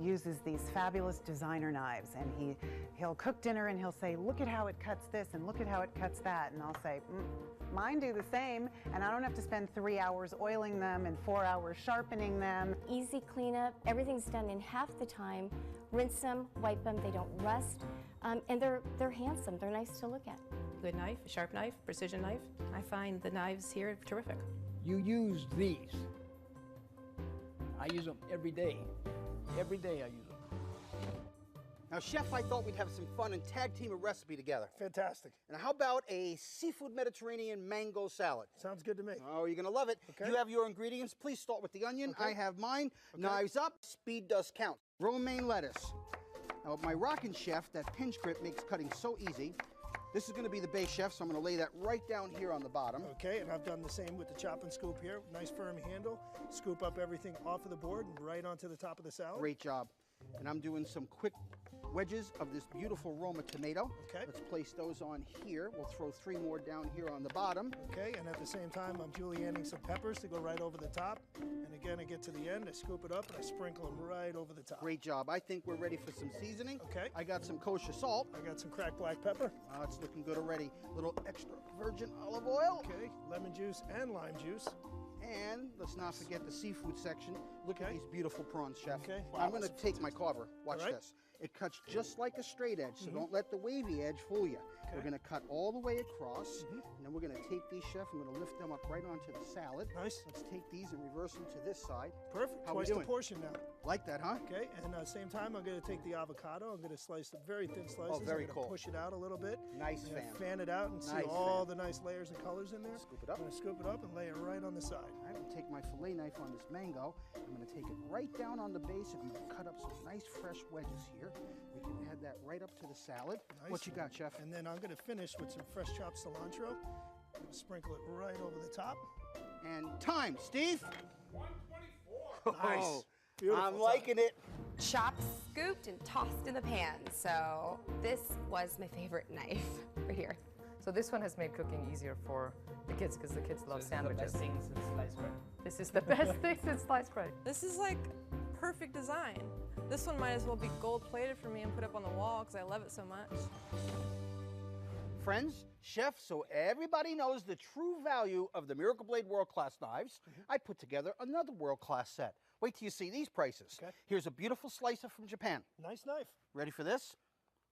uses these fabulous designer knives, and he'll cook dinner and he'll say, look at how it cuts this and look at how it cuts that, and I'll say, mine do the same, and I don't have to spend 3 hours oiling them and 4 hours sharpening them. Easy cleanup, everything's done in half the time. Rinse them, wipe them, they don't rust, and they're handsome, they're nice to look at. Good knife, a sharp knife, precision knife. I find the knives here terrific. You use these. I use them every day. Every day I use them. Now, Chef, I thought we'd have some fun and tag team a recipe together. Fantastic. And how about a seafood Mediterranean mango salad? Sounds good to me. Oh, you're gonna love it. Okay. You have your ingredients. Please start with the onion. Okay. I have mine. Okay. Knives up. Speed does count. Romaine lettuce. Now, with my Rockin' Chef, that pinch grip makes cutting so easy. This is going to be the base, Chef, so I'm going to lay that right down here on the bottom. Okay, and I've done the same with the chop and scoop here. Nice firm handle. Scoop up everything off of the board and right onto the top of the salad. Great job. And I'm doing some quick wedges of this beautiful Roma tomato. Okay. Let's place those on here. We'll throw 3 more down here on the bottom. Okay, and at the same time, I'm julienning some peppers to go right over the top. And again, I get to the end, I scoop it up, and I sprinkle them right over the top. Great job. I think we're ready for some seasoning. Okay. I got some kosher salt. I got some cracked black pepper. It's looking good already. Little extra virgin olive oil. Okay, lemon juice and lime juice. And let's not forget the seafood section. Look at these beautiful prawns, Chef. Okay. Wow, I'm going to take my carver. Watch this. It cuts just like a straight edge, so don't let the wavy edge fool you. Okay. We're going to cut all the way across, and then we're going to take these, Chef, I'm going to lift them up right onto the salad. Nice. Let's take these and reverse them to this side. Perfect. How Twice we the doing? portion now. Like that, huh? Okay, and at the same time, I'm going to take the avocado. I'm going to slice the very thin slices. Oh, very I'm cool. going to push it out a little bit. Nice I'm gonna fan. fan it out and see Nice all fan. the nice layers and colors in there. Scoop it up. I'm going to scoop it up and lay it right on the side. All right, I'm going to take my fillet knife on this mango. I'm going to take it right down on the base, and I'm going to cut up some nice fresh wedges here. We can add that right up to the salad. Nice. What you got, Chef? And then I'm going to finish with some fresh chopped cilantro. I'm going to sprinkle it right over the top. And time, Steve. 124. Nice. Oh, Beautiful I'm time. liking it. chopped, scooped, and tossed in the pan. So this was my favorite knife right here. So this one has made cooking easier for the kids because the kids love sandwiches. This is the best thing since sliced bread. This is the best thing since sliced bread. This is like perfect design. This one might as well be gold-plated for me and put up on the wall because I love it so much. Friends, chef, so everybody knows the true value of the Miracle Blade World Class knives, I put together another world class set. Wait till you see these prices. Okay. Here's a beautiful slicer from Japan. Nice knife. Ready for this?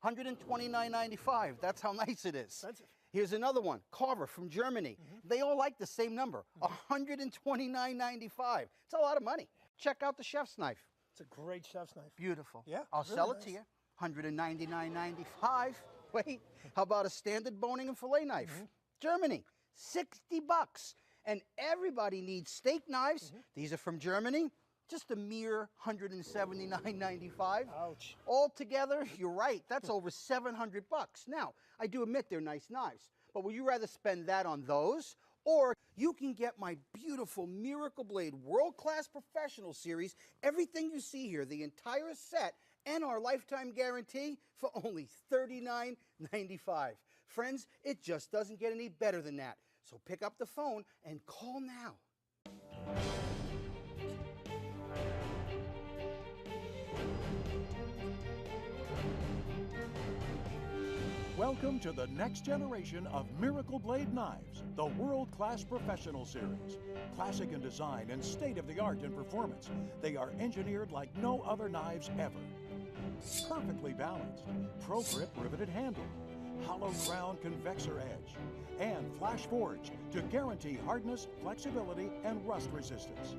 $129.95. That's how nice it is. Expensive. Here's another one, carver from Germany. They all like the same number, $129.95. It's a lot of money. Check out the chef's knife. It's a great chef's knife. Beautiful. Yeah. I'll really sell it nice. to you. $199.95. Wait, how about a standard boning and fillet knife? Germany, $60. And everybody needs steak knives. These are from Germany. Just a mere $179.95. Ouch. Altogether, you're right, that's over $700. Now, I do admit they're nice knives, but would you rather spend that on those? Or you can get my beautiful Miracle Blade World Class Professional Series, everything you see here, the entire set, and our lifetime guarantee for only $39.95. Friends, it just doesn't get any better than that. So pick up the phone and call now. Welcome to the next generation of Miracle Blade knives, the world-class professional series. Classic in design and state-of-the-art in performance, they are engineered like no other knives ever. Perfectly balanced, pro-grip riveted handle, hollow crown convexor edge, and flash forged to guarantee hardness, flexibility, and rust resistance.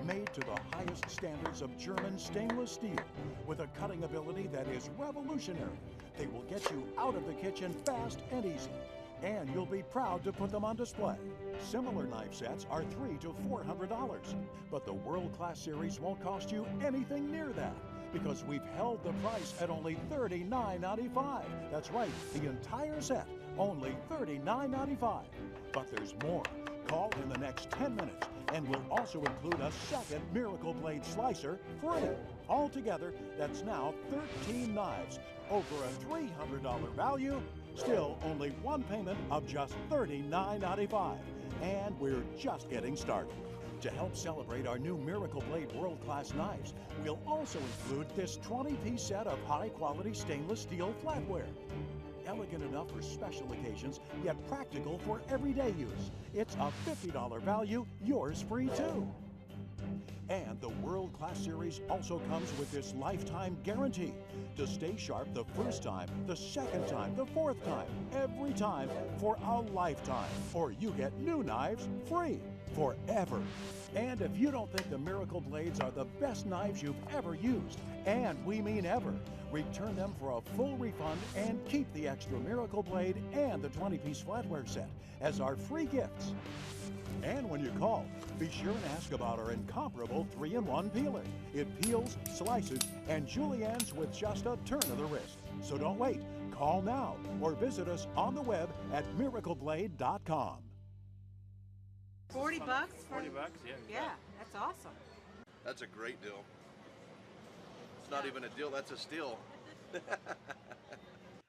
Made to the highest standards of German stainless steel with a cutting ability that is revolutionary. They will get you out of the kitchen fast and easy, and you'll be proud to put them on display. Similar knife sets are $300 to $400, but the world-class series won't cost you anything near that because we've held the price at only $39.95. That's right, the entire set, only $39.95. But there's more. Call in the next 10 minutes, and we'll also include a second Miracle Blade slicer free. Altogether, that's now 13 knives, over a $300 value, still only one payment of just $39.95. And we're just getting started. To help celebrate our new Miracle Blade world-class knives, we'll also include this 20-piece set of high-quality stainless steel flatware. Elegant enough for special occasions, yet practical for everyday use. It's a $50 value, yours free too. And the World Class Series also comes with this lifetime guarantee to stay sharp the first time, the second time, the fourth time, every time for a lifetime. Or you get new knives free forever. And if you don't think the Miracle Blades are the best knives you've ever used, and we mean ever, return them for a full refund and keep the extra Miracle Blade and the 20-piece flatware set as our free gifts. And when you call, be sure and ask about our incomparable 3-in-1 peeler. It peels, slices, and juliennes with just a turn of the wrist. So don't wait. Call now or visit us on the web at miracleblade.com. 40 bucks? 40 bucks, yeah. Yeah, that's awesome. That's a great deal. It's not even a deal, that's a steal.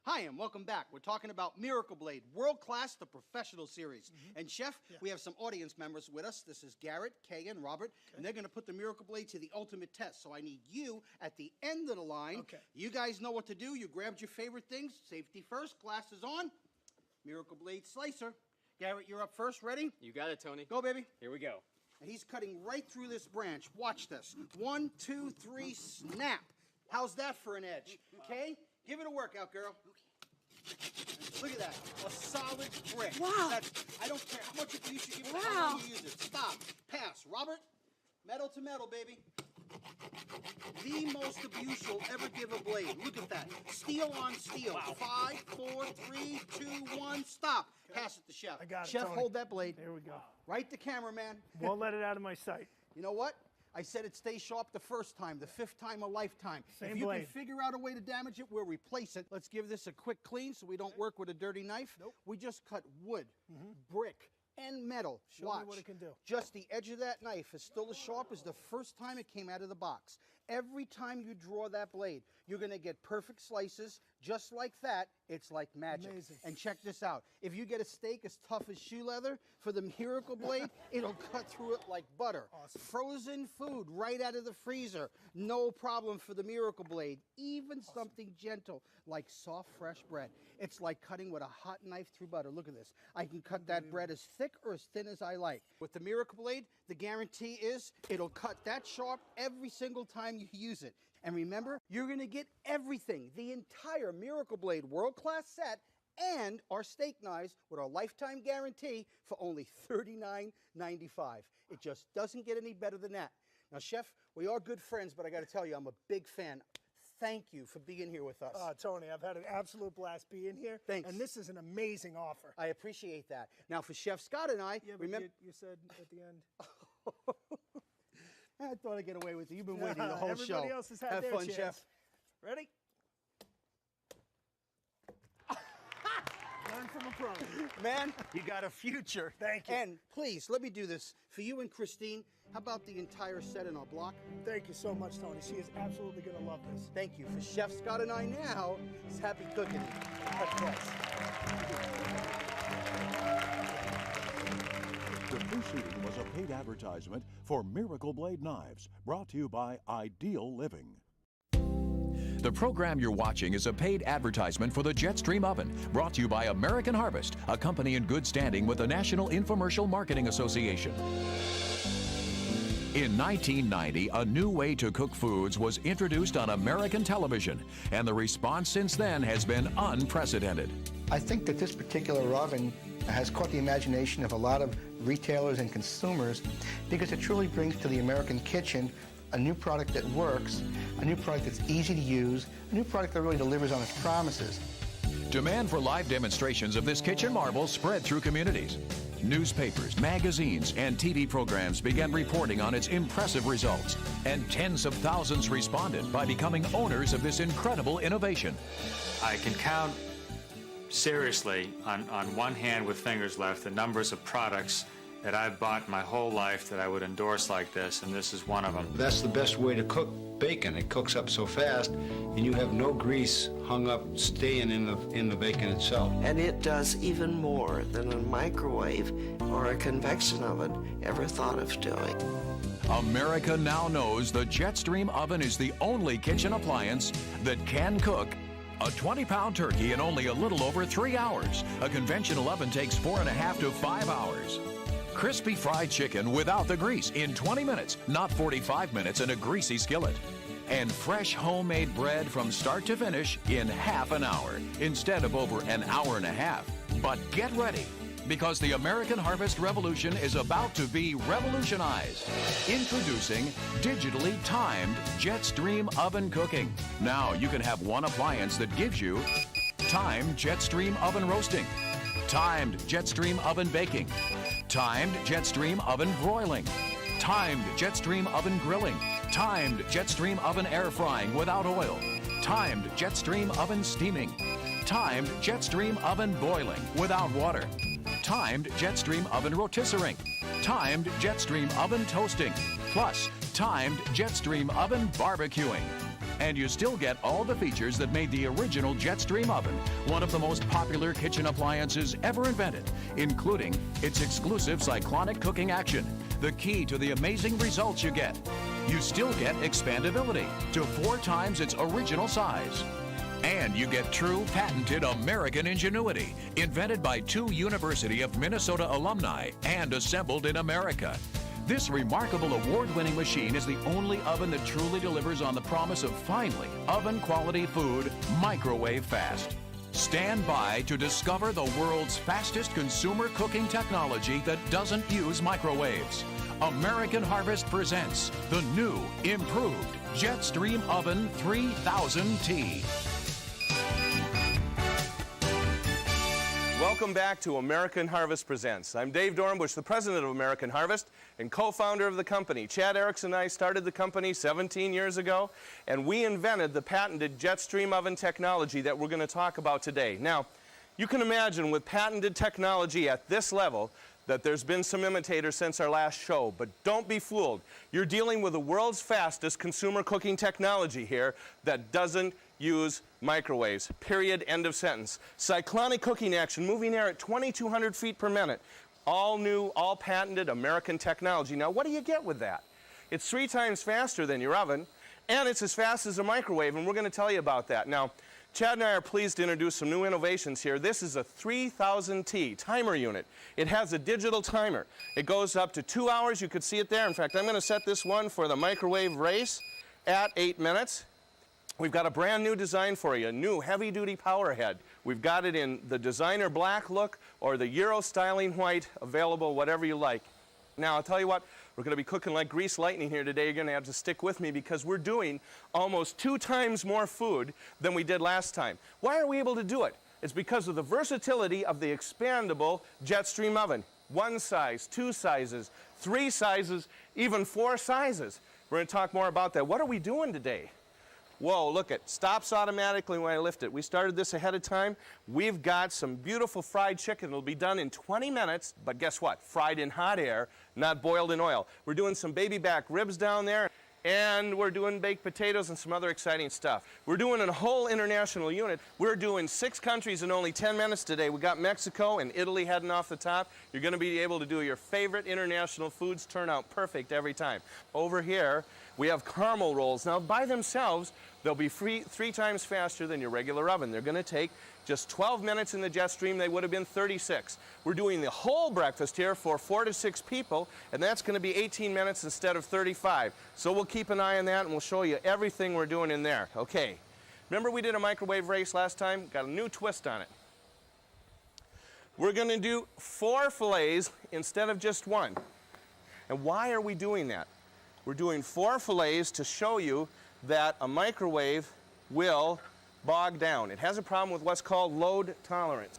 Hi, and welcome back. We're talking about Miracle Blade, World Class, the Professional Series. And Chef, we have some audience members with us. This is Garrett, Kay, and Robert, and they're going to put the Miracle Blade to the ultimate test. So I need you at the end of the line. Okay. You guys know what to do. You grabbed your favorite things. Safety first, glasses on. Miracle Blade slicer. Garrett, you're up first. Ready? You got it, Tony. Go, baby. Here we go. And he's cutting right through this branch. Watch this. 1, 2, 3, snap. How's that for an edge? Okay? Give it a workout, girl. Look at that. A solid brick. Wow. I don't care how much abuse you give it, Wow. how long you use it. Stop. Pass. Robert, metal to metal, baby. The most abuse you'll ever give a blade. Look at that. Steel on steel. Wow. 5, 4, 3, 2, 1, stop. Okay. Pass it to Chef. I got it, Chef, Tony. hold that blade. There we go. Right to cameraman. Won't let it out of my sight. You know what? I said it stays sharp the first time, the 5th time a lifetime. Same if you blade. can figure out a way to damage it, we'll replace it. Let's give this a quick clean so we don't work with a dirty knife. Nope. We just cut wood, brick, and metal. Show Watch. me what it can do. Just the edge of that knife is still as sharp as the first time it came out of the box. Every time you draw that blade, you're going to get perfect slices just like that. It's like magic. Amazing. And check this out. If you get a steak as tough as shoe leather for the Miracle Blade, it'll cut through it like butter. Awesome. Frozen food right out of the freezer, no problem for the Miracle Blade. Even something gentle like soft, fresh bread. It's like cutting with a hot knife through butter. Look at this. I can cut that bread as thick or as thin as I like. With the Miracle Blade, the guarantee is it'll cut that sharp every single time you use it. And remember, you're going to get everything, the entire Miracle Blade world-class set and our steak knives with our lifetime guarantee for only $39.95. It just doesn't get any better than that. Now, Chef, we are good friends, but I got to tell you, I'm a big fan. Thank you for being here with us. Tony, I've had an absolute blast being here. Thanks. And this is an amazing offer. I appreciate that. Now, for Chef Scott and I, remember... You said at the end... I thought I'd get away with it. You've been waiting the whole show. Everybody else has had Have their fun, chance. Chef. Ready? Learn from a pro. Man, you got a future. Thank you. And please, let me do this. For you and Christine, how about the entire set in our block? Thank you so much, Tony. She is absolutely going to love this. Thank you. For Chef Scott and I now, it's happy cooking. That's right. The preceding was a paid advertisement for Miracle Blade Knives, brought to you by Ideal Living. The program you're watching is a paid advertisement for the Jetstream Oven, brought to you by American Harvest, a company in good standing with the National Infomercial Marketing Association. In 1990, a new way to cook foods was introduced on American television, and the response since then has been unprecedented. I think that this particular oven has caught the imagination of a lot of retailers and consumers because it truly brings to the American kitchen a new product that works, a new product that's easy to use, a new product that really delivers on its promises. Demand for live demonstrations of this kitchen marvel spread through communities. Newspapers, magazines, and TV programs began reporting on its impressive results, and tens of thousands responded by becoming owners of this incredible innovation. I can count seriously on one hand with fingers left the numbers of products that I've bought my whole life that I would endorse like this, and this is one of them. That's the best way to cook bacon. It cooks up so fast, and you have no grease hung up, staying in the bacon itself. And it does even more than a microwave or a convection oven ever thought of doing. America now knows the Jetstream Oven is the only kitchen appliance that can cook a 20-pound turkey in only a little over 3 hours. A conventional oven takes 4.5 to 5 hours. Crispy fried chicken without the grease in 20 minutes, not 45 minutes in a greasy skillet. And fresh homemade bread from start to finish in half an hour instead of over an hour and a half. But get ready, because the American Harvest Revolution is about to be revolutionized. Introducing digitally timed Jetstream Oven cooking. Now you can have one appliance that gives you timed Jetstream Oven roasting, timed Jetstream Oven baking, timed Jetstream Oven broiling, timed Jetstream Oven grilling, timed Jetstream Oven air frying without oil, timed Jetstream Oven steaming, timed Jetstream Oven boiling without water, timed Jetstream Oven rotisserie, timed Jetstream Oven toasting, plus timed Jetstream Oven barbecuing. And you still get all the features that made the original Jetstream Oven one of the most popular kitchen appliances ever invented, including its exclusive cyclonic cooking action, the key to the amazing results you get. You still get expandability to 4 times its original size. And you get true patented American ingenuity, invented by 2 University of Minnesota alumni and assembled in America. This remarkable award-winning machine is the only oven that truly delivers on the promise of finally oven-quality food, microwave fast. Stand by to discover the world's fastest consumer cooking technology that doesn't use microwaves. American Harvest presents the new, improved Jetstream Oven 3000T. Welcome back to American Harvest Presents. I'm Dave Dornbush, the president of American Harvest and co-founder of the company. Chad Erickson and I started the company 17 years ago, and we invented the patented Jetstream Oven technology that we're going to talk about today. Now, you can imagine with patented technology at this level, that there's been some imitators since our last show, but don't be fooled. You're dealing with the world's fastest consumer cooking technology here that doesn't use microwaves. Period. End of sentence. Cyclonic cooking action, moving air at 2,200 feet per minute. All new, all patented American technology. Now, what do you get with that? It's 3 times faster than your oven, and it's as fast as a microwave, and we're going to tell you about that. Now, Chad and I are pleased to introduce some new innovations here. This is a 3000T timer unit. It has a digital timer. It goes up to 2 hours. You could see it there. In fact, I'm going to set this one for the microwave race at 8 minutes. We've got a brand new design for you, a new heavy-duty power head. We've got it in the designer black look or the Euro styling white, available whatever you like. Now, I'll tell you what, we're going to be cooking like grease lightning here today. You're going to have to stick with me because we're doing almost 2 times more food than we did last time. Why are we able to do it? It's because of the versatility of the expandable Jetstream oven. 1 size, 2 sizes, 3 sizes, even 4 sizes. We're going to talk more about that. What are we doing today? Whoa, look, it stops automatically when I lift it. We started this ahead of time. We've got some beautiful fried chicken. It'll be done in 20 minutes, but guess what? Fried in hot air, not boiled in oil. We're doing some baby back ribs down there, and we're doing baked potatoes and some other exciting stuff. We're doing a whole international unit. We're doing 6 countries in only 10 minutes today. We got Mexico and Italy heading off the top. You're going to be able to do your favorite international foods, turn out perfect every time. Over here, we have caramel rolls. Now, by themselves, they'll be 3 times faster than your regular oven. They're going to take just 12 minutes in the Jetstream. They would have been 36. We're doing the whole breakfast here for 4 to 6 people, and that's going to be 18 minutes instead of 35. So we'll keep an eye on that, and we'll show you everything we're doing in there. Okay. Remember we did a microwave race last time? Got a new twist on it. We're going to do 4 fillets instead of just 1. And why are we doing that? We're doing 4 fillets to show you that a microwave will bog down. It has a problem with what's called load tolerance.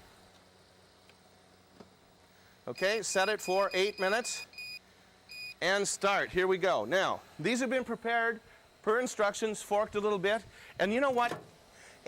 Okay, set it for 8 minutes and start. Here we go. Now, these have been prepared per instructions, forked a little bit, and you know what?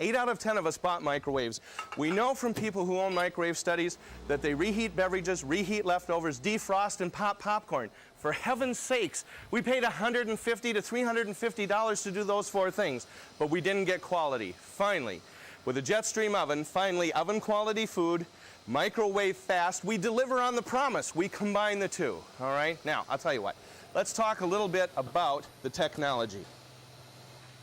8 out of 10 of us bought microwaves. We know from people who own microwave studies that they reheat beverages, reheat leftovers, defrost, and pop popcorn. For heaven's sakes, we paid $150 to $350 to do those 4 things, but we didn't get quality. Finally, with a Jetstream oven, finally oven quality food, microwave fast, we deliver on the promise. We combine the 2, all right? Now, I'll tell you what. Let's talk a little bit about the technology.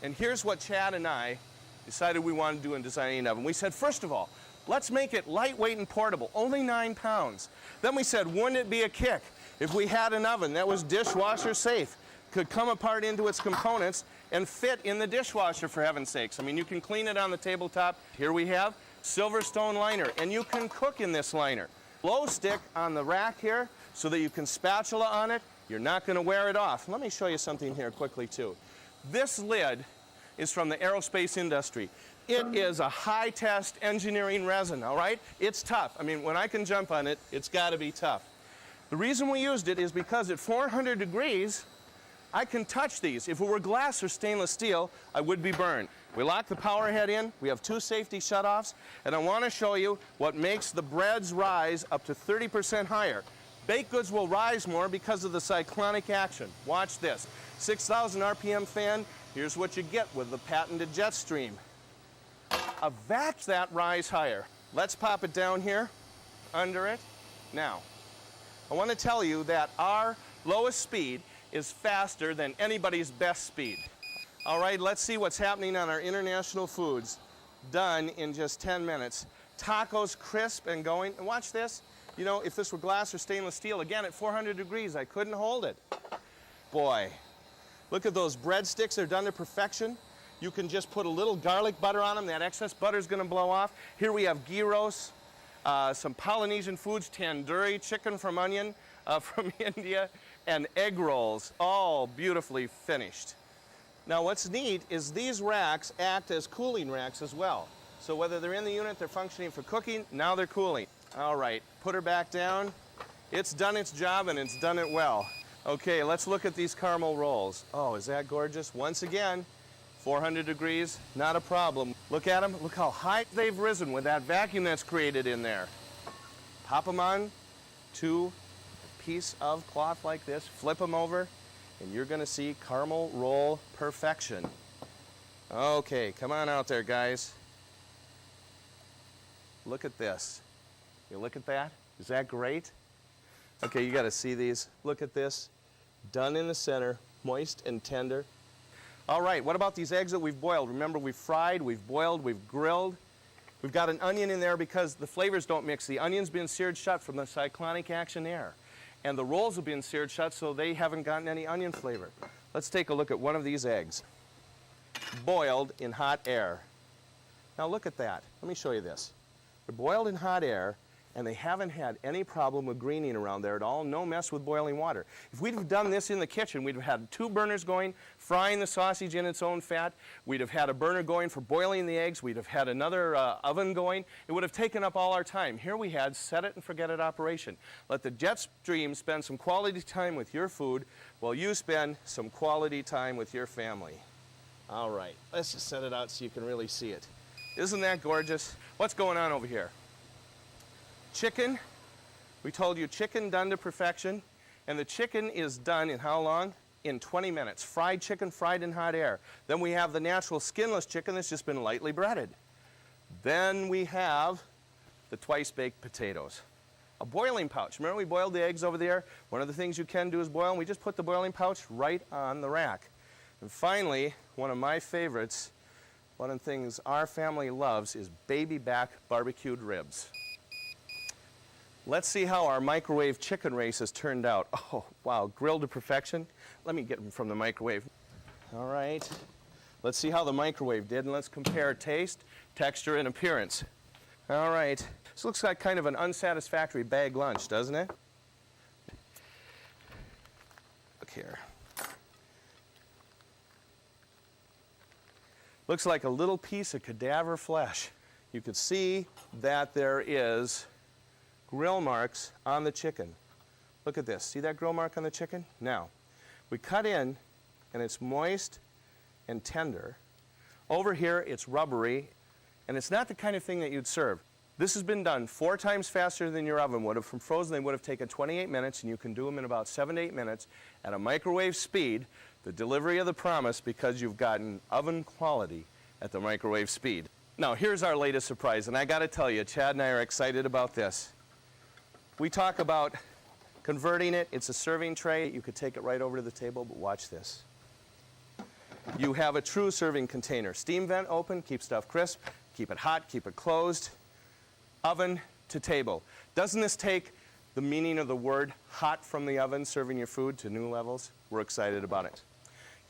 And here's what Chad and I decided we wanted to do in designing an oven. We said, first of all, let's make it lightweight and portable, only 9 pounds. Then we said, wouldn't it be a kick if we had an oven that was dishwasher safe, could come apart into its components and fit in the dishwasher, for heaven's sakes. I mean, you can clean it on the tabletop. Here we have Silverstone liner, and you can cook in this liner. Glow stick on the rack here so that you can spatula on it. You're not going to wear it off. Let me show you something here quickly, too. This lid is from the aerospace industry. It is a high-test engineering resin, all right? It's tough. I mean, when I can jump on it, it's got to be tough. The reason we used it is because at 400 degrees, I can touch these. If it were glass or stainless steel, I would be burned. We lock the power head in. We have 2 safety shutoffs, and I want to show you what makes the breads rise up to 30% higher. Baked goods will rise more because of the cyclonic action. Watch this. 6,000 RPM fan. Here's what you get with the patented Jetstream. A vac that rise higher. Let's pop it down here, under it. Now, I want to tell you that our lowest speed is faster than anybody's best speed. All right, let's see what's happening on our international foods. Done in just 10 minutes. Tacos crisp and going. And watch this. You know, if this were glass or stainless steel, again, at 400 degrees, I couldn't hold it. Boy, look at those breadsticks. They're done to perfection. You can just put a little garlic butter on them. That excess butter is going to blow off. Here we have gyros, some Polynesian foods, tandoori, chicken from onion from India, and egg rolls, all beautifully finished. Now, what's neat is these racks act as cooling racks as well. So whether they're in the unit, they're functioning for cooking, now they're cooling. All right, put her back down. It's done its job, and it's done it well. Okay, let's look at these caramel rolls. Oh, is that gorgeous? Once again, 400 degrees, not a problem. Look at them. Look how high they've risen with that vacuum that's created in there. Pop them on to piece of cloth like this, flip them over, and you're going to see caramel roll perfection. Okay, come on out there, guys. Look at this. You look at that? Is that great? Okay, you got to see these. Look at this. Done in the center, moist and tender. All right, what about these eggs that we've boiled? Remember, we've fried, we've boiled, we've grilled. We've got an onion in there because the flavors don't mix. The onion's been seared shut from the cyclonic action air. And the rolls have been seared shut so they haven't gotten any onion flavor. Let's take a look at one of these eggs. Boiled in hot air. Now look at that. Let me show you this. They're boiled in hot air, and they haven't had any problem with greening around there at all. No mess with boiling water. If we'd have done this in the kitchen, we'd have had 2 burners going, frying the sausage in its own fat. We'd have had a burner going for boiling the eggs. We'd have had another oven going. It would have taken up all our time. Here we had set it and forget it operation. Let the Jetstream spend some quality time with your food while you spend some quality time with your family. All right, let's just set it out so you can really see it. Isn't that gorgeous? What's going on over here? Chicken. We told you chicken done to perfection. And the chicken is done in how long? In 20 minutes. Fried chicken, fried in hot air. Then we have the natural skinless chicken that's just been lightly breaded. Then we have the twice-baked potatoes. A boiling pouch. Remember we boiled the eggs over there? One of the things you can do is boil, and we just put the boiling pouch right on the rack. And finally, one of my favorites, one of the things our family loves is baby back barbecued ribs. Let's see how our microwave chicken race has turned out. Oh, wow, grilled to perfection. Let me get them from the microwave. All right, let's see how the microwave did, and let's compare taste, texture, and appearance. All right, this looks like kind of an unsatisfactory bag lunch, doesn't it? Look here. Looks like a little piece of cadaver flesh. You can see that there is grill marks on the chicken. Look at this. See that grill mark on the chicken? Now, we cut in, and it's moist and tender. Over here, it's rubbery, and it's not the kind of thing that you'd serve. This has been done 4 times faster than your oven would have. From frozen, they would have taken 28 minutes, and you can do them in about 7 to 8 minutes at a microwave speed, the delivery of the promise, because you've gotten oven quality at the microwave speed. Now, here's our latest surprise, and I got to tell you, Chad and I are excited about this. We talk about converting it. It's a serving tray. You could take it right over to the table, but watch this. You have a true serving container. Steam vent open, keep stuff crisp, keep it hot, keep it closed. Oven to table. Doesn't this take the meaning of the word hot from the oven, serving your food, to new levels? We're excited about it.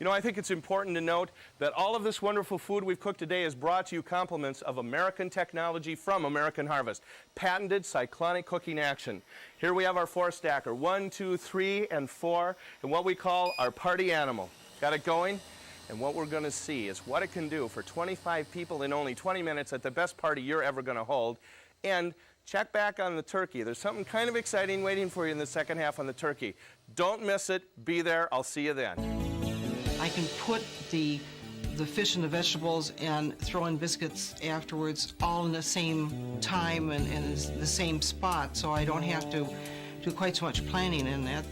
You know, I think it's important to note that all of this wonderful food we've cooked today is brought to you compliments of American technology from American Harvest. Patented cyclonic cooking action. Here we have our 4-stacker, 1, 2, 3, and 4, and what we call our party animal. Got it going? And what we're going to see is what it can do for 25 people in only 20 minutes at the best party you're ever going to hold. And check back on the turkey. There's something kind of exciting waiting for you in the second half on the turkey. Don't miss it. Be there. I'll see you then. I can put the fish and the vegetables and throw in biscuits afterwards all in the same time and in the same spot, so I don't have to do quite so much planning, and that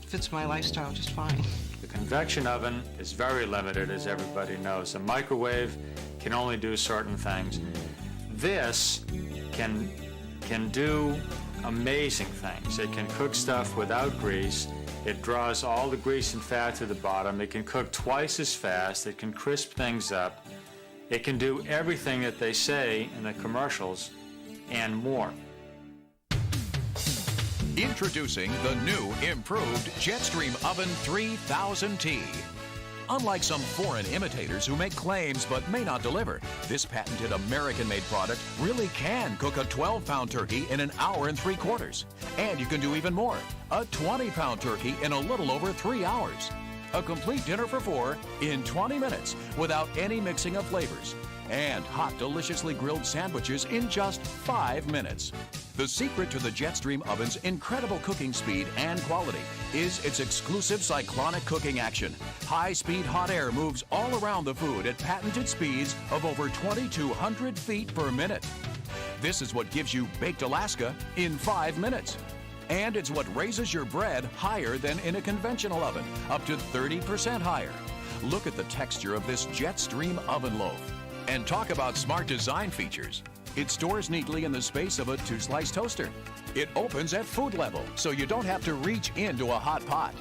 fits my lifestyle just fine. The convection oven is very limited, as everybody knows. The microwave can only do certain things. This can do amazing things. It can cook stuff without grease. It draws all the grease and fat to the bottom. It can cook twice as fast. It can crisp things up. It can do everything that they say in the commercials and more. Introducing the new, improved Jetstream Oven 3000T. Unlike some foreign imitators who make claims but may not deliver, this patented American-made product really can cook a 12-pound turkey in 1 hour and 3/4. And you can do even more, a 20-pound turkey in a little over 3 hours. A complete dinner for 4 in 20 minutes without any mixing of flavors. And hot, deliciously grilled sandwiches in just 5 minutes. The secret to the Jetstream oven's incredible cooking speed and quality is its exclusive cyclonic cooking action. High-speed hot air moves all around the food at patented speeds of over 2,200 feet per minute. This is what gives you baked Alaska in 5 minutes. And it's what raises your bread higher than in a conventional oven, up to 30% higher. Look at the texture of this Jetstream oven loaf. And talk about smart design features. It stores neatly in the space of a 2-slice toaster. It opens at food level, so you don't have to reach into a hot pot.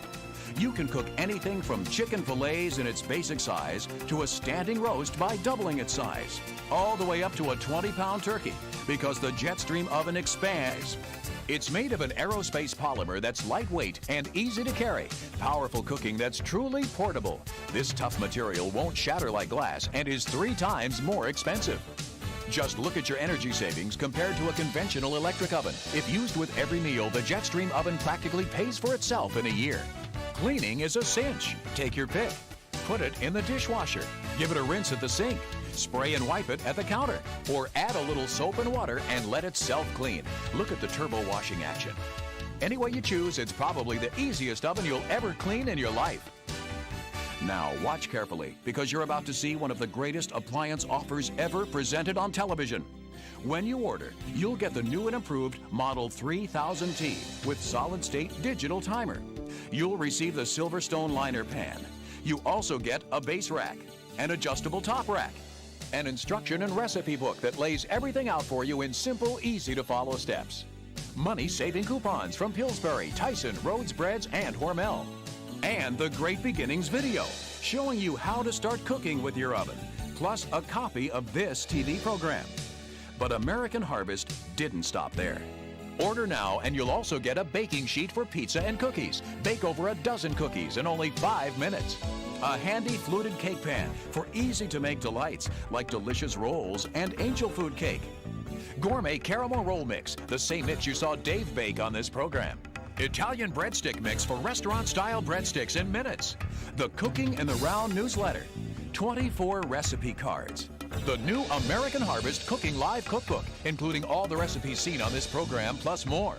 You can cook anything from chicken fillets in its basic size to a standing roast by doubling its size, all the way up to a 20-pound turkey, because the Jetstream oven expands. It's made of an aerospace polymer that's lightweight and easy to carry, powerful cooking that's truly portable. This tough material won't shatter like glass and is 3 times more expensive. Just look at your energy savings compared to a conventional electric oven. If used with every meal, the Jetstream oven practically pays for itself in a year. Cleaning is a cinch. Take your pick. Put it in the dishwasher. Give it a rinse at the sink. Spray and wipe it at the counter. Or add a little soap and water and let it self-clean. Look at the turbo washing action. Any way you choose, it's probably the easiest oven you'll ever clean in your life. Now, watch carefully, because you're about to see one of the greatest appliance offers ever presented on television. When you order, you'll get the new and improved Model 3000T with solid-state digital timer. You'll receive the Silverstone liner pan. You also get a base rack, an adjustable top rack, an instruction and recipe book that lays everything out for you in simple, easy-to-follow steps. Money-saving coupons from Pillsbury, Tyson, Rhodes Breads, and Hormel. And the Great Beginnings video, showing you how to start cooking with your oven, plus a copy of this TV program. But American Harvest didn't stop there. Order now and you'll also get a baking sheet for pizza and cookies. Bake over a dozen cookies in only 5 minutes. A handy fluted cake pan for easy-to-make delights like delicious rolls and angel food cake. Gourmet caramel roll mix, the same mix you saw Dave bake on this program. Italian breadstick mix for restaurant-style breadsticks in minutes. The Cooking in the Round newsletter. 24 recipe cards. The new American Harvest Cooking Live Cookbook, including all the recipes seen on this program, plus more.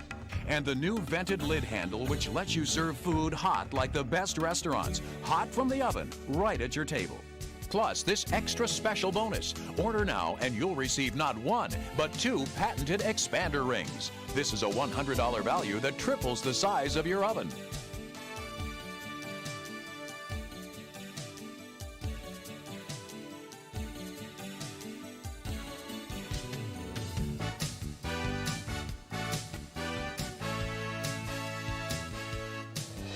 And the new vented lid handle, which lets you serve food hot like the best restaurants, hot from the oven, right at your table. Plus, this extra special bonus. Order now and you'll receive not 1, but 2 patented expander rings. This is a $100 value that triples the size of your oven.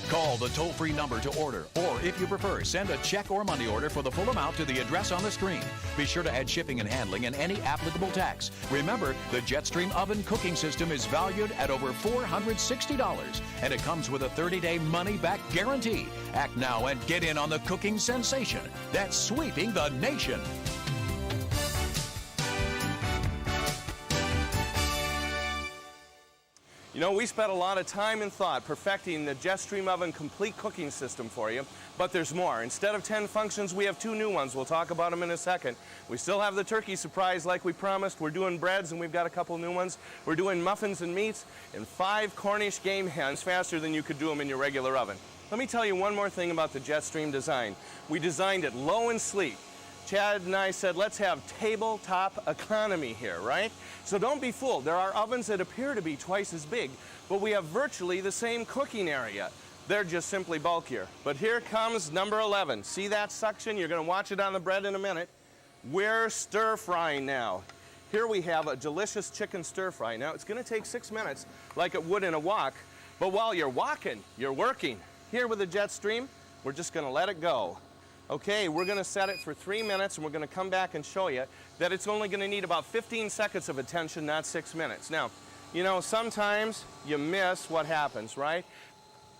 Call the toll-free number to order, or if you prefer, send a check or money order for the full amount to the address on the screen. Be sure to add shipping and handling and any applicable tax. Remember, the Jetstream oven cooking system is valued at over $460, and it comes with a 30-day money-back guarantee. Act now and get in on the cooking sensation that's sweeping the nation. You know, we spent a lot of time and thought perfecting the Jetstream oven complete cooking system for you, but there's more. Instead of 10 functions, we have 2 new ones. We'll talk about them in a second. We still have the turkey surprise like we promised. We're doing breads, and we've got a couple new ones. We're doing muffins and meats, and 5 Cornish game hens faster than you could do them in your regular oven. Let me tell you one more thing about the Jetstream design. We designed it low and sleek. Chad and I said, let's have tabletop economy here, right? So don't be fooled. There are ovens that appear to be twice as big, but we have virtually the same cooking area. They're just simply bulkier. But here comes number 11. See that suction? You're going to watch it on the bread in a minute. We're stir frying now. Here we have a delicious chicken stir fry. Now, it's going to take 6 minutes like it would in a wok, but while you're walking, you're working. Here with the Jetstream, we're just going to let it go. Okay, we're going to set it for 3 minutes, and we're going to come back and show you that it's only going to need about 15 seconds of attention, not 6 minutes. Now, you know, sometimes you miss what happens, right?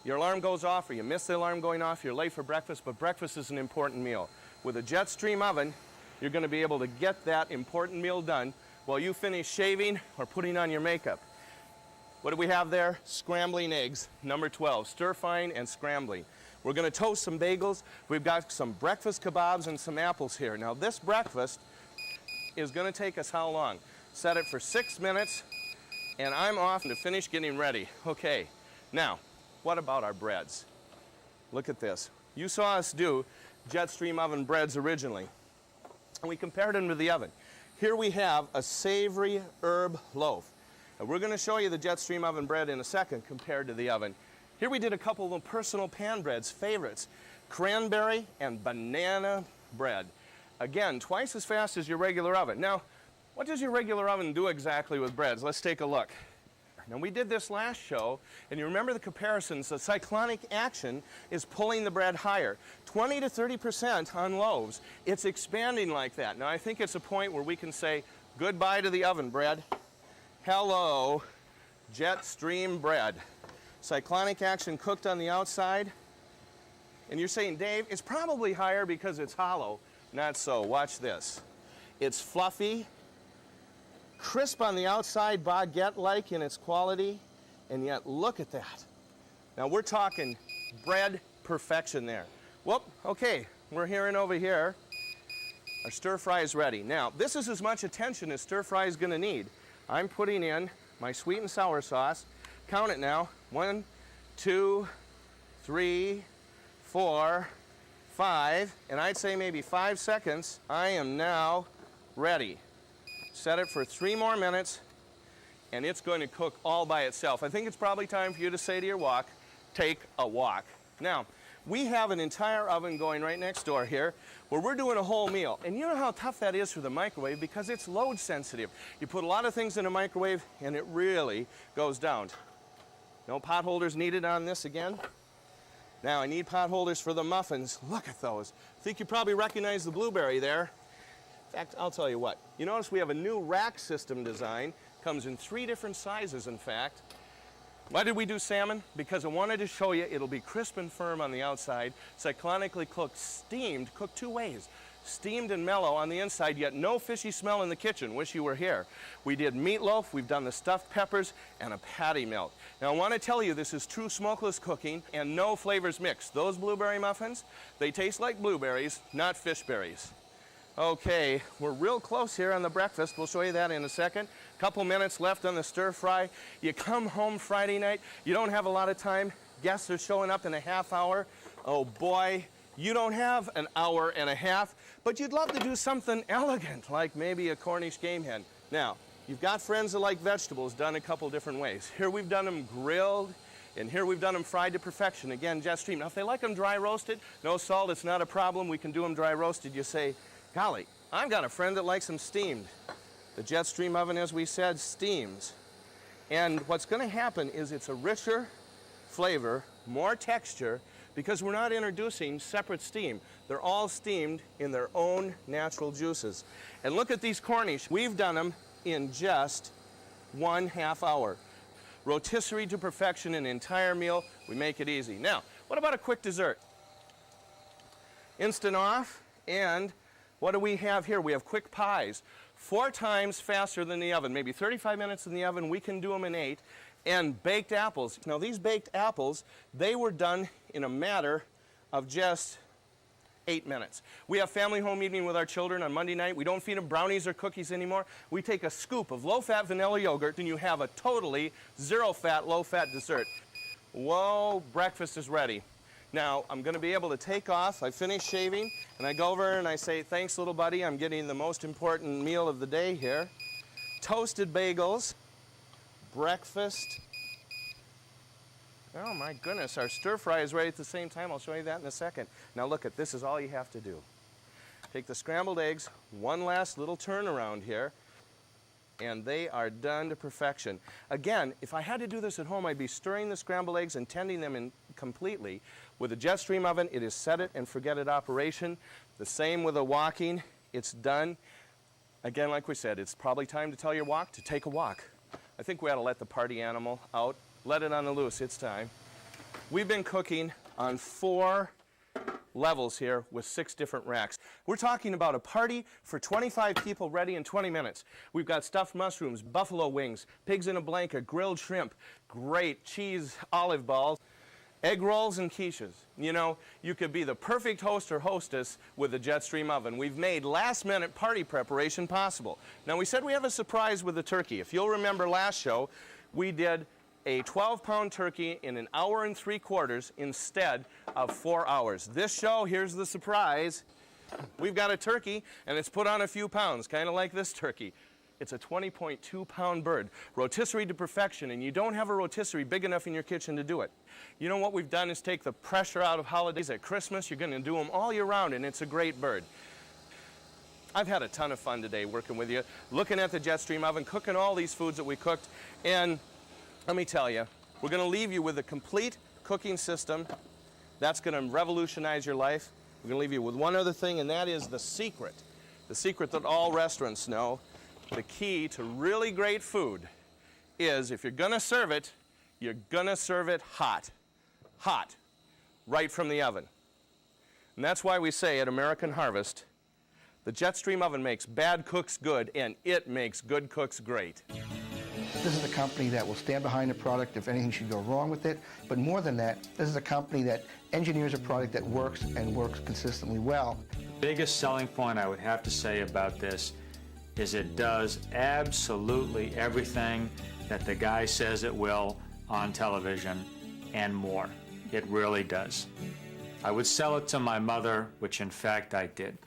Your alarm goes off, or you miss the alarm going off, you're late for breakfast, but breakfast is an important meal. With a Jetstream oven, you're going to be able to get that important meal done while you finish shaving or putting on your makeup. What do we have there? Scrambling eggs, number 12, stir-frying and scrambling. We're going to toast some bagels. We've got some breakfast kebabs and some apples here. Now, this breakfast is going to take us how long? Set it for 6 minutes, and I'm off to finish getting ready. Okay, now, what about our breads? Look at this. You saw us do Jetstream oven breads originally, and we compared them to the oven. Here we have a savory herb loaf. And we're going to show you the Jetstream oven bread in a second compared to the oven. Here we did a couple of personal pan breads, favorites, cranberry and banana bread. Again, twice as fast as your regular oven. Now, what does your regular oven do exactly with breads? Let's take a look. Now, we did this last show, and you remember the comparisons. The cyclonic action is pulling the bread higher. 20 to 30% on loaves. It's expanding like that. Now, I think it's a point where we can say goodbye to the oven bread. Hello, Jetstream bread. Cyclonic action cooked on the outside. And you're saying, Dave, it's probably higher because it's hollow. Not so. Watch this. It's fluffy, crisp on the outside, baguette-like in its quality, and yet look at that. Now we're talking bread perfection there. Whoop, okay, we're hearing over here. Our stir fry is ready. Now, this is as much attention as stir fry is going to need. I'm putting in my sweet and sour sauce. Count it now. 1, 2, 3, 4, 5, and I'd say maybe 5 seconds. I am now ready. Set it for 3 more minutes, and it's going to cook all by itself. I think it's probably time for you to say to your wok, take a walk. Now, we have an entire oven going right next door here where we're doing a whole meal. And you know how tough that is for the microwave because it's load sensitive. You put a lot of things in a microwave and it really goes down. No pot holders needed on this again. Now I need pot holders for the muffins. Look at those. I think you probably recognize the blueberry there. In fact, I'll tell you what. You notice we have a new rack system design. Comes in 3 different sizes, in fact. Why did we do salmon? Because I wanted to show you it'll be crisp and firm on the outside, cyclonically cooked, steamed, cooked 2 ways. Steamed and mellow on the inside, yet no fishy smell in the kitchen. Wish you were here. We did meatloaf, we've done the stuffed peppers, and a patty melt. Now I want to tell you this is true smokeless cooking and no flavors mixed. Those blueberry muffins, they taste like blueberries, not fish berries. Okay, we're real close here on the breakfast. We'll show you that in a second. Couple minutes left on the stir fry. You come home Friday night, you don't have a lot of time. Guests are showing up in a half hour. Oh boy, you don't have an hour and a half, but you'd love to do something elegant, like maybe a Cornish game hen. Now, you've got friends that like vegetables done a couple different ways. Here we've done them grilled, and here we've done them fried to perfection. Again, Jetstream. Now, if they like them dry roasted, no salt, it's not a problem. We can do them dry roasted. You say, golly, I've got a friend that likes them steamed. The Jetstream oven, as we said, steams. And what's going to happen is it's a richer flavor, more texture, because we're not introducing separate steam. They're all steamed in their own natural juices. And look at these Cornish. We've done them in just 1/2 hour. Rotisserie to perfection, an entire meal. We make it easy. Now, what about a quick dessert? Instant off, and what do we have here? We have quick pies. 4 times faster than the oven, maybe 35 minutes in the oven. We can do them in 8. And baked apples. Now these baked apples, they were done in a matter of just 8 minutes. We have family home evening with our children on Monday night. We don't feed them brownies or cookies anymore. We take a scoop of low-fat vanilla yogurt and you have a totally zero-fat, low-fat dessert. Whoa, breakfast is ready. Now, I'm going to be able to take off. I finish shaving, and I go over and I say, thanks, little buddy. I'm getting the most important meal of the day here. Toasted bagels, breakfast. Oh, my goodness, our stir fry is ready at the same time. I'll show you that in a second. Now, look at this is all you have to do. Take the scrambled eggs, one last little turnaround here, and they are done to perfection. Again, if I had to do this at home, I'd be stirring the scrambled eggs and tending them in completely. With a Jetstream oven, it is set it and forget it operation. The same with a walking. It's done. Again, like we said, it's probably time to tell your wok to take a walk. I think we ought to let the party animal out. Let it on the loose. It's time. We've been cooking on 4 levels here with 6 different racks. We're talking about a party for 25 people ready in 20 minutes. We've got stuffed mushrooms, buffalo wings, pigs in a blanket, grilled shrimp, great cheese olive balls, egg rolls and quiches. You know, you could be the perfect host or hostess with the Jetstream oven. We've made last-minute party preparation possible. Now, we said we have a surprise with the turkey. If you'll remember last show, we did a 12-pound turkey in 1 hour and 3/4 instead of 4 hours. This show, here's the surprise. We've got a turkey, and it's put on a few pounds, kind of like this turkey. It's a 20.2-pound bird, rotisserie to perfection, and you don't have a rotisserie big enough in your kitchen to do it. You know what we've done is take the pressure out of holidays. At Christmas, you're going to do them all year round, and it's a great bird. I've had a ton of fun today working with you, looking at the Jetstream oven, cooking all these foods that we cooked, and let me tell you, we're going to leave you with a complete cooking system that's going to revolutionize your life. We're going to leave you with one other thing, and that is the secret that all restaurants know. The key to really great food is if you're going to serve it, you're going to serve it hot, right from the oven. And that's why we say at American Harvest, the Jetstream oven makes bad cooks good, and it makes good cooks great. This is a company that will stand behind the product if anything should go wrong with it. But more than that, this is a company that engineers a product that works and works consistently well. The biggest selling point I would have to say about this is it does absolutely everything that the guy says it will on television and more. It really does. I would sell it to my mother, which in fact I did.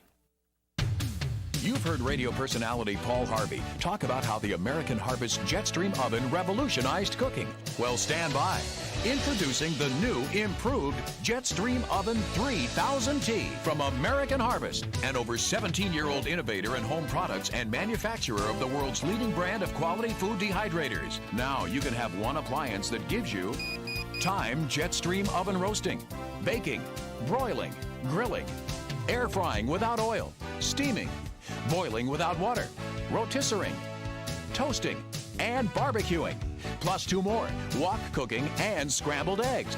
You've heard radio personality Paul Harvey talk about how the American Harvest Jetstream oven revolutionized cooking. Well, stand by. Introducing the new, improved Jetstream Oven 3000T from American Harvest, an over 17-year-old innovator in home products and manufacturer of the world's leading brand of quality food dehydrators. Now you can have one appliance that gives you time Jetstream oven roasting, baking, broiling, grilling, air frying without oil, steaming, boiling without water, rotisserie, toasting, and barbecuing. Plus 2 more, wok cooking and scrambled eggs.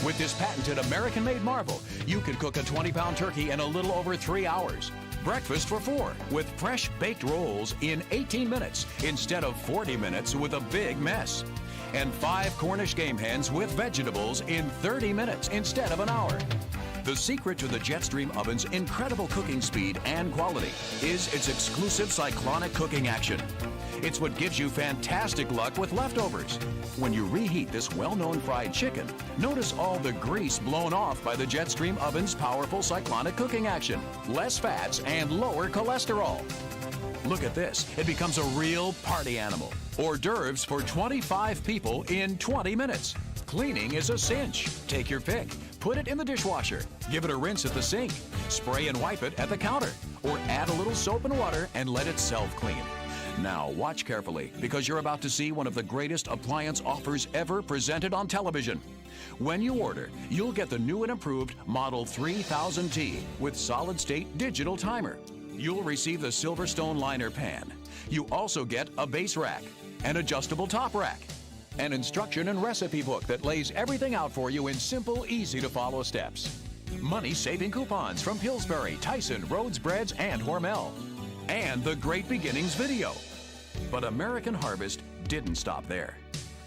With this patented American-made marvel, you can cook a 20-pound turkey in a little over 3 hours. Breakfast for 4 with fresh baked rolls in 18 minutes instead of 40 minutes with a big mess. And 5 Cornish game hens with vegetables in 30 minutes instead of an hour. The secret to the Jetstream oven's incredible cooking speed and quality is its exclusive cyclonic cooking action. It's what gives you fantastic luck with leftovers. When you reheat this well-known fried chicken, notice all the grease blown off by the Jetstream oven's powerful cyclonic cooking action. Less fats and lower cholesterol. Look at this. It becomes a real party animal. Hors d'oeuvres for 25 people in 20 minutes. Cleaning is a cinch. Take your pick. Put it in the dishwasher. Give it a rinse at the sink. Spray and wipe it at the counter. Or add a little soap and water and let it self-clean. Now, watch carefully, because you're about to see one of the greatest appliance offers ever presented on television. When you order, you'll get the new and improved Model 3000T with solid-state digital timer. You'll receive the Silverstone liner pan. You also get a base rack, an adjustable top rack, an instruction and recipe book that lays everything out for you in simple, easy-to-follow steps. Money-saving coupons from Pillsbury, Tyson, Rhodes Breads, and Hormel. And the Great Beginnings video. But American Harvest didn't stop there.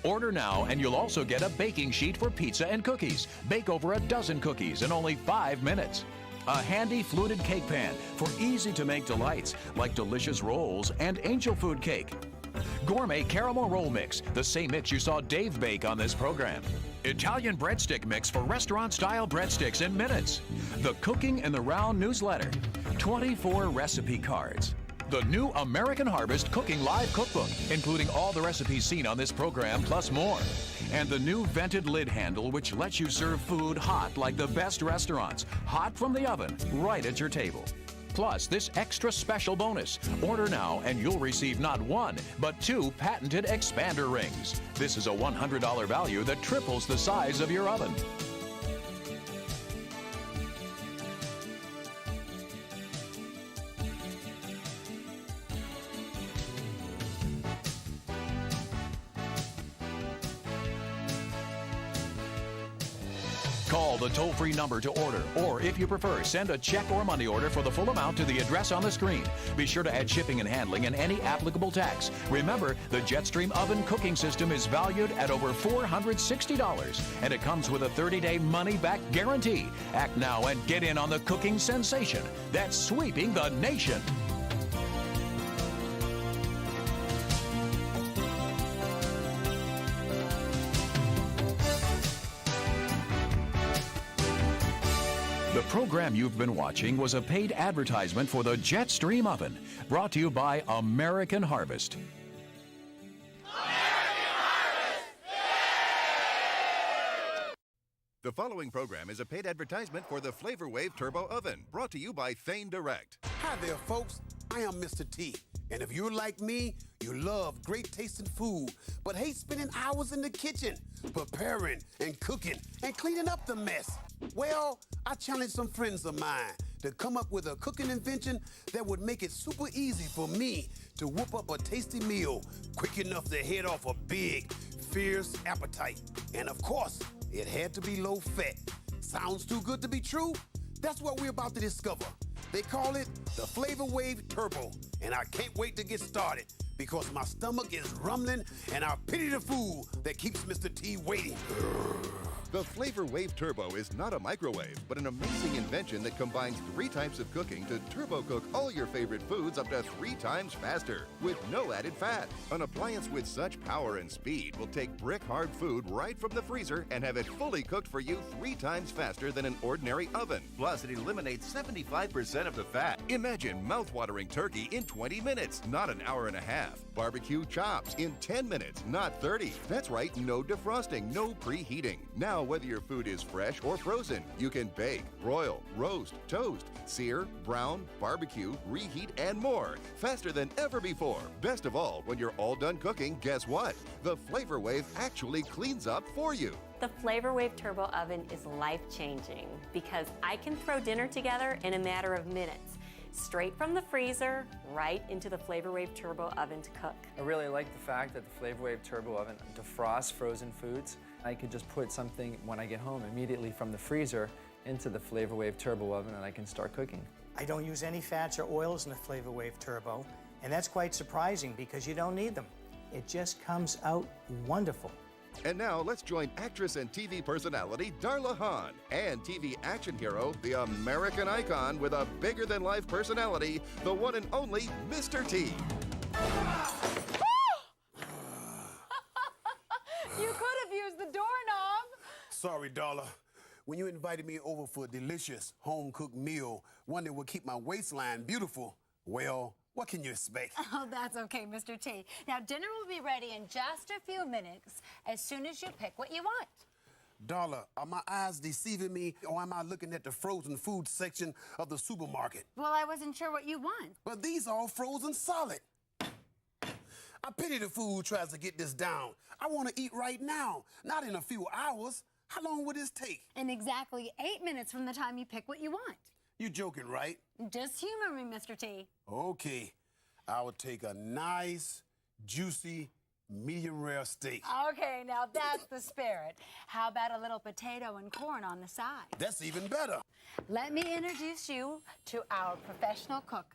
Order now and you'll also get a baking sheet for pizza and cookies. Bake over a dozen cookies in only 5 minutes. A handy fluted cake pan for easy-to-make delights like delicious rolls and angel food cake. Gourmet caramel roll mix, the same mix you saw Dave bake on this program. Italian breadstick mix for restaurant-style breadsticks in minutes. The Cooking in the Round newsletter. 24 recipe cards. The new American Harvest Cooking Live Cookbook, including all the recipes seen on this program, plus more. And the new vented lid handle, which lets you serve food hot like the best restaurants, hot from the oven, right at your table. Plus, this extra special bonus. Order now and you'll receive not 1, but 2 patented expander rings. This is a $100 value that triples the size of your oven. Call the toll-free number to order, or if you prefer, send a check or money order for the full amount to the address on the screen. Be sure to add shipping and handling and any applicable tax. Remember, the Jetstream oven cooking system is valued at over $460, and it comes with a 30-day money-back guarantee. Act now and get in on the cooking sensation that's sweeping the nation. The program you've been watching was a paid advertisement for the Jetstream Oven, brought to you by American Harvest. The following program is a paid advertisement for the Flavor Wave Turbo Oven, brought to you by Thane Direct. Hi there, folks. I am Mr. T. And if you're like me, you love great tasting food, but hate spending hours in the kitchen, preparing and cooking and cleaning up the mess. Well, I challenged some friends of mine to come up with a cooking invention that would make it super easy for me to whip up a tasty meal, quick enough to head off a big, fierce appetite. And of course, it had to be low fat. Sounds too good to be true? That's what we're about to discover. They call it the Flavor Wave Turbo, and I can't wait to get started because my stomach is rumbling and I pity the fool that keeps Mr. T waiting. The Flavor Wave Turbo is not a microwave, but an amazing invention that combines 3 types of cooking to turbo cook all your favorite foods up to 3 times faster with no added fat. An appliance with such power and speed will take brick-hard food right from the freezer and have it fully cooked for you 3 times faster than an ordinary oven. Plus, it eliminates 75% of the fat. Imagine mouth-watering turkey in 20 minutes, not an hour and a half. Barbecue chops in 10 minutes, not 30. That's right, no defrosting, no preheating. Now, whether your food is fresh or frozen, you can bake, broil, roast, toast, sear, brown, barbecue, reheat, and more. Faster than ever before. Best of all, when you're all done cooking, guess what? The Flavor Wave actually cleans up for you. The Flavor Wave Turbo Oven is life-changing because I can throw dinner together in a matter of minutes. Straight from the freezer, right into the Flavor Wave Turbo Oven to cook. I really like the fact that the Flavor Wave Turbo Oven defrosts frozen foods. I could just put something when I get home immediately from the freezer into the Flavor Wave Turbo Oven and I can start cooking. I don't use any fats or oils in the Flavor Wave Turbo, and that's quite surprising because you don't need them. It just comes out wonderful. And now let's join actress and TV personality Darla Hahn and TV action hero, the American icon with a bigger-than-life personality, the one and only Mr. T. You could have used the doorknob. Sorry, Darla. When you invited me over for a delicious home-cooked meal, one that would keep my waistline beautiful, well, what can you expect? Oh, that's okay, Mr. T. Now, dinner will be ready in just a few minutes as soon as you pick what you want. Darla, are my eyes deceiving me, or am I looking at the frozen food section of the supermarket? Well, I wasn't sure what you want. But these are all frozen solid. I pity the fool who tries to get this down. I want to eat right now, not in a few hours. How long would this take? In exactly 8 minutes from the time you pick what you want. You're joking, right? Just humor me, Mr. T. Okay. I would take a nice, juicy, medium-rare steak. Okay, now that's the spirit. How about a little potato and corn on the side? That's even better. Let me introduce you to our professional cook.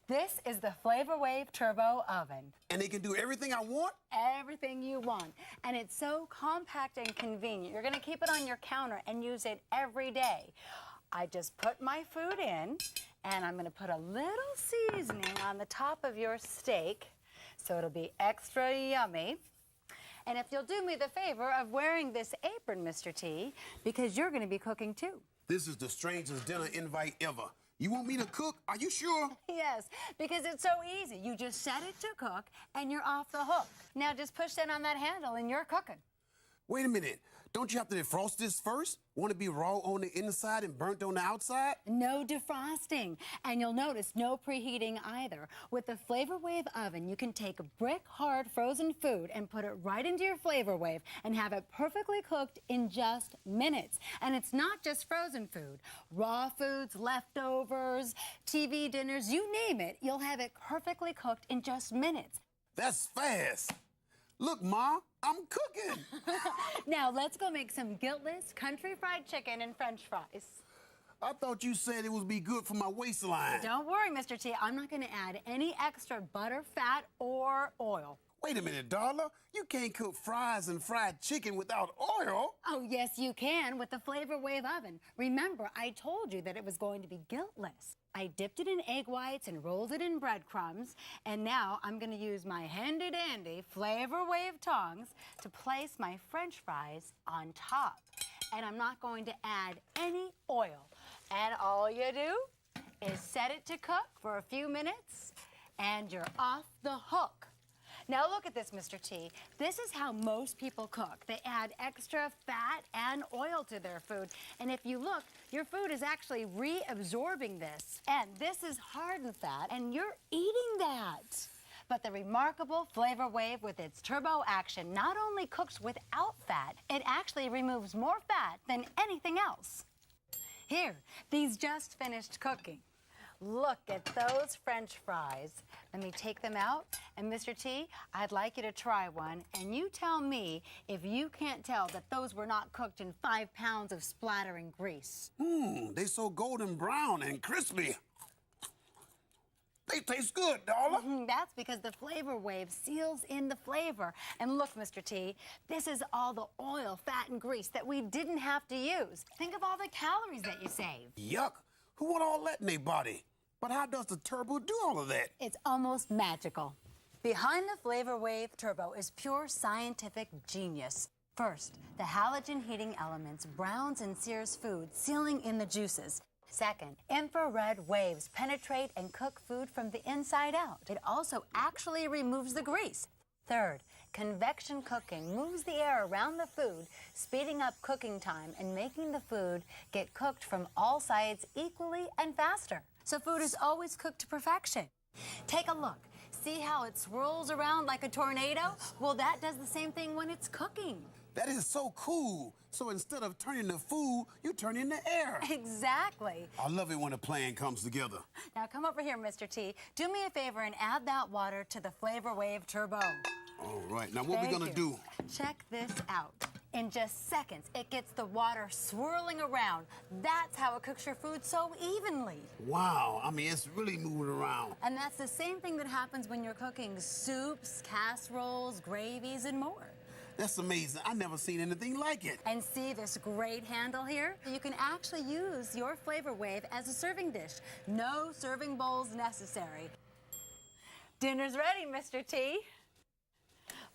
This is the Flavor Wave Turbo Oven. And they can do everything I want? Everything you want. And it's so compact and convenient. You're going to keep it on your counter and use it every day. I just put my food in, and I'm going to put a little seasoning on the top of your steak so it'll be extra yummy. And if you'll do me the favor of wearing this apron, Mr. T, because you're going to be cooking too. This is the strangest dinner invite ever. You want me to cook? Are you sure? Yes, because it's so easy. You just set it to cook, and you're off the hook. Now just push that on that handle, and you're cooking. Wait a minute. Don't you have to defrost this first? Want to be raw on the inside and burnt on the outside? No defrosting. And you'll notice no preheating either. With the Flavor Wave oven, you can take brick-hard frozen food and put it right into your Flavor Wave and have it perfectly cooked in just minutes. And it's not just frozen food. Raw foods, leftovers, TV dinners, you name it, you'll have it perfectly cooked in just minutes. That's fast. Look, Ma, I'm cooking. Now, let's go make some guiltless country fried chicken and French fries. I thought you said it would be good for my waistline. Don't worry, Mr. T. I'm not going to add any extra butter, fat, or oil. Wait a minute, Darla. You can't cook fries and fried chicken without oil. Oh, yes, you can with the Flavor Wave oven. Remember, I told you that it was going to be guiltless. I dipped it in egg whites and rolled it in breadcrumbs, and now I'm going to use my handy-dandy Flavor Wave tongs to place my French fries on top. And I'm not going to add any oil, And all you do is set it to cook for a few minutes, and you're off the hook. Now look at this, Mr. T. This is how most people cook. They add extra fat and oil to their food. And if you look, your food is actually reabsorbing this. And this is hardened fat, and you're eating that. But the remarkable Flavor Wave with its turbo action not only cooks without fat, it actually removes more fat than anything else. Here, these just finished cooking. Look at those French fries. Let me take them out. And Mr. T, I'd like you to try one. And you tell me if you can't tell that those were not cooked in 5 pounds of splattering grease. They so golden brown and crispy. They taste good, Darla. That's because the Flavor Wave seals in the flavor. And look, Mr. T, this is all the oil, fat, and grease that we didn't have to use. Think of all the calories that you saved. Yuck. Who want all that in their body? But how does the turbo do all of that? It's almost magical. Behind the Flavor Wave Turbo is pure scientific genius. First, the halogen heating elements browns and sears food, sealing in the juices. Second, infrared waves penetrate and cook food from the inside out. It also actually removes the grease. Third, convection cooking moves the air around the food, speeding up cooking time and making the food get cooked from all sides equally and faster. So food is always cooked to perfection. Take a look. See how it swirls around like a tornado? Well, that does the same thing when it's cooking. That is so cool. So instead of turning the food, you turn in the air. Exactly. I love it when a plan comes together. Now come over here, Mr. T. Do me a favor and add that water to the Flavor Wave Turbo. All right. Now what we gonna do? Check this out. In just seconds, it gets the water swirling around. That's how it cooks your food so evenly. Wow. I mean, it's really moving around. And that's the same thing that happens when you're cooking soups, casseroles, gravies, and more. That's amazing. I've never seen anything like it. And see this great handle here? You can actually use your Flavor Wave as a serving dish. No serving bowls necessary. Dinner's ready, Mr. T.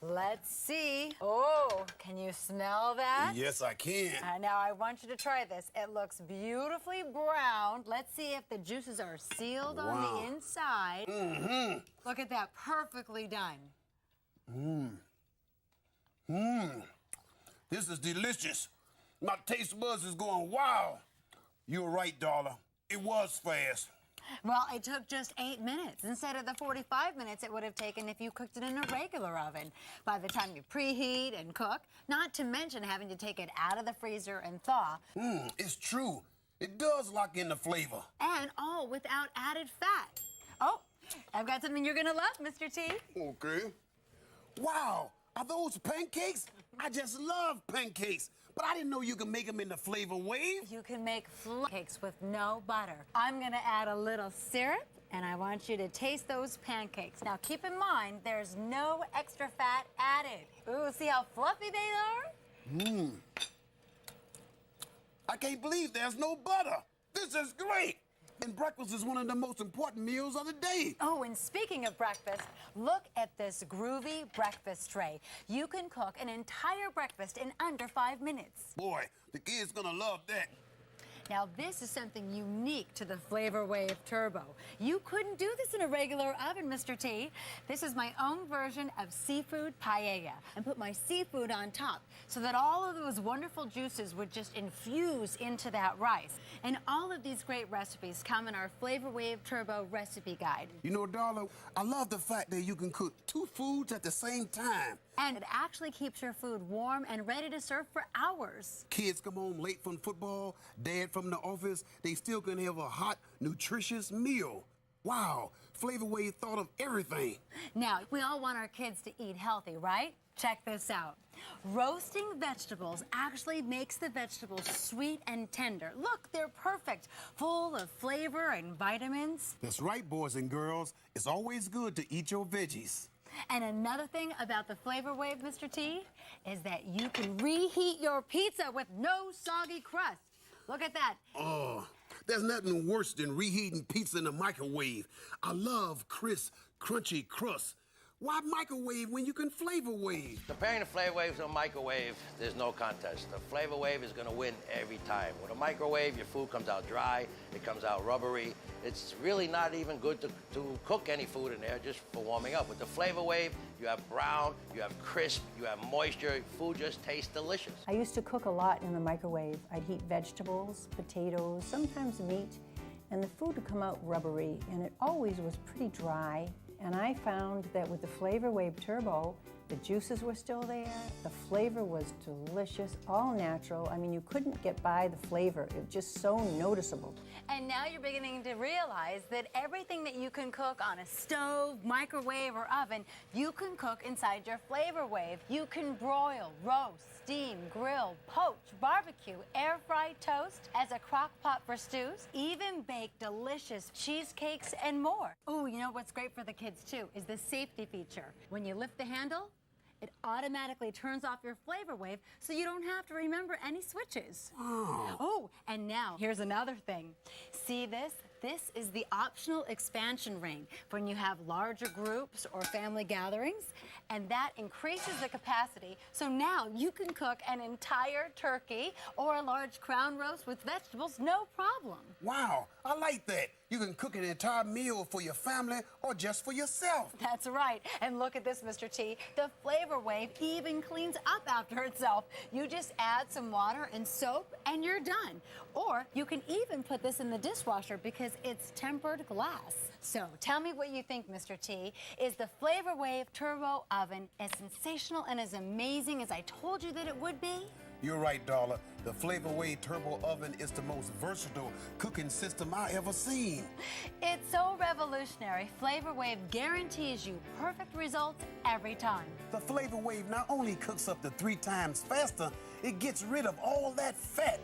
Let's see. Oh, can you smell that? Yes, I can. Now I want you to try this. It looks beautifully browned. Let's see if the juices are sealed on the inside. Look at that, perfectly done. This is delicious. My taste buds is going wild. You're right, Darla. It was fast. Well, it took just 8 minutes instead of the 45 minutes it would have taken if you cooked it in a regular oven. By the time you preheat and cook, not to mention having to take it out of the freezer and thaw. It's true. It does lock in the flavor. And all without added fat. Oh, I've got something you're gonna love, Mr. T. Okay. Wow, are those pancakes? I just love pancakes. But I didn't know you could make them in the Flavor Wave. You can make cakes with no butter. I'm gonna add a little syrup, and I want you to taste those pancakes. Now keep in mind, there's no extra fat added. Ooh, see how fluffy they are? I can't believe there's no butter. This is great. And breakfast is one of the most important meals of the day. Oh, and speaking of breakfast, look at this groovy breakfast tray. You can cook an entire breakfast in under 5 minutes. Boy, the kids gonna love that. Now, this is something unique to the Flavor Wave Turbo. You couldn't do this in a regular oven, Mr. T. This is my own version of seafood paella. And put my seafood on top so that all of those wonderful juices would just infuse into that rice. And all of these great recipes come in our Flavor Wave Turbo recipe guide. You know, Darla, I love the fact that you can cook 2 foods at the same time. And it actually keeps your food warm and ready to serve for hours. Kids come home late from football, dad from the office, they still can have a hot, nutritious meal. Wow, Flavor Wave thought of everything. Now, we all want our kids to eat healthy, right? Check this out. Roasting vegetables actually makes the vegetables sweet and tender. Look, they're perfect, full of flavor and vitamins. That's right, boys and girls. It's always good to eat your veggies. And another thing about the Flavor Wave, Mr. T, is that you can reheat your pizza with no soggy crust. Look at that. Oh, there's nothing worse than reheating pizza in the microwave. I love crisp, crunchy crust. Why microwave when you can flavor wave? Comparing the Flavor Wave to a microwave, there's no contest. The Flavor Wave is going to win every time. With a microwave, your food comes out dry, it comes out rubbery. It's really not even good to cook any food in there just for warming up. With the Flavor Wave, you have brown, you have crisp, you have moisture. Food just tastes delicious. I used to cook a lot in the microwave. I'd heat vegetables, potatoes, sometimes meat, and the food would come out rubbery, and it always was pretty dry. And I found that with the Flavor Wave Turbo, the juices were still there, the flavor was delicious, all natural. I mean, you couldn't get by the flavor. It was just so noticeable. And now you're beginning to realize that everything that you can cook on a stove, microwave, or oven, you can cook inside your Flavor Wave. You can broil, roast, steam, grill, poach, barbecue, air fry, toast, as a crock pot for stews, even bake delicious cheesecakes and more. Oh, you know what's great for the kids too is the safety feature. When you lift the handle, it automatically turns off your Flavor Wave so you don't have to remember any switches. Oh, and now here's another thing. See this? This is the optional expansion ring for when you have larger groups or family gatherings, and that increases the capacity, so now you can cook an entire turkey or a large crown roast with vegetables, no problem. Wow, I like that. You can cook an entire meal for your family or just for yourself. That's right. And look at this, Mr. T. The Flavor Wave even cleans up after itself. You just add some water and soap and you're done. Or you can even put this in the dishwasher because it's tempered glass. So tell me what you think, Mr. T. Is the Flavor Wave Turbo Oven as sensational and as amazing as I told you that it would be? You're right, Darla. The Flavor Wave Turbo Oven is the most versatile cooking system I ever seen. It's so revolutionary. Flavor Wave guarantees you perfect results every time. The Flavor Wave not only cooks up to 3 times faster, it gets rid of all that fat.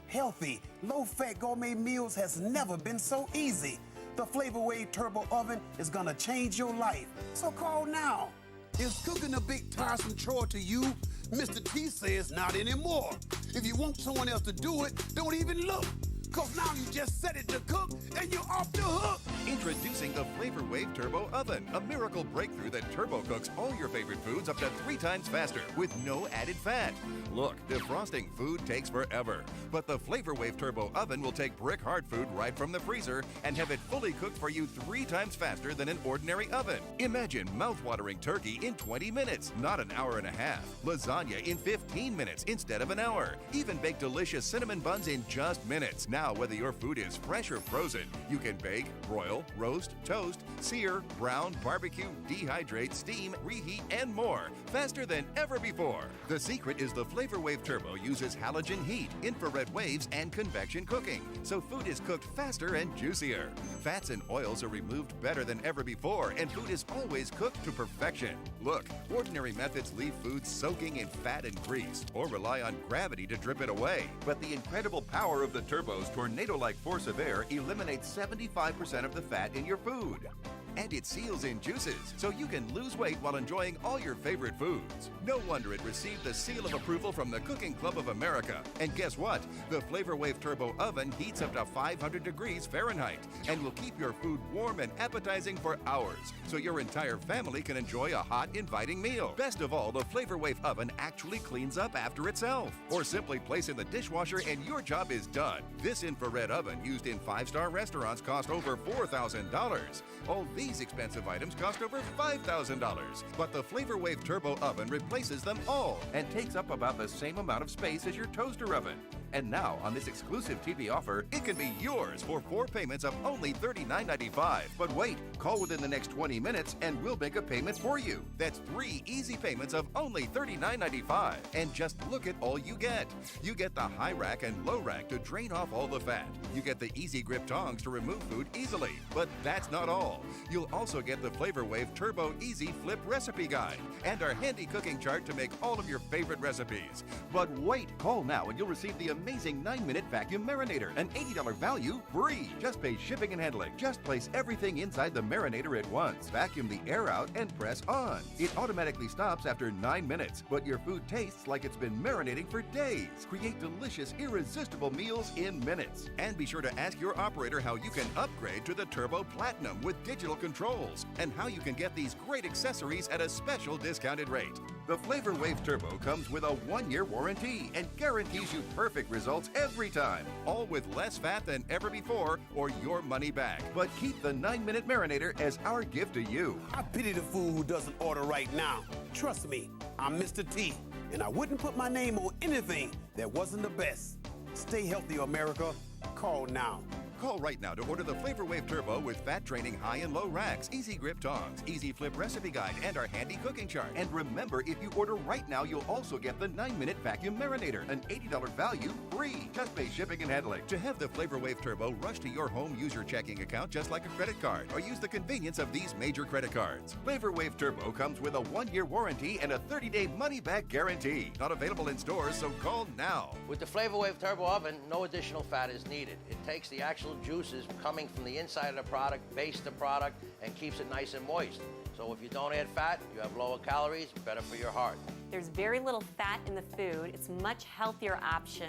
Healthy, low-fat gourmet meals has never been so easy. The Flavor Wave Turbo Oven is gonna change your life. So call now. Is cooking a big tiresome chore to you? Mr. T says not anymore. If you want someone else to do it, don't even look. Cause now you just set it to cook and you're off the hook. Introducing the Flavor Wave Turbo Oven, a miracle breakthrough that turbo cooks all your favorite foods up to 3 times faster with no added fat. Look, defrosting food takes forever, but the Flavor Wave Turbo Oven will take brick hard food right from the freezer and have it fully cooked for you 3 times faster than an ordinary oven. Imagine mouth-watering turkey in 20 minutes, not an hour and a half. Lasagna in 15 minutes instead of an hour. Even bake delicious cinnamon buns in just minutes. Now, whether your food is fresh or frozen, you can bake, broil, roast, toast, sear, brown, barbecue, dehydrate, steam, reheat, and more, faster than ever before. The secret is the Flavor Wave Turbo uses halogen heat, infrared waves, and convection cooking, so food is cooked faster and juicier. Fats and oils are removed better than ever before, and food is always cooked to perfection. Look, ordinary methods leave food soaking in fat and grease, or rely on gravity to drip it away. But the incredible power of the Turbo's tornado-like force of air eliminates 75% of the fat in your food. And it seals in juices, so you can lose weight while enjoying all your favorite foods. No wonder it received the seal of approval from the Cooking Club of America. And guess what? The Flavor Wave Turbo Oven heats up to 500 degrees Fahrenheit and will keep your food warm and appetizing for hours, so your entire family can enjoy a hot, inviting meal. Best of all, the Flavor Wave Oven actually cleans up after itself. Or simply place in the dishwasher and your job is done. This infrared oven used in 5-star restaurants cost over $4,000. All these expensive items cost over $5,000. But the Flavor Wave Turbo Oven replaces them all and takes up about the same amount of space as your toaster oven. And now, on this exclusive TV offer, it can be yours for 4 payments of only $39.95. But wait, call within the next 20 minutes and we'll make a payment for you. That's 3 easy payments of only $39.95. And just look at all you get. You get the high rack and low rack to drain off all the fat. You get the easy grip tongs to remove food easily. But that's not all. You'll also get the Flavor Wave Turbo Easy Flip Recipe Guide and our handy cooking chart to make all of your favorite recipes. But wait, call now and you'll receive the amazing 9-minute vacuum marinator, an $80 value free. Just pay shipping and handling. Just place everything inside the marinator at once. Vacuum the air out and press on. It automatically stops after 9 minutes, but your food tastes like it's been marinating for days. Create delicious, irresistible meals in minutes. And be sure to ask your operator how you can upgrade to the Turbo Platinum with digital controls, and how you can get these great accessories at a special discounted rate. The Flavor Wave Turbo comes with a 1-year warranty and guarantees you perfect results every time, all with less fat than ever before or your money back. But keep the 9-minute marinator as our gift to you. I pity the fool who doesn't order right now. Trust me, I'm Mr. T, and I wouldn't put my name on anything that wasn't the best. Stay healthy, America. Call now. Call right now to order the Flavor Wave Turbo with fat training high and low racks, easy grip tongs, easy flip recipe guide, and our handy cooking chart. And remember, if you order right now, you'll also get the 9-minute vacuum marinator, an $80 value free. Just pay shipping and handling. To have the Flavor Wave Turbo, rush to your home, use your checking account just like a credit card, or use the convenience of these major credit cards. Flavor Wave Turbo comes with a 1-year warranty and a 30-day money-back guarantee. Not available in stores, so call now. With the Flavor Wave Turbo Oven, no additional fat is needed. It takes the actual juices coming from the inside of the product, bastes the product, and keeps it nice and moist. So if you don't add fat, you have lower calories, better for your heart. There's very little fat in the food. It's a much healthier option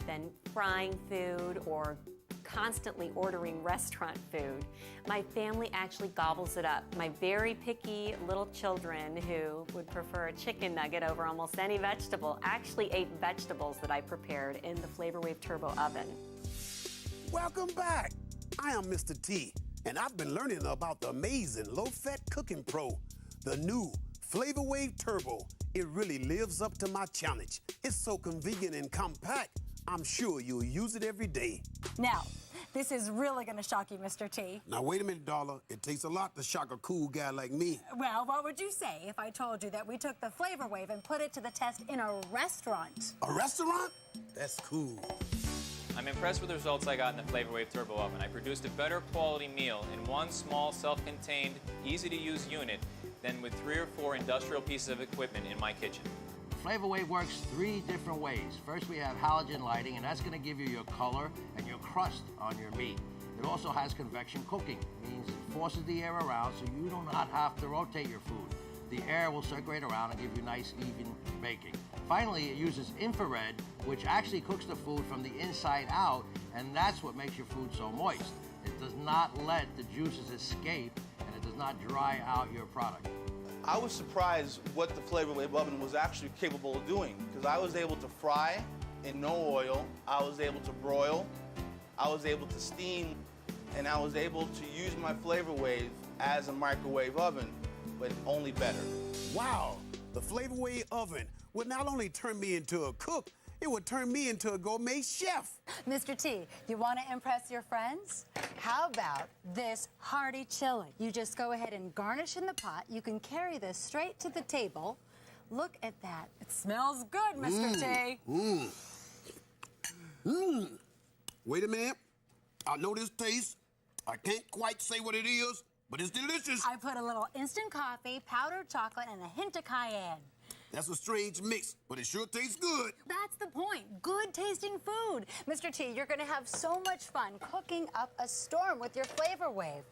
than frying food or constantly ordering restaurant food. My family actually gobbles it up. My very picky little children who would prefer a chicken nugget over almost any vegetable actually ate vegetables that I prepared in the Flavor Wave Turbo Oven. Welcome back. I am Mr. T, and I've been learning about the amazing low-fat cooking pro, the new Flavor Wave Turbo. It really lives up to my challenge. It's so convenient and compact, I'm sure you'll use it every day. Now, this is really going to shock you, Mr. T. Now, wait a minute, Darla. It takes a lot to shock a cool guy like me. Well, what would you say if I told you that we took the Flavor Wave and put it to the test in a restaurant? A restaurant? That's cool. I'm impressed with the results I got in the Flavor Wave Turbo Oven. I produced a better quality meal in one small, self-contained, easy-to-use unit than with 3 or 4 industrial pieces of equipment in my kitchen. Flavor Wave works 3 different ways. First, we have halogen lighting, and that's going to give you your color and your crust on your meat. It also has convection cooking. It means it forces the air around so you do not have to rotate your food. The air will circulate around and give you nice, even baking. Finally, it uses infrared, which actually cooks the food from the inside out, and that's what makes your food so moist. It does not let the juices escape, and it does not dry out your product. I was surprised what the Flavor Wave oven was actually capable of doing, because I was able to fry in no oil, I was able to broil, I was able to steam, and I was able to use my Flavor Wave as a microwave oven, but only better. Wow, the Flavor Wave oven would not only turn me into a cook, it would turn me into a gourmet chef. Mr. T, you want to impress your friends? How about this hearty chili? You just go ahead and garnish in the pot. You can carry this straight to the table. Look at that. It smells good, Mr. T. Wait a minute. I know this taste. I can't quite say what it is, but it's delicious. I put a little instant coffee, powdered chocolate, and a hint of cayenne. That's a strange mix, but it sure tastes good. That's the point. Good tasting food. Mr. T, you're going to have so much fun cooking up a storm with your Flavor Wave.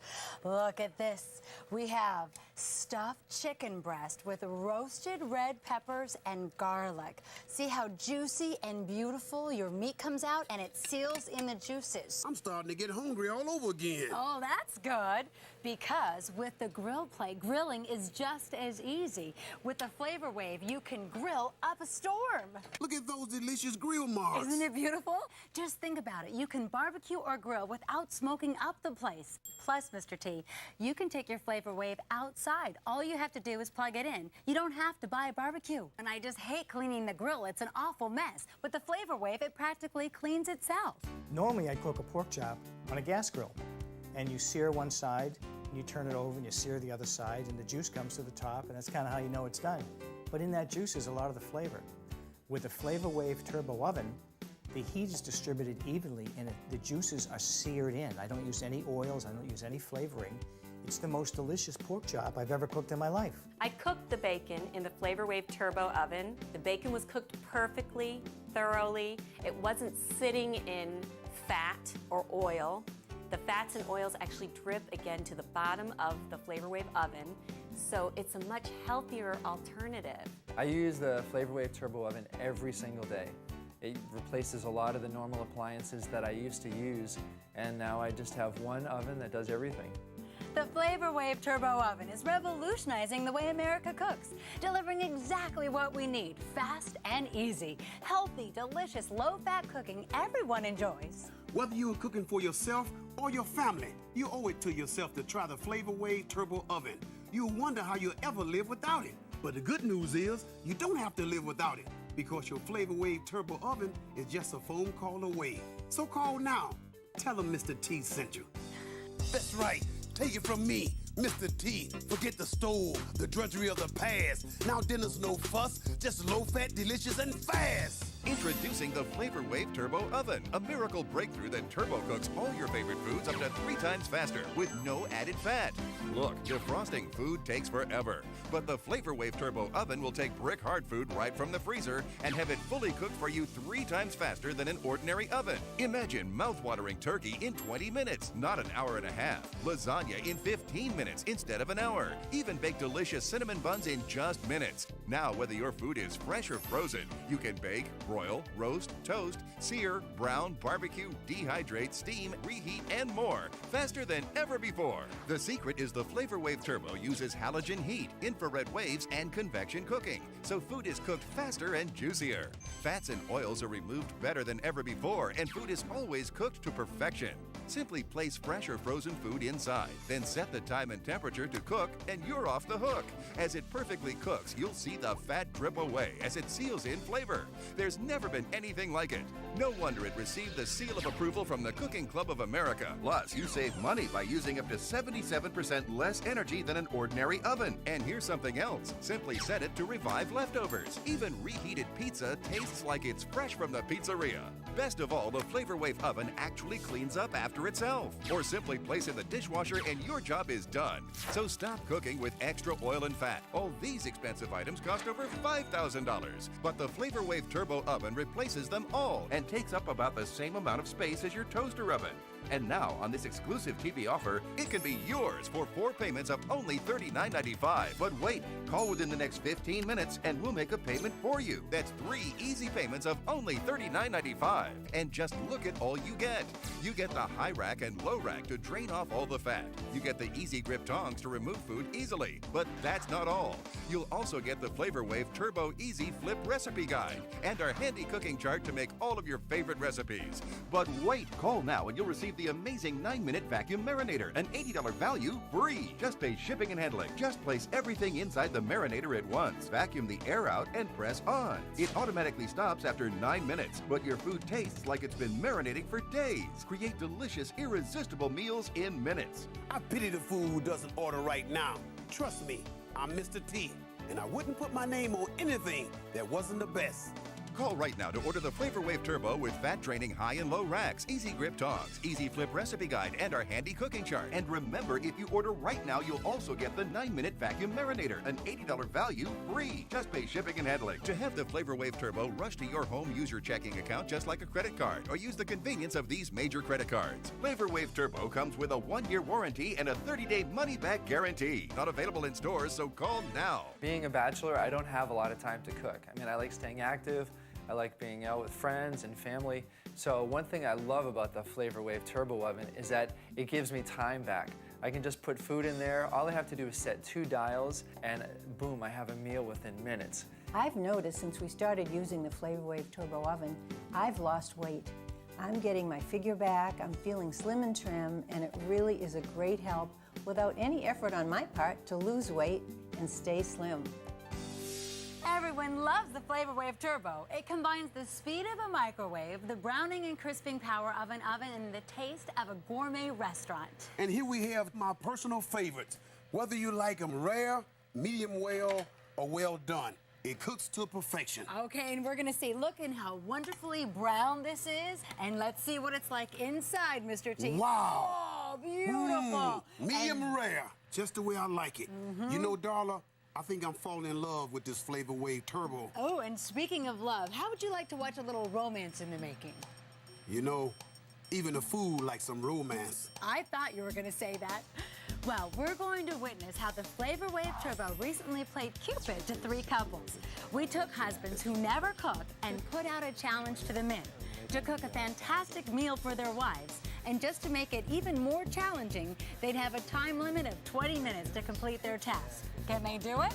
Look at this. We have stuffed chicken breast with roasted red peppers and garlic. See how juicy and beautiful your meat comes out, and it seals in the juices. I'm starting to get hungry all over again. Oh, that's good, because with the grill plate, grilling is just as easy. With the Flavor Wave, you can grill up a storm. Look at those delicious grill marks. Isn't it beautiful? Just think about it. You can barbecue or grill without smoking up the place. Plus, Mr. T, you can take your Flavor Wave outside. All you have to do is plug it in. You don't have to buy a barbecue. And I just hate cleaning the grill. It's an awful mess. With the Flavor Wave, it practically cleans itself. Normally, I cook a pork chop on a gas grill, and you sear one side, and you turn it over, and you sear the other side, and the juice comes to the top, and that's kind of how you know it's done. But in that juice is a lot of the flavor. With the Flavor Wave Turbo Oven, the heat is distributed evenly, and the juices are seared in. I don't use any oils, I don't use any flavoring, It's the most delicious pork chop I've ever cooked in my life. I cooked the bacon in the Flavor Wave Turbo oven. The bacon was cooked perfectly, thoroughly. It wasn't sitting in fat or oil. The fats and oils actually drip again to the bottom of the Flavor Wave oven, so it's a much healthier alternative. I use the Flavor Wave Turbo Oven every single day. It replaces a lot of the normal appliances that I used to use, and now I just have one oven that does everything. The Flavor Wave Turbo Oven is revolutionizing the way America cooks, delivering exactly what we need, fast and easy. Healthy, delicious, low-fat cooking everyone enjoys. Whether you are cooking for yourself or your family, you owe it to yourself to try the Flavor Wave Turbo Oven. You'll wonder how you'll ever live without it. But the good news is you don't have to live without it, because your Flavor Wave Turbo Oven is just a phone call away. So call now. Tell them Mr. T sent you. That's right. Take it from me, Mr. T. Forget the stove, the drudgery of the past. Now dinner's no fuss, just low-fat, delicious, and fast. Introducing the Flavor Wave Turbo Oven, a miracle breakthrough that turbo cooks all your favorite foods up to 3 times faster with no added fat. Look, defrosting food takes forever, but the Flavor Wave Turbo Oven will take brick-hard food right from the freezer and have it fully cooked for you 3 times faster than an ordinary oven. Imagine mouth-watering turkey in 20 minutes, not an hour and a half. Lasagna in 15 minutes instead of an hour. Even bake delicious cinnamon buns in just minutes. Now, whether your food is fresh or frozen, you can bake, broil, roast, toast, sear, brown, barbecue, dehydrate, steam, reheat, and more, faster than ever before. The secret is the Flavor Wave Turbo uses halogen heat, infrared waves, and convection cooking, so food is cooked faster and juicier. Fats and oils are removed better than ever before, and food is always cooked to perfection. Simply place fresh or frozen food inside, then set the time and temperature to cook, and you're off the hook. As it perfectly cooks, you'll see the fat drip away as it seals in flavor. There's never been anything like it. No wonder it received the seal of approval from the Cooking Club of America. Plus, you save money by using up to 77% less energy than an ordinary oven. And here's something else. Simply set it to revive leftovers. Even reheated pizza tastes like it's fresh from the pizzeria. Best of all, the Flavor Wave oven actually cleans up after itself. Or simply place in the dishwasher and your job is done. So stop cooking with extra oil and fat. All these expensive items cost over $5,000. But the Flavor Wave Turbo Oven replaces them all and takes up about the same amount of space as your toaster oven. And now, on this exclusive TV offer, it can be yours for 4 payments of only $39.95. But wait, call within the next 15 minutes and we'll make a payment for you. That's 3 easy payments of only $39.95. And just look at all you get. You get the high rack and low rack to drain off all the fat. You get the easy grip tongs to remove food easily. But that's not all. You'll also get the Flavor Wave Turbo Easy Flip Recipe Guide and our handy cooking chart to make all of your favorite recipes. But wait, call now and you'll receive the amazing 9-minute vacuum marinator, an $80 value free. Just pay shipping and handling. Just place everything inside the marinator at once. Vacuum the air out and press on. It automatically stops after 9 minutes, but your food tastes like it's been marinating for days. Create delicious, irresistible meals in minutes. I pity the fool who doesn't order right now. Trust me, I'm Mr. T, and I wouldn't put my name on anything that wasn't the best. Call right now to order the Flavor Wave Turbo with fat-draining high and low racks, easy grip tongs, easy flip recipe guide, and our handy cooking chart. And remember, if you order right now, you'll also get the 9-minute vacuum marinator, an $80 value free. Just pay shipping and handling. To have the Flavor Wave Turbo rush to your home, use your checking account just like a credit card, or use the convenience of these major credit cards. Flavor Wave Turbo comes with a 1-year warranty and a 30-day money-back guarantee. Not available in stores, so call now. Being a bachelor, I don't have a lot of time to cook. I mean, I like staying active. I like being out with friends and family. So one thing I love about the Flavor Wave Turbo Oven is that it gives me time back. I can just put food in there. All I have to do is set 2 dials and boom, I have a meal within minutes. I've noticed since we started using the Flavor Wave Turbo Oven, I've lost weight. I'm getting my figure back, I'm feeling slim and trim, and it really is a great help without any effort on my part to lose weight and stay slim. Everyone loves the Flavor Wave Turbo. It combines the speed of a microwave, the browning and crisping power of an oven, and the taste of a gourmet restaurant. And here we have my personal favorites. Whether you like them rare, medium well, or well done, it cooks to perfection. Okay, and we're gonna see, look at how wonderfully brown this is, and let's see what it's like inside, Mr. T. Wow. Oh, Oh, beautiful. Medium rare, just the way I like it. You know, Darla, I think I'm falling in love with this Flavor Wave Turbo. Oh, and speaking of love, how would you like to watch a little romance in the making? You know, even the food likes some romance. I thought you were going to say that. Well, we're going to witness how the Flavor Wave Turbo recently played Cupid to 3 couples. We took husbands who never cook and put out a challenge to the men to cook a fantastic meal for their wives. And just to make it even more challenging, they'd have a time limit of 20 minutes to complete their task. Can they do it?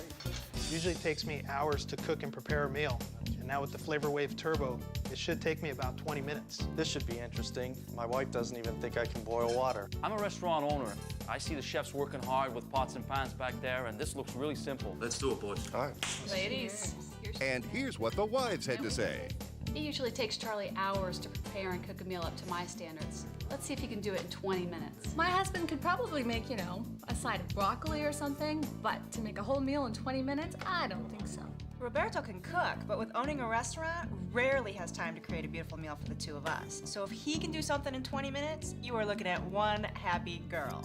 Usually it takes me hours to cook and prepare a meal. And now with the Flavor Wave Turbo, it should take me about 20 minutes. This should be interesting. My wife doesn't even think I can boil water. I'm a restaurant owner. I see the chefs working hard with pots and pans back there, and this looks really simple. Let's do it, boys. All right. Ladies. And here's what the wives had to say. It usually takes Charlie hours to prepare and cook a meal up to my standards. Let's see if he can do it in 20 minutes. My husband could probably make, a side of broccoli or something, but to make a whole meal in 20 minutes, I don't think so. Roberto can cook, but with owning a restaurant, rarely has time to create a beautiful meal for the 2 of us. So if he can do something in 20 minutes, you are looking at one happy girl.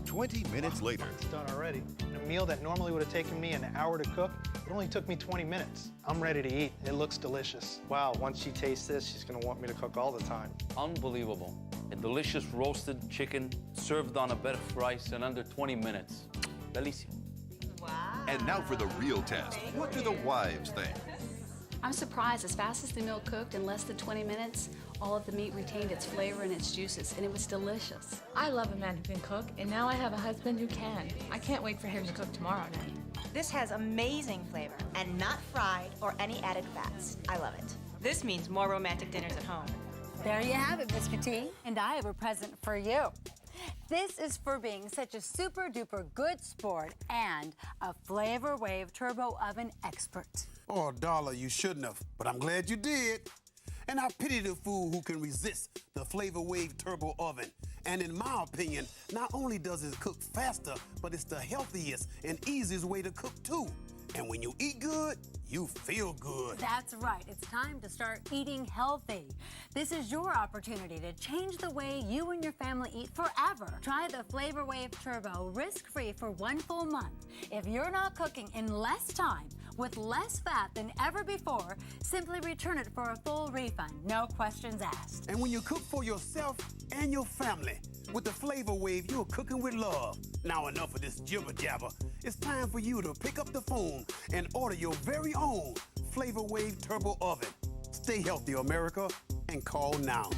20 minutes later. It's done already. A meal that normally would have taken me an hour to cook, it only took me 20 minutes. I'm ready to eat. It looks delicious. Wow, once she tastes this, she's gonna want me to cook all the time. Unbelievable. A delicious roasted chicken served on a bed of rice in under 20 minutes. Delicious. And now for the real test. What do the wives think? I'm surprised as fast as the meal cooked in less than 20 minutes, all of the meat retained its flavor and its juices, and it was delicious. I love a man who can cook, and now I have a husband who can. I can't wait for him to cook tomorrow night. This has amazing flavor and not fried or any added fats. I love it. This means more romantic dinners at home. There you have it, Mr. T. And I have a present for you. This is for being such a super duper good sport and a Flavor Wave Turbo Oven expert. Oh, Darla, you shouldn't have, but I'm glad you did. And I pity the fool who can resist the Flavor Wave Turbo Oven. And in my opinion, not only does it cook faster, but it's the healthiest and easiest way to cook too. And when you eat good, you feel good. That's right. It's time to start eating healthy. This is your opportunity to change the way you and your family eat forever. Try the Flavor Wave Turbo risk-free for 1 full month. If you're not cooking in less time, with less fat than ever before, simply return it for a full refund. No questions asked. And when you cook for yourself and your family, with the Flavor Wave, you're cooking with love. Now enough of this jibber jabber. It's time for you to pick up the phone and order your very own Flavor Wave Turbo Oven. Stay healthy, America, and call now.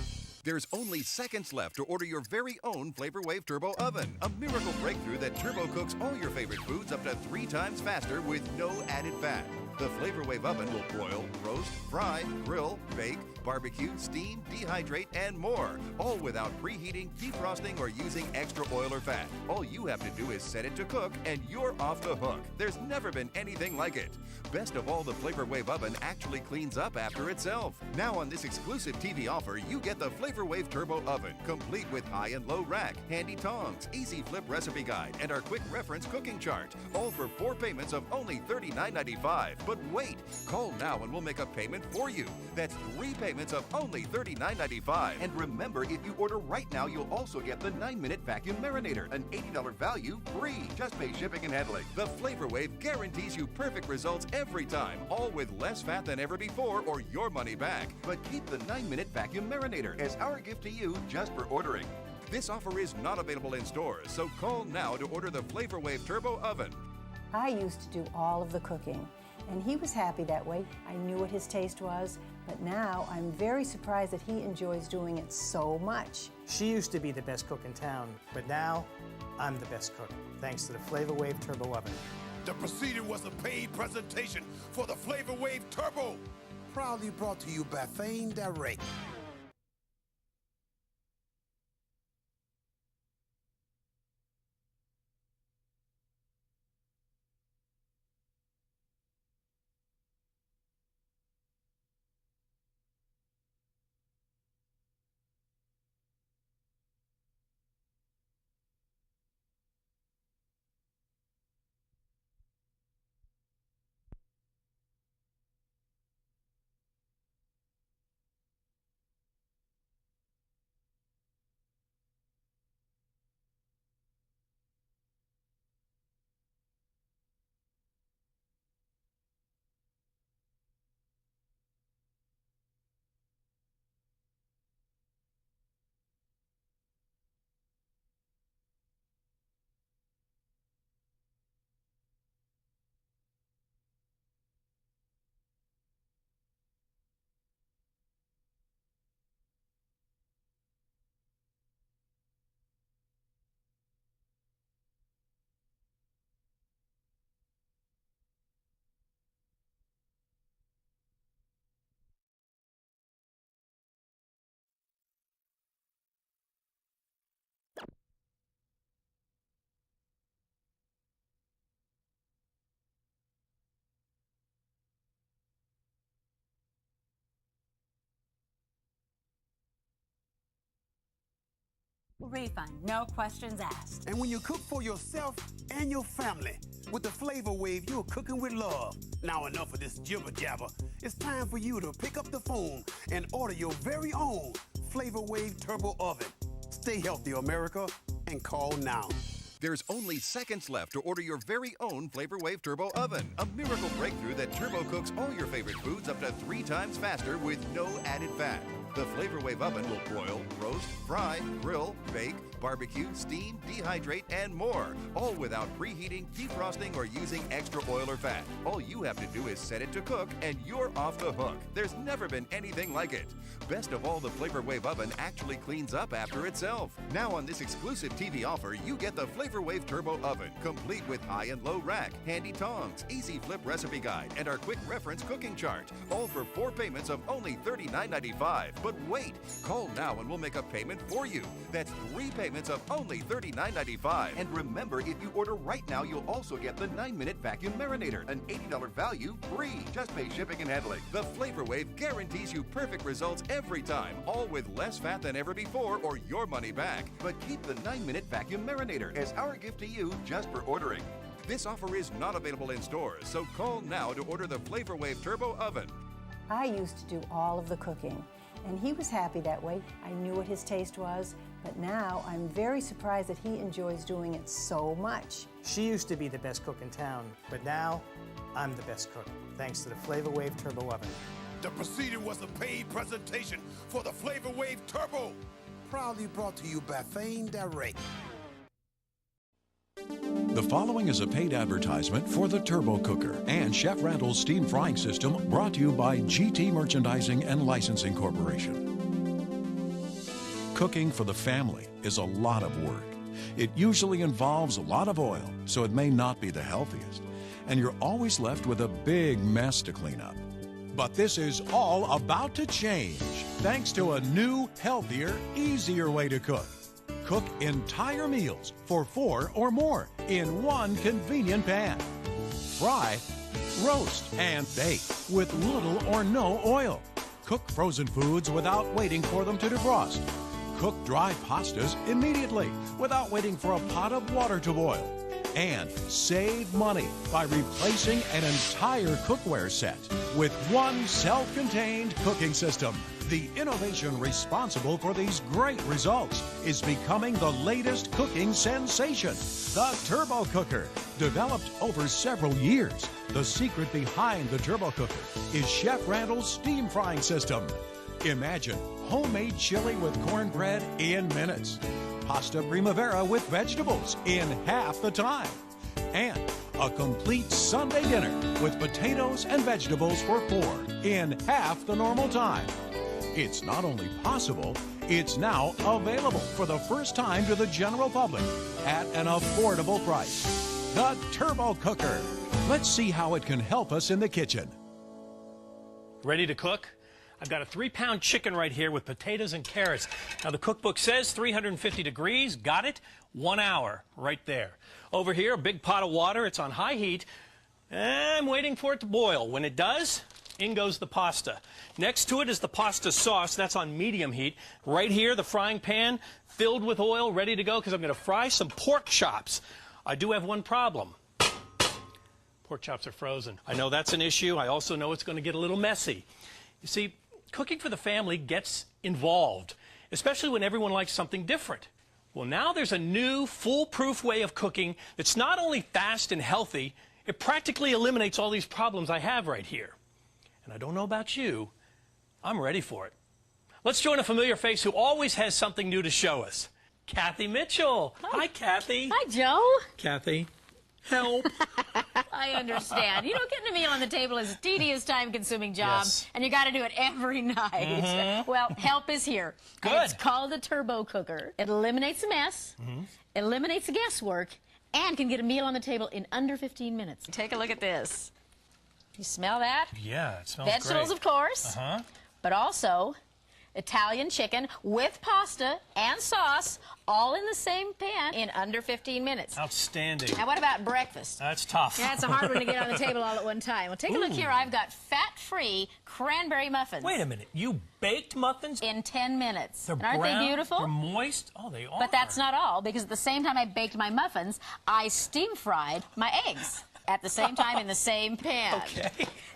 There's only seconds left to order your very own Flavor Wave Turbo Oven. A miracle breakthrough that turbo cooks all your favorite foods up to 3 times faster with no added fat. The Flavor Wave Oven will broil, roast, fry, grill, bake, barbecue, steam, dehydrate, and more. All without preheating, defrosting, or using extra oil or fat. All you have to do is set it to cook, and you're off the hook. There's never been anything like it. Best of all, the Flavor Wave Oven actually cleans up after itself. Now on this exclusive TV offer, you get the Flavor Wave Turbo Oven, complete with high and low rack, handy tongs, easy flip recipe guide, and our quick reference cooking chart. All for 4 payments of only $39.95. But wait, call now and we'll make a payment for you. That's 3 payments of only $39.95. And remember, if you order right now, you'll also get the 9-minute vacuum marinator, an $80 value free. Just pay shipping and handling. The Flavor Wave guarantees you perfect results every time, all with less fat than ever before or your money back. But keep the 9-minute vacuum marinator as our gift to you just for ordering. This offer is not available in stores, so call now to order the Flavor Wave Turbo Oven. I used to do all of the cooking, and he was happy that way. I knew what his taste was, but now I'm very surprised that he enjoys doing it so much. She used to be the best cook in town, but now I'm the best cook, thanks to the Flavor Wave Turbo Oven. The proceeding was a paid presentation for the Flavor Wave Turbo. Proudly brought to you by Fame Direct. refund, no questions asked. And when you cook for yourself and your family, with the Flavor Wave, you're cooking with love. Now enough of this jibber jabber. It's time for you to pick up the phone and order your very own Flavor Wave Turbo Oven. Stay healthy, America, and call now. There's only seconds left to order your very own Flavor Wave Turbo Oven, a miracle breakthrough that turbo cooks all your favorite foods up to 3 times faster with no added fat. The Flavor Wave Oven will broil, roast, fry, grill, bake, barbecue, steam, dehydrate, and more, all without preheating, defrosting, or using extra oil or fat. All you have to do is set it to cook, and you're off the hook. There's never been anything like it. Best of all, the Flavor Wave Oven actually cleans up after itself. Now on this exclusive TV offer, you get the Flavor Wave Turbo Oven, complete with high and low rack, handy tongs, easy flip recipe guide, and our quick reference cooking chart, all for 4 payments of only $39.95. But wait, call now and we'll make a payment for you. That's 3 payments of only $39.95. And remember, if you order right now, you'll also get the 9-minute vacuum marinator, an $80 value free. Just pay shipping and handling. The Flavor Wave guarantees you perfect results every time, all with less fat than ever before or your money back. But keep the 9-minute vacuum marinator as our gift to you just for ordering. This offer is not available in stores, so call now to order the Flavor Wave Turbo Oven. I used to do all of the cooking, and he was happy that way. I knew what his taste was, but now I'm very surprised that he enjoys doing it so much. She used to be the best cook in town, but now I'm the best cook, thanks to the Flavor Wave Turbo Oven. The proceeding was a paid presentation for the Flavor Wave Turbo. Proudly brought to you by Fame Direct. The following is a paid advertisement for the Turbo Cooker and Chef Randall's Steam Frying System, brought to you by GT Merchandising and Licensing Corporation. Cooking for the family is a lot of work. It usually involves a lot of oil, so it may not be the healthiest, and you're always left with a big mess to clean up. But this is all about to change, thanks to a new, healthier, easier way to cook. Cook entire meals for 4 or more in one convenient pan. Fry, roast, and bake with little or no oil. Cook frozen foods without waiting for them to defrost. Cook dry pastas immediately without waiting for a pot of water to boil. And save money by replacing an entire cookware set with one self-contained cooking system. The innovation responsible for these great results is becoming the latest cooking sensation, the Turbo Cooker. Developed over several years, the secret behind the Turbo Cooker is Chef Randall's Steam Frying System. Imagine homemade chili with cornbread in minutes, pasta primavera with vegetables in half the time, and a complete Sunday dinner with potatoes and vegetables for 4 in half the normal time. It's not only possible, it's now available for the first time to the general public at an affordable price. The Turbo Cooker. Let's see how it can help us in the kitchen. Ready to cook? I've got a 3-pound chicken right here with potatoes and carrots. Now the cookbook says 350 degrees. Got it? 1 hour right there. Over here, a big pot of water. It's on high heat. I'm waiting for it to boil. When it does, in goes the pasta. Next to it is the pasta sauce. That's on medium heat. Right here, the frying pan filled with oil, ready to go, because I'm going to fry some pork chops. I do have one problem. Pork chops are frozen. I know that's an issue. I also know it's going to get a little messy. You see, cooking for the family gets involved, especially when everyone likes something different. Well, now there's a new, foolproof way of cooking that's not only fast and healthy, it practically eliminates all these problems I have right here. And I don't know about you, I'm ready for it. Let's join a familiar face who always has something new to show us. Kathy Mitchell. Hi, Kathy. Hi, Joe. Kathy, help. I understand. You know, getting a meal on the table is a tedious, time-consuming job, Yes. and you got to do it every night. Mhm. Well, help is here. Good. And it's called the Turbo Cooker. It eliminates the mess, eliminates the guesswork, and can get a meal on the table in under 15 minutes. Take a look at this. You smell that? Yeah, it smells Vegetables, great. of course, but also Italian chicken with pasta and sauce, all in the same pan in under 15 minutes. Outstanding. Now, what about breakfast? That's tough. Yeah, it's a hard one to get on the table all at one time. Well, take a look here. I've got fat-free cranberry muffins. Wait a minute. You baked muffins? In 10 minutes. They're And aren't brown, they beautiful? They're moist. Oh, they are. But that's not all, because at the same time I baked my muffins, I steam-fried my eggs at the same time in the same pan. Okay.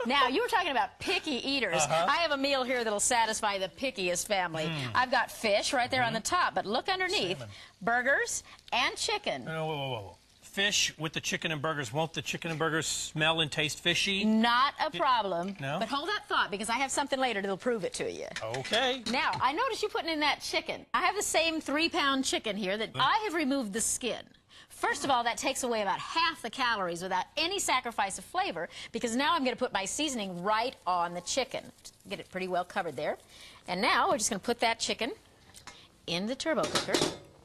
Now, you were talking about picky eaters. I have a meal here that'll satisfy the pickiest family. I've got fish right there on the top, but look underneath. Salmon. Burgers and chicken. No, whoa. Fish with the chicken and burgers. Won't the chicken and burgers smell and taste fishy? Not a problem. No? But hold that thought, because I have something later that'll prove it to you. Okay. Now, I noticed you putting in that chicken. I have the same 3-pound chicken here that I have removed the skin. First of all, that takes away about half the calories without any sacrifice of flavor, because now I'm going to put my seasoning right on the chicken. Get it pretty well covered there. And now we're just going to put that chicken in the turbo cooker.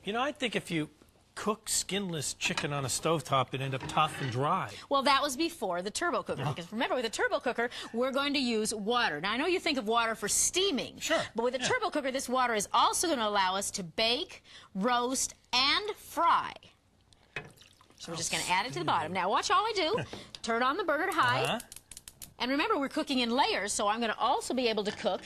You know, I think if you cook skinless chicken on a stovetop, it'd end up tough and dry. Well, that was before the turbo cooker, because remember, with the turbo cooker, we're going to use water. Now, I know you think of water for steaming. Sure. But with the turbo cooker, this water is also going to allow us to bake, roast, and fry. So we're just going to add it to the bottom. Now, watch all I do. Turn on the burner to high. And remember, we're cooking in layers, so I'm going to also be able to cook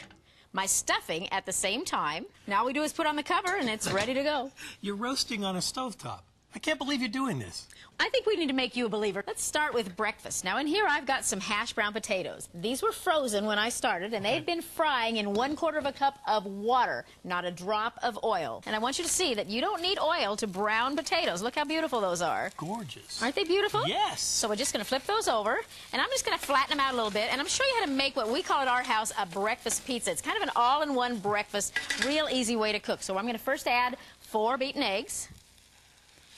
my stuffing at the same time. Now all we do is put on the cover, and it's ready to go. You're roasting on a stovetop. I can't believe you're doing this. I think we need to make you a believer. Let's start with breakfast. Now, in here, I've got some hash brown potatoes. These were frozen when I started, and they've been frying in 1/4 cup of water, not a drop of oil. And I want you to see that you don't need oil to brown potatoes. Look how beautiful those are. Gorgeous. Aren't they beautiful? Yes. So we're just going to flip those over, and I'm just going to flatten them out a little bit, and I'm going to show you how to make what we call at our house a breakfast pizza. It's kind of an all-in-one breakfast, real easy way to cook. So I'm going to first add 4 beaten eggs.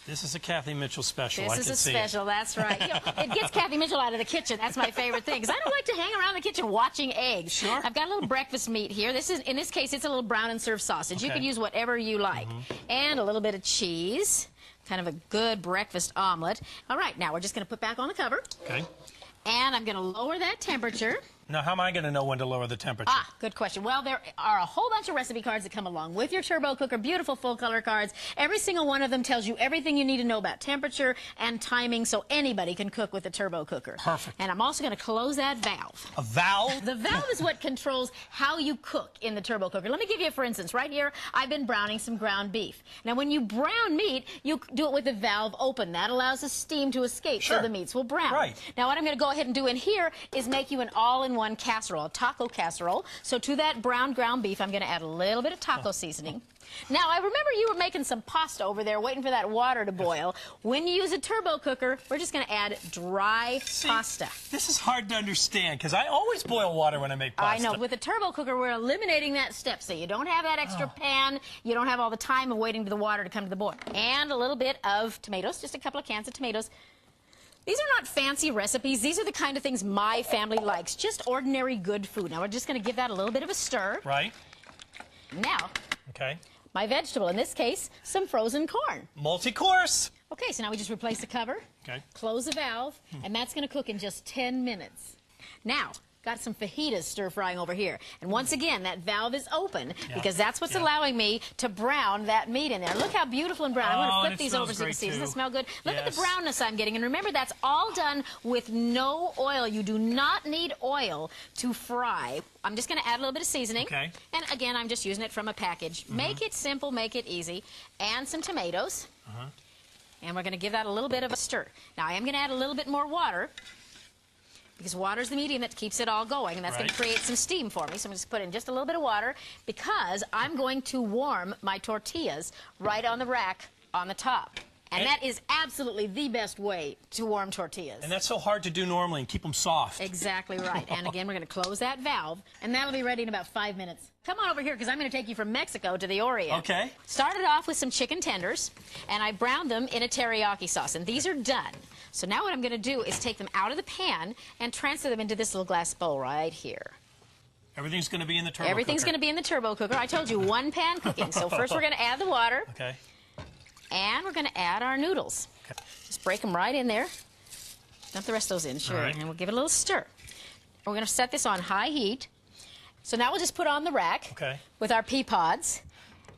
This is a Kathy Mitchell special. This is a special, that's right. You know, it gets Kathy Mitchell out of the kitchen. That's my favorite thing, because I don't like to hang around the kitchen watching eggs. Sure. I've got a little breakfast meat here. This is, in this case, it's a little brown and served sausage. You can use whatever you like. And a little bit of cheese, kind of a good breakfast omelet. All right, now we're just going to put back on the cover. Okay. And I'm going to lower that temperature. Now, how am I going to know when to lower the temperature? Ah, good question. Well, there are a whole bunch of recipe cards that come along with your turbo cooker, beautiful full-color cards. Every single one of them tells you everything you need to know about temperature and timing, so anybody can cook with a turbo cooker. Perfect. And I'm also going to close that valve. A valve? The valve is what controls how you cook in the turbo cooker. Let me give you, for instance, right here, I've been browning some ground beef. Now, when you brown meat, you do it with the valve open. That allows the steam to escape so the meats will brown. Right. Now, what I'm going to go ahead and do in here is make you an all-in-one casserole, a taco casserole. So to that brown ground beef, I'm going to add a little bit of taco seasoning. Now, I remember you were making some pasta over there, waiting for that water to boil. When you use a turbo cooker, we're just going to add dry pasta. This is hard to understand, because I always boil water when I make pasta. I know. With a turbo cooker, we're eliminating that step, so you don't have that extra pan. You don't have all the time of waiting for the water to come to the boil. And a little bit of tomatoes, just a couple of cans of tomatoes. These are not fancy recipes. These are the kind of things my family likes. Just ordinary good food. Now, we're just going to give that a little bit of a stir. Right. Now, okay, my vegetable, in this case, some frozen corn. Multi-course. Okay, so now we just replace the cover, close the valve, and that's going to cook in just 10 minutes. Now, got some fajitas stir-frying over here. And once again, that valve is open because that's what's allowing me to brown that meat in there. Look how beautiful and brown. I'm going to flip these over so you can see. Doesn't it smell good? Look at the brownness I'm getting. And remember, that's all done with no oil. You do not need oil to fry. I'm just going to add a little bit of seasoning. Okay. And again, I'm just using it from a package. Make it simple, make it easy. And some tomatoes. And we're going to give that a little bit of a stir. Now, I am going to add a little bit more water, because water is the medium that keeps it all going, and that's going to create some steam for me. So I'm just put in just a little bit of water, because I'm going to warm my tortillas right on the rack on the top. And that is absolutely the best way to warm tortillas. And that's so hard to do normally and keep them soft. Exactly right. And again, we're going to close that valve, and that'll be ready in about 5 minutes. Come on over here, because I'm going to take you from Mexico to the Orient. Okay. Started off with some chicken tenders, and I browned them in a teriyaki sauce, and these are done. So now what I'm going to do is take them out of the pan and transfer them into this little glass bowl right here. Everything's going to be in the turbo cooker. Everything's going to be in the turbo cooker. I told you, one pan cooking. So first we're going to add the water. Okay. And we're going to add our noodles. Okay. Just break them right in there. Dump the rest of those in, sure. Right. And we'll give it a little stir. We're going to set this on high heat. So now we'll just put on the rack with our pea pods.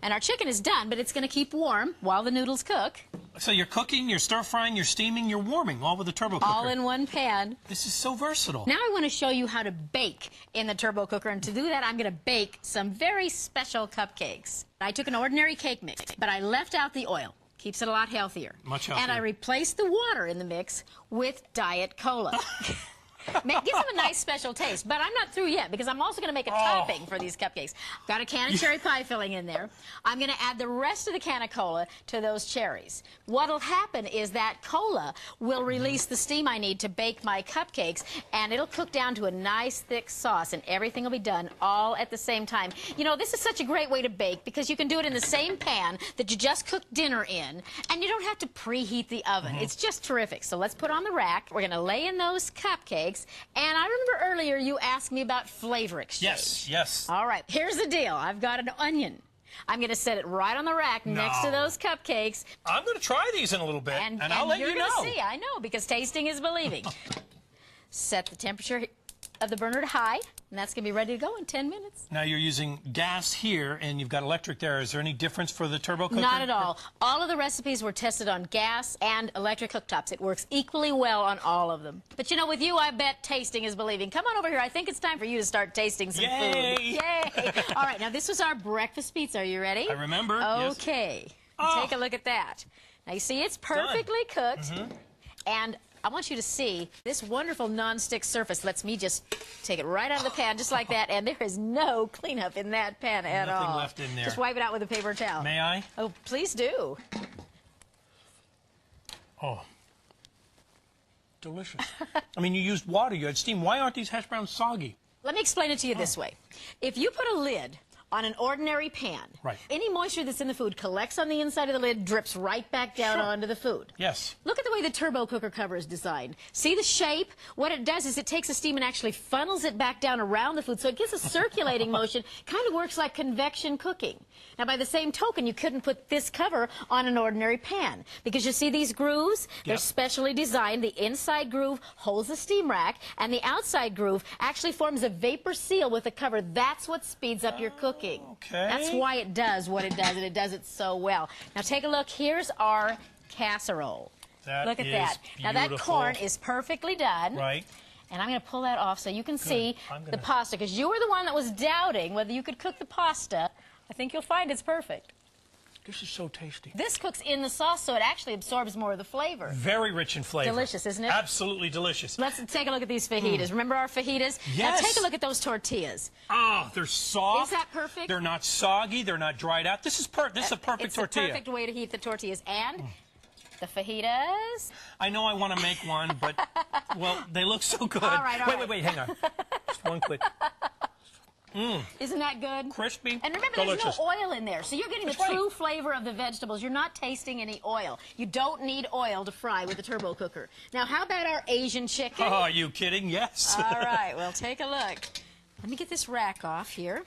And our chicken is done, but it's going to keep warm while the noodles cook. So you're cooking, you're stir-frying, you're steaming, you're warming, all with the turbo cooker. All in one pan. This is so versatile. Now I want to show you how to bake in the turbo cooker, and to do that I'm going to bake some very special cupcakes. I took an ordinary cake mix, but I left out the oil. Keeps it a lot healthier. Much healthier. And I replaced the water in the mix with Diet Cola. Gives them a nice special taste, but I'm not through yet because I'm also going to make a topping for these cupcakes. I've got a can of cherry pie filling in there. I'm going to add the rest of the can of cola to those cherries. What'll happen is that cola will release the steam I need to bake my cupcakes, and it'll cook down to a nice thick sauce, and everything will be done all at the same time. You know, this is such a great way to bake because you can do it in the same pan that you just cooked dinner in, and you don't have to preheat the oven. It's just terrific. So let's put on the rack. We're going to lay in those cupcakes. And I remember earlier you asked me about flavor exchange. Yes, yes. All right, here's the deal. I've got an onion. I'm going to set it right on the rack next to those cupcakes. I'm going to try these in a little bit, and I'll let you know. You're going to see, I know, because tasting is believing. Set the temperature of the burner to high, and that's going to be ready to go in 10 minutes. Now you're using gas here, and you've got electric there. Is there any difference for the turbo cooker? Not at all. All of the recipes were tested on gas and electric cooktops. It works equally well on all of them. But you know, with you, I bet tasting is believing. Come on over here. I think it's time for you to start tasting some food. Yay! All right, now this was our breakfast pizza. Are you ready? I remember. Okay. Take a look at that. Now you see it's perfectly cooked, and I want you to see this wonderful non-stick surface lets me just take it right out of the pan just like that, and there is no cleanup in that pan at all. Nothing left in there. Just wipe it out with a paper towel. May I? Oh, please do. Oh. Delicious. I mean, you used water, you had steam. Why aren't these hash browns soggy? Let me explain it to you this way. If you put a lid on an ordinary pan, any moisture that's in the food collects on the inside of the lid, drips right back down onto the food. Yes. Look at the way the turbo cooker cover is designed. See the shape? What it does is it takes the steam and actually funnels it back down around the food, so it gives a circulating motion, kind of works like convection cooking. Now, by the same token, you couldn't put this cover on an ordinary pan, because you see these grooves? They're specially designed. The inside groove holds the steam rack, and the outside groove actually forms a vapor seal with the cover. That's what speeds up your cooking. Okay. That's why it does what it does, and it does it so well. Now take a look. Here's our casserole. Look at that. Beautiful. Now that corn is perfectly done. Right. And I'm going to pull that off so you can see the pasta, because you were the one that was doubting whether you could cook the pasta. I think you'll find it's perfect. This is so tasty. This cooks in the sauce, so it actually absorbs more of the flavor. Very rich in flavor. Delicious, isn't it? Absolutely delicious. Let's take a look at these fajitas. Remember our fajitas? Yes. Now take a look at those tortillas. Oh, they're soft. Is that perfect? They're not soggy. They're not dried out. This is a perfect tortilla. It's the perfect way to heat the tortillas. And the fajitas. I know I want to make one, but, well, they look so good. All right. Wait, hang on. Just one quick. Isn't that good? Crispy. And remember, delicious. there's no oil in there, so you're getting the true flavor of the vegetables. You're not tasting any oil. You don't need oil to fry with a turbo cooker. Now, how about our Asian chicken? Oh, are you kidding? Yes. All right, well, take a look. Let me get this rack off here.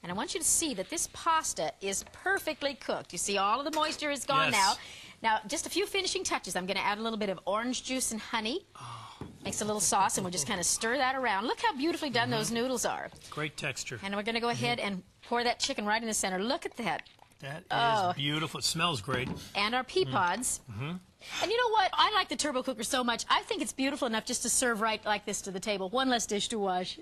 And I want you to see that this pasta is perfectly cooked. You see all of the moisture is gone now. Now, just a few finishing touches. I'm going to add a little bit of orange juice and honey. Makes a little sauce, and we'll just kind of stir that around. Look how beautifully done those noodles are. Great texture. And we're going to go ahead and pour that chicken right in the center. Look at that. That is beautiful. It smells great. And our pea pods. And you know what? I like the turbo cooker so much, I think it's beautiful enough just to serve right like this to the table. One less dish to wash.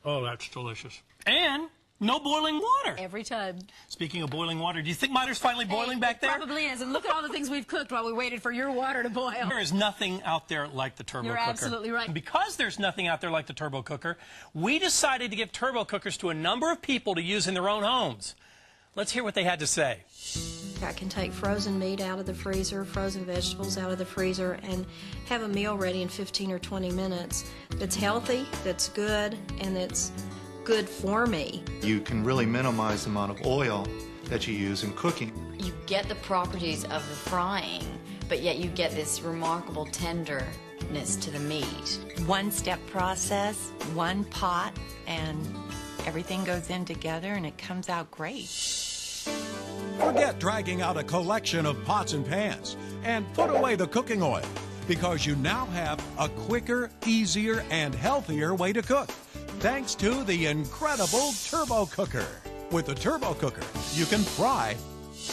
Oh, that's delicious. And no boiling water. Every time. Speaking of boiling water, do you think mine's finally boiling back there? It probably is. And look at all the things we've cooked while we waited for your water to boil. There is nothing out there like the turbo cooker. You're absolutely right. And because there's nothing out there like the turbo cooker, we decided to give turbo cookers to a number of people to use in their own homes. Let's hear what they had to say. I can take frozen meat out of the freezer, frozen vegetables out of the freezer, and have a meal ready in 15 or 20 minutes that's healthy, that's good, and it's good for me. You can really minimize the amount of oil that you use in cooking. You get the properties of the frying, but yet you get this remarkable tenderness to the meat. One-step process, one pot, and everything goes in together and it comes out great. Forget dragging out a collection of pots and pans and put away the cooking oil, because you now have a quicker, easier, and healthier way to cook. thanks to the incredible Turbo Cooker. With the Turbo Cooker, you can fry,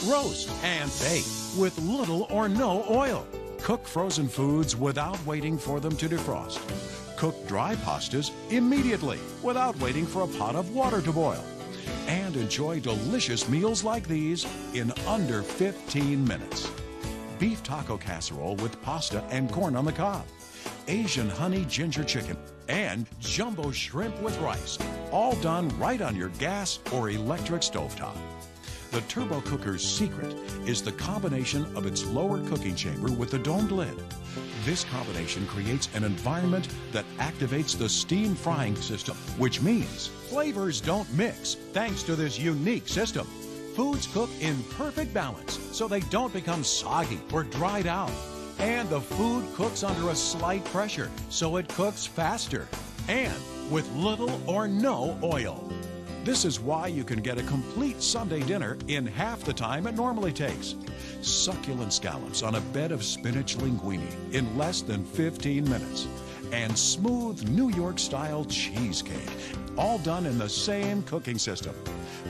roast, and bake with little or no oil. Cook frozen foods without waiting for them to defrost. Cook dry pastas immediately without waiting for a pot of water to boil. And enjoy delicious meals like these in under 15 minutes. Beef taco casserole with pasta and corn on the cob. Asian honey ginger chicken, and jumbo shrimp with rice. All done right on your gas or electric stovetop. The Turbo Cooker's secret is the combination of its lower cooking chamber with the domed lid. This combination creates an environment that activates the steam frying system, which means flavors don't mix thanks to this unique system. Foods cook in perfect balance so they don't become soggy or dried out. And the food cooks under a slight pressure so it cooks faster and with little or no oil. This is why you can get a complete Sunday dinner in half the time it normally takes. Succulent scallops on a bed of spinach linguine in less than 15 minutes. And smooth New York-style cheesecake, all done in the same cooking system.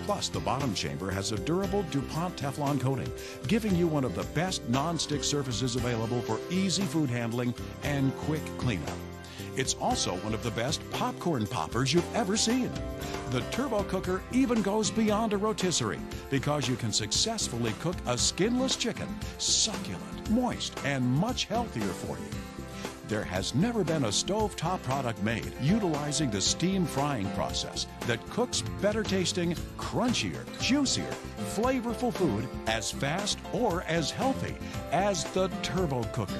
Plus, the bottom chamber has a durable DuPont Teflon coating, giving you one of the best non-stick surfaces available for easy food handling and quick cleanup. It's also one of the best popcorn poppers you've ever seen. The Turbo Cooker even goes beyond a rotisserie because you can successfully cook a skinless chicken, succulent, moist, and much healthier for you. There has never been a stovetop product made utilizing the steam frying process that cooks better tasting, crunchier, juicier, flavorful food as fast or as healthy as the Turbo Cooker.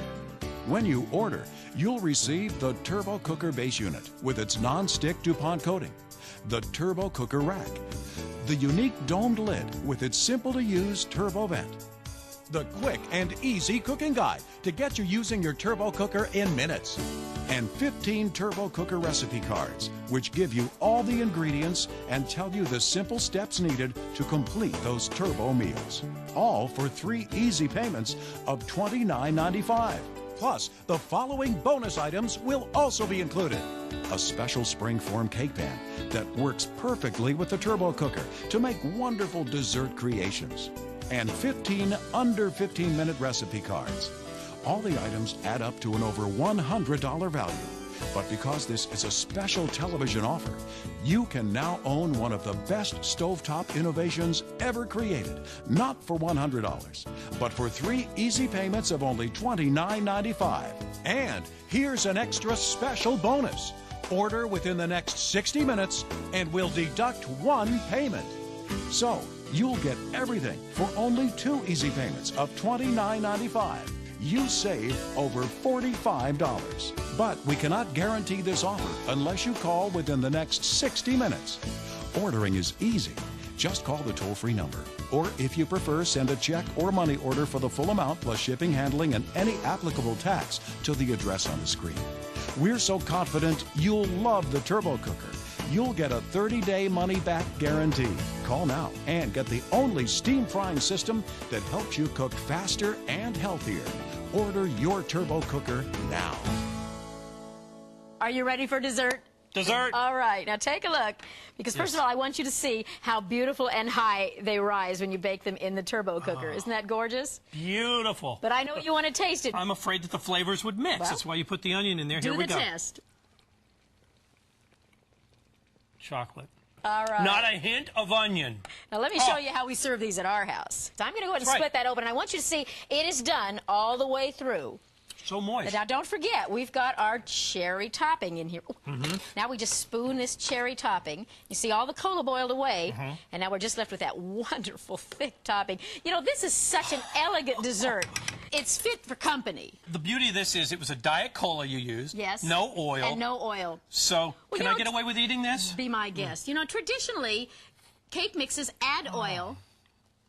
When you order, you'll receive the Turbo Cooker base unit with its non-stick DuPont coating, the Turbo Cooker rack, the unique domed lid with its simple-to-use turbo vent, the quick and easy cooking guide to get you using your Turbo Cooker in minutes, and 15 Turbo Cooker recipe cards, which give you all the ingredients and tell you the simple steps needed to complete those turbo meals. All for 3 easy payments of $29.95. Plus, the following bonus items will also be included. A special springform cake pan that works perfectly with the Turbo Cooker to make wonderful dessert creations. And 15 under 15-minute recipe cards. All the items add up to an over $100 value. But because this is a special television offer, you can now own one of the best stovetop innovations ever created. Not for $100, but for 3 easy payments of only $29.95. And here's an extra special bonus. Order within the next 60 minutes and we'll deduct 1 payment. So, you'll get everything for only 2 easy payments of $29.95. You save over $45. But we cannot guarantee this offer unless you call within the next 60 minutes. Ordering is easy. Just call the toll-free number. Or if you prefer, send a check or money order for the full amount plus shipping, handling, and any applicable tax to the address on the screen. We're so confident you'll love the Turbo Cooker. You'll get a 30-day money-back guarantee. Call now and get the only steam frying system that helps you cook faster and healthier. Order your Turbo Cooker now. Are you ready for dessert? Dessert. All right, now take a look. Because first of all, I want you to see how beautiful and high they rise when you bake them in the Turbo Cooker. Isn't that gorgeous? Beautiful. But I know you want to taste it. I'm afraid that the flavors would mix. Well, that's why you put the onion in there. Here we go. Do the test. Chocolate. All right. Not a hint of onion. Now let me show you how we serve these at our house. So I'm going to go ahead and split that open. And I want you to see it is done all the way through. So moist. Now don't forget, we've got our cherry topping in here. Now we just spoon this cherry topping. You see all the cola boiled away, and now we're just left with that wonderful thick topping. You know, this is such an elegant dessert. It's fit for company. The beauty of this is it was a diet cola you used. Yes. No oil. And no oil. So, can I get away with eating this? Be my guest. You know, traditionally, cake mixes add oil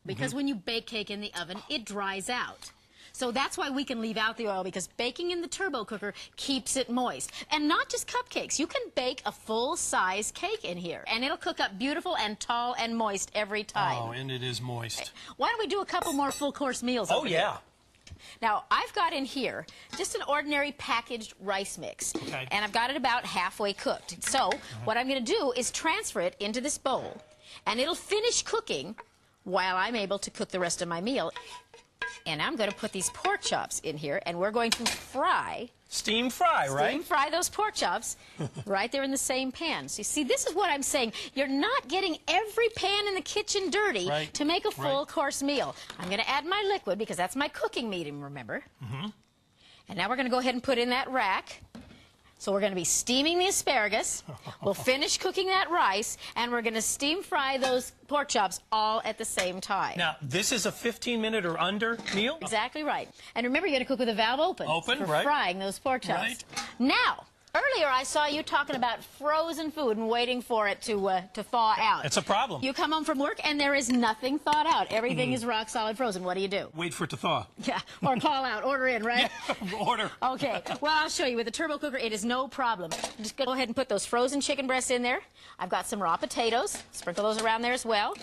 because when you bake cake in the oven, it dries out. So that's why we can leave out the oil, because baking in the Turbo Cooker keeps it moist. And not just cupcakes. You can bake a full-size cake in here, and it'll cook up beautiful and tall and moist every time. Oh, and it is moist. Why don't we do a couple more full-course meals over here? Now, I've got in here just an ordinary packaged rice mix, and I've got it about halfway cooked. So what I'm going to do is transfer it into this bowl, and it'll finish cooking while I'm able to cook the rest of my meal. And I'm going to put these pork chops in here, and we're going to fry. Steam fry, right? Steam fry those pork chops right there in the same pan. So you see, this is what I'm saying. You're not getting every pan in the kitchen dirty to make a full course meal. I'm going to add my liquid because that's my cooking medium, remember? And now we're going to go ahead and put in that rack. So we're going to be steaming the asparagus, we'll finish cooking that rice, and we're going to steam fry those pork chops all at the same time. Now, this is a 15-minute or under meal? Exactly right. And remember, you're going to cook with the valve open. Open, for right. frying those pork chops. Now, earlier I saw you talking about frozen food and waiting for it to thaw out. It's a problem. You come home from work and there is nothing thawed out. Everything is rock solid frozen. What do? Wait for it to thaw. Yeah, or call out, order in, right? Order. Okay, well, I'll show you. With the turbo cooker, it is no problem. I'm just going to go ahead and put those frozen chicken breasts in there. I've got some raw potatoes. Sprinkle those around there as well.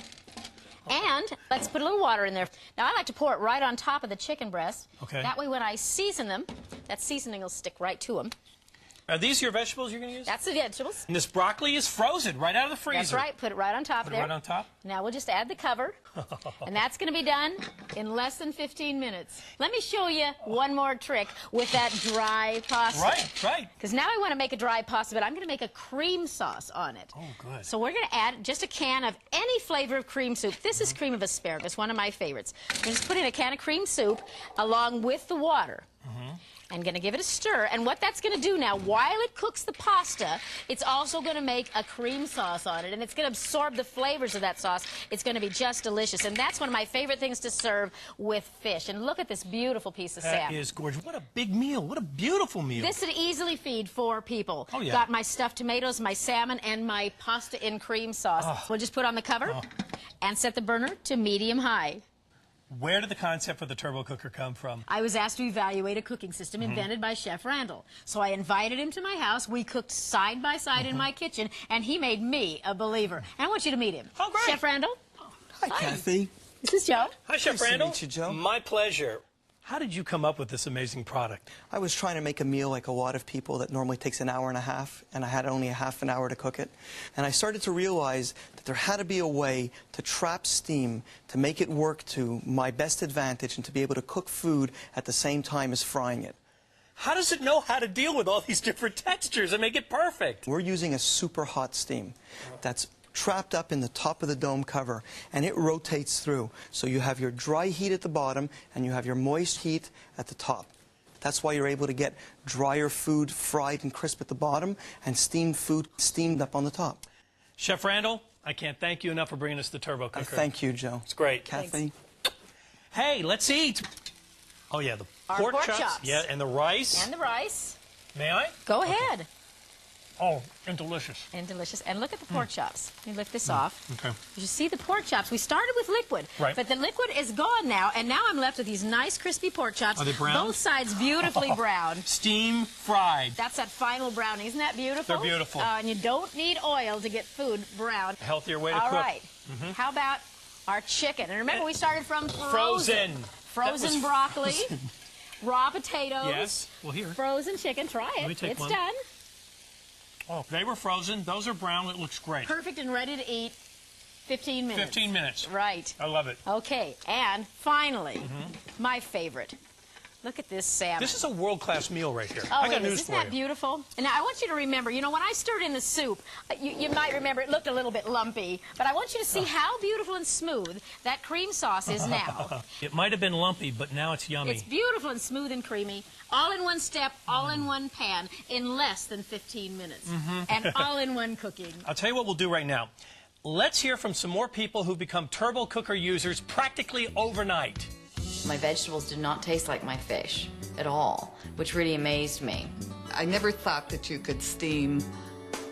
And let's put a little water in there. Now, I like to pour it right on top of the chicken breast. Okay. That way, when I season them, that seasoning will stick right to them. Are these your vegetables you're going to use? That's the vegetables. And this broccoli is frozen right out of the freezer. That's right. Put it right on top there. Right on top? Now we'll just add the cover. And that's going to be done in less than 15 minutes. Let me show you one more trick with that dry pasta. Right. Because now I want to make a dry pasta, but I'm going to make a cream sauce on it. Oh, good. So we're going to add just a can of any flavor of cream soup. This is cream of asparagus, one of my favorites. We're just put in a can of cream soup along with the water. I'm going to give it a stir, and what that's going to do now, while it cooks the pasta, it's also going to make a cream sauce on it, and it's going to absorb the flavors of that sauce. It's going to be just delicious, and that's one of my favorite things to serve with fish. And look at this beautiful piece of salmon. That is gorgeous. What a big meal. What a beautiful meal. This would easily feed 4 people. Oh, yeah. Got my stuffed tomatoes, my salmon, and my pasta in cream sauce. We'll just put on the cover and set the burner to medium-high. Where did the concept for the turbo cooker come from? I was asked to evaluate a cooking system invented by Chef Randall. So I invited him to my house. We cooked side by side in my kitchen, and he made me a believer. And I want you to meet him. Oh, great. Chef Randall. Hi, Kathy. This is Joe. Hi, Chef Randall. Nice to meet you, Joe. My pleasure. How did you come up with this amazing product? I was trying to make a meal like a lot of people that normally takes an hour and a half, and I had only a half an hour to cook it. And I started to realize that there had to be a way to trap steam, to make it work to my best advantage, and to be able to cook food at the same time as frying it. How does it know how to deal with all these different textures and make it perfect? We're using a super hot steam that's trapped up in the top of the dome cover, and it rotates through. So you have your dry heat at the bottom, and you have your moist heat at the top. That's why you're able to get drier food fried and crisp at the bottom, and steamed food steamed up on the top. Chef Randall, I can't thank you enough for bringing us the turbo cooker. Thank you, Joe. It's great. Kathy. Hey, let's eat. Oh, yeah, the pork chops. Yeah, and the rice. And the rice. May I? Go ahead. Oh, and delicious. And delicious. And look at the pork chops. Let me lift this off. Okay. You see the pork chops. We started with liquid. Right. But the liquid is gone now, and now I'm left with these nice crispy pork chops. Are they brown? Both sides beautifully brown. Steam fried. That's that final browning. Isn't that beautiful? They're beautiful. And you don't need oil to get food brown. A healthier way to cook. All right. How about our chicken? And remember, we started from frozen broccoli, raw potatoes. Yes. Well, here. Frozen chicken. Try it. Let me take it's one. done. Oh, they were frozen. Those are brown. It looks great. Perfect and ready to eat. 15 minutes. 15 minutes. Right. I love it. Okay, and finally, my favorite. Look at this salmon. This is a world-class meal right here. Oh, I got news isn't for that you. beautiful? And now I want you to remember, you know, when I stirred in the soup, you might remember it looked a little bit lumpy, but I want you to see how beautiful and smooth that cream sauce is now. It might have been lumpy, but now it's yummy. It's beautiful and smooth and creamy, all in one step, all in one pan, in less than 15 minutes, and all in one cooking. I'll tell you what we'll do right now. Let's hear from some more people who've become turbo cooker users practically overnight. My vegetables did not taste like my fish at all, which really amazed me. I never thought that you could steam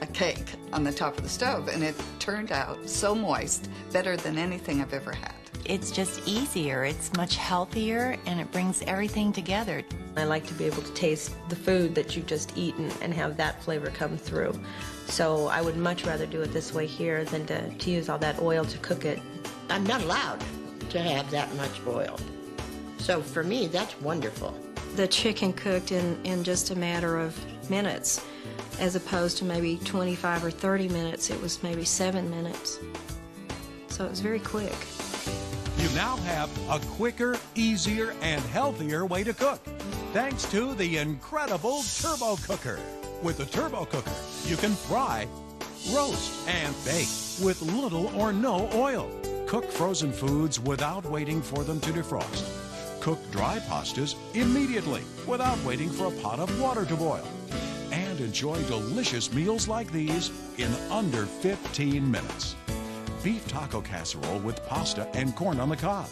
a cake on the top of the stove, and it turned out so moist, better than anything I've ever had. It's just easier, it's much healthier, and it brings everything together. I like to be able to taste the food that you've just eaten and have that flavor come through. So I would much rather do it this way here than to use all that oil to cook it. I'm not allowed to have that much oil. So for me, that's wonderful. The chicken cooked in just a matter of minutes, as opposed to maybe 25 or 30 minutes. It was maybe 7 minutes. So it was very quick. You now have a quicker, easier, and healthier way to cook, thanks to the incredible Turbo Cooker. With the Turbo Cooker, you can fry, roast, and bake with little or no oil. Cook frozen foods without waiting for them to defrost. Cook dry pastas immediately without waiting for a pot of water to boil. And enjoy delicious meals like these in under 15 minutes. Beef taco casserole with pasta and corn on the cob.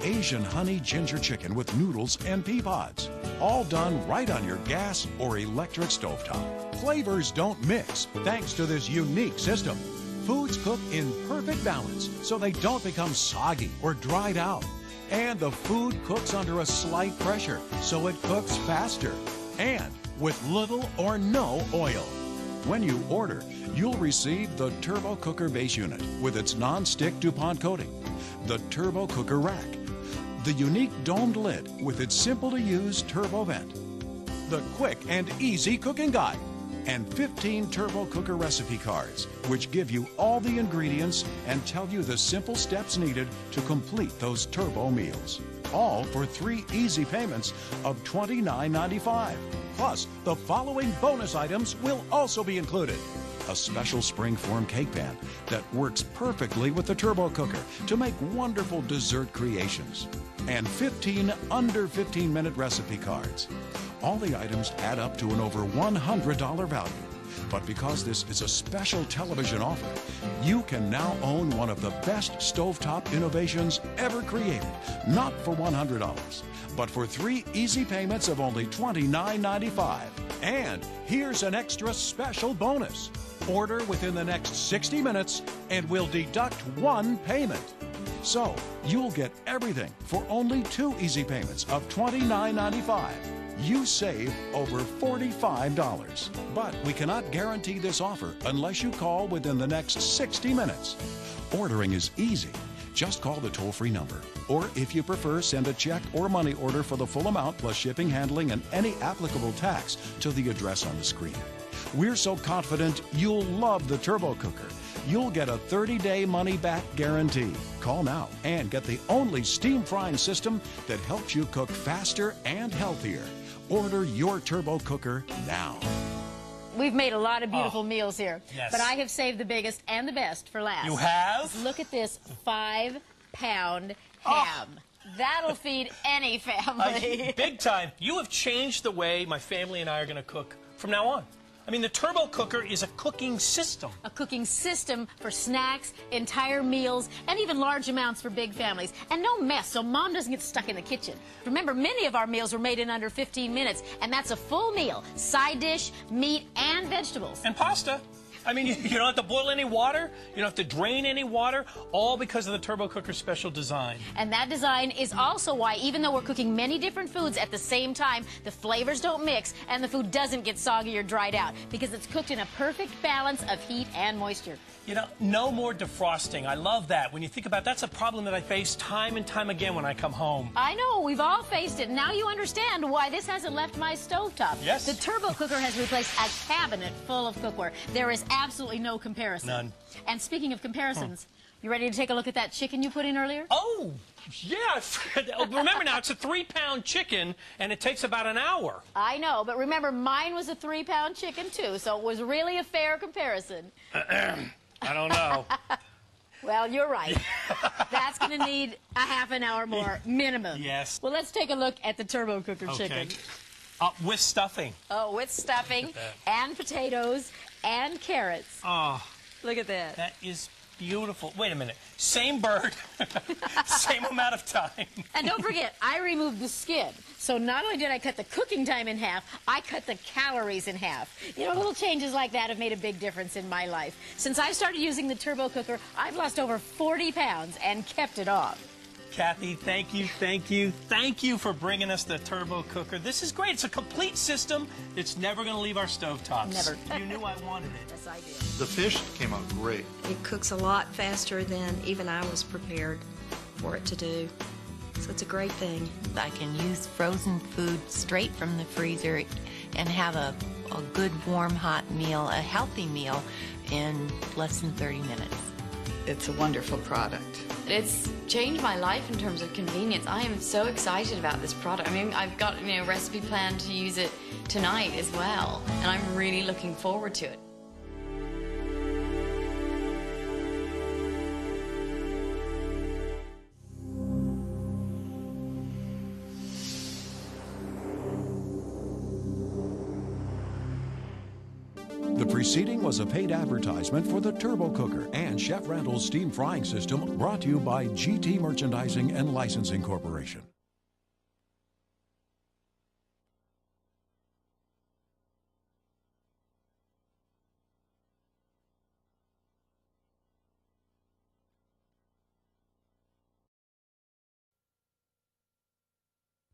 Asian honey ginger chicken with noodles and pea pods. All done right on your gas or electric stovetop. Flavors don't mix thanks to this unique system. Foods cook in perfect balance so they don't become soggy or dried out. And the food cooks under a slight pressure so it cooks faster. And with little or no oil. When you order, you'll receive the Turbo Cooker base unit with its non-stick DuPont coating, the Turbo Cooker rack, the unique domed lid with its simple-to-use turbo vent, the quick and easy cooking guide, and 15 Turbo Cooker recipe cards, which give you all the ingredients and tell you the simple steps needed to complete those turbo meals. All for 3 easy payments of $29.95. Plus, the following bonus items will also be included. A special spring-form cake pan that works perfectly with the Turbo Cooker to make wonderful dessert creations. And 15 under 15-minute recipe cards. All the items add up to an over $100 value. But because this is a special television offer, you can now own one of the best stovetop innovations ever created. Not for $100, but for 3 easy payments of only $29.95. And here's an extra special bonus. Order within the next 60 minutes and we'll deduct 1 payment. So you'll get everything for only 2 easy payments of $29.95. You save over $45. But we cannot guarantee this offer unless you call within the next 60 minutes. Ordering is easy. Just call the toll-free number. Or if you prefer, send a check or money order for the full amount plus shipping, handling, and any applicable tax to the address on the screen. We're so confident you'll love the Turbo Cooker. You'll get a 30-day money-back guarantee. Call now and get the only steam frying system that helps you cook faster and healthier. Order your Turbo Cooker now. We've made a lot of beautiful meals here, yes. but I have saved the biggest and the best for last. You have? Look at this 5-pound ham. That'll feed any family. Big time. You have changed the way my family and I are going to cook from now on. I mean, the Turbo Cooker is a cooking system. A cooking system for snacks, entire meals, and even large amounts for big families. And no mess, so Mom doesn't get stuck in the kitchen. Remember, many of our meals were made in under 15 minutes, and that's a full meal. Side dish, meat, and vegetables. And pasta. I mean, you don't have to boil any water. You don't have to drain any water, all because of the Turbo Cooker's special design. And that design is also why, even though we're cooking many different foods at the same time, the flavors don't mix and the food doesn't get soggy or dried out because it's cooked in a perfect balance of heat and moisture. You know, no more defrosting. I love that. When you think about it, that's a problem that I face time and time again when I come home. I know, we've all faced it. Now you understand why this hasn't left my stovetop. Yes. The Turbo Cooker has replaced a cabinet full of cookware. There is absolutely no comparison. None. And speaking of comparisons, you ready to take a look at that chicken you put in earlier? Oh, yeah. Remember now, it's a 3-pound chicken, and it takes about an hour. I know, but remember, mine was a 3-pound chicken, too, so it was really a fair comparison. I don't know. Well, you're right. That's going to need a half an hour more, minimum. Yes. Well, let's take a look at the Turbo Cooker chicken. With stuffing. Oh, with stuffing and potatoes and carrots. Oh. Look at that. That is beautiful. Wait a minute. Same bird, same amount of time. And don't forget, I removed the skin. So not only did I cut the cooking time in half, I cut the calories in half. You know, little changes like that have made a big difference in my life. Since I started using the Turbo Cooker, I've lost over 40 pounds and kept it off. Kathy, thank you, thank you, thank you for bringing us the Turbo Cooker. This is great. It's a complete system. It's never going to leave our stovetops. Never. You knew I wanted it. Yes, I did. The fish came out great. It cooks a lot faster than even I was prepared for it to do. So it's a great thing. I can use frozen food straight from the freezer and have a good, warm, hot meal, a healthy meal, in less than 30 minutes. It's a wonderful product. It's changed my life in terms of convenience. I am so excited about this product. I mean, I've got a recipe plan to use it tonight as well, and I'm really looking forward to it. The preceding was a paid advertisement for the Turbo Cooker and Chef Randall's steam frying system, brought to you by GT Merchandising and Licensing Corporation.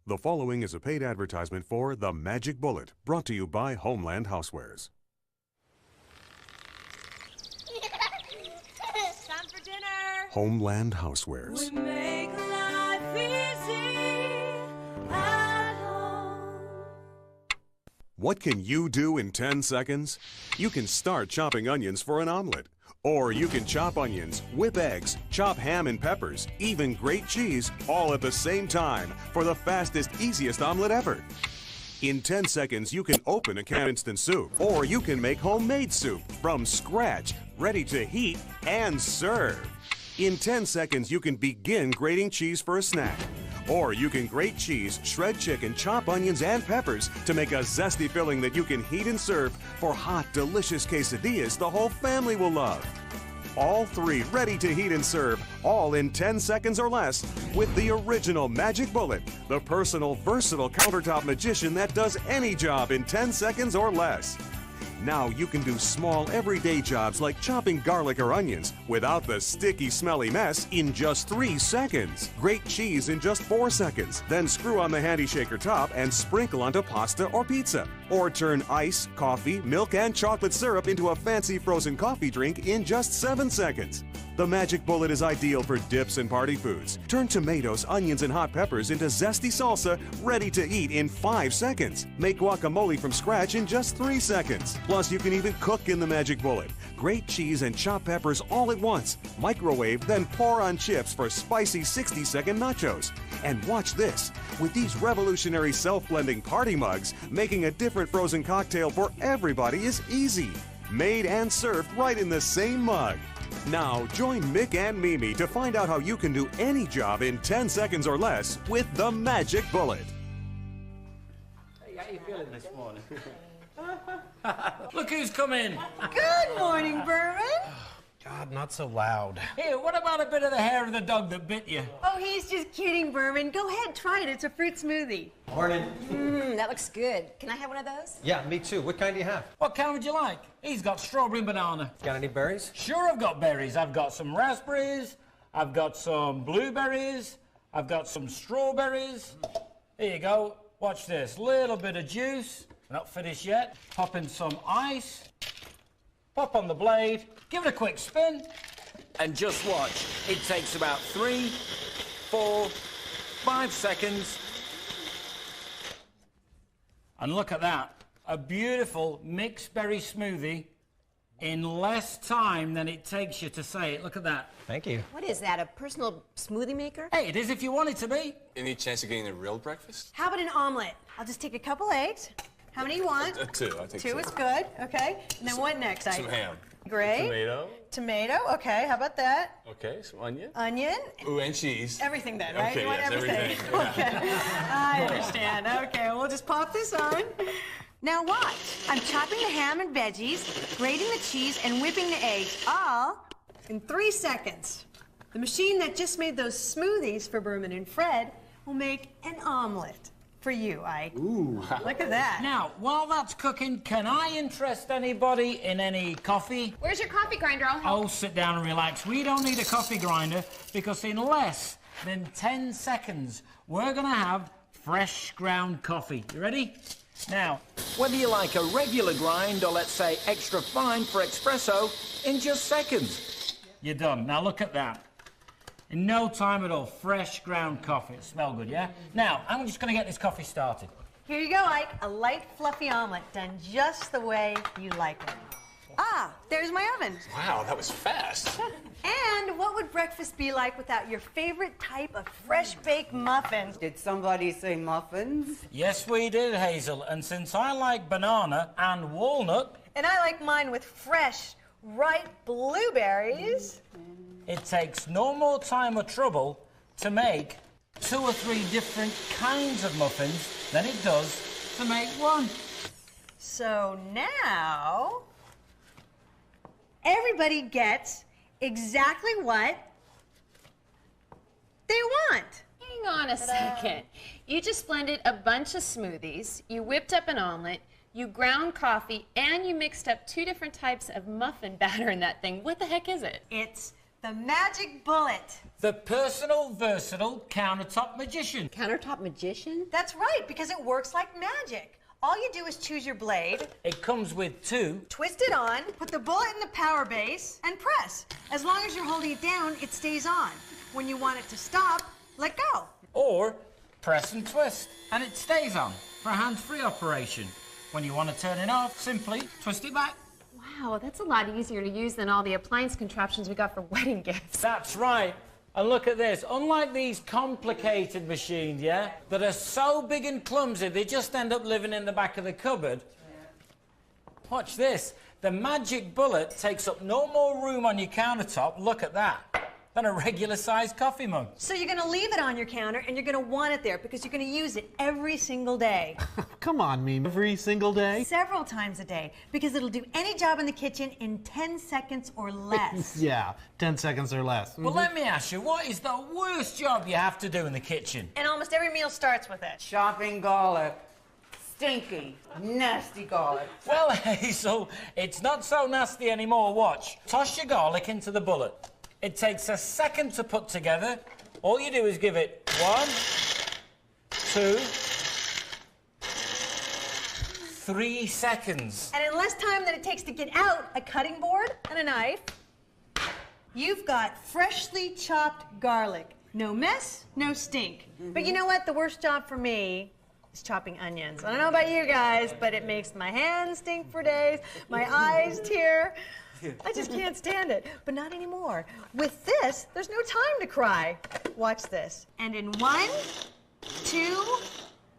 The following is a paid advertisement for The Magic Bullet, brought to you by Homeland Housewares. Time for dinner. Homeland Housewares. We make life easy at home. What can you do in 10 seconds? You can start chopping onions for an omelet. Or you can chop onions, whip eggs, chop ham and peppers, even grate cheese, all at the same time for the fastest, easiest omelet ever. In 10 seconds, you can open a can of instant soup, or you can make homemade soup from scratch, ready to heat and serve. In 10 seconds, you can begin grating cheese for a snack. Or you can grate cheese, shred chicken, chop onions and peppers to make a zesty filling that you can heat and serve for hot, delicious quesadillas the whole family will love. All three ready to heat and serve, all in 10 seconds or less, with the original Magic Bullet, the personal, versatile countertop magician that does any job in 10 seconds or less. Now you can do small, everyday jobs like chopping garlic or onions without the sticky, smelly mess in just 3 seconds. Grate cheese in just 4 seconds. Then screw on the handy shaker top and sprinkle onto pasta or pizza. Or turn ice, coffee, milk, and chocolate syrup into a fancy frozen coffee drink in just 7 seconds. The Magic Bullet is ideal for dips and party foods. Turn tomatoes, onions, and hot peppers into zesty salsa ready to eat in 5 seconds. Make guacamole from scratch in just 3 seconds. Plus, you can even cook in the Magic Bullet. Grate cheese and chop peppers all at once. Microwave, then pour on chips for spicy 60-second nachos. And watch this. With these revolutionary self-blending party mugs, making a different frozen cocktail for everybody is easy. Made and served right in the same mug. Now, join Mick and Mimi to find out how you can do any job in 10 seconds or less with the Magic Bullet. Hey, how you feeling this morning? Look who's come in. Good morning, Berman. God, not so loud. Here, what about a bit of the hair of the dog that bit you? Oh, he's just kidding, Berman. Go ahead, try it. It's a fruit smoothie. Morning. That looks good. Can I have one of those? Yeah, me too. What kind do you have? What kind would you like? He's got strawberry and banana. Got any berries? Sure, I've got berries. I've got some raspberries. I've got some blueberries. I've got some strawberries. Here you go. Watch this. Little bit of juice. Not finished yet. Pop in some ice. Pop on the blade. Give it a quick spin. And just watch. It takes about 3, 4, 5 seconds. And look at that. A beautiful mixed berry smoothie in less time than it takes you to say it. Look at that. Thank you. What is that, a personal smoothie maker? Hey, it is if you want it to be. Any chance of getting a real breakfast? How about an omelet? I'll just take a couple eggs. How many you want? 2. I'll take 2. 2 is good, okay. And then what next? Some ham. Great. Tomato. Tomato, okay. How about that? Okay, some onion. Onion. Ooh, and cheese. Everything then, right? Okay, You want yes, everything? Okay. I understand. Okay, we'll just pop this on. Now watch. I'm chopping the ham and veggies, grating the cheese, and whipping the eggs, all in 3 seconds. The machine that just made those smoothies for Berman and Fred will make an omelet for you, Ike. Ooh. Look at that. Now, while that's cooking, can I interest anybody in any coffee? Where's your coffee grinder? I'll help. Oh, sit down and relax. We don't need a coffee grinder because in less than 10 seconds, we're going to have fresh ground coffee. You ready? Now, whether you like a regular grind or let's say extra fine for espresso, in just seconds, you're done. Now look at that. In no time at all, fresh ground coffee. It smells good, yeah? Now, I'm just going to get this coffee started. Here you go, Ike. A light, fluffy omelet done just the way you like it. Ah, there's my oven. Wow, that was fast. And what would breakfast be like without your favorite type of fresh baked muffins? Did somebody say muffins? Yes, we did, Hazel. And since I like banana and walnut... And I like mine with fresh, ripe blueberries. It takes no more time or trouble to make 2 or 3 different kinds of muffins than it does to make one. So now, everybody gets exactly what they want. Hang on a second. You just blended a bunch of smoothies, you whipped up an omelet, you ground coffee, and you mixed up 2 different types of muffin batter in that thing. What the heck is it? It's the Magic Bullet. The personal, versatile countertop magician. Countertop magician? That's right, because it works like magic. All you do is choose your blade. It comes with 2. Twist it on, put the bullet in the power base, and press. As long as you're holding it down, it stays on. When you want it to stop, let go. Or press and twist, and it stays on for a hands-free operation. When you want to turn it off, simply twist it back. Wow, that's a lot easier to use than all the appliance contraptions we got for wedding gifts. That's right. And look at this. Unlike these complicated machines, yeah, that are so big and clumsy, they just end up living in the back of the cupboard. Watch this. The Magic Bullet takes up no more room on your countertop, look at that, than a regular-sized coffee mug. So you're going to leave it on your counter, and you're going to want it there because you're going to use it every single day. Come on, Meme. Every single day? Several times a day, because it'll do any job in the kitchen in 10 seconds or less. Yeah, 10 seconds or less. Well, let me ask you, what is the worst job you have to do in the kitchen? And almost every meal starts with it. Chopping garlic. Stinky, nasty garlic. Well, Hazel, it's not so nasty anymore. Watch. Toss your garlic into the bullet. It takes a second to put together. All you do is give it 1, 2, 3 seconds. And in less time than it takes to get out a cutting board and a knife, you've got freshly chopped garlic. No mess, no stink. But you know what? The worst job for me is chopping onions. I don't know about you guys, but it makes my hands stink for days, my eyes tear. I just can't stand it, but not anymore. With this, there's no time to cry. Watch this. And in 1, 2,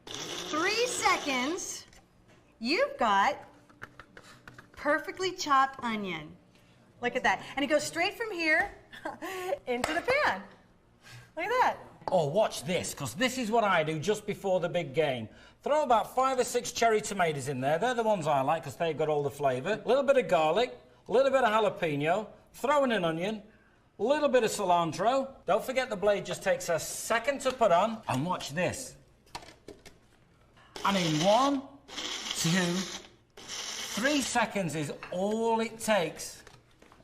3 seconds, you've got perfectly chopped onion. Look at that. And it goes straight from here into the pan. Look at that. Oh, watch this, because this is what I do just before the big game. Throw about 5 or 6 cherry tomatoes in there. They're the ones I like because they've got all the flavour. A little bit of garlic. A little bit of jalapeno, throw in an onion, a little bit of cilantro. Don't forget the blade just takes a second to put on. And watch this. And in 1, 2, 3 seconds is all it takes.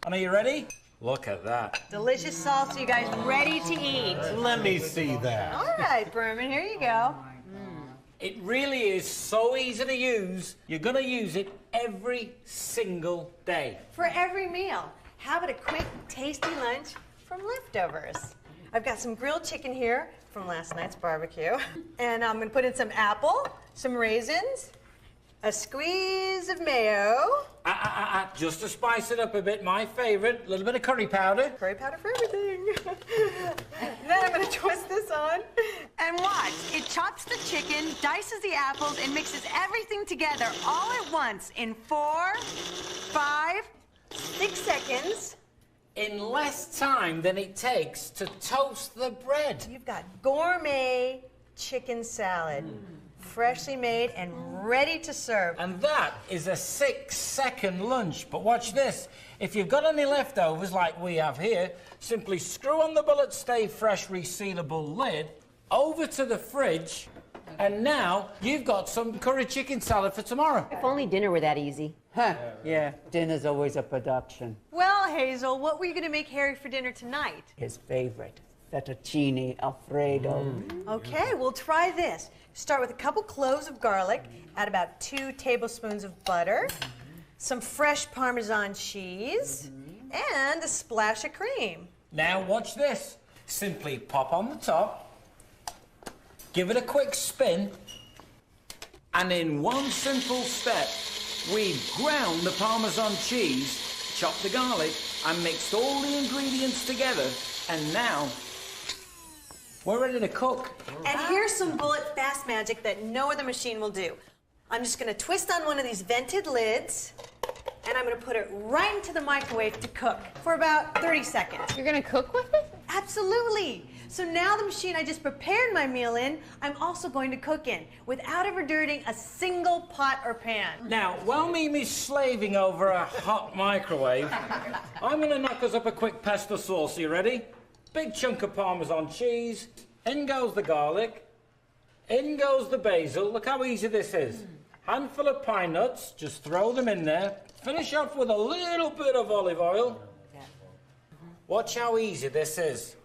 And are you ready? Look at that. Delicious salsa, you guys, ready to eat. Let me see that. All right, Berman, here you go. It really is so easy to use. You're going to use it every single day. For every meal. Have it a quick, tasty lunch from leftovers. I've got some grilled chicken here from last night's barbecue. And I'm going to put in some apple, some raisins, a squeeze of mayo. Just to spice it up a bit, my favourite, a little bit of curry powder. Curry powder for everything. Then I'm going to twist this on. And watch. It chops the chicken, dices the apples, and mixes everything together all at once in 4, 5, 6 seconds. In less time than it takes to toast the bread. You've got gourmet chicken salad. Freshly made and ready to serve. And that is a 6-second lunch. But watch this. If you've got any leftovers like we have here, simply screw on the bullet stay fresh resealable lid, over to the fridge, and now you've got some curry chicken salad for tomorrow. If only dinner were that easy. Huh, yeah, dinner's always a production. Well, Hazel, what were you going to make Harry for dinner tonight? His favorite, fettuccine alfredo. Okay, we'll try this. Start with a couple cloves of garlic, add about 2 tablespoons of butter, some fresh Parmesan cheese, and a splash of cream. Now watch this. Simply pop on the top, give it a quick spin, and in one simple step, we've ground the Parmesan cheese, chopped the garlic, and mixed all the ingredients together, and now we're ready to cook. And here's some bullet fast magic that no other machine will do. I'm just gonna twist on one of these vented lids, and I'm gonna put it right into the microwave to cook for about 30 seconds. You're gonna cook with it? Absolutely. So now the machine I just prepared my meal in, I'm also going to cook in without ever dirtying a single pot or pan. Now, while Mimi's slaving over a hot microwave, I'm going to knock us up a quick pesto sauce. Are you ready? Big chunk of Parmesan cheese. In goes the garlic. In goes the basil. Look how easy this is. Handful of pine nuts. Just throw them in there. Finish off with a little bit of olive oil. Watch how easy this is.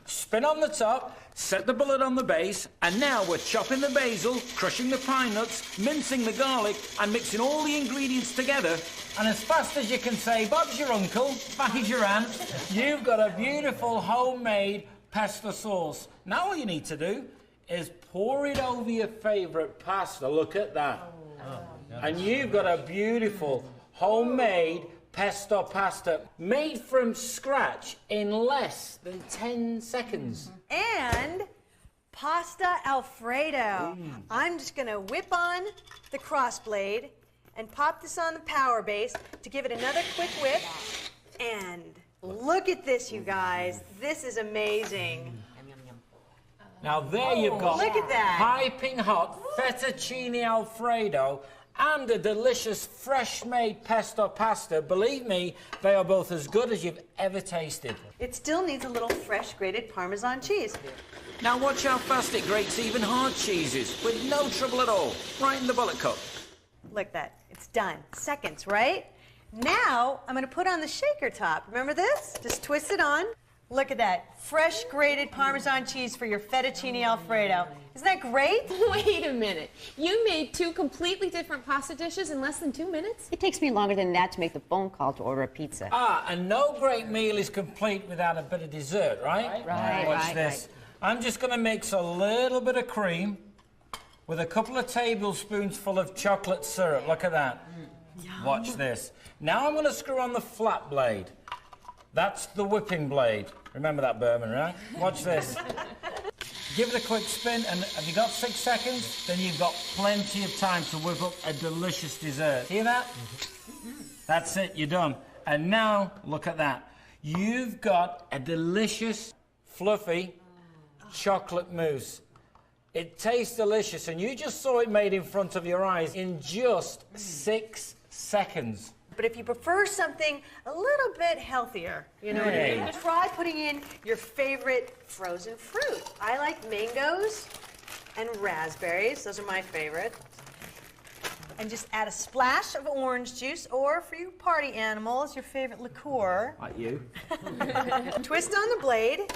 Spin on the top, set the bullet on the base, and now we're chopping the basil, crushing the pine nuts, mincing the garlic, and mixing all the ingredients together. And as fast as you can say, Bob's your uncle, Baggy's your aunt, you've got a beautiful homemade pesto sauce. Now all you need to do is pour it over your favourite pasta. Look at that. And you've got a beautiful homemade pesto pasta made from scratch in less than 10 seconds. And pasta Alfredo. I'm just gonna whip on the crossblade and pop this on the power base to give it another quick whip. And look at this, you guys. This is amazing. Now there you've got look at that. piping hot fettuccine Alfredo and a delicious fresh-made pesto pasta. Believe me, they are both as good as you've ever tasted. It still needs a little fresh grated Parmesan cheese. Now watch how fast it grates even hard cheeses with no trouble at all. Right in the bullet cup. Look at that. It's done. Seconds, right? Now, I'm going to put on the shaker top. Remember this? Just twist it on. Look at that. Fresh grated Parmesan cheese for your fettuccine Alfredo. Isn't that great? Wait a minute. You made two completely different pasta dishes in less than 2 minutes? It takes me longer than that to make the phone call to order a pizza. Ah, and no great meal is complete without a bit of dessert, right? Right. Watch this. I'm just going to mix a little bit of cream with a couple of tablespoons full of chocolate syrup. Look at that. Watch this. Now I'm going to screw on the flat blade. That's the whipping blade. Remember that, Berman, right? Watch this. Give it a quick spin, and have you got 6 seconds? Then you've got plenty of time to whip up a delicious dessert. Hear that? That's it, you're done. And now, look at that. You've got a delicious, fluffy chocolate mousse. It tastes delicious, and you just saw it made in front of your eyes in just 6 seconds. But if you prefer something a little bit healthier, you know what I mean? Try putting in your favorite frozen fruit. I like mangoes and raspberries. Those are my favorite. And just add a splash of orange juice, or for you party animals, your favorite liqueur. Like you. Twist on the blade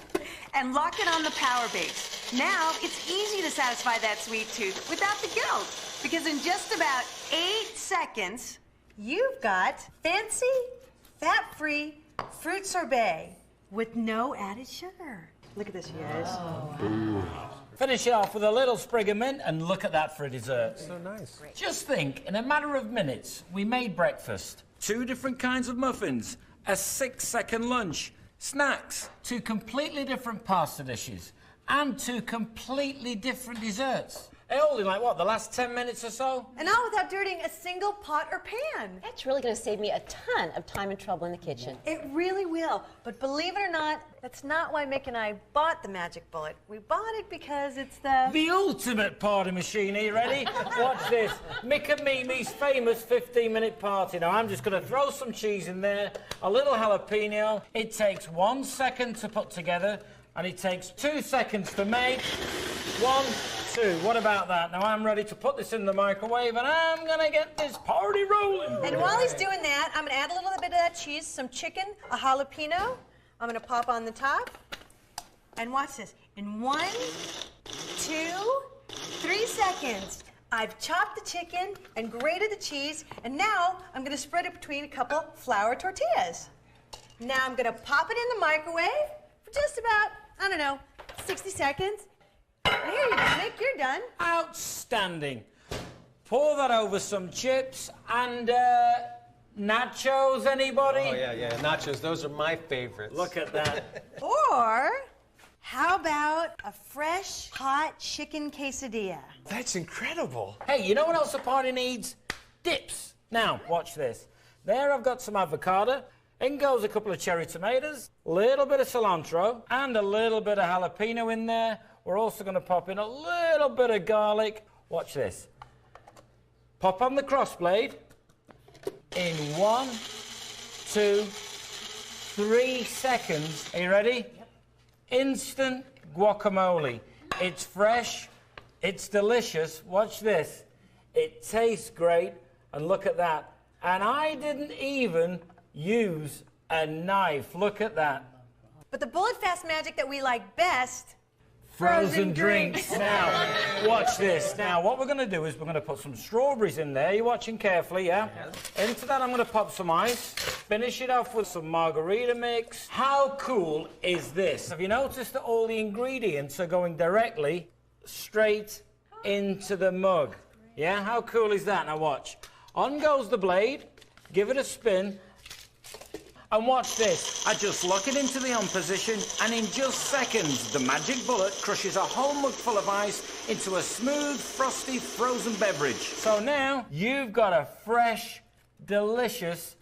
and lock it on the power base. Now it's easy to satisfy that sweet tooth without the guilt, because in just about 8 seconds, you've got fancy, fat-free fruit sorbet with no added sugar. Look at this, you guys. Finish it off with a little sprig of mint, and look at that for dessert. So nice. Just think, in a matter of minutes, we made breakfast, 2 different kinds of muffins, a 6-second lunch, snacks, 2 completely different pasta dishes, and 2 completely different desserts. All in, like, what, the last 10 minutes or so? And all without dirtying a single pot or pan. That's really going to save me a ton of time and trouble in the kitchen. It really will. But believe it or not, that's not why Mick and I bought the Magic Bullet. We bought it because it's the ultimate party machine. Are you ready? Watch this. Mick and Mimi's famous 15-minute party. Now, I'm just going to throw some cheese in there, a little jalapeno. It takes 1 second to put together, and it takes 2 seconds to make. 1, 2. What about that? Now I'm ready to put this in the microwave, and I'm gonna get this party rolling. And while he's doing that, I'm gonna add a little bit of that cheese, some chicken, a jalapeno. I'm gonna pop on the top. And watch this. In 1, 2, 3 seconds, I've chopped the chicken and grated the cheese, and now I'm gonna spread it between a couple flour tortillas. Now I'm gonna pop it in the microwave for just about I don't know, 60 seconds. Here you go, Nick, you're done. Outstanding. Pour that over some chips and nachos, anybody? Oh, yeah, nachos. Those are my favorites. Look at that. Or how about a fresh, hot chicken quesadilla? That's incredible. Hey, you know what else the party needs? Dips. Now, watch this. There I've got some avocado. In goes a couple of cherry tomatoes, a little bit of cilantro, and a little bit of jalapeno in there. We're also going to pop in a little bit of garlic. Watch this. Pop on the crossblade in 1, 2, 3 seconds. Are you ready? Yep. Instant guacamole. It's fresh. It's delicious. Watch this. It tastes great. And look at that. And I didn't even use a knife. Look at that. But the bullet fast magic that we like best, Frozen drinks. Now, watch this. Now, what we're going to do is we're going to put some strawberries in there. You're watching carefully, yeah? Into that, I'm going to pop some ice. Finish it off with some margarita mix. How cool is this? Have you noticed that all the ingredients are going directly straight into the mug? Yeah? How cool is that? Now, watch. On goes the blade. Give it a spin. And watch this. I just lock it into the on position, and in just seconds, the magic bullet crushes a whole mug full of ice into a smooth, frosty, frozen beverage. So now, you've got a fresh, delicious,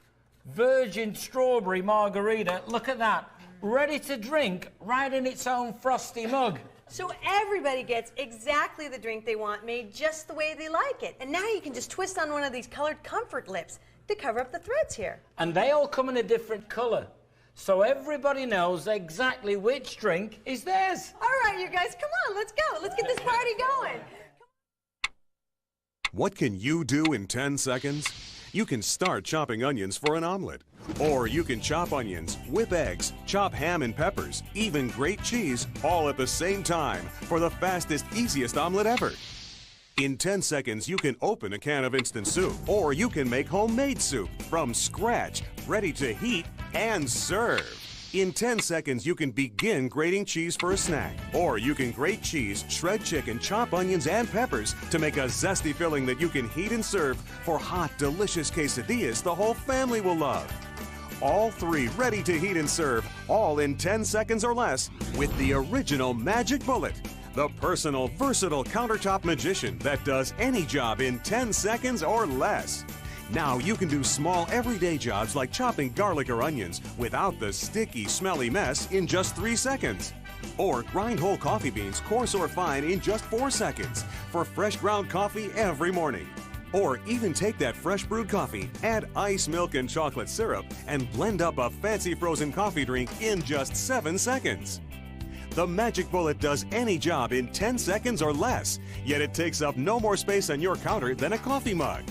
virgin strawberry margarita. Look at that. Ready to drink right in its own frosty mug. So everybody gets exactly the drink they want, made just the way they like it. And now you can just twist on one of these colored comfort lips to cover up the threads here. And they all come in a different color. So everybody knows exactly which drink is theirs. All right, you guys, come on, let's go. Let's get this party going. What can you do in 10 seconds? You can start chopping onions for an omelet. Or you can chop onions, whip eggs, chop ham and peppers, even grate cheese, all at the same time for the fastest, easiest omelet ever. In 10 seconds, you can open a can of instant soup, or you can make homemade soup from scratch, ready to heat and serve. In 10 seconds, you can begin grating cheese for a snack, or you can grate cheese, shred chicken, chop onions and peppers to make a zesty filling that you can heat and serve for hot, delicious quesadillas the whole family will love. All three ready to heat and serve, all in 10 seconds or less with the original Magic Bullet. The personal, versatile countertop magician that does any job in 10 seconds or less. Now you can do small, everyday jobs like chopping garlic or onions without the sticky, smelly mess in just 3 seconds. Or grind whole coffee beans, coarse or fine, in just 4 seconds for fresh ground coffee every morning. Or even take that fresh brewed coffee, add ice, milk, and chocolate syrup, and blend up a fancy frozen coffee drink in just 7 seconds. The Magic Bullet does any job in 10 seconds or less, yet it takes up no more space on your counter than a coffee mug.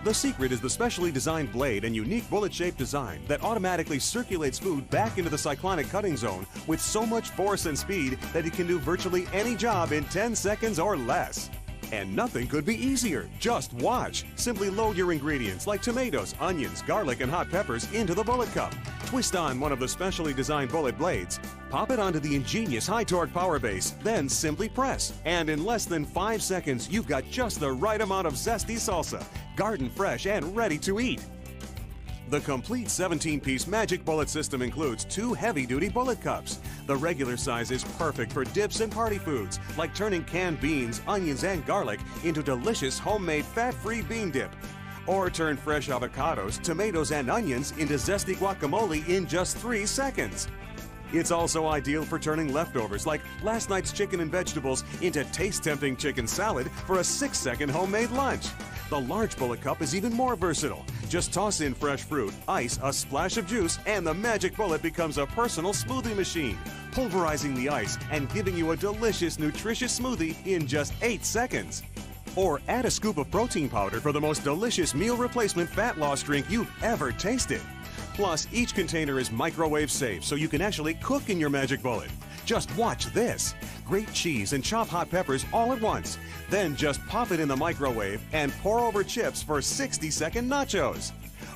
The secret is the specially designed blade and unique bullet-shaped design that automatically circulates food back into the cyclonic cutting zone with so much force and speed that it can do virtually any job in 10 seconds or less. And nothing could be easier. Just watch. Simply load your ingredients like tomatoes, onions, garlic, and hot peppers into the bullet cup. Twist on one of the specially designed bullet blades. Pop it onto the ingenious high-torque power base, then simply press. And in less than 5 seconds, you've got just the right amount of zesty salsa, garden fresh and ready to eat. The complete 17-piece Magic Bullet system includes 2 heavy-duty bullet cups. The regular size is perfect for dips and party foods, like turning canned beans, onions, and garlic into delicious homemade fat-free bean dip. Or turn fresh avocados, tomatoes, and onions into zesty guacamole in just 3 seconds. It's also ideal for turning leftovers like last night's chicken and vegetables into taste-tempting chicken salad for a 6-second homemade lunch. The large bullet cup is even more versatile. Just toss in fresh fruit, ice, a splash of juice, and the Magic Bullet becomes a personal smoothie machine, pulverizing the ice and giving you a delicious, nutritious smoothie in just 8 seconds. Or add a scoop of protein powder for the most delicious meal replacement fat loss drink you've ever tasted. Plus, each container is microwave safe, so you can actually cook in your Magic Bullet. Just watch this. Grate cheese and chop hot peppers all at once. Then just pop it in the microwave and pour over chips for 60-second nachos.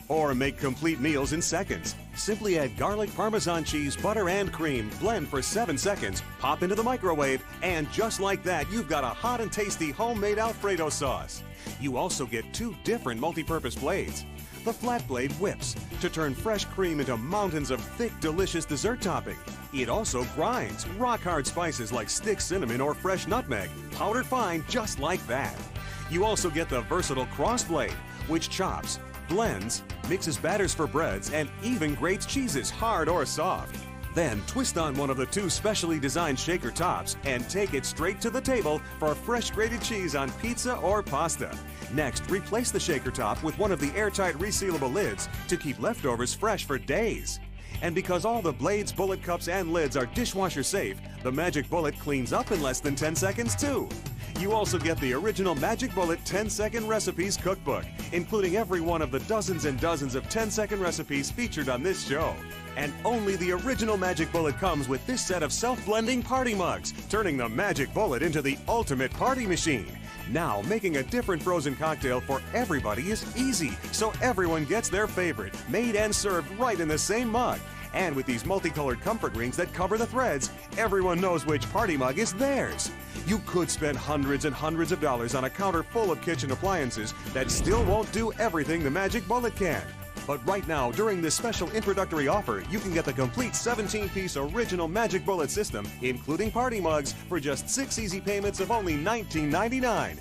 Or make complete meals in seconds. Simply add garlic, Parmesan cheese, butter, and cream, blend for 7 seconds, pop into the microwave, and just like that, you've got a hot and tasty homemade Alfredo sauce. You also get 2 different multi-purpose blades. The flat blade whips to turn fresh cream into mountains of thick, delicious dessert topping. It also grinds rock-hard spices like stick cinnamon or fresh nutmeg, powdered fine just like that. You also get the versatile cross blade, which chops, blends, mixes batters for breads, and even grates cheeses, hard or soft. Then twist on one of the 2 specially designed shaker tops and take it straight to the table for fresh grated cheese on pizza or pasta. Next, replace the shaker top with one of the airtight resealable lids to keep leftovers fresh for days. And because all the blades, bullet cups, and lids are dishwasher safe, the Magic Bullet cleans up in less than 10 seconds too. You also get the original Magic Bullet 10-second recipes cookbook, including every one of the dozens and dozens of 10-second recipes featured on this show. And only the original Magic Bullet comes with this set of self-blending party mugs, turning the Magic Bullet into the ultimate party machine. Now, making a different frozen cocktail for everybody is easy, so everyone gets their favorite, made and served right in the same mug. And with these multicolored comfort rings that cover the threads, everyone knows which party mug is theirs. You could spend hundreds and hundreds of dollars on a counter full of kitchen appliances that still won't do everything the Magic Bullet can. But right now, during this special introductory offer, you can get the complete 17-piece original Magic Bullet system, including party mugs, for just 6 easy payments of only $19.99.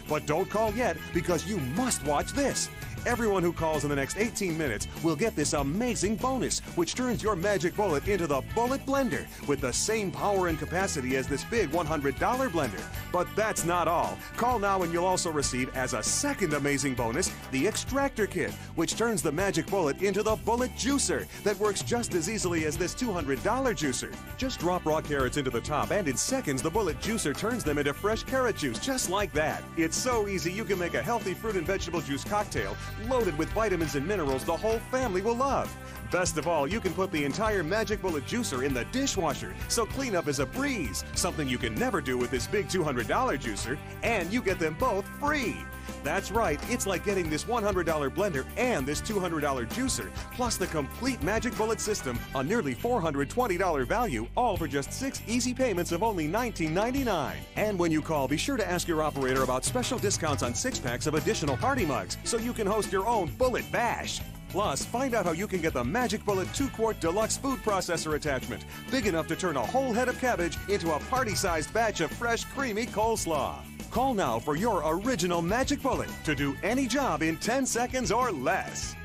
But don't call yet, because you must watch this. Everyone who calls in the next 18 minutes will get this amazing bonus, which turns your Magic Bullet into the Bullet Blender with the same power and capacity as this big $100 blender. But that's not all. Call now and you'll also receive, as a second amazing bonus, the Extractor Kit, which turns the Magic Bullet into the Bullet Juicer that works just as easily as this $200 juicer. Just drop raw carrots into the top, and in seconds the Bullet Juicer turns them into fresh carrot juice, just like that. It's so easy you can make a healthy fruit and vegetable juice cocktail loaded with vitamins and minerals the whole family will love. Best of all, you can put the entire Magic Bullet juicer in the dishwasher, so cleanup is a breeze, something you can never do with this big $200 juicer, and you get them both free. That's right, it's like getting this $100 blender and this $200 juicer, plus the complete Magic Bullet system, a nearly $420 value, all for just 6 easy payments of only $19.99. And when you call, be sure to ask your operator about special discounts on 6-packs of additional party mugs, so you can host your own Bullet Bash. Plus, find out how you can get the Magic Bullet 2-quart deluxe food processor attachment, big enough to turn a whole head of cabbage into a party-sized batch of fresh, creamy coleslaw. Call now for your original Magic Bullet to do any job in 10 seconds or less.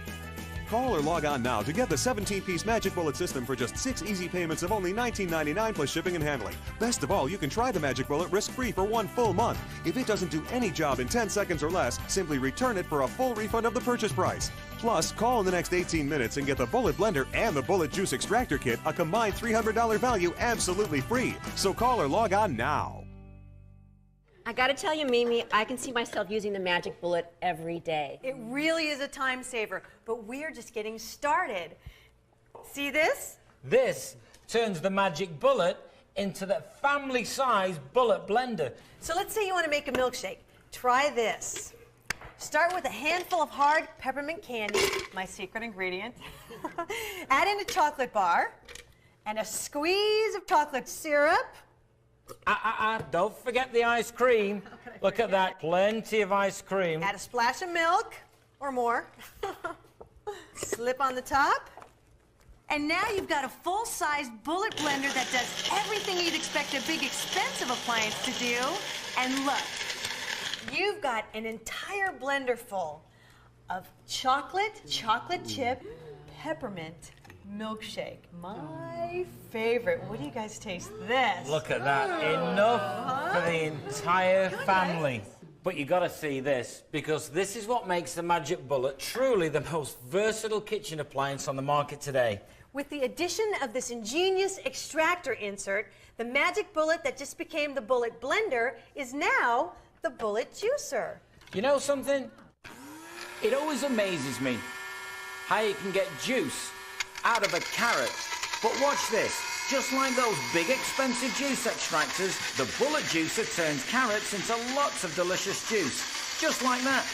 Call or log on now to get the 17-piece Magic Bullet system for just 6 easy payments of only $19.99 plus shipping and handling. Best of all, you can try the Magic Bullet risk-free for 1 full month. If it doesn't do any job in 10 seconds or less, simply return it for a full refund of the purchase price. Plus, call in the next 18 minutes and get the Bullet Blender and the Bullet Juice Extractor Kit, a combined $300 value, absolutely free. So call or log on now. I gotta tell you, Mimi, I can see myself using the Magic Bullet every day. It really is a time saver, but we're just getting started. See this? This turns the Magic Bullet into the family-size Bullet Blender. So let's say you want to make a milkshake. Try this. Start with a handful of hard peppermint candy, my secret ingredient. Add in a chocolate bar and a squeeze of chocolate syrup. Don't forget the ice cream. Look at that, plenty of ice cream. Add a splash of milk, or more. Slip on the top. And now you've got a full-size Bullet Blender that does everything you'd expect a big, expensive appliance to do. And look, you've got an entire blender full of chocolate chip, peppermint milkshake. My favorite. What do you guys taste this? Look at that. Enough for the entire family. But you gotta see this, because this is what makes the Magic Bullet truly the most versatile kitchen appliance on the market today. With the addition of this ingenious extractor insert, the Magic Bullet that just became the Bullet Blender is now the Bullet Juicer. You know something? It always amazes me how you can get juice out of a carrot. But watch this. Just like those big expensive juice extractors, the Bullet Juicer turns carrots into lots of delicious juice. Just like that.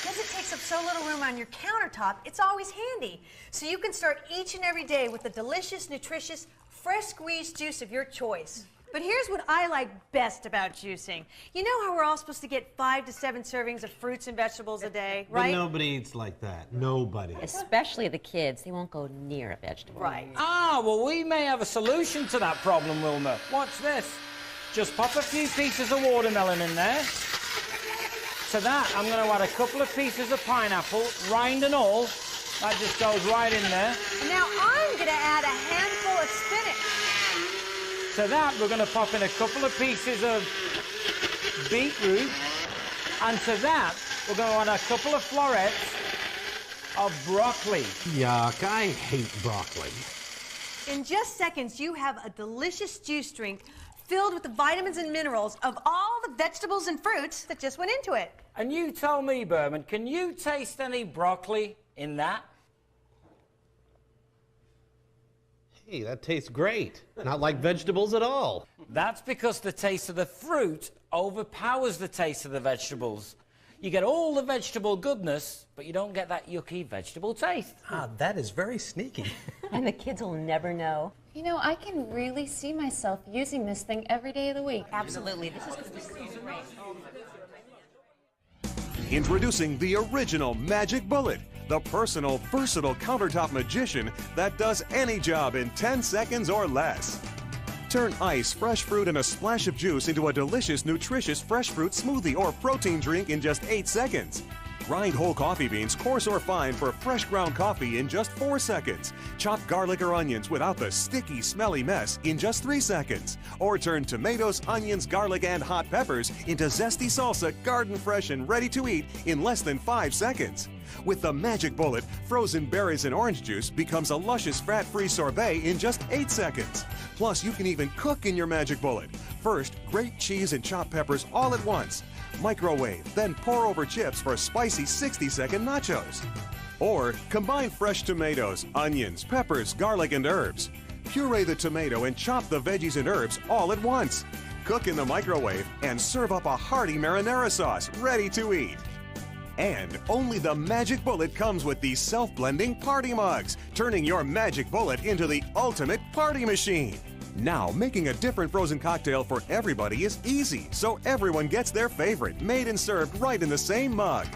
Because it takes up so little room on your countertop, it's always handy. So you can start each and every day with the delicious, nutritious, fresh squeezed juice of your choice. But here's what I like best about juicing. You know how we're all supposed to get 5 to 7 servings of fruits and vegetables a day, right? But nobody eats like that. Nobody. Especially the kids. They won't go near a vegetable. Right. Ah, well, we may have a solution to that problem, Wilma. Watch this. Just pop a few pieces of watermelon in there. To that, I'm going to add a couple of pieces of pineapple, rind and all. That just goes right in there. And now I'm going to add a handful of spinach. To that, we're going to pop in a couple of pieces of beetroot. And to that, we're going to add a couple of florets of broccoli. Yuck, I hate broccoli. In just seconds, you have a delicious juice drink filled with the vitamins and minerals of all the vegetables and fruits that just went into it. And you tell me, Berman, can you taste any broccoli in that? Hey, that tastes great. Not like vegetables at all. That's because the taste of the fruit overpowers the taste of the vegetables. You get all the vegetable goodness, but you don't get that yucky vegetable taste. Ah, that is very sneaky. And the kids will never know. You know, I can really see myself using this thing every day of the week. Absolutely. This is going to be so great. Introducing the original Magic Bullet, the personal, versatile countertop magician that does any job in 10 seconds or less. Turn ice, fresh fruit, and a splash of juice into a delicious, nutritious fresh fruit smoothie or protein drink in just 8 seconds. Grind whole coffee beans, coarse or fine, for fresh ground coffee in just 4 seconds. Chop garlic or onions without the sticky, smelly mess in just 3 seconds. Or turn tomatoes, onions, garlic, and hot peppers into zesty salsa, garden fresh and ready to eat in less than 5 seconds. With the Magic Bullet, frozen berries and orange juice becomes a luscious fat-free sorbet in just 8 seconds. Plus, you can even cook in your Magic Bullet. First, grate cheese and chopped peppers all at once. Microwave, then pour over chips for spicy 60-second nachos. Or combine fresh tomatoes, onions, peppers, garlic, and herbs. Puree the tomato and chop the veggies and herbs all at once. Cook in the microwave and serve up a hearty marinara sauce ready to eat. And only the Magic Bullet comes with these self-blending party mugs, turning your Magic Bullet into the ultimate party machine. Now, making a different frozen cocktail for everybody is easy, so everyone gets their favorite, made and served right in the same mug.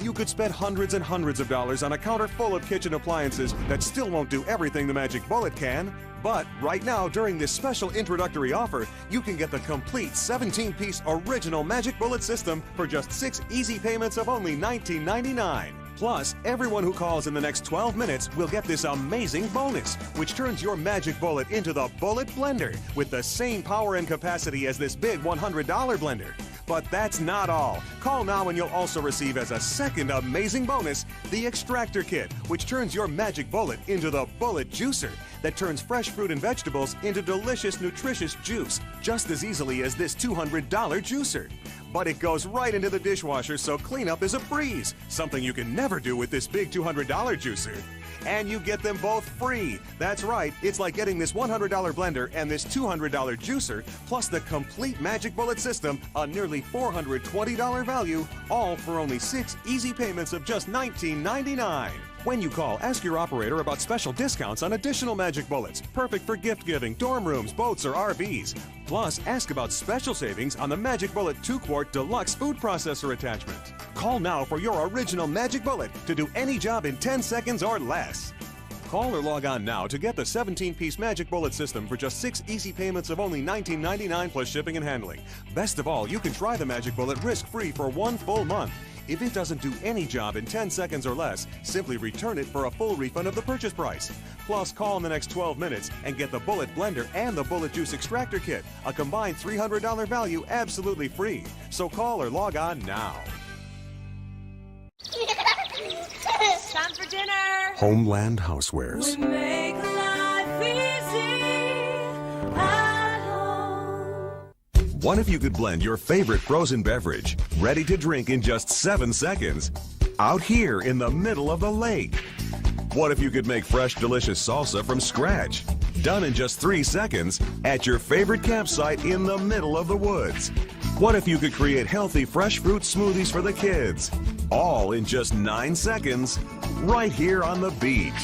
You could spend hundreds and hundreds of dollars on a counter full of kitchen appliances that still won't do everything the Magic Bullet can. But right now, during this special introductory offer, you can get the complete 17-piece original Magic Bullet system for just 6 easy payments of only $19.99. Plus, everyone who calls in the next 12 minutes will get this amazing bonus, which turns your Magic Bullet into the Bullet Blender with the same power and capacity as this big $100 blender. But that's not all. Call now and you'll also receive as a second amazing bonus the Extractor Kit, which turns your Magic Bullet into the Bullet Juicer that turns fresh fruit and vegetables into delicious, nutritious juice just as easily as this $200 juicer. But it goes right into the dishwasher, so cleanup is a breeze, something you can never do with this big $200 juicer. And you get them both free. That's right, it's like getting this $100 blender and this $200 juicer, plus the complete Magic Bullet system, a nearly $420 value, all for only 6 easy payments of just $19.99. When you call, ask your operator about special discounts on additional Magic Bullets, perfect for gift giving, dorm rooms, boats, or RVs. Plus, ask about special savings on the Magic Bullet 2-quart Deluxe Food Processor Attachment. Call now for your original Magic Bullet to do any job in 10 seconds or less. Call or log on now to get the 17-piece Magic Bullet system for just 6 easy payments of only $19.99 plus shipping and handling. Best of all, you can try the Magic Bullet risk-free for 1 full month. If it doesn't do any job in 10 seconds or less, simply return it for a full refund of the purchase price. Plus, call in the next 12 minutes and get the Bullet Blender and the Bullet Juice Extractor Kit, a combined $300 value absolutely free. So call or log on now. Time for dinner. Homeland Housewares. We make life easy at home. What if you could blend your favorite frozen beverage, ready to drink in just 7 seconds, out here in the middle of the lake? What if you could make fresh, delicious salsa from scratch, done in just 3 seconds, at your favorite campsite in the middle of the woods? What if you could create healthy, fresh fruit smoothies for the kids? All in just 9 seconds, right here on the beach.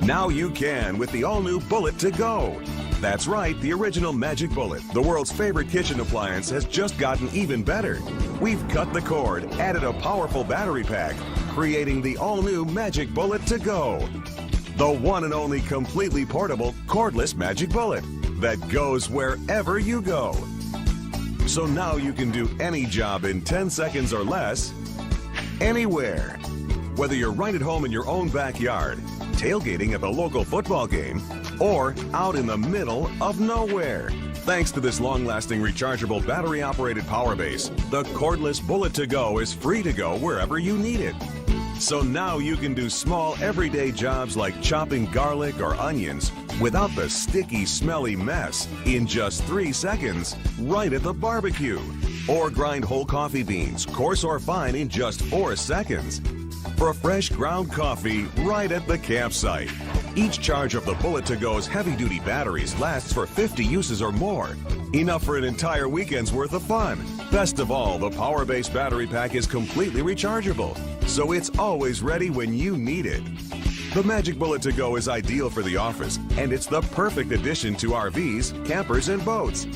Now you can with the all-new Bullet to Go. That's right, the original Magic Bullet, the world's favorite kitchen appliance, has just gotten even better. We've cut the cord, added a powerful battery pack, creating the all-new Magic Bullet to Go. The one and only completely portable, cordless Magic Bullet that goes wherever you go. So now you can do any job in 10 seconds or less, anywhere. Whether you're right at home in your own backyard, tailgating at the local football game, or out in the middle of nowhere. Thanks to this long-lasting rechargeable battery-operated power base, the cordless Bullet to Go is free to go wherever you need it. So now you can do small everyday jobs like chopping garlic or onions without the sticky, smelly mess in just 3 seconds right at the barbecue. Or grind whole coffee beans, coarse or fine, in just 4 seconds. For fresh ground coffee right at the campsite. Each charge of the Bullet to Go's heavy-duty batteries lasts for 50 uses or more. Enough for an entire weekend's worth of fun. Best of all, the power-based battery pack is completely rechargeable, so it's always ready when you need it. The Magic Bullet to Go is ideal for the office, and it's the perfect addition to RVs, campers, and boats.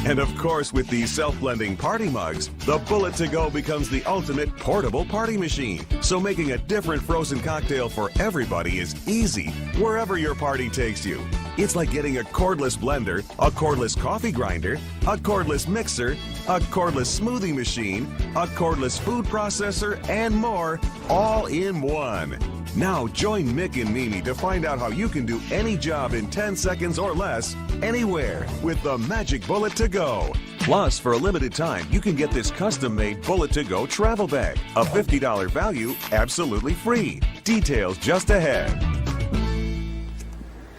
And of course, with these self-blending party mugs, the Bullet to Go becomes the ultimate portable party machine. So making a different frozen cocktail for everybody is easy, wherever your party takes you. It's like getting a cordless blender, a cordless coffee grinder, a cordless mixer, a cordless smoothie machine, a cordless food processor, and more, all in one. Now join Mick and Mimi to find out how you can do any job in 10 seconds or less, anywhere, with the Magic Bullet to Go. Plus, for a limited time, you can get this custom-made Bullet to Go travel bag, a $50 value, absolutely free. Details just ahead.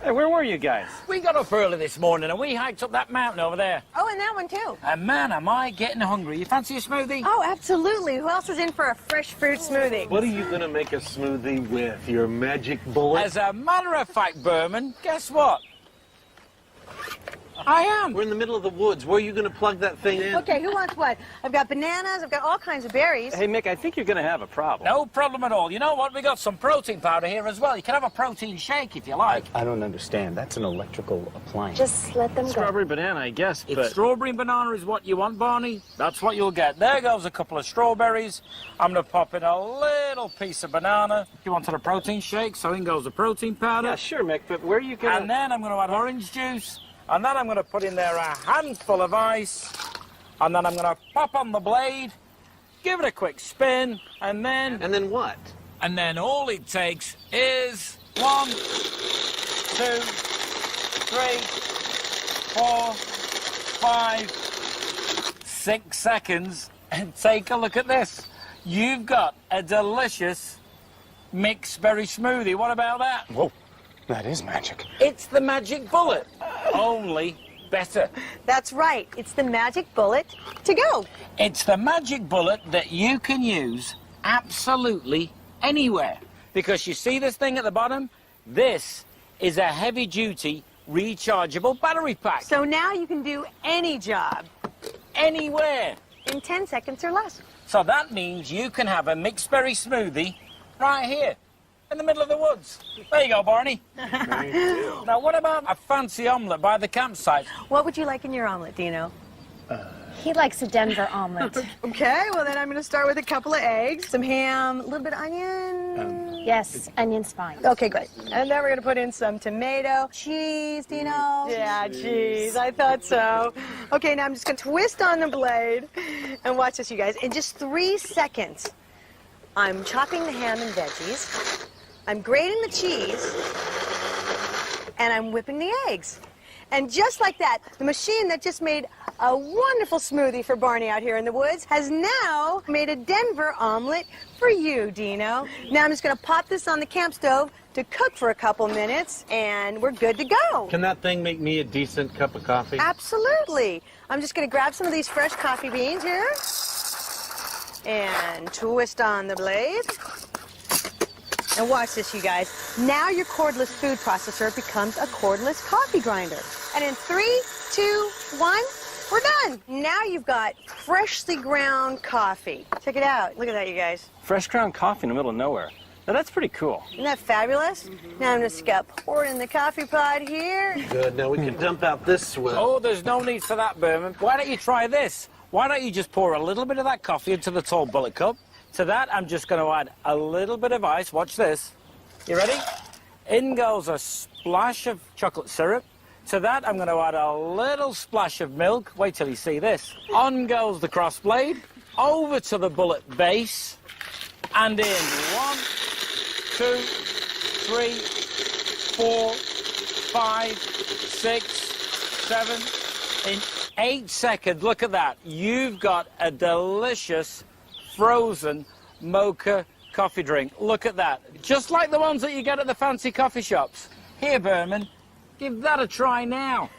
Hey, where were you guys? We got up early this morning and we hiked up that mountain over there. Oh, and that one too. And man, am I getting hungry. You fancy a smoothie? Oh, absolutely. Who else is in for a fresh fruit smoothie? What are you going to make a smoothie with? Your Magic Bullet? As a matter of fact, Berman, guess what? I am. We're in the middle of the woods. Where are you going to plug that thing in? Okay, who wants what? I've got bananas, I've got all kinds of berries. Hey, Mick, I think you're going to have a problem. No problem at all. You know what? We got some protein powder here as well. You can have a protein shake if you like. I don't understand. That's an electrical appliance. Just let them go. Strawberry banana, I guess, If but... strawberry and banana is what you want, Barney, that's what you'll get. There goes a couple of strawberries. I'm going to pop in a little piece of banana. You wanted a protein shake, so in goes the protein powder. Yeah, sure, Mick, but where are you going to... And then I'm going to add orange juice. And then I'm going to put in there a handful of ice. And then I'm going to pop on the blade, give it a quick spin, and then... And then what? And then all it takes is 1, 2, 3, 4, 5, 6 seconds. And take a look at this. You've got a delicious mixed berry smoothie. What about that? Whoa, that is magic. It's the Magic Bullet, only better. That's right. It's the Magic Bullet to Go. It's the Magic Bullet that you can use absolutely anywhere. Because you see this thing at the bottom? This is a heavy-duty rechargeable battery pack. So now you can do any job. Anywhere. In 10 seconds or less. So that means you can have a mixed berry smoothie right here in the middle of the woods. There you go, Barney. Now, what about a fancy omelette by the campsite? What would you like in your omelet, Dino? He likes a Denver omelet. Okay, well then I'm going to start with a couple of eggs, some ham, a little bit of onion. Yes, onion's fine. Okay, great. And then we're going to put in some tomato, cheese, Dino. Yeah, cheese. I thought so. Okay, now I'm just going to twist on the blade. And watch this, you guys. In just 3 seconds, I'm chopping the ham and veggies. I'm grating the cheese. And I'm whipping the eggs. And just like that, the machine that just made a wonderful smoothie for Barney out here in the woods has now made a Denver omelet for you, Dino. Now I'm just going to pop this on the camp stove to cook for a couple minutes, and we're good to go. Can that thing make me a decent cup of coffee? Absolutely. I'm just going to grab some of these fresh coffee beans here and twist on the blade. And watch this, you guys. Now your cordless food processor becomes a cordless coffee grinder. And in 3, 2, 1, We're done. Now you've got freshly ground coffee. Check it out. Look at that, you guys. Fresh ground coffee in the middle of nowhere. Now that's pretty cool. Isn't that fabulous? Now I'm just gonna pour it in the coffee pot here. Good. Now we can dump out this swill. Oh, there's no need for that, Berman. Why don't you try this? Why don't you just pour a little bit of that coffee into the tall bullet cup? To that, I'm just going to add a little bit of ice. Watch this. You ready? In goes a splash of chocolate syrup. To that, I'm going to add a little splash of milk. Wait till you see this. On goes the cross blade. Over to the bullet base. And in 1, 2, 3, 4, 5, 6, 7, in 8 seconds. Look at that. You've got a delicious frozen mocha coffee drink. Look at that. Just like the ones that you get at the fancy coffee shops. Here, Berman, give that a try now.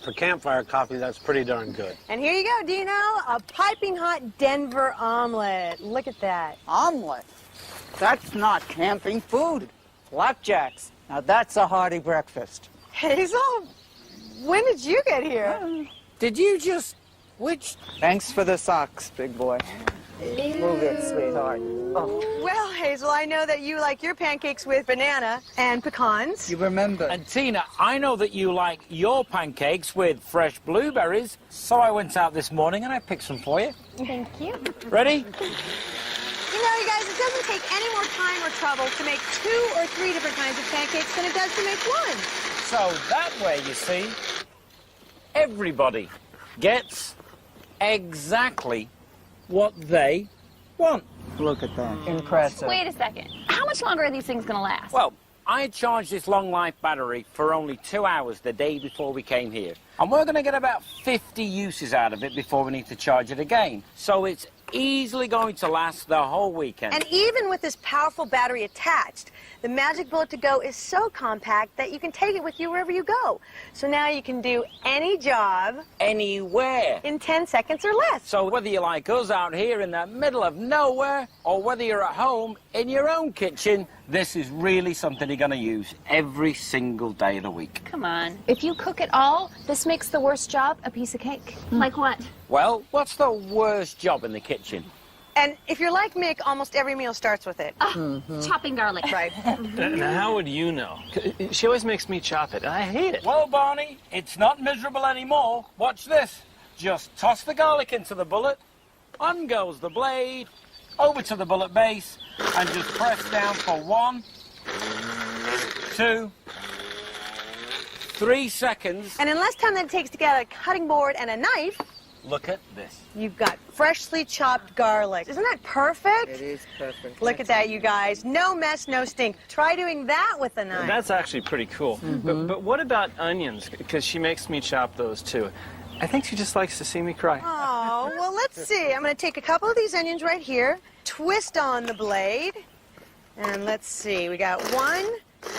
For campfire coffee, that's pretty darn good. And here you go, Dino, a piping hot Denver omelet. Look at that. Omelet? That's not camping food. Flapjacks. Now that's a hearty breakfast. Hazel, when did you get here? Did you just... which... Thanks for the socks, big boy. Move it, sweetheart. Oh. Well, Hazel, I know that you like your pancakes with banana and pecans. You remember. And Tina, I know that you like your pancakes with fresh blueberries, so I went out this morning and I picked some for you. Thank you. Ready? You know, you guys, it doesn't take any more time or trouble to make 2 or 3 different kinds of pancakes than it does to make one. So that way, you see, everybody gets exactly what they want. Look at that. Impressive. Wait a second. How much longer are these things going to last? Well, I charged this long life battery for only 2 hours the day before we came here. And we're going to get about 50 uses out of it before we need to charge it again. So it's easily going to last the whole weekend. And even with this powerful battery attached, the Magic Bullet to Go is so compact that you can take it with you wherever you go. So now you can do any job anywhere in 10 seconds or less. So whether you're like us out here in the middle of nowhere or whether you're at home in your own kitchen, this is really something you're going to use every single day of the week. Come on. If you cook it all, this makes the worst job a piece of cake. Like what? Well, what's the worst job in the kitchen? And if you're like Mick, almost every meal starts with it. Chopping garlic. Right. Now, how would you know? She always makes me chop it, and I hate it. Well, Barney, it's not miserable anymore. Watch this. Just toss the garlic into the bullet. On goes the blade. Over to the bullet base. And just press down for 1, 2, 3 seconds. And in less time than it takes to get a cutting board and a knife, look at this. You've got freshly chopped garlic. Isn't that perfect? It is perfect. Look at that, you guys. No mess, no stink. Try doing that with a knife. That's actually pretty cool. But what about onions? Because she makes me chop those, too. I think she just likes to see me cry. Oh, well, let's see. I'm going to take a couple of these onions right here, twist on the blade, and let's see. We got 1,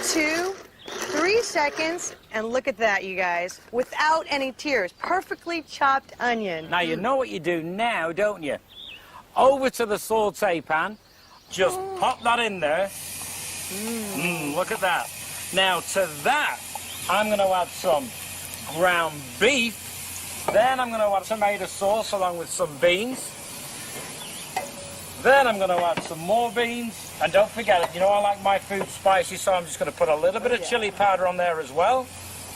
2, 3 seconds, and look at that, you guys. Without any tears. Perfectly chopped onion. Now, you know what you do now, don't you? Over to the saute pan. Just pop that in there. Look at that. Now, to that, I'm going to add some ground beef. Then I'm going to add tomato sauce along with some beans. Then I'm going to add some more beans. And don't forget it, you know I like my food spicy, so I'm just going to put a little bit of chili powder on there as well.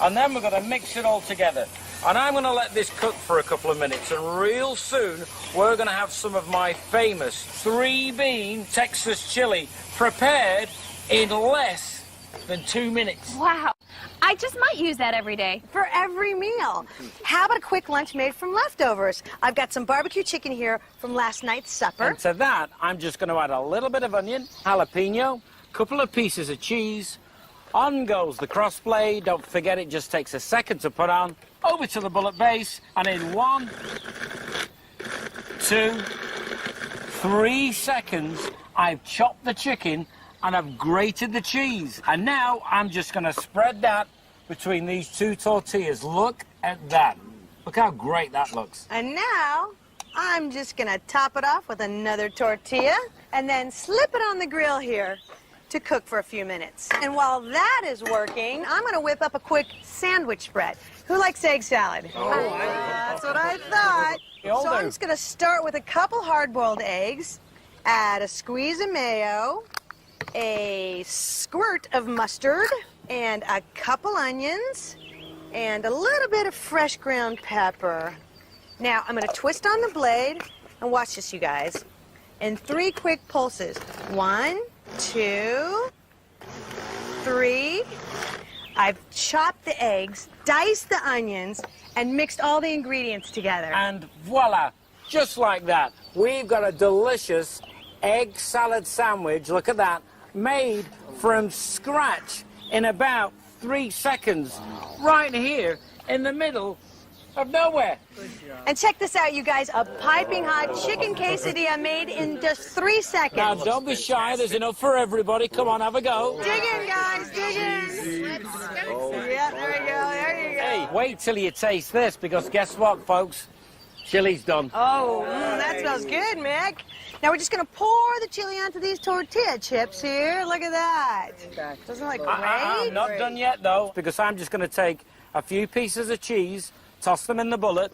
And then we're going to mix it all together. And I'm going to let this cook for a couple of minutes. And real soon, we're going to have some of my famous 3-bean Texas chili prepared in less than 2 minutes. Wow. I just might use that every day. For every meal. How about a quick lunch made from leftovers? I've got some barbecue chicken here from last night's supper. And to that, I'm just going to add a little bit of onion, jalapeno, couple of pieces of cheese. On goes the cross blade. Don't forget, it just takes a second to put on. Over to the bullet base. And in 1, 2, 3 seconds, I've chopped the chicken and I've grated the cheese. And now I'm just going to spread that between these 2 tortillas. Look at that. Look how great that looks. And now I'm just going to top it off with another tortilla and then slip it on the grill here. to cook for a few minutes. And while that is working, I'm going to whip up a quick sandwich spread. Who likes egg salad? That's what I thought. So I'm just going to start with a couple hard-boiled eggs, add a squeeze of mayo, a squirt of mustard, and a couple onions, and a little bit of fresh ground pepper. Now, I'm going to twist on the blade, and watch this, you guys, in 3 quick pulses. 1, 2, 3. I've chopped the eggs, diced the onions, and mixed all the ingredients together. And voila, just like that, we've got a delicious egg salad sandwich, look at that, made from scratch in about 3 seconds, right here in the middle of nowhere. And check this out, you guys, a piping hot chicken quesadilla made in just 3 seconds. Now, don't be shy, there's enough for everybody. Come on, have a go. Dig in, guys, dig in. Yeah, there we go, there you go. Hey, wait till you taste this, because guess what, folks? Chili's done. Oh, that smells good, Mick. Now we're just going to pour the chili onto these tortilla chips here. Look at that. Doesn't it look great? I'm not done yet, though, because I'm just going to take a few pieces of cheese, toss them in the bullet,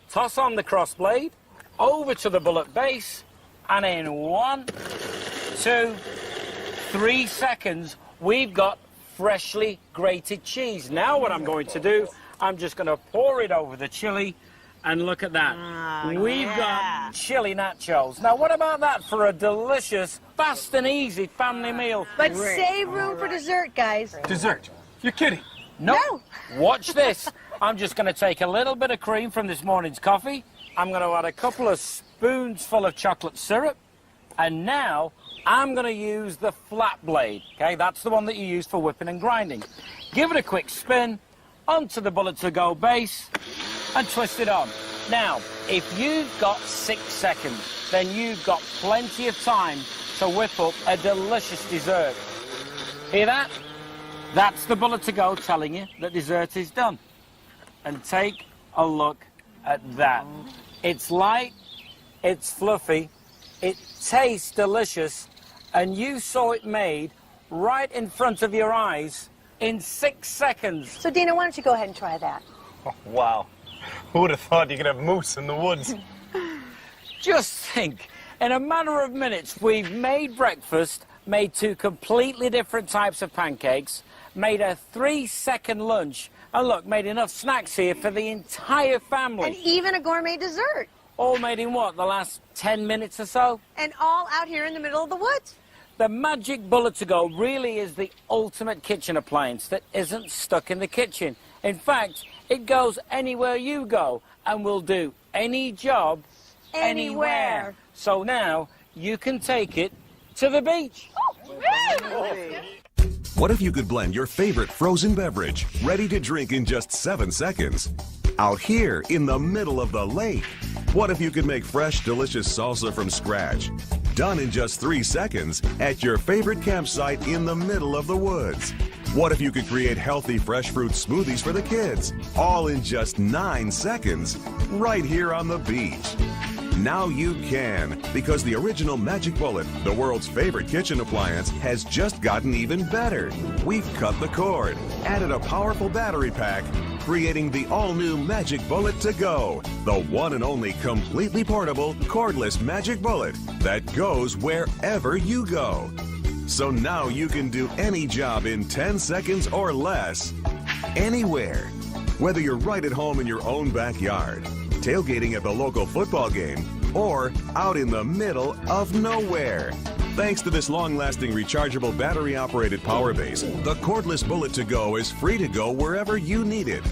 toss on the crossblade, over to the bullet base, and in 1, 2, 3 seconds, we've got freshly grated cheese. Now what I'm going to do, I'm just going to pour it over the chili, and look at that. We've got chili nachos. Now what about that for a delicious, fast and easy family meal? But save room for dessert, guys. Dessert? You're kidding. No. Watch this. I'm just going to take a little bit of cream from this morning's coffee. I'm going to add a couple of spoons full of chocolate syrup. And now I'm going to use the flat blade. Okay, that's the one that you use for whipping and grinding. Give it a quick spin onto the bullet to go base and twist it on. Now, if you've got 6 seconds, then you've got plenty of time to whip up a delicious dessert. Hear that? That's the bullet to go telling you that dessert is done. And take a look at that. It's light, it's fluffy, it tastes delicious, and you saw it made right in front of your eyes in 6 seconds. So, Dina, why don't you go ahead and try that? Oh, wow. Who would have thought you could have moose in the woods? Just think, in a matter of minutes, we've made breakfast, made 2 completely different types of pancakes, made a 3-second lunch, and look, made enough snacks here for the entire family. And even a gourmet dessert. All made in what, the last 10 minutes or so? And all out here in the middle of the woods. The Magic Bullet to Go really is the ultimate kitchen appliance that isn't stuck in the kitchen. In fact, it goes anywhere you go and will do any job anywhere. So now you can take it to the beach. What if you could blend your favorite frozen beverage, ready to drink in just 7 seconds? Out here in the middle of the lake. What if you could make fresh, delicious salsa from scratch? Done in just 3 seconds at your favorite campsite in the middle of the woods. What if you could create healthy fresh fruit smoothies for the kids? All in just 9 seconds, right here on the beach. Now you can, because the original Magic Bullet, the world's favorite kitchen appliance, has just gotten even better. We've cut the cord, added a powerful battery pack, creating the all-new Magic Bullet to Go, the one and only completely portable, cordless Magic Bullet that goes wherever you go. So now you can do any job in 10 seconds or less, anywhere. Whether you're right at home in your own backyard, tailgating at the local football game, or out in the middle of nowhere. Thanks to this long-lasting rechargeable battery-operated power base, the cordless Bullet to Go is free to go wherever you need it.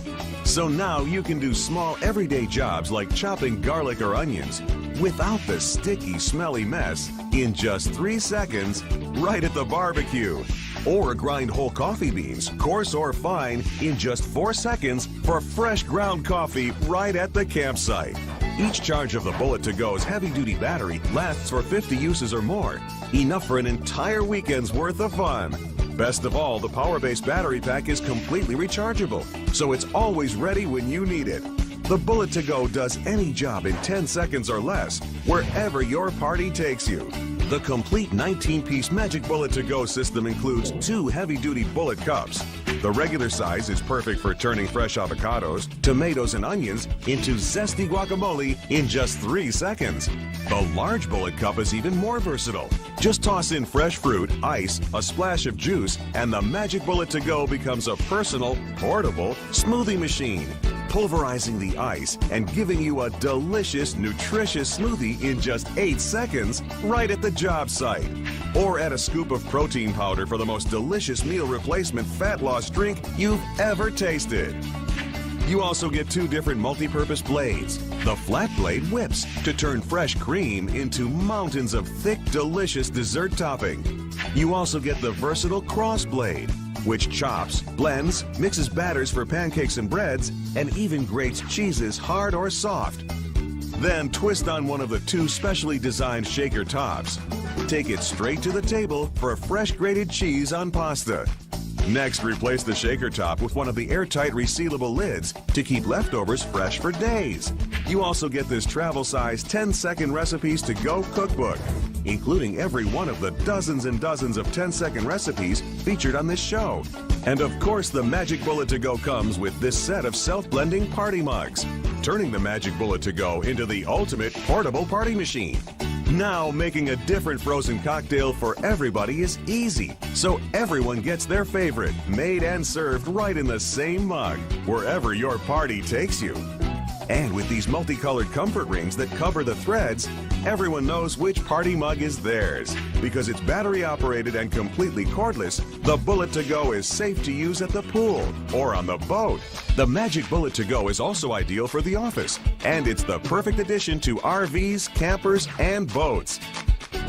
So now you can do small everyday jobs like chopping garlic or onions without the sticky, smelly mess in just 3 seconds right at the barbecue. Or grind whole coffee beans, coarse or fine, in just 4 seconds for fresh ground coffee right at the campsite. Each charge of the Bullet to Go's heavy-duty battery lasts for 50 uses or more, enough for an entire weekend's worth of fun. Best of all, the power-based battery pack is completely rechargeable, so it's always ready when you need it. The Bullet to Go does any job in 10 seconds or less, wherever your party takes you. The complete 19-piece Magic Bullet to Go system includes 2 heavy-duty bullet cups. The regular size is perfect for turning fresh avocados, tomatoes, and onions into zesty guacamole in just 3 seconds. The large bullet cup is even more versatile. Just toss in fresh fruit, ice, a splash of juice, and the Magic Bullet to Go becomes a personal, portable smoothie machine, pulverizing the ice and giving you a delicious, nutritious smoothie in just 8 seconds right at the job site. Or add a scoop of protein powder for the most delicious meal replacement fat loss drink you've ever tasted. You also get 2 different multi-purpose blades. The flat blade whips to turn fresh cream into mountains of thick, delicious dessert topping. You also get the versatile cross blade, which chops, blends, mixes batters for pancakes and breads, and even grates cheeses hard or soft. Then twist on one of the 2 specially designed shaker tops. Take it straight to the table for fresh grated cheese on pasta. Next, replace the shaker top with one of the airtight resealable lids to keep leftovers fresh for days. You also get this travel-size 10-second recipes to go cookbook, including every one of the dozens and dozens of 10-second recipes featured on this show. And of course, the Magic Bullet to Go comes with this set of self-blending party mugs, turning the Magic Bullet to Go into the ultimate portable party machine. Now, making a different frozen cocktail for everybody is easy, so everyone gets their favorite, made and served right in the same mug, wherever your party takes you. And with these multicolored comfort rings that cover the threads, everyone knows which party mug is theirs. Because it's battery operated and completely cordless, the Bullet to Go is safe to use at the pool or on the boat. The Magic Bullet to Go is also ideal for the office, and it's the perfect addition to RVs, campers, and boats.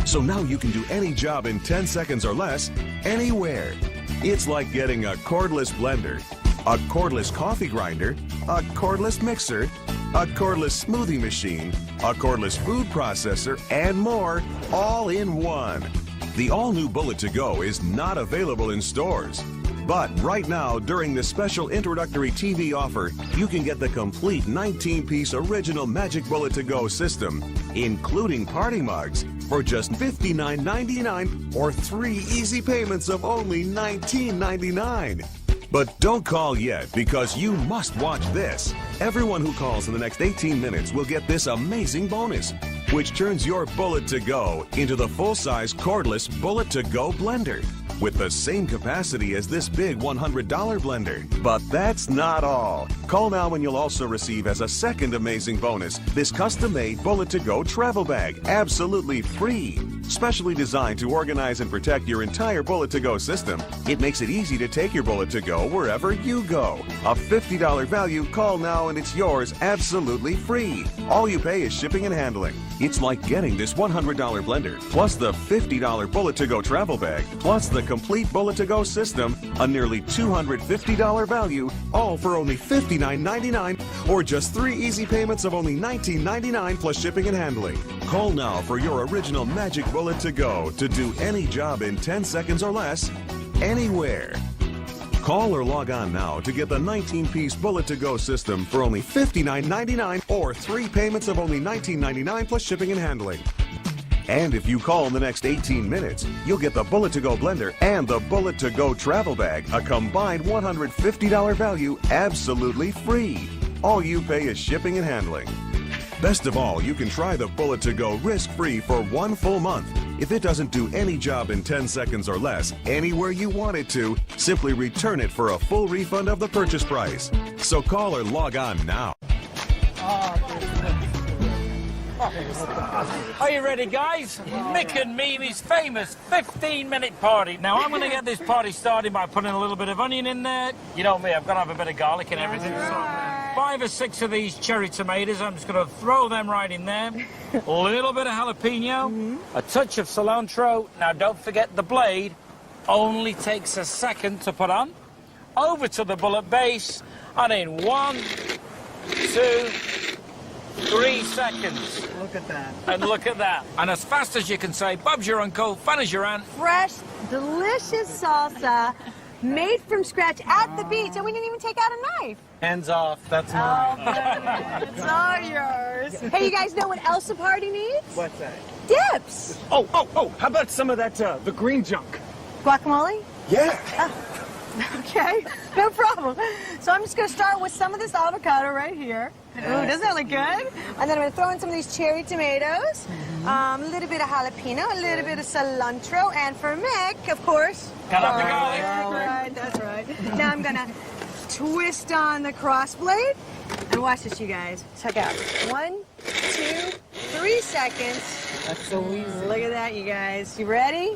So now you can do any job in 10 seconds or less, anywhere. It's like getting a cordless blender, a cordless coffee grinder, a cordless mixer, a cordless smoothie machine, a cordless food processor, and more, all in one. The all-new Bullet to Go is not available in stores. But right now, during the special introductory TV offer, you can get the complete 19-piece original Magic Bullet to Go system, including party mugs, for just $59.99 or 3 easy payments of only $19.99. But don't call yet, because you must watch this. Everyone who calls in the next 18 minutes will get this amazing bonus, which turns your Bullet to Go into the full-size cordless Bullet to Go blender with the same capacity as this big $100 blender. But that's not all. Call now and you'll also receive as a second amazing bonus this custom-made Bullet to Go travel bag, absolutely free. Specially designed to organize and protect your entire Bullet to Go system, it makes it easy to take your Bullet to Go wherever you go. A $50 value. Call now and it's yours absolutely free. All you pay is shipping and handling. It's like getting this $100 blender, plus the $50 Bullet to Go travel bag, plus the complete Bullet to Go system, a nearly $250 value, all for only $59.99 or just 3 easy payments of only $19.99 plus shipping and handling. Call now for your original Magic Bullet to Go to do any job in 10 seconds or less, anywhere. Call or log on now to get the 19-piece Bullet to Go system for only $59.99 or 3 payments of only $19.99 plus shipping and handling. And if you call in the next 18 minutes, you'll get the Bullet to Go blender and the Bullet to Go travel bag, a combined $150 value, absolutely free. All you pay is shipping and handling. Best of all, you can try the Bullet to Go risk-free for 1 full month. If it doesn't do any job in 10 seconds or less, anywhere you want it to, simply return it for a full refund of the purchase price. So call or log on now. Are you ready, guys? Mick and Mimi's famous 15-minute party. Now, I'm going to get this party started by putting a little bit of onion in there. You know me, I've got to have a bit of garlic and everything. So 5 or 6 of these cherry tomatoes, I'm just going to throw them right in there. A little bit of jalapeno, a touch of cilantro. Now, don't forget the blade only takes a second to put on. Over to the bullet base, and in 1, 2, 3 seconds. Look at that. And look at that. And as fast as you can say, Bob's your uncle, fun as your aunt. Fresh, delicious salsa made from scratch at the beach, and we didn't even take out a knife. Hands off, that's mine. It's all yours. Hey, you guys know what else a party needs? What's that? dips. Oh, how about some of that, the green junk? Guacamole? Yeah. Okay, no problem. So I'm just going to start with some of this avocado right here. Ooh, doesn't that look good? And then I'm going to throw in some of these cherry tomatoes, a little bit of jalapeno, a little bit of cilantro, and for Mick, of course, garlic. Right, that's right. Now I'm going to twist on the crossblade, and watch this, you guys. Check out. 1, 2, 3 seconds. That's so easy. Look at that, you guys. You ready?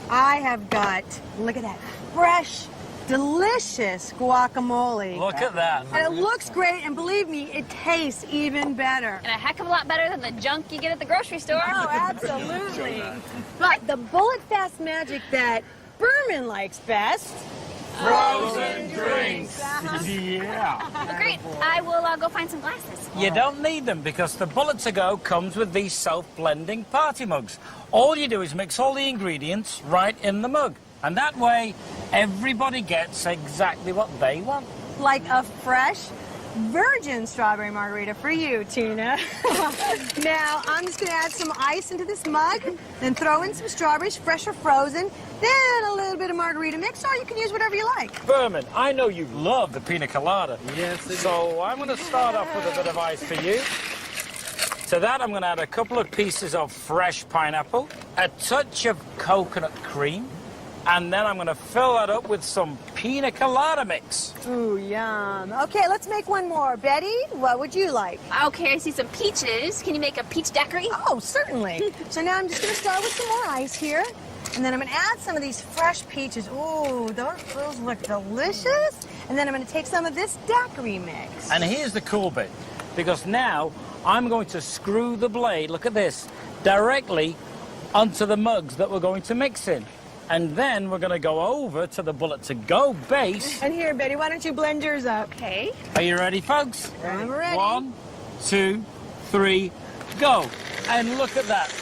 I have got, look at that, fresh, delicious guacamole. Look at that. And it looks great, and believe me, it tastes even better. And a heck of a lot better than the junk you get at the grocery store. Oh, absolutely. But the bullet fast magic that Berman likes best. Frozen drinks. Yeah. Well, great. I will go find some glasses. You don't need them because the Bullet To Go comes with these self-blending party mugs. All you do is mix all the ingredients right in the mug. And that way, everybody gets exactly what they want. Like a fresh, virgin strawberry margarita for you, Tina. Now, I'm just going to add some ice into this mug, then throw in some strawberries, fresh or frozen, then a little bit of margarita mix, or you can use whatever you like. Berman, I know you love the pina colada. Yes, so I'm going to start off with a bit of ice for you. To that, I'm going to add a couple of pieces of fresh pineapple, a touch of coconut cream, and then I'm going to fill that up with some pina colada mix. Ooh, yum. Okay, let's make one more. Betty, what would you like? Okay, I see some peaches. Can you make a peach daiquiri? Oh, certainly. So now I'm just going to start with some more ice here. And then I'm going to add some of these fresh peaches. Ooh, those look delicious. And then I'm going to take some of this daiquiri mix. And here's the cool bit, because now I'm going to screw the blade, look at this, directly onto the mugs that we're going to mix in. And then we're going to go over to the Bullet To Go base. And here, Betty, why don't you blend yours up? Okay. Are you ready, folks? I'm ready. 1, 2, 3, go. And look at that.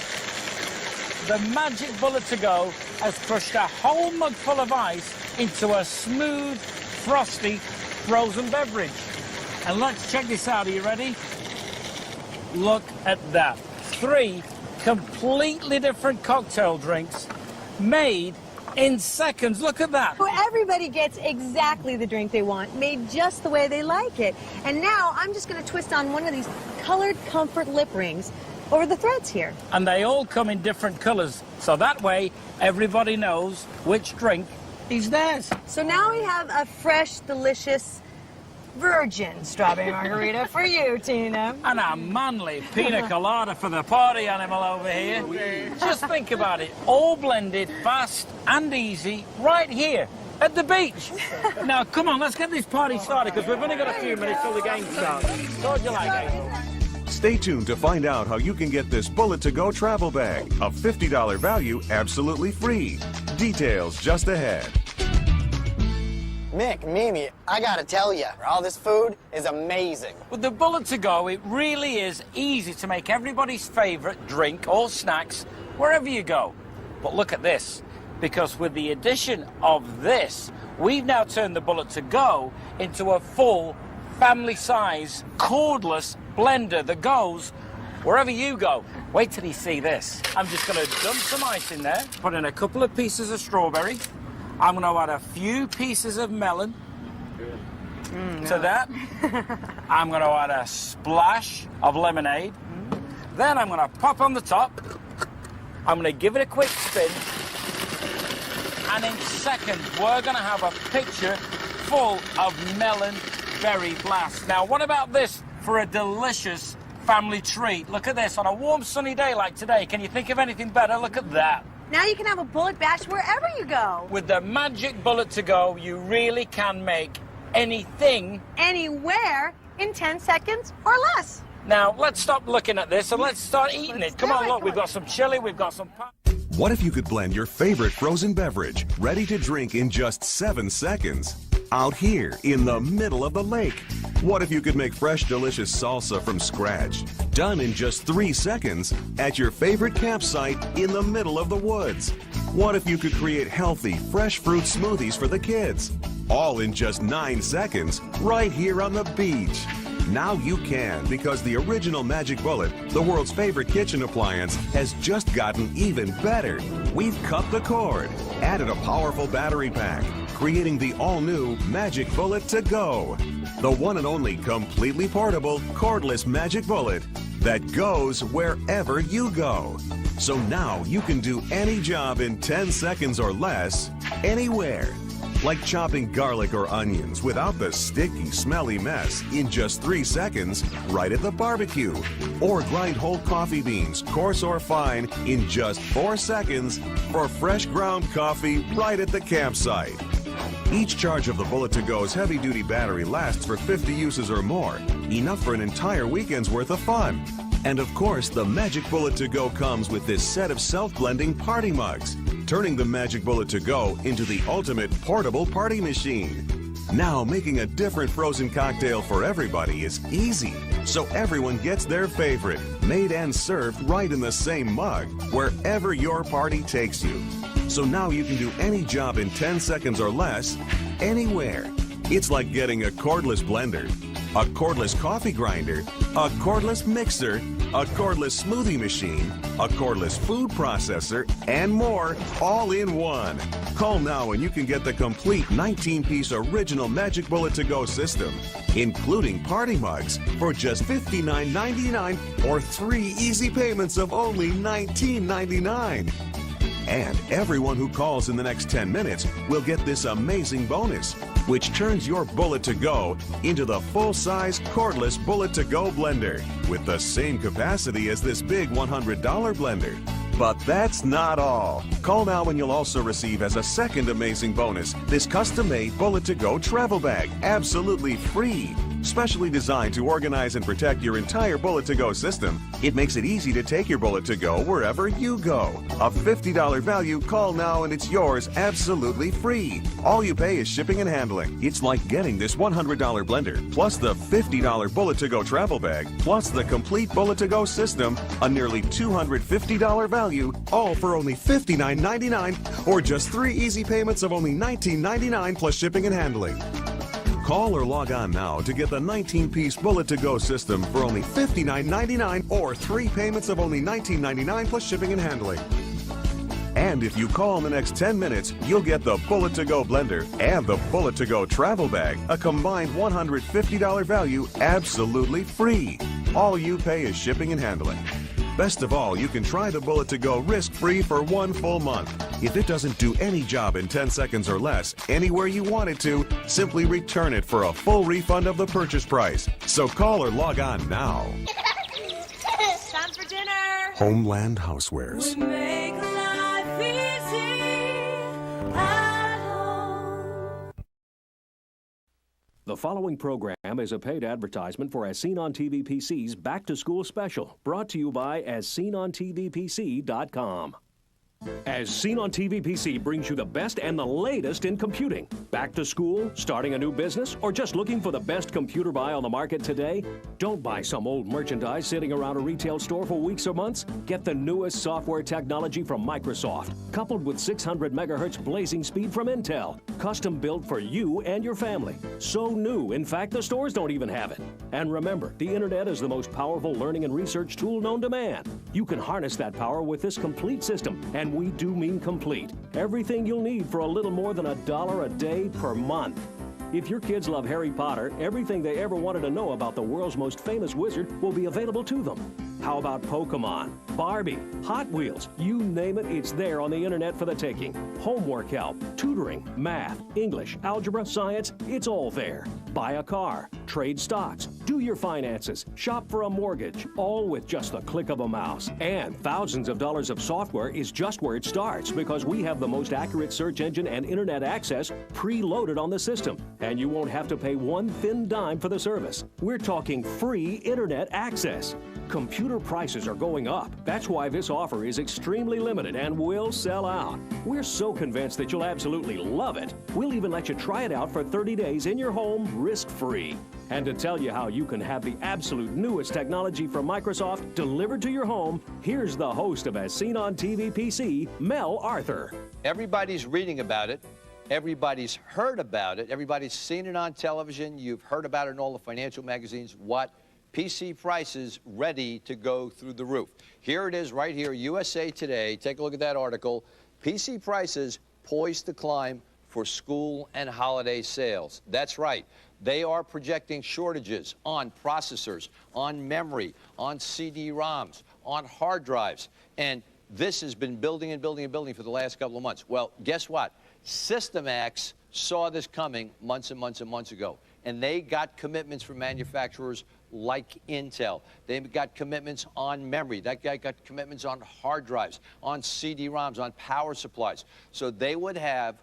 The magic Bullet To Go has crushed a whole mug full of ice into a smooth, frosty, frozen beverage. And let's check this out. Are you ready? Look at that. 3 completely different cocktail drinks made in seconds. Look at that. So everybody gets exactly the drink they want, made just the way they like it. And now I'm just going to twist on one of these colored comfort lip rings over the threads here. And they all come in different colors, so that way everybody knows which drink is theirs. So now we have a fresh, delicious, virgin strawberry margarita for you, Tina. And a manly pina colada for the party animal over here. Just think about it, all blended, fast and easy, right here at the beach. Now, come on, let's get this party started, because we've only got a few minutes till the game starts. So what do you like, April? Stay tuned to find out how you can get this Bullet To Go travel bag, a $50 value, absolutely free. Details just ahead. Mick, Mimi, I gotta tell you, all this food is amazing. With the Bullet To Go, it really is easy to make everybody's favorite drink or snacks wherever you go. But look at this, because with the addition of this, we've now turned the Bullet To Go into a full family-size cordless blender that goes wherever you go. Wait till you see this. I'm just going to dump some ice in there, put in a couple of pieces of strawberry. I'm going to add a few pieces of melon to that. I'm going to add a splash of lemonade. Then I'm going to pop on the top. I'm going to give it a quick spin. And in seconds, we're going to have a picture full of melon berry blast. Now, what about this for a delicious family treat? Look at this on a warm, sunny day like today. Can you think of anything better? Look at that. Now you can have a bullet bash wherever you go. With the magic Bullet To Go, you really can make anything, anywhere, in 10 seconds or less. Now, let's stop looking at this and let's start eating it. Come on, look, we've got some chili, we've got some pop. What if you could blend your favorite frozen beverage, ready to drink in just 7 seconds? Out here in the middle of the lake. What if you could make fresh, delicious salsa from scratch, done in just 3 seconds at your favorite campsite in the middle of the woods? What if you could create healthy, fresh fruit smoothies for the kids, all in just 9 seconds right here on the beach? Now you can, because the original Magic Bullet, the world's favorite kitchen appliance, has just gotten even better. We've cut the cord, added a powerful battery pack, creating the all-new Magic Bullet to Go. The one and only completely portable, cordless Magic Bullet that goes wherever you go. So now you can do any job in 10 seconds or less, anywhere. Like chopping garlic or onions without the sticky, smelly mess in just 3 seconds right at the barbecue. Or grind whole coffee beans, coarse or fine, in just 4 seconds for fresh ground coffee right at the campsite. Each charge of the Bullet to Go's heavy-duty battery lasts for 50 uses or more, enough for an entire weekend's worth of fun. And of course, the Magic Bullet to Go comes with this set of self-blending party mugs, turning the Magic Bullet to Go into the ultimate portable party machine. Now, making a different frozen cocktail for everybody is easy, so everyone gets their favorite, made and served right in the same mug, wherever your party takes you. So now you can do any job in 10 seconds or less, anywhere. It's like getting a cordless blender, a cordless coffee grinder, a cordless mixer, a cordless smoothie machine, a cordless food processor, and more, all in one. Call now and you can get the complete 19-piece original Magic Bullet to Go system, including party mugs, for just $59.99 or 3 easy payments of only $19.99. And everyone who calls in the next 10 minutes will get this amazing bonus, which turns your Bullet to Go into the full-size cordless Bullet to Go blender with the same capacity as this big $100 blender. But that's not all. Call now and you'll also receive as a second amazing bonus this custom-made Bullet to Go travel bag, absolutely free. Specially designed to organize and protect your entire Bullet to Go system, it makes it easy to take your Bullet to Go wherever you go. A $50 value, call now and it's yours absolutely free. All you pay is shipping and handling. It's like getting this $100 blender, plus the $50 Bullet to Go travel bag, plus the complete Bullet to Go system, a nearly $250 value, all for only $59.99 or just 3 easy payments of only $19.99 plus shipping and handling. Call or log on now to get the 19-piece Bullet to Go system for only $59.99 or 3 payments of only $19.99 plus shipping and handling. And if you call in the next 10 minutes, you'll get the Bullet to Go blender and the Bullet to Go travel bag, a combined $150 value, absolutely free. All you pay is shipping and handling. Best of all, you can try the Bullet to Go risk-free for 1 full month. If it doesn't do any job in 10 seconds or less, anywhere you want it to, simply return it for a full refund of the purchase price. So call or log on now. Time for dinner. Homeland Housewares. We make life easy at home. The following program is a paid advertisement for As Seen on TV PC's Back to School Special, brought to you by AsSeenOnTVPC.com. As Seen on TV PC brings you the best and the latest in computing. Back to school, starting a new business, or just looking for the best computer buy on the market today? Don't buy some old merchandise sitting around a retail store for weeks or months. Get the newest software technology from Microsoft, coupled with 600 megahertz blazing speed from Intel. Custom built for you and your family. So new, in fact, the stores don't even have it. And remember, the internet is the most powerful learning and research tool known to man. You can harness that power with this complete system, and we do mean complete. Everything you'll need for a little more than $1 a day per month. If your kids love Harry Potter, everything they ever wanted to know about the world's most famous wizard will be available to them. How about Pokemon, Barbie, Hot Wheels? You name it, it's there on the internet for the taking. Homework help, tutoring, math, English, algebra, science, it's all there. Buy a car, trade stocks, do your finances, shop for a mortgage, all with just the click of a mouse. And thousands of dollars of software is just where it starts, because we have the most accurate search engine and internet access preloaded on the system. And you won't have to pay one thin dime for the service. We're talking free internet access. Computer prices are going up. That's why this offer is extremely limited and will sell out. We're so convinced that you'll absolutely love it. We'll even let you try it out for 30 days in your home, risk-free. And to tell you how you can have the absolute newest technology from Microsoft delivered to your home, here's the host of As Seen on TV PC, Mel Arthur. Everybody's reading about it. Everybody's heard about it. Everybody's seen it on television. You've heard about it in all the financial magazines. What? PC prices ready to go through the roof. Here it is right here, USA Today. Take a look at that article. PC prices poised to climb for school and holiday sales. That's right. They are projecting shortages on processors, on memory, on CD-ROMs, on hard drives. And this has been building and building and building for the last couple of months. Well, guess what? SystemX saw this coming months and months and months ago. And they got commitments from manufacturers like Intel. They got commitments on memory. That guy got commitments on hard drives, on CD-ROMs, on power supplies. So they would have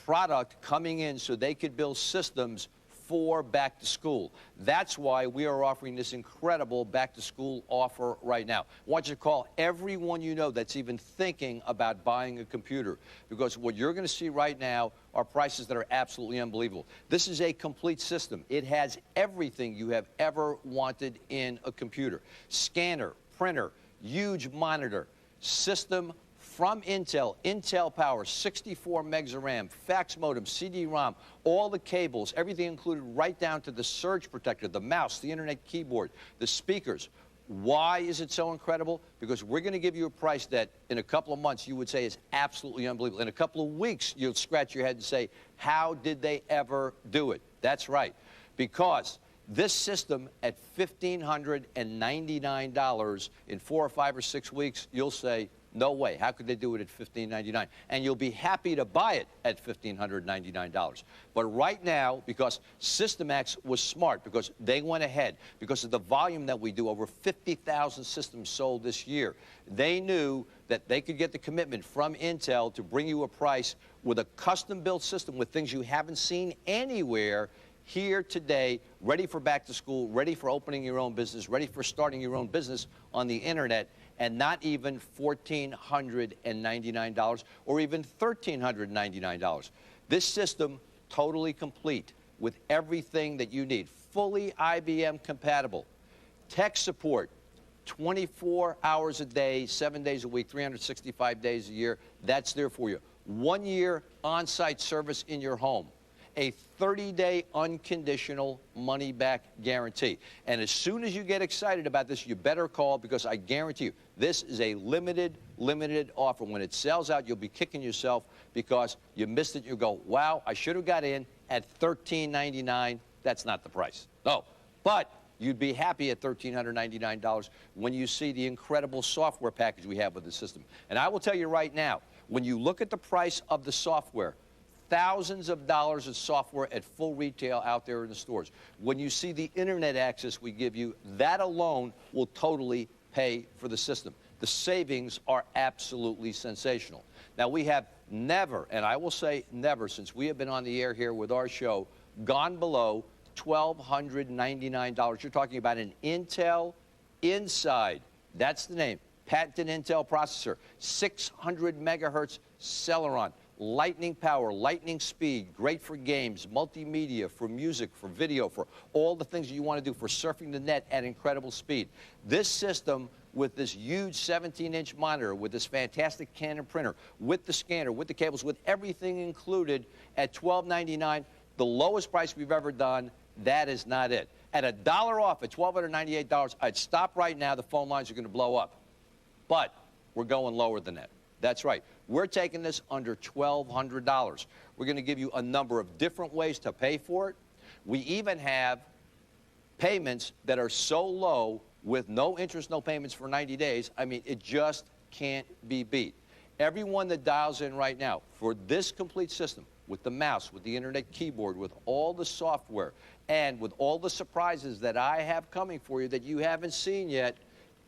product coming in so they could build systems for back to school. That's why we are offering this incredible back to school offer right now. I want you to call everyone you know that's even thinking about buying a computer, because what you're going to see right now are prices that are absolutely unbelievable. This is a complete system. It has everything you have ever wanted in a computer. Scanner, printer, huge monitor, system from Intel, Intel Power, 64 megs of RAM, fax modem, CD-ROM, all the cables, everything included right down to the surge protector, the mouse, the internet keyboard, the speakers. Why is it so incredible? Because we're going to give you a price that in a couple of months you would say is absolutely unbelievable. In a couple of weeks you'll scratch your head and say, how did they ever do it? That's right. Because this system at $1,599 in 4 or 5 or 6 weeks, you'll say, no way. How could they do it at $1,599? And you'll be happy to buy it at $1,599. But right now, because SystemX was smart, because they went ahead, because of the volume that we do, over 50,000 systems sold this year, they knew that they could get the commitment from Intel to bring you a price with a custom-built system with things you haven't seen anywhere here today, ready for back to school, ready for opening your own business, ready for starting your own business on the internet, and not even $1,499 or even $1,399. This system, totally complete with everything that you need, fully IBM compatible. Tech support, 24 hours a day, 7 days a week, 365 days a year. That's there for you. 1 year on-site service in your home. A 30-day unconditional money-back guarantee. And as soon as you get excited about this, you better call, because I guarantee you, this is a limited offer. When it sells out, you'll be kicking yourself because you missed it. You'll go, wow, I should have got in at $1,399. That's not the price. No. But you'd be happy at $1,399 when you see the incredible software package we have with the system. And I will tell you right now, when you look at the price of the software, thousands of dollars of software at full retail out there in the stores. When you see the internet access we give you, that alone will totally pay for the system. The savings are absolutely sensational. Now, we have never, and I will say never, since we have been on the air here with our show, gone below $1,299. You're talking about an Intel Inside. That's the name. Patented Intel processor. 600 megahertz Celeron. Lightning power, lightning speed, great for games, multimedia, for music, for video, for all the things you want to do for surfing the net at incredible speed. This system with this huge 17-inch monitor, with this fantastic Canon printer, with the scanner, with the cables, with everything included at $1,299, the lowest price we've ever done, that is not it. At $1 off at $1,298, I'd stop right now. The phone lines are going to blow up. But we're going lower than that. That's right. We're taking this under $1,200. We're going to give you a number of different ways to pay for it. We even have payments that are so low with no interest, no payments for 90 days. I mean, it just can't be beat. Everyone that dials in right now for this complete system, with the mouse, with the internet keyboard, with all the software, and with all the surprises that I have coming for you that you haven't seen yet,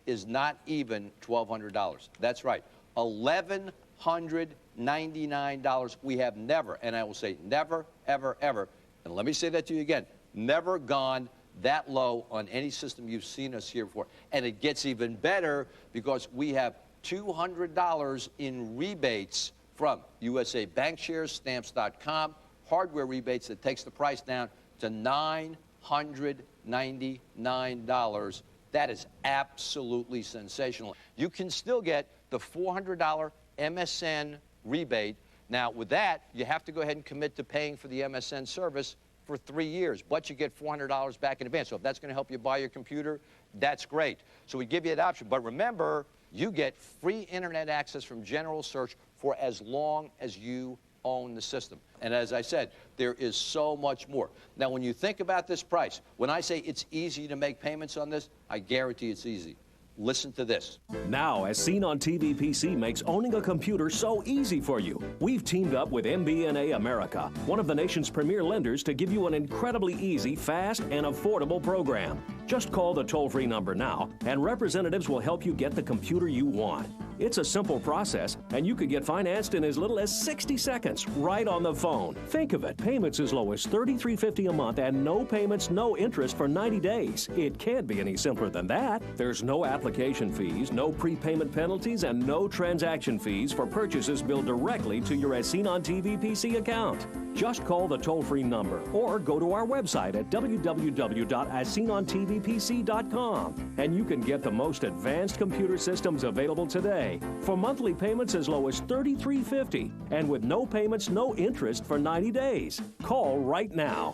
is not even $1,200. That's right. $1,199. We have never, and I will say never, ever, ever, and let me say that to you again, never gone that low on any system you've seen us here before. And it gets even better because we have $200 in rebates from USA Bank Shares, Stamps.com, hardware rebates that takes the price down to $999. That is absolutely sensational. You can still get the $400 MSN rebate Now, with that, you have to go ahead and commit to paying for the MSN service for 3 years, but you get $400 back in advance. So if that's going to help you buy your computer, that's great. So we give you that option. But remember, you get free internet access from General Search for as long as you own the system. And as I said, there is so much more. Now, when you think about this price, when I say it's easy to make payments on this, I guarantee it's easy. Listen to this. Now, as seen on TV PC makes owning a computer so easy for you, we've teamed up with MBNA America, one of the nation's premier lenders, to give you an incredibly easy, fast, and affordable program. Just call the toll-free number now, and representatives will help you get the computer you want. It's a simple process, and you could get financed in as little as 60 seconds, right on the phone. Think of it, payments as low as $33.50 a month and no payments, no interest for 90 days. It can't be any simpler than that. There's no application fees, no prepayment penalties, and no transaction fees for purchases billed directly to your As Seen on TV PC account. Just call the toll-free number or go to our website at www.asseenonttvpc.com, and you can get the most advanced computer systems available today for monthly payments as low as $33.50 and with no payments, no interest for 90 days. Call right now.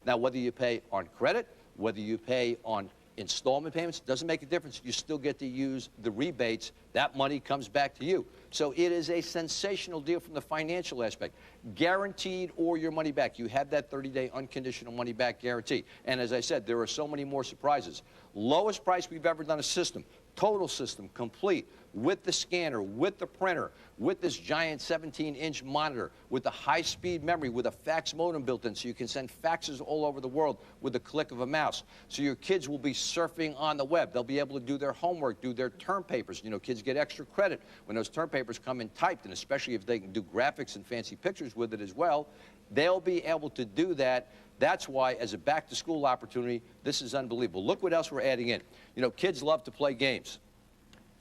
Now, whether you pay on credit, whether you pay on installment payments, doesn't make a difference. You still get to use the rebates. That money comes back to you. So it is a sensational deal from the financial aspect. Guaranteed or your money back. You have that 30-day unconditional money back guarantee. And as I said, there are so many more surprises. Lowest price we've ever done a system. Total system, complete, with the scanner, with the printer, with this giant 17-inch monitor, with the high-speed memory, with a fax modem built in so you can send faxes all over the world with the click of a mouse. So your kids will be surfing on the web. They'll be able to do their homework, do their term papers. You know, kids get extra credit when those term papers come in typed, and especially if they can do graphics and fancy pictures with it as well, they'll be able to do that. That's why, as a back-to-school opportunity, this is unbelievable. Look what else we're adding in. You know, kids love to play games.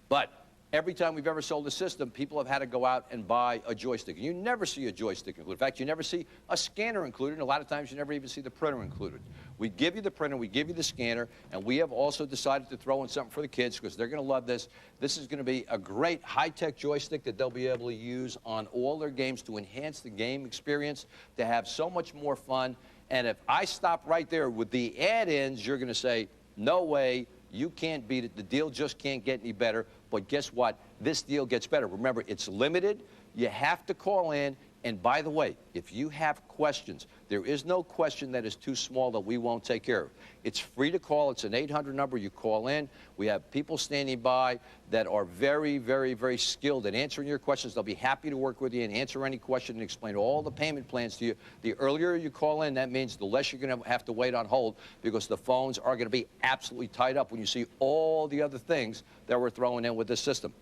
But every time we've ever sold a system, people have had to go out and buy a joystick. And you never see a joystick included. In fact, you never see a scanner included, and a lot of times you never even see the printer included. We give you the printer, we give you the scanner, and we have also decided to throw in something for the kids because they're going to love this. This is going to be a great high-tech joystick that they'll be able to use on all their games to enhance the game experience, to have so much more fun. And if I stop right there with the add-ins, you're going to say, no way, you can't beat it. The deal just can't get any better. But guess what? This deal gets better. Remember, it's limited. You have to call in. And by the way, if you have questions, there is no question that is too small that we won't take care of. It's free to call. It's an 800 number. You call in. We have people standing by that are very, very, very skilled at answering your questions. They'll be happy to work with you and answer any question and explain all the payment plans to you. The earlier you call in, that means the less you're going to have to wait on hold because the phones are going to be absolutely tied up when you see all the other things that we're throwing in with this system.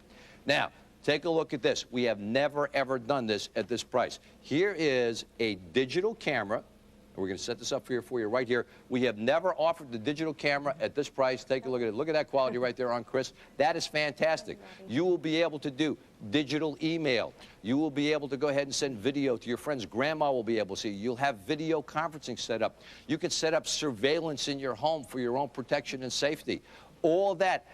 Now, take a look at this. We have never, ever done this at this price. Here is a digital camera. We're going to set this up here for you right here. We have never offered the digital camera at this price. Take a look at it. Look at that quality right there on Chris. That is fantastic. You will be able to do digital email. You will be able to go ahead and send video to your friends. Grandma will be able to see. You'll have video conferencing set up. You can set up surveillance in your home for your own protection and safety. All that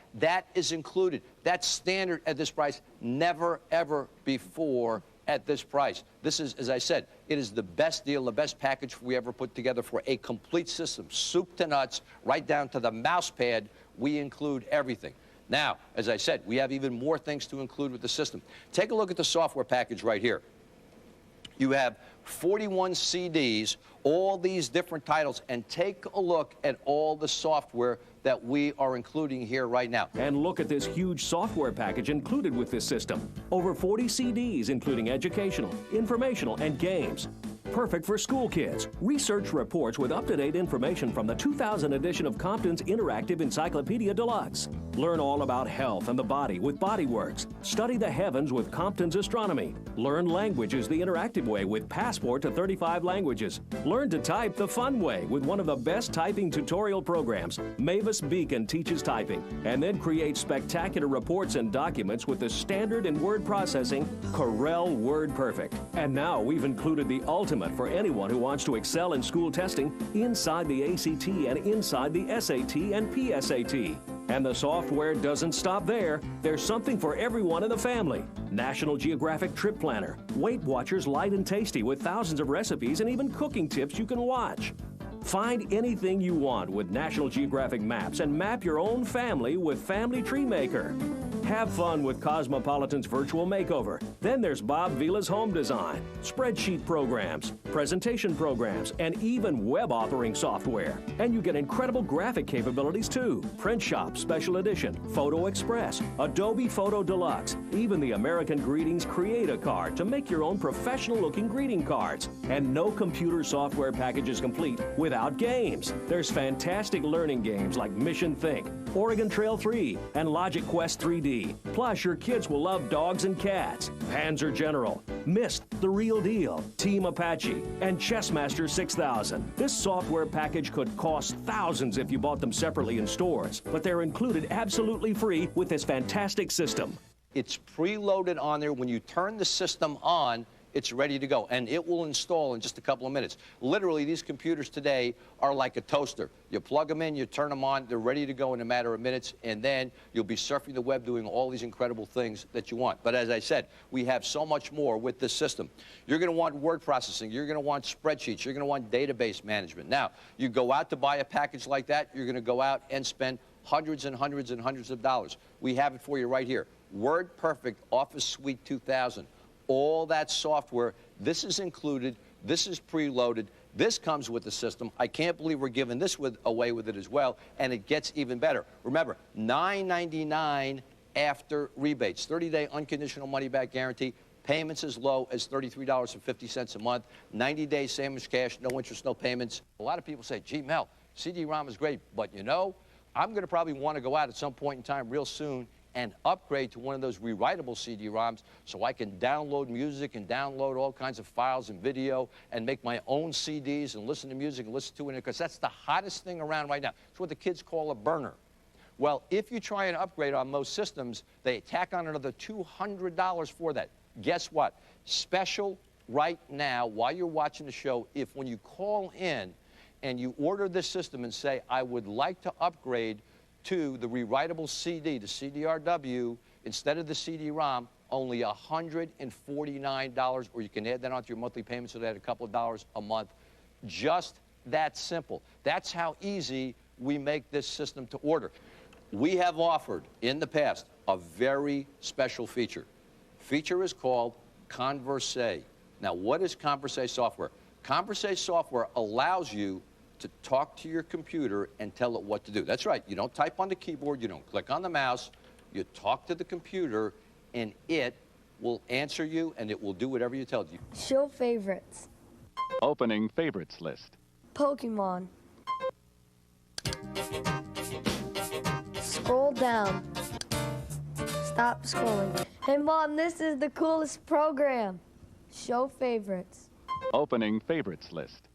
is included. That's standard at this price. Never, ever before at this price. This is, as I said, it is the best deal, the best package we ever put together for a complete system, soup to nuts, right down to the mouse pad. We include everything. Now, as I said, we have even more things to include with the system. Take a look at the software package right here. You have 41 CDs, all these different titles, and take a look at all the software that we are including here right now. And look at this huge software package included with this system. Over 40 CDs, including educational, informational, and games. Perfect for school kids. Research reports with up-to-date information from the 2000 edition of Compton's Interactive Encyclopedia Deluxe. Learn all about health and the body with BodyWorks. Study the heavens with Compton's Astronomy. Learn languages the interactive way with Passport to 35 languages. Learn to type the fun way with one of the best typing tutorial programs. Mavis Beacon teaches typing. And then create spectacular reports and documents with the standard in word processing Corel WordPerfect. And now we've included the ultimate for anyone who wants to excel in school testing inside the ACT and inside the SAT and PSAT. And the software doesn't stop there. There's something for everyone in the family. National Geographic Trip Planner. Weight Watchers light and tasty with thousands of recipes and even cooking tips you can watch. Find anything you want with National Geographic Maps and map your own family with Family Tree Maker. Have fun with Cosmopolitan's virtual makeover. Then there's Bob Vila's home design, spreadsheet programs, presentation programs, and even web authoring software. And you get incredible graphic capabilities too. Print Shop Special Edition, Photo Express, Adobe Photo Deluxe, even the American Greetings Create a Card to make your own professional-looking greeting cards. And no computer software package is complete without games. There's fantastic learning games like Mission Think, Oregon Trail 3, and Logic Quest 3D. Plus, your kids will love Dogs and Cats, Panzer General, Myst, The Real Deal, Team Apache, and Chessmaster 6000. This software package could cost thousands if you bought them separately in stores, but they're included absolutely free with this fantastic system. It's preloaded on there. When you turn the system on, it's ready to go, and it will install in just a couple of minutes. Literally, these computers today are like a toaster. You plug them in, you turn them on, they're ready to go in a matter of minutes, and then you'll be surfing the web doing all these incredible things that you want. But as I said, we have so much more with this system. You're going to want word processing. You're going to want spreadsheets. You're going to want database management. Now, you go out to buy a package like that, you're going to go out and spend hundreds and hundreds and hundreds of dollars. We have it for you right here. Word Perfect Office Suite 2000. All that software, this is included, this is preloaded, this comes with the system. I can't believe we're giving this away with it as well, and it gets even better. Remember, $9.99 after rebates, 30-day unconditional money-back guarantee, payments as low as $33.50 a month, 90-day same as cash, no interest, no payments. A lot of people say, gee, Mel, CD-ROM is great, but you know, I'm going to probably want to go out at some point in time real soon and upgrade to one of those rewritable CD-ROMs so I can download music and download all kinds of files and video and make my own CDs and listen to music and listen to it, because that's the hottest thing around right now. It's what the kids call a burner. Well, if you try and upgrade on most systems, they tack on another $200 for that. Guess what? Special right now, while you're watching the show, if when you call in and you order this system and say, I would like to upgrade to the rewritable CD, the CDRW, instead of the CD-ROM, only $149, or you can add that onto your monthly payment so that a couple of dollars a month. Just that simple. That's how easy we make this system to order. We have offered in the past a very special feature. Feature is called Converse. Now, what is Converse software? Converse software allows you to talk to your computer and tell it what to do. That's right. You don't type on the keyboard. You don't click on the mouse. You talk to the computer, and it will answer you, and it will do whatever you tell it. Show favorites. Opening favorites list. Pokemon. Scroll down. Stop scrolling. Hey, Mom, this is the coolest program. Show favorites. Opening favorites list.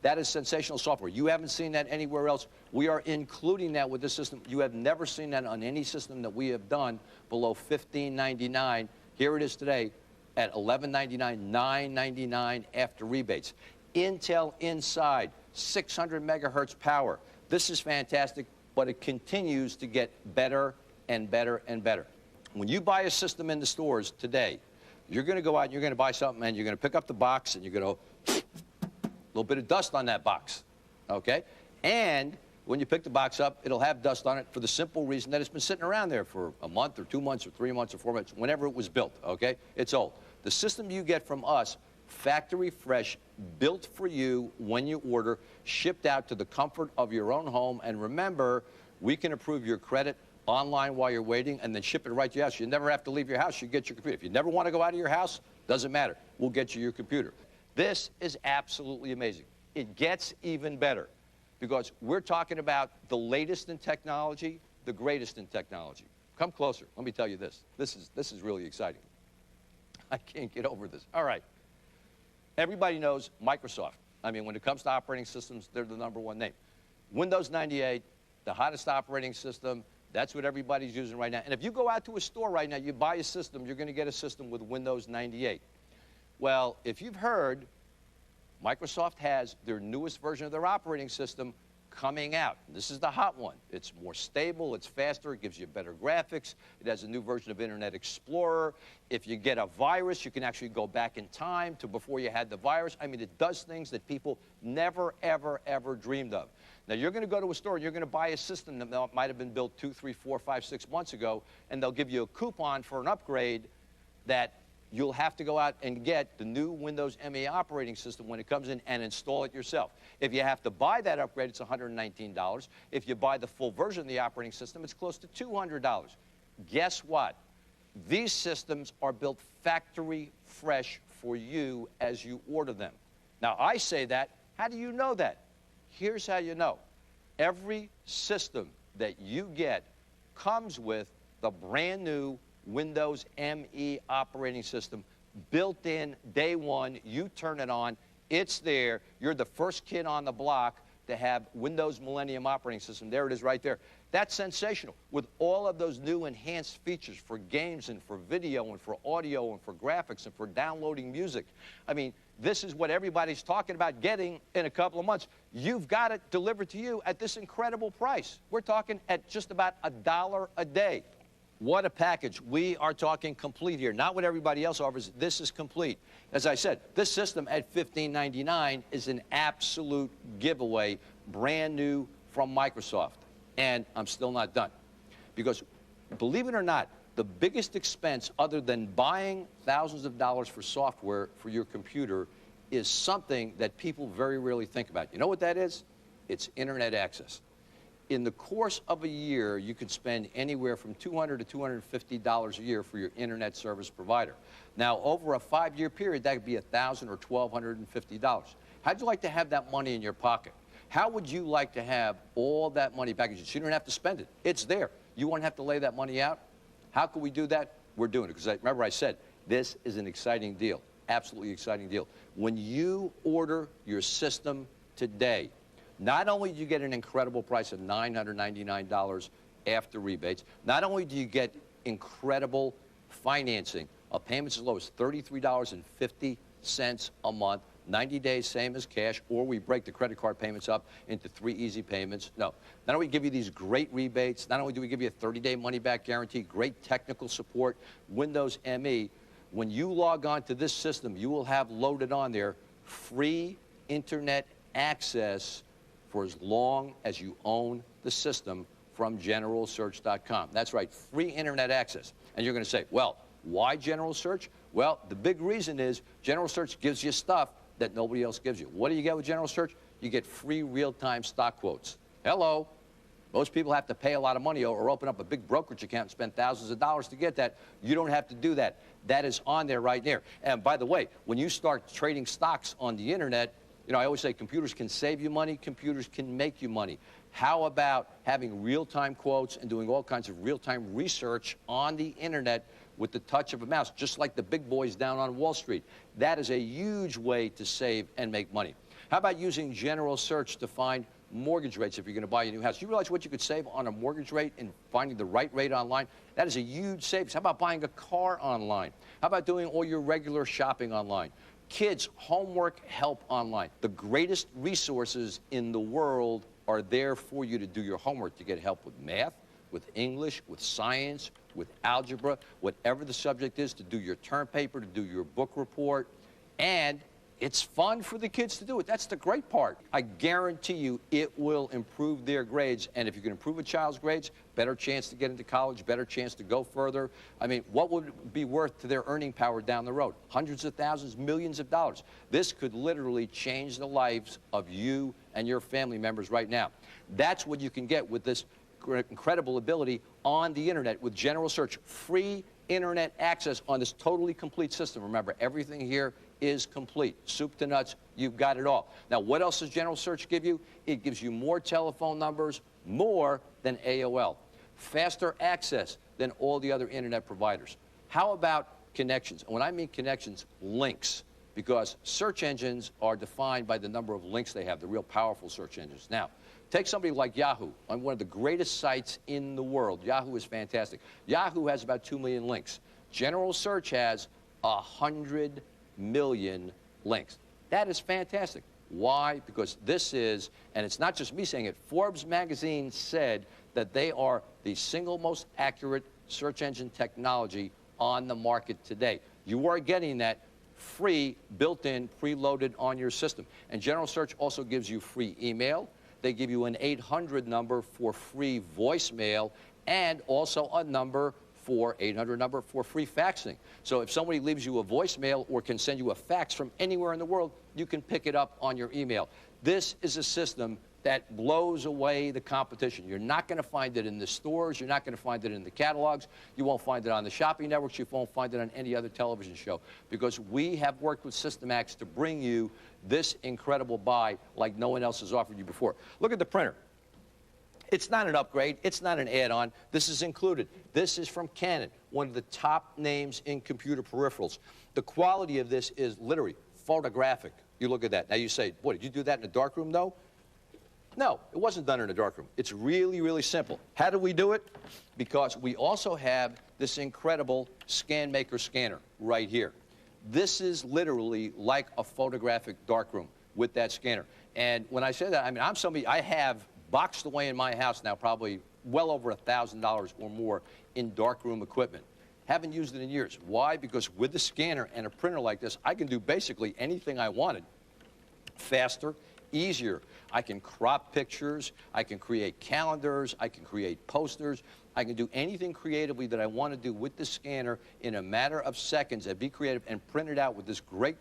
That is sensational software. You haven't seen that anywhere else. We are including that with this system. You have never seen that on any system that we have done below $15.99. Here it is today at $11.99, $9.99 after rebates. Intel Inside, 600 megahertz power. This is fantastic, but it continues to get better and better and better. When you buy a system in the stores today, you're going to go out and you're going to buy something, and you're going to pick up the box, and you're going to little bit of dust on that box, okay? And when you pick the box up, it'll have dust on it for the simple reason that it's been sitting around there for a month or 2 months or 3 months or 4 months, whenever it was built, okay? It's old. The system you get from us, factory fresh, built for you when you order, shipped out to the comfort of your own home. And remember, we can approve your credit online while you're waiting and then ship it right to your house. You never have to leave your house. You get your computer. If you never want to go out of your house, doesn't matter. We'll get you your computer. This is absolutely amazing. It gets even better because we're talking about the latest in technology, the greatest in technology. Come closer. Let me tell you this. This is really exciting. I can't get over this. All right. Everybody knows Microsoft. I mean, when it comes to operating systems, they're the #1 name. Windows 98, the hottest operating system. That's what everybody's using right now. And if you go out to a store right now, you buy a system, you're going to get a system with Windows 98. Well, if you've heard, Microsoft has their newest version of their operating system coming out. This is the hot one. It's more stable, it's faster, it gives you better graphics. It has a new version of Internet Explorer. If you get a virus, you can actually go back in time to before you had the virus. I mean, it does things that people never, ever, ever dreamed of. Now, you're going to go to a store and you're going to buy a system that might have been built 2, 3, 4, 5, 6 months ago, and they'll give you a coupon for an upgrade that you'll have to go out and get the new Windows ME operating system when it comes in and install it yourself. If you have to buy that upgrade, it's $119. If you buy the full version of the operating system, it's close to $200. Guess what? These systems are built factory fresh for you as you order them. Now, I say that. How do you know that? Here's how you know. Every system that you get comes with the brand new Windows ME operating system built in day one. You turn it on, it's there. You're the first kid on the block to have Windows Millennium operating system. There it is right there. That's sensational. With all of those new enhanced features for games and for video and for audio and for graphics and for downloading music. I mean, this is what everybody's talking about getting in a couple of months. You've got it delivered to you at this incredible price. We're talking at just about $1 a day. What a package. We are talking complete here. Not what everybody else offers. This is complete. As I said, this system at $15.99 is an absolute giveaway, brand new from Microsoft. And I'm still not done. Because, believe it or not, the biggest expense other than buying thousands of dollars for software for your computer is something that people very rarely think about. You know what that is? It's internet access. In the course of a year, you could spend anywhere from $200 to $250 a year for your internet service provider. Now, over a 5-year period, that could be $1,000 or $1,250. How'd you like to have that money in your pocket? How would you like to have all that money back? You don't have to spend it. It's there. You won't have to lay that money out. How can we do that? We're doing it. Because remember I said, this is an exciting deal. Absolutely exciting deal. When you order your system today, not only do you get an incredible price of $999 after rebates, not only do you get incredible financing, payments as low as $33.50 a month, 90 days, same as cash, or we break the credit card payments up into 3 easy payments. No, not only give you these great rebates, not only do we give you a 30-day money-back guarantee, great technical support, Windows ME, when you log on to this system, you will have loaded on there free internet access for as long as you own the system from GeneralSearch.com. That's right, free internet access. And you're going to say, well, why General Search? Well, the big reason is General Search gives you stuff that nobody else gives you. What do you get with General Search? You get free real-time stock quotes. Hello. Most people have to pay a lot of money or open up a big brokerage account and spend thousands of dollars to get that. You don't have to do that. That is on there right there. And by the way, when you start trading stocks on the internet, you know, I always say computers can save you money, computers can make you money. How about having real-time quotes and doing all kinds of real-time research on the internet with the touch of a mouse, just like the big boys down on Wall Street? That is a huge way to save and make money. How about using General Search to find mortgage rates if you're going to buy a new house? You realize what you could save on a mortgage rate and finding the right rate online? That is a huge savings. How about buying a car online? How about doing all your regular shopping online? Kids' homework help online. The greatest resources in the world are there for you to do your homework, to get help with math, with English, with science, with algebra, whatever the subject is, to do your term paper, to do your book report. And it's fun for the kids to do it. That's the great part. I guarantee you it will improve their grades. And if you can improve a child's grades, better chance to get into college, better chance to go further. I mean, what would it be worth to their earning power down the road? Hundreds of thousands, millions of dollars. This could literally change the lives of you and your family members right now. That's what you can get with this incredible ability on the internet with General Search. Free internet access on this totally complete system. Remember, everything here is complete. Soup to nuts, you've got it all. Now, what else does General Search give you? It gives you more telephone numbers, more than AOL. Faster access than all the other internet providers. How about connections? And when I mean connections, links. Because search engines are defined by the number of links they have, the real powerful search engines. Now, take somebody like Yahoo, on one of the greatest sites in the world. Yahoo is fantastic. Yahoo has about 2 million links. General Search has 100 million links. That is fantastic. Why? Because this is, and it's not just me saying it, Forbes magazine said that they are the single most accurate search engine technology on the market today. You are getting that free, built-in, preloaded on your system. And General Search also gives you free email. They give you an 800 number for free voicemail, and also a number for 800 number for free faxing. So if somebody leaves you a voicemail or can send you a fax from anywhere in the world, you can pick it up on your email. This is a system that blows away the competition. You're not going to find it in the stores. You're not going to find it in the catalogs. You won't find it on the shopping networks. You won't find it on any other television show, because we have worked with Systemax to bring you this incredible buy like no one else has offered you before. Look at the printer. It's not an upgrade. It's not an add-on. This is included. This is from Canon, one of the top names in computer peripherals. The quality of this is literally photographic. You look at that. Now you say, boy, did you do that in a darkroom? No. No, it wasn't done in a darkroom. It's really, really simple. How do we do it? Because we also have this incredible ScanMaker scanner right here. This is literally like a photographic darkroom with that scanner. And when I say that, I mean, I'm somebody, I have boxed away in my house now probably well over $1,000 or more in darkroom equipment. Haven't used it in years. Why? Because with the scanner and a printer like this, I can do basically anything I wanted faster, easier. I can crop pictures, I can create calendars, I can create posters, I can do anything creatively that I want to do with the scanner in a matter of seconds and be creative and print it out with this great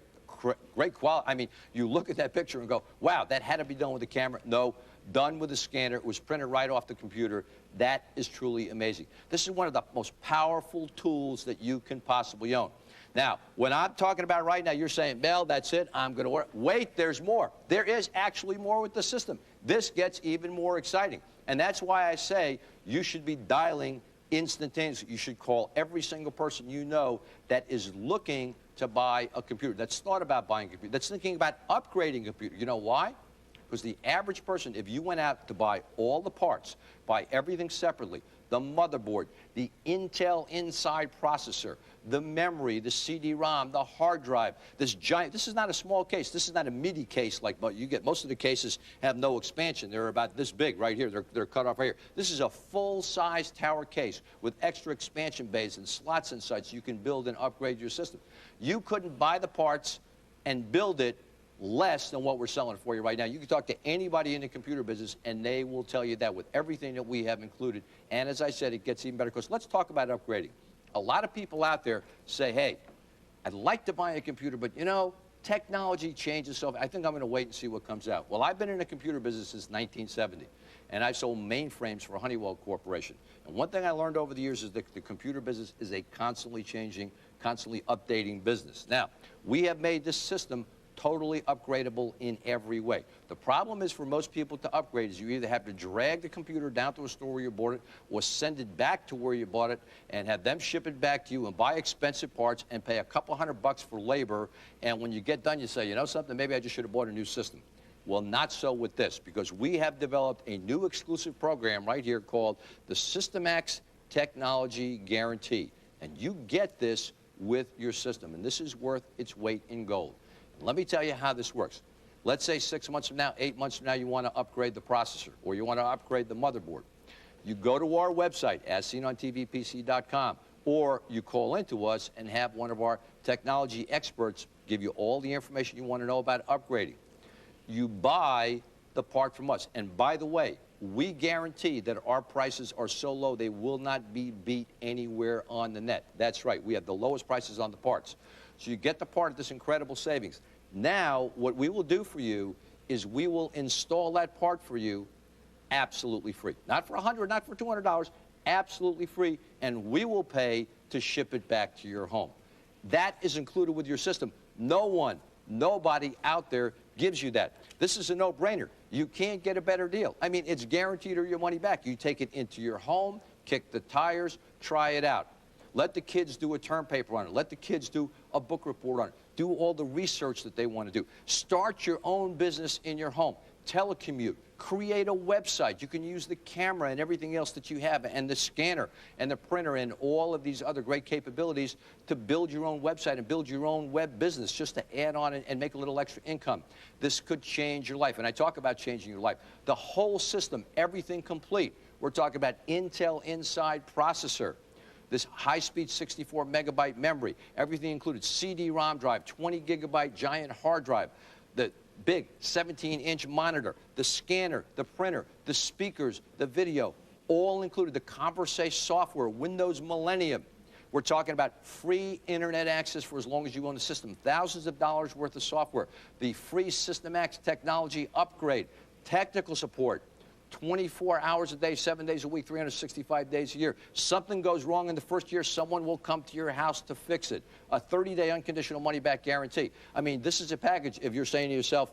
quality. I mean, you look at that picture and go, wow, that had to be done with the camera. No, done with the scanner. It was printed right off the computer. That is truly amazing. This is one of the most powerful tools that you can possibly own. Now, when I'm talking about right now, you're saying, Mel, that's it, I'm going to work. Wait, there's more. There is actually more with the system. This gets even more exciting. And that's why I say you should be dialing instantaneously. You should call every single person you know that is looking to buy a computer, that's thought about buying a computer, that's thinking about upgrading a computer. You know why? Because the average person, if you went out to buy all the parts, buy everything separately, the motherboard, the Intel Inside processor, the memory, the CD-ROM, the hard drive, this giant, this is not a small case. This is not a MIDI case like you get. Most of the cases have no expansion. They're about this big right here. They're cut off right here. This is a full-size tower case with extra expansion bays and slots inside so you can build and upgrade your system. You couldn't buy the parts and build it less than what we're selling for you right now. You can talk to anybody in the computer business, and they will tell you that with everything that we have included. And as I said, it gets even better, because let's talk about upgrading. A lot of people out there say, hey, I'd like to buy a computer, but you know, technology changes, so I think I'm going to wait and see what comes out. Well, I've been in the computer business since 1970, and I've sold mainframes for Honeywell Corporation. And one thing I learned over the years is that the computer business is a constantly changing, constantly updating business. Now, we have made this system totally upgradable in every way. The problem is for most people to upgrade is you either have to drag the computer down to a store where you bought it or send it back to where you bought it and have them ship it back to you and buy expensive parts and pay a couple $100 for labor. And when you get done, you say, you know something, maybe I just should have bought a new system. Well, not so with this, because we have developed a new exclusive program right here called the Systemax Technology Guarantee. And you get this with your system, and this is worth its weight in gold. Let me tell you how this works. Let's say 6 months from now, 8 months from now, you want to upgrade the processor or you want to upgrade the motherboard. You go to our website, asseenontvpc.com, or you call into us and have one of our technology experts give you all the information you want to know about upgrading. You buy the part from us. And by the way, we guarantee that our prices are so low they will not be beat anywhere on the net. That's right. We have the lowest prices on the parts. So you get the part at this incredible savings. Now, what we will do for you is we will install that part for you absolutely free. Not for $100, not for $200, absolutely free, and we will pay to ship it back to your home. That is included with your system. No one, nobody out there gives you that. This is a no-brainer. You can't get a better deal. I mean, it's guaranteed or your money back. You take it into your home, kick the tires, try it out. Let the kids do a term paper on it. Let the kids do a book report on it. Do all the research that they want to do. Start your own business in your home. Telecommute. create a website. You can use the camera and everything else that you have, and the scanner and the printer and all of these other great capabilities to build your own website and build your own web business just to add on and make a little extra income. This could change your life. And I talk about changing your life. The whole system, everything complete. We're talking about Intel Inside processor. This high-speed 64 megabyte memory, everything included, CD-ROM drive, 20 gigabyte giant hard drive, the big 17-inch monitor, the scanner, the printer, the speakers, the video, all included, the conversation software, Windows Millennium. We're talking about free internet access for as long as you own the system, thousands of dollars worth of software, the free System X technology upgrade, technical support, 24 hours a day, 7 days a week, 365 days a year. Something goes wrong in the first year, someone will come to your house to fix it. A 30-day unconditional money-back guarantee. I mean, this is a package if you're saying to yourself,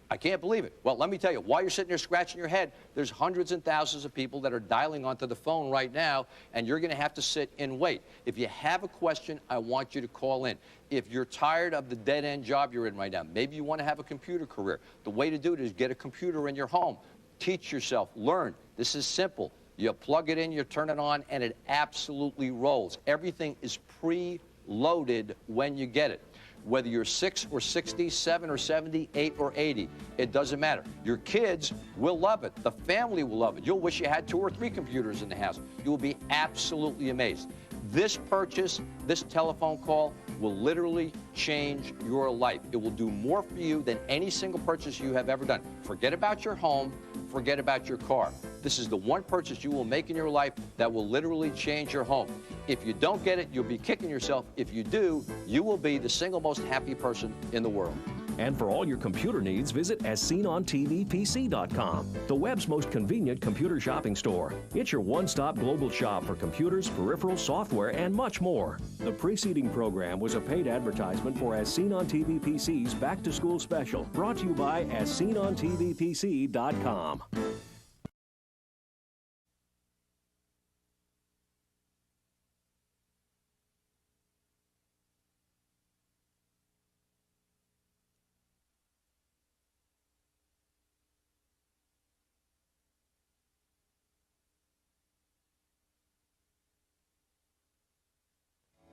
I can't believe it. Well, let me tell you, while you're sitting there scratching your head, there's hundreds and thousands of people that are dialing onto the phone right now, and you're going to have to sit and wait. If you have a question, I want you to call in. If you're tired of the dead-end job you're in right now, maybe you want to have a computer career. The way to do it is get a computer in your home. Teach yourself, learn. This is simple. You plug it in, you turn it on, and it absolutely rolls. Everything is pre-loaded when you get it. Whether you're 6 or 60, 7 or 70, 8 or 80, it doesn't matter. Your kids will love it. The family will love it. You'll wish you had 2 or 3 computers in the house. You will be absolutely amazed. This purchase, this telephone call, will literally change your life. It will do more for you than any single purchase you have ever done. Forget about your home. Forget about your car. This is the one purchase you will make in your life that will literally change your home. If you don't get it, you'll be kicking yourself. If you do, you will be the single most happy person in the world. And for all your computer needs, visit asseenonttvpc.com, the web's most convenient computer shopping store. It's your one-stop global shop for computers, peripherals, software, and much more. The preceding program was a paid advertisement for As Seen on TV PC's Back to School Special, brought to you by asseenonttvpc.com.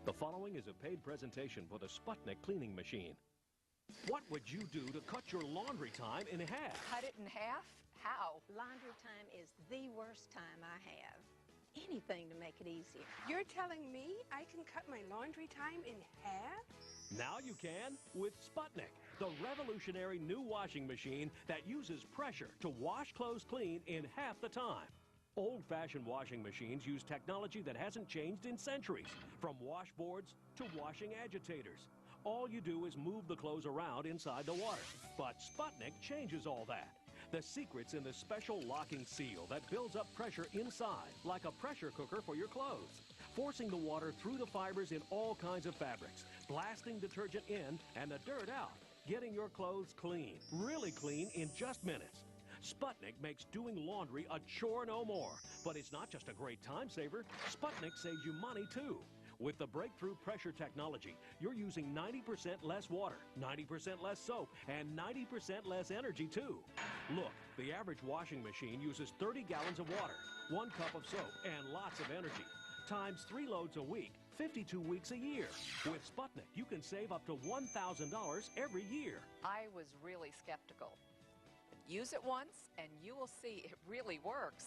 The following is a paid presentation for the Sputnik cleaning machine. What would you do to cut your laundry time in half? Cut it in half? How? Laundry time is the worst time I have. Anything to make it easier. You're telling me I can cut my laundry time in half? Now you can with Sputnik, the revolutionary new washing machine that uses pressure to wash clothes clean in half the time. Old-fashioned washing machines use technology that hasn't changed in centuries, from washboards to washing agitators. All you do is move the clothes around inside the water. But Sputnik changes all that. The secret's in the special locking seal that builds up pressure inside, like a pressure cooker for your clothes, forcing the water through the fibers in all kinds of fabrics, blasting detergent in and the dirt out, getting your clothes clean, really clean in just minutes. Sputnik makes doing laundry a chore no more. But it's not just a great time saver. Sputnik saves you money, too. With the breakthrough pressure technology, you're using 90% less water, 90% less soap, and 90% less energy, too. Look, the average washing machine uses 30 gallons of water, 1 cup of soap, and lots of energy. Times 3 loads a week, 52 weeks a year. With Sputnik, you can save up to $1,000 every year. I was really skeptical. Use it once, and you will see it really works.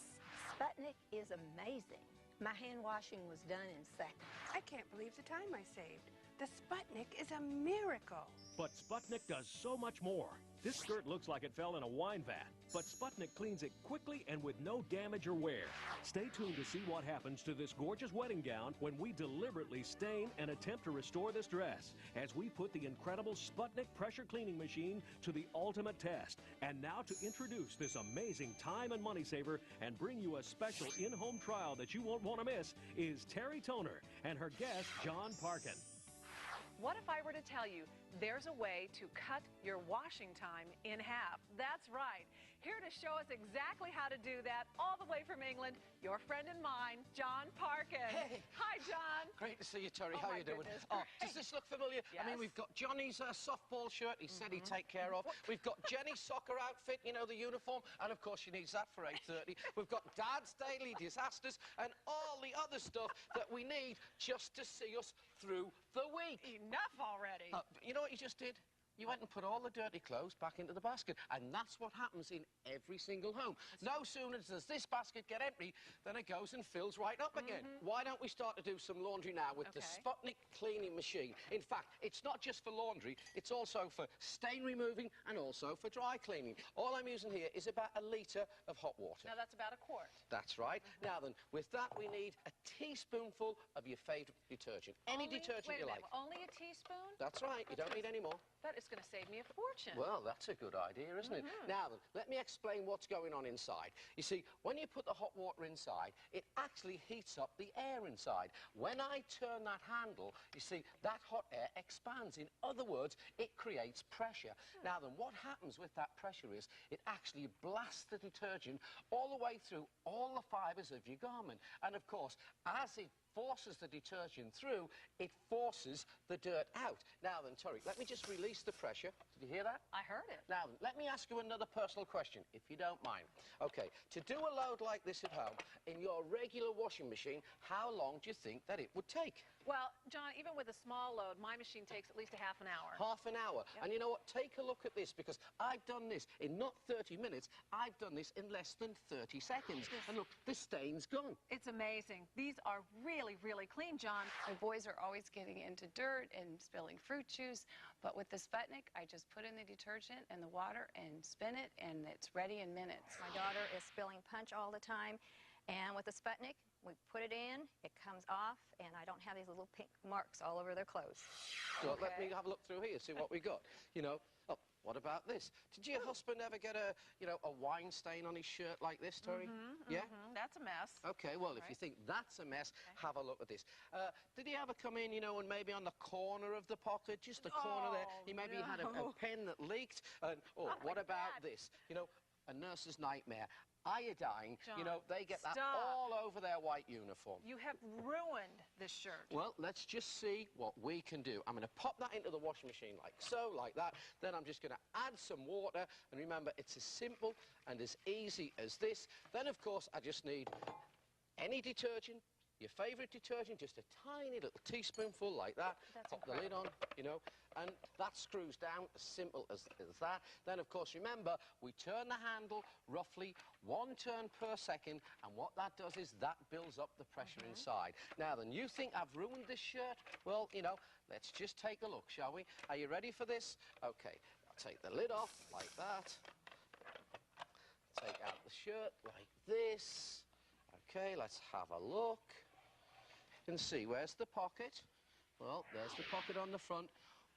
Sputnik is amazing. My hand washing was done in seconds. I can't believe the time I saved. The Sputnik is a miracle. But Sputnik does so much more. This skirt looks like it fell in a wine vat, but Sputnik cleans it quickly and with no damage or wear. Stay tuned to see what happens to this gorgeous wedding gown when we deliberately stain and attempt to restore this dress, as we put the incredible Sputnik pressure cleaning machine to the ultimate test. And now to introduce this amazing time and money saver and bring you a special in-home trial that you won't want to miss is Terry Toner and her guest, John Parkin. What if I were to tell you there's a way to cut your washing time in half? That's right. Here to show us exactly how to do that, all the way from England, your friend and mine, John Parkin. Hey. Hi, John. Great to see you, Terry. Oh, How my you doing? goodness, Oh, great. does this look familiar? I mean, Yes. we've got Johnny's softball shirt. He said he'd take care of. We've got Jenny's soccer outfit, you know, the uniform. And, of course, she needs that for 8:30. We've got Dad's daily disasters and all the other stuff that we need just to see us through the week. Enough already. You know what you just did? You went and put all the dirty clothes back into the basket. And that's what happens in every single home. No sooner does this basket get empty than it goes and fills right up again. Why don't we start to do some laundry now with the Sputnik cleaning machine? In fact, it's not just for laundry, it's also for stain removing and also for dry cleaning. All I'm using here is about 1 litre of hot water. Now, that's about a quart. That's right. Now then, with that we need a teaspoonful of your favourite detergent. Any detergent wait a you minute, like. Only a teaspoon? That's right, you don't need any more. That is going to save me a fortune. Well, that's a good idea, isn't it? Now then, let me explain what's going on inside. You see, when you put the hot water inside, it actually heats up the air inside. When I turn that handle, you see, that hot air expands. In other words, it creates pressure. Now then, what happens with that pressure is it actually blasts the detergent all the way through all the fibres of your garment. And, of course, as it forces the detergent through, it forces the dirt out. Now then, Tori, let me just release the pressure. Did you hear that? I heard it. Now then, let me ask you another personal question, if you don't mind. OK, to do a load like this at home, in your regular washing machine, how long do you think that it would take? Well, John, even with a small load, my machine takes at least a half an hour. Half an hour. Yep. And you know what? Take a look at this, because I've done this in not 30 minutes, I've done this in less than 30 seconds. And look, the stain's gone. It's amazing. These are really, really clean, John. My boys are always getting into dirt and spilling fruit juice, but with the Sputnik, I just put in the detergent and the water and spin it, and it's ready in minutes. My daughter is spilling punch all the time, and with the Sputnik, we put it in, it comes off, and I don't have these little pink marks all over their clothes. So let me have a look through here, see what we got. You know, oh, what about this? Did your husband ever get a, you know, a wine stain on his shirt like this, Tori? Yeah? That's a mess. OK, well, if you think that's a mess, have a look at this. Did he ever come in, you know, and maybe on the corner of the pocket, just the corner there, he maybe had a pen that leaked? And, what about this? You know, a nurse's nightmare. Iodine, John, you know, they get that stop. all over their white uniform. You have ruined this shirt. Well, let's just see what we can do. I'm going to pop that into the washing machine like so, like that. Then I'm just going to add some water. And remember, it's as simple and as easy as this. Then, of course, I just need any detergent, your favourite detergent, just a tiny little teaspoonful like that. Pop the lid on, you know, and that screws down, as simple as that. Then, of course, remember, we turn the handle roughly 1 turn per second, and what that does is that builds up the pressure inside. Now, then, you think I've ruined this shirt? Well, you know, let's just take a look, shall we? Are you ready for this? OK, I'll take the lid off like that. Take out the shirt like this. OK, let's have a look. And see, where's the pocket? Well, there's the pocket on the front.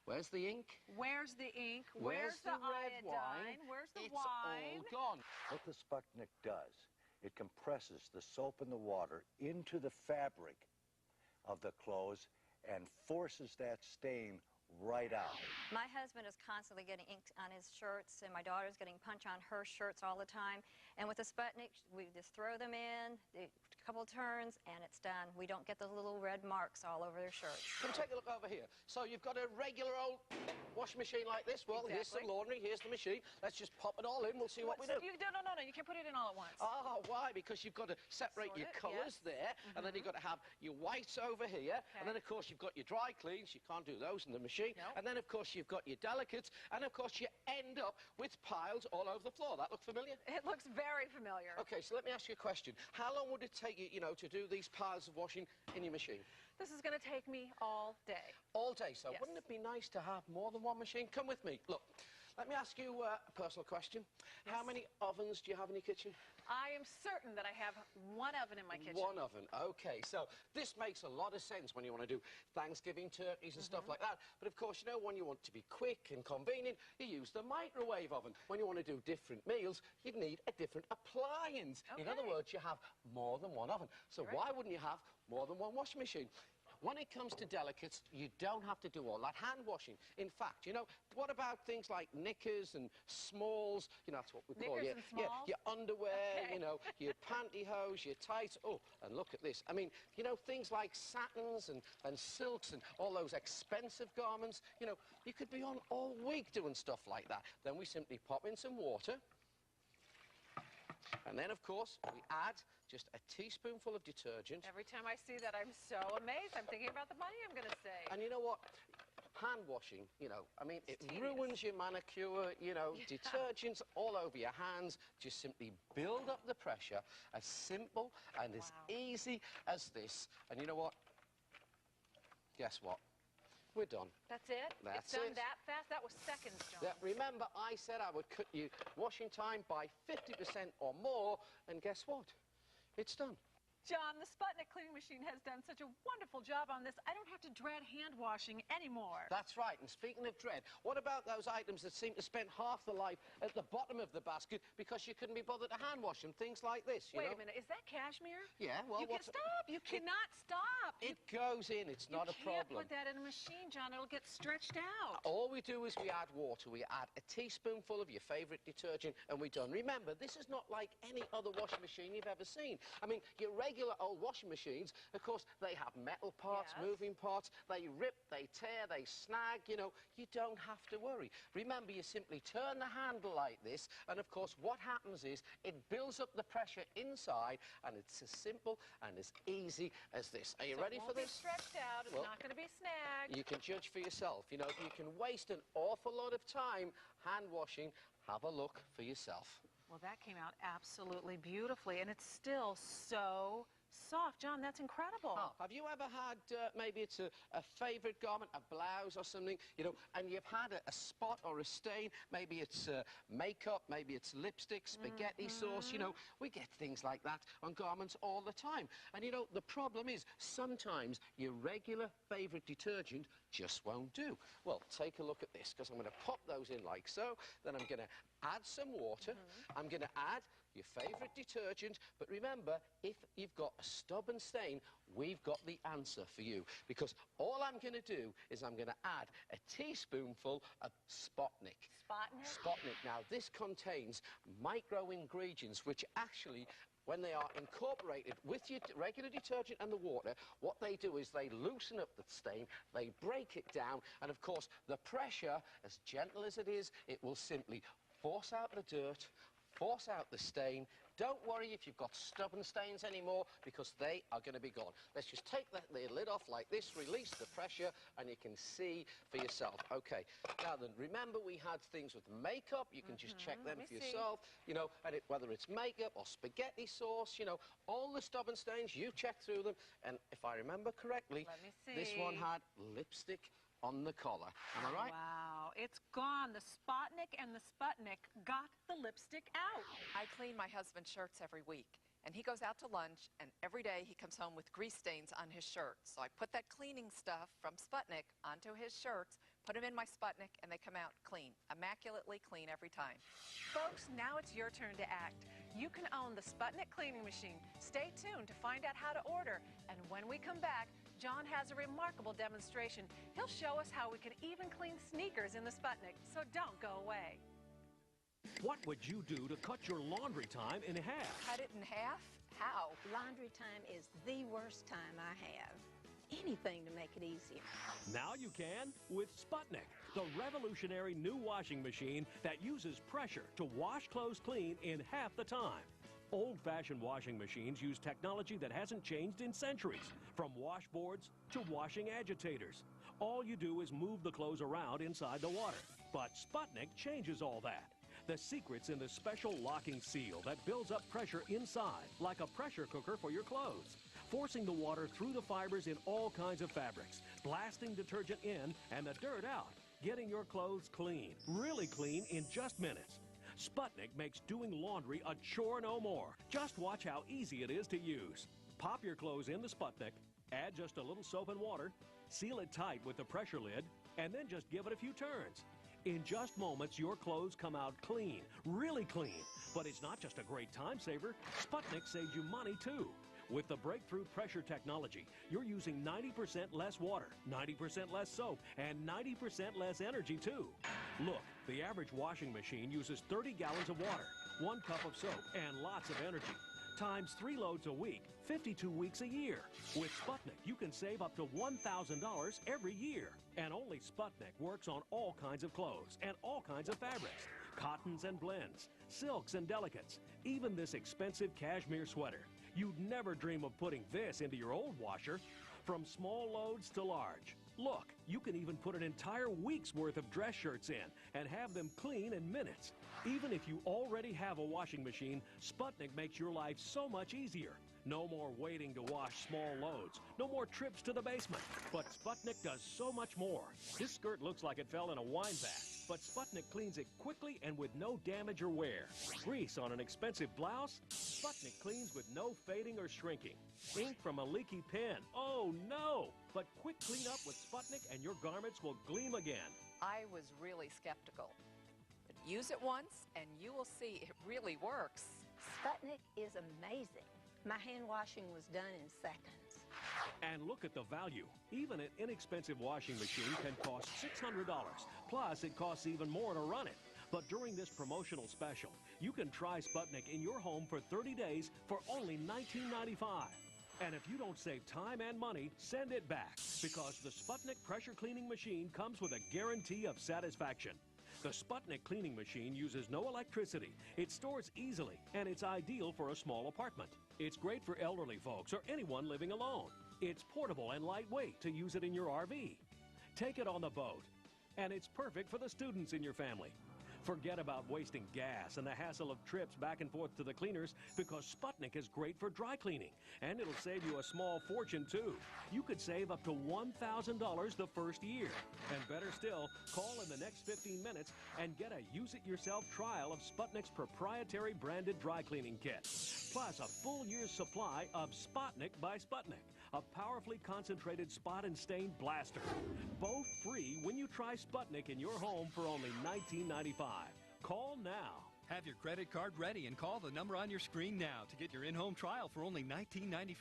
Where's the ink? Where's the ink? Where's the red iodine? wine? Where's the It's wine? all gone. What the Sputnik does, it compresses the soap and the water into the fabric of the clothes and forces that stain right out. My husband is constantly getting ink on his shirts, and my daughter's getting punch on her shirts all the time. And with the Sputnik, we just throw them in, a couple turns, and it's done. We don't get the little red marks all over their shirts. Come take a look over here. So you've got a regular old washing machine like this. Well, here's some laundry, here's the machine. Let's just pop it all in, we'll see what we do. No, you can't put it in all at once. Oh, why? Because you've got to separate your colours there, and then you've got to have your whites over here, and then, of course, you've got your dry cleans. You can't do those in the machine. And then, of course, you've got your delicates, and, of course, you end up with piles all over the floor. That look familiar? It looks very familiar. OK, so let me ask you a question. How long would it take you, you know, to do these piles of washing in your machine? This is going to take me all day. All day, so wouldn't it be nice to have more than one machine? Come with me. Look, let me ask you a personal question. How many ovens do you have in your kitchen? I am certain that I have one oven in my kitchen. One oven, OK. So this makes a lot of sense when you want to do Thanksgiving turkeys and stuff like that. But, of course, you know, when you want to be quick and convenient, you use the microwave oven. When you want to do different meals, you need a different appliance. In other words, you have more than one oven. So why wouldn't you have more than one washing machine? when it comes to delicates, you don't have to do all that hand washing. In fact, you know, what about things like knickers and smalls? You know, that's what we call Knickers and smalls? your underwear, Okay. you know, your pantyhose, your tights. Oh, and look at this. I mean, you know, things like satins and silks and all those expensive garments. You know, you could be on all week doing stuff like that. Then we simply pop in some water. And then, of course, we add just a teaspoonful of detergent. Every time I see that, I'm so amazed. I'm thinking about the money I'm going to save. And you know what? Hand washing, you know, I mean, it tedious. ruins your manicure, you know, Yeah. detergents all over your hands. Just simply build up the pressure, as simple and as easy as this. And you know what? Guess what? We're done. That's it? That's it's done it. that fast? That was seconds, John. Yeah, remember, I said I would cut you washing time by 50% or more, and guess what? It's done. John, the Sputnik cleaning machine has done such a wonderful job on this. I don't have to dread hand washing anymore. That's right. And speaking of dread, what about those items that seem to spend half the life at the bottom of the basket because you couldn't be bothered to hand wash them? Things like this, you Wait know? a minute. Is that cashmere? Yeah, well, you can what's... stop. You cannot stop. It goes in. It's not a You can't problem. put that in a machine, John. It'll get stretched out. All we do is we add water. We add a teaspoonful of your favourite detergent, and we're done. Remember, this is not like any other washing machine you've ever seen. I mean, your regular old washing machines, of course, they have metal parts, moving parts. They rip, they tear, they snag. You know, you don't have to worry. Remember, you simply turn the handle like this, and of course, what happens is it builds up the pressure inside, and it's as simple and as easy as this. Are you ready for this? It won't be stretched out. It's Well, not going to be snagged. You can judge for yourself. You know, if you can waste an awful lot of time hand washing, have a look for yourself. Well, that came out absolutely beautifully, and it's still so soft. John, that's incredible. Oh, have you ever had, maybe it's a favourite garment, a blouse or something, you know, and you've had a spot or a stain, maybe it's makeup, maybe it's lipstick, spaghetti sauce, you know, we get things like that on garments all the time. And, you know, the problem is sometimes your regular favourite detergent just won't do. Well, take a look at this, because I'm going to pop those in like so, then I'm going to add some water, I'm going to add your favourite detergent, but remember, if you've got a stubborn stain, we've got the answer for you, because all I'm going to do is I'm going to add a teaspoonful of Sputnik. Sputnik? Sputnik. Now, this contains micro-ingredients which actually, when they are incorporated with your regular detergent and the water, what they do is they loosen up the stain, they break it down, and of course, the pressure, as gentle as it is, it will simply force out the dirt, force out the stain. Don't worry if you've got stubborn stains anymore, because they are going to be gone. Let's just take the lid off like this, release the pressure, and you can see for yourself. Okay, now then, remember we had things with makeup. You can just check them for yourself, you know, and whether it's makeup or spaghetti sauce, you know, all the stubborn stains, you check through them, and if I remember correctly, Let me see. this one had lipstick on the collar. Am I right? Wow, it's gone. The Sputnik and the Sputnik got the lipstick out. I clean my husband's shirts every week, and he goes out to lunch, and every day he comes home with grease stains on his shirts. So I put that cleaning stuff from Sputnik onto his shirts, put them in my Sputnik, and they come out clean, immaculately clean every time. Folks, now it's your turn to act. You can own the Sputnik cleaning machine. Stay tuned to find out how to order. And when we come back, John has a remarkable demonstration. He'll show us how we can even clean sneakers in the Sputnik, so don't go away. What would you do to cut your laundry time in half? Cut it in half? How? Laundry time is the worst time I have. Anything to make it easier. Now you can with Sputnik, the revolutionary new washing machine that uses pressure to wash clothes clean in half the time. Old-fashioned washing machines use technology that hasn't changed in centuries, from washboards to washing agitators. All you do is move the clothes around inside the water. But Sputnik changes all that. The secret's in the special locking seal that builds up pressure inside, like a pressure cooker for your clothes, forcing the water through the fibers in all kinds of fabrics, blasting detergent in and the dirt out, getting your clothes clean, really clean in just minutes. Sputnik makes doing laundry a chore no more. Just watch how easy it is to use. Pop your clothes in the Sputnik, add just a little soap and water, seal it tight with the pressure lid, and then just give it a few turns. In just moments, your clothes come out clean, really clean. But it's not just a great time saver. Sputnik saves you money, too. With the breakthrough pressure technology, you're using 90% less water, 90% less soap, and 90% less energy, too. Look, the average washing machine uses 30 gallons of water, 1 cup of soap, and lots of energy. Times 3 loads a week, 52 weeks a year. With Sputnik, you can save up to $1,000 every year. And only Sputnik works on all kinds of clothes and all kinds of fabrics. Cottons and blends, silks and delicates, even this expensive cashmere sweater. You'd never dream of putting this into your old washer. From small loads to large. Look, you can even put an entire week's worth of dress shirts in and have them clean in minutes. Even if you already have a washing machine, Sputnik makes your life so much easier. No more waiting to wash small loads. No more trips to the basement. But Sputnik does so much more. This skirt looks like it fell in a wine vat, but Sputnik cleans it quickly and with no damage or wear. Grease on an expensive blouse? Sputnik cleans with no fading or shrinking. Ink from a leaky pen? Oh no! But quick clean up with Sputnik and your garments will gleam again. I was really skeptical. But use it once and you will see it really works. Sputnik is amazing. My hand washing was done in seconds. And look at the value. Even an inexpensive washing machine can cost $600. Plus, it costs even more to run it. But during this promotional special, you can try Sputnik in your home for 30 days for only $19.95. And if you don't save time and money, send it back. Because the Sputnik pressure cleaning machine comes with a guarantee of satisfaction. The Sputnik cleaning machine uses no electricity. It stores easily, and it's ideal for a small apartment. It's great for elderly folks or anyone living alone. It's portable and lightweight to use it in your RV. Take it on the boat. And it's perfect for the students in your family. Forget about wasting gas and the hassle of trips back and forth to the cleaners because Sputnik is great for dry cleaning. And it'll save you a small fortune, too. You could save up to $1,000 the first year. And better still, call in the next 15 minutes and get a use-it-yourself trial of Sputnik's proprietary branded dry cleaning kit. Plus a full year's supply of Sputnik by Sputnik, a powerfully concentrated spot and stain blaster. Both free when you try Sputnik in your home for only $19.95. Call now. Have your credit card ready and call the number on your screen now to get your in-home trial for only $19.95.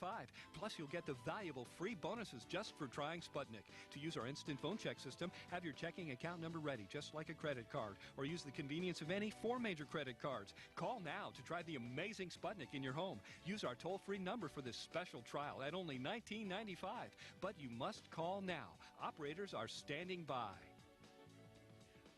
Plus, you'll get the valuable free bonuses just for trying Sputnik. To use our instant phone check system, have your checking account number ready just like a credit card, or use the convenience of any 4 major credit cards. Call now to try the amazing Sputnik in your home. Use our toll-free number for this special trial at only $19.95. But you must call now. Operators are standing by.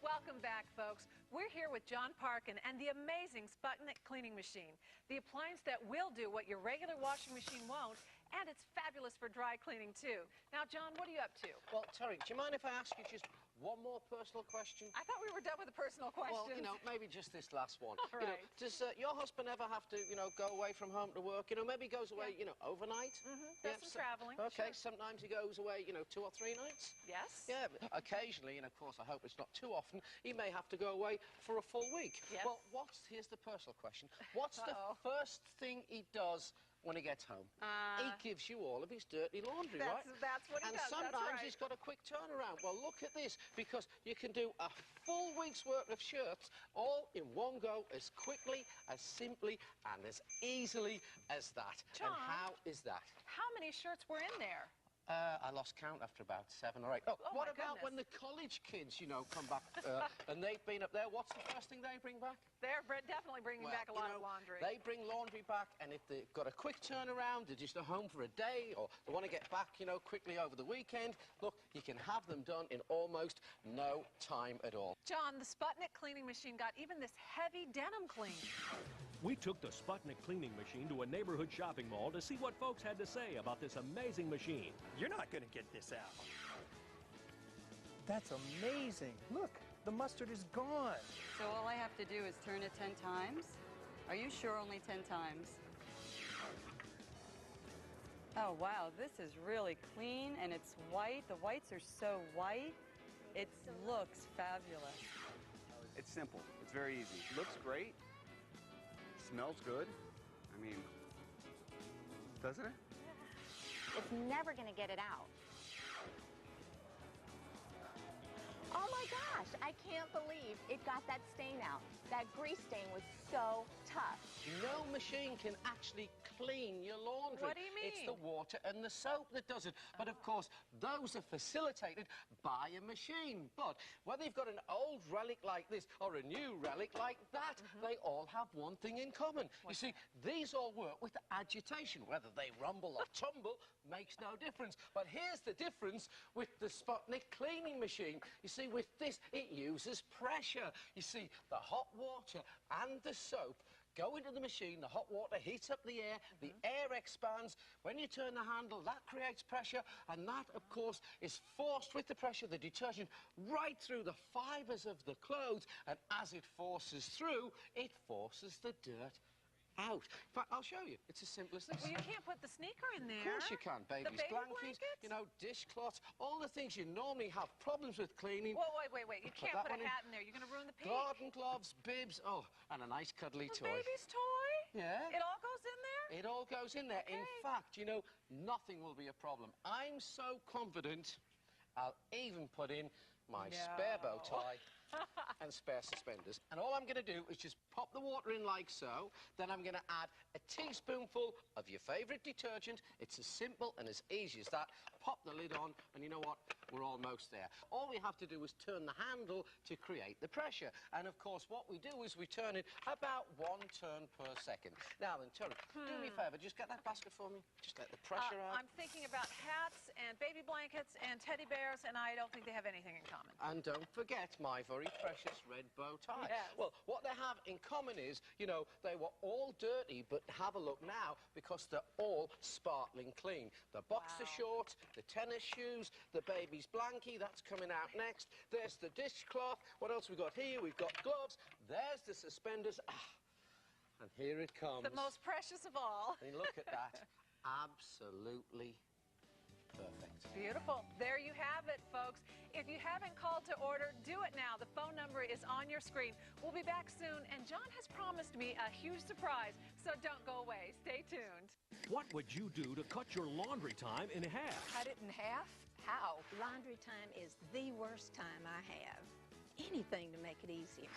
Welcome back, folks. We're here with John Parkin and the amazing Sputnik cleaning machine. The appliance that will do what your regular washing machine won't, and it's fabulous for dry cleaning, too. Now, John, what are you up to? Well, Terry, do you mind if I ask you just one more personal question? I thought we were done with the personal questions. Well, you know, maybe just this last one. All You know, right. does your husband ever have to, go away from home to work? Maybe he goes away, overnight? Does some traveling. Okay, Sure. sometimes he goes away, 2 or 3 nights? Yes. Yeah, but occasionally, and of course I hope it's not too often, he may have to go away for a full week. Yes. Well, here's the personal question. What's the first thing he does when he gets home? He gives you all of his dirty laundry, right? That's what he and does. sometimes That's right. he's got a quick turnaround. Well, look at this, because you can do a full week's worth of shirts all in one go, as quickly, as simply, and as easily as that. John, and how is that? How many shirts were in there? I lost count after about 7 or 8. Oh, Oh, what my about goodness. when the college kids, come back and they've been up there? What's the first thing they bring back? They're definitely bringing back a lot of laundry. They bring laundry back, and if they've got a quick turnaround, they're just at home for a day, or they want to get back, quickly over the weekend, look, you can have them done in almost no time at all. John, the Sputnik cleaning machine got even this heavy denim clean. We took the Sputnik cleaning machine to a neighborhood shopping mall to see what folks had to say about this amazing machine. You're not going to get this out. That's amazing. Look, the mustard is gone. So all I have to do is turn it 10 times? Are you sure only 10 times? Oh, wow, this is really clean, and it's white. The whites are so white. It looks fabulous. It's simple. It's very easy. Looks great. Smells good. I mean, doesn't it? It's never going to get it out. Oh my God! gosh, I can't believe it got that stain out. That grease stain was so tough. No machine can actually clean your laundry. What do you mean? It's the water and the soap that does it. But of course, those are facilitated by a machine. But whether you've got an old relic like this or a new relic like that, they all have one thing in common. You see, these all work with agitation. Whether they rumble or tumble makes no difference. But here's the difference with the Sputnik cleaning machine. You see, with this, it uses pressure. You see, the hot water and the soap go into the machine, the hot water heats up the air expands. When you turn the handle, that creates pressure, and that, of course, is forced with the pressure, the detergent, right through the fibres of the clothes, and as it forces through, it forces the dirt out. In fact, I'll show you. It's as simple as this. Well, you can't put the sneaker in there. Of course you can. Baby's baby blankets, you know, dishcloths, all the things you normally have problems with cleaning. Whoa, wait. You can't put a hat in there. You're going to ruin the pink. Garden gloves, bibs, and a nice cuddly toy. Baby's toy? Yeah. It all goes in there? It all goes in there. Okay. In fact, you know, nothing will be a problem. I'm so confident, I'll even put in my spare bow tie and spare suspenders. And all I'm going to do is just pop the water in like so. Then I'm going to add a teaspoonful of your favourite detergent. It's as simple and as easy as that. Pop the lid on, and you know what? We're almost there. All we have to do is turn the handle to create the pressure. And, of course, what we do is we turn it about 1 turn per second. Now then, Tony, do me a favour. Just get that basket for me. Just let the pressure out. I'm thinking about hats and baby blankets and teddy bears, and I don't think they have anything in common. And don't forget my very precious red bow tie. Yes. Well, what they have in common is, you know, they were all dirty, but have a look now because they're all sparkling clean. The boxer shorts, the tennis shoes, the baby's blankie, that's coming out next. There's the dishcloth. What else we got here? We've got gloves. There's the suspenders. And here it comes. The most precious of all. And look at that. Absolutely perfect. Beautiful. There you have it, folks. If you haven't called to order, do it now. The phone number is on your screen. We'll be back soon, and John has promised me a huge surprise, so don't go away. Stay tuned. What would you do to cut your laundry time in half? Cut it in half? How? Laundry time is the worst time I have. Anything to make it easier.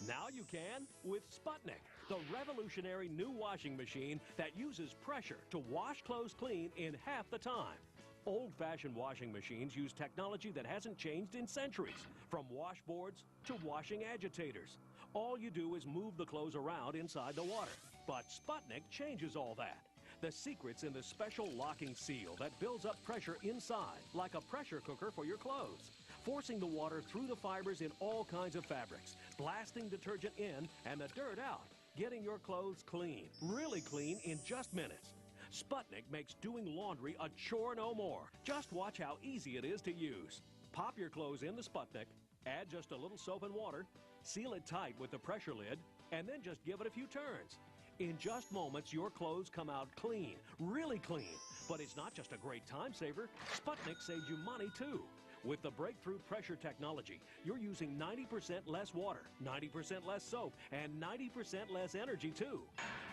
Now you can with Sputnik, the revolutionary new washing machine that uses pressure to wash clothes clean in half the time. Old-fashioned washing machines use technology that hasn't changed in centuries, from washboards to washing agitators. All you do is move the clothes around inside the water. But Sputnik changes all that. The secret's in the special locking seal that builds up pressure inside, like a pressure cooker for your clothes, forcing the water through the fibers in all kinds of fabrics, blasting detergent in and the dirt out, getting your clothes clean, really clean in just minutes. Sputnik makes doing laundry a chore no more. Just watch how easy it is to use. Pop your clothes in the Sputnik, add just a little soap and water, seal it tight with the pressure lid, and then just give it a few turns. In just moments, your clothes come out clean, really clean. But it's not just a great time saver. Sputnik saves you money, too. With the breakthrough pressure technology, you're using 90% less water, 90% less soap, and 90% less energy, too.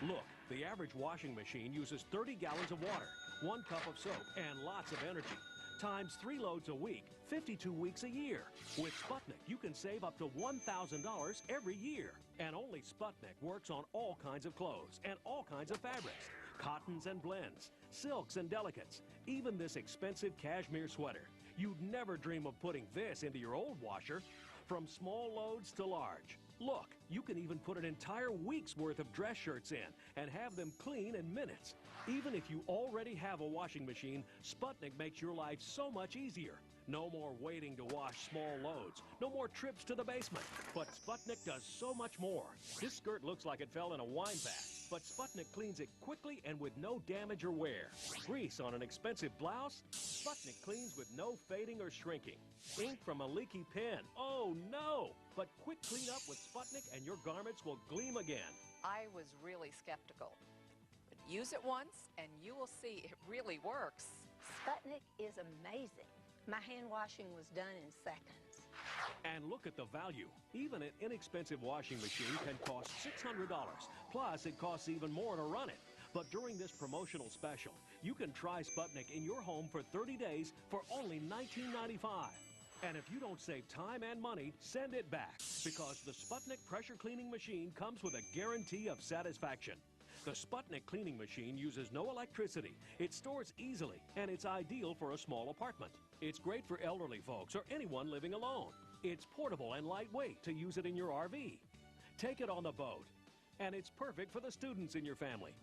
Look, the average washing machine uses 30 gallons of water, 1 cup of soap, and lots of energy. Times 3 loads a week, 52 weeks a year. With Sputnik, you can save up to $1,000 every year. And only Sputnik works on all kinds of clothes and all kinds of fabrics. Cottons and blends, silks and delicates, even this expensive cashmere sweater. You'd never dream of putting this into your old washer. From small loads to large. Look, you can even put an entire week's worth of dress shirts in and have them clean in minutes. Even if you already have a washing machine, Sputnik makes your life so much easier. No more waiting to wash small loads. No more trips to the basement. But Sputnik does so much more. This skirt looks like it fell in a wine vat, but Sputnik cleans it quickly and with no damage or wear. Grease on an expensive blouse? Sputnik cleans with no fading or shrinking. Ink from a leaky pen? Oh no! But quick clean up with Sputnik and your garments will gleam again. I was really skeptical. But use it once and you will see it really works. Sputnik is amazing. My hand washing was done in seconds. And look at the value. Even an inexpensive washing machine can cost $600. Plus, it costs even more to run it. But during this promotional special, you can try Sputnik in your home for 30 days for only $19.95. And if you don't save time and money, send it back, because the Sputnik pressure cleaning machine comes with a guarantee of satisfaction. The Sputnik cleaning machine uses no electricity. It stores easily, and it's ideal for a small apartment. It's great for elderly folks or anyone living alone. It's portable and lightweight to use it in your RV. Take it on the boat. And it's perfect for the students in your family.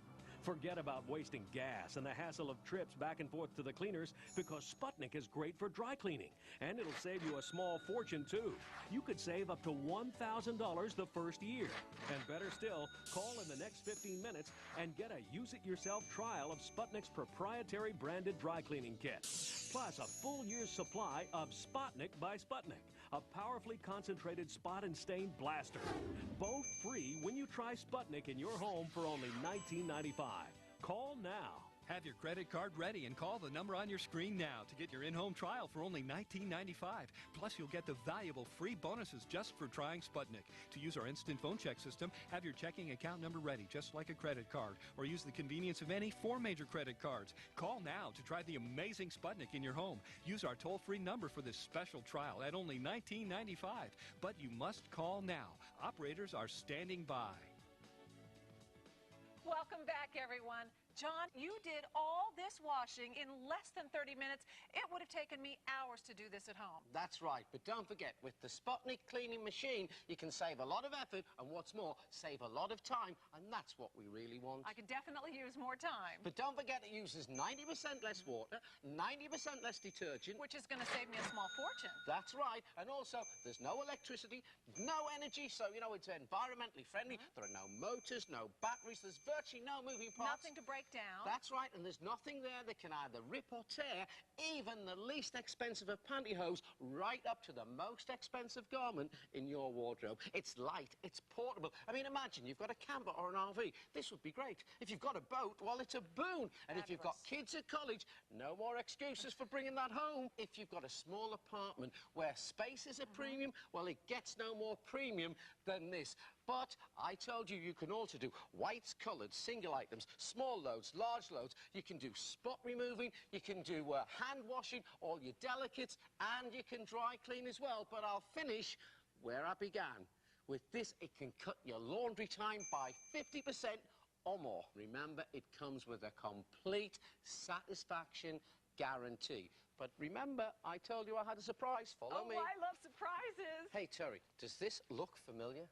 Forget about wasting gas and the hassle of trips back and forth to the cleaners, because Sputnik is great for dry cleaning, and it'll save you a small fortune too. You could save up to $1,000 the first year. And better still, call in the next 15 minutes and get a use-it-yourself trial of Sputnik's proprietary branded dry cleaning kit. Plus a full year's supply of Sputnik by Sputnik, a powerfully concentrated spot and stain blaster. Both free when you try Sputnik in your home for only $19.95. Call now. Have your credit card ready and call the number on your screen now to get your in-home trial for only $19.95. Plus, you'll get the valuable free bonuses just for trying Sputnik. To use our instant phone check system, have your checking account number ready, just like a credit card, or use the convenience of any 4 major credit cards. Call now to try the amazing Sputnik in your home. Use our toll-free number for this special trial at only $19.95. But you must call now. Operators are standing by. Welcome back, everyone. John, you did all this washing in less than 30 minutes. It would have taken me hours to do this at home. That's right, but don't forget, with the Sputnik cleaning machine, you can save a lot of effort, and what's more, save a lot of time, and that's what we really want. I could definitely use more time. But don't forget, it uses 90% less water, 90% less detergent. Which is going to save me a small fortune. That's right, and also, there's no electricity, no energy, so, you know, it's environmentally friendly. There are no motors, no batteries, there's virtually no moving parts. Nothing to break down. That's right, and there's nothing there that can either rip or tear even the least expensive of pantyhose right up to the most expensive garment in your wardrobe. It's light, it's portable. I mean, imagine you've got a camper or an RV. This would be great. If you've got a boat, well, it's a boon. And if you've got kids at college, no more excuses for bringing that home. If you've got a small apartment where space is a premium, well, it gets no more premium than this. But I told you, you can also do whites, coloured, single items, small loads, large loads. You can do spot removing, you can do hand washing, all your delicates, and you can dry clean as well. But I'll finish where I began. With this, it can cut your laundry time by 50% or more. Remember, it comes with a complete satisfaction guarantee. But remember, I told you I had a surprise. Follow me. Oh, I love surprises. Hey, Terry, does this look familiar?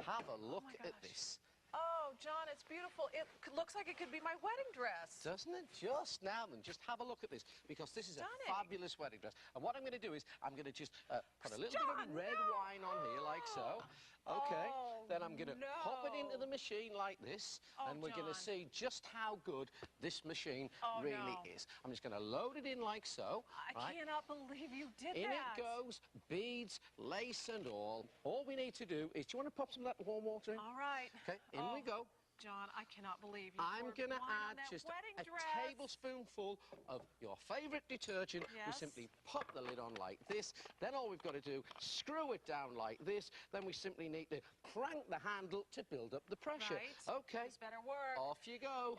Have a look at this. Oh, John, it's beautiful. It looks like it could be my wedding dress. Doesn't it? Just now, then, just have a look at this, because this is a fabulous wedding dress. And what I'm going to do is I'm going to just put a little bit of red wine on here, like so. Okay. Then I'm going to pop it into the machine like this, and we're going to see just how good this machine really is. I'm just going to load it in like so. I cannot believe you did that. In it goes, beads, lace and all. All we need to do is, do you want to pop some of that warm water in? All right. Okay, in we go. John, I cannot believe you I'm going to add just a dress. tablespoonful of your favourite detergent. We simply pop the lid on like this. Then all we've got to do, screw it down like this. Then we simply need to crank the handle to build up the pressure. Right. Okay. This better work. Off you go.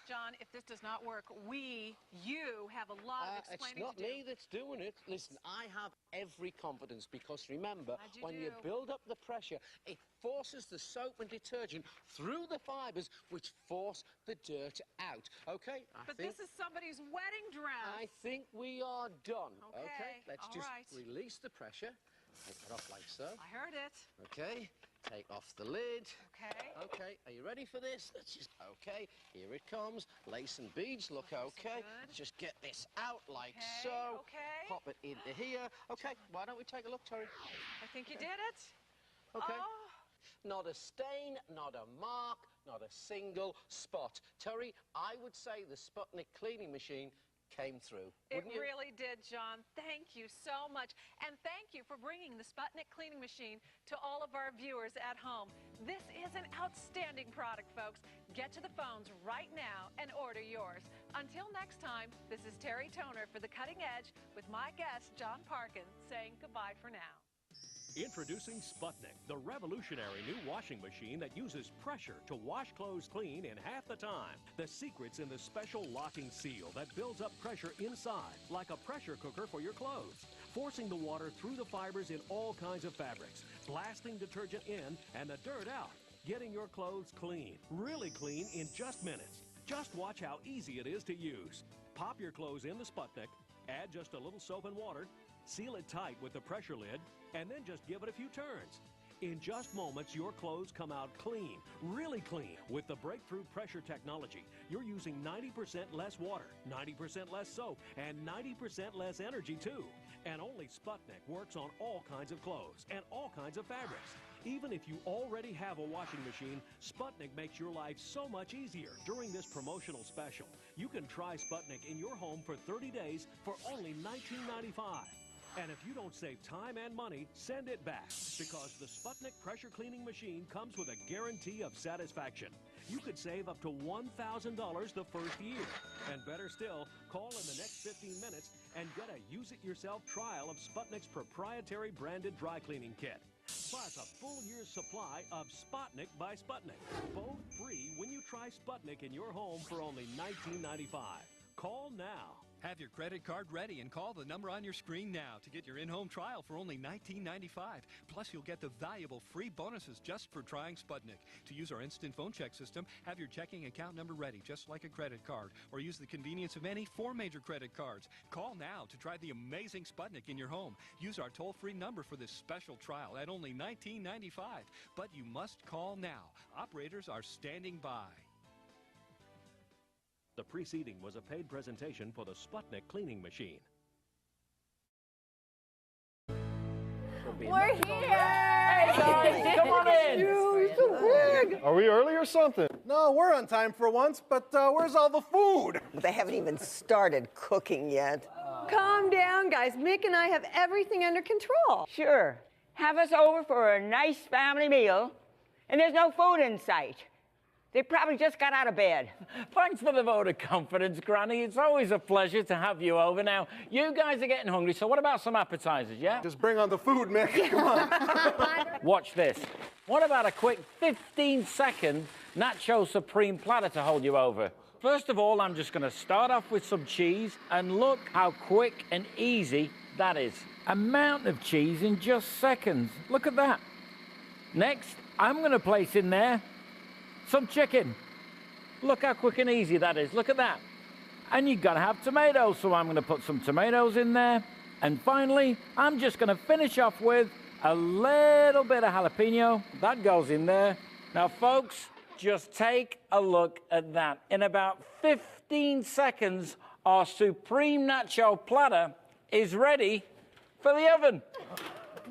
John, if this does not work, you have a lot of explaining to do. It's not me that's doing it. Listen, I have every confidence, because remember, when you build up the pressure, it forces the soap and detergent through the fibres, which force the dirt out. Okay? But this is somebody's wedding dress. I think we are done. Okay, Let's just release the pressure. Take it off like so. I heard it. Okay. Take off the lid. Okay. Okay, are you ready for this? Let's just, okay, here it comes. Lace and beads look okay. Let's just get this out like so. Okay. Pop it into here. Okay, why don't we take a look, Terry? I think you did it. Okay. Oh. Not a stain, not a mark, not a single spot. Terry, I would say the Sputnik cleaning machine came through. It really did, John. Thank you so much. And thank you for bringing the Sputnik cleaning machine to all of our viewers at home. This is an outstanding product, folks. Get to the phones right now and order yours. Until next time, this is Terry Toner for The Cutting Edge with my guest, John Parkin, saying goodbye for now. Introducing Sputnik, the revolutionary new washing machine that uses pressure to wash clothes clean in half the time. The secret's in the special locking seal that builds up pressure inside, like a pressure cooker for your clothes, forcing the water through the fibers in all kinds of fabrics, blasting detergent in and the dirt out, getting your clothes clean, really clean in just minutes. Just watch how easy it is to use. Pop your clothes in the Sputnik, add just a little soap and water, seal it tight with the pressure lid, and then just give it a few turns. In just moments, your clothes come out clean, really clean. With the breakthrough pressure technology, you're using 90% less water, 90% less soap, and 90% less energy, too. And only Sputnik works on all kinds of clothes and all kinds of fabrics. Even if you already have a washing machine, Sputnik makes your life so much easier. During this promotional special, you can try Sputnik in your home for 30 days for only $19.95. And if you don't save time and money, send it back, because the Sputnik pressure cleaning machine comes with a guarantee of satisfaction. You could save up to $1,000 the first year. And better still, call in the next 15 minutes and get a use-it-yourself trial of Sputnik's proprietary branded dry cleaning kit. Plus a full year's supply of Sputnik by Sputnik. Both free when you try Sputnik in your home for only $19.95. Call now. Have your credit card ready and call the number on your screen now to get your in-home trial for only $19.95. Plus, you'll get the valuable free bonuses just for trying Sputnik. To use our instant phone check system, have your checking account number ready, just like a credit card, or use the convenience of any 4 major credit cards. Call now to try the amazing Sputnik in your home. Use our toll-free number for this special trial at only $19.95. But you must call now. Operators are standing by. The preceding was a paid presentation for the Sputnik cleaning machine. We're here! Hey guys, come on in! You're so big! Are we early or something? No, we're on time for once, but where's all the food? They haven't even started cooking yet. Calm down, guys. Mick and I have everything under control. Sure. Have us over for a nice family meal, and there's no food in sight. They probably just got out of bed. Thanks for the vote of confidence, Granny. It's always a pleasure to have you over. Now, you guys are getting hungry, so what about some appetizers, yeah? Just bring on the food, Mick. Come on. Watch this. What about a quick 15-second Nacho Supreme platter to hold you over? First of all, I'm just going to start off with some cheese, and look how quick and easy that is. Amount of cheese in just seconds. Look at that. Next, I'm going to place in there some chicken. Look how quick and easy that is. Look at that. And you've got to have tomatoes, so I'm going to put some tomatoes in there. And finally, I'm just going to finish off with a little bit of jalapeno. That goes in there. Now, folks, just take a look at that. In about 15 seconds, our supreme nacho platter is ready for the oven.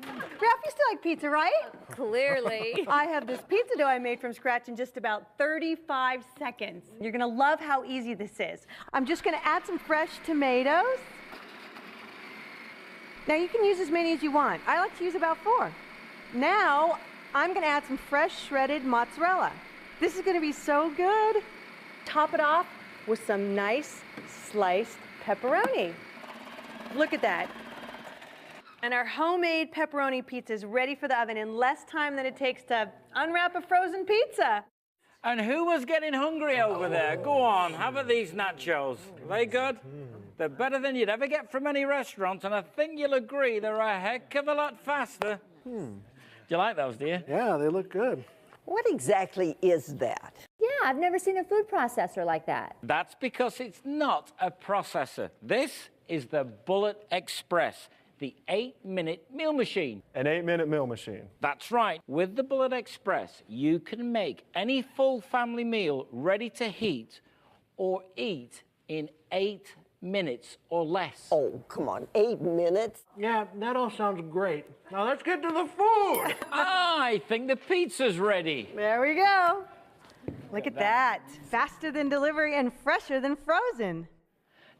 Ralph, you still like pizza, right? Clearly. I have this pizza dough I made from scratch in just about 35 seconds. You're gonna love how easy this is. I'm just gonna add some fresh tomatoes. Now you can use as many as you want. I like to use about 4. Now, I'm gonna add some fresh shredded mozzarella. This is gonna be so good. Top it off with some nice sliced pepperoni. Look at that. And our homemade pepperoni pizza is ready for the oven in less time than it takes to unwrap a frozen pizza. And who was getting hungry over there? Go on, have at these nachos. Are they good? They're better than you'd ever get from any restaurant, and I think you'll agree they're a heck of a lot faster. Do you like those, do you? Yeah, they look good. What exactly is that? Yeah, I've never seen a food processor like that. That's because it's not a processor. This is the Bullet Express, the 8-minute meal machine. An 8-minute meal machine. That's right. With the Bullet Express, you can make any full family meal ready to heat or eat in 8 minutes or less. Oh, come on, 8 minutes? Yeah, that all sounds great. Now let's get to the food. I think the pizza's ready. There we go. Look at that. Faster than delivery and fresher than frozen.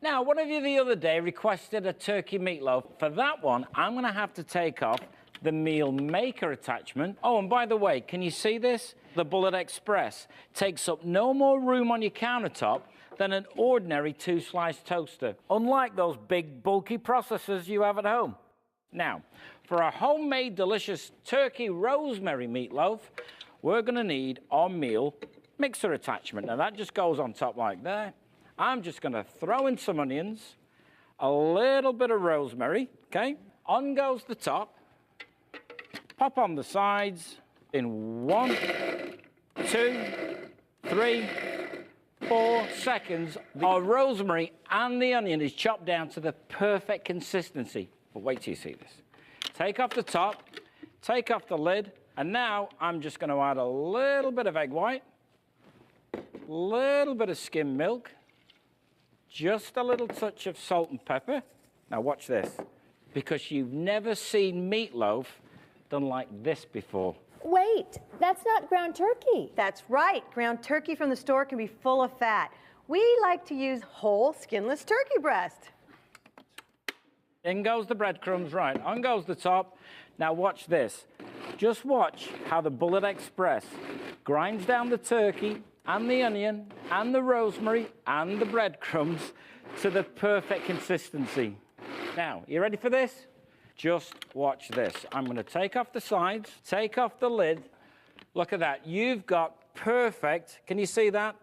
Now, one of you the other day requested a turkey meatloaf. For that one, I'm going to have to take off the meal maker attachment. Oh, and by the way, can you see this? The Bullet Express takes up no more room on your countertop than an ordinary 2-slice toaster, unlike those big, bulky processors you have at home. Now, for a homemade delicious turkey rosemary meatloaf, we're going to need our meal mixer attachment. Now, that just goes on top like that. I'm just going to throw in some onions, a little bit of rosemary, okay? On goes the top. Pop on the sides in 1, 2, 3, 4 seconds. Our rosemary and the onion is chopped down to the perfect consistency. But wait till you see this. Take off the top, take off the lid, and now I'm just going to add a little bit of egg white, little bit of skim milk, just a little touch of salt and pepper. Now watch this, because you've never seen meatloaf done like this before. Wait, that's not ground turkey. That's right. Ground turkey from the store can be full of fat. We like to use whole, skinless turkey breast. In goes the breadcrumbs, right, on goes the top. Now watch this. Just watch how the Bullet Express grinds down the turkey and the onion and the rosemary and the breadcrumbs to the perfect consistency. Now, you ready for this? Just watch this. I'm going to take off the sides, take off the lid. Look at that. You've got perfect, can you see that?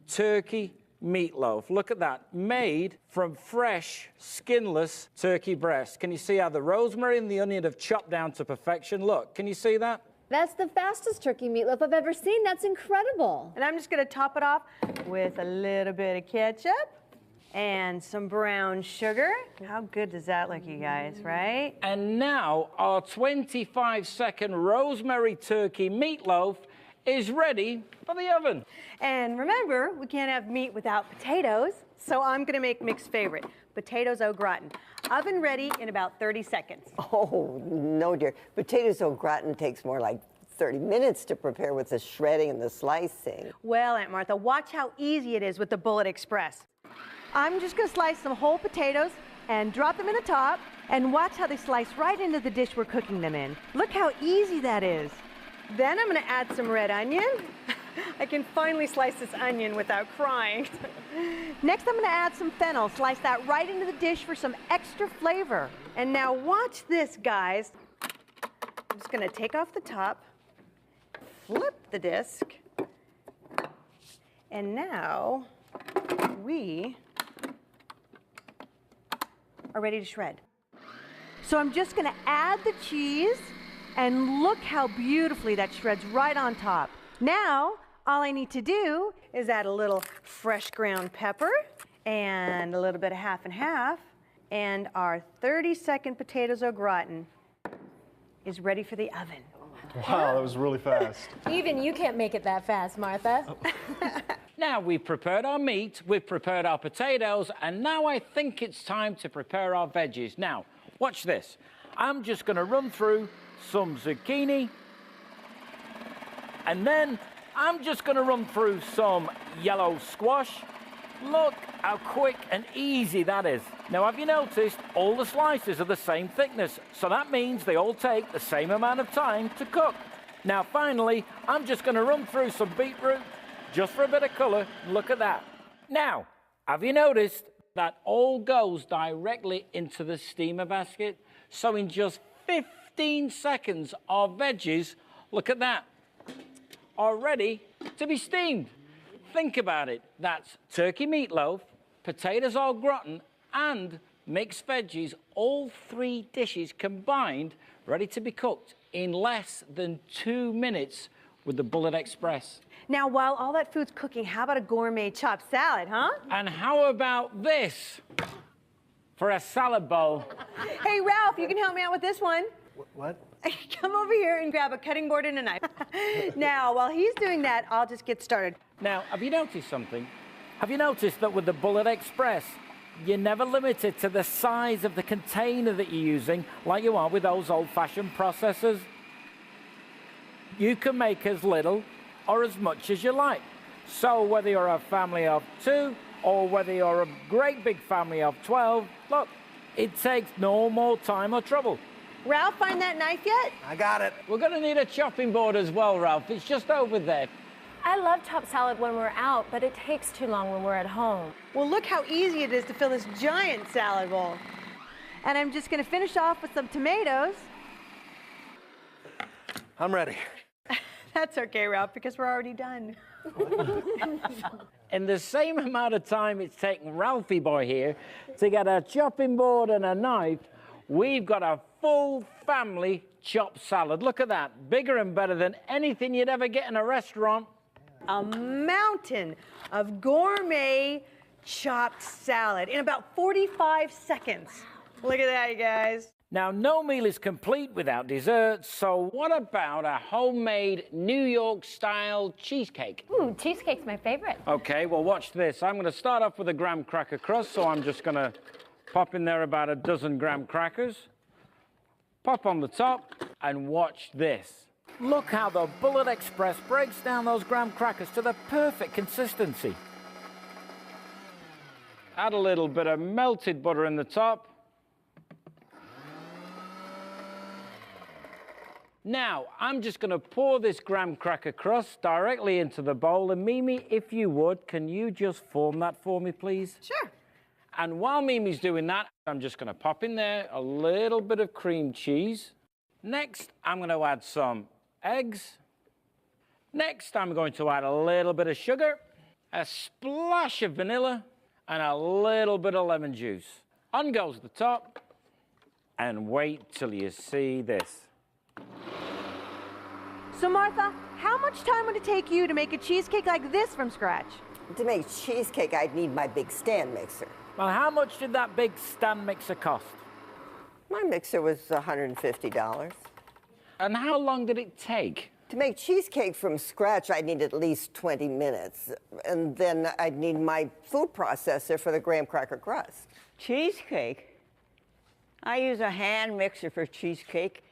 Turkey meatloaf. Look at that. Made from fresh, skinless turkey breast. Can you see how the rosemary and the onion have chopped down to perfection? Look, can you see that? That's the fastest turkey meatloaf I've ever seen. That's incredible. And I'm just going to top it off with a little bit of ketchup and some brown sugar. How good does that look, you guys, right? And now our 25-second rosemary turkey meatloaf is ready for the oven. And remember, we can't have meat without potatoes, so I'm going to make Mick's favorite, potatoes au gratin. Oven ready in about 30 seconds. Oh, no, dear. Potatoes au gratin takes more like 30 minutes to prepare with the shredding and the slicing. Well, Aunt Martha, watch how easy it is with the Bullet Express. I'm just going to slice some whole potatoes and drop them in the top, and watch how they slice right into the dish we're cooking them in. Look how easy that is. Then I'm going to add some red onion. I can finally slice this onion without crying. Next, I'm going to add some fennel. Slice that right into the dish for some extra flavor. And now watch this, guys. I'm just going to take off the top, flip the disc, and now we are ready to shred. So I'm just going to add the cheese, and look how beautifully that shreds right on top. Now, all I need to do is add a little fresh ground pepper and a little bit of half and half, and our 30-second potatoes au gratin is ready for the oven. Wow, that was really fast. Even you can't make it that fast, Martha. Now we've prepared our meat, we've prepared our potatoes, and now I think it's time to prepare our veggies. Now, watch this. I'm just going to run through some zucchini, and then I'm just going to run through some yellow squash. Look how quick and easy that is. Now, have you noticed all the slices are the same thickness, so that means they all take the same amount of time to cook. Now, finally, I'm just going to run through some beetroot, just for a bit of colour. Look at that. Now, have you noticed that all goes directly into the steamer basket? So in just 15 seconds, our veggies, look at that, are ready to be steamed. Think about it. That's turkey meatloaf, potatoes au gratin, and mixed veggies, all 3 dishes combined, ready to be cooked in less than 2 minutes with the Bullet Express. Now, while all that food's cooking, how about a gourmet chopped salad, huh? And how about this for a salad bowl? Hey, Ralph, you can help me out with this one. What? Come over here and grab a cutting board and a knife. Now, while he's doing that, I'll just get started. Now, have you noticed something? Have you noticed that with the Bullet Express, you're never limited to the size of the container that you're using like you are with those old-fashioned processors? You can make as little or as much as you like. So whether you're a family of 2 or whether you're a great big family of 12, look, it takes no more time or trouble. Ralph, find that knife yet? I got it. We're going to need a chopping board as well, Ralph. It's just over there. I love chopped salad when we're out, but it takes too long when we're at home. Well, look how easy it is to fill this giant salad bowl. And I'm just going to finish off with some tomatoes. I'm ready. That's okay, Ralph, because we're already done. In the same amount of time it's taken Ralphie boy here to get a chopping board and a knife, we've got a full family chopped salad. Look at that, bigger and better than anything you'd ever get in a restaurant. A mountain of gourmet chopped salad in about 45 seconds. Look at that, you guys. Now, no meal is complete without dessert, so what about a homemade New York-style cheesecake? Ooh, cheesecake's my favorite. Okay, well, watch this. I'm going to start off with a graham cracker crust, so I'm just going to pop in there about a dozen graham crackers, pop on the top, and watch this. Look how the Bullet Express breaks down those graham crackers to the perfect consistency. Add a little bit of melted butter in the top. Now, I'm just going to pour this graham cracker crust directly into the bowl. And Mimi, if you would, can you just form that for me, please? Sure. And while Mimi's doing that, I'm just going to pop in there a little bit of cream cheese. Next, I'm going to add some eggs. Next, I'm going to add a little bit of sugar, a splash of vanilla, and a little bit of lemon juice. On goes the top, and wait till you see this. So, Martha, how much time would it take you to make a cheesecake like this from scratch? To make cheesecake, I'd need my big stand mixer. Well, how much did that big stand mixer cost? My mixer was $150. And how long did it take? To make cheesecake from scratch, I'd need at least 20 minutes. And then I'd need my food processor for the graham cracker crust. Cheesecake? I use a hand mixer for cheesecake.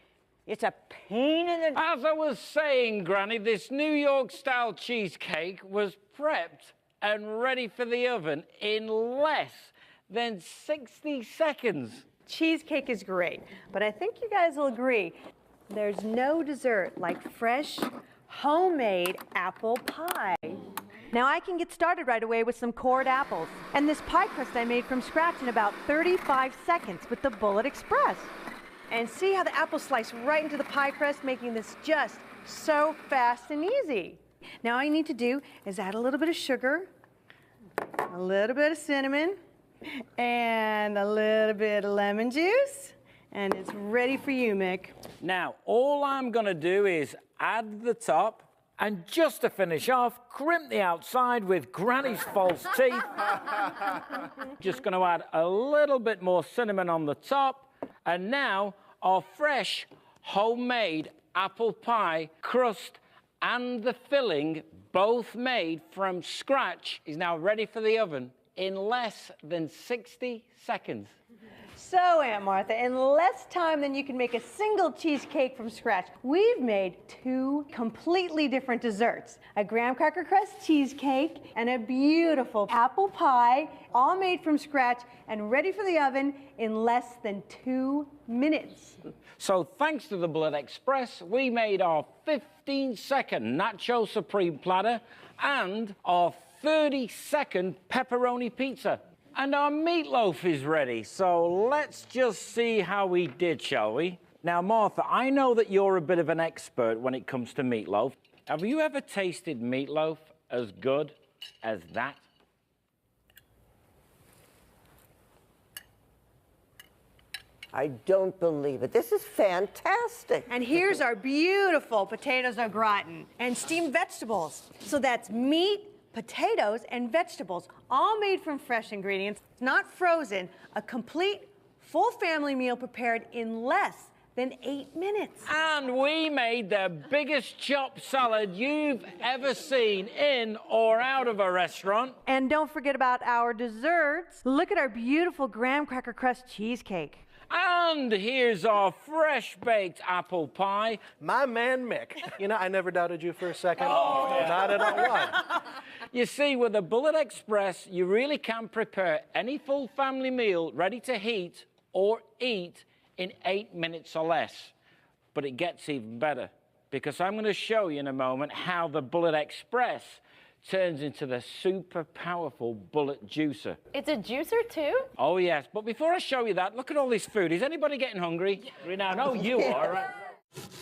It's a pain in the... As I was saying, Granny, this New York-style cheesecake was prepped and ready for the oven in less than 60 seconds. Cheesecake is great, but I think you guys will agree there's no dessert like fresh, homemade apple pie. Now I can get started right away with some cored apples. And this pie crust I made from scratch in about 35 seconds with the Bullet Express. And see how the apples slice right into the pie crust, making this just so fast and easy. Now all you need to do is add a little bit of sugar, a little bit of cinnamon, and a little bit of lemon juice, and it's ready for you, Mick. Now, all I'm going to do is add the top, and just to finish off, crimp the outside with Granny's false teeth. Just going to add a little bit more cinnamon on the top. And now, our fresh, homemade apple pie crust and the filling, both made from scratch, is now ready for the oven in less than 60 seconds. So, Aunt Martha, in less time than you can make a single cheesecake from scratch, we've made two completely different desserts. A graham cracker crust cheesecake and a beautiful apple pie, all made from scratch and ready for the oven in less than 2 minutes. So thanks to the Bullet Express, we made our 15-second Nacho Supreme platter and our 30-second pepperoni pizza. And our meatloaf is ready, so let's just see how we did, shall we? Now, Martha, I know that you're a bit of an expert when it comes to meatloaf. Have you ever tasted meatloaf as good as that? I don't believe it. This is fantastic. And here's our beautiful potatoes au gratin and steamed vegetables. So that's meat, potatoes, and vegetables, all made from fresh ingredients, not frozen, a complete, full family meal prepared in less than 8 minutes. And we made the biggest chopped salad you've ever seen in or out of a restaurant. And don't forget about our desserts. Look at our beautiful graham cracker crust cheesecake. And here's our fresh-baked apple pie. My man, Mick. You know, I never doubted you for a second. Oh, not at all. You see, with the Bullet Express, you really can prepare any full family meal ready to heat or eat in 8 minutes or less. But it gets even better, because I'm going to show you in a moment how the Bullet Express turns into the super powerful bullet juicer. It's a juicer too? Oh, yes. But before I show you that, look at all this food. Is anybody getting hungry? Now, no, you are, right?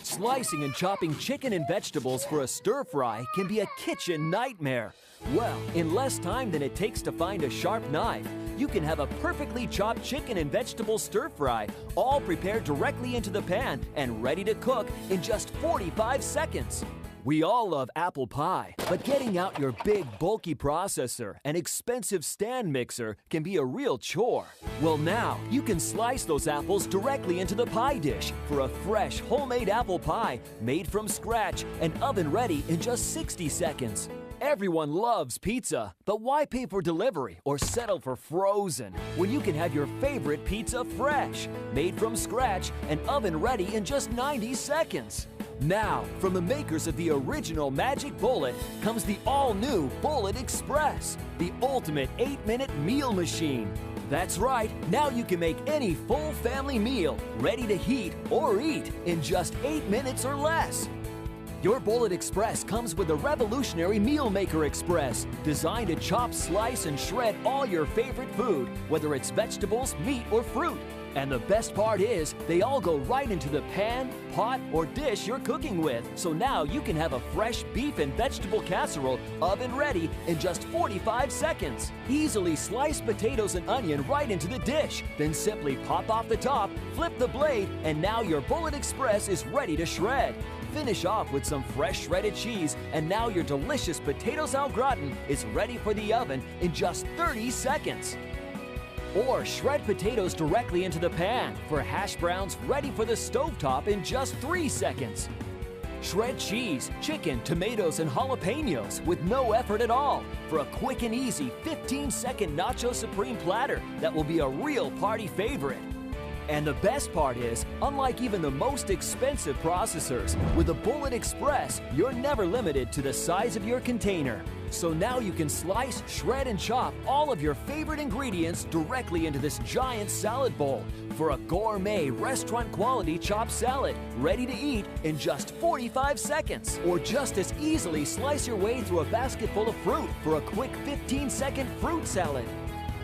Slicing and chopping chicken and vegetables for a stir-fry can be a kitchen nightmare. Well, in less time than it takes to find a sharp knife, you can have a perfectly chopped chicken and vegetable stir-fry, all prepared directly into the pan and ready to cook in just 45 seconds. We all love apple pie, but getting out your big, bulky processor and expensive stand mixer can be a real chore. Well, now you can slice those apples directly into the pie dish for a fresh, homemade apple pie made from scratch and oven ready in just 60 seconds. Everyone loves pizza, but why pay for delivery or settle for frozen when you can have your favorite pizza fresh, made from scratch and oven ready in just 90 seconds? Now, from the makers of the original Magic Bullet comes the all-new Bullet Express, the ultimate 8-minute meal machine. That's right, now you can make any full family meal ready to heat or eat in just 8 minutes or less. Your Bullet Express comes with the revolutionary Meal Maker Express, designed to chop, slice, and shred all your favorite food, whether it's vegetables, meat, or fruit. And the best part is, they all go right into the pan, pot, or dish you're cooking with. So now you can have a fresh beef and vegetable casserole oven ready in just 45 seconds. Easily slice potatoes and onion right into the dish. Then simply pop off the top, flip the blade, and now your Bullet Express is ready to shred. Finish off with some fresh shredded cheese, and now your delicious potatoes au gratin is ready for the oven in just 30 seconds. Or shred potatoes directly into the pan for hash browns ready for the stovetop in just 3 seconds. Shred cheese, chicken, tomatoes, and jalapenos with no effort at all for a quick and easy 15-second Nacho Supreme platter that will be a real party favorite. And the best part is, unlike even the most expensive processors, with the Bullet Express, you're never limited to the size of your container. So now you can slice, shred, and chop all of your favorite ingredients directly into this giant salad bowl for a gourmet, restaurant-quality chopped salad ready to eat in just 45 seconds. Or just as easily slice your way through a basket full of fruit for a quick 15-second fruit salad.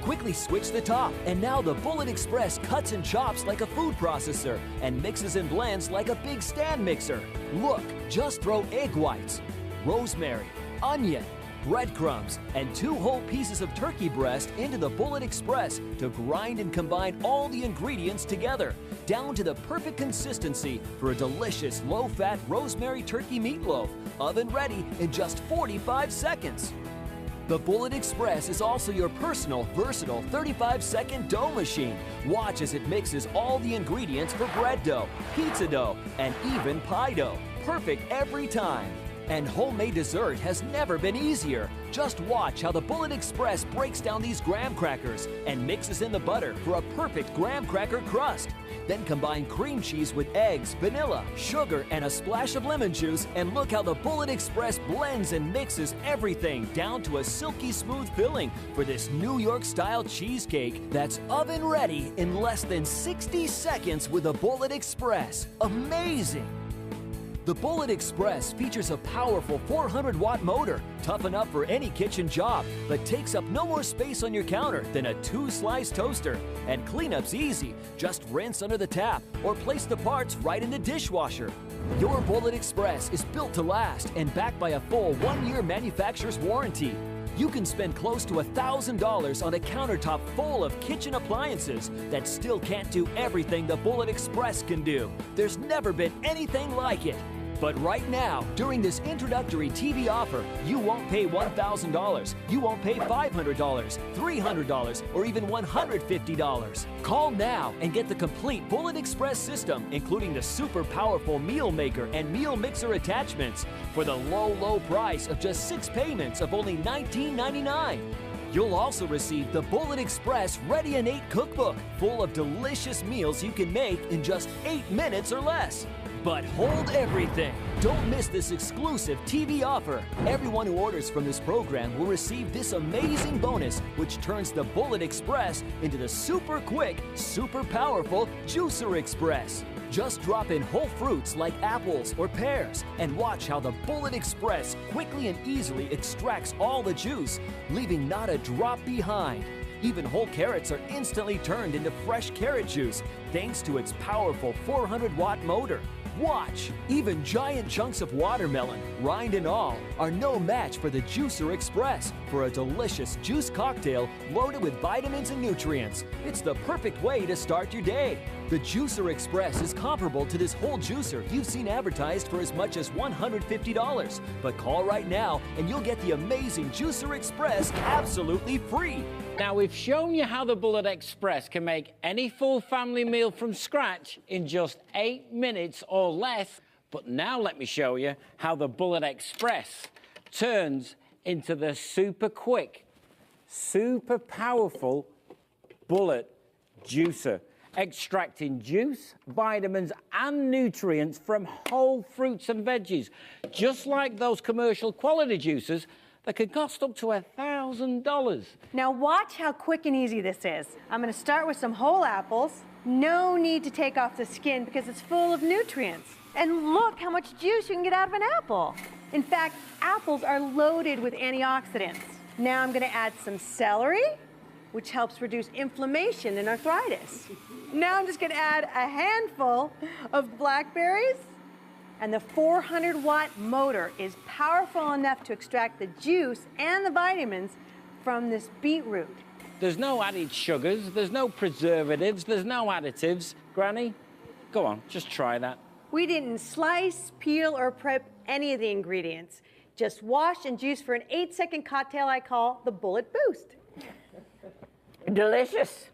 Quickly switch the top, and now the Bullet Express cuts and chops like a food processor and mixes and blends like a big stand mixer. Look, just throw egg whites, rosemary, onion, breadcrumbs, and 2 whole pieces of turkey breast into the Bullet Express to grind and combine all the ingredients together, down to the perfect consistency for a delicious low-fat rosemary turkey meatloaf, oven ready in just 45 seconds. The Bullet Express is also your personal, versatile 35-second dough machine. Watch as it mixes all the ingredients for bread dough, pizza dough, and even pie dough. Perfect every time. And homemade dessert has never been easier. Just watch how the Bullet Express breaks down these graham crackers and mixes in the butter for a perfect graham cracker crust. Then combine cream cheese with eggs, vanilla, sugar, and a splash of lemon juice, and look how the Bullet Express blends and mixes everything down to a silky smooth filling for this New York-style cheesecake that's oven ready in less than 60 seconds with the Bullet Express. Amazing! The Bullet Express features a powerful 400-watt motor, tough enough for any kitchen job, but takes up no more space on your counter than a 2-slice toaster. And cleanup's easy. Just rinse under the tap or place the parts right in the dishwasher. Your Bullet Express is built to last and backed by a full 1-year manufacturer's warranty. You can spend close to $1,000 on a countertop full of kitchen appliances that still can't do everything the Bullet Express can do. There's never been anything like it. But right now, during this introductory TV offer, you won't pay $1,000. You won't pay $500, $300, or even $150. Call now and get the complete Bullet Express system, including the super powerful Meal Maker and Meal Mixer attachments, for the low, low price of just 6 payments of only $19.99. You'll also receive the Bullet Express Ready and 8 cookbook, full of delicious meals you can make in just 8 minutes or less. But hold everything. Don't miss this exclusive TV offer. Everyone who orders from this program will receive this amazing bonus, which turns the Bullet Express into the super quick, super powerful Juicer Express. Just drop in whole fruits like apples or pears and watch how the Bullet Express quickly and easily extracts all the juice, leaving not a drop behind. Even whole carrots are instantly turned into fresh carrot juice thanks to its powerful 400-watt motor. Watch! Even giant chunks of watermelon, rind and all, are no match for the Juicer Express for a delicious juice cocktail loaded with vitamins and nutrients. It's the perfect way to start your day. The Juicer Express is comparable to this whole juicer you've seen advertised for as much as $150. But call right now and you'll get the amazing Juicer Express absolutely free. Now, we've shown you how the Bullet Express can make any full family meal from scratch in just 8 minutes or less. But now let me show you how the Bullet Express turns into the super quick, super powerful Bullet Juicer, extracting juice, vitamins and nutrients from whole fruits and veggies, just like those commercial quality juicers that can cost up to $1,000. Now watch how quick and easy this is. I'm going to start with some whole apples. No need to take off the skin because it's full of nutrients. And look how much juice you can get out of an apple. In fact, apples are loaded with antioxidants. Now I'm going to add some celery, which helps reduce inflammation and arthritis. Now I'm just going to add a handful of blackberries. And the 400-watt motor is powerful enough to extract the juice and the vitamins from this beetroot. There's no added sugars, there's no preservatives, there's no additives. Granny, go on, just try that. We didn't slice, peel, or prep any of the ingredients. Just wash and juice for an 8-second cocktail I call the Bullet Boost. Delicious.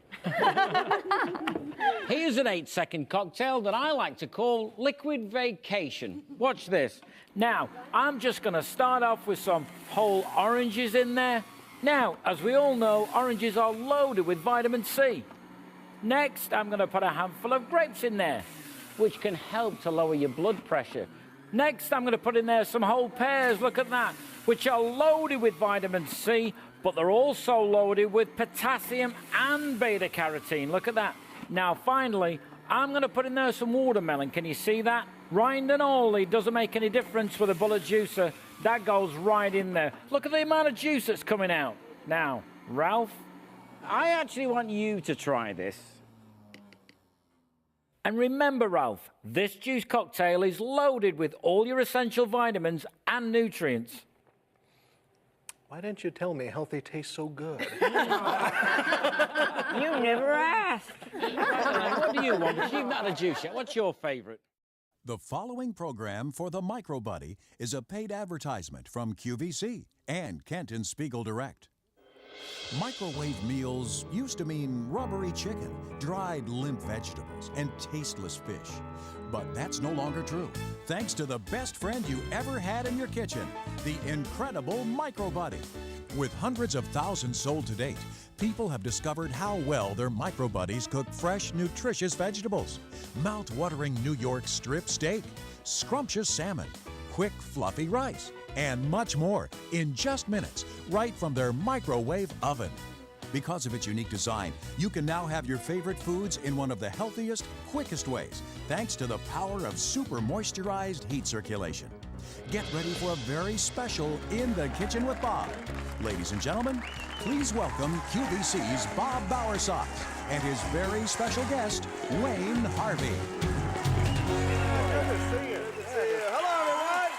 Here's an 8-second cocktail that I like to call Liquid Vacation. Watch this. Now, I'm just going to start off with some whole oranges in there. Now, as we all know, oranges are loaded with vitamin C. Next, I'm going to put a handful of grapes in there, which can help to lower your blood pressure. Next, I'm going to put in there some whole pears, look at that, which are loaded with vitamin C, but they're also loaded with potassium and beta-carotene. Look at that. Now, finally, I'm going to put in there some watermelon. Can you see that? Rind and all, it doesn't make any difference with a Bullet Juicer. That goes right in there. Look at the amount of juice that's coming out. Now, Ralph, I actually want you to try this. And remember, Ralph, this juice cocktail is loaded with all your essential vitamins and nutrients. Why didn't you tell me healthy tastes so good? You never asked. What do you want? You've not had a juice yet. What's your favorite? The following program for the Micro Buddy is a paid advertisement from QVC and Kenton Spiegel Direct. Microwave meals used to mean rubbery chicken, dried limp vegetables, and tasteless fish. But that's no longer true, thanks to the best friend you ever had in your kitchen, the incredible Micro Buddy. With hundreds of thousands sold to date, people have discovered how well their Micro Buddies cook fresh, nutritious vegetables, mouth-watering New York strip steak, scrumptious salmon, quick, fluffy rice, and much more in just minutes, right from their microwave oven. Because of its unique design, you can now have your favorite foods in one of the healthiest, quickest ways, thanks to the power of super moisturized heat circulation. Get ready for a very special In the Kitchen with Bob. Ladies and gentlemen, please welcome QVC's Bob Bowersox and his very special guest, Wayne Harvey. Good to see you. Good to see you. Hello, everyone.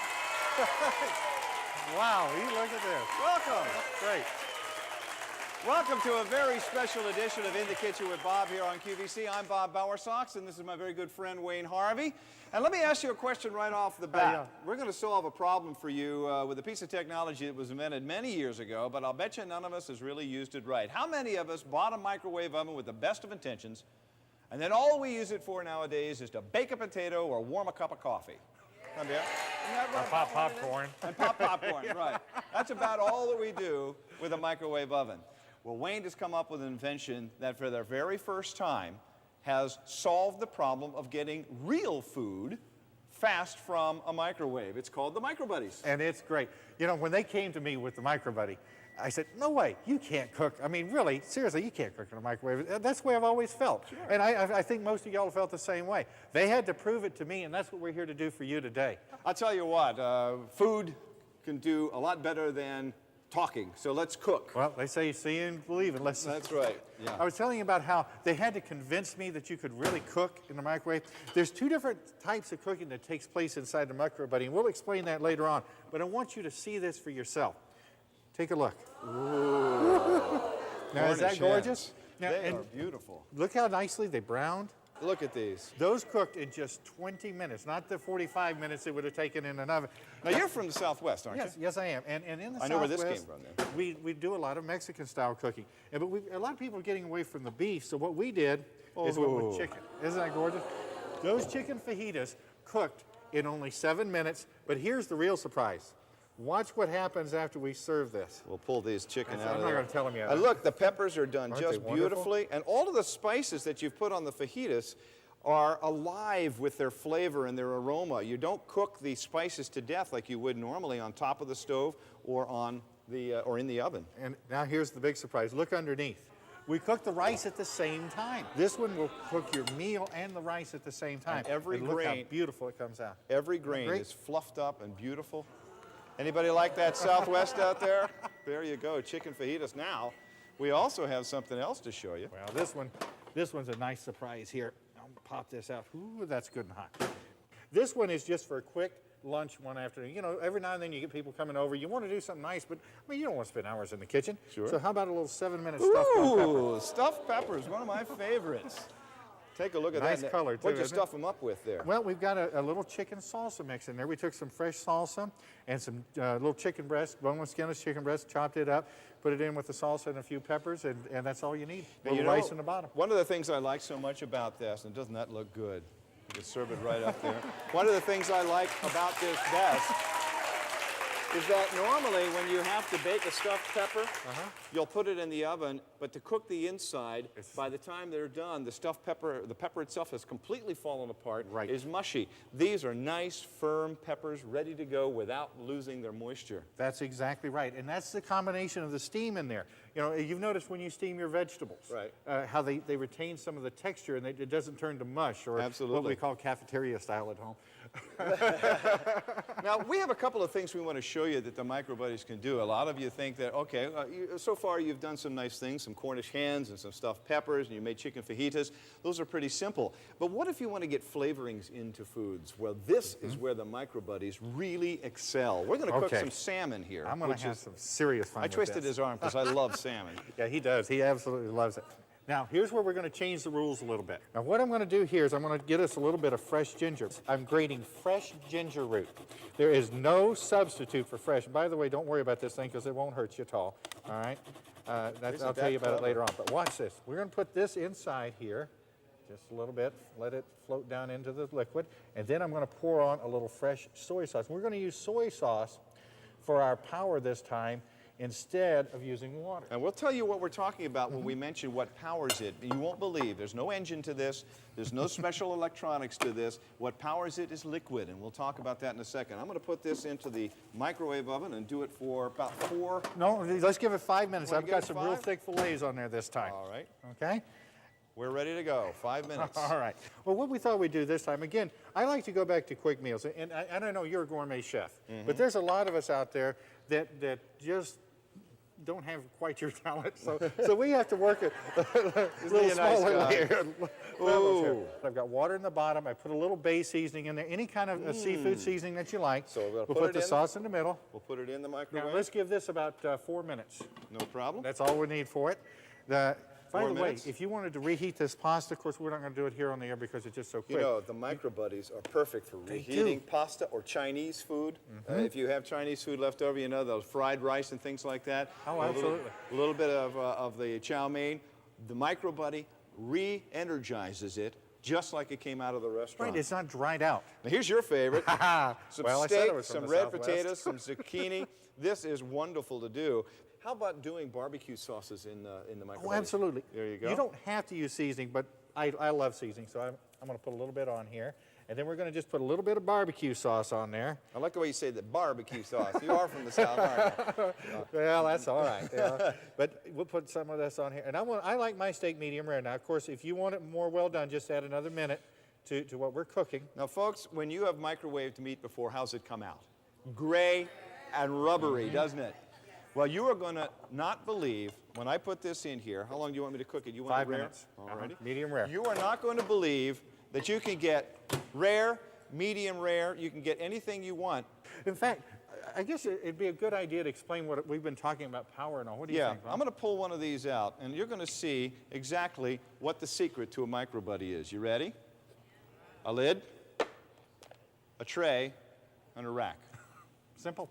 Wow, look at this. Welcome. Great. Welcome to a very special edition of In the Kitchen with Bob here on QVC. I'm Bob Bowersox, and this is my very good friend, Wayne Harvey. And let me ask you a question right off the bat. We're going to solve a problem for you with a piece of technology that was invented many years ago, but I'll bet you none of us has really used it right. How many of us bought a microwave oven with the best of intentions, and then all we use it for nowadays is to bake a potato or warm a cup of coffee? Isn't that right? Pop popcorn. And pop popcorn, right. That's about all that we do with a microwave oven. Well, Wayne has come up with an invention that for the very first time has solved the problem of getting real food fast from a microwave. It's called the Micro Buddies. And it's great. You know, when they came to me with the Micro Buddy, I said, no way, you can't cook. I mean, really, seriously, you can't cook in a microwave. That's the way I've always felt. Sure. And I think most of y'all felt the same way. They had to prove it to me, and that's what we're here to do for you today. I'll tell you what, food can do a lot better than talking, so let's cook. Well, they say see and believe it. That's right. Yeah. I was telling you about how they had to convince me that you could really cook in the microwave. There's two different types of cooking that takes place inside the Micro Buddy, and we'll explain that later on. But I want you to see this for yourself. Take a look. Ooh. Now, is that gorgeous? Now, they are beautiful. Look how nicely they browned. Look at these. Those cooked in just 20 minutes, not the 45 minutes it would have taken in an oven. Now, you're from the Southwest, aren't you? Yes, I am. And in the I Southwest, know where this came from then. We do a lot of Mexican-style cooking. But a lot of people are getting away from the beef, so what we did is went with chicken. Isn't that gorgeous? Those chicken fajitas cooked in only 7 minutes, but here's the real surprise. Watch what happens after we serve this. We'll pull these chicken out of there. I'm not going to tell them yet. Look, the peppers are done Aren't just they wonderful? beautifully, and all of the spices that you've put on the fajitas are alive with their flavor and their aroma. You don't cook the spices to death like you would normally on top of the stove or on the or in the oven. And now here's the big surprise. Look underneath. We cook the rice at the same time. This one will cook your meal and the rice at the same time. And every look grain, how beautiful it comes out. Every grain is fluffed up and beautiful. Anybody like that Southwest out there? There you go, chicken fajitas. Now, we also have something else to show you. Well, this one's a nice surprise here. I'll pop this out. Ooh, that's good and hot. This one is just for a quick lunch one afternoon. You know, every now and then you get people coming over. You want to do something nice, but I mean, you don't want to spend hours in the kitchen. Sure. So how about a little 7-minute stuffed bell pepper? Ooh, stuffed peppers, one of my favorites. Take a look at Nice that. color, too, What'd you isn't stuff them up with there? Well, we've got a little chicken salsa mix in there. We took some fresh salsa and some little chicken breast, boneless, skinless chicken breast, chopped it up, put it in with the salsa and a few peppers, and that's all you need. A little rice in the bottom. One of the things I like so much about this, and doesn't that look good? You can serve it right up there. One of the things I like about this best is that normally when you have to bake a stuffed pepper, you'll put it in the oven, but to cook the inside, by the time they're done, the stuffed pepper, the pepper itself has completely fallen apart, is mushy. These are nice, firm peppers ready to go without losing their moisture. That's exactly right, and that's the combination of the steam in there. You know, you've noticed when you steam your vegetables, how they retain some of the texture and it doesn't turn to mush, or what we call cafeteria style at home. Now, we have a couple of things we want to show you that the Micro Buddies can do. A lot of you think that, okay, so far you've done some nice things, some Cornish hens and some stuffed peppers, and you made chicken fajitas. Those are pretty simple. But what if you want to get flavorings into foods? Well, this is where the Micro Buddies really excel. We're going to cook some salmon here. I'm going to have some serious fun with twisted this. his arm because I love salmon. Yeah, he does. He absolutely loves it. Now, here's where we're going to change the rules a little bit. Now, what I'm going to do here is I'm going to get us a little bit of fresh ginger. I'm grating fresh ginger root. There is no substitute for fresh. By the way, don't worry about this thing because it won't hurt you at all. All right? I'll tell you about it later on. But watch this. We're going to put this inside here just a little bit. Let it float down into the liquid. And then I'm going to pour on a little fresh soy sauce. We're going to use soy sauce for our power this time, instead of using water. And we'll tell you what we're talking about when we mention what powers it. You won't believe. There's no engine to this. There's no special electronics to this. What powers it is liquid, and we'll talk about that in a second. I'm going to put this into the microwave oven and do it for about 4... No, let's give it 5 minutes. I've got some real thick fillets on there this time. All right. Okay? We're ready to go. 5 minutes. All right. Well, what we thought we'd do this time, again, I like to go back to quick meals. And I don't know, you're a gourmet chef, but there's a lot of us out there that just don't have quite your talent, so we have to work it a little smaller here. I've got water in the bottom. I put a little bay seasoning in there, any kind of seafood seasoning that you like. So we'll put the sauce in the middle. We'll put it in the microwave. Now let's give this about 4 minutes. No problem. That's all we need for it. By the way, if you wanted to reheat this pasta, of course, we're not going to do it here on the air because it's just so quick. You know, the Micro Buddies are perfect for reheating pasta or Chinese food. If you have Chinese food left over, you know, those fried rice and things like that. Oh, absolutely. A little bit of the chow mein. The Micro Buddy re-energizes it just like it came out of the restaurant. Right, it's not dried out. Now, here's your favorite. Some well, steak, some red potatoes, some zucchini. This is wonderful to do. How about doing barbecue sauces in the microwave? Oh, absolutely. There you go. You don't have to use seasoning, but I love seasoning, so I'm going to put a little bit on here. And then we're going to just put a little bit of barbecue sauce on there. I like the way you say the barbecue sauce. You are from the South, aren't you? Well, that's all right. Yeah. But we'll put some of this on here. And I like my steak medium rare. Now, of course, if you want it more well done, just add another minute to what we're cooking. Now, folks, when you have microwaved meat before, how's it come out? Gray and rubbery, doesn't it? Well, you are going to not believe when I put this in here. How long do you want me to cook it? You want 5 it rare? minutes. Alrighty. Medium rare. You are not going to believe that you can get rare, medium rare, you can get anything you want. In fact, I guess it'd be a good idea to explain what we've been talking about, power and all. What do you think, Bob? I'm going to pull one of these out, and you're going to see exactly what the secret to a microbuddy is. You ready? A lid, a tray, and a rack. Simple.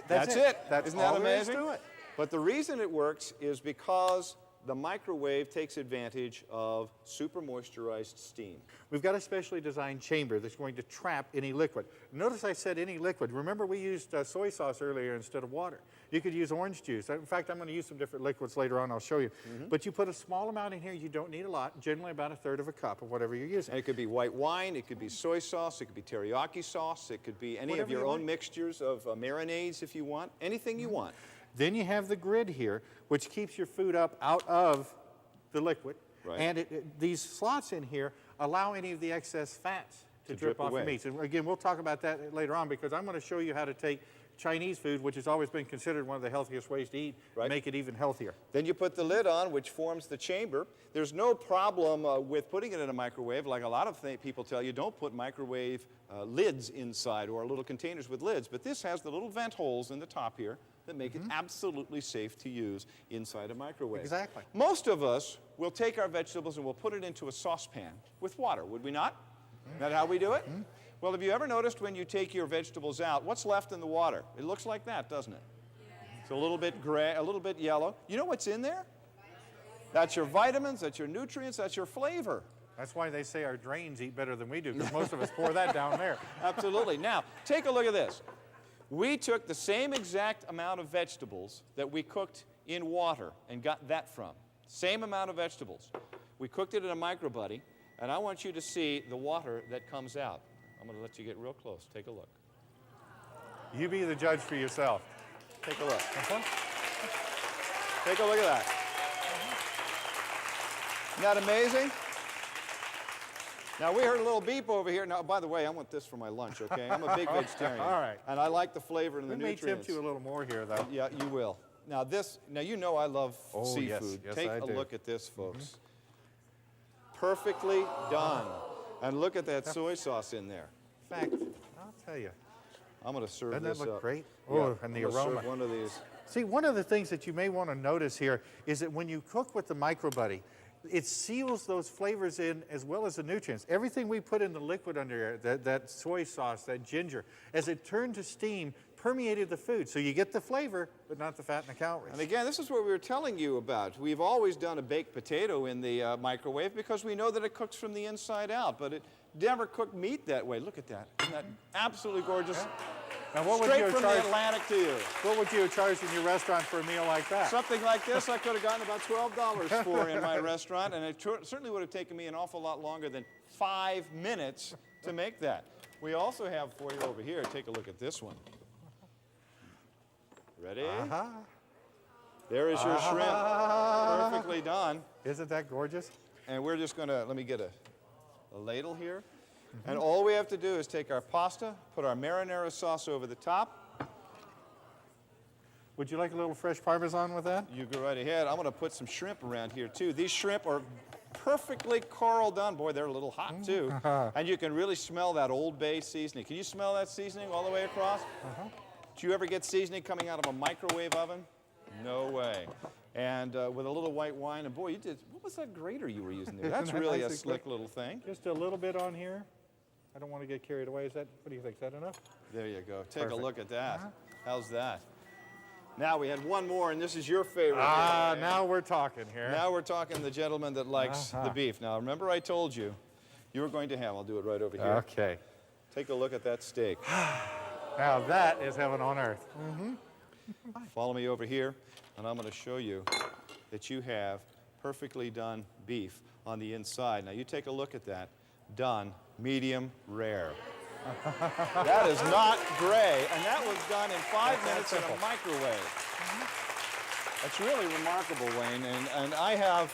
That's it. That's Isn't all that there is amazing? to it. But the reason it works is because the microwave takes advantage of super moisturized steam. We've got a specially designed chamber that's going to trap any liquid. Notice I said any liquid. Remember we used soy sauce earlier instead of water. You could use orange juice. In fact, I'm going to use some different liquids later on. I'll show you. But you put a small amount in here. You don't need a lot, generally about 1/3 of a cup of whatever you're using. And it could be white wine, it could be soy sauce, it could be teriyaki sauce, it could be any Whatever of your you own want. mixtures of marinades if you want, anything you want. Then you have the grid here, which keeps your food up out of the liquid. Right. And these slots in here allow any of the excess fats to drip off away. the meats. And again, we'll talk about that later on because I'm going to show you how to take Chinese food, which has always been considered one of the healthiest ways to eat, and make it even healthier. Then you put the lid on, which forms the chamber. There's no problem with putting it in a microwave. Like a lot of people tell you, don't put microwave lids inside or little containers with lids. But this has the little vent holes in the top here that make it absolutely safe to use inside a microwave. Exactly. Most of us will take our vegetables and we'll put it into a saucepan with water, would we not? Is that how we do it? Well, have you ever noticed when you take your vegetables out, what's left in the water? It looks like that, doesn't it? It's a little bit gray, a little bit yellow. You know what's in there? That's your vitamins, that's your nutrients, that's your flavor. That's why they say our drains eat better than we do, because most of us pour that down there. Absolutely. Now, take a look at this. We took the same exact amount of vegetables that we cooked in water and got that from. Same amount of vegetables. We cooked it in a microbuddy, and I want you to see the water that comes out. I'm going to let you get real close. Take a look. You be the judge for yourself. Take a look. Take a look at that. Isn't that amazing? Now, we heard a little beep over here. Now, by the way, I want this for my lunch, okay? I'm a big vegetarian. All right. And I like the flavor and the We may nutrients. tempt you a little more here, though. Yeah, you will. Now, you know I love Oh, yes. seafood. Yes, Take I a do. look at this, folks. Perfectly done. And look at that soy sauce in there. In fact, I'll tell you. I'm going to serve Doesn't this that look up. great? Yeah, Oh, and the I'm gonna serve aroma. one of these. See, one of the things that you may want to notice here is that when you cook with the microbuddy, it seals those flavors in as well as the nutrients. Everything we put in the liquid under there, that soy sauce, that ginger, as it turned to steam, permeated the food. So you get the flavor, but not the fat and the calories. And again, this is what we were telling you about. We've always done a baked potato in the microwave because we know that it cooks from the inside out, but it never cooked meat that way. Look at that. Isn't that absolutely gorgeous? Yeah. Now, what would Straight you have from charged- the Atlantic to you. What would you have charged in your restaurant for a meal like that? Something like this I could have gotten about $12 for in my restaurant, and it certainly would have taken me an awful lot longer than 5 minutes to make that. We also have for you over here, take a look at this one. Ready? There is your shrimp, perfectly done. Isn't that gorgeous? And we're just gonna, let me get a ladle here. And all we have to do is take our pasta, put our marinara sauce over the top. Would you like a little fresh Parmesan with that? You go right ahead. I'm gonna put some shrimp around here too. These shrimp are perfectly coral done. Boy, they're a little hot too. And you can really smell that Old Bay seasoning. Can you smell that seasoning all the way across? Did you ever get seasoning coming out of a microwave oven? No way. And with a little white wine, and boy, you did, what was that grater you were using there? That's Isn't that really a nice and slick quick? little thing. Just a little bit on here. I don't want to get carried away. Is that, what do you think, is that enough? There you go. Take Perfect. a look at that. How's that? Now we had one more, and this is your favorite. Now we're talking here. Now we're talking the gentleman that likes the beef. Now, remember I told you, you were going to have, I'll do it right over here. Okay. Take a look at that steak. Now that is heaven on earth. Follow me over here, and I'm going to show you that you have perfectly done beef on the inside. Now, you take a look at that. done medium rare. That is not gray, and that was done in 5 minutes in a microwave. That's really remarkable, Wayne, and I have,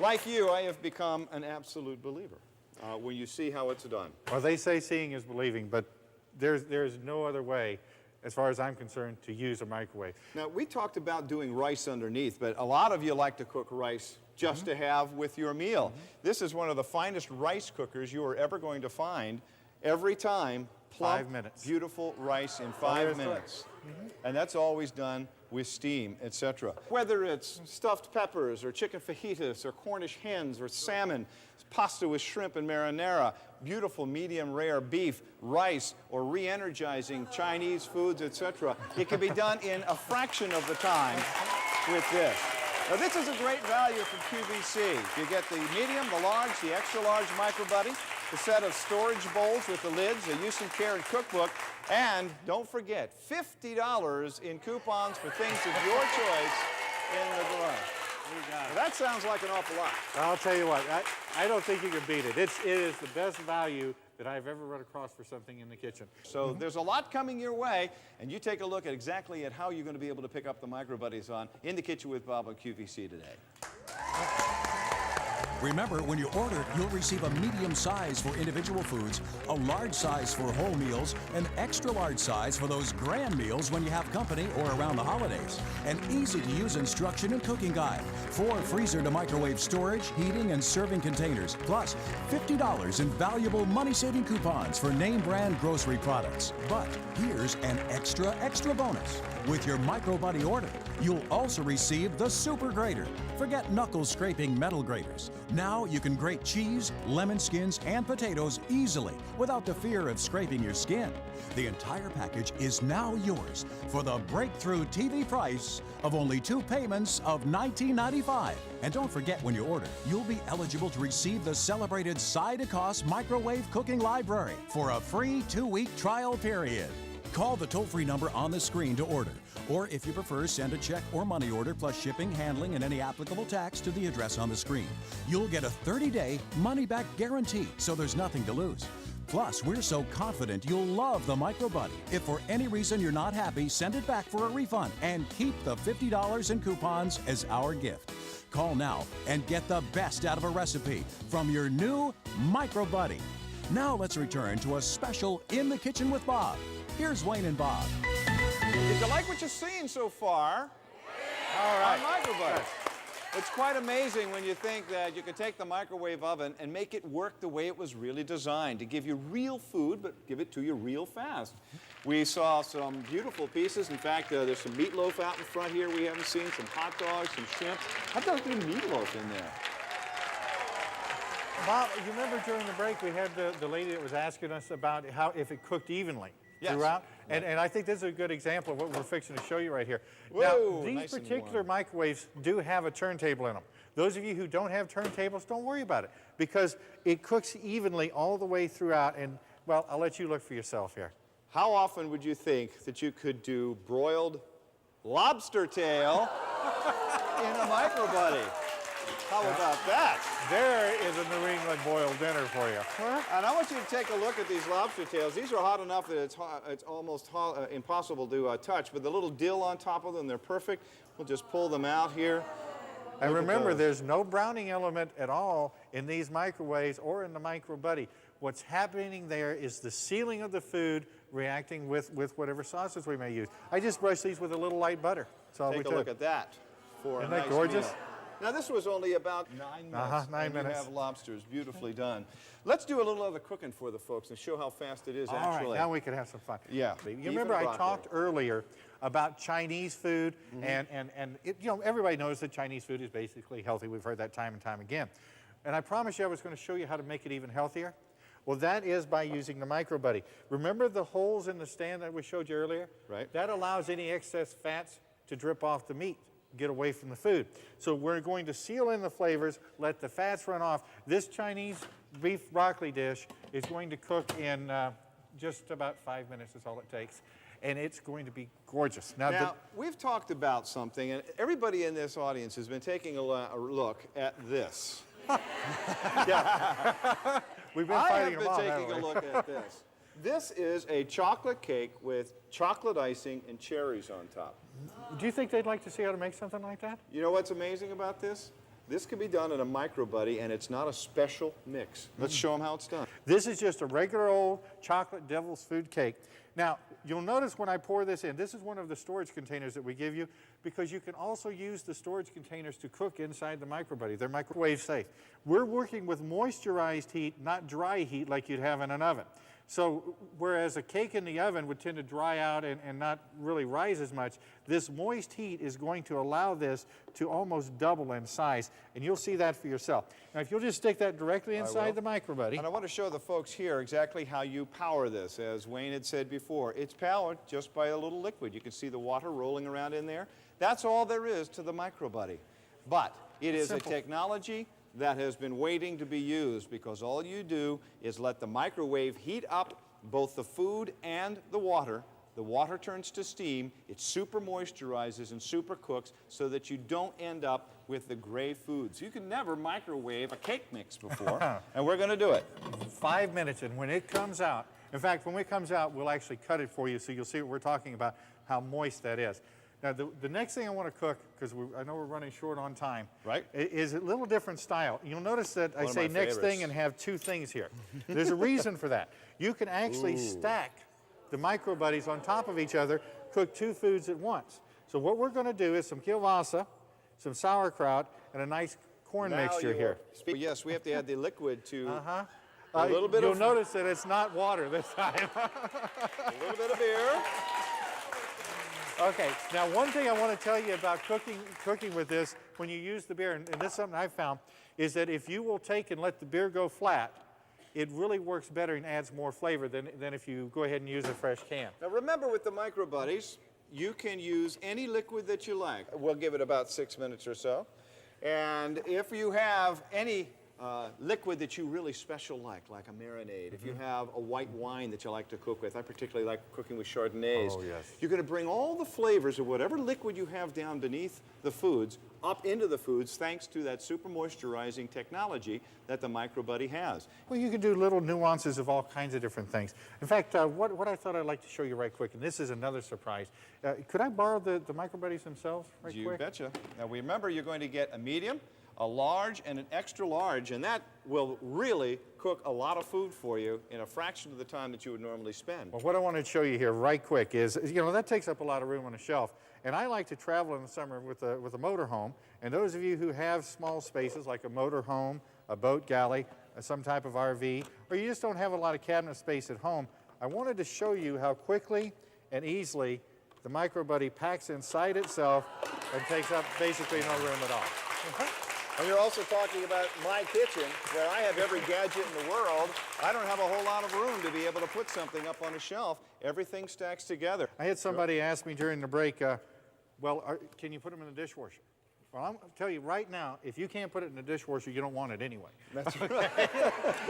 like you, I have become an absolute believer when you see how it's done. Well, they say seeing is believing, but there's no other way, as far as I'm concerned, to use a microwave. Now, we talked about doing rice underneath, but a lot of you like to cook rice just to have with your meal. This is one of the finest rice cookers you are ever going to find. Every time, plump, 5 minutes. Beautiful rice in 5 minutes. And that's always done with steam, etc. Whether it's stuffed peppers or chicken fajitas or Cornish hens or salmon, pasta with shrimp and marinara, beautiful medium rare beef, rice, or re-energizing Chinese foods, etc. It can be done in a fraction of the time with this. Now, this is a great value from QVC. You get the medium, the large, the extra large Micro Buddy, the set of storage bowls with the lids, a use and care and cookbook, and don't forget, $50 in coupons for things of your choice in the garage. Now, that sounds like an awful lot. I'll tell you what, I don't think you can beat it. It is the best value that I've ever run across for something in the kitchen. So there's a lot coming your way, and you take a look at exactly at how you're going to be able to pick up the Micro Buddies on In the Kitchen with Bob on QVC today. Remember, when you order, you'll receive a medium size for individual foods, a large size for whole meals, an extra large size for those grand meals when you have company or around the holidays, an easy-to-use instruction and cooking guide, 4 freezer to microwave storage, heating, and serving containers, plus $50 in valuable money-saving coupons for name brand grocery products. But here's an extra bonus. With your Micro Buddy order, you'll also receive the Super Grater. Forget knuckle-scraping metal graters. Now you can grate cheese, lemon skins, and potatoes easily without the fear of scraping your skin. The entire package is now yours for the breakthrough TV price of only 2 payments of $19.95. And don't forget, when you order, you'll be eligible to receive the celebrated Side-to-Cost Microwave Cooking Library for a free 2-week trial period. Call the toll-free number on the screen to order. Or if you prefer, send a check or money order plus shipping, handling, and any applicable tax to the address on the screen. You'll get a 30-day money-back guarantee, so there's nothing to lose. Plus, we're so confident you'll love the Micro Buddy. If for any reason you're not happy, send it back for a refund and keep the $50 in coupons as our gift. Call now and get the best out of a recipe from your new Micro Buddy. Now let's return to a special In the Kitchen with Bob. Here's Wayne and Bob. Did you like what you've seen so far? All right. On Micro Buddy. It's quite amazing when you think that you can take the microwave oven and make it work the way it was really designed, to give you real food, but give it to you real fast. We saw some beautiful pieces. In fact, there's some meatloaf out in front here we haven't seen, some hot dogs, some shrimp. How about the meatloaf in there? Bob, you remember during the break we had the lady that was asking us about how if it cooked evenly throughout? And I think this is a good example of what we're fixing to show you right here. Whoa, now, these nice particular microwaves do have a turntable in them. Those of you who don't have turntables, don't worry about it, because it cooks evenly all the way throughout. And, well, I'll let you look for yourself here. How often would you think that you could do broiled lobster tail in a Micro Buddy? How about that? There is a New England boiled dinner for you. And I want you to take a look at these lobster tails. These are hot enough that it's almost impossible to touch, but the little dill on top of them, they're perfect. We'll just pull them out here. And remember, there's no browning element at all in these microwaves or in the Micro Buddy. What's happening there is the sealing of the food reacting with whatever sauces we may use. I just brush these with a little light butter. Take a look at that for Isn't a nice that gorgeous? meal. Now, this was only about 9 minutes. 9 minutes. You have lobsters beautifully done. Let's do a little other cooking for the folks and show how fast it is All actually. right, now we can have some fun. Yeah. You remember I talked earlier about Chinese food, and it, you know, everybody knows that Chinese food is basically healthy. We've heard that time and time again. And I promised you I was going to show you how to make it even healthier. Well, that is by using the Micro Buddy. Remember the holes in the stand that we showed you earlier? Right. That allows any excess fats to drip off the meat, get away from the food. So we're going to seal in the flavors, let the fats run off. This Chinese beef broccoli dish is going to cook in just about 5 minutes is all it takes. And it's going to be gorgeous. Now we've talked about something, and everybody in this audience has been taking a look at this. Yeah. We've been I fighting have them off, been haven't taking a we? look at this. This is a chocolate cake with chocolate icing and cherries on top. Do you think they'd like to see how to make something like that? You know what's amazing about this? This can be done in a micro buddy, and it's not a special mix. Let's show them how it's done. This is just a regular old chocolate devil's food cake. Now, you'll notice when I pour this in, this is one of the storage containers that we give you because you can also use the storage containers to cook inside the micro buddy. They're microwave safe. We're working with moisturized heat, not dry heat like you'd have in an oven. So whereas a cake in the oven would tend to dry out and not really rise as much, this moist heat is going to allow this to almost double in size, and you'll see that for yourself. Now, if you'll just stick that directly inside the micro buddy. And I want to show the folks here exactly how you power this. As Wayne had said before, it's powered just by a little liquid. You can see the water rolling around in there. That's all there is to the micro buddy. But it is a technology that has been waiting to be used because all you do is let the microwave heat up both the food and the water. The water turns to steam, it super moisturizes and super cooks so that you don't end up with the gray foods. You can never microwave a cake mix before, and we're going to do it. 5 minutes, and when it comes out, in fact, when it comes out, we'll actually cut it for you so you'll see what we're talking about, how moist that is. Now, the next thing I want to cook, because I know we're running short on time, is a little different style. You'll notice that I say next thing and have two things here. There's a reason for that. You can actually stack the micro buddies on top of each other, cook two foods at once. So what we're going to do is some kielbasa, some sauerkraut, and a nice corn mixture here. Yes, we have to add the liquid to a little bit You'll notice that it's not water this time. A little bit of beer. Okay, now one thing I want to tell you about cooking with this, when you use the beer, and this is something I've found, is that if you will take and let the beer go flat, it really works better and adds more flavor than if you go ahead and use a fresh can. Now remember, with the micro buddies, you can use any liquid that you like. We'll give it about 6 minutes or so. And if you have any liquid that you really special like a marinade, if you have a white wine that you like to cook with, I particularly like cooking with Chardonnays. Oh, yes. You're going to bring all the flavors of whatever liquid you have down beneath the foods up into the foods thanks to that super moisturizing technology that the micro buddy has. Well, you can do little nuances of all kinds of different things. In fact, what I thought I'd like to show you right quick, and this is another surprise. Could I borrow the micro buddies themselves right quick? You betcha. Now remember, you're going to get a medium, a large, and an extra large, and that will really cook a lot of food for you in a fraction of the time that you would normally spend. Well, what I want to show you here right quick is, that takes up a lot of room on a shelf. And I like to travel in the summer with a motorhome. And those of you who have small spaces like a motorhome, a boat galley, some type of RV, or you just don't have a lot of cabinet space at home, I wanted to show you how quickly and easily the micro buddy packs inside itself and takes up basically no room at all. And you're also talking about my kitchen, where I have every gadget in the world. I don't have a whole lot of room to be able to put something up on a shelf. Everything stacks together. I had somebody ask me during the break, can you put them in the dishwasher? Well, I'm going to tell you right now, if you can't put it in the dishwasher, you don't want it anyway. That's right.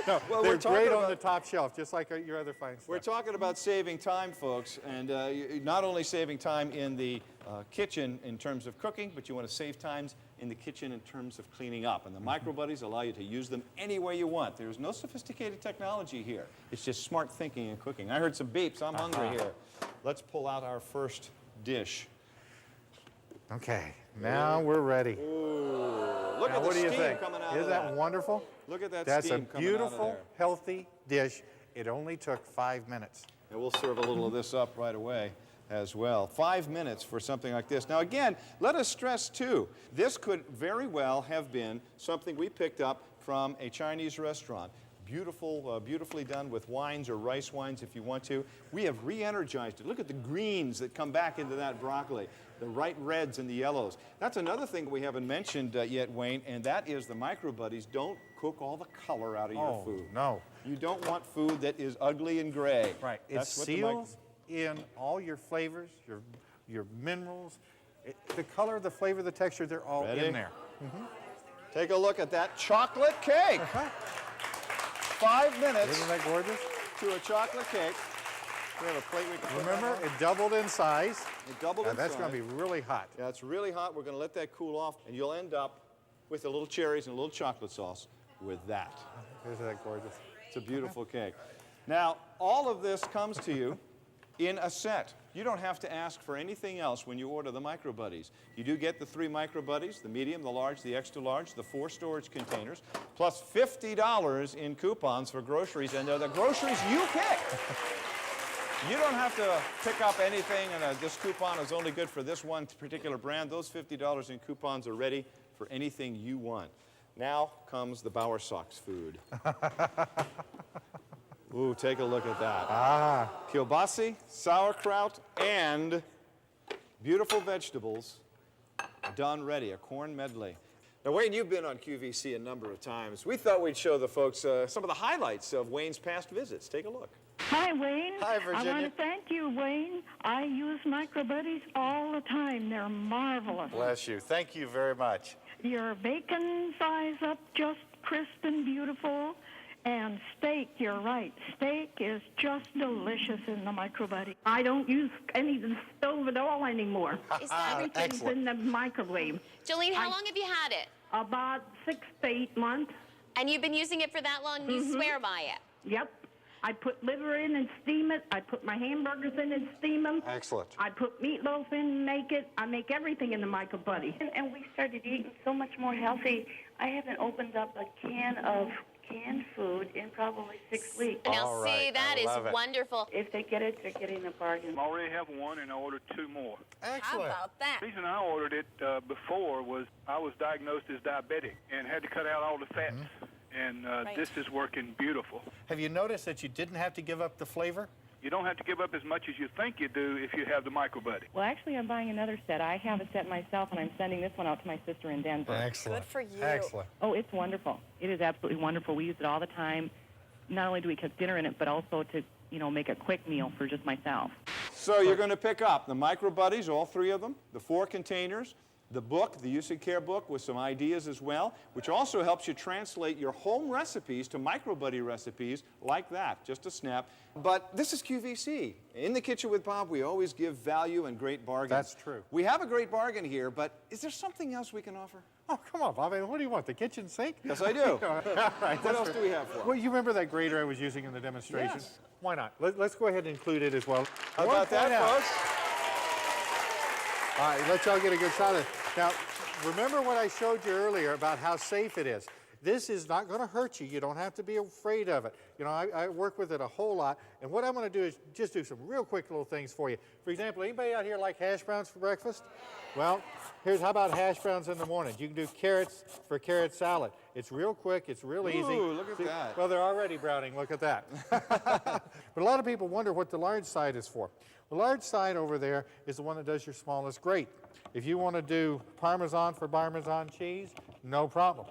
No, well, they're great on the top shelf, just like your other fine stuff. We're talking about saving time, folks, and not only saving time in the kitchen in terms of cooking, but you want to save times in the kitchen in terms of cleaning up. And the micro buddies allow you to use them any way you want. There's no sophisticated technology here. It's just smart thinking and cooking. I heard some beeps. I'm hungry here. Let's pull out our first dish. Okay, now we're ready. Ooh, look now, at the what do you steam think? coming out Isn't of that wonderful? Look at that That's steam a coming out of beautiful, there. healthy dish. It only took 5 minutes. And we'll serve a little of this up right away as well. 5 minutes for something like this. Now again, let us stress too, this could very well have been something we picked up from a Chinese restaurant. Beautiful, beautifully done with wines or rice wines if you want to. We have re-energized it. Look at the greens that come back into that broccoli, the right reds and the yellows. That's another thing we haven't mentioned yet, Wayne, and that is the micro buddies don't cook all the color out of your food. No. You don't want food that is ugly and gray. Right. It That's what seals in all your flavors, your minerals. The color, the flavor, the texture, they're all in there. Take a look at that chocolate cake. 5 minutes. Isn't that gorgeous? To a chocolate cake. We have a plate we can put Remember, that on. it doubled in size. It doubled in That's size. going to be really hot. Yeah, it's really hot. We're going to let that cool off, and you'll end up with a little cherries and a little chocolate sauce with that. Isn't that gorgeous? It's a beautiful cake. Now, all of this comes to you in a set. You don't have to ask for anything else when you order the Micro Buddies. You do get the 3 Micro Buddies, the medium, the large, the extra large, the 4 storage containers, plus $50 in coupons for groceries, and they're the groceries you pick. You don't have to pick up anything, and this coupon is only good for this one particular brand. Those $50 in coupons are ready for anything you want. Now comes the Bauer Sox food. Ooh, take a look at that. Kielbasi, sauerkraut, and beautiful vegetables done ready, a corn medley. Now, Wayne, you've been on QVC a number of times. We thought we'd show the folks some of the highlights of Wayne's past visits. Take a look. Hi, Wayne. Hi, Virginia. I want to thank you, Wayne. I use Micro Buddies all the time. They're marvelous. Bless you. Thank you very much. Your bacon size up just crisp and beautiful. And steak, you're right. Steak is just delicious in the Micro Buddy. I don't use any of the stove at all anymore. Everything's in the microwave. Jolene, how long have you had it? About 6 to 8 months. And you've been using it for that long? You swear by it? Yep. I put liver in and steam it. I put my hamburgers in and steam them. Excellent. I put meatloaf in and make it. I make everything in the Micro Buddy. And we started eating so much more healthy. I haven't opened up a can of canned food in probably 6 weeks. Now, see, that is wonderful. If they get it, they're getting a bargain. I already have one, and I ordered 2 more. Excellent. How about that? The reason I ordered it before was I was diagnosed as diabetic and had to cut out all the fats. And this is working beautiful. Have you noticed that you didn't have to give up the flavor? You don't have to give up as much as you think you do if you have the Micro Buddy. Well, actually, I'm buying another set. I have a set myself, and I'm sending this one out to my sister in Denver. Excellent. Good for you. Excellent. Oh, it's wonderful. It is absolutely wonderful. We use it all the time. Not only do we cook dinner in it, but also to, make a quick meal for just myself. So you're going to pick up the Micro Buddies, all 3 of them, the 4 containers, the book, the Use and Care book with some ideas as well, which also helps you translate your home recipes to Micro Buddy recipes like that, just a snap. But this is QVC. In the Kitchen with Bob, we always give value and great bargains. That's true. We have a great bargain here, but is there something else we can offer? Oh, come on, Bob. What do you want, the kitchen sink? Yes, I do. All right, What else do we have for? Well, you remember that grater I was using in the demonstration? Yes. Why not? Let's go ahead and include it as well. How about that, folks? All right, let y'all get a good shot of it. Now, remember what I showed you earlier about how safe it is. This is not going to hurt you. You don't have to be afraid of it. I work with it a whole lot, and what I'm going to do is just do some real quick little things for you. For example, anybody out here like hash browns for breakfast? Well, how about hash browns in the morning? You can do carrots for carrot salad. It's real quick. It's real easy. Ooh, look at that. Well, they're already browning. Look at that. But a lot of people wonder what the large side is for. The large side over there is the one that does your smallest grate. If you want to do Parmesan for Parmesan cheese, no problem.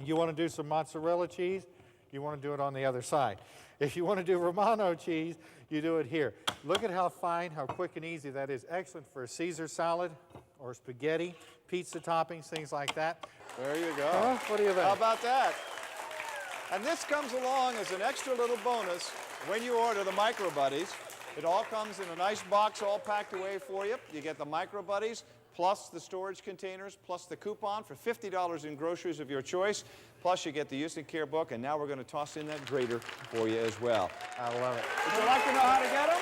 You want to do some mozzarella cheese, you want to do it on the other side. If you want to do Romano cheese, you do it here. Look at how fine, how quick and easy that is. Excellent for a Caesar salad or spaghetti, pizza toppings, things like that. There you go. What do you think? How about that? And this comes along as an extra little bonus when you order the Micro Buddies. It all comes in a nice box all packed away for you. You get the Micro Buddies, plus the storage containers, plus the coupon for $50 in groceries of your choice. Plus you get the Use and Care book, and now we're going to toss in that grater for you as well. I love it. Would you like to know how to get them?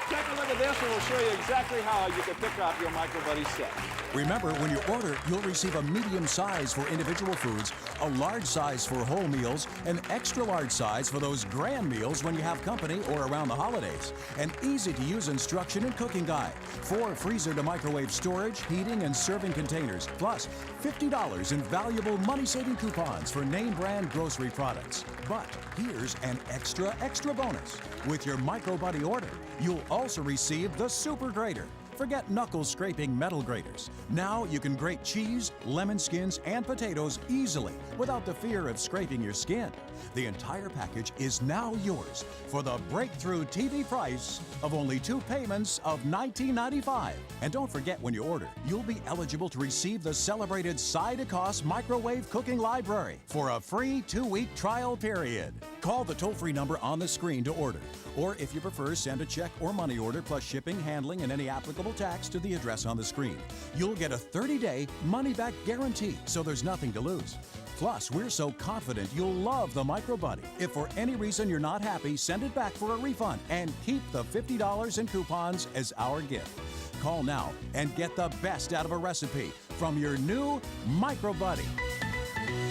Take a look at this, and we'll show you exactly how you can pick up your Micro Buddy set. Remember, when you order, you'll receive a medium size for individual foods, a large size for whole meals, an extra large size for those grand meals when you have company or around the holidays, an easy-to-use instruction and cooking guide, 4 freezer-to-microwave storage, heating, and serving containers, plus $50 in valuable money-saving coupons for name-brand grocery products. But here's an extra bonus. With your Micro Buddy order, you'll also receive the Super Grater. Forget knuckle-scraping metal graters. Now you can grate cheese, lemon skins, and potatoes easily without the fear of scraping your skin. The entire package is now yours for the breakthrough TV price of only 2 payments of $19.95. And don't forget, when you order, you'll be eligible to receive the celebrated Side-to-Cost Microwave Cooking Library for a free 2-week trial period. Call the toll-free number on the screen to order. Or if you prefer, send a check or money order plus shipping, handling, and any applicable applicable tax to the address on the screen. You'll get a 30-day money-back guarantee, so there's nothing to lose. Plus, we're so confident you'll love the Micro Buddy. If for any reason you're not happy, send it back for a refund and keep the $50 in coupons as our gift. Call now and get the best out of a recipe from your new Micro Buddy.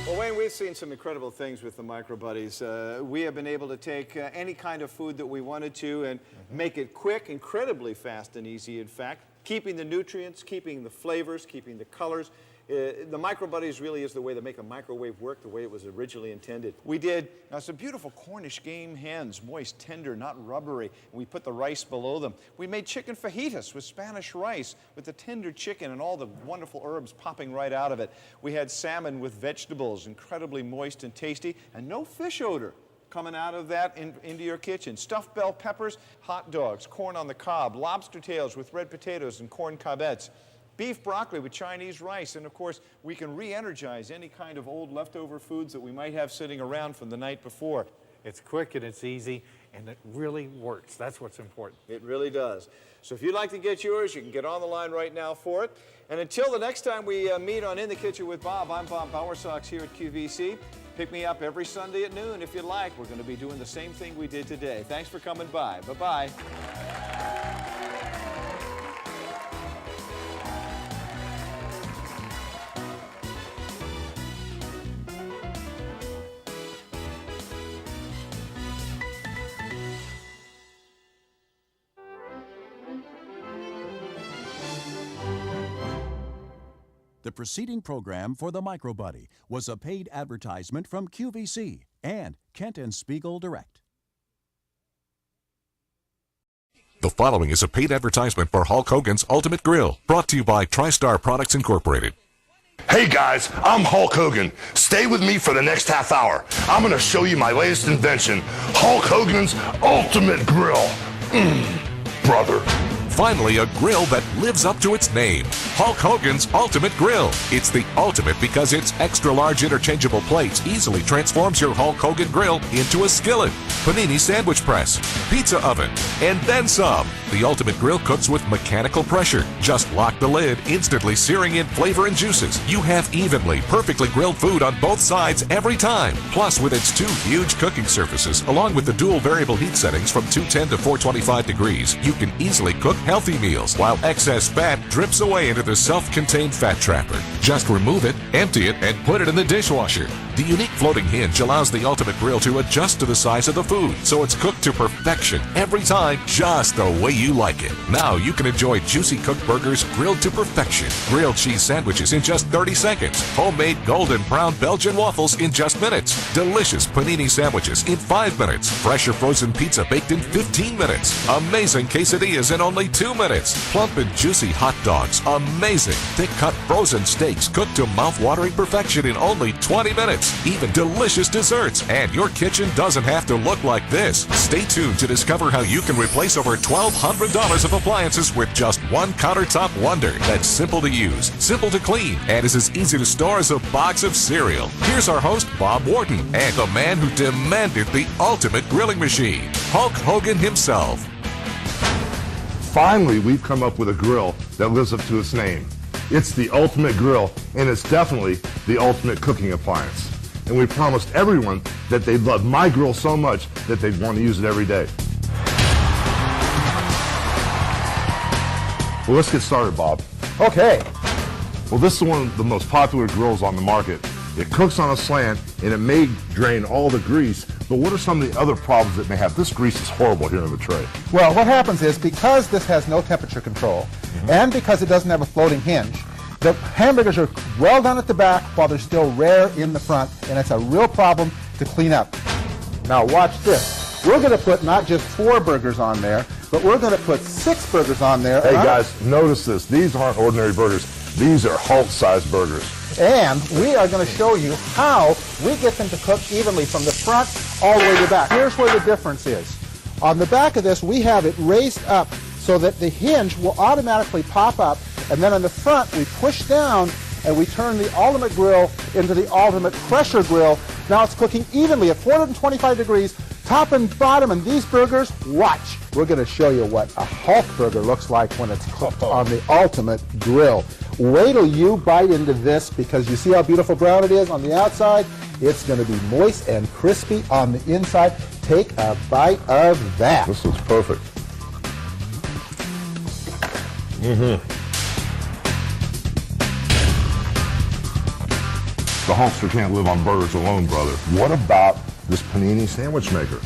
Well, Wayne, we've seen some incredible things with the Micro Buddies. We have been able to take any kind of food that we wanted to and make it quick, incredibly fast and easy, in fact, keeping the nutrients, keeping the flavors, keeping the colors. The Micro Buddies really is the way to make a microwave work the way it was originally intended. We did some beautiful Cornish game hens, moist, tender, not rubbery, and we put the rice below them. We made chicken fajitas with Spanish rice, with the tender chicken and all the wonderful herbs popping right out of it. We had salmon with vegetables, incredibly moist and tasty, and no fish odor coming out of that into your kitchen. Stuffed bell peppers, hot dogs, corn on the cob, lobster tails with red potatoes and corn cobettes. Beef broccoli with Chinese rice, and of course, we can re-energize any kind of old leftover foods that we might have sitting around from the night before. It's quick and it's easy, and it really works. That's what's important. It really does. So if you'd like to get yours, you can get on the line right now for it. And until the next time we meet on In the Kitchen with Bob, I'm Bob Bowersox here at QVC. Pick me up every Sunday at noon if you like. We're going to be doing the same thing we did today. Thanks for coming by. Bye-bye. The preceding program for the Micro Buddy was a paid advertisement from QVC and Kent and Spiegel Direct. The following is a paid advertisement for Hulk Hogan's Ultimate Grill, brought to you by TriStar Products Incorporated. Hey guys, I'm Hulk Hogan. Stay with me for the next half hour. I'm going to show you my latest invention, Hulk Hogan's Ultimate Grill. Brother. Finally, a grill that lives up to its name, Hulk Hogan's Ultimate Grill. It's the ultimate because its extra-large interchangeable plates easily transforms your Hulk Hogan grill into a skillet, panini sandwich press, pizza oven, and then some. The Ultimate Grill cooks with mechanical pressure. Just lock the lid, instantly searing in flavor and juices. You have evenly, perfectly grilled food on both sides every time. Plus, with its two huge cooking surfaces, along with the dual variable heat settings from 210 to 425 degrees, you can easily cook healthy meals while excess fat drips away into the self-contained fat trapper. Just remove it, empty it, and put it in the dishwasher. The unique floating hinge allows the Ultimate Grill to adjust to the size of the food, so it's cooked to perfection every time, just the way you like it. Now you can enjoy juicy cooked burgers grilled to perfection, grilled cheese sandwiches in just 30 seconds, homemade golden brown Belgian waffles in just minutes, delicious panini sandwiches in 5 minutes, fresh or frozen pizza baked in 15 minutes, amazing quesadillas in only 2 minutes, plump and juicy hot dogs, amazing thick-cut frozen steaks cooked to mouth-watering perfection in only 20 minutes, even delicious desserts. And your kitchen doesn't have to look like this. Stay tuned to discover how you can replace over $1,200 of appliances with just one countertop wonder that's simple to use, simple to clean, and is as easy to store as a box of cereal. Here's our host, Bob Wharton, and the man who demanded the ultimate grilling machine, Hulk Hogan himself. Finally, we've come up with a grill that lives up to its name. It's the Ultimate Grill, and it's definitely the ultimate cooking appliance. And we promised everyone that they'd love my grill so much that they'd want to use it every day. Well, let's get started, Bob. Okay. Well, this is one of the most popular grills on the market. It cooks on a slant, and it may drain all the grease, but what are some of the other problems it may have? This grease is horrible here in the tray. Well, what happens is, because this has no temperature control, and because it doesn't have a floating hinge, the hamburgers are well done at the back while they're still rare in the front, and it's a real problem to clean up. Now watch this. We're going to put not just 4 burgers on there, but we're going to put 6 burgers on there. Hey guys, notice this. These aren't ordinary burgers. These are Hulk-sized burgers. And we are going to show you how we get them to cook evenly from the front all the way to the back. Here's where the difference is. On the back of this, we have it raised up so that the hinge will automatically pop up, and then on the front, we push down and we turn the Ultimate Grill into the Ultimate Pressure Grill. Now it's cooking evenly at 425 degrees top and bottom, and these burgers, watch. We're going to show you what a Hulk burger looks like when it's cooked on the Ultimate Grill. Wait till you bite into this, because you see how beautiful brown it is on the outside? It's going to be moist and crispy on the inside. Take a bite of that. This looks perfect. Mm-hmm. The Hulkster can't live on burgers alone, brother. What about this panini sandwich maker?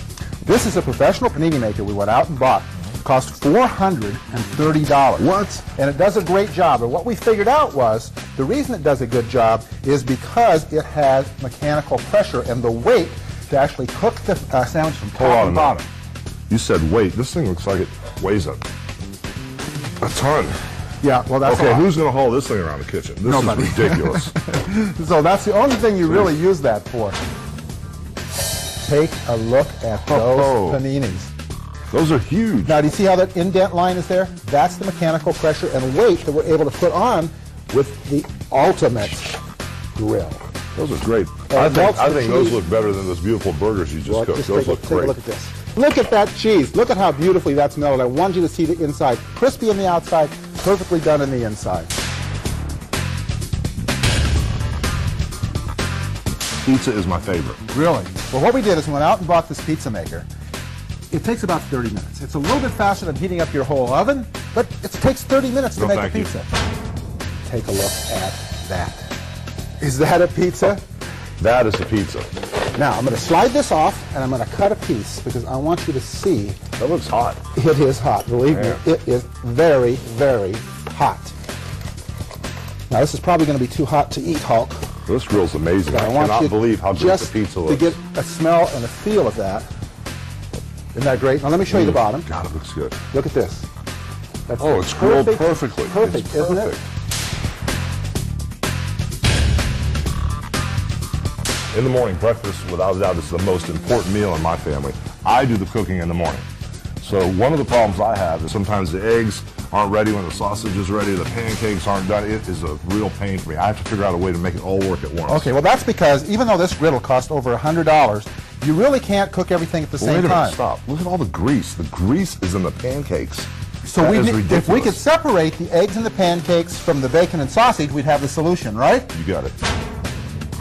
This is a professional panini maker we went out and bought. It cost $430. What? And it does a great job. And what we figured out was the reason it does a good job is because it has mechanical pressure and the weight to actually cook the sandwich from top and bottom. You said weight. This thing looks like it weighs a ton. Yeah, well, that's okay. Who's going to haul this thing around the kitchen? This Nobody. is ridiculous. So that's the only thing you really use that for. Take a look at those paninis. Those are huge. Now, do you see how that indent line is there? That's the mechanical pressure and weight that we're able to put on with the Ultimate Grill. Those are great. I think those look better than those beautiful burgers you just cooked. Those look great. Take a look at this. Look at that cheese. Look at how beautifully that's melted. I want you to see the inside. Crispy on the outside, perfectly done in the inside. Pizza is my favorite. Really? Well, what we did is we went out and bought this pizza maker. It takes about 30 minutes. It's a little bit faster than heating up your whole oven, but it takes 30 minutes to make a pizza. Take a look at that. Is that a pizza? That is a pizza. Now, I'm going to slide this off, and I'm going to cut a piece because I want you to see. That looks hot. It is hot. Believe me, it is very, very hot. Now, this is probably going to be too hot to eat, Hulk. This grill's amazing. I cannot believe how good the pizza looks. To get a smell and a feel of that. Isn't that great? Now, let me show you the bottom. God, it looks good. Look at this. That's it's grilled perfectly. Perfect, isn't it? In the morning, breakfast, without a doubt, is the most important meal in my family. I do the cooking in the morning. So one of the problems I have is sometimes the eggs aren't ready when the sausage is ready, the pancakes aren't done. It is a real pain for me. I have to figure out a way to make it all work at once. Okay, well that's because even though this griddle costs over $100, you really can't cook everything at the same time. Wait a minute, time. stop. Look at all the grease. The grease is in the pancakes. So if we could separate the eggs and the pancakes from the bacon and sausage, we'd have the solution, right? You got it.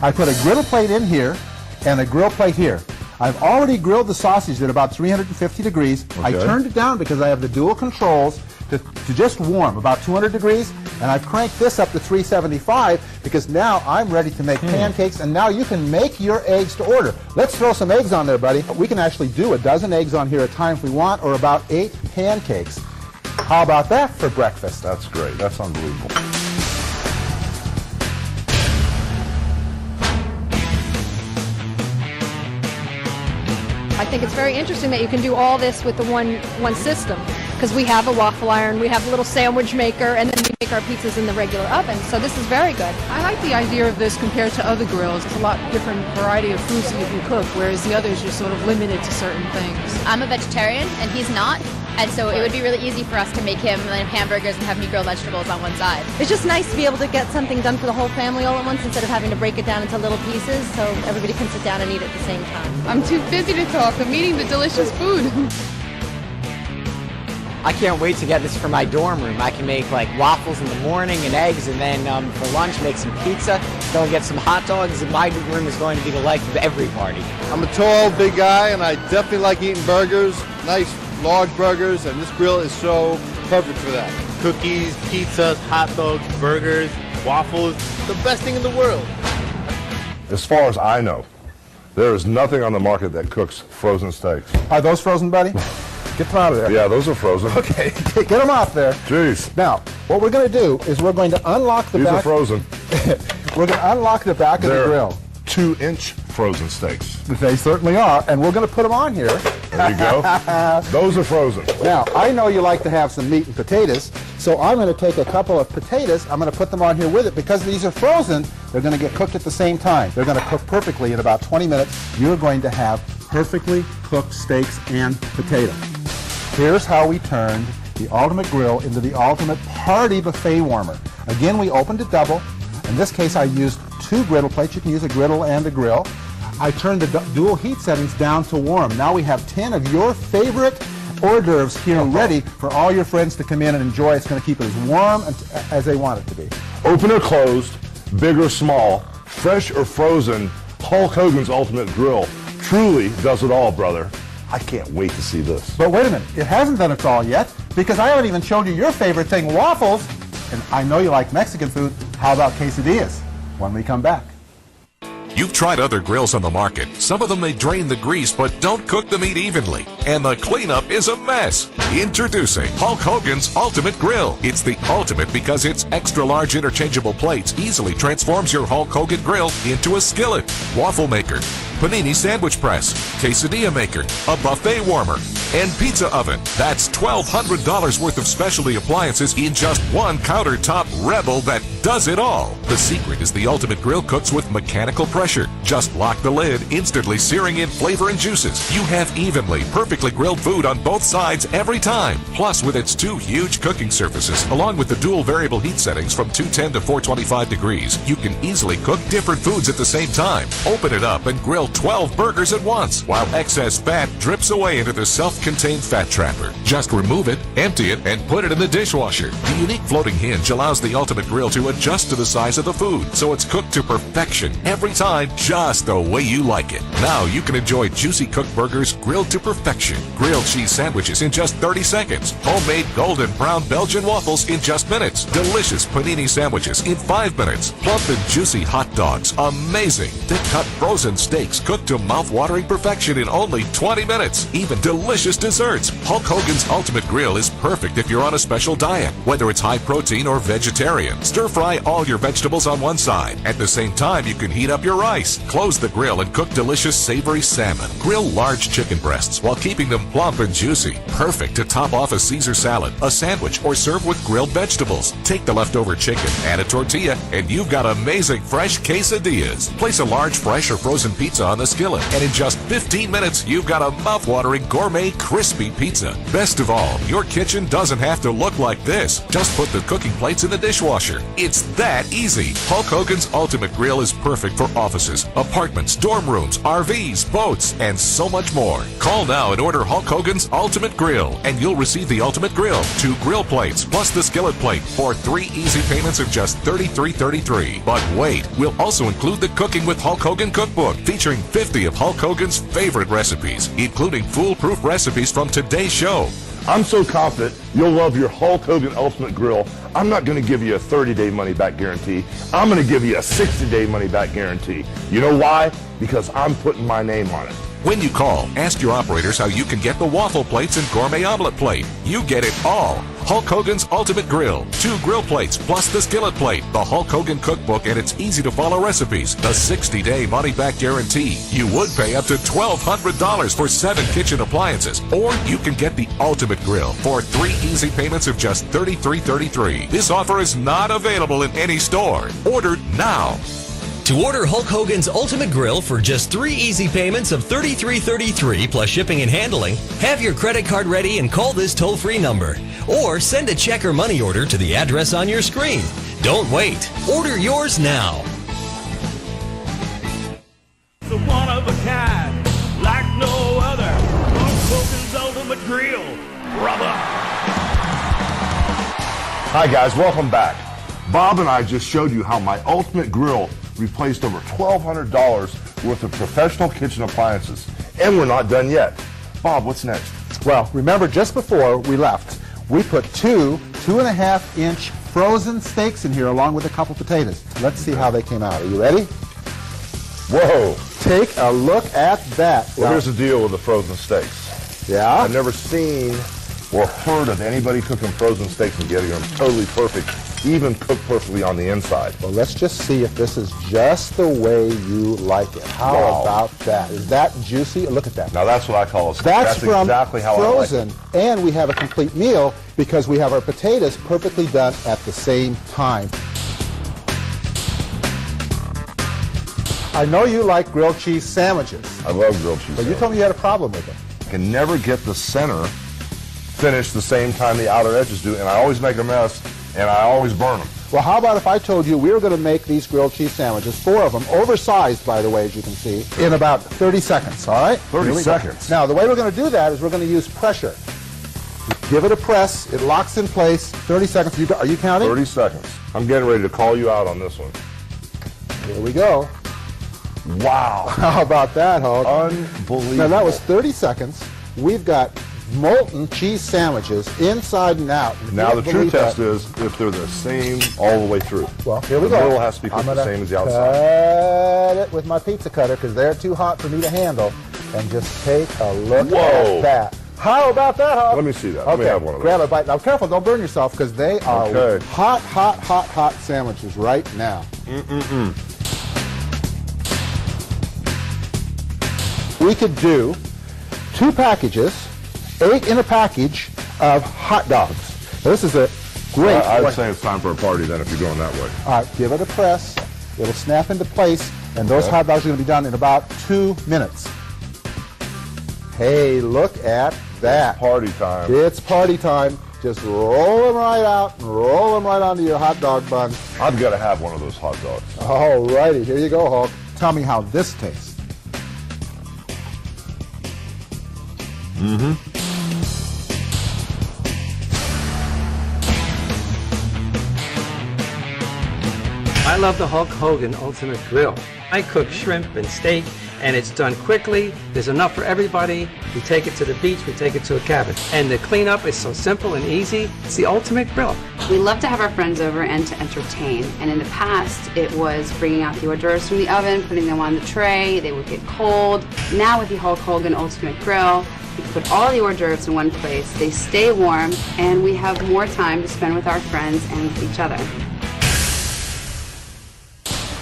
I put a griddle plate in here and a grill plate here. I've already grilled the sausage at about 350 degrees. Okay. I turned it down because I have the dual controls to just warm about 200 degrees, and I've cranked this up to 375 because now I'm ready to make pancakes, and now you can make your eggs to order. Let's throw some eggs on there, buddy. We can actually do a dozen eggs on here at a time if we want, or about 8 pancakes. How about that for breakfast? That's great. That's unbelievable. I think it's very interesting that you can do all this with the one system, because we have a waffle iron, we have a little sandwich maker, and then we make our pizzas in the regular oven. So this is very good. I like the idea of this compared to other grills. It's a lot different variety of foods that you can cook, whereas the others you're sort of limited to certain things. I'm a vegetarian and he's not, and so it would be really easy for us to make him hamburgers and have me grill vegetables on one side. It's just nice to be able to get something done for the whole family all at once instead of having to break it down into little pieces so everybody can sit down and eat at the same time. I'm too busy to talk. I'm eating the delicious food. I can't wait to get this for my dorm room. I can make like waffles in the morning and eggs, and then for lunch make some pizza, go and get some hot dogs, and my room is going to be the life of every party. I'm a tall, big guy, and I definitely like eating burgers, nice, large burgers, and this grill is so perfect for that. Cookies, pizzas, hot dogs, burgers, waffles, the best thing in the world. As far as I know, there is nothing on the market that cooks frozen steaks. Are those frozen, buddy? Get them out of there. Yeah, those are frozen. Okay, get them off there. Jeez. Now, what we're going to do is we're going to unlock the back. These are frozen. We're going to unlock the back of the grill. 2-inch frozen steaks. They certainly are, and we're going to put them on here. There you go. Those are frozen. Now, I know you like to have some meat and potatoes, so I'm going to take a couple of potatoes. I'm going to put them on here with it. Because these are frozen, they're going to get cooked at the same time. They're going to cook perfectly in about 20 minutes. You're going to have perfectly cooked steaks and potatoes. Here's how we turned the Ultimate Grill into the Ultimate Party Buffet Warmer. Again, we opened it double. In this case, I used 2 griddle plates. You can use a griddle and a grill. I turned the dual heat settings down to warm. Now we have 10 of your favorite hors d'oeuvres here ready for all your friends to come in and enjoy. It's going to keep it as warm as they want it to be. Open or closed, big or small, fresh or frozen, Hulk Hogan's Ultimate Grill truly does it all, brother. I can't wait to see this. But wait a minute, it hasn't done it all yet, because I haven't even showed you your favorite thing, waffles. And I know you like Mexican food. How about quesadillas? When we come back. You've tried other grills on the market. Some of them may drain the grease but don't cook the meat evenly. And the cleanup is a mess. Introducing Hulk Hogan's Ultimate Grill. It's the ultimate because its extra large interchangeable plates easily transforms your Hulk Hogan grill into a skillet, waffle maker, panini sandwich press, quesadilla maker, a buffet warmer, and pizza oven. That's $1,200 worth of specialty appliances in just one countertop rebel that does it all. The secret is the Ultimate Grill cooks with mechanical pressure. Just lock the lid, instantly searing in flavor and juices. You have evenly, perfectly grilled food on both sides every time. Plus, with its 2 huge cooking surfaces, along with the dual variable heat settings from 210 to 425 degrees, you can easily cook different foods at the same time. Open it up and grill 12 burgers at once, while excess fat drips away into the self-contained fat trapper. Just remove it, empty it, and put it in the dishwasher. The unique floating hinge allows the Ultimate Grill to adjust to the size of the food, so it's cooked to perfection every time, just the way you like it. Now you can enjoy juicy cooked burgers grilled to perfection, grilled cheese sandwiches in just 30 seconds, homemade golden brown Belgian waffles in just minutes, delicious panini sandwiches in 5 minutes, plump and juicy hot dogs, amazing thick-cut frozen steaks cooked to mouth-watering perfection in only 20 minutes, even delicious desserts. Hulk Hogan's Ultimate Grill is perfect if you're on a special diet, whether it's high protein or vegetarian. Stir-fry all your vegetables on one side. At the same time, you can heat up your rice. Close the grill and cook delicious savory salmon. Grill large chicken breasts while keeping them plump and juicy. Perfect to top off a Caesar salad, a sandwich, or serve with grilled vegetables. Take the leftover chicken, add a tortilla, and you've got amazing fresh quesadillas. Place a large fresh or frozen pizza on the skillet, and in just 15 minutes, you've got a mouth-watering gourmet crispy pizza. Best of all, your kitchen doesn't have to look like this. Just put the cooking plates in the dishwasher. It's that easy. Hulk Hogan's Ultimate Grill is perfect for offices, apartments, dorm rooms, RVs, boats, and so much more. Call now and order Hulk Hogan's Ultimate Grill, and you'll receive the Ultimate Grill, 2 grill plates, plus the skillet plate for 3 easy payments of just $33.33. But wait, we'll also include the Cooking with Hulk Hogan cookbook, featuring 50 of Hulk Hogan's favorite recipes, including foolproof recipes from today's show. I'm so confident you'll love your Hulk Hogan Ultimate Grill. I'm not going to give you a 30-day money-back guarantee. I'm going to give you a 60-day money-back guarantee. You know why? Because I'm putting my name on it. When you call, ask your operators how you can get the waffle plates and gourmet omelet plate. You get it all. Hulk Hogan's Ultimate Grill, 2 grill plates plus the skillet plate, the Hulk Hogan cookbook and its easy-to-follow recipes, the 60-day money-back guarantee. You would pay up to $1,200 for 7 kitchen appliances, or you can get the Ultimate Grill for 3 easy payments of just $33.33. This offer is not available in any store. Order now. To order Hulk Hogan's Ultimate Grill for just 3 easy payments of $33.33 plus shipping and handling, have your credit card ready and call this toll-free number. Or send a check or money order to the address on your screen. Don't wait. Order yours now. It's a one of a kind, like no other. Hulk Hogan's Ultimate Grill, brother. Hi guys, welcome back. Bob and I just showed you how my Ultimate Grill replaced over $1,200 worth of professional kitchen appliances. And we're not done yet. Bob, what's next? Well, remember just before we left, we put 2 2.5-inch frozen steaks in here along with a couple potatoes. Let's see how they came out. Are you ready? Whoa. Take a look at that. Well, here's the deal with the frozen steaks. Yeah? I've never seen or heard of anybody cooking frozen steaks and getting them totally perfect, even cooked perfectly on the inside. Well, let's just see if this is just the way you like it. How about that? Is that juicy? Look at that. Now that's what I call a steak. That's from exactly how frozen, I like it. And we have a complete meal because we have our potatoes perfectly done at the same time. I know you like grilled cheese sandwiches. I love grilled cheese But you told me you had a problem with them. I can never get the center finished the same time the outer edges do, and I always make a mess, and I always burn them. Well, how about if I told you we were going to make these grilled cheese sandwiches, 4 of them, oversized, by the way, as you can see, in about 30 seconds, all right? 30 seconds. Now, the way we're going to do that is we're going to use pressure. Give it a press. It locks in place. 30 seconds. Are you counting? 30 seconds. I'm getting ready to call you out on this one. Here we go. Wow. How about that, Hulk? Unbelievable. Now, that was 30 seconds. We've got molten cheese sandwiches inside and out. Now, the true test is if they're the same all the way through. Well, here we go. The middle has to be cooked the same as the outside. Cut it with my pizza cutter because they're too hot for me to handle. And just take a look at that. How about that, Hulk? Let me see that. Okay. Let me have one of those. Grab a bite. Now, careful. Don't burn yourself because they are hot, hot, hot, hot sandwiches right now. We could do 2 packages, 8 in a package of hot dogs. Now, this is a great I'd say it's time for a party then if you're going that way. All right, give it a press. It'll snap into place, and those hot dogs are going to be done in about 2 minutes. Hey, look at that. It's party time. It's party time. Just roll them right out and roll them right onto your hot dog bun. I've got to have one of those hot dogs. All righty, here you go, Hulk. Tell me how this tastes. I love the Hulk Hogan Ultimate Grill. I cook shrimp and steak, and it's done quickly. There's enough for everybody. We take it to the beach, we take it to a cabin. And the cleanup is so simple and easy. It's the ultimate grill. We love to have our friends over and to entertain. And in the past, it was bringing out the hors d'oeuvres from the oven, putting them on the tray. They would get cold. Now with the Hulk Hogan Ultimate Grill, we put all the hors d'oeuvres in one place. They stay warm, and we have more time to spend with our friends and with each other.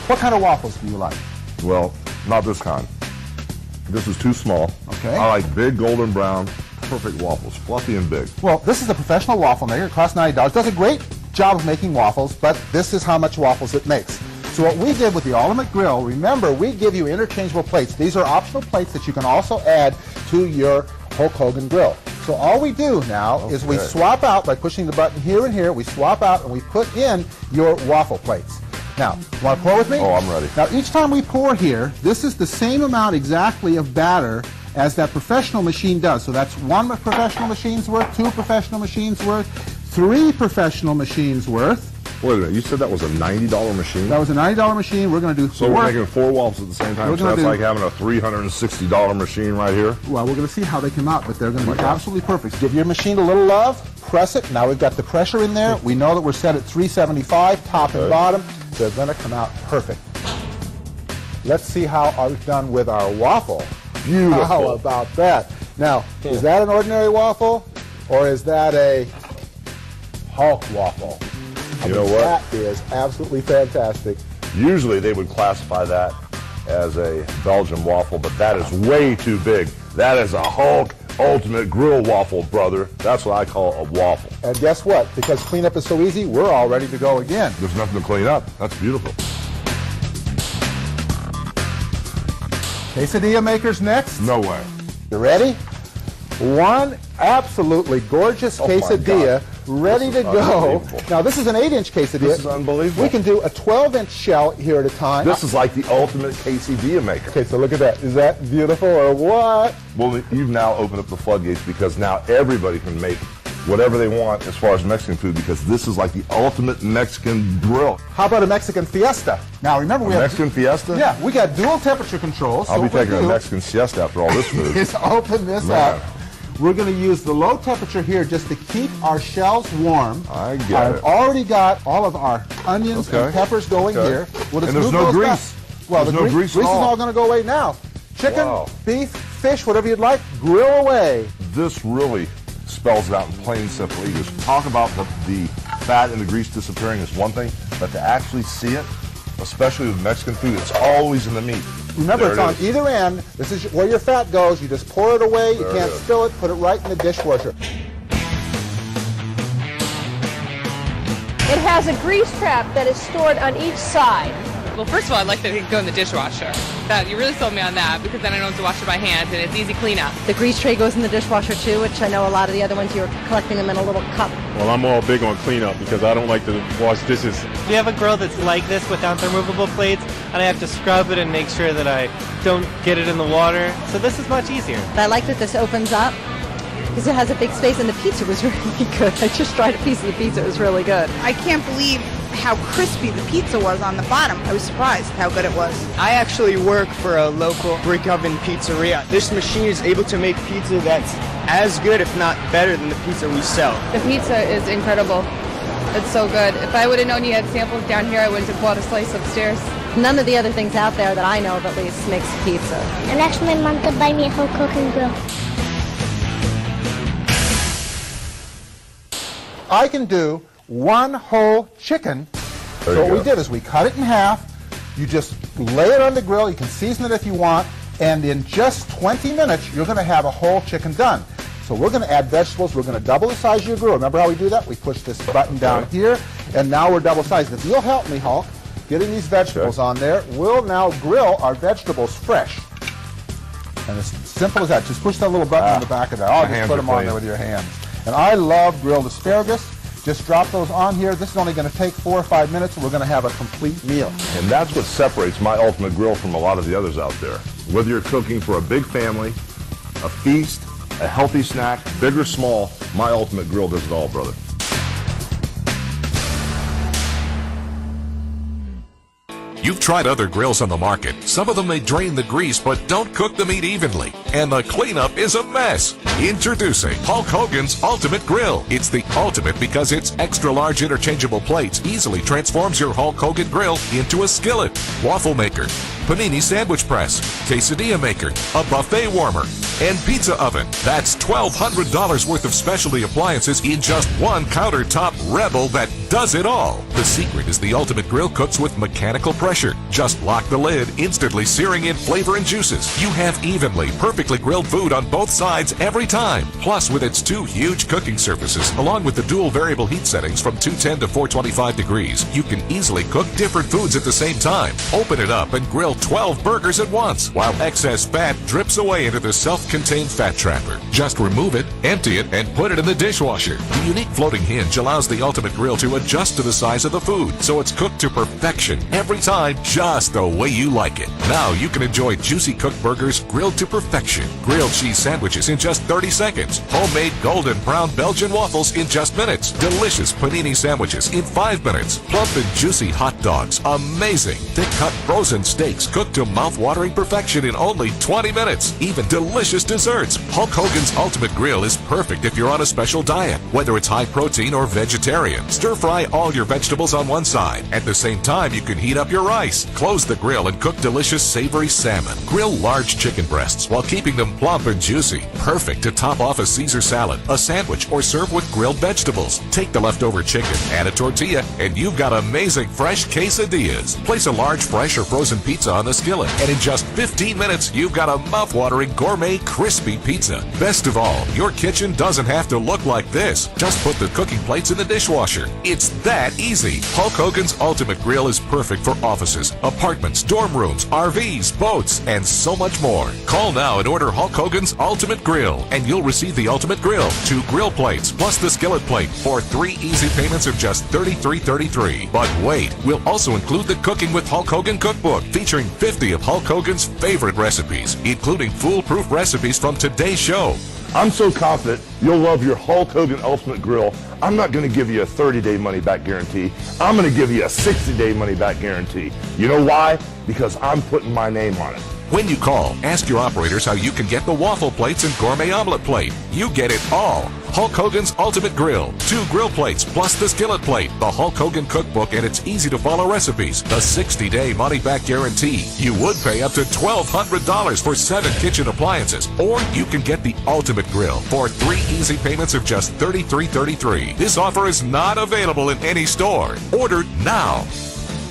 What kind of waffles do you like? Well, not this kind. This is too small. Okay. I like big golden brown, perfect waffles, fluffy and big. Well, this is a professional waffle maker. It costs $90. Does a great job of making waffles, but this is how much waffles it makes. So what we did with the Ultimate Grill, remember, we give you interchangeable plates. These are optional plates that you can also add to your Hulk Hogan grill. So all we do now is we swap out by pushing the button here and here. We swap out and we put in your waffle plates. Now, want to pour with me? Oh, I'm ready. Now, each time we pour here, this is the same amount exactly of batter as that professional machine does. So that's 1 professional machine's worth, 2 professional machines worth, 3 professional machines worth. Wait a minute, you said that was a $90 machine? That was a $90 machine. We're going to do 4. So we're making 4 waffles at the same time, so that's like having a $360 machine right here? Well, we're going to see how they come out, but they're going to be absolutely perfect. Give your machine a little love, press it. Now we've got the pressure in there. We know that we're set at 375, top and bottom. They're going to come out perfect. Let's see how I've done with our waffle. Beautiful. How about that? Now, is that an ordinary waffle, or is that a Hulk waffle? You know what? That is absolutely fantastic. Usually they would classify that as a Belgian waffle, but that is way too big. That is a Hulk Ultimate Grill waffle, brother. That's what I call a waffle. And guess what? Because cleanup is so easy, we're all ready to go again. There's nothing to clean up. That's beautiful. Quesadilla makers next. No way. You ready? One absolutely gorgeous quesadilla ready to go. Now, this is an 8-inch quesadilla. This is unbelievable. We can do a 12-inch shell here at a time. This is like the ultimate quesadilla maker. Okay, so look at that. Is that beautiful or what? Well, you've now opened up the floodgates because now everybody can make whatever they want as far as Mexican food because this is like the ultimate Mexican grill. How about a Mexican fiesta? Now, remember we have Mexican fiesta? Yeah, we got dual temperature controls. I'll be taking a Mexican siesta after all this food. Just open this up. We're going to use the low temperature here just to keep our shells warm. I get it. I've already got all of our onions and peppers going here. We'll and there's no grease. Well, there's the no grease is all going to go away now. Chicken, beef, fish, whatever you'd like, grill away. This really spells it out in plain simple English. Talk about the fat and the grease disappearing is one thing, but to actually see it, especially with Mexican food, it's always in the meat. Remember, it's on either end. This is where your fat goes. You just pour it away. You can't spill it. Put it right in the dishwasher. It has a grease trap that is stored on each side. Well, first of all, I like that it can go in the dishwasher. That you really sold me on that, because then I don't have to wash it by hand and it's easy cleanup. The grease tray goes in the dishwasher too, which I know a lot of the other ones you're collecting them in a little cup. Well, I'm all big on cleanup because I don't like to wash dishes. We have a grill that's like this without the removable plates, and I have to scrub it and make sure that I don't get it in the water. So this is much easier. I like that this opens up because it has a big space, and the pizza was really good. I just tried a piece of the pizza. It was really good. I can't believe how crispy the pizza was on the bottom. I was surprised how good it was. I actually work for a local brick oven pizzeria. This machine is able to make pizza that's as good, if not better, than the pizza we sell. The pizza is incredible. It's so good. If I would have known you had samples down here, I wouldn't have bought a slice upstairs. None of the other things out there that I know of at least makes pizza. I'm asking my mom to buy me a Hulk Hogan grill. I can do one whole chicken. There So you what we go. did is we cut it in half. You just lay it on the grill. You can season it if you want. And in just 20 minutes, you're going to have a whole chicken done. So we're going to add vegetables. We're going to double the size of your grill. Remember how we do that? We push this button down here, and now we're double sized. If you'll help me, Hulk, getting these vegetables on there, we'll now grill our vegetables fresh. And it's simple as that. Just push that little button on the back of that. I'll my just hands put are them on clean. there with your hands. And I love grilled asparagus. Just drop those on here. This is only going to take 4 or 5 minutes, and we're going to have a complete meal. And that's what separates my Ultimate Grill from a lot of the others out there. Whether you're cooking for a big family, a feast, a healthy snack, big or small, my Ultimate Grill does it all, brother. You've tried other grills on the market. Some of them may drain the grease but don't cook the meat evenly. And the cleanup is a mess. Introducing Hulk Hogan's Ultimate Grill. It's the ultimate because its extra large interchangeable plates easily transforms your Hulk Hogan grill into a skillet, waffle maker, panini sandwich press, quesadilla maker, a buffet warmer, and pizza oven. That's $1,200 worth of specialty appliances in just one countertop rebel that does it all. The secret is the Ultimate Grill cooks with mechanical pressure. Just lock the lid, instantly searing in flavor and juices. You have evenly, perfectly grilled food on both sides every time. Plus, with its 2 huge cooking surfaces, along with the dual variable heat settings from 210 to 425 degrees, you can easily cook different foods at the same time. Open it up and grill 12 burgers at once, while excess fat drips away into the self-contained fat trapper. Just remove it, empty it, and put it in the dishwasher. The unique floating hinge allows the Ultimate Grill to adjust to the size of the food, so it's cooked to perfection every time, just the way you like it. Now you can enjoy juicy cooked burgers grilled to perfection, grilled cheese sandwiches in just 30 seconds, homemade golden brown Belgian waffles in just minutes, delicious panini sandwiches in 5 minutes, plump and juicy hot dogs, amazing thick-cut frozen steaks cooked to mouth-watering perfection in only 20 minutes, even delicious desserts. Hulk Hogan's Ultimate Grill is perfect if you're on a special diet, whether it's high protein or vegetarian. Stir-fry all your vegetables on one side. At the same time, you can heat up your rice. Close the grill and cook delicious savory salmon. Grill large chicken breasts while keeping them plump and juicy. Perfect to top off a Caesar salad, a sandwich, or serve with grilled vegetables. Take the leftover chicken, add a tortilla, and you've got amazing fresh quesadillas. Place a large fresh or frozen pizza on the skillet, and in just 15 minutes, you've got a mouth-watering gourmet crispy pizza. Best of all, your kitchen doesn't have to look like this. Just put the cooking plates in the dishwasher. It's that easy. Hulk Hogan's Ultimate Grill is perfect for offices, apartments, dorm rooms, RVs, boats, and so much more. Call now and order Hulk Hogan's Ultimate Grill, and you'll receive the Ultimate Grill, 2 grill plates, plus the skillet plate for 3 easy payments of just $33.33. But wait, we'll also include the Cooking with Hulk Hogan cookbook, featuring 50 of Hulk Hogan's favorite recipes, including foolproof recipes from today's show. I'm so confident you'll love your Hulk Hogan Ultimate Grill. I'm not going to give you a 30-day money-back guarantee. I'm going to give you a 60-day money-back guarantee. You know why? Because I'm putting my name on it. When you call, ask your operators how you can get the waffle plates and gourmet omelet plate. You get it all. Hulk Hogan's Ultimate Grill, 2 grill plates plus the skillet plate, the Hulk Hogan cookbook and its easy-to-follow recipes, the 60-day money-back guarantee. You would pay up to $1,200 for 7 kitchen appliances, or you can get the Ultimate Grill for 3 easy payments of just $33.33. This offer is not available in any store. Order now.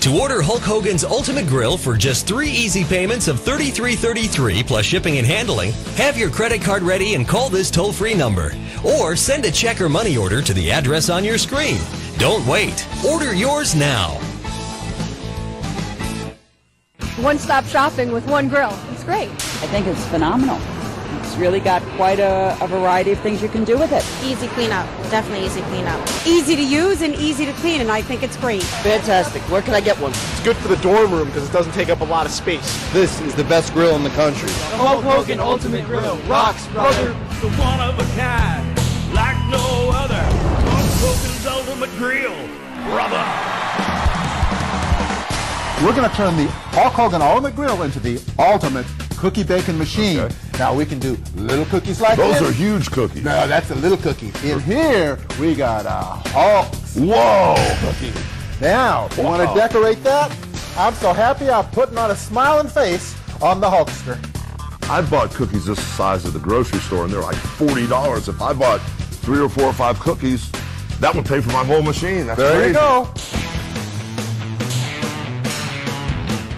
To order Hulk Hogan's Ultimate Grill for just 3 easy payments of $33.33 plus shipping and handling, have your credit card ready and call this toll-free number. Or send a check or money order to the address on your screen. Don't wait. Order yours now. one-stop shopping with one grill. It's great. I think it's phenomenal. It's really got quite a variety of things you can do with it. Easy cleanup. Definitely easy cleanup. Easy to use and easy to clean, and I think it's great. Fantastic. Where can I get one? It's good for the dorm room because it doesn't take up a lot of space. This is the best grill in the country. The Hulk Hogan Ultimate Grill rocks, brother. The one of a kind, like no other. Hulk Hogan's Ultimate Grill, brother. We're going to turn the Hulk Hogan Ultimate Grill into the ultimate cookie baking machine. Okay. Now we can do little cookies like Those this. are huge cookies. No, that's a little cookie. In here, we got a Hulk cookie. Now, you want to decorate that? I'm so happy I'm putting on a smiling face on the Hulkster. I bought cookies this size at the grocery store, and they're like $40. If I bought 3 or 4 or 5 cookies, that would pay for my whole machine. That's There crazy. you go.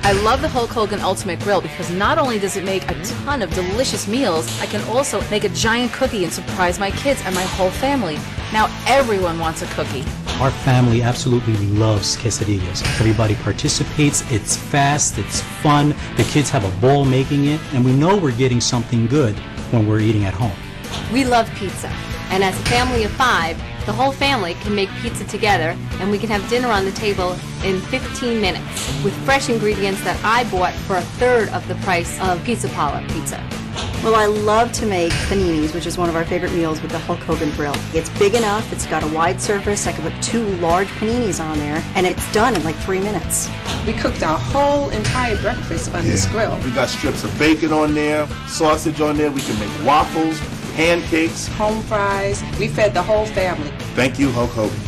I love the Hulk Hogan Ultimate Grill because not only does it make a ton of delicious meals, I can also make a giant cookie and surprise my kids and my whole family. Now everyone wants a cookie. Our family absolutely loves quesadillas. Everybody participates, it's fast, it's fun, the kids have a ball making it, and we know we're getting something good when we're eating at home. We love pizza, and as a family of 5, the whole family can make pizza together, and we can have dinner on the table in 15 minutes with fresh ingredients that I bought for 1/3 of the price of Pizza Parlor pizza. Well, I love to make paninis, which is one of our favorite meals, with the Hulk Hogan grill. It's big enough, it's got a wide surface, I can put 2 large paninis on there, and it's done in like 3 minutes. We cooked our whole entire breakfast on this grill. We got strips of bacon on there, sausage on there, we can make waffles, pancakes, Home fries. We fed the whole family. Thank you, Hulk Hogan.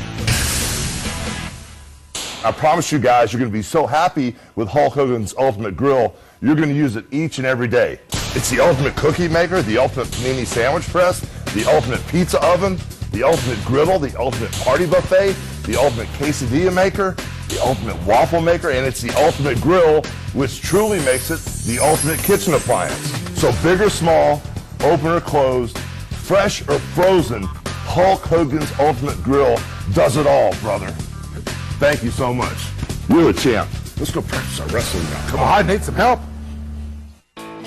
I promise you guys, you're going to be so happy with Hulk Hogan's Ultimate Grill, you're going to use it each and every day. It's the ultimate cookie maker, the ultimate panini sandwich press, the ultimate pizza oven, the ultimate griddle, the ultimate party buffet, the ultimate quesadilla maker, the ultimate waffle maker, and it's the ultimate grill, which truly makes it the ultimate kitchen appliance. So big or small, open or closed, fresh or frozen, Hulk Hogan's Ultimate Grill does it all, brother. Thank you so much. You're a champ. Let's go practice our wrestling now. Come on. I need some help.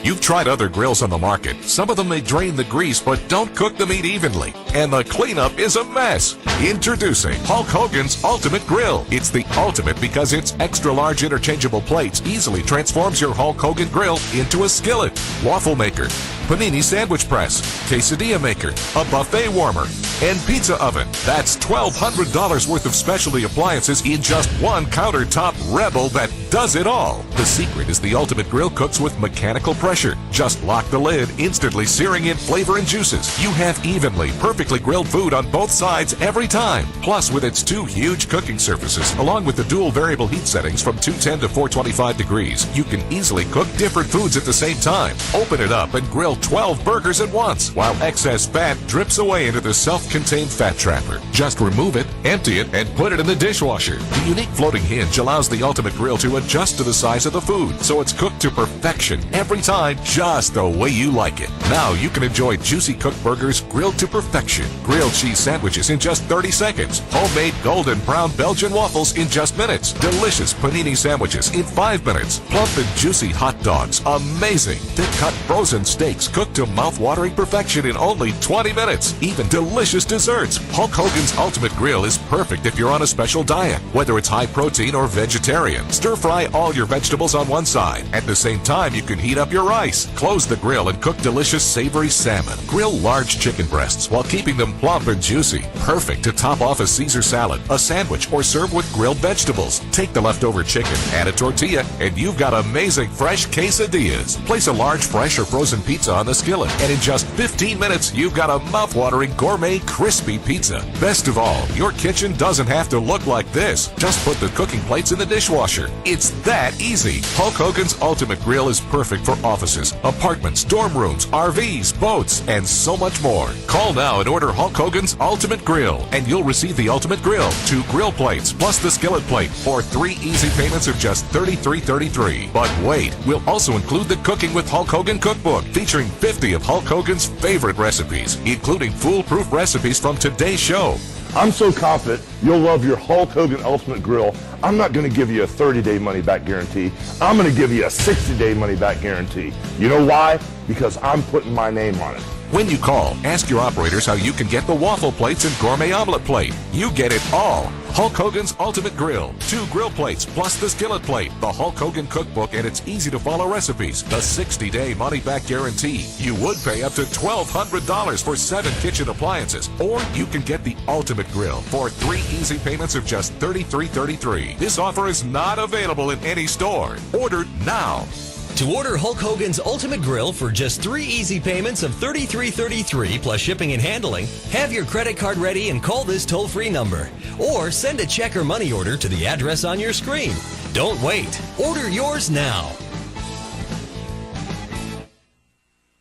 You've tried other grills on the market. Some of them may drain the grease, but don't cook the meat evenly. And the cleanup is a mess. Introducing Hulk Hogan's Ultimate Grill. It's the ultimate because its extra large interchangeable plates easily transforms your Hulk Hogan grill into a skillet, waffle maker, panini sandwich press, quesadilla maker, a buffet warmer, and pizza oven. That's $1,200 worth of specialty appliances in just one countertop rebel that does it all. The secret is the Ultimate Grill cooks with mechanical pressure. Just lock the lid, instantly searing in flavor and juices. You have evenly, perfectly grilled food on both sides every time. Plus, with its 2 huge cooking surfaces, along with the dual variable heat settings from 210 to 425 degrees, you can easily cook different foods at the same time. Open it up and grill 12 burgers at once, while excess fat drips away into the self-contained fat trapper. Just remove it, empty it, and put it in the dishwasher. The unique floating hinge allows the Ultimate Grill to adjust to the size of the food, so it's cooked to perfection every time, just the way you like it. Now you can enjoy juicy cooked burgers grilled to perfection, grilled cheese sandwiches in just 30 seconds, homemade golden brown Belgian waffles in just minutes, delicious panini sandwiches in 5 minutes, plump and juicy hot dogs, amazing thick-cut frozen steaks cooked to mouth-watering perfection in only 20 minutes, even delicious desserts. Hulk Hogan's Ultimate Grill is perfect if you're on a special diet, whether it's high protein or vegetarian. Stir fry all your vegetables on one side. At the same time, you can heat up your rice. Close the grill and cook delicious savory salmon. Grill large chicken breasts while keeping them plump and juicy. Perfect to top off a Caesar salad, a sandwich, or serve with grilled vegetables. Take the leftover chicken, add a tortilla, and you've got amazing fresh quesadillas. Place a large fresh or frozen pizza on the skillet, and in just 15 minutes, you've got a mouth-watering gourmet crispy pizza. Best of all, your kitchen doesn't have to look like this. Just put the cooking plates in the dishwasher. It's that easy. Hulk Hogan's Ultimate Grill is perfect for offices, apartments, dorm rooms, RVs, boats, and so much more. Call now and order Hulk Hogan's Ultimate Grill, and you'll receive the Ultimate Grill, 2 grill plates, plus the skillet plate, for 3 easy payments of just $33.33. But wait, we'll also include the Cooking with Hulk Hogan cookbook, featuring 50 of Hulk Hogan's favorite recipes, including foolproof recipes from today's show. I'm so confident you'll love your Hulk Hogan Ultimate Grill. I'm not going to give you a 30-day money-back guarantee. I'm going to give you a 60-day money-back guarantee. You know why? Because I'm putting my name on it. When you call, ask your operators how you can get the waffle plates and gourmet omelet plate. You get it all. Hulk Hogan's Ultimate Grill. 2 grill plates plus the skillet plate. The Hulk Hogan cookbook and its easy-to-follow recipes. The 60-day money-back guarantee. You would pay up to $1,200 for 7 kitchen appliances. Or you can get the Ultimate Grill for 3 easy payments of just $33.33. This offer is not available in any store. Order now. To order Hulk Hogan's Ultimate Grill for just 3 easy payments of $33.33 plus shipping and handling, have your credit card ready and call this toll-free number. Or send a check or money order to the address on your screen. Don't wait. Order yours now.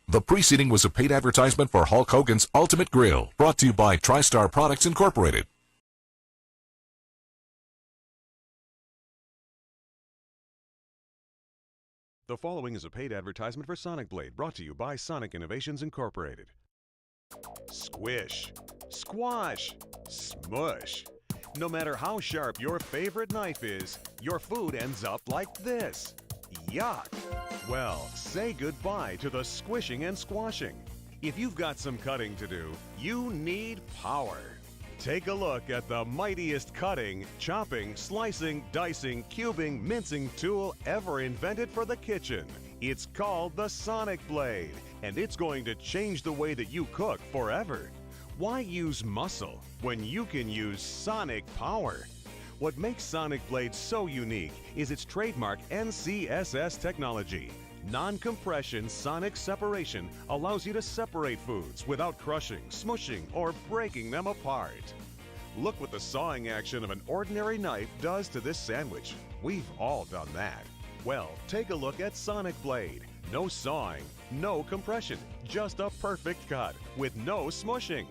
The preceding was a paid advertisement for Hulk Hogan's Ultimate Grill, brought to you by TriStar Products Incorporated. The following is a paid advertisement for Sonic Blade, brought to you by Sonic Innovations Incorporated. Squish, squash, smush. No matter how sharp your favorite knife is, your food ends up like this. Yuck! Well, say goodbye to the squishing and squashing. If you've got some cutting to do, you need power. Take a look at the mightiest cutting, chopping, slicing, dicing, cubing, mincing tool ever invented for the kitchen. It's called the Sonic Blade, and it's going to change the way that you cook forever. Why use muscle when you can use sonic power? What makes Sonic Blade so unique is its trademark NCSS technology. Non-compression sonic separation allows you to separate foods without crushing, smushing, or breaking them apart. Look what the sawing action of an ordinary knife does to this sandwich. We've all done that. Well, take a look at Sonic Blade. No sawing, no compression, just a perfect cut with no smushing.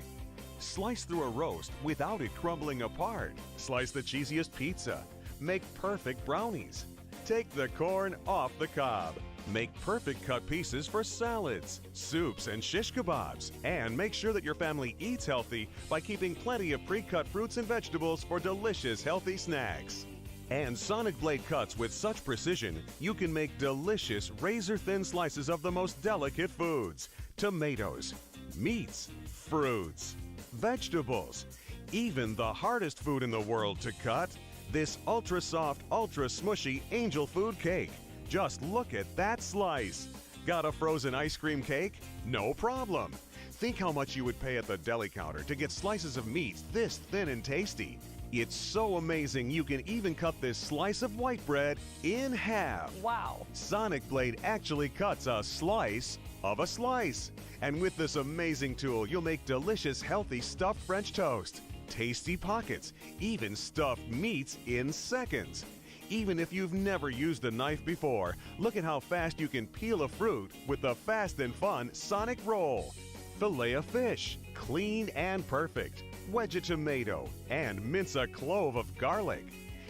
Slice through a roast without it crumbling apart. Slice the cheesiest pizza. Make perfect brownies. Take the corn off the cob. Make perfect cut pieces for salads, soups, and shish kebabs. And make sure that your family eats healthy by keeping plenty of pre-cut fruits and vegetables for delicious, healthy snacks. And Sonic Blade cuts with such precision, you can make delicious, razor-thin slices of the most delicate foods. Tomatoes, meats, fruits, vegetables, even the hardest food in the world to cut. This ultra-soft, ultra-smushy angel food cake. Just look at that slice. Got a frozen ice cream cake? No problem. Think how much you would pay at the deli counter to get slices of meat this thin and tasty. It's so amazing you can even cut this slice of white bread in half. Wow. Sonic Blade actually cuts a slice of a slice. And with this amazing tool, you'll make delicious, healthy stuffed French toast, tasty pockets, even stuffed meats in seconds. Even if you've never used a knife before, look at how fast you can peel a fruit with the fast and fun Sonic Roll. Fillet a fish, clean and perfect. Wedge a tomato, and mince a clove of garlic.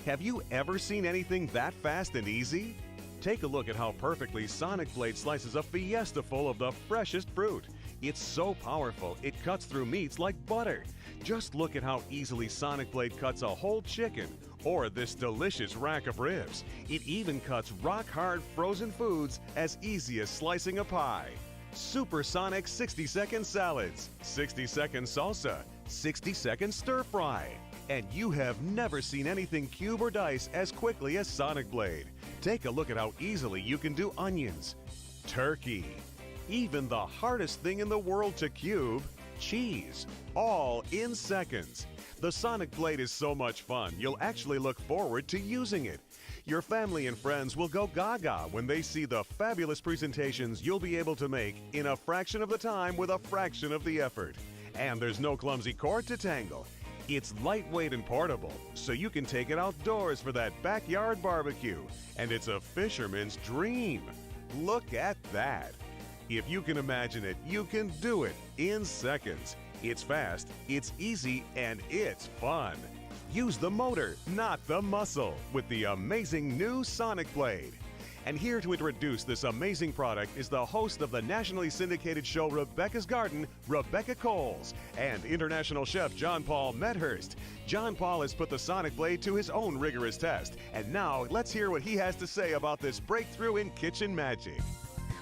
Have you ever seen anything that fast and easy? Take a look at how perfectly Sonic Blade slices a fiesta full of the freshest fruit. It's so powerful, it cuts through meats like butter. Just look at how easily Sonic Blade cuts a whole chicken, or this delicious rack of ribs. It even cuts rock-hard frozen foods as easy as slicing a pie. Supersonic 60-second salads, 60-second salsa, 60-second stir-fry. And you have never seen anything cube or dice as quickly as Sonic Blade. Take a look at how easily you can do onions, turkey, even the hardest thing in the world to cube, cheese, all in seconds. The Sonic Blade is so much fun, you'll actually look forward to using it. Your family and friends will go gaga when they see the fabulous presentations you'll be able to make in a fraction of the time with a fraction of the effort. And there's no clumsy cord to tangle. It's lightweight and portable, so you can take it outdoors for that backyard barbecue. And it's a fisherman's dream. Look at that. If you can imagine it, you can do it in seconds. It's fast, it's easy, and it's fun. Use the motor, not the muscle, with the amazing new Sonic Blade. And here to introduce this amazing product is the host of the nationally syndicated show Rebecca's Garden, Rebecca Coles, and international chef John Paul Medhurst. John Paul has put the Sonic Blade to his own rigorous test. And now let's hear what he has to say about this breakthrough in kitchen magic.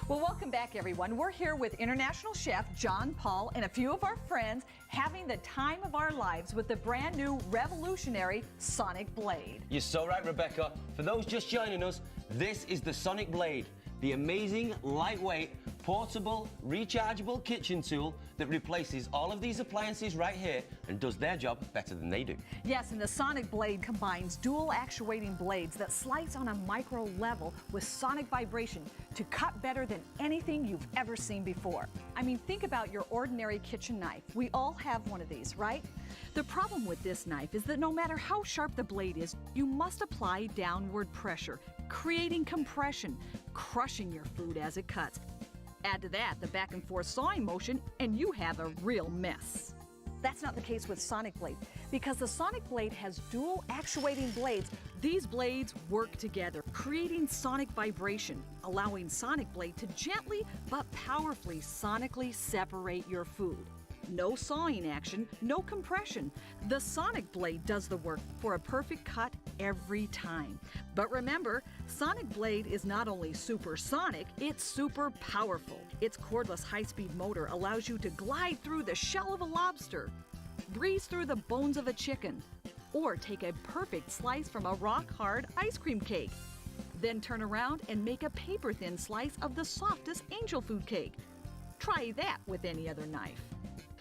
Well, welcome back, everyone. We're here with international chef John Paul and a few of our friends having the time of our lives with the brand new revolutionary Sonic Blade. You're so right, Rebecca. For those just joining us, this is the Sonic Blade, the amazing, lightweight, portable, rechargeable kitchen tool that replaces all of these appliances right here and does their job better than they do. Yes, and the Sonic Blade combines dual actuating blades that slice on a micro level with sonic vibration to cut better than anything you've ever seen before. I mean, think about your ordinary kitchen knife. We all have one of these, right? The problem with this knife is that no matter how sharp the blade is, you must apply downward pressure, creating compression, crushing your food as it cuts. Add to that the back and forth sawing motion, and you have a real mess. That's not the case with Sonic Blade, because the Sonic Blade has dual actuating blades. These blades work together, creating sonic vibration, allowing Sonic Blade to gently but powerfully sonically separate your food. No sawing action, no compression. The Sonic Blade does the work for a perfect cut every time. But remember, Sonic Blade is not only supersonic, it's super powerful. Its cordless high-speed motor allows you to glide through the shell of a lobster, breeze through the bones of a chicken, or take a perfect slice from a rock-hard ice cream cake. Then turn around and make a paper-thin slice of the softest angel food cake. Try that with any other knife.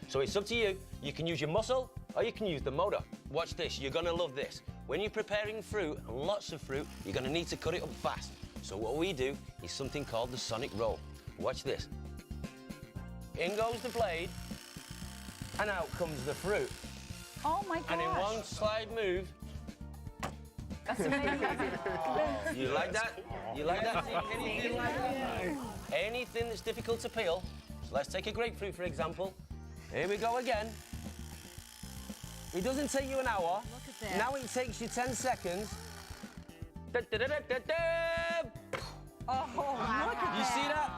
So it's up to you. You can use your muscle or you can use the motor. Watch this, you're gonna love this. When you're preparing fruit, and lots of fruit, you're gonna need to cut it up fast. So what we do is something called the Sonic Roll. Watch this. In goes the blade, and out comes the fruit. Oh my gosh. And in one slide move. That's amazing. You like that? You like that? Anything that's difficult to peel. So let's take a grapefruit, for example. Here we go again. It doesn't take you an hour. Look at that. Now it takes you 10 seconds. Oh, look at that. You see that?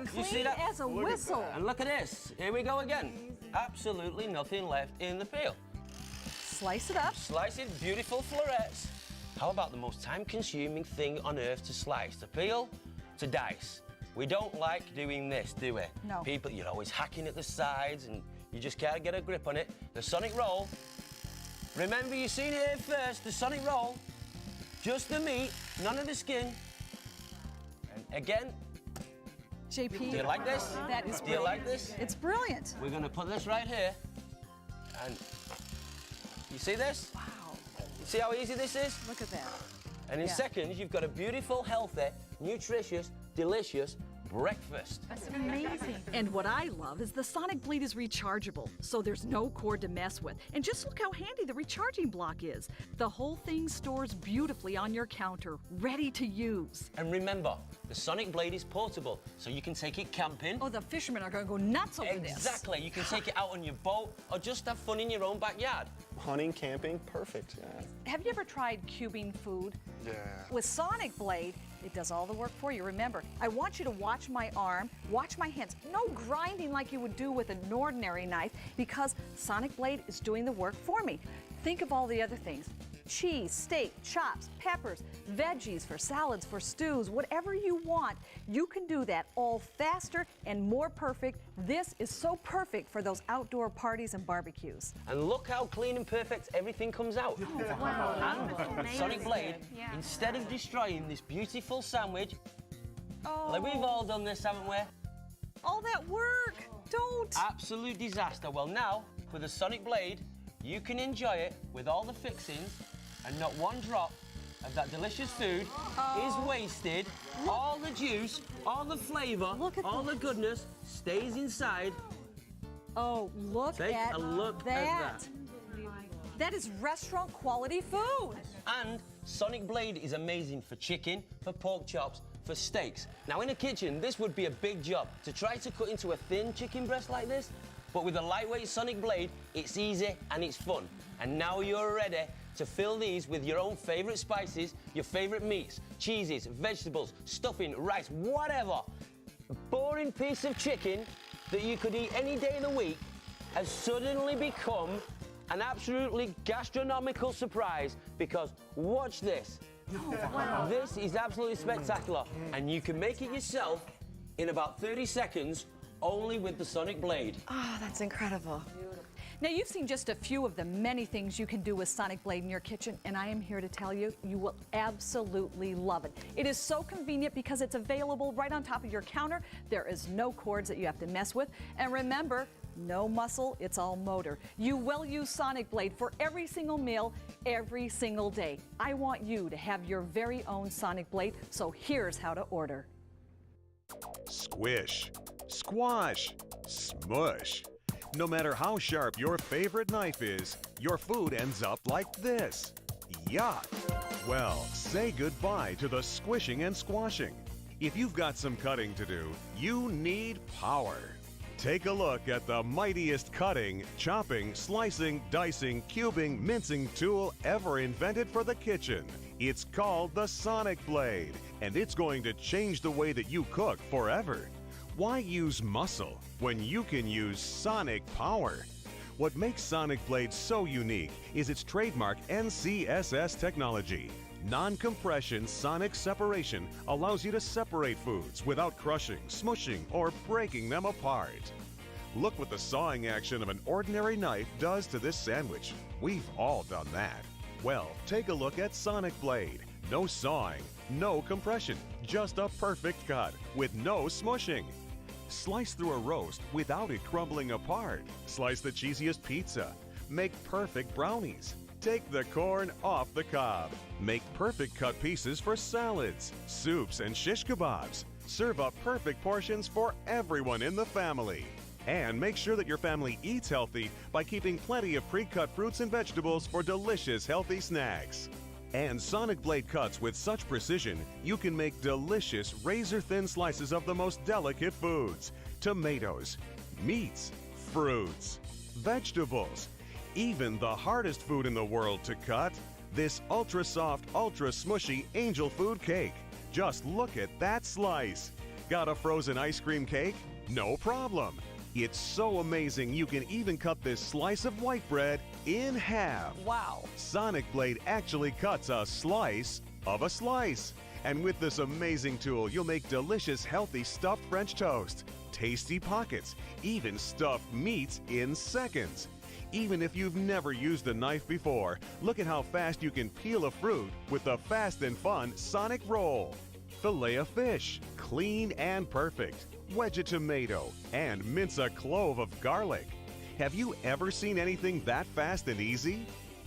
Clean You see that? as a whistle. And look at this. Here we go again. Absolutely nothing left in the peel. Slice it up. Slice it, beautiful florets. How about the most time-consuming thing on earth to slice? To peel, to dice. We don't like doing this, do we? No. People, you're always hacking at the sides and you just can't get a grip on it. The Sonic Roll. Remember, you've seen it here first, the Sonic Roll. Just the meat, none of the skin. And again. JP. Do you like this? That is Do you like this? It's brilliant. We're gonna put this right here. And you see this? Wow. You see how easy this is? Look at that. And in Yeah. seconds, you've got a beautiful, healthy, nutritious, delicious breakfast. That's amazing. And what I love is the Sonic Blade is rechargeable, so there's no cord to mess with. And just look how handy the recharging block is. The whole thing stores beautifully on your counter, ready to use. And remember, the Sonic Blade is portable, so you can take it camping. Oh, the fishermen are going to go nuts over this. Exactly. You can take it out on your boat or just have fun in your own backyard. Hunting, camping, perfect. Yeah. Have you ever tried cubing food? Yeah. With Sonic Blade, it does all the work for you. Remember, I want you to watch my arm, watch my hands. No grinding like you would do with an ordinary knife, because Sonic Blade is doing the work for me. Think of all the other things. Cheese, steak, chops, peppers, veggies for salads, for stews, whatever you want, you can do that all faster and more perfect. This is so perfect for those outdoor parties and barbecues. And look how clean and perfect everything comes out. Oh, wow. And Sonic Blade, instead of destroying this beautiful sandwich, Oh. like we've all done this, haven't we? All that work, don't. Absolute disaster. Well, now, with a Sonic Blade, you can enjoy it with all the fixings, and not one drop of that delicious food is wasted. All the juice, all the flavor, all the goodness stays inside. Oh, look Take at a look that. at that. That is restaurant quality food. And Sonic Blade is amazing for chicken, for pork chops, for steaks. Now, in a kitchen, this would be a big job. To try to cut into a thin chicken breast like this, But with a lightweight Sonic blade, it's easy and it's fun. And now you're ready to fill these with your own favourite spices, your favourite meats, cheeses, vegetables, stuffing, rice, whatever. A boring piece of chicken that you could eat any day of the week has suddenly become an absolutely gastronomical surprise, because watch this. Wow. This is absolutely spectacular, and you can make it yourself in about 30 seconds only with the Sonic blade. Oh, that's incredible. Now, you've seen just a few of the many things you can do with Sonic Blade in your kitchen, and I am here to tell you, you will absolutely love it. It is so convenient because it's available right on top of your counter. There is no cords that you have to mess with. And remember, no muscle, it's all motor. You will use Sonic Blade for every single meal, every single day. I want you to have your very own Sonic Blade, so here's how to order. Squish, squash, smush. No matter how sharp your favorite knife is, your food ends up like this. Yuck! Well, say goodbye to the squishing and squashing. If you've got some cutting to do, you need power. Take a look at the mightiest cutting, chopping, slicing, dicing, cubing, mincing tool ever invented for the kitchen. It's called the Sonic Blade, and it's going to change the way that you cook forever. Why use muscle when you can use sonic power? What makes Sonic Blade so unique is its trademark NCSS technology. Non-compression sonic separation allows you to separate foods without crushing, smushing, or breaking them apart. Look what the sawing action of an ordinary knife does to this sandwich. We've all done that. Well, take a look at Sonic Blade. No sawing, no compression, just a perfect cut with no smushing. Slice through a roast without it crumbling apart. Slice the cheesiest pizza. Make perfect brownies. Take the corn off the cob. Make perfect cut pieces for salads, soups, and shish kebabs. Serve up perfect portions for everyone in the family. And make sure that your family eats healthy by keeping plenty of pre-cut fruits and vegetables for delicious, healthy snacks. And Sonic Blade cuts with such precision, you can make delicious, razor-thin slices of the most delicate foods. Tomatoes, meats, fruits, vegetables, even the hardest food in the world to cut. This ultra-soft, ultra-smushy angel food cake. Just look at that slice. Got a frozen ice cream cake? No problem. It's so amazing you can even cut this slice of white bread in half. Wow. Sonic Blade actually cuts a slice of a slice. And with this amazing tool, you'll make delicious, healthy stuffed French toast, tasty pockets, even stuffed meats in seconds. Even if you've never used a knife before, look at how fast you can peel a fruit with the fast and fun Sonic Roll. Fillet a fish, clean and perfect. Wedge a tomato, and mince a clove of garlic. Have you ever seen anything that fast and easy?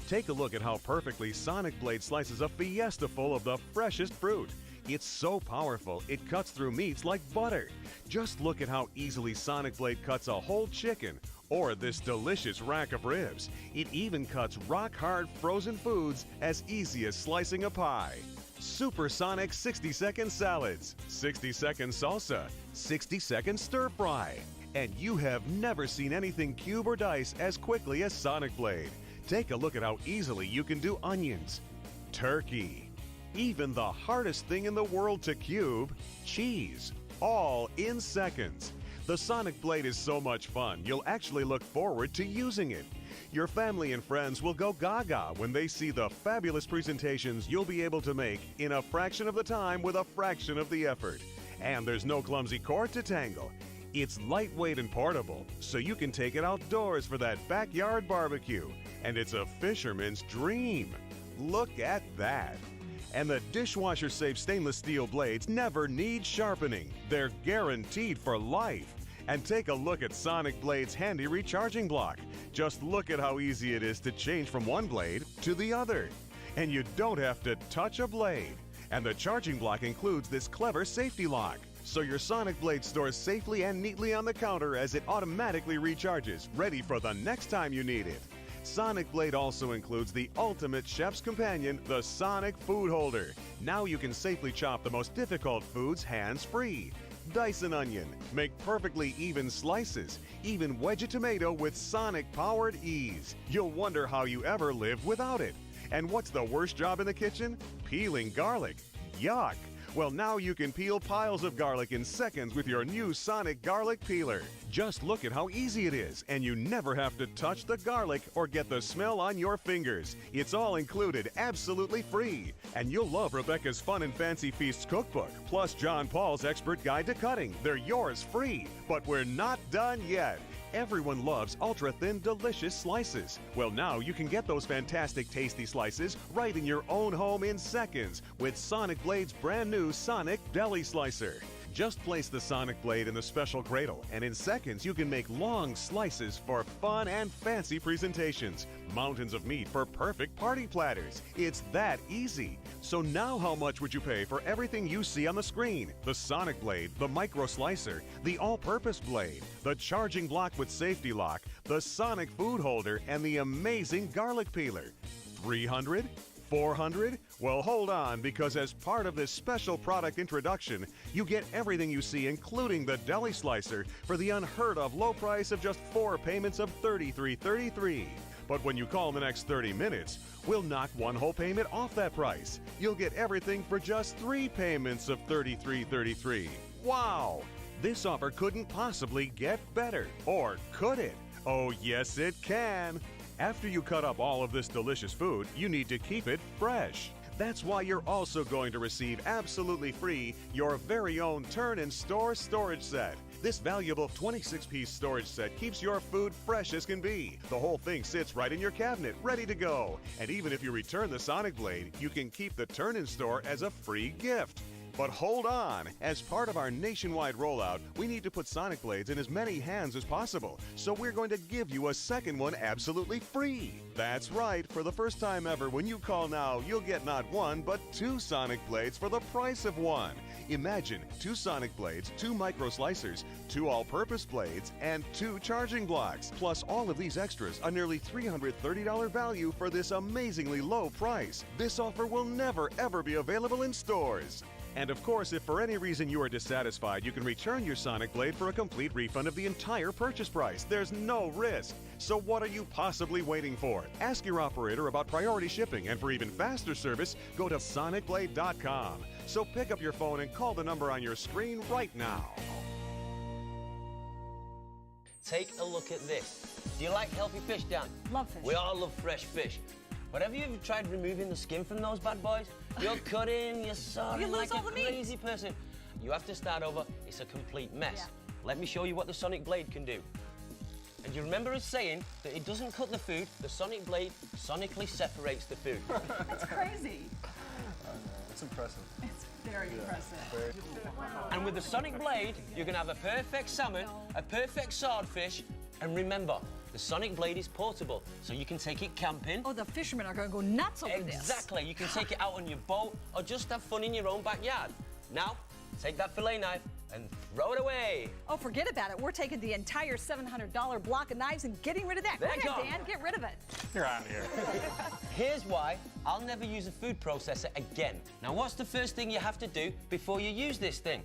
Take a look at how perfectly Sonic Blade slices a fiesta full of the freshest fruit. It's so powerful, it cuts through meats like butter. Just look at how easily Sonic Blade cuts a whole chicken, or this delicious rack of ribs. It even cuts rock-hard frozen foods as easy as slicing a pie. Supersonic 60-second salads, 60-second salsa, 60-second stir-fry. And you have never seen anything cube or dice as quickly as Sonic Blade. Take a look at how easily you can do onions, turkey, even the hardest thing in the world to cube, cheese, all in seconds. The Sonic Blade is so much fun, you'll actually look forward to using it. Your family and friends will go gaga when they see the fabulous presentations you'll be able to make in a fraction of the time with a fraction of the effort. And there's no clumsy cord to tangle. It's lightweight and portable, so you can take it outdoors for that backyard barbecue. And it's a fisherman's dream. Look at that. And the dishwasher-safe stainless steel blades never need sharpening. They're guaranteed for life. And take a look at Sonic Blade's handy recharging block. Just look at how easy it is to change from one blade to the other. And you don't have to touch a blade. And the charging block includes this clever safety lock, so your Sonic Blade stores safely and neatly on the counter as it automatically recharges, ready for the next time you need it. Sonic Blade also includes the ultimate chef's companion, the Sonic Food Holder. Now you can safely chop the most difficult foods hands-free. Dice an onion. Make perfectly even slices. Even wedge a tomato with sonic-powered ease. You'll wonder how you ever lived without it. And what's the worst job in the kitchen? Peeling garlic. Yuck! Well, now you can peel piles of garlic in seconds with your new Sonic Garlic Peeler. Just look at how easy it is, and you never have to touch the garlic or get the smell on your fingers. It's all included, absolutely free. And you'll love Rebecca's Fun and Fancy Feasts cookbook, plus John Paul's Expert Guide to Cutting. They're yours free. But we're not done yet. Everyone loves ultra-thin, delicious slices. Well, now you can get those fantastic, tasty slices right in your own home in seconds with Sonic Blade's brand new Sonic Deli Slicer. Just place the Sonic Blade in the special cradle, and in seconds you can make long slices for fun and fancy presentations. Mountains of meat for perfect party platters. It's that easy. So now how much would you pay for everything you see on the screen? The Sonic Blade, the Micro Slicer, the All-Purpose Blade, the Charging Block with Safety Lock, the Sonic Food Holder, and the amazing Garlic Peeler. $300? $400? Well, hold on, because as part of this special product introduction, you get everything you see, including the Deli Slicer, for the unheard of low price of just 4 payments of $33.33. But when you call in the next 30 minutes, we'll knock one whole payment off that price. You'll get everything for just 3 payments of $33.33. Wow! This offer couldn't possibly get better. Or could it? Oh, yes, it can. After you cut up all of this delicious food, you need to keep it fresh. That's why you're also going to receive absolutely free your very own Turn and Store storage set. This valuable 26-piece storage set keeps your food fresh as can be. The whole thing sits right in your cabinet, ready to go. And even if you return the Sonic Blade, you can keep the Turn and Store as a free gift. But hold on! As part of our nationwide rollout, we need to put Sonic Blades in as many hands as possible, so we're going to give you a second one absolutely free. That's right, for the first time ever, when you call now, you'll get not 1, but 2 Sonic Blades for the price of 1. Imagine 2 Sonic Blades, 2 Micro Slicers, 2 All-Purpose Blades, and 2 Charging Blocks. Plus all of these extras, a nearly $330 value for this amazingly low price. This offer will never, ever be available in stores. And of course, if for any reason you are dissatisfied, you can return your Sonic Blade for a complete refund of the entire purchase price. There's no risk. So what are you possibly waiting for? Ask your operator about priority shipping, and for even faster service, go to sonicblade.com. So pick up your phone and call the number on your screen right now. Take a look at this. Do you like healthy fish, Dan? Love fish. We all love fresh fish. But have you ever tried removing the skin from those bad boys? You're cutting, you're sawing like a crazy person. You have to start over. It's a complete mess. Yeah. Let me show you what the Sonic Blade can do. And you remember us saying that it doesn't cut the food, the Sonic Blade sonically separates the food. That's crazy. It's impressive. It's very impressive. And with the Sonic Blade, you're going to have a perfect salmon, a perfect swordfish, and remember, the Sonic Blade is portable, so you can take it camping. Oh, the fishermen are going to go nuts over this. Exactly. You can take it out on your boat or just have fun in your own backyard. Now, take that fillet knife and throw it away. Oh, forget about it. We're taking the entire $700 block of knives and getting rid of that. Go ahead, Dan. Get rid of it. You're out of here. Here's why I'll never use a food processor again. Now, what's the first thing you have to do before you use this thing?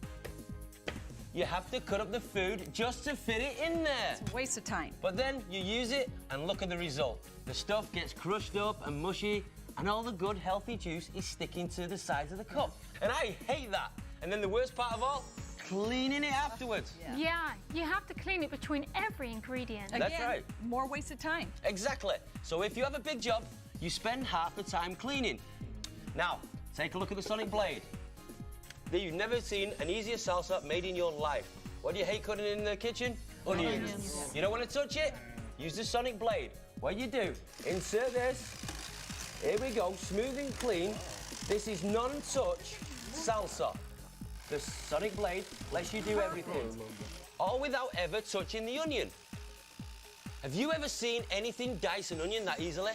You have to cut up the food just to fit it in there. It's a waste of time. But then you use it and look at the result. The stuff gets crushed up and mushy, and all the good, healthy juice is sticking to the sides of the cup. And I hate that. And then the worst part of all, cleaning it afterwards. Yeah, you have to clean it between every ingredient. Again, that's right. More waste of time. Exactly. So if you have a big job, you spend half the time cleaning. Now, take a look at the Sonic Blade. You've never seen an easier salsa made in your life. What do you hate cutting in the kitchen? Onions. You don't want to touch it? Use the Sonic Blade. What you do, insert this. Here we go, smooth and clean. This is non-touch salsa. The Sonic Blade lets you do everything, all without ever touching the onion. Have you ever seen anything dice an onion that easily?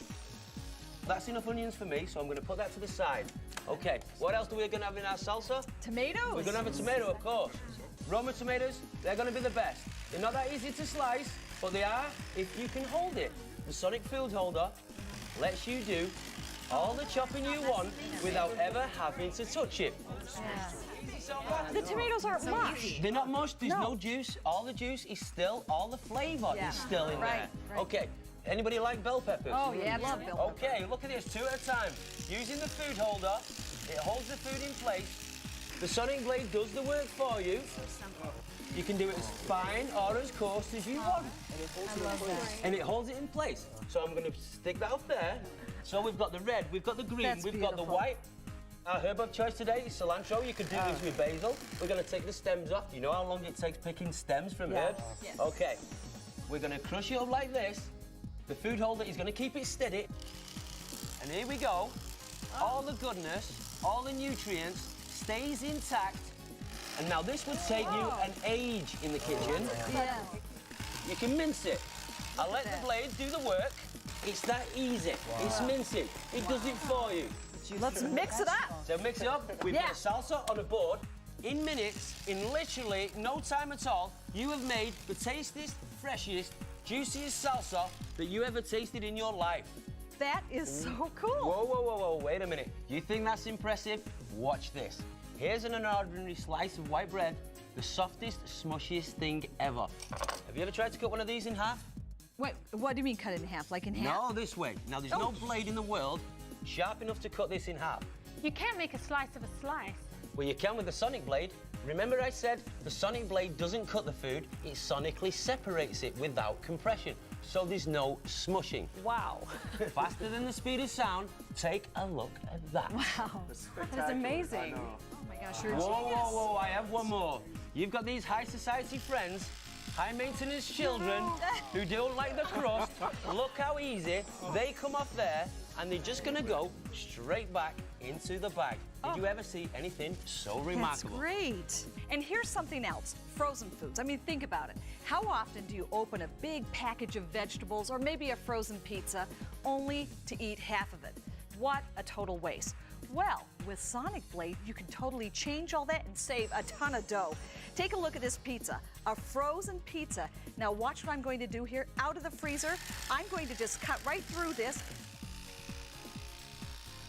That's enough onions for me, so I'm going to put that to the side. Okay, what else are we going to have in our salsa? Tomatoes. We're going to have a tomato, of course. Roma tomatoes, they're going to be the best. They're not that easy to slice, but they are if you can hold it. The Sonic Food Holder lets you do all the chopping you want without ever having to touch it. The tomatoes aren't mushed. They're not mushed. There's no juice. All the juice is still, all the flavor is still in there. Okay. Anybody like bell peppers? Oh, yeah, love bell peppers. Okay, look at this, 2 at a time. Using the food holder, it holds the food in place. The Sonic Blade does the work for you. So simple. You can do it as fine or as coarse as you want. I love that. And it holds it in place. So I'm going to stick that up there. So we've got the red, we've got the green, we've got the white. Our herb of choice today is cilantro. You could do this with basil. We're going to take the stems off. Do you know how long it takes picking stems from herbs? Yes. Okay. We're going to crush it up like this. The food holder is going to keep it steady. And here we go. All the goodness, all the nutrients stays intact. And now this would take you an age in the kitchen. You can mince it. I'll let the blade do the work. It's that easy. It's mincing. It does it for you. Let's mix it up. So mix it up. We've got a salsa on a board. In minutes, in literally no time at all, you have made the tastiest, freshest, juiciest salsa that you ever tasted in your life. That is so cool. Whoa, whoa, whoa, whoa, wait a minute. You think that's impressive? Watch this. Here's an ordinary slice of white bread, the softest, smushiest thing ever. Have you ever tried to cut one of these in half? Wait, what do you mean cut it in half? Like in half? No, this way. Now, there's no blade in the world sharp enough to cut this in half. You can't make a slice of a slice. Well, you can with the Sonic Blade. Remember I said the Sonic Blade doesn't cut the food, it sonically separates it without compression. So there's no smushing. Wow. Faster than the speed of sound, take a look at that. Wow. That is amazing. Oh my gosh, you're a whoa, genius. whoa, whoa, I have one more. You've got these high society friends, high maintenance children who don't like the crust. Look how easy they come off there and they're just gonna go straight back into the bag. Did you ever see anything so remarkable? That's great. And here's something else, frozen foods. I mean, think about it. How often do you open a big package of vegetables or maybe a frozen pizza only to eat half of it? What a total waste. Well, with Sonic Blade, you can totally change all that and save a ton of dough. Take a look at this pizza, a frozen pizza. Now watch what I'm going to do here. Out of the freezer, I'm going to just cut right through this.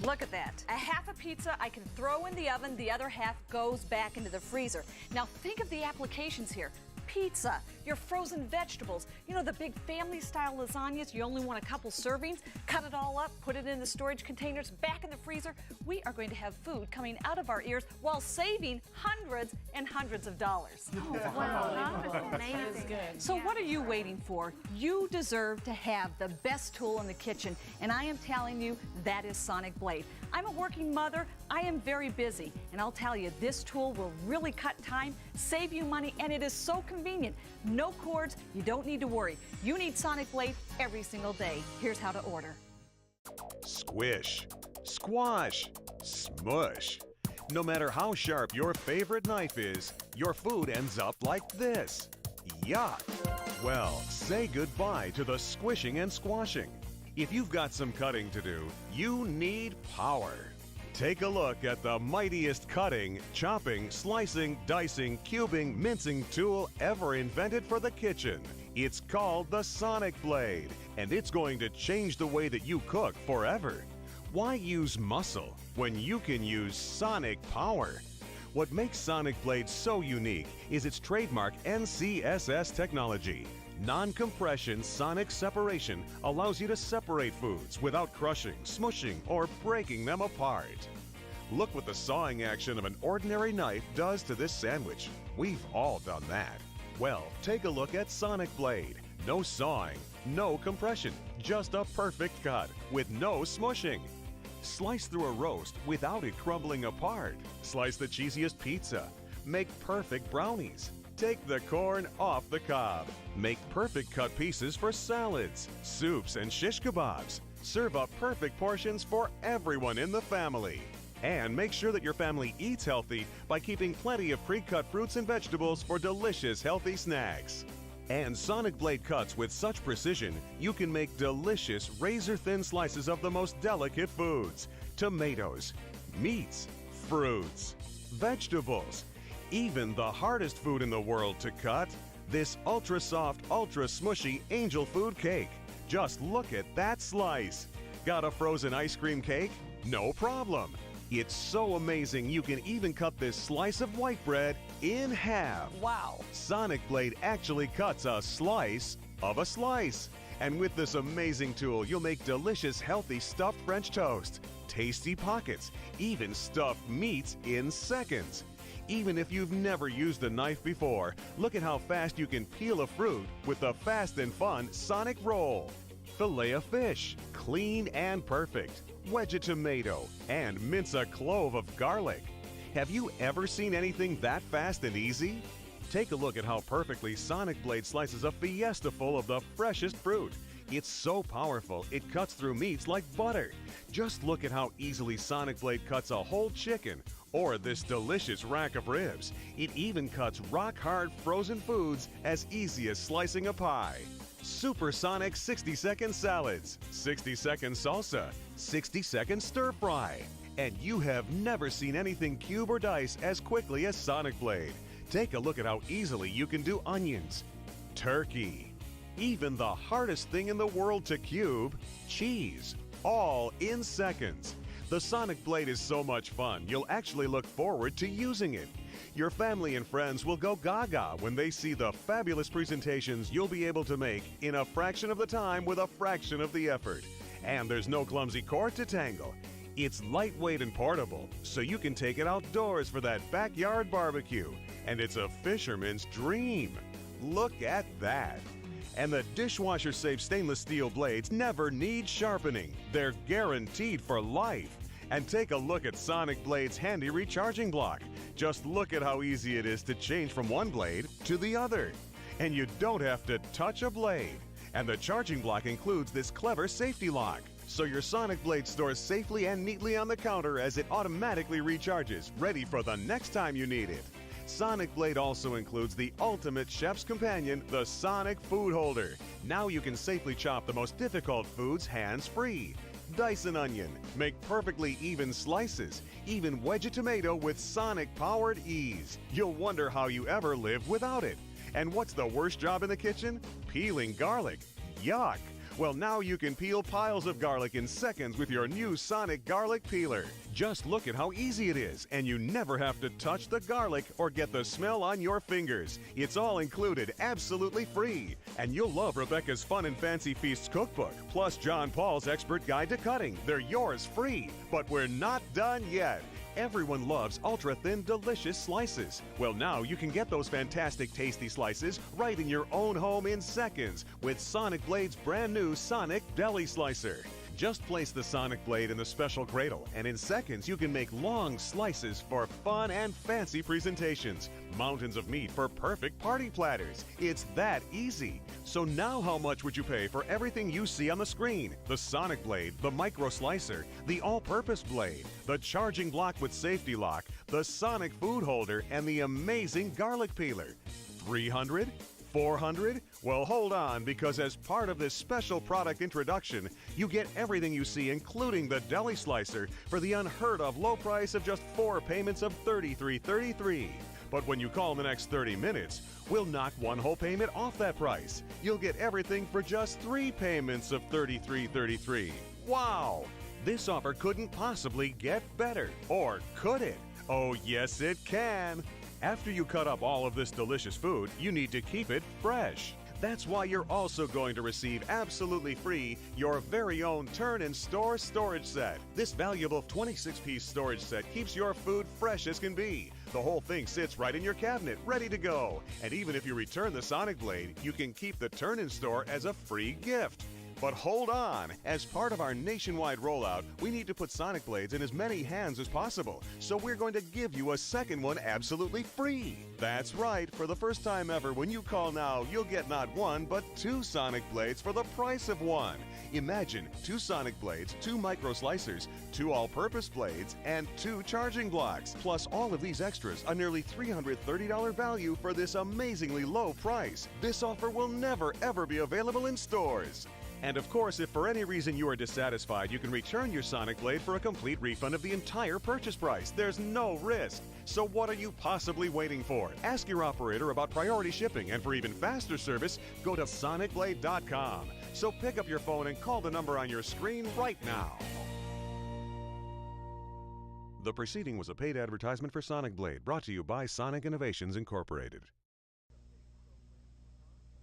Look at that. A half a pizza I can throw in the oven, the other half goes back into the freezer. Now think of the applications here. Pizza, your frozen vegetables, you know, the big family-style lasagnas, you only want a couple servings, cut it all up, put it in the storage containers, back in the freezer. We are going to have food coming out of our ears while saving hundreds and hundreds of dollars. Oh, wow, that was amazing. So what are you waiting for? You deserve to have the best tool in the kitchen, and I am telling you, that is Sonic Blade. I'm a working mother, I am very busy, and I'll tell you, this tool will really cut time, save you money, and it is so convenient. No cords, you don't need to worry. You need Sonic Blade every single day. Here's how to order. Squish, squash, smush. No matter how sharp your favorite knife is, your food ends up like this. Yuck! Well, say goodbye to the squishing and squashing. If you've got some cutting to do, you need power. Take a look at the mightiest cutting, chopping, slicing, dicing, cubing, mincing tool ever invented for the kitchen. It's called the Sonic Blade, and it's going to change the way that you cook forever. Why use muscle when you can use sonic power? What makes Sonic Blade so unique is its trademark NCSS technology. Non-compression sonic separation allows you to separate foods without crushing, smushing, or breaking them apart. Look what the sawing action of an ordinary knife does to this sandwich. We've all done that. Well, take a look at Sonic Blade. No sawing, no compression, just a perfect cut with no smushing. Slice through a roast without it crumbling apart. Slice the cheesiest pizza. Make perfect brownies. Take the corn off the cob. Make perfect cut pieces for salads, soups, and shish kebabs. Serve up perfect portions for everyone in the family. And make sure that your family eats healthy by keeping plenty of pre-cut fruits and vegetables for delicious, healthy snacks. And Sonic Blade cuts with such precision, you can make delicious, razor-thin slices of the most delicate foods. Tomatoes, meats, fruits, vegetables, even the hardest food in the world to cut, this ultra-soft, ultra-smushy angel food cake. Just look at that slice. Got a frozen ice cream cake? No problem. It's so amazing you can even cut this slice of white bread in half. Wow. Sonic Blade actually cuts a slice of a slice. And with this amazing tool, you'll make delicious, healthy stuffed French toast, tasty pockets, even stuffed meats in seconds. Even if you've never used a knife before, look at how fast you can peel a fruit with the fast and fun Sonic Roll. Fillet a fish, clean and perfect. Wedge a tomato and mince a clove of garlic. Have you ever seen anything that fast and easy? Take a look at how perfectly Sonic Blade slices a fiesta full of the freshest fruit. It's so powerful, it cuts through meats like butter. Just look at how easily Sonic Blade cuts a whole chicken or this delicious rack of ribs. It even cuts rock-hard frozen foods as easy as slicing a pie. Supersonic 60-second salads, 60-second salsa, 60-second stir-fry. And you have never seen anything cube or dice as quickly as Sonic Blade. Take a look at how easily you can do onions, turkey, even the hardest thing in the world to cube, cheese, all in seconds. The Sonic Blade is so much fun, you'll actually look forward to using it. Your family and friends will go gaga when they see the fabulous presentations you'll be able to make in a fraction of the time with a fraction of the effort. And there's no clumsy cord to tangle. It's lightweight and portable, so you can take it outdoors for that backyard barbecue. And it's a fisherman's dream. Look at that. And the dishwasher-safe stainless steel blades never need sharpening. They're guaranteed for life. And take a look at Sonic Blade's handy recharging block. Just look at how easy it is to change from one blade to the other. And you don't have to touch a blade. And the charging block includes this clever safety lock. So your Sonic Blade stores safely and neatly on the counter as it automatically recharges, ready for the next time you need it. Sonic Blade also includes the ultimate chef's companion, the Sonic Food Holder. Now you can safely chop the most difficult foods hands-free. Dice an onion, make perfectly even slices, even wedge a tomato with Sonic-powered ease. You'll wonder how you ever lived without it. And what's the worst job in the kitchen? Peeling garlic. Yuck! Well, now you can peel piles of garlic in seconds with your new Sonic Garlic Peeler. Just look at how easy it is, and you never have to touch the garlic or get the smell on your fingers. It's all included, absolutely free. And you'll love Rebecca's Fun and Fancy Feasts cookbook, plus John Paul's Expert Guide to Cutting. They're yours free, but we're not done yet. Everyone loves ultra-thin, delicious slices. Well, now you can get those fantastic, tasty slices right in your own home in seconds with Sonic Blade's brand new Sonic Deli Slicer. Just place the Sonic Blade in the special cradle, and in seconds you can make long slices for fun and fancy presentations. Mountains of meat for perfect party platters. It's that easy. So now how much would you pay for everything you see on the screen? The Sonic Blade, the Micro Slicer, the All-Purpose Blade, the Charging Block with Safety Lock, the Sonic Food Holder, and the amazing Garlic Peeler. $300? $400? Well, hold on, because as part of this special product introduction, you get everything you see, including the Deli Slicer, for the unheard of low price of just 4 payments of $33.33. But when you call in the next 30 minutes, we'll knock one whole payment off that price. You'll get everything for just 3 payments of $33.33. Wow! This offer couldn't possibly get better. Or could it? Oh, yes, it can. After you cut up all of this delicious food, you need to keep it fresh. That's why you're also going to receive absolutely free your very own Turn and Store storage set. This valuable 26-piece storage set keeps your food fresh as can be. The whole thing sits right in your cabinet, ready to go. And even if you return the Sonic Blade, you can keep the Turn and Store as a free gift. But hold on! As part of our nationwide rollout, we need to put Sonic Blades in as many hands as possible, so we're going to give you a second one absolutely free. That's right, for the first time ever, when you call now, you'll get not 1, but 2 Sonic Blades for the price of 1. Imagine 2 Sonic Blades, 2 Micro Slicers, 2 All-Purpose Blades, and 2 Charging Blocks. Plus all of these extras, a nearly $330 value for this amazingly low price. This offer will never ever be available in stores. And of course, if for any reason you are dissatisfied, you can return your Sonic Blade for a complete refund of the entire purchase price. There's no risk. So what are you possibly waiting for? Ask your operator about priority shipping, and for even faster service, go to sonicblade.com. So pick up your phone and call the number on your screen right now. The preceding was a paid advertisement for Sonic Blade, brought to you by Sonic Innovations Incorporated.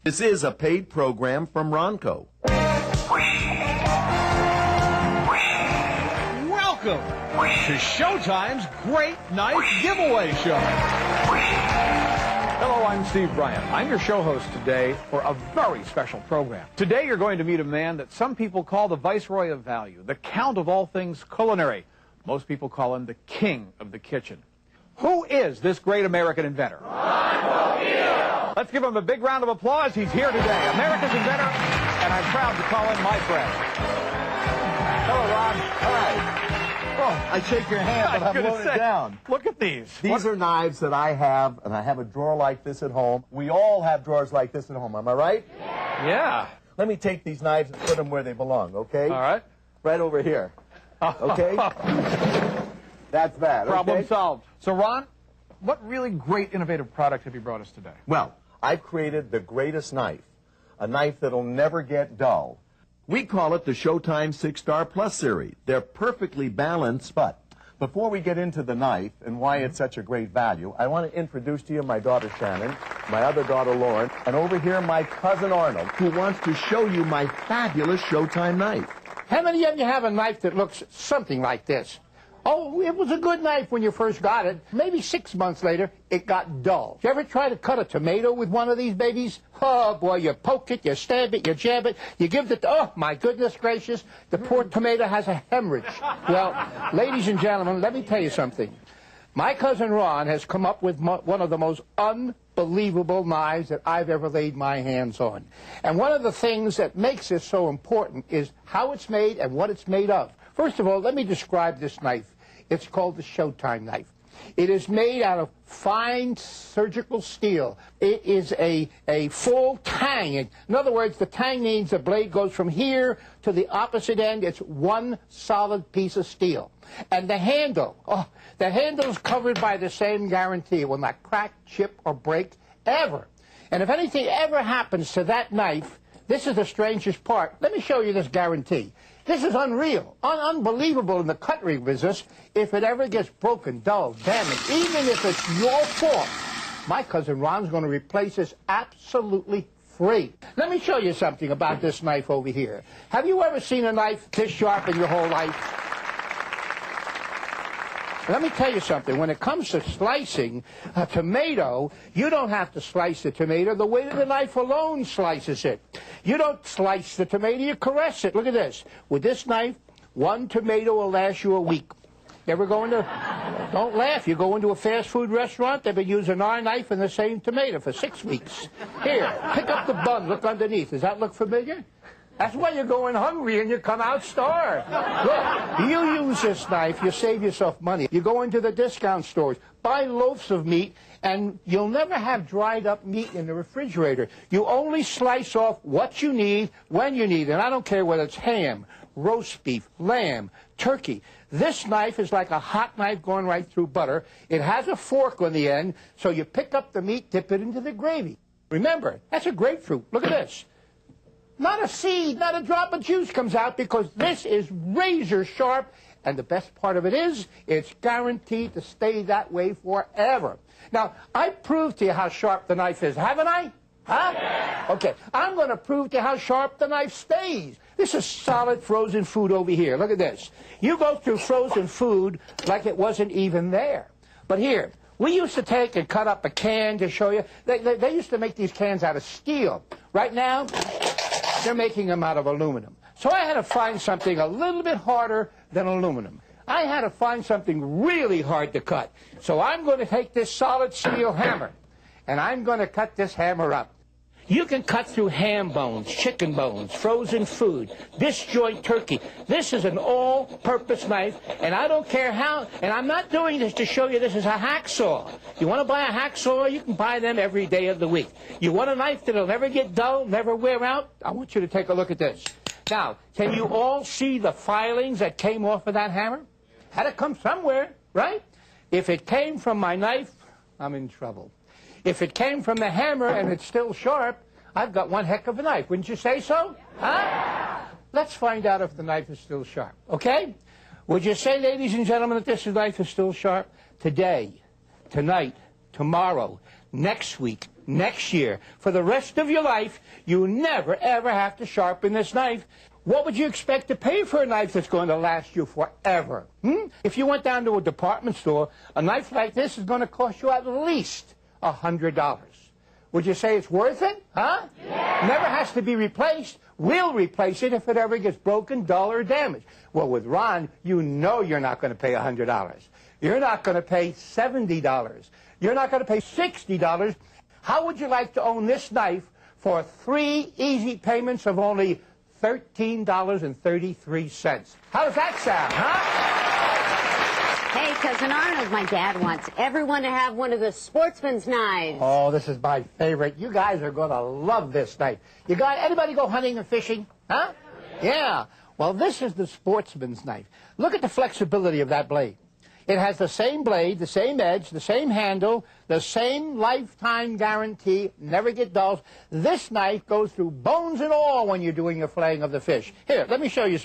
This is a paid program from Ronco. Welcome to Showtime's Great Knife Giveaway Show. Hello, I'm Steve Bryant. I'm your show host today for a very special program. Today you're going to meet a man that some people call the Viceroy of Value, the Count of all things culinary. Most people call him the King of the Kitchen. Who is this great American inventor? Ron. Let's give him a big round of applause. He's here today, America's inventor, and I'm proud to call him my friend. Hello, Ron. Hi. Oh, I shake your hand, but I'm blowing it down. Look at these. These are knives that I have, and I have a drawer like this at home. We all have drawers like this at home, am I right? Yeah. Let me take these knives and put them where they belong, okay? All right. Right over here. Okay? That's that, Problem okay? solved. So, Ron, what really great innovative product have you brought us today? Well, I've created the greatest knife, a knife that'll never get dull. We call it the Showtime 6-Star Plus series. They're perfectly balanced, but before we get into the knife and why it's such a great value, I want to introduce to you my daughter Shannon, my other daughter Lauren, and over here my cousin Arnold, who wants to show you my fabulous Showtime knife. How many of you have a knife that looks something like this? Oh, it was a good knife when you first got it. Maybe 6 months later, it got dull. Did you ever try to cut a tomato with one of these babies? Oh, boy, you poke it, you stab it, you jab it, you give it, oh, my goodness gracious, the poor tomato has a hemorrhage. Well, ladies and gentlemen, let me tell you something. My cousin Ron has come up with one of the most unbelievable knives that I've ever laid my hands on. And one of the things that makes this so important is how it's made and what it's made of. First of all, let me describe this knife. It's called the Showtime knife. It is made out of fine surgical steel. It is a full tang. In other words, the tang means the blade goes from here to the opposite end. It's one solid piece of steel. And the handle is covered by the same guarantee. It will not crack, chip, or break ever. And if anything ever happens to that knife, this is the strangest part. Let me show you this guarantee. This is unreal, unbelievable in the cutlery business. If it ever gets broken, dull, damaged, even if it's your fault, my cousin Ron's going to replace this absolutely free. Let me show you something about this knife over here. Have you ever seen a knife this sharp in your whole life? Let me tell you something. When it comes to slicing a tomato, you don't have to slice the tomato. The weight of the knife alone slices it. You don't slice the tomato, you caress it. Look at this. With this knife, one tomato will last you a week. You ever go into, don't laugh, you go into a fast food restaurant, they've been using our knife and the same tomato for 6 weeks. Here, pick up the bun, look underneath. Does that look familiar? That's why you're going hungry and you come out starved. Look, you use this knife, you save yourself money. You go into the discount stores, buy loaves of meat, and you'll never have dried up meat in the refrigerator. You only slice off what you need, when you need it. And I don't care whether it's ham, roast beef, lamb, turkey. This knife is like a hot knife going right through butter. It has a fork on the end, so you pick up the meat, dip it into the gravy. Remember, that's a grapefruit. Look at this. Not a seed, not a drop of juice comes out because this is razor sharp. And the best part of it is, it's guaranteed to stay that way forever. Now, I proved to you how sharp the knife is, haven't I? Huh? Yeah. Okay, I'm going to prove to you how sharp the knife stays. This is solid frozen food over here. Look at this. You go through frozen food like it wasn't even there. But here, we used to take and cut up a can to show you. They used to make these cans out of steel. Right now, they're making them out of aluminum. So I had to find something a little bit harder than aluminum. I had to find something really hard to cut. So I'm going to take this solid steel hammer, and I'm going to cut this hammer up. You can cut through ham bones, chicken bones, frozen food, disjoint turkey. This is an all-purpose knife, and I don't care how, and I'm not doing this to show you this is a hacksaw. You want to buy a hacksaw, you can buy them every day of the week. You want a knife that'll never get dull, never wear out? I want you to take a look at this. Now, can you all see the filings that came off of that hammer? Had to come somewhere, right? If it came from my knife, I'm in trouble. If it came from the hammer and it's still sharp, I've got one heck of a knife. Wouldn't you say so? Huh? Let's find out if the knife is still sharp, okay? Would you say, ladies and gentlemen, that this knife is still sharp? Today, tonight, tomorrow, next week, next year, for the rest of your life, you never, ever have to sharpen this knife. What would you expect to pay for a knife that's going to last you forever? If you went down to a department store, a knife like this is going to cost you at least $100. Would you say it's worth it? Huh? Yeah. Never has to be replaced. We'll replace it if it ever gets broken, dull, or damaged. Well, with Ron, you know you're not going to pay $100. You're not going to pay $70. You're not going to pay $60. How would you like to own this knife for 3 easy payments of only $13.33? How does that sound, huh? Hey, Cousin Arnold, my dad wants everyone to have one of the sportsman's knives. Oh, this is my favorite. You guys are going to love this knife. You got anybody go hunting and fishing? Huh? Yeah. Well, this is the sportsman's knife. Look at the flexibility of that blade. It has the same blade, the same edge, the same handle, the same lifetime guarantee, never get dull. This knife goes through bones and all when you're doing your filleting of the fish. Here, let me show you something.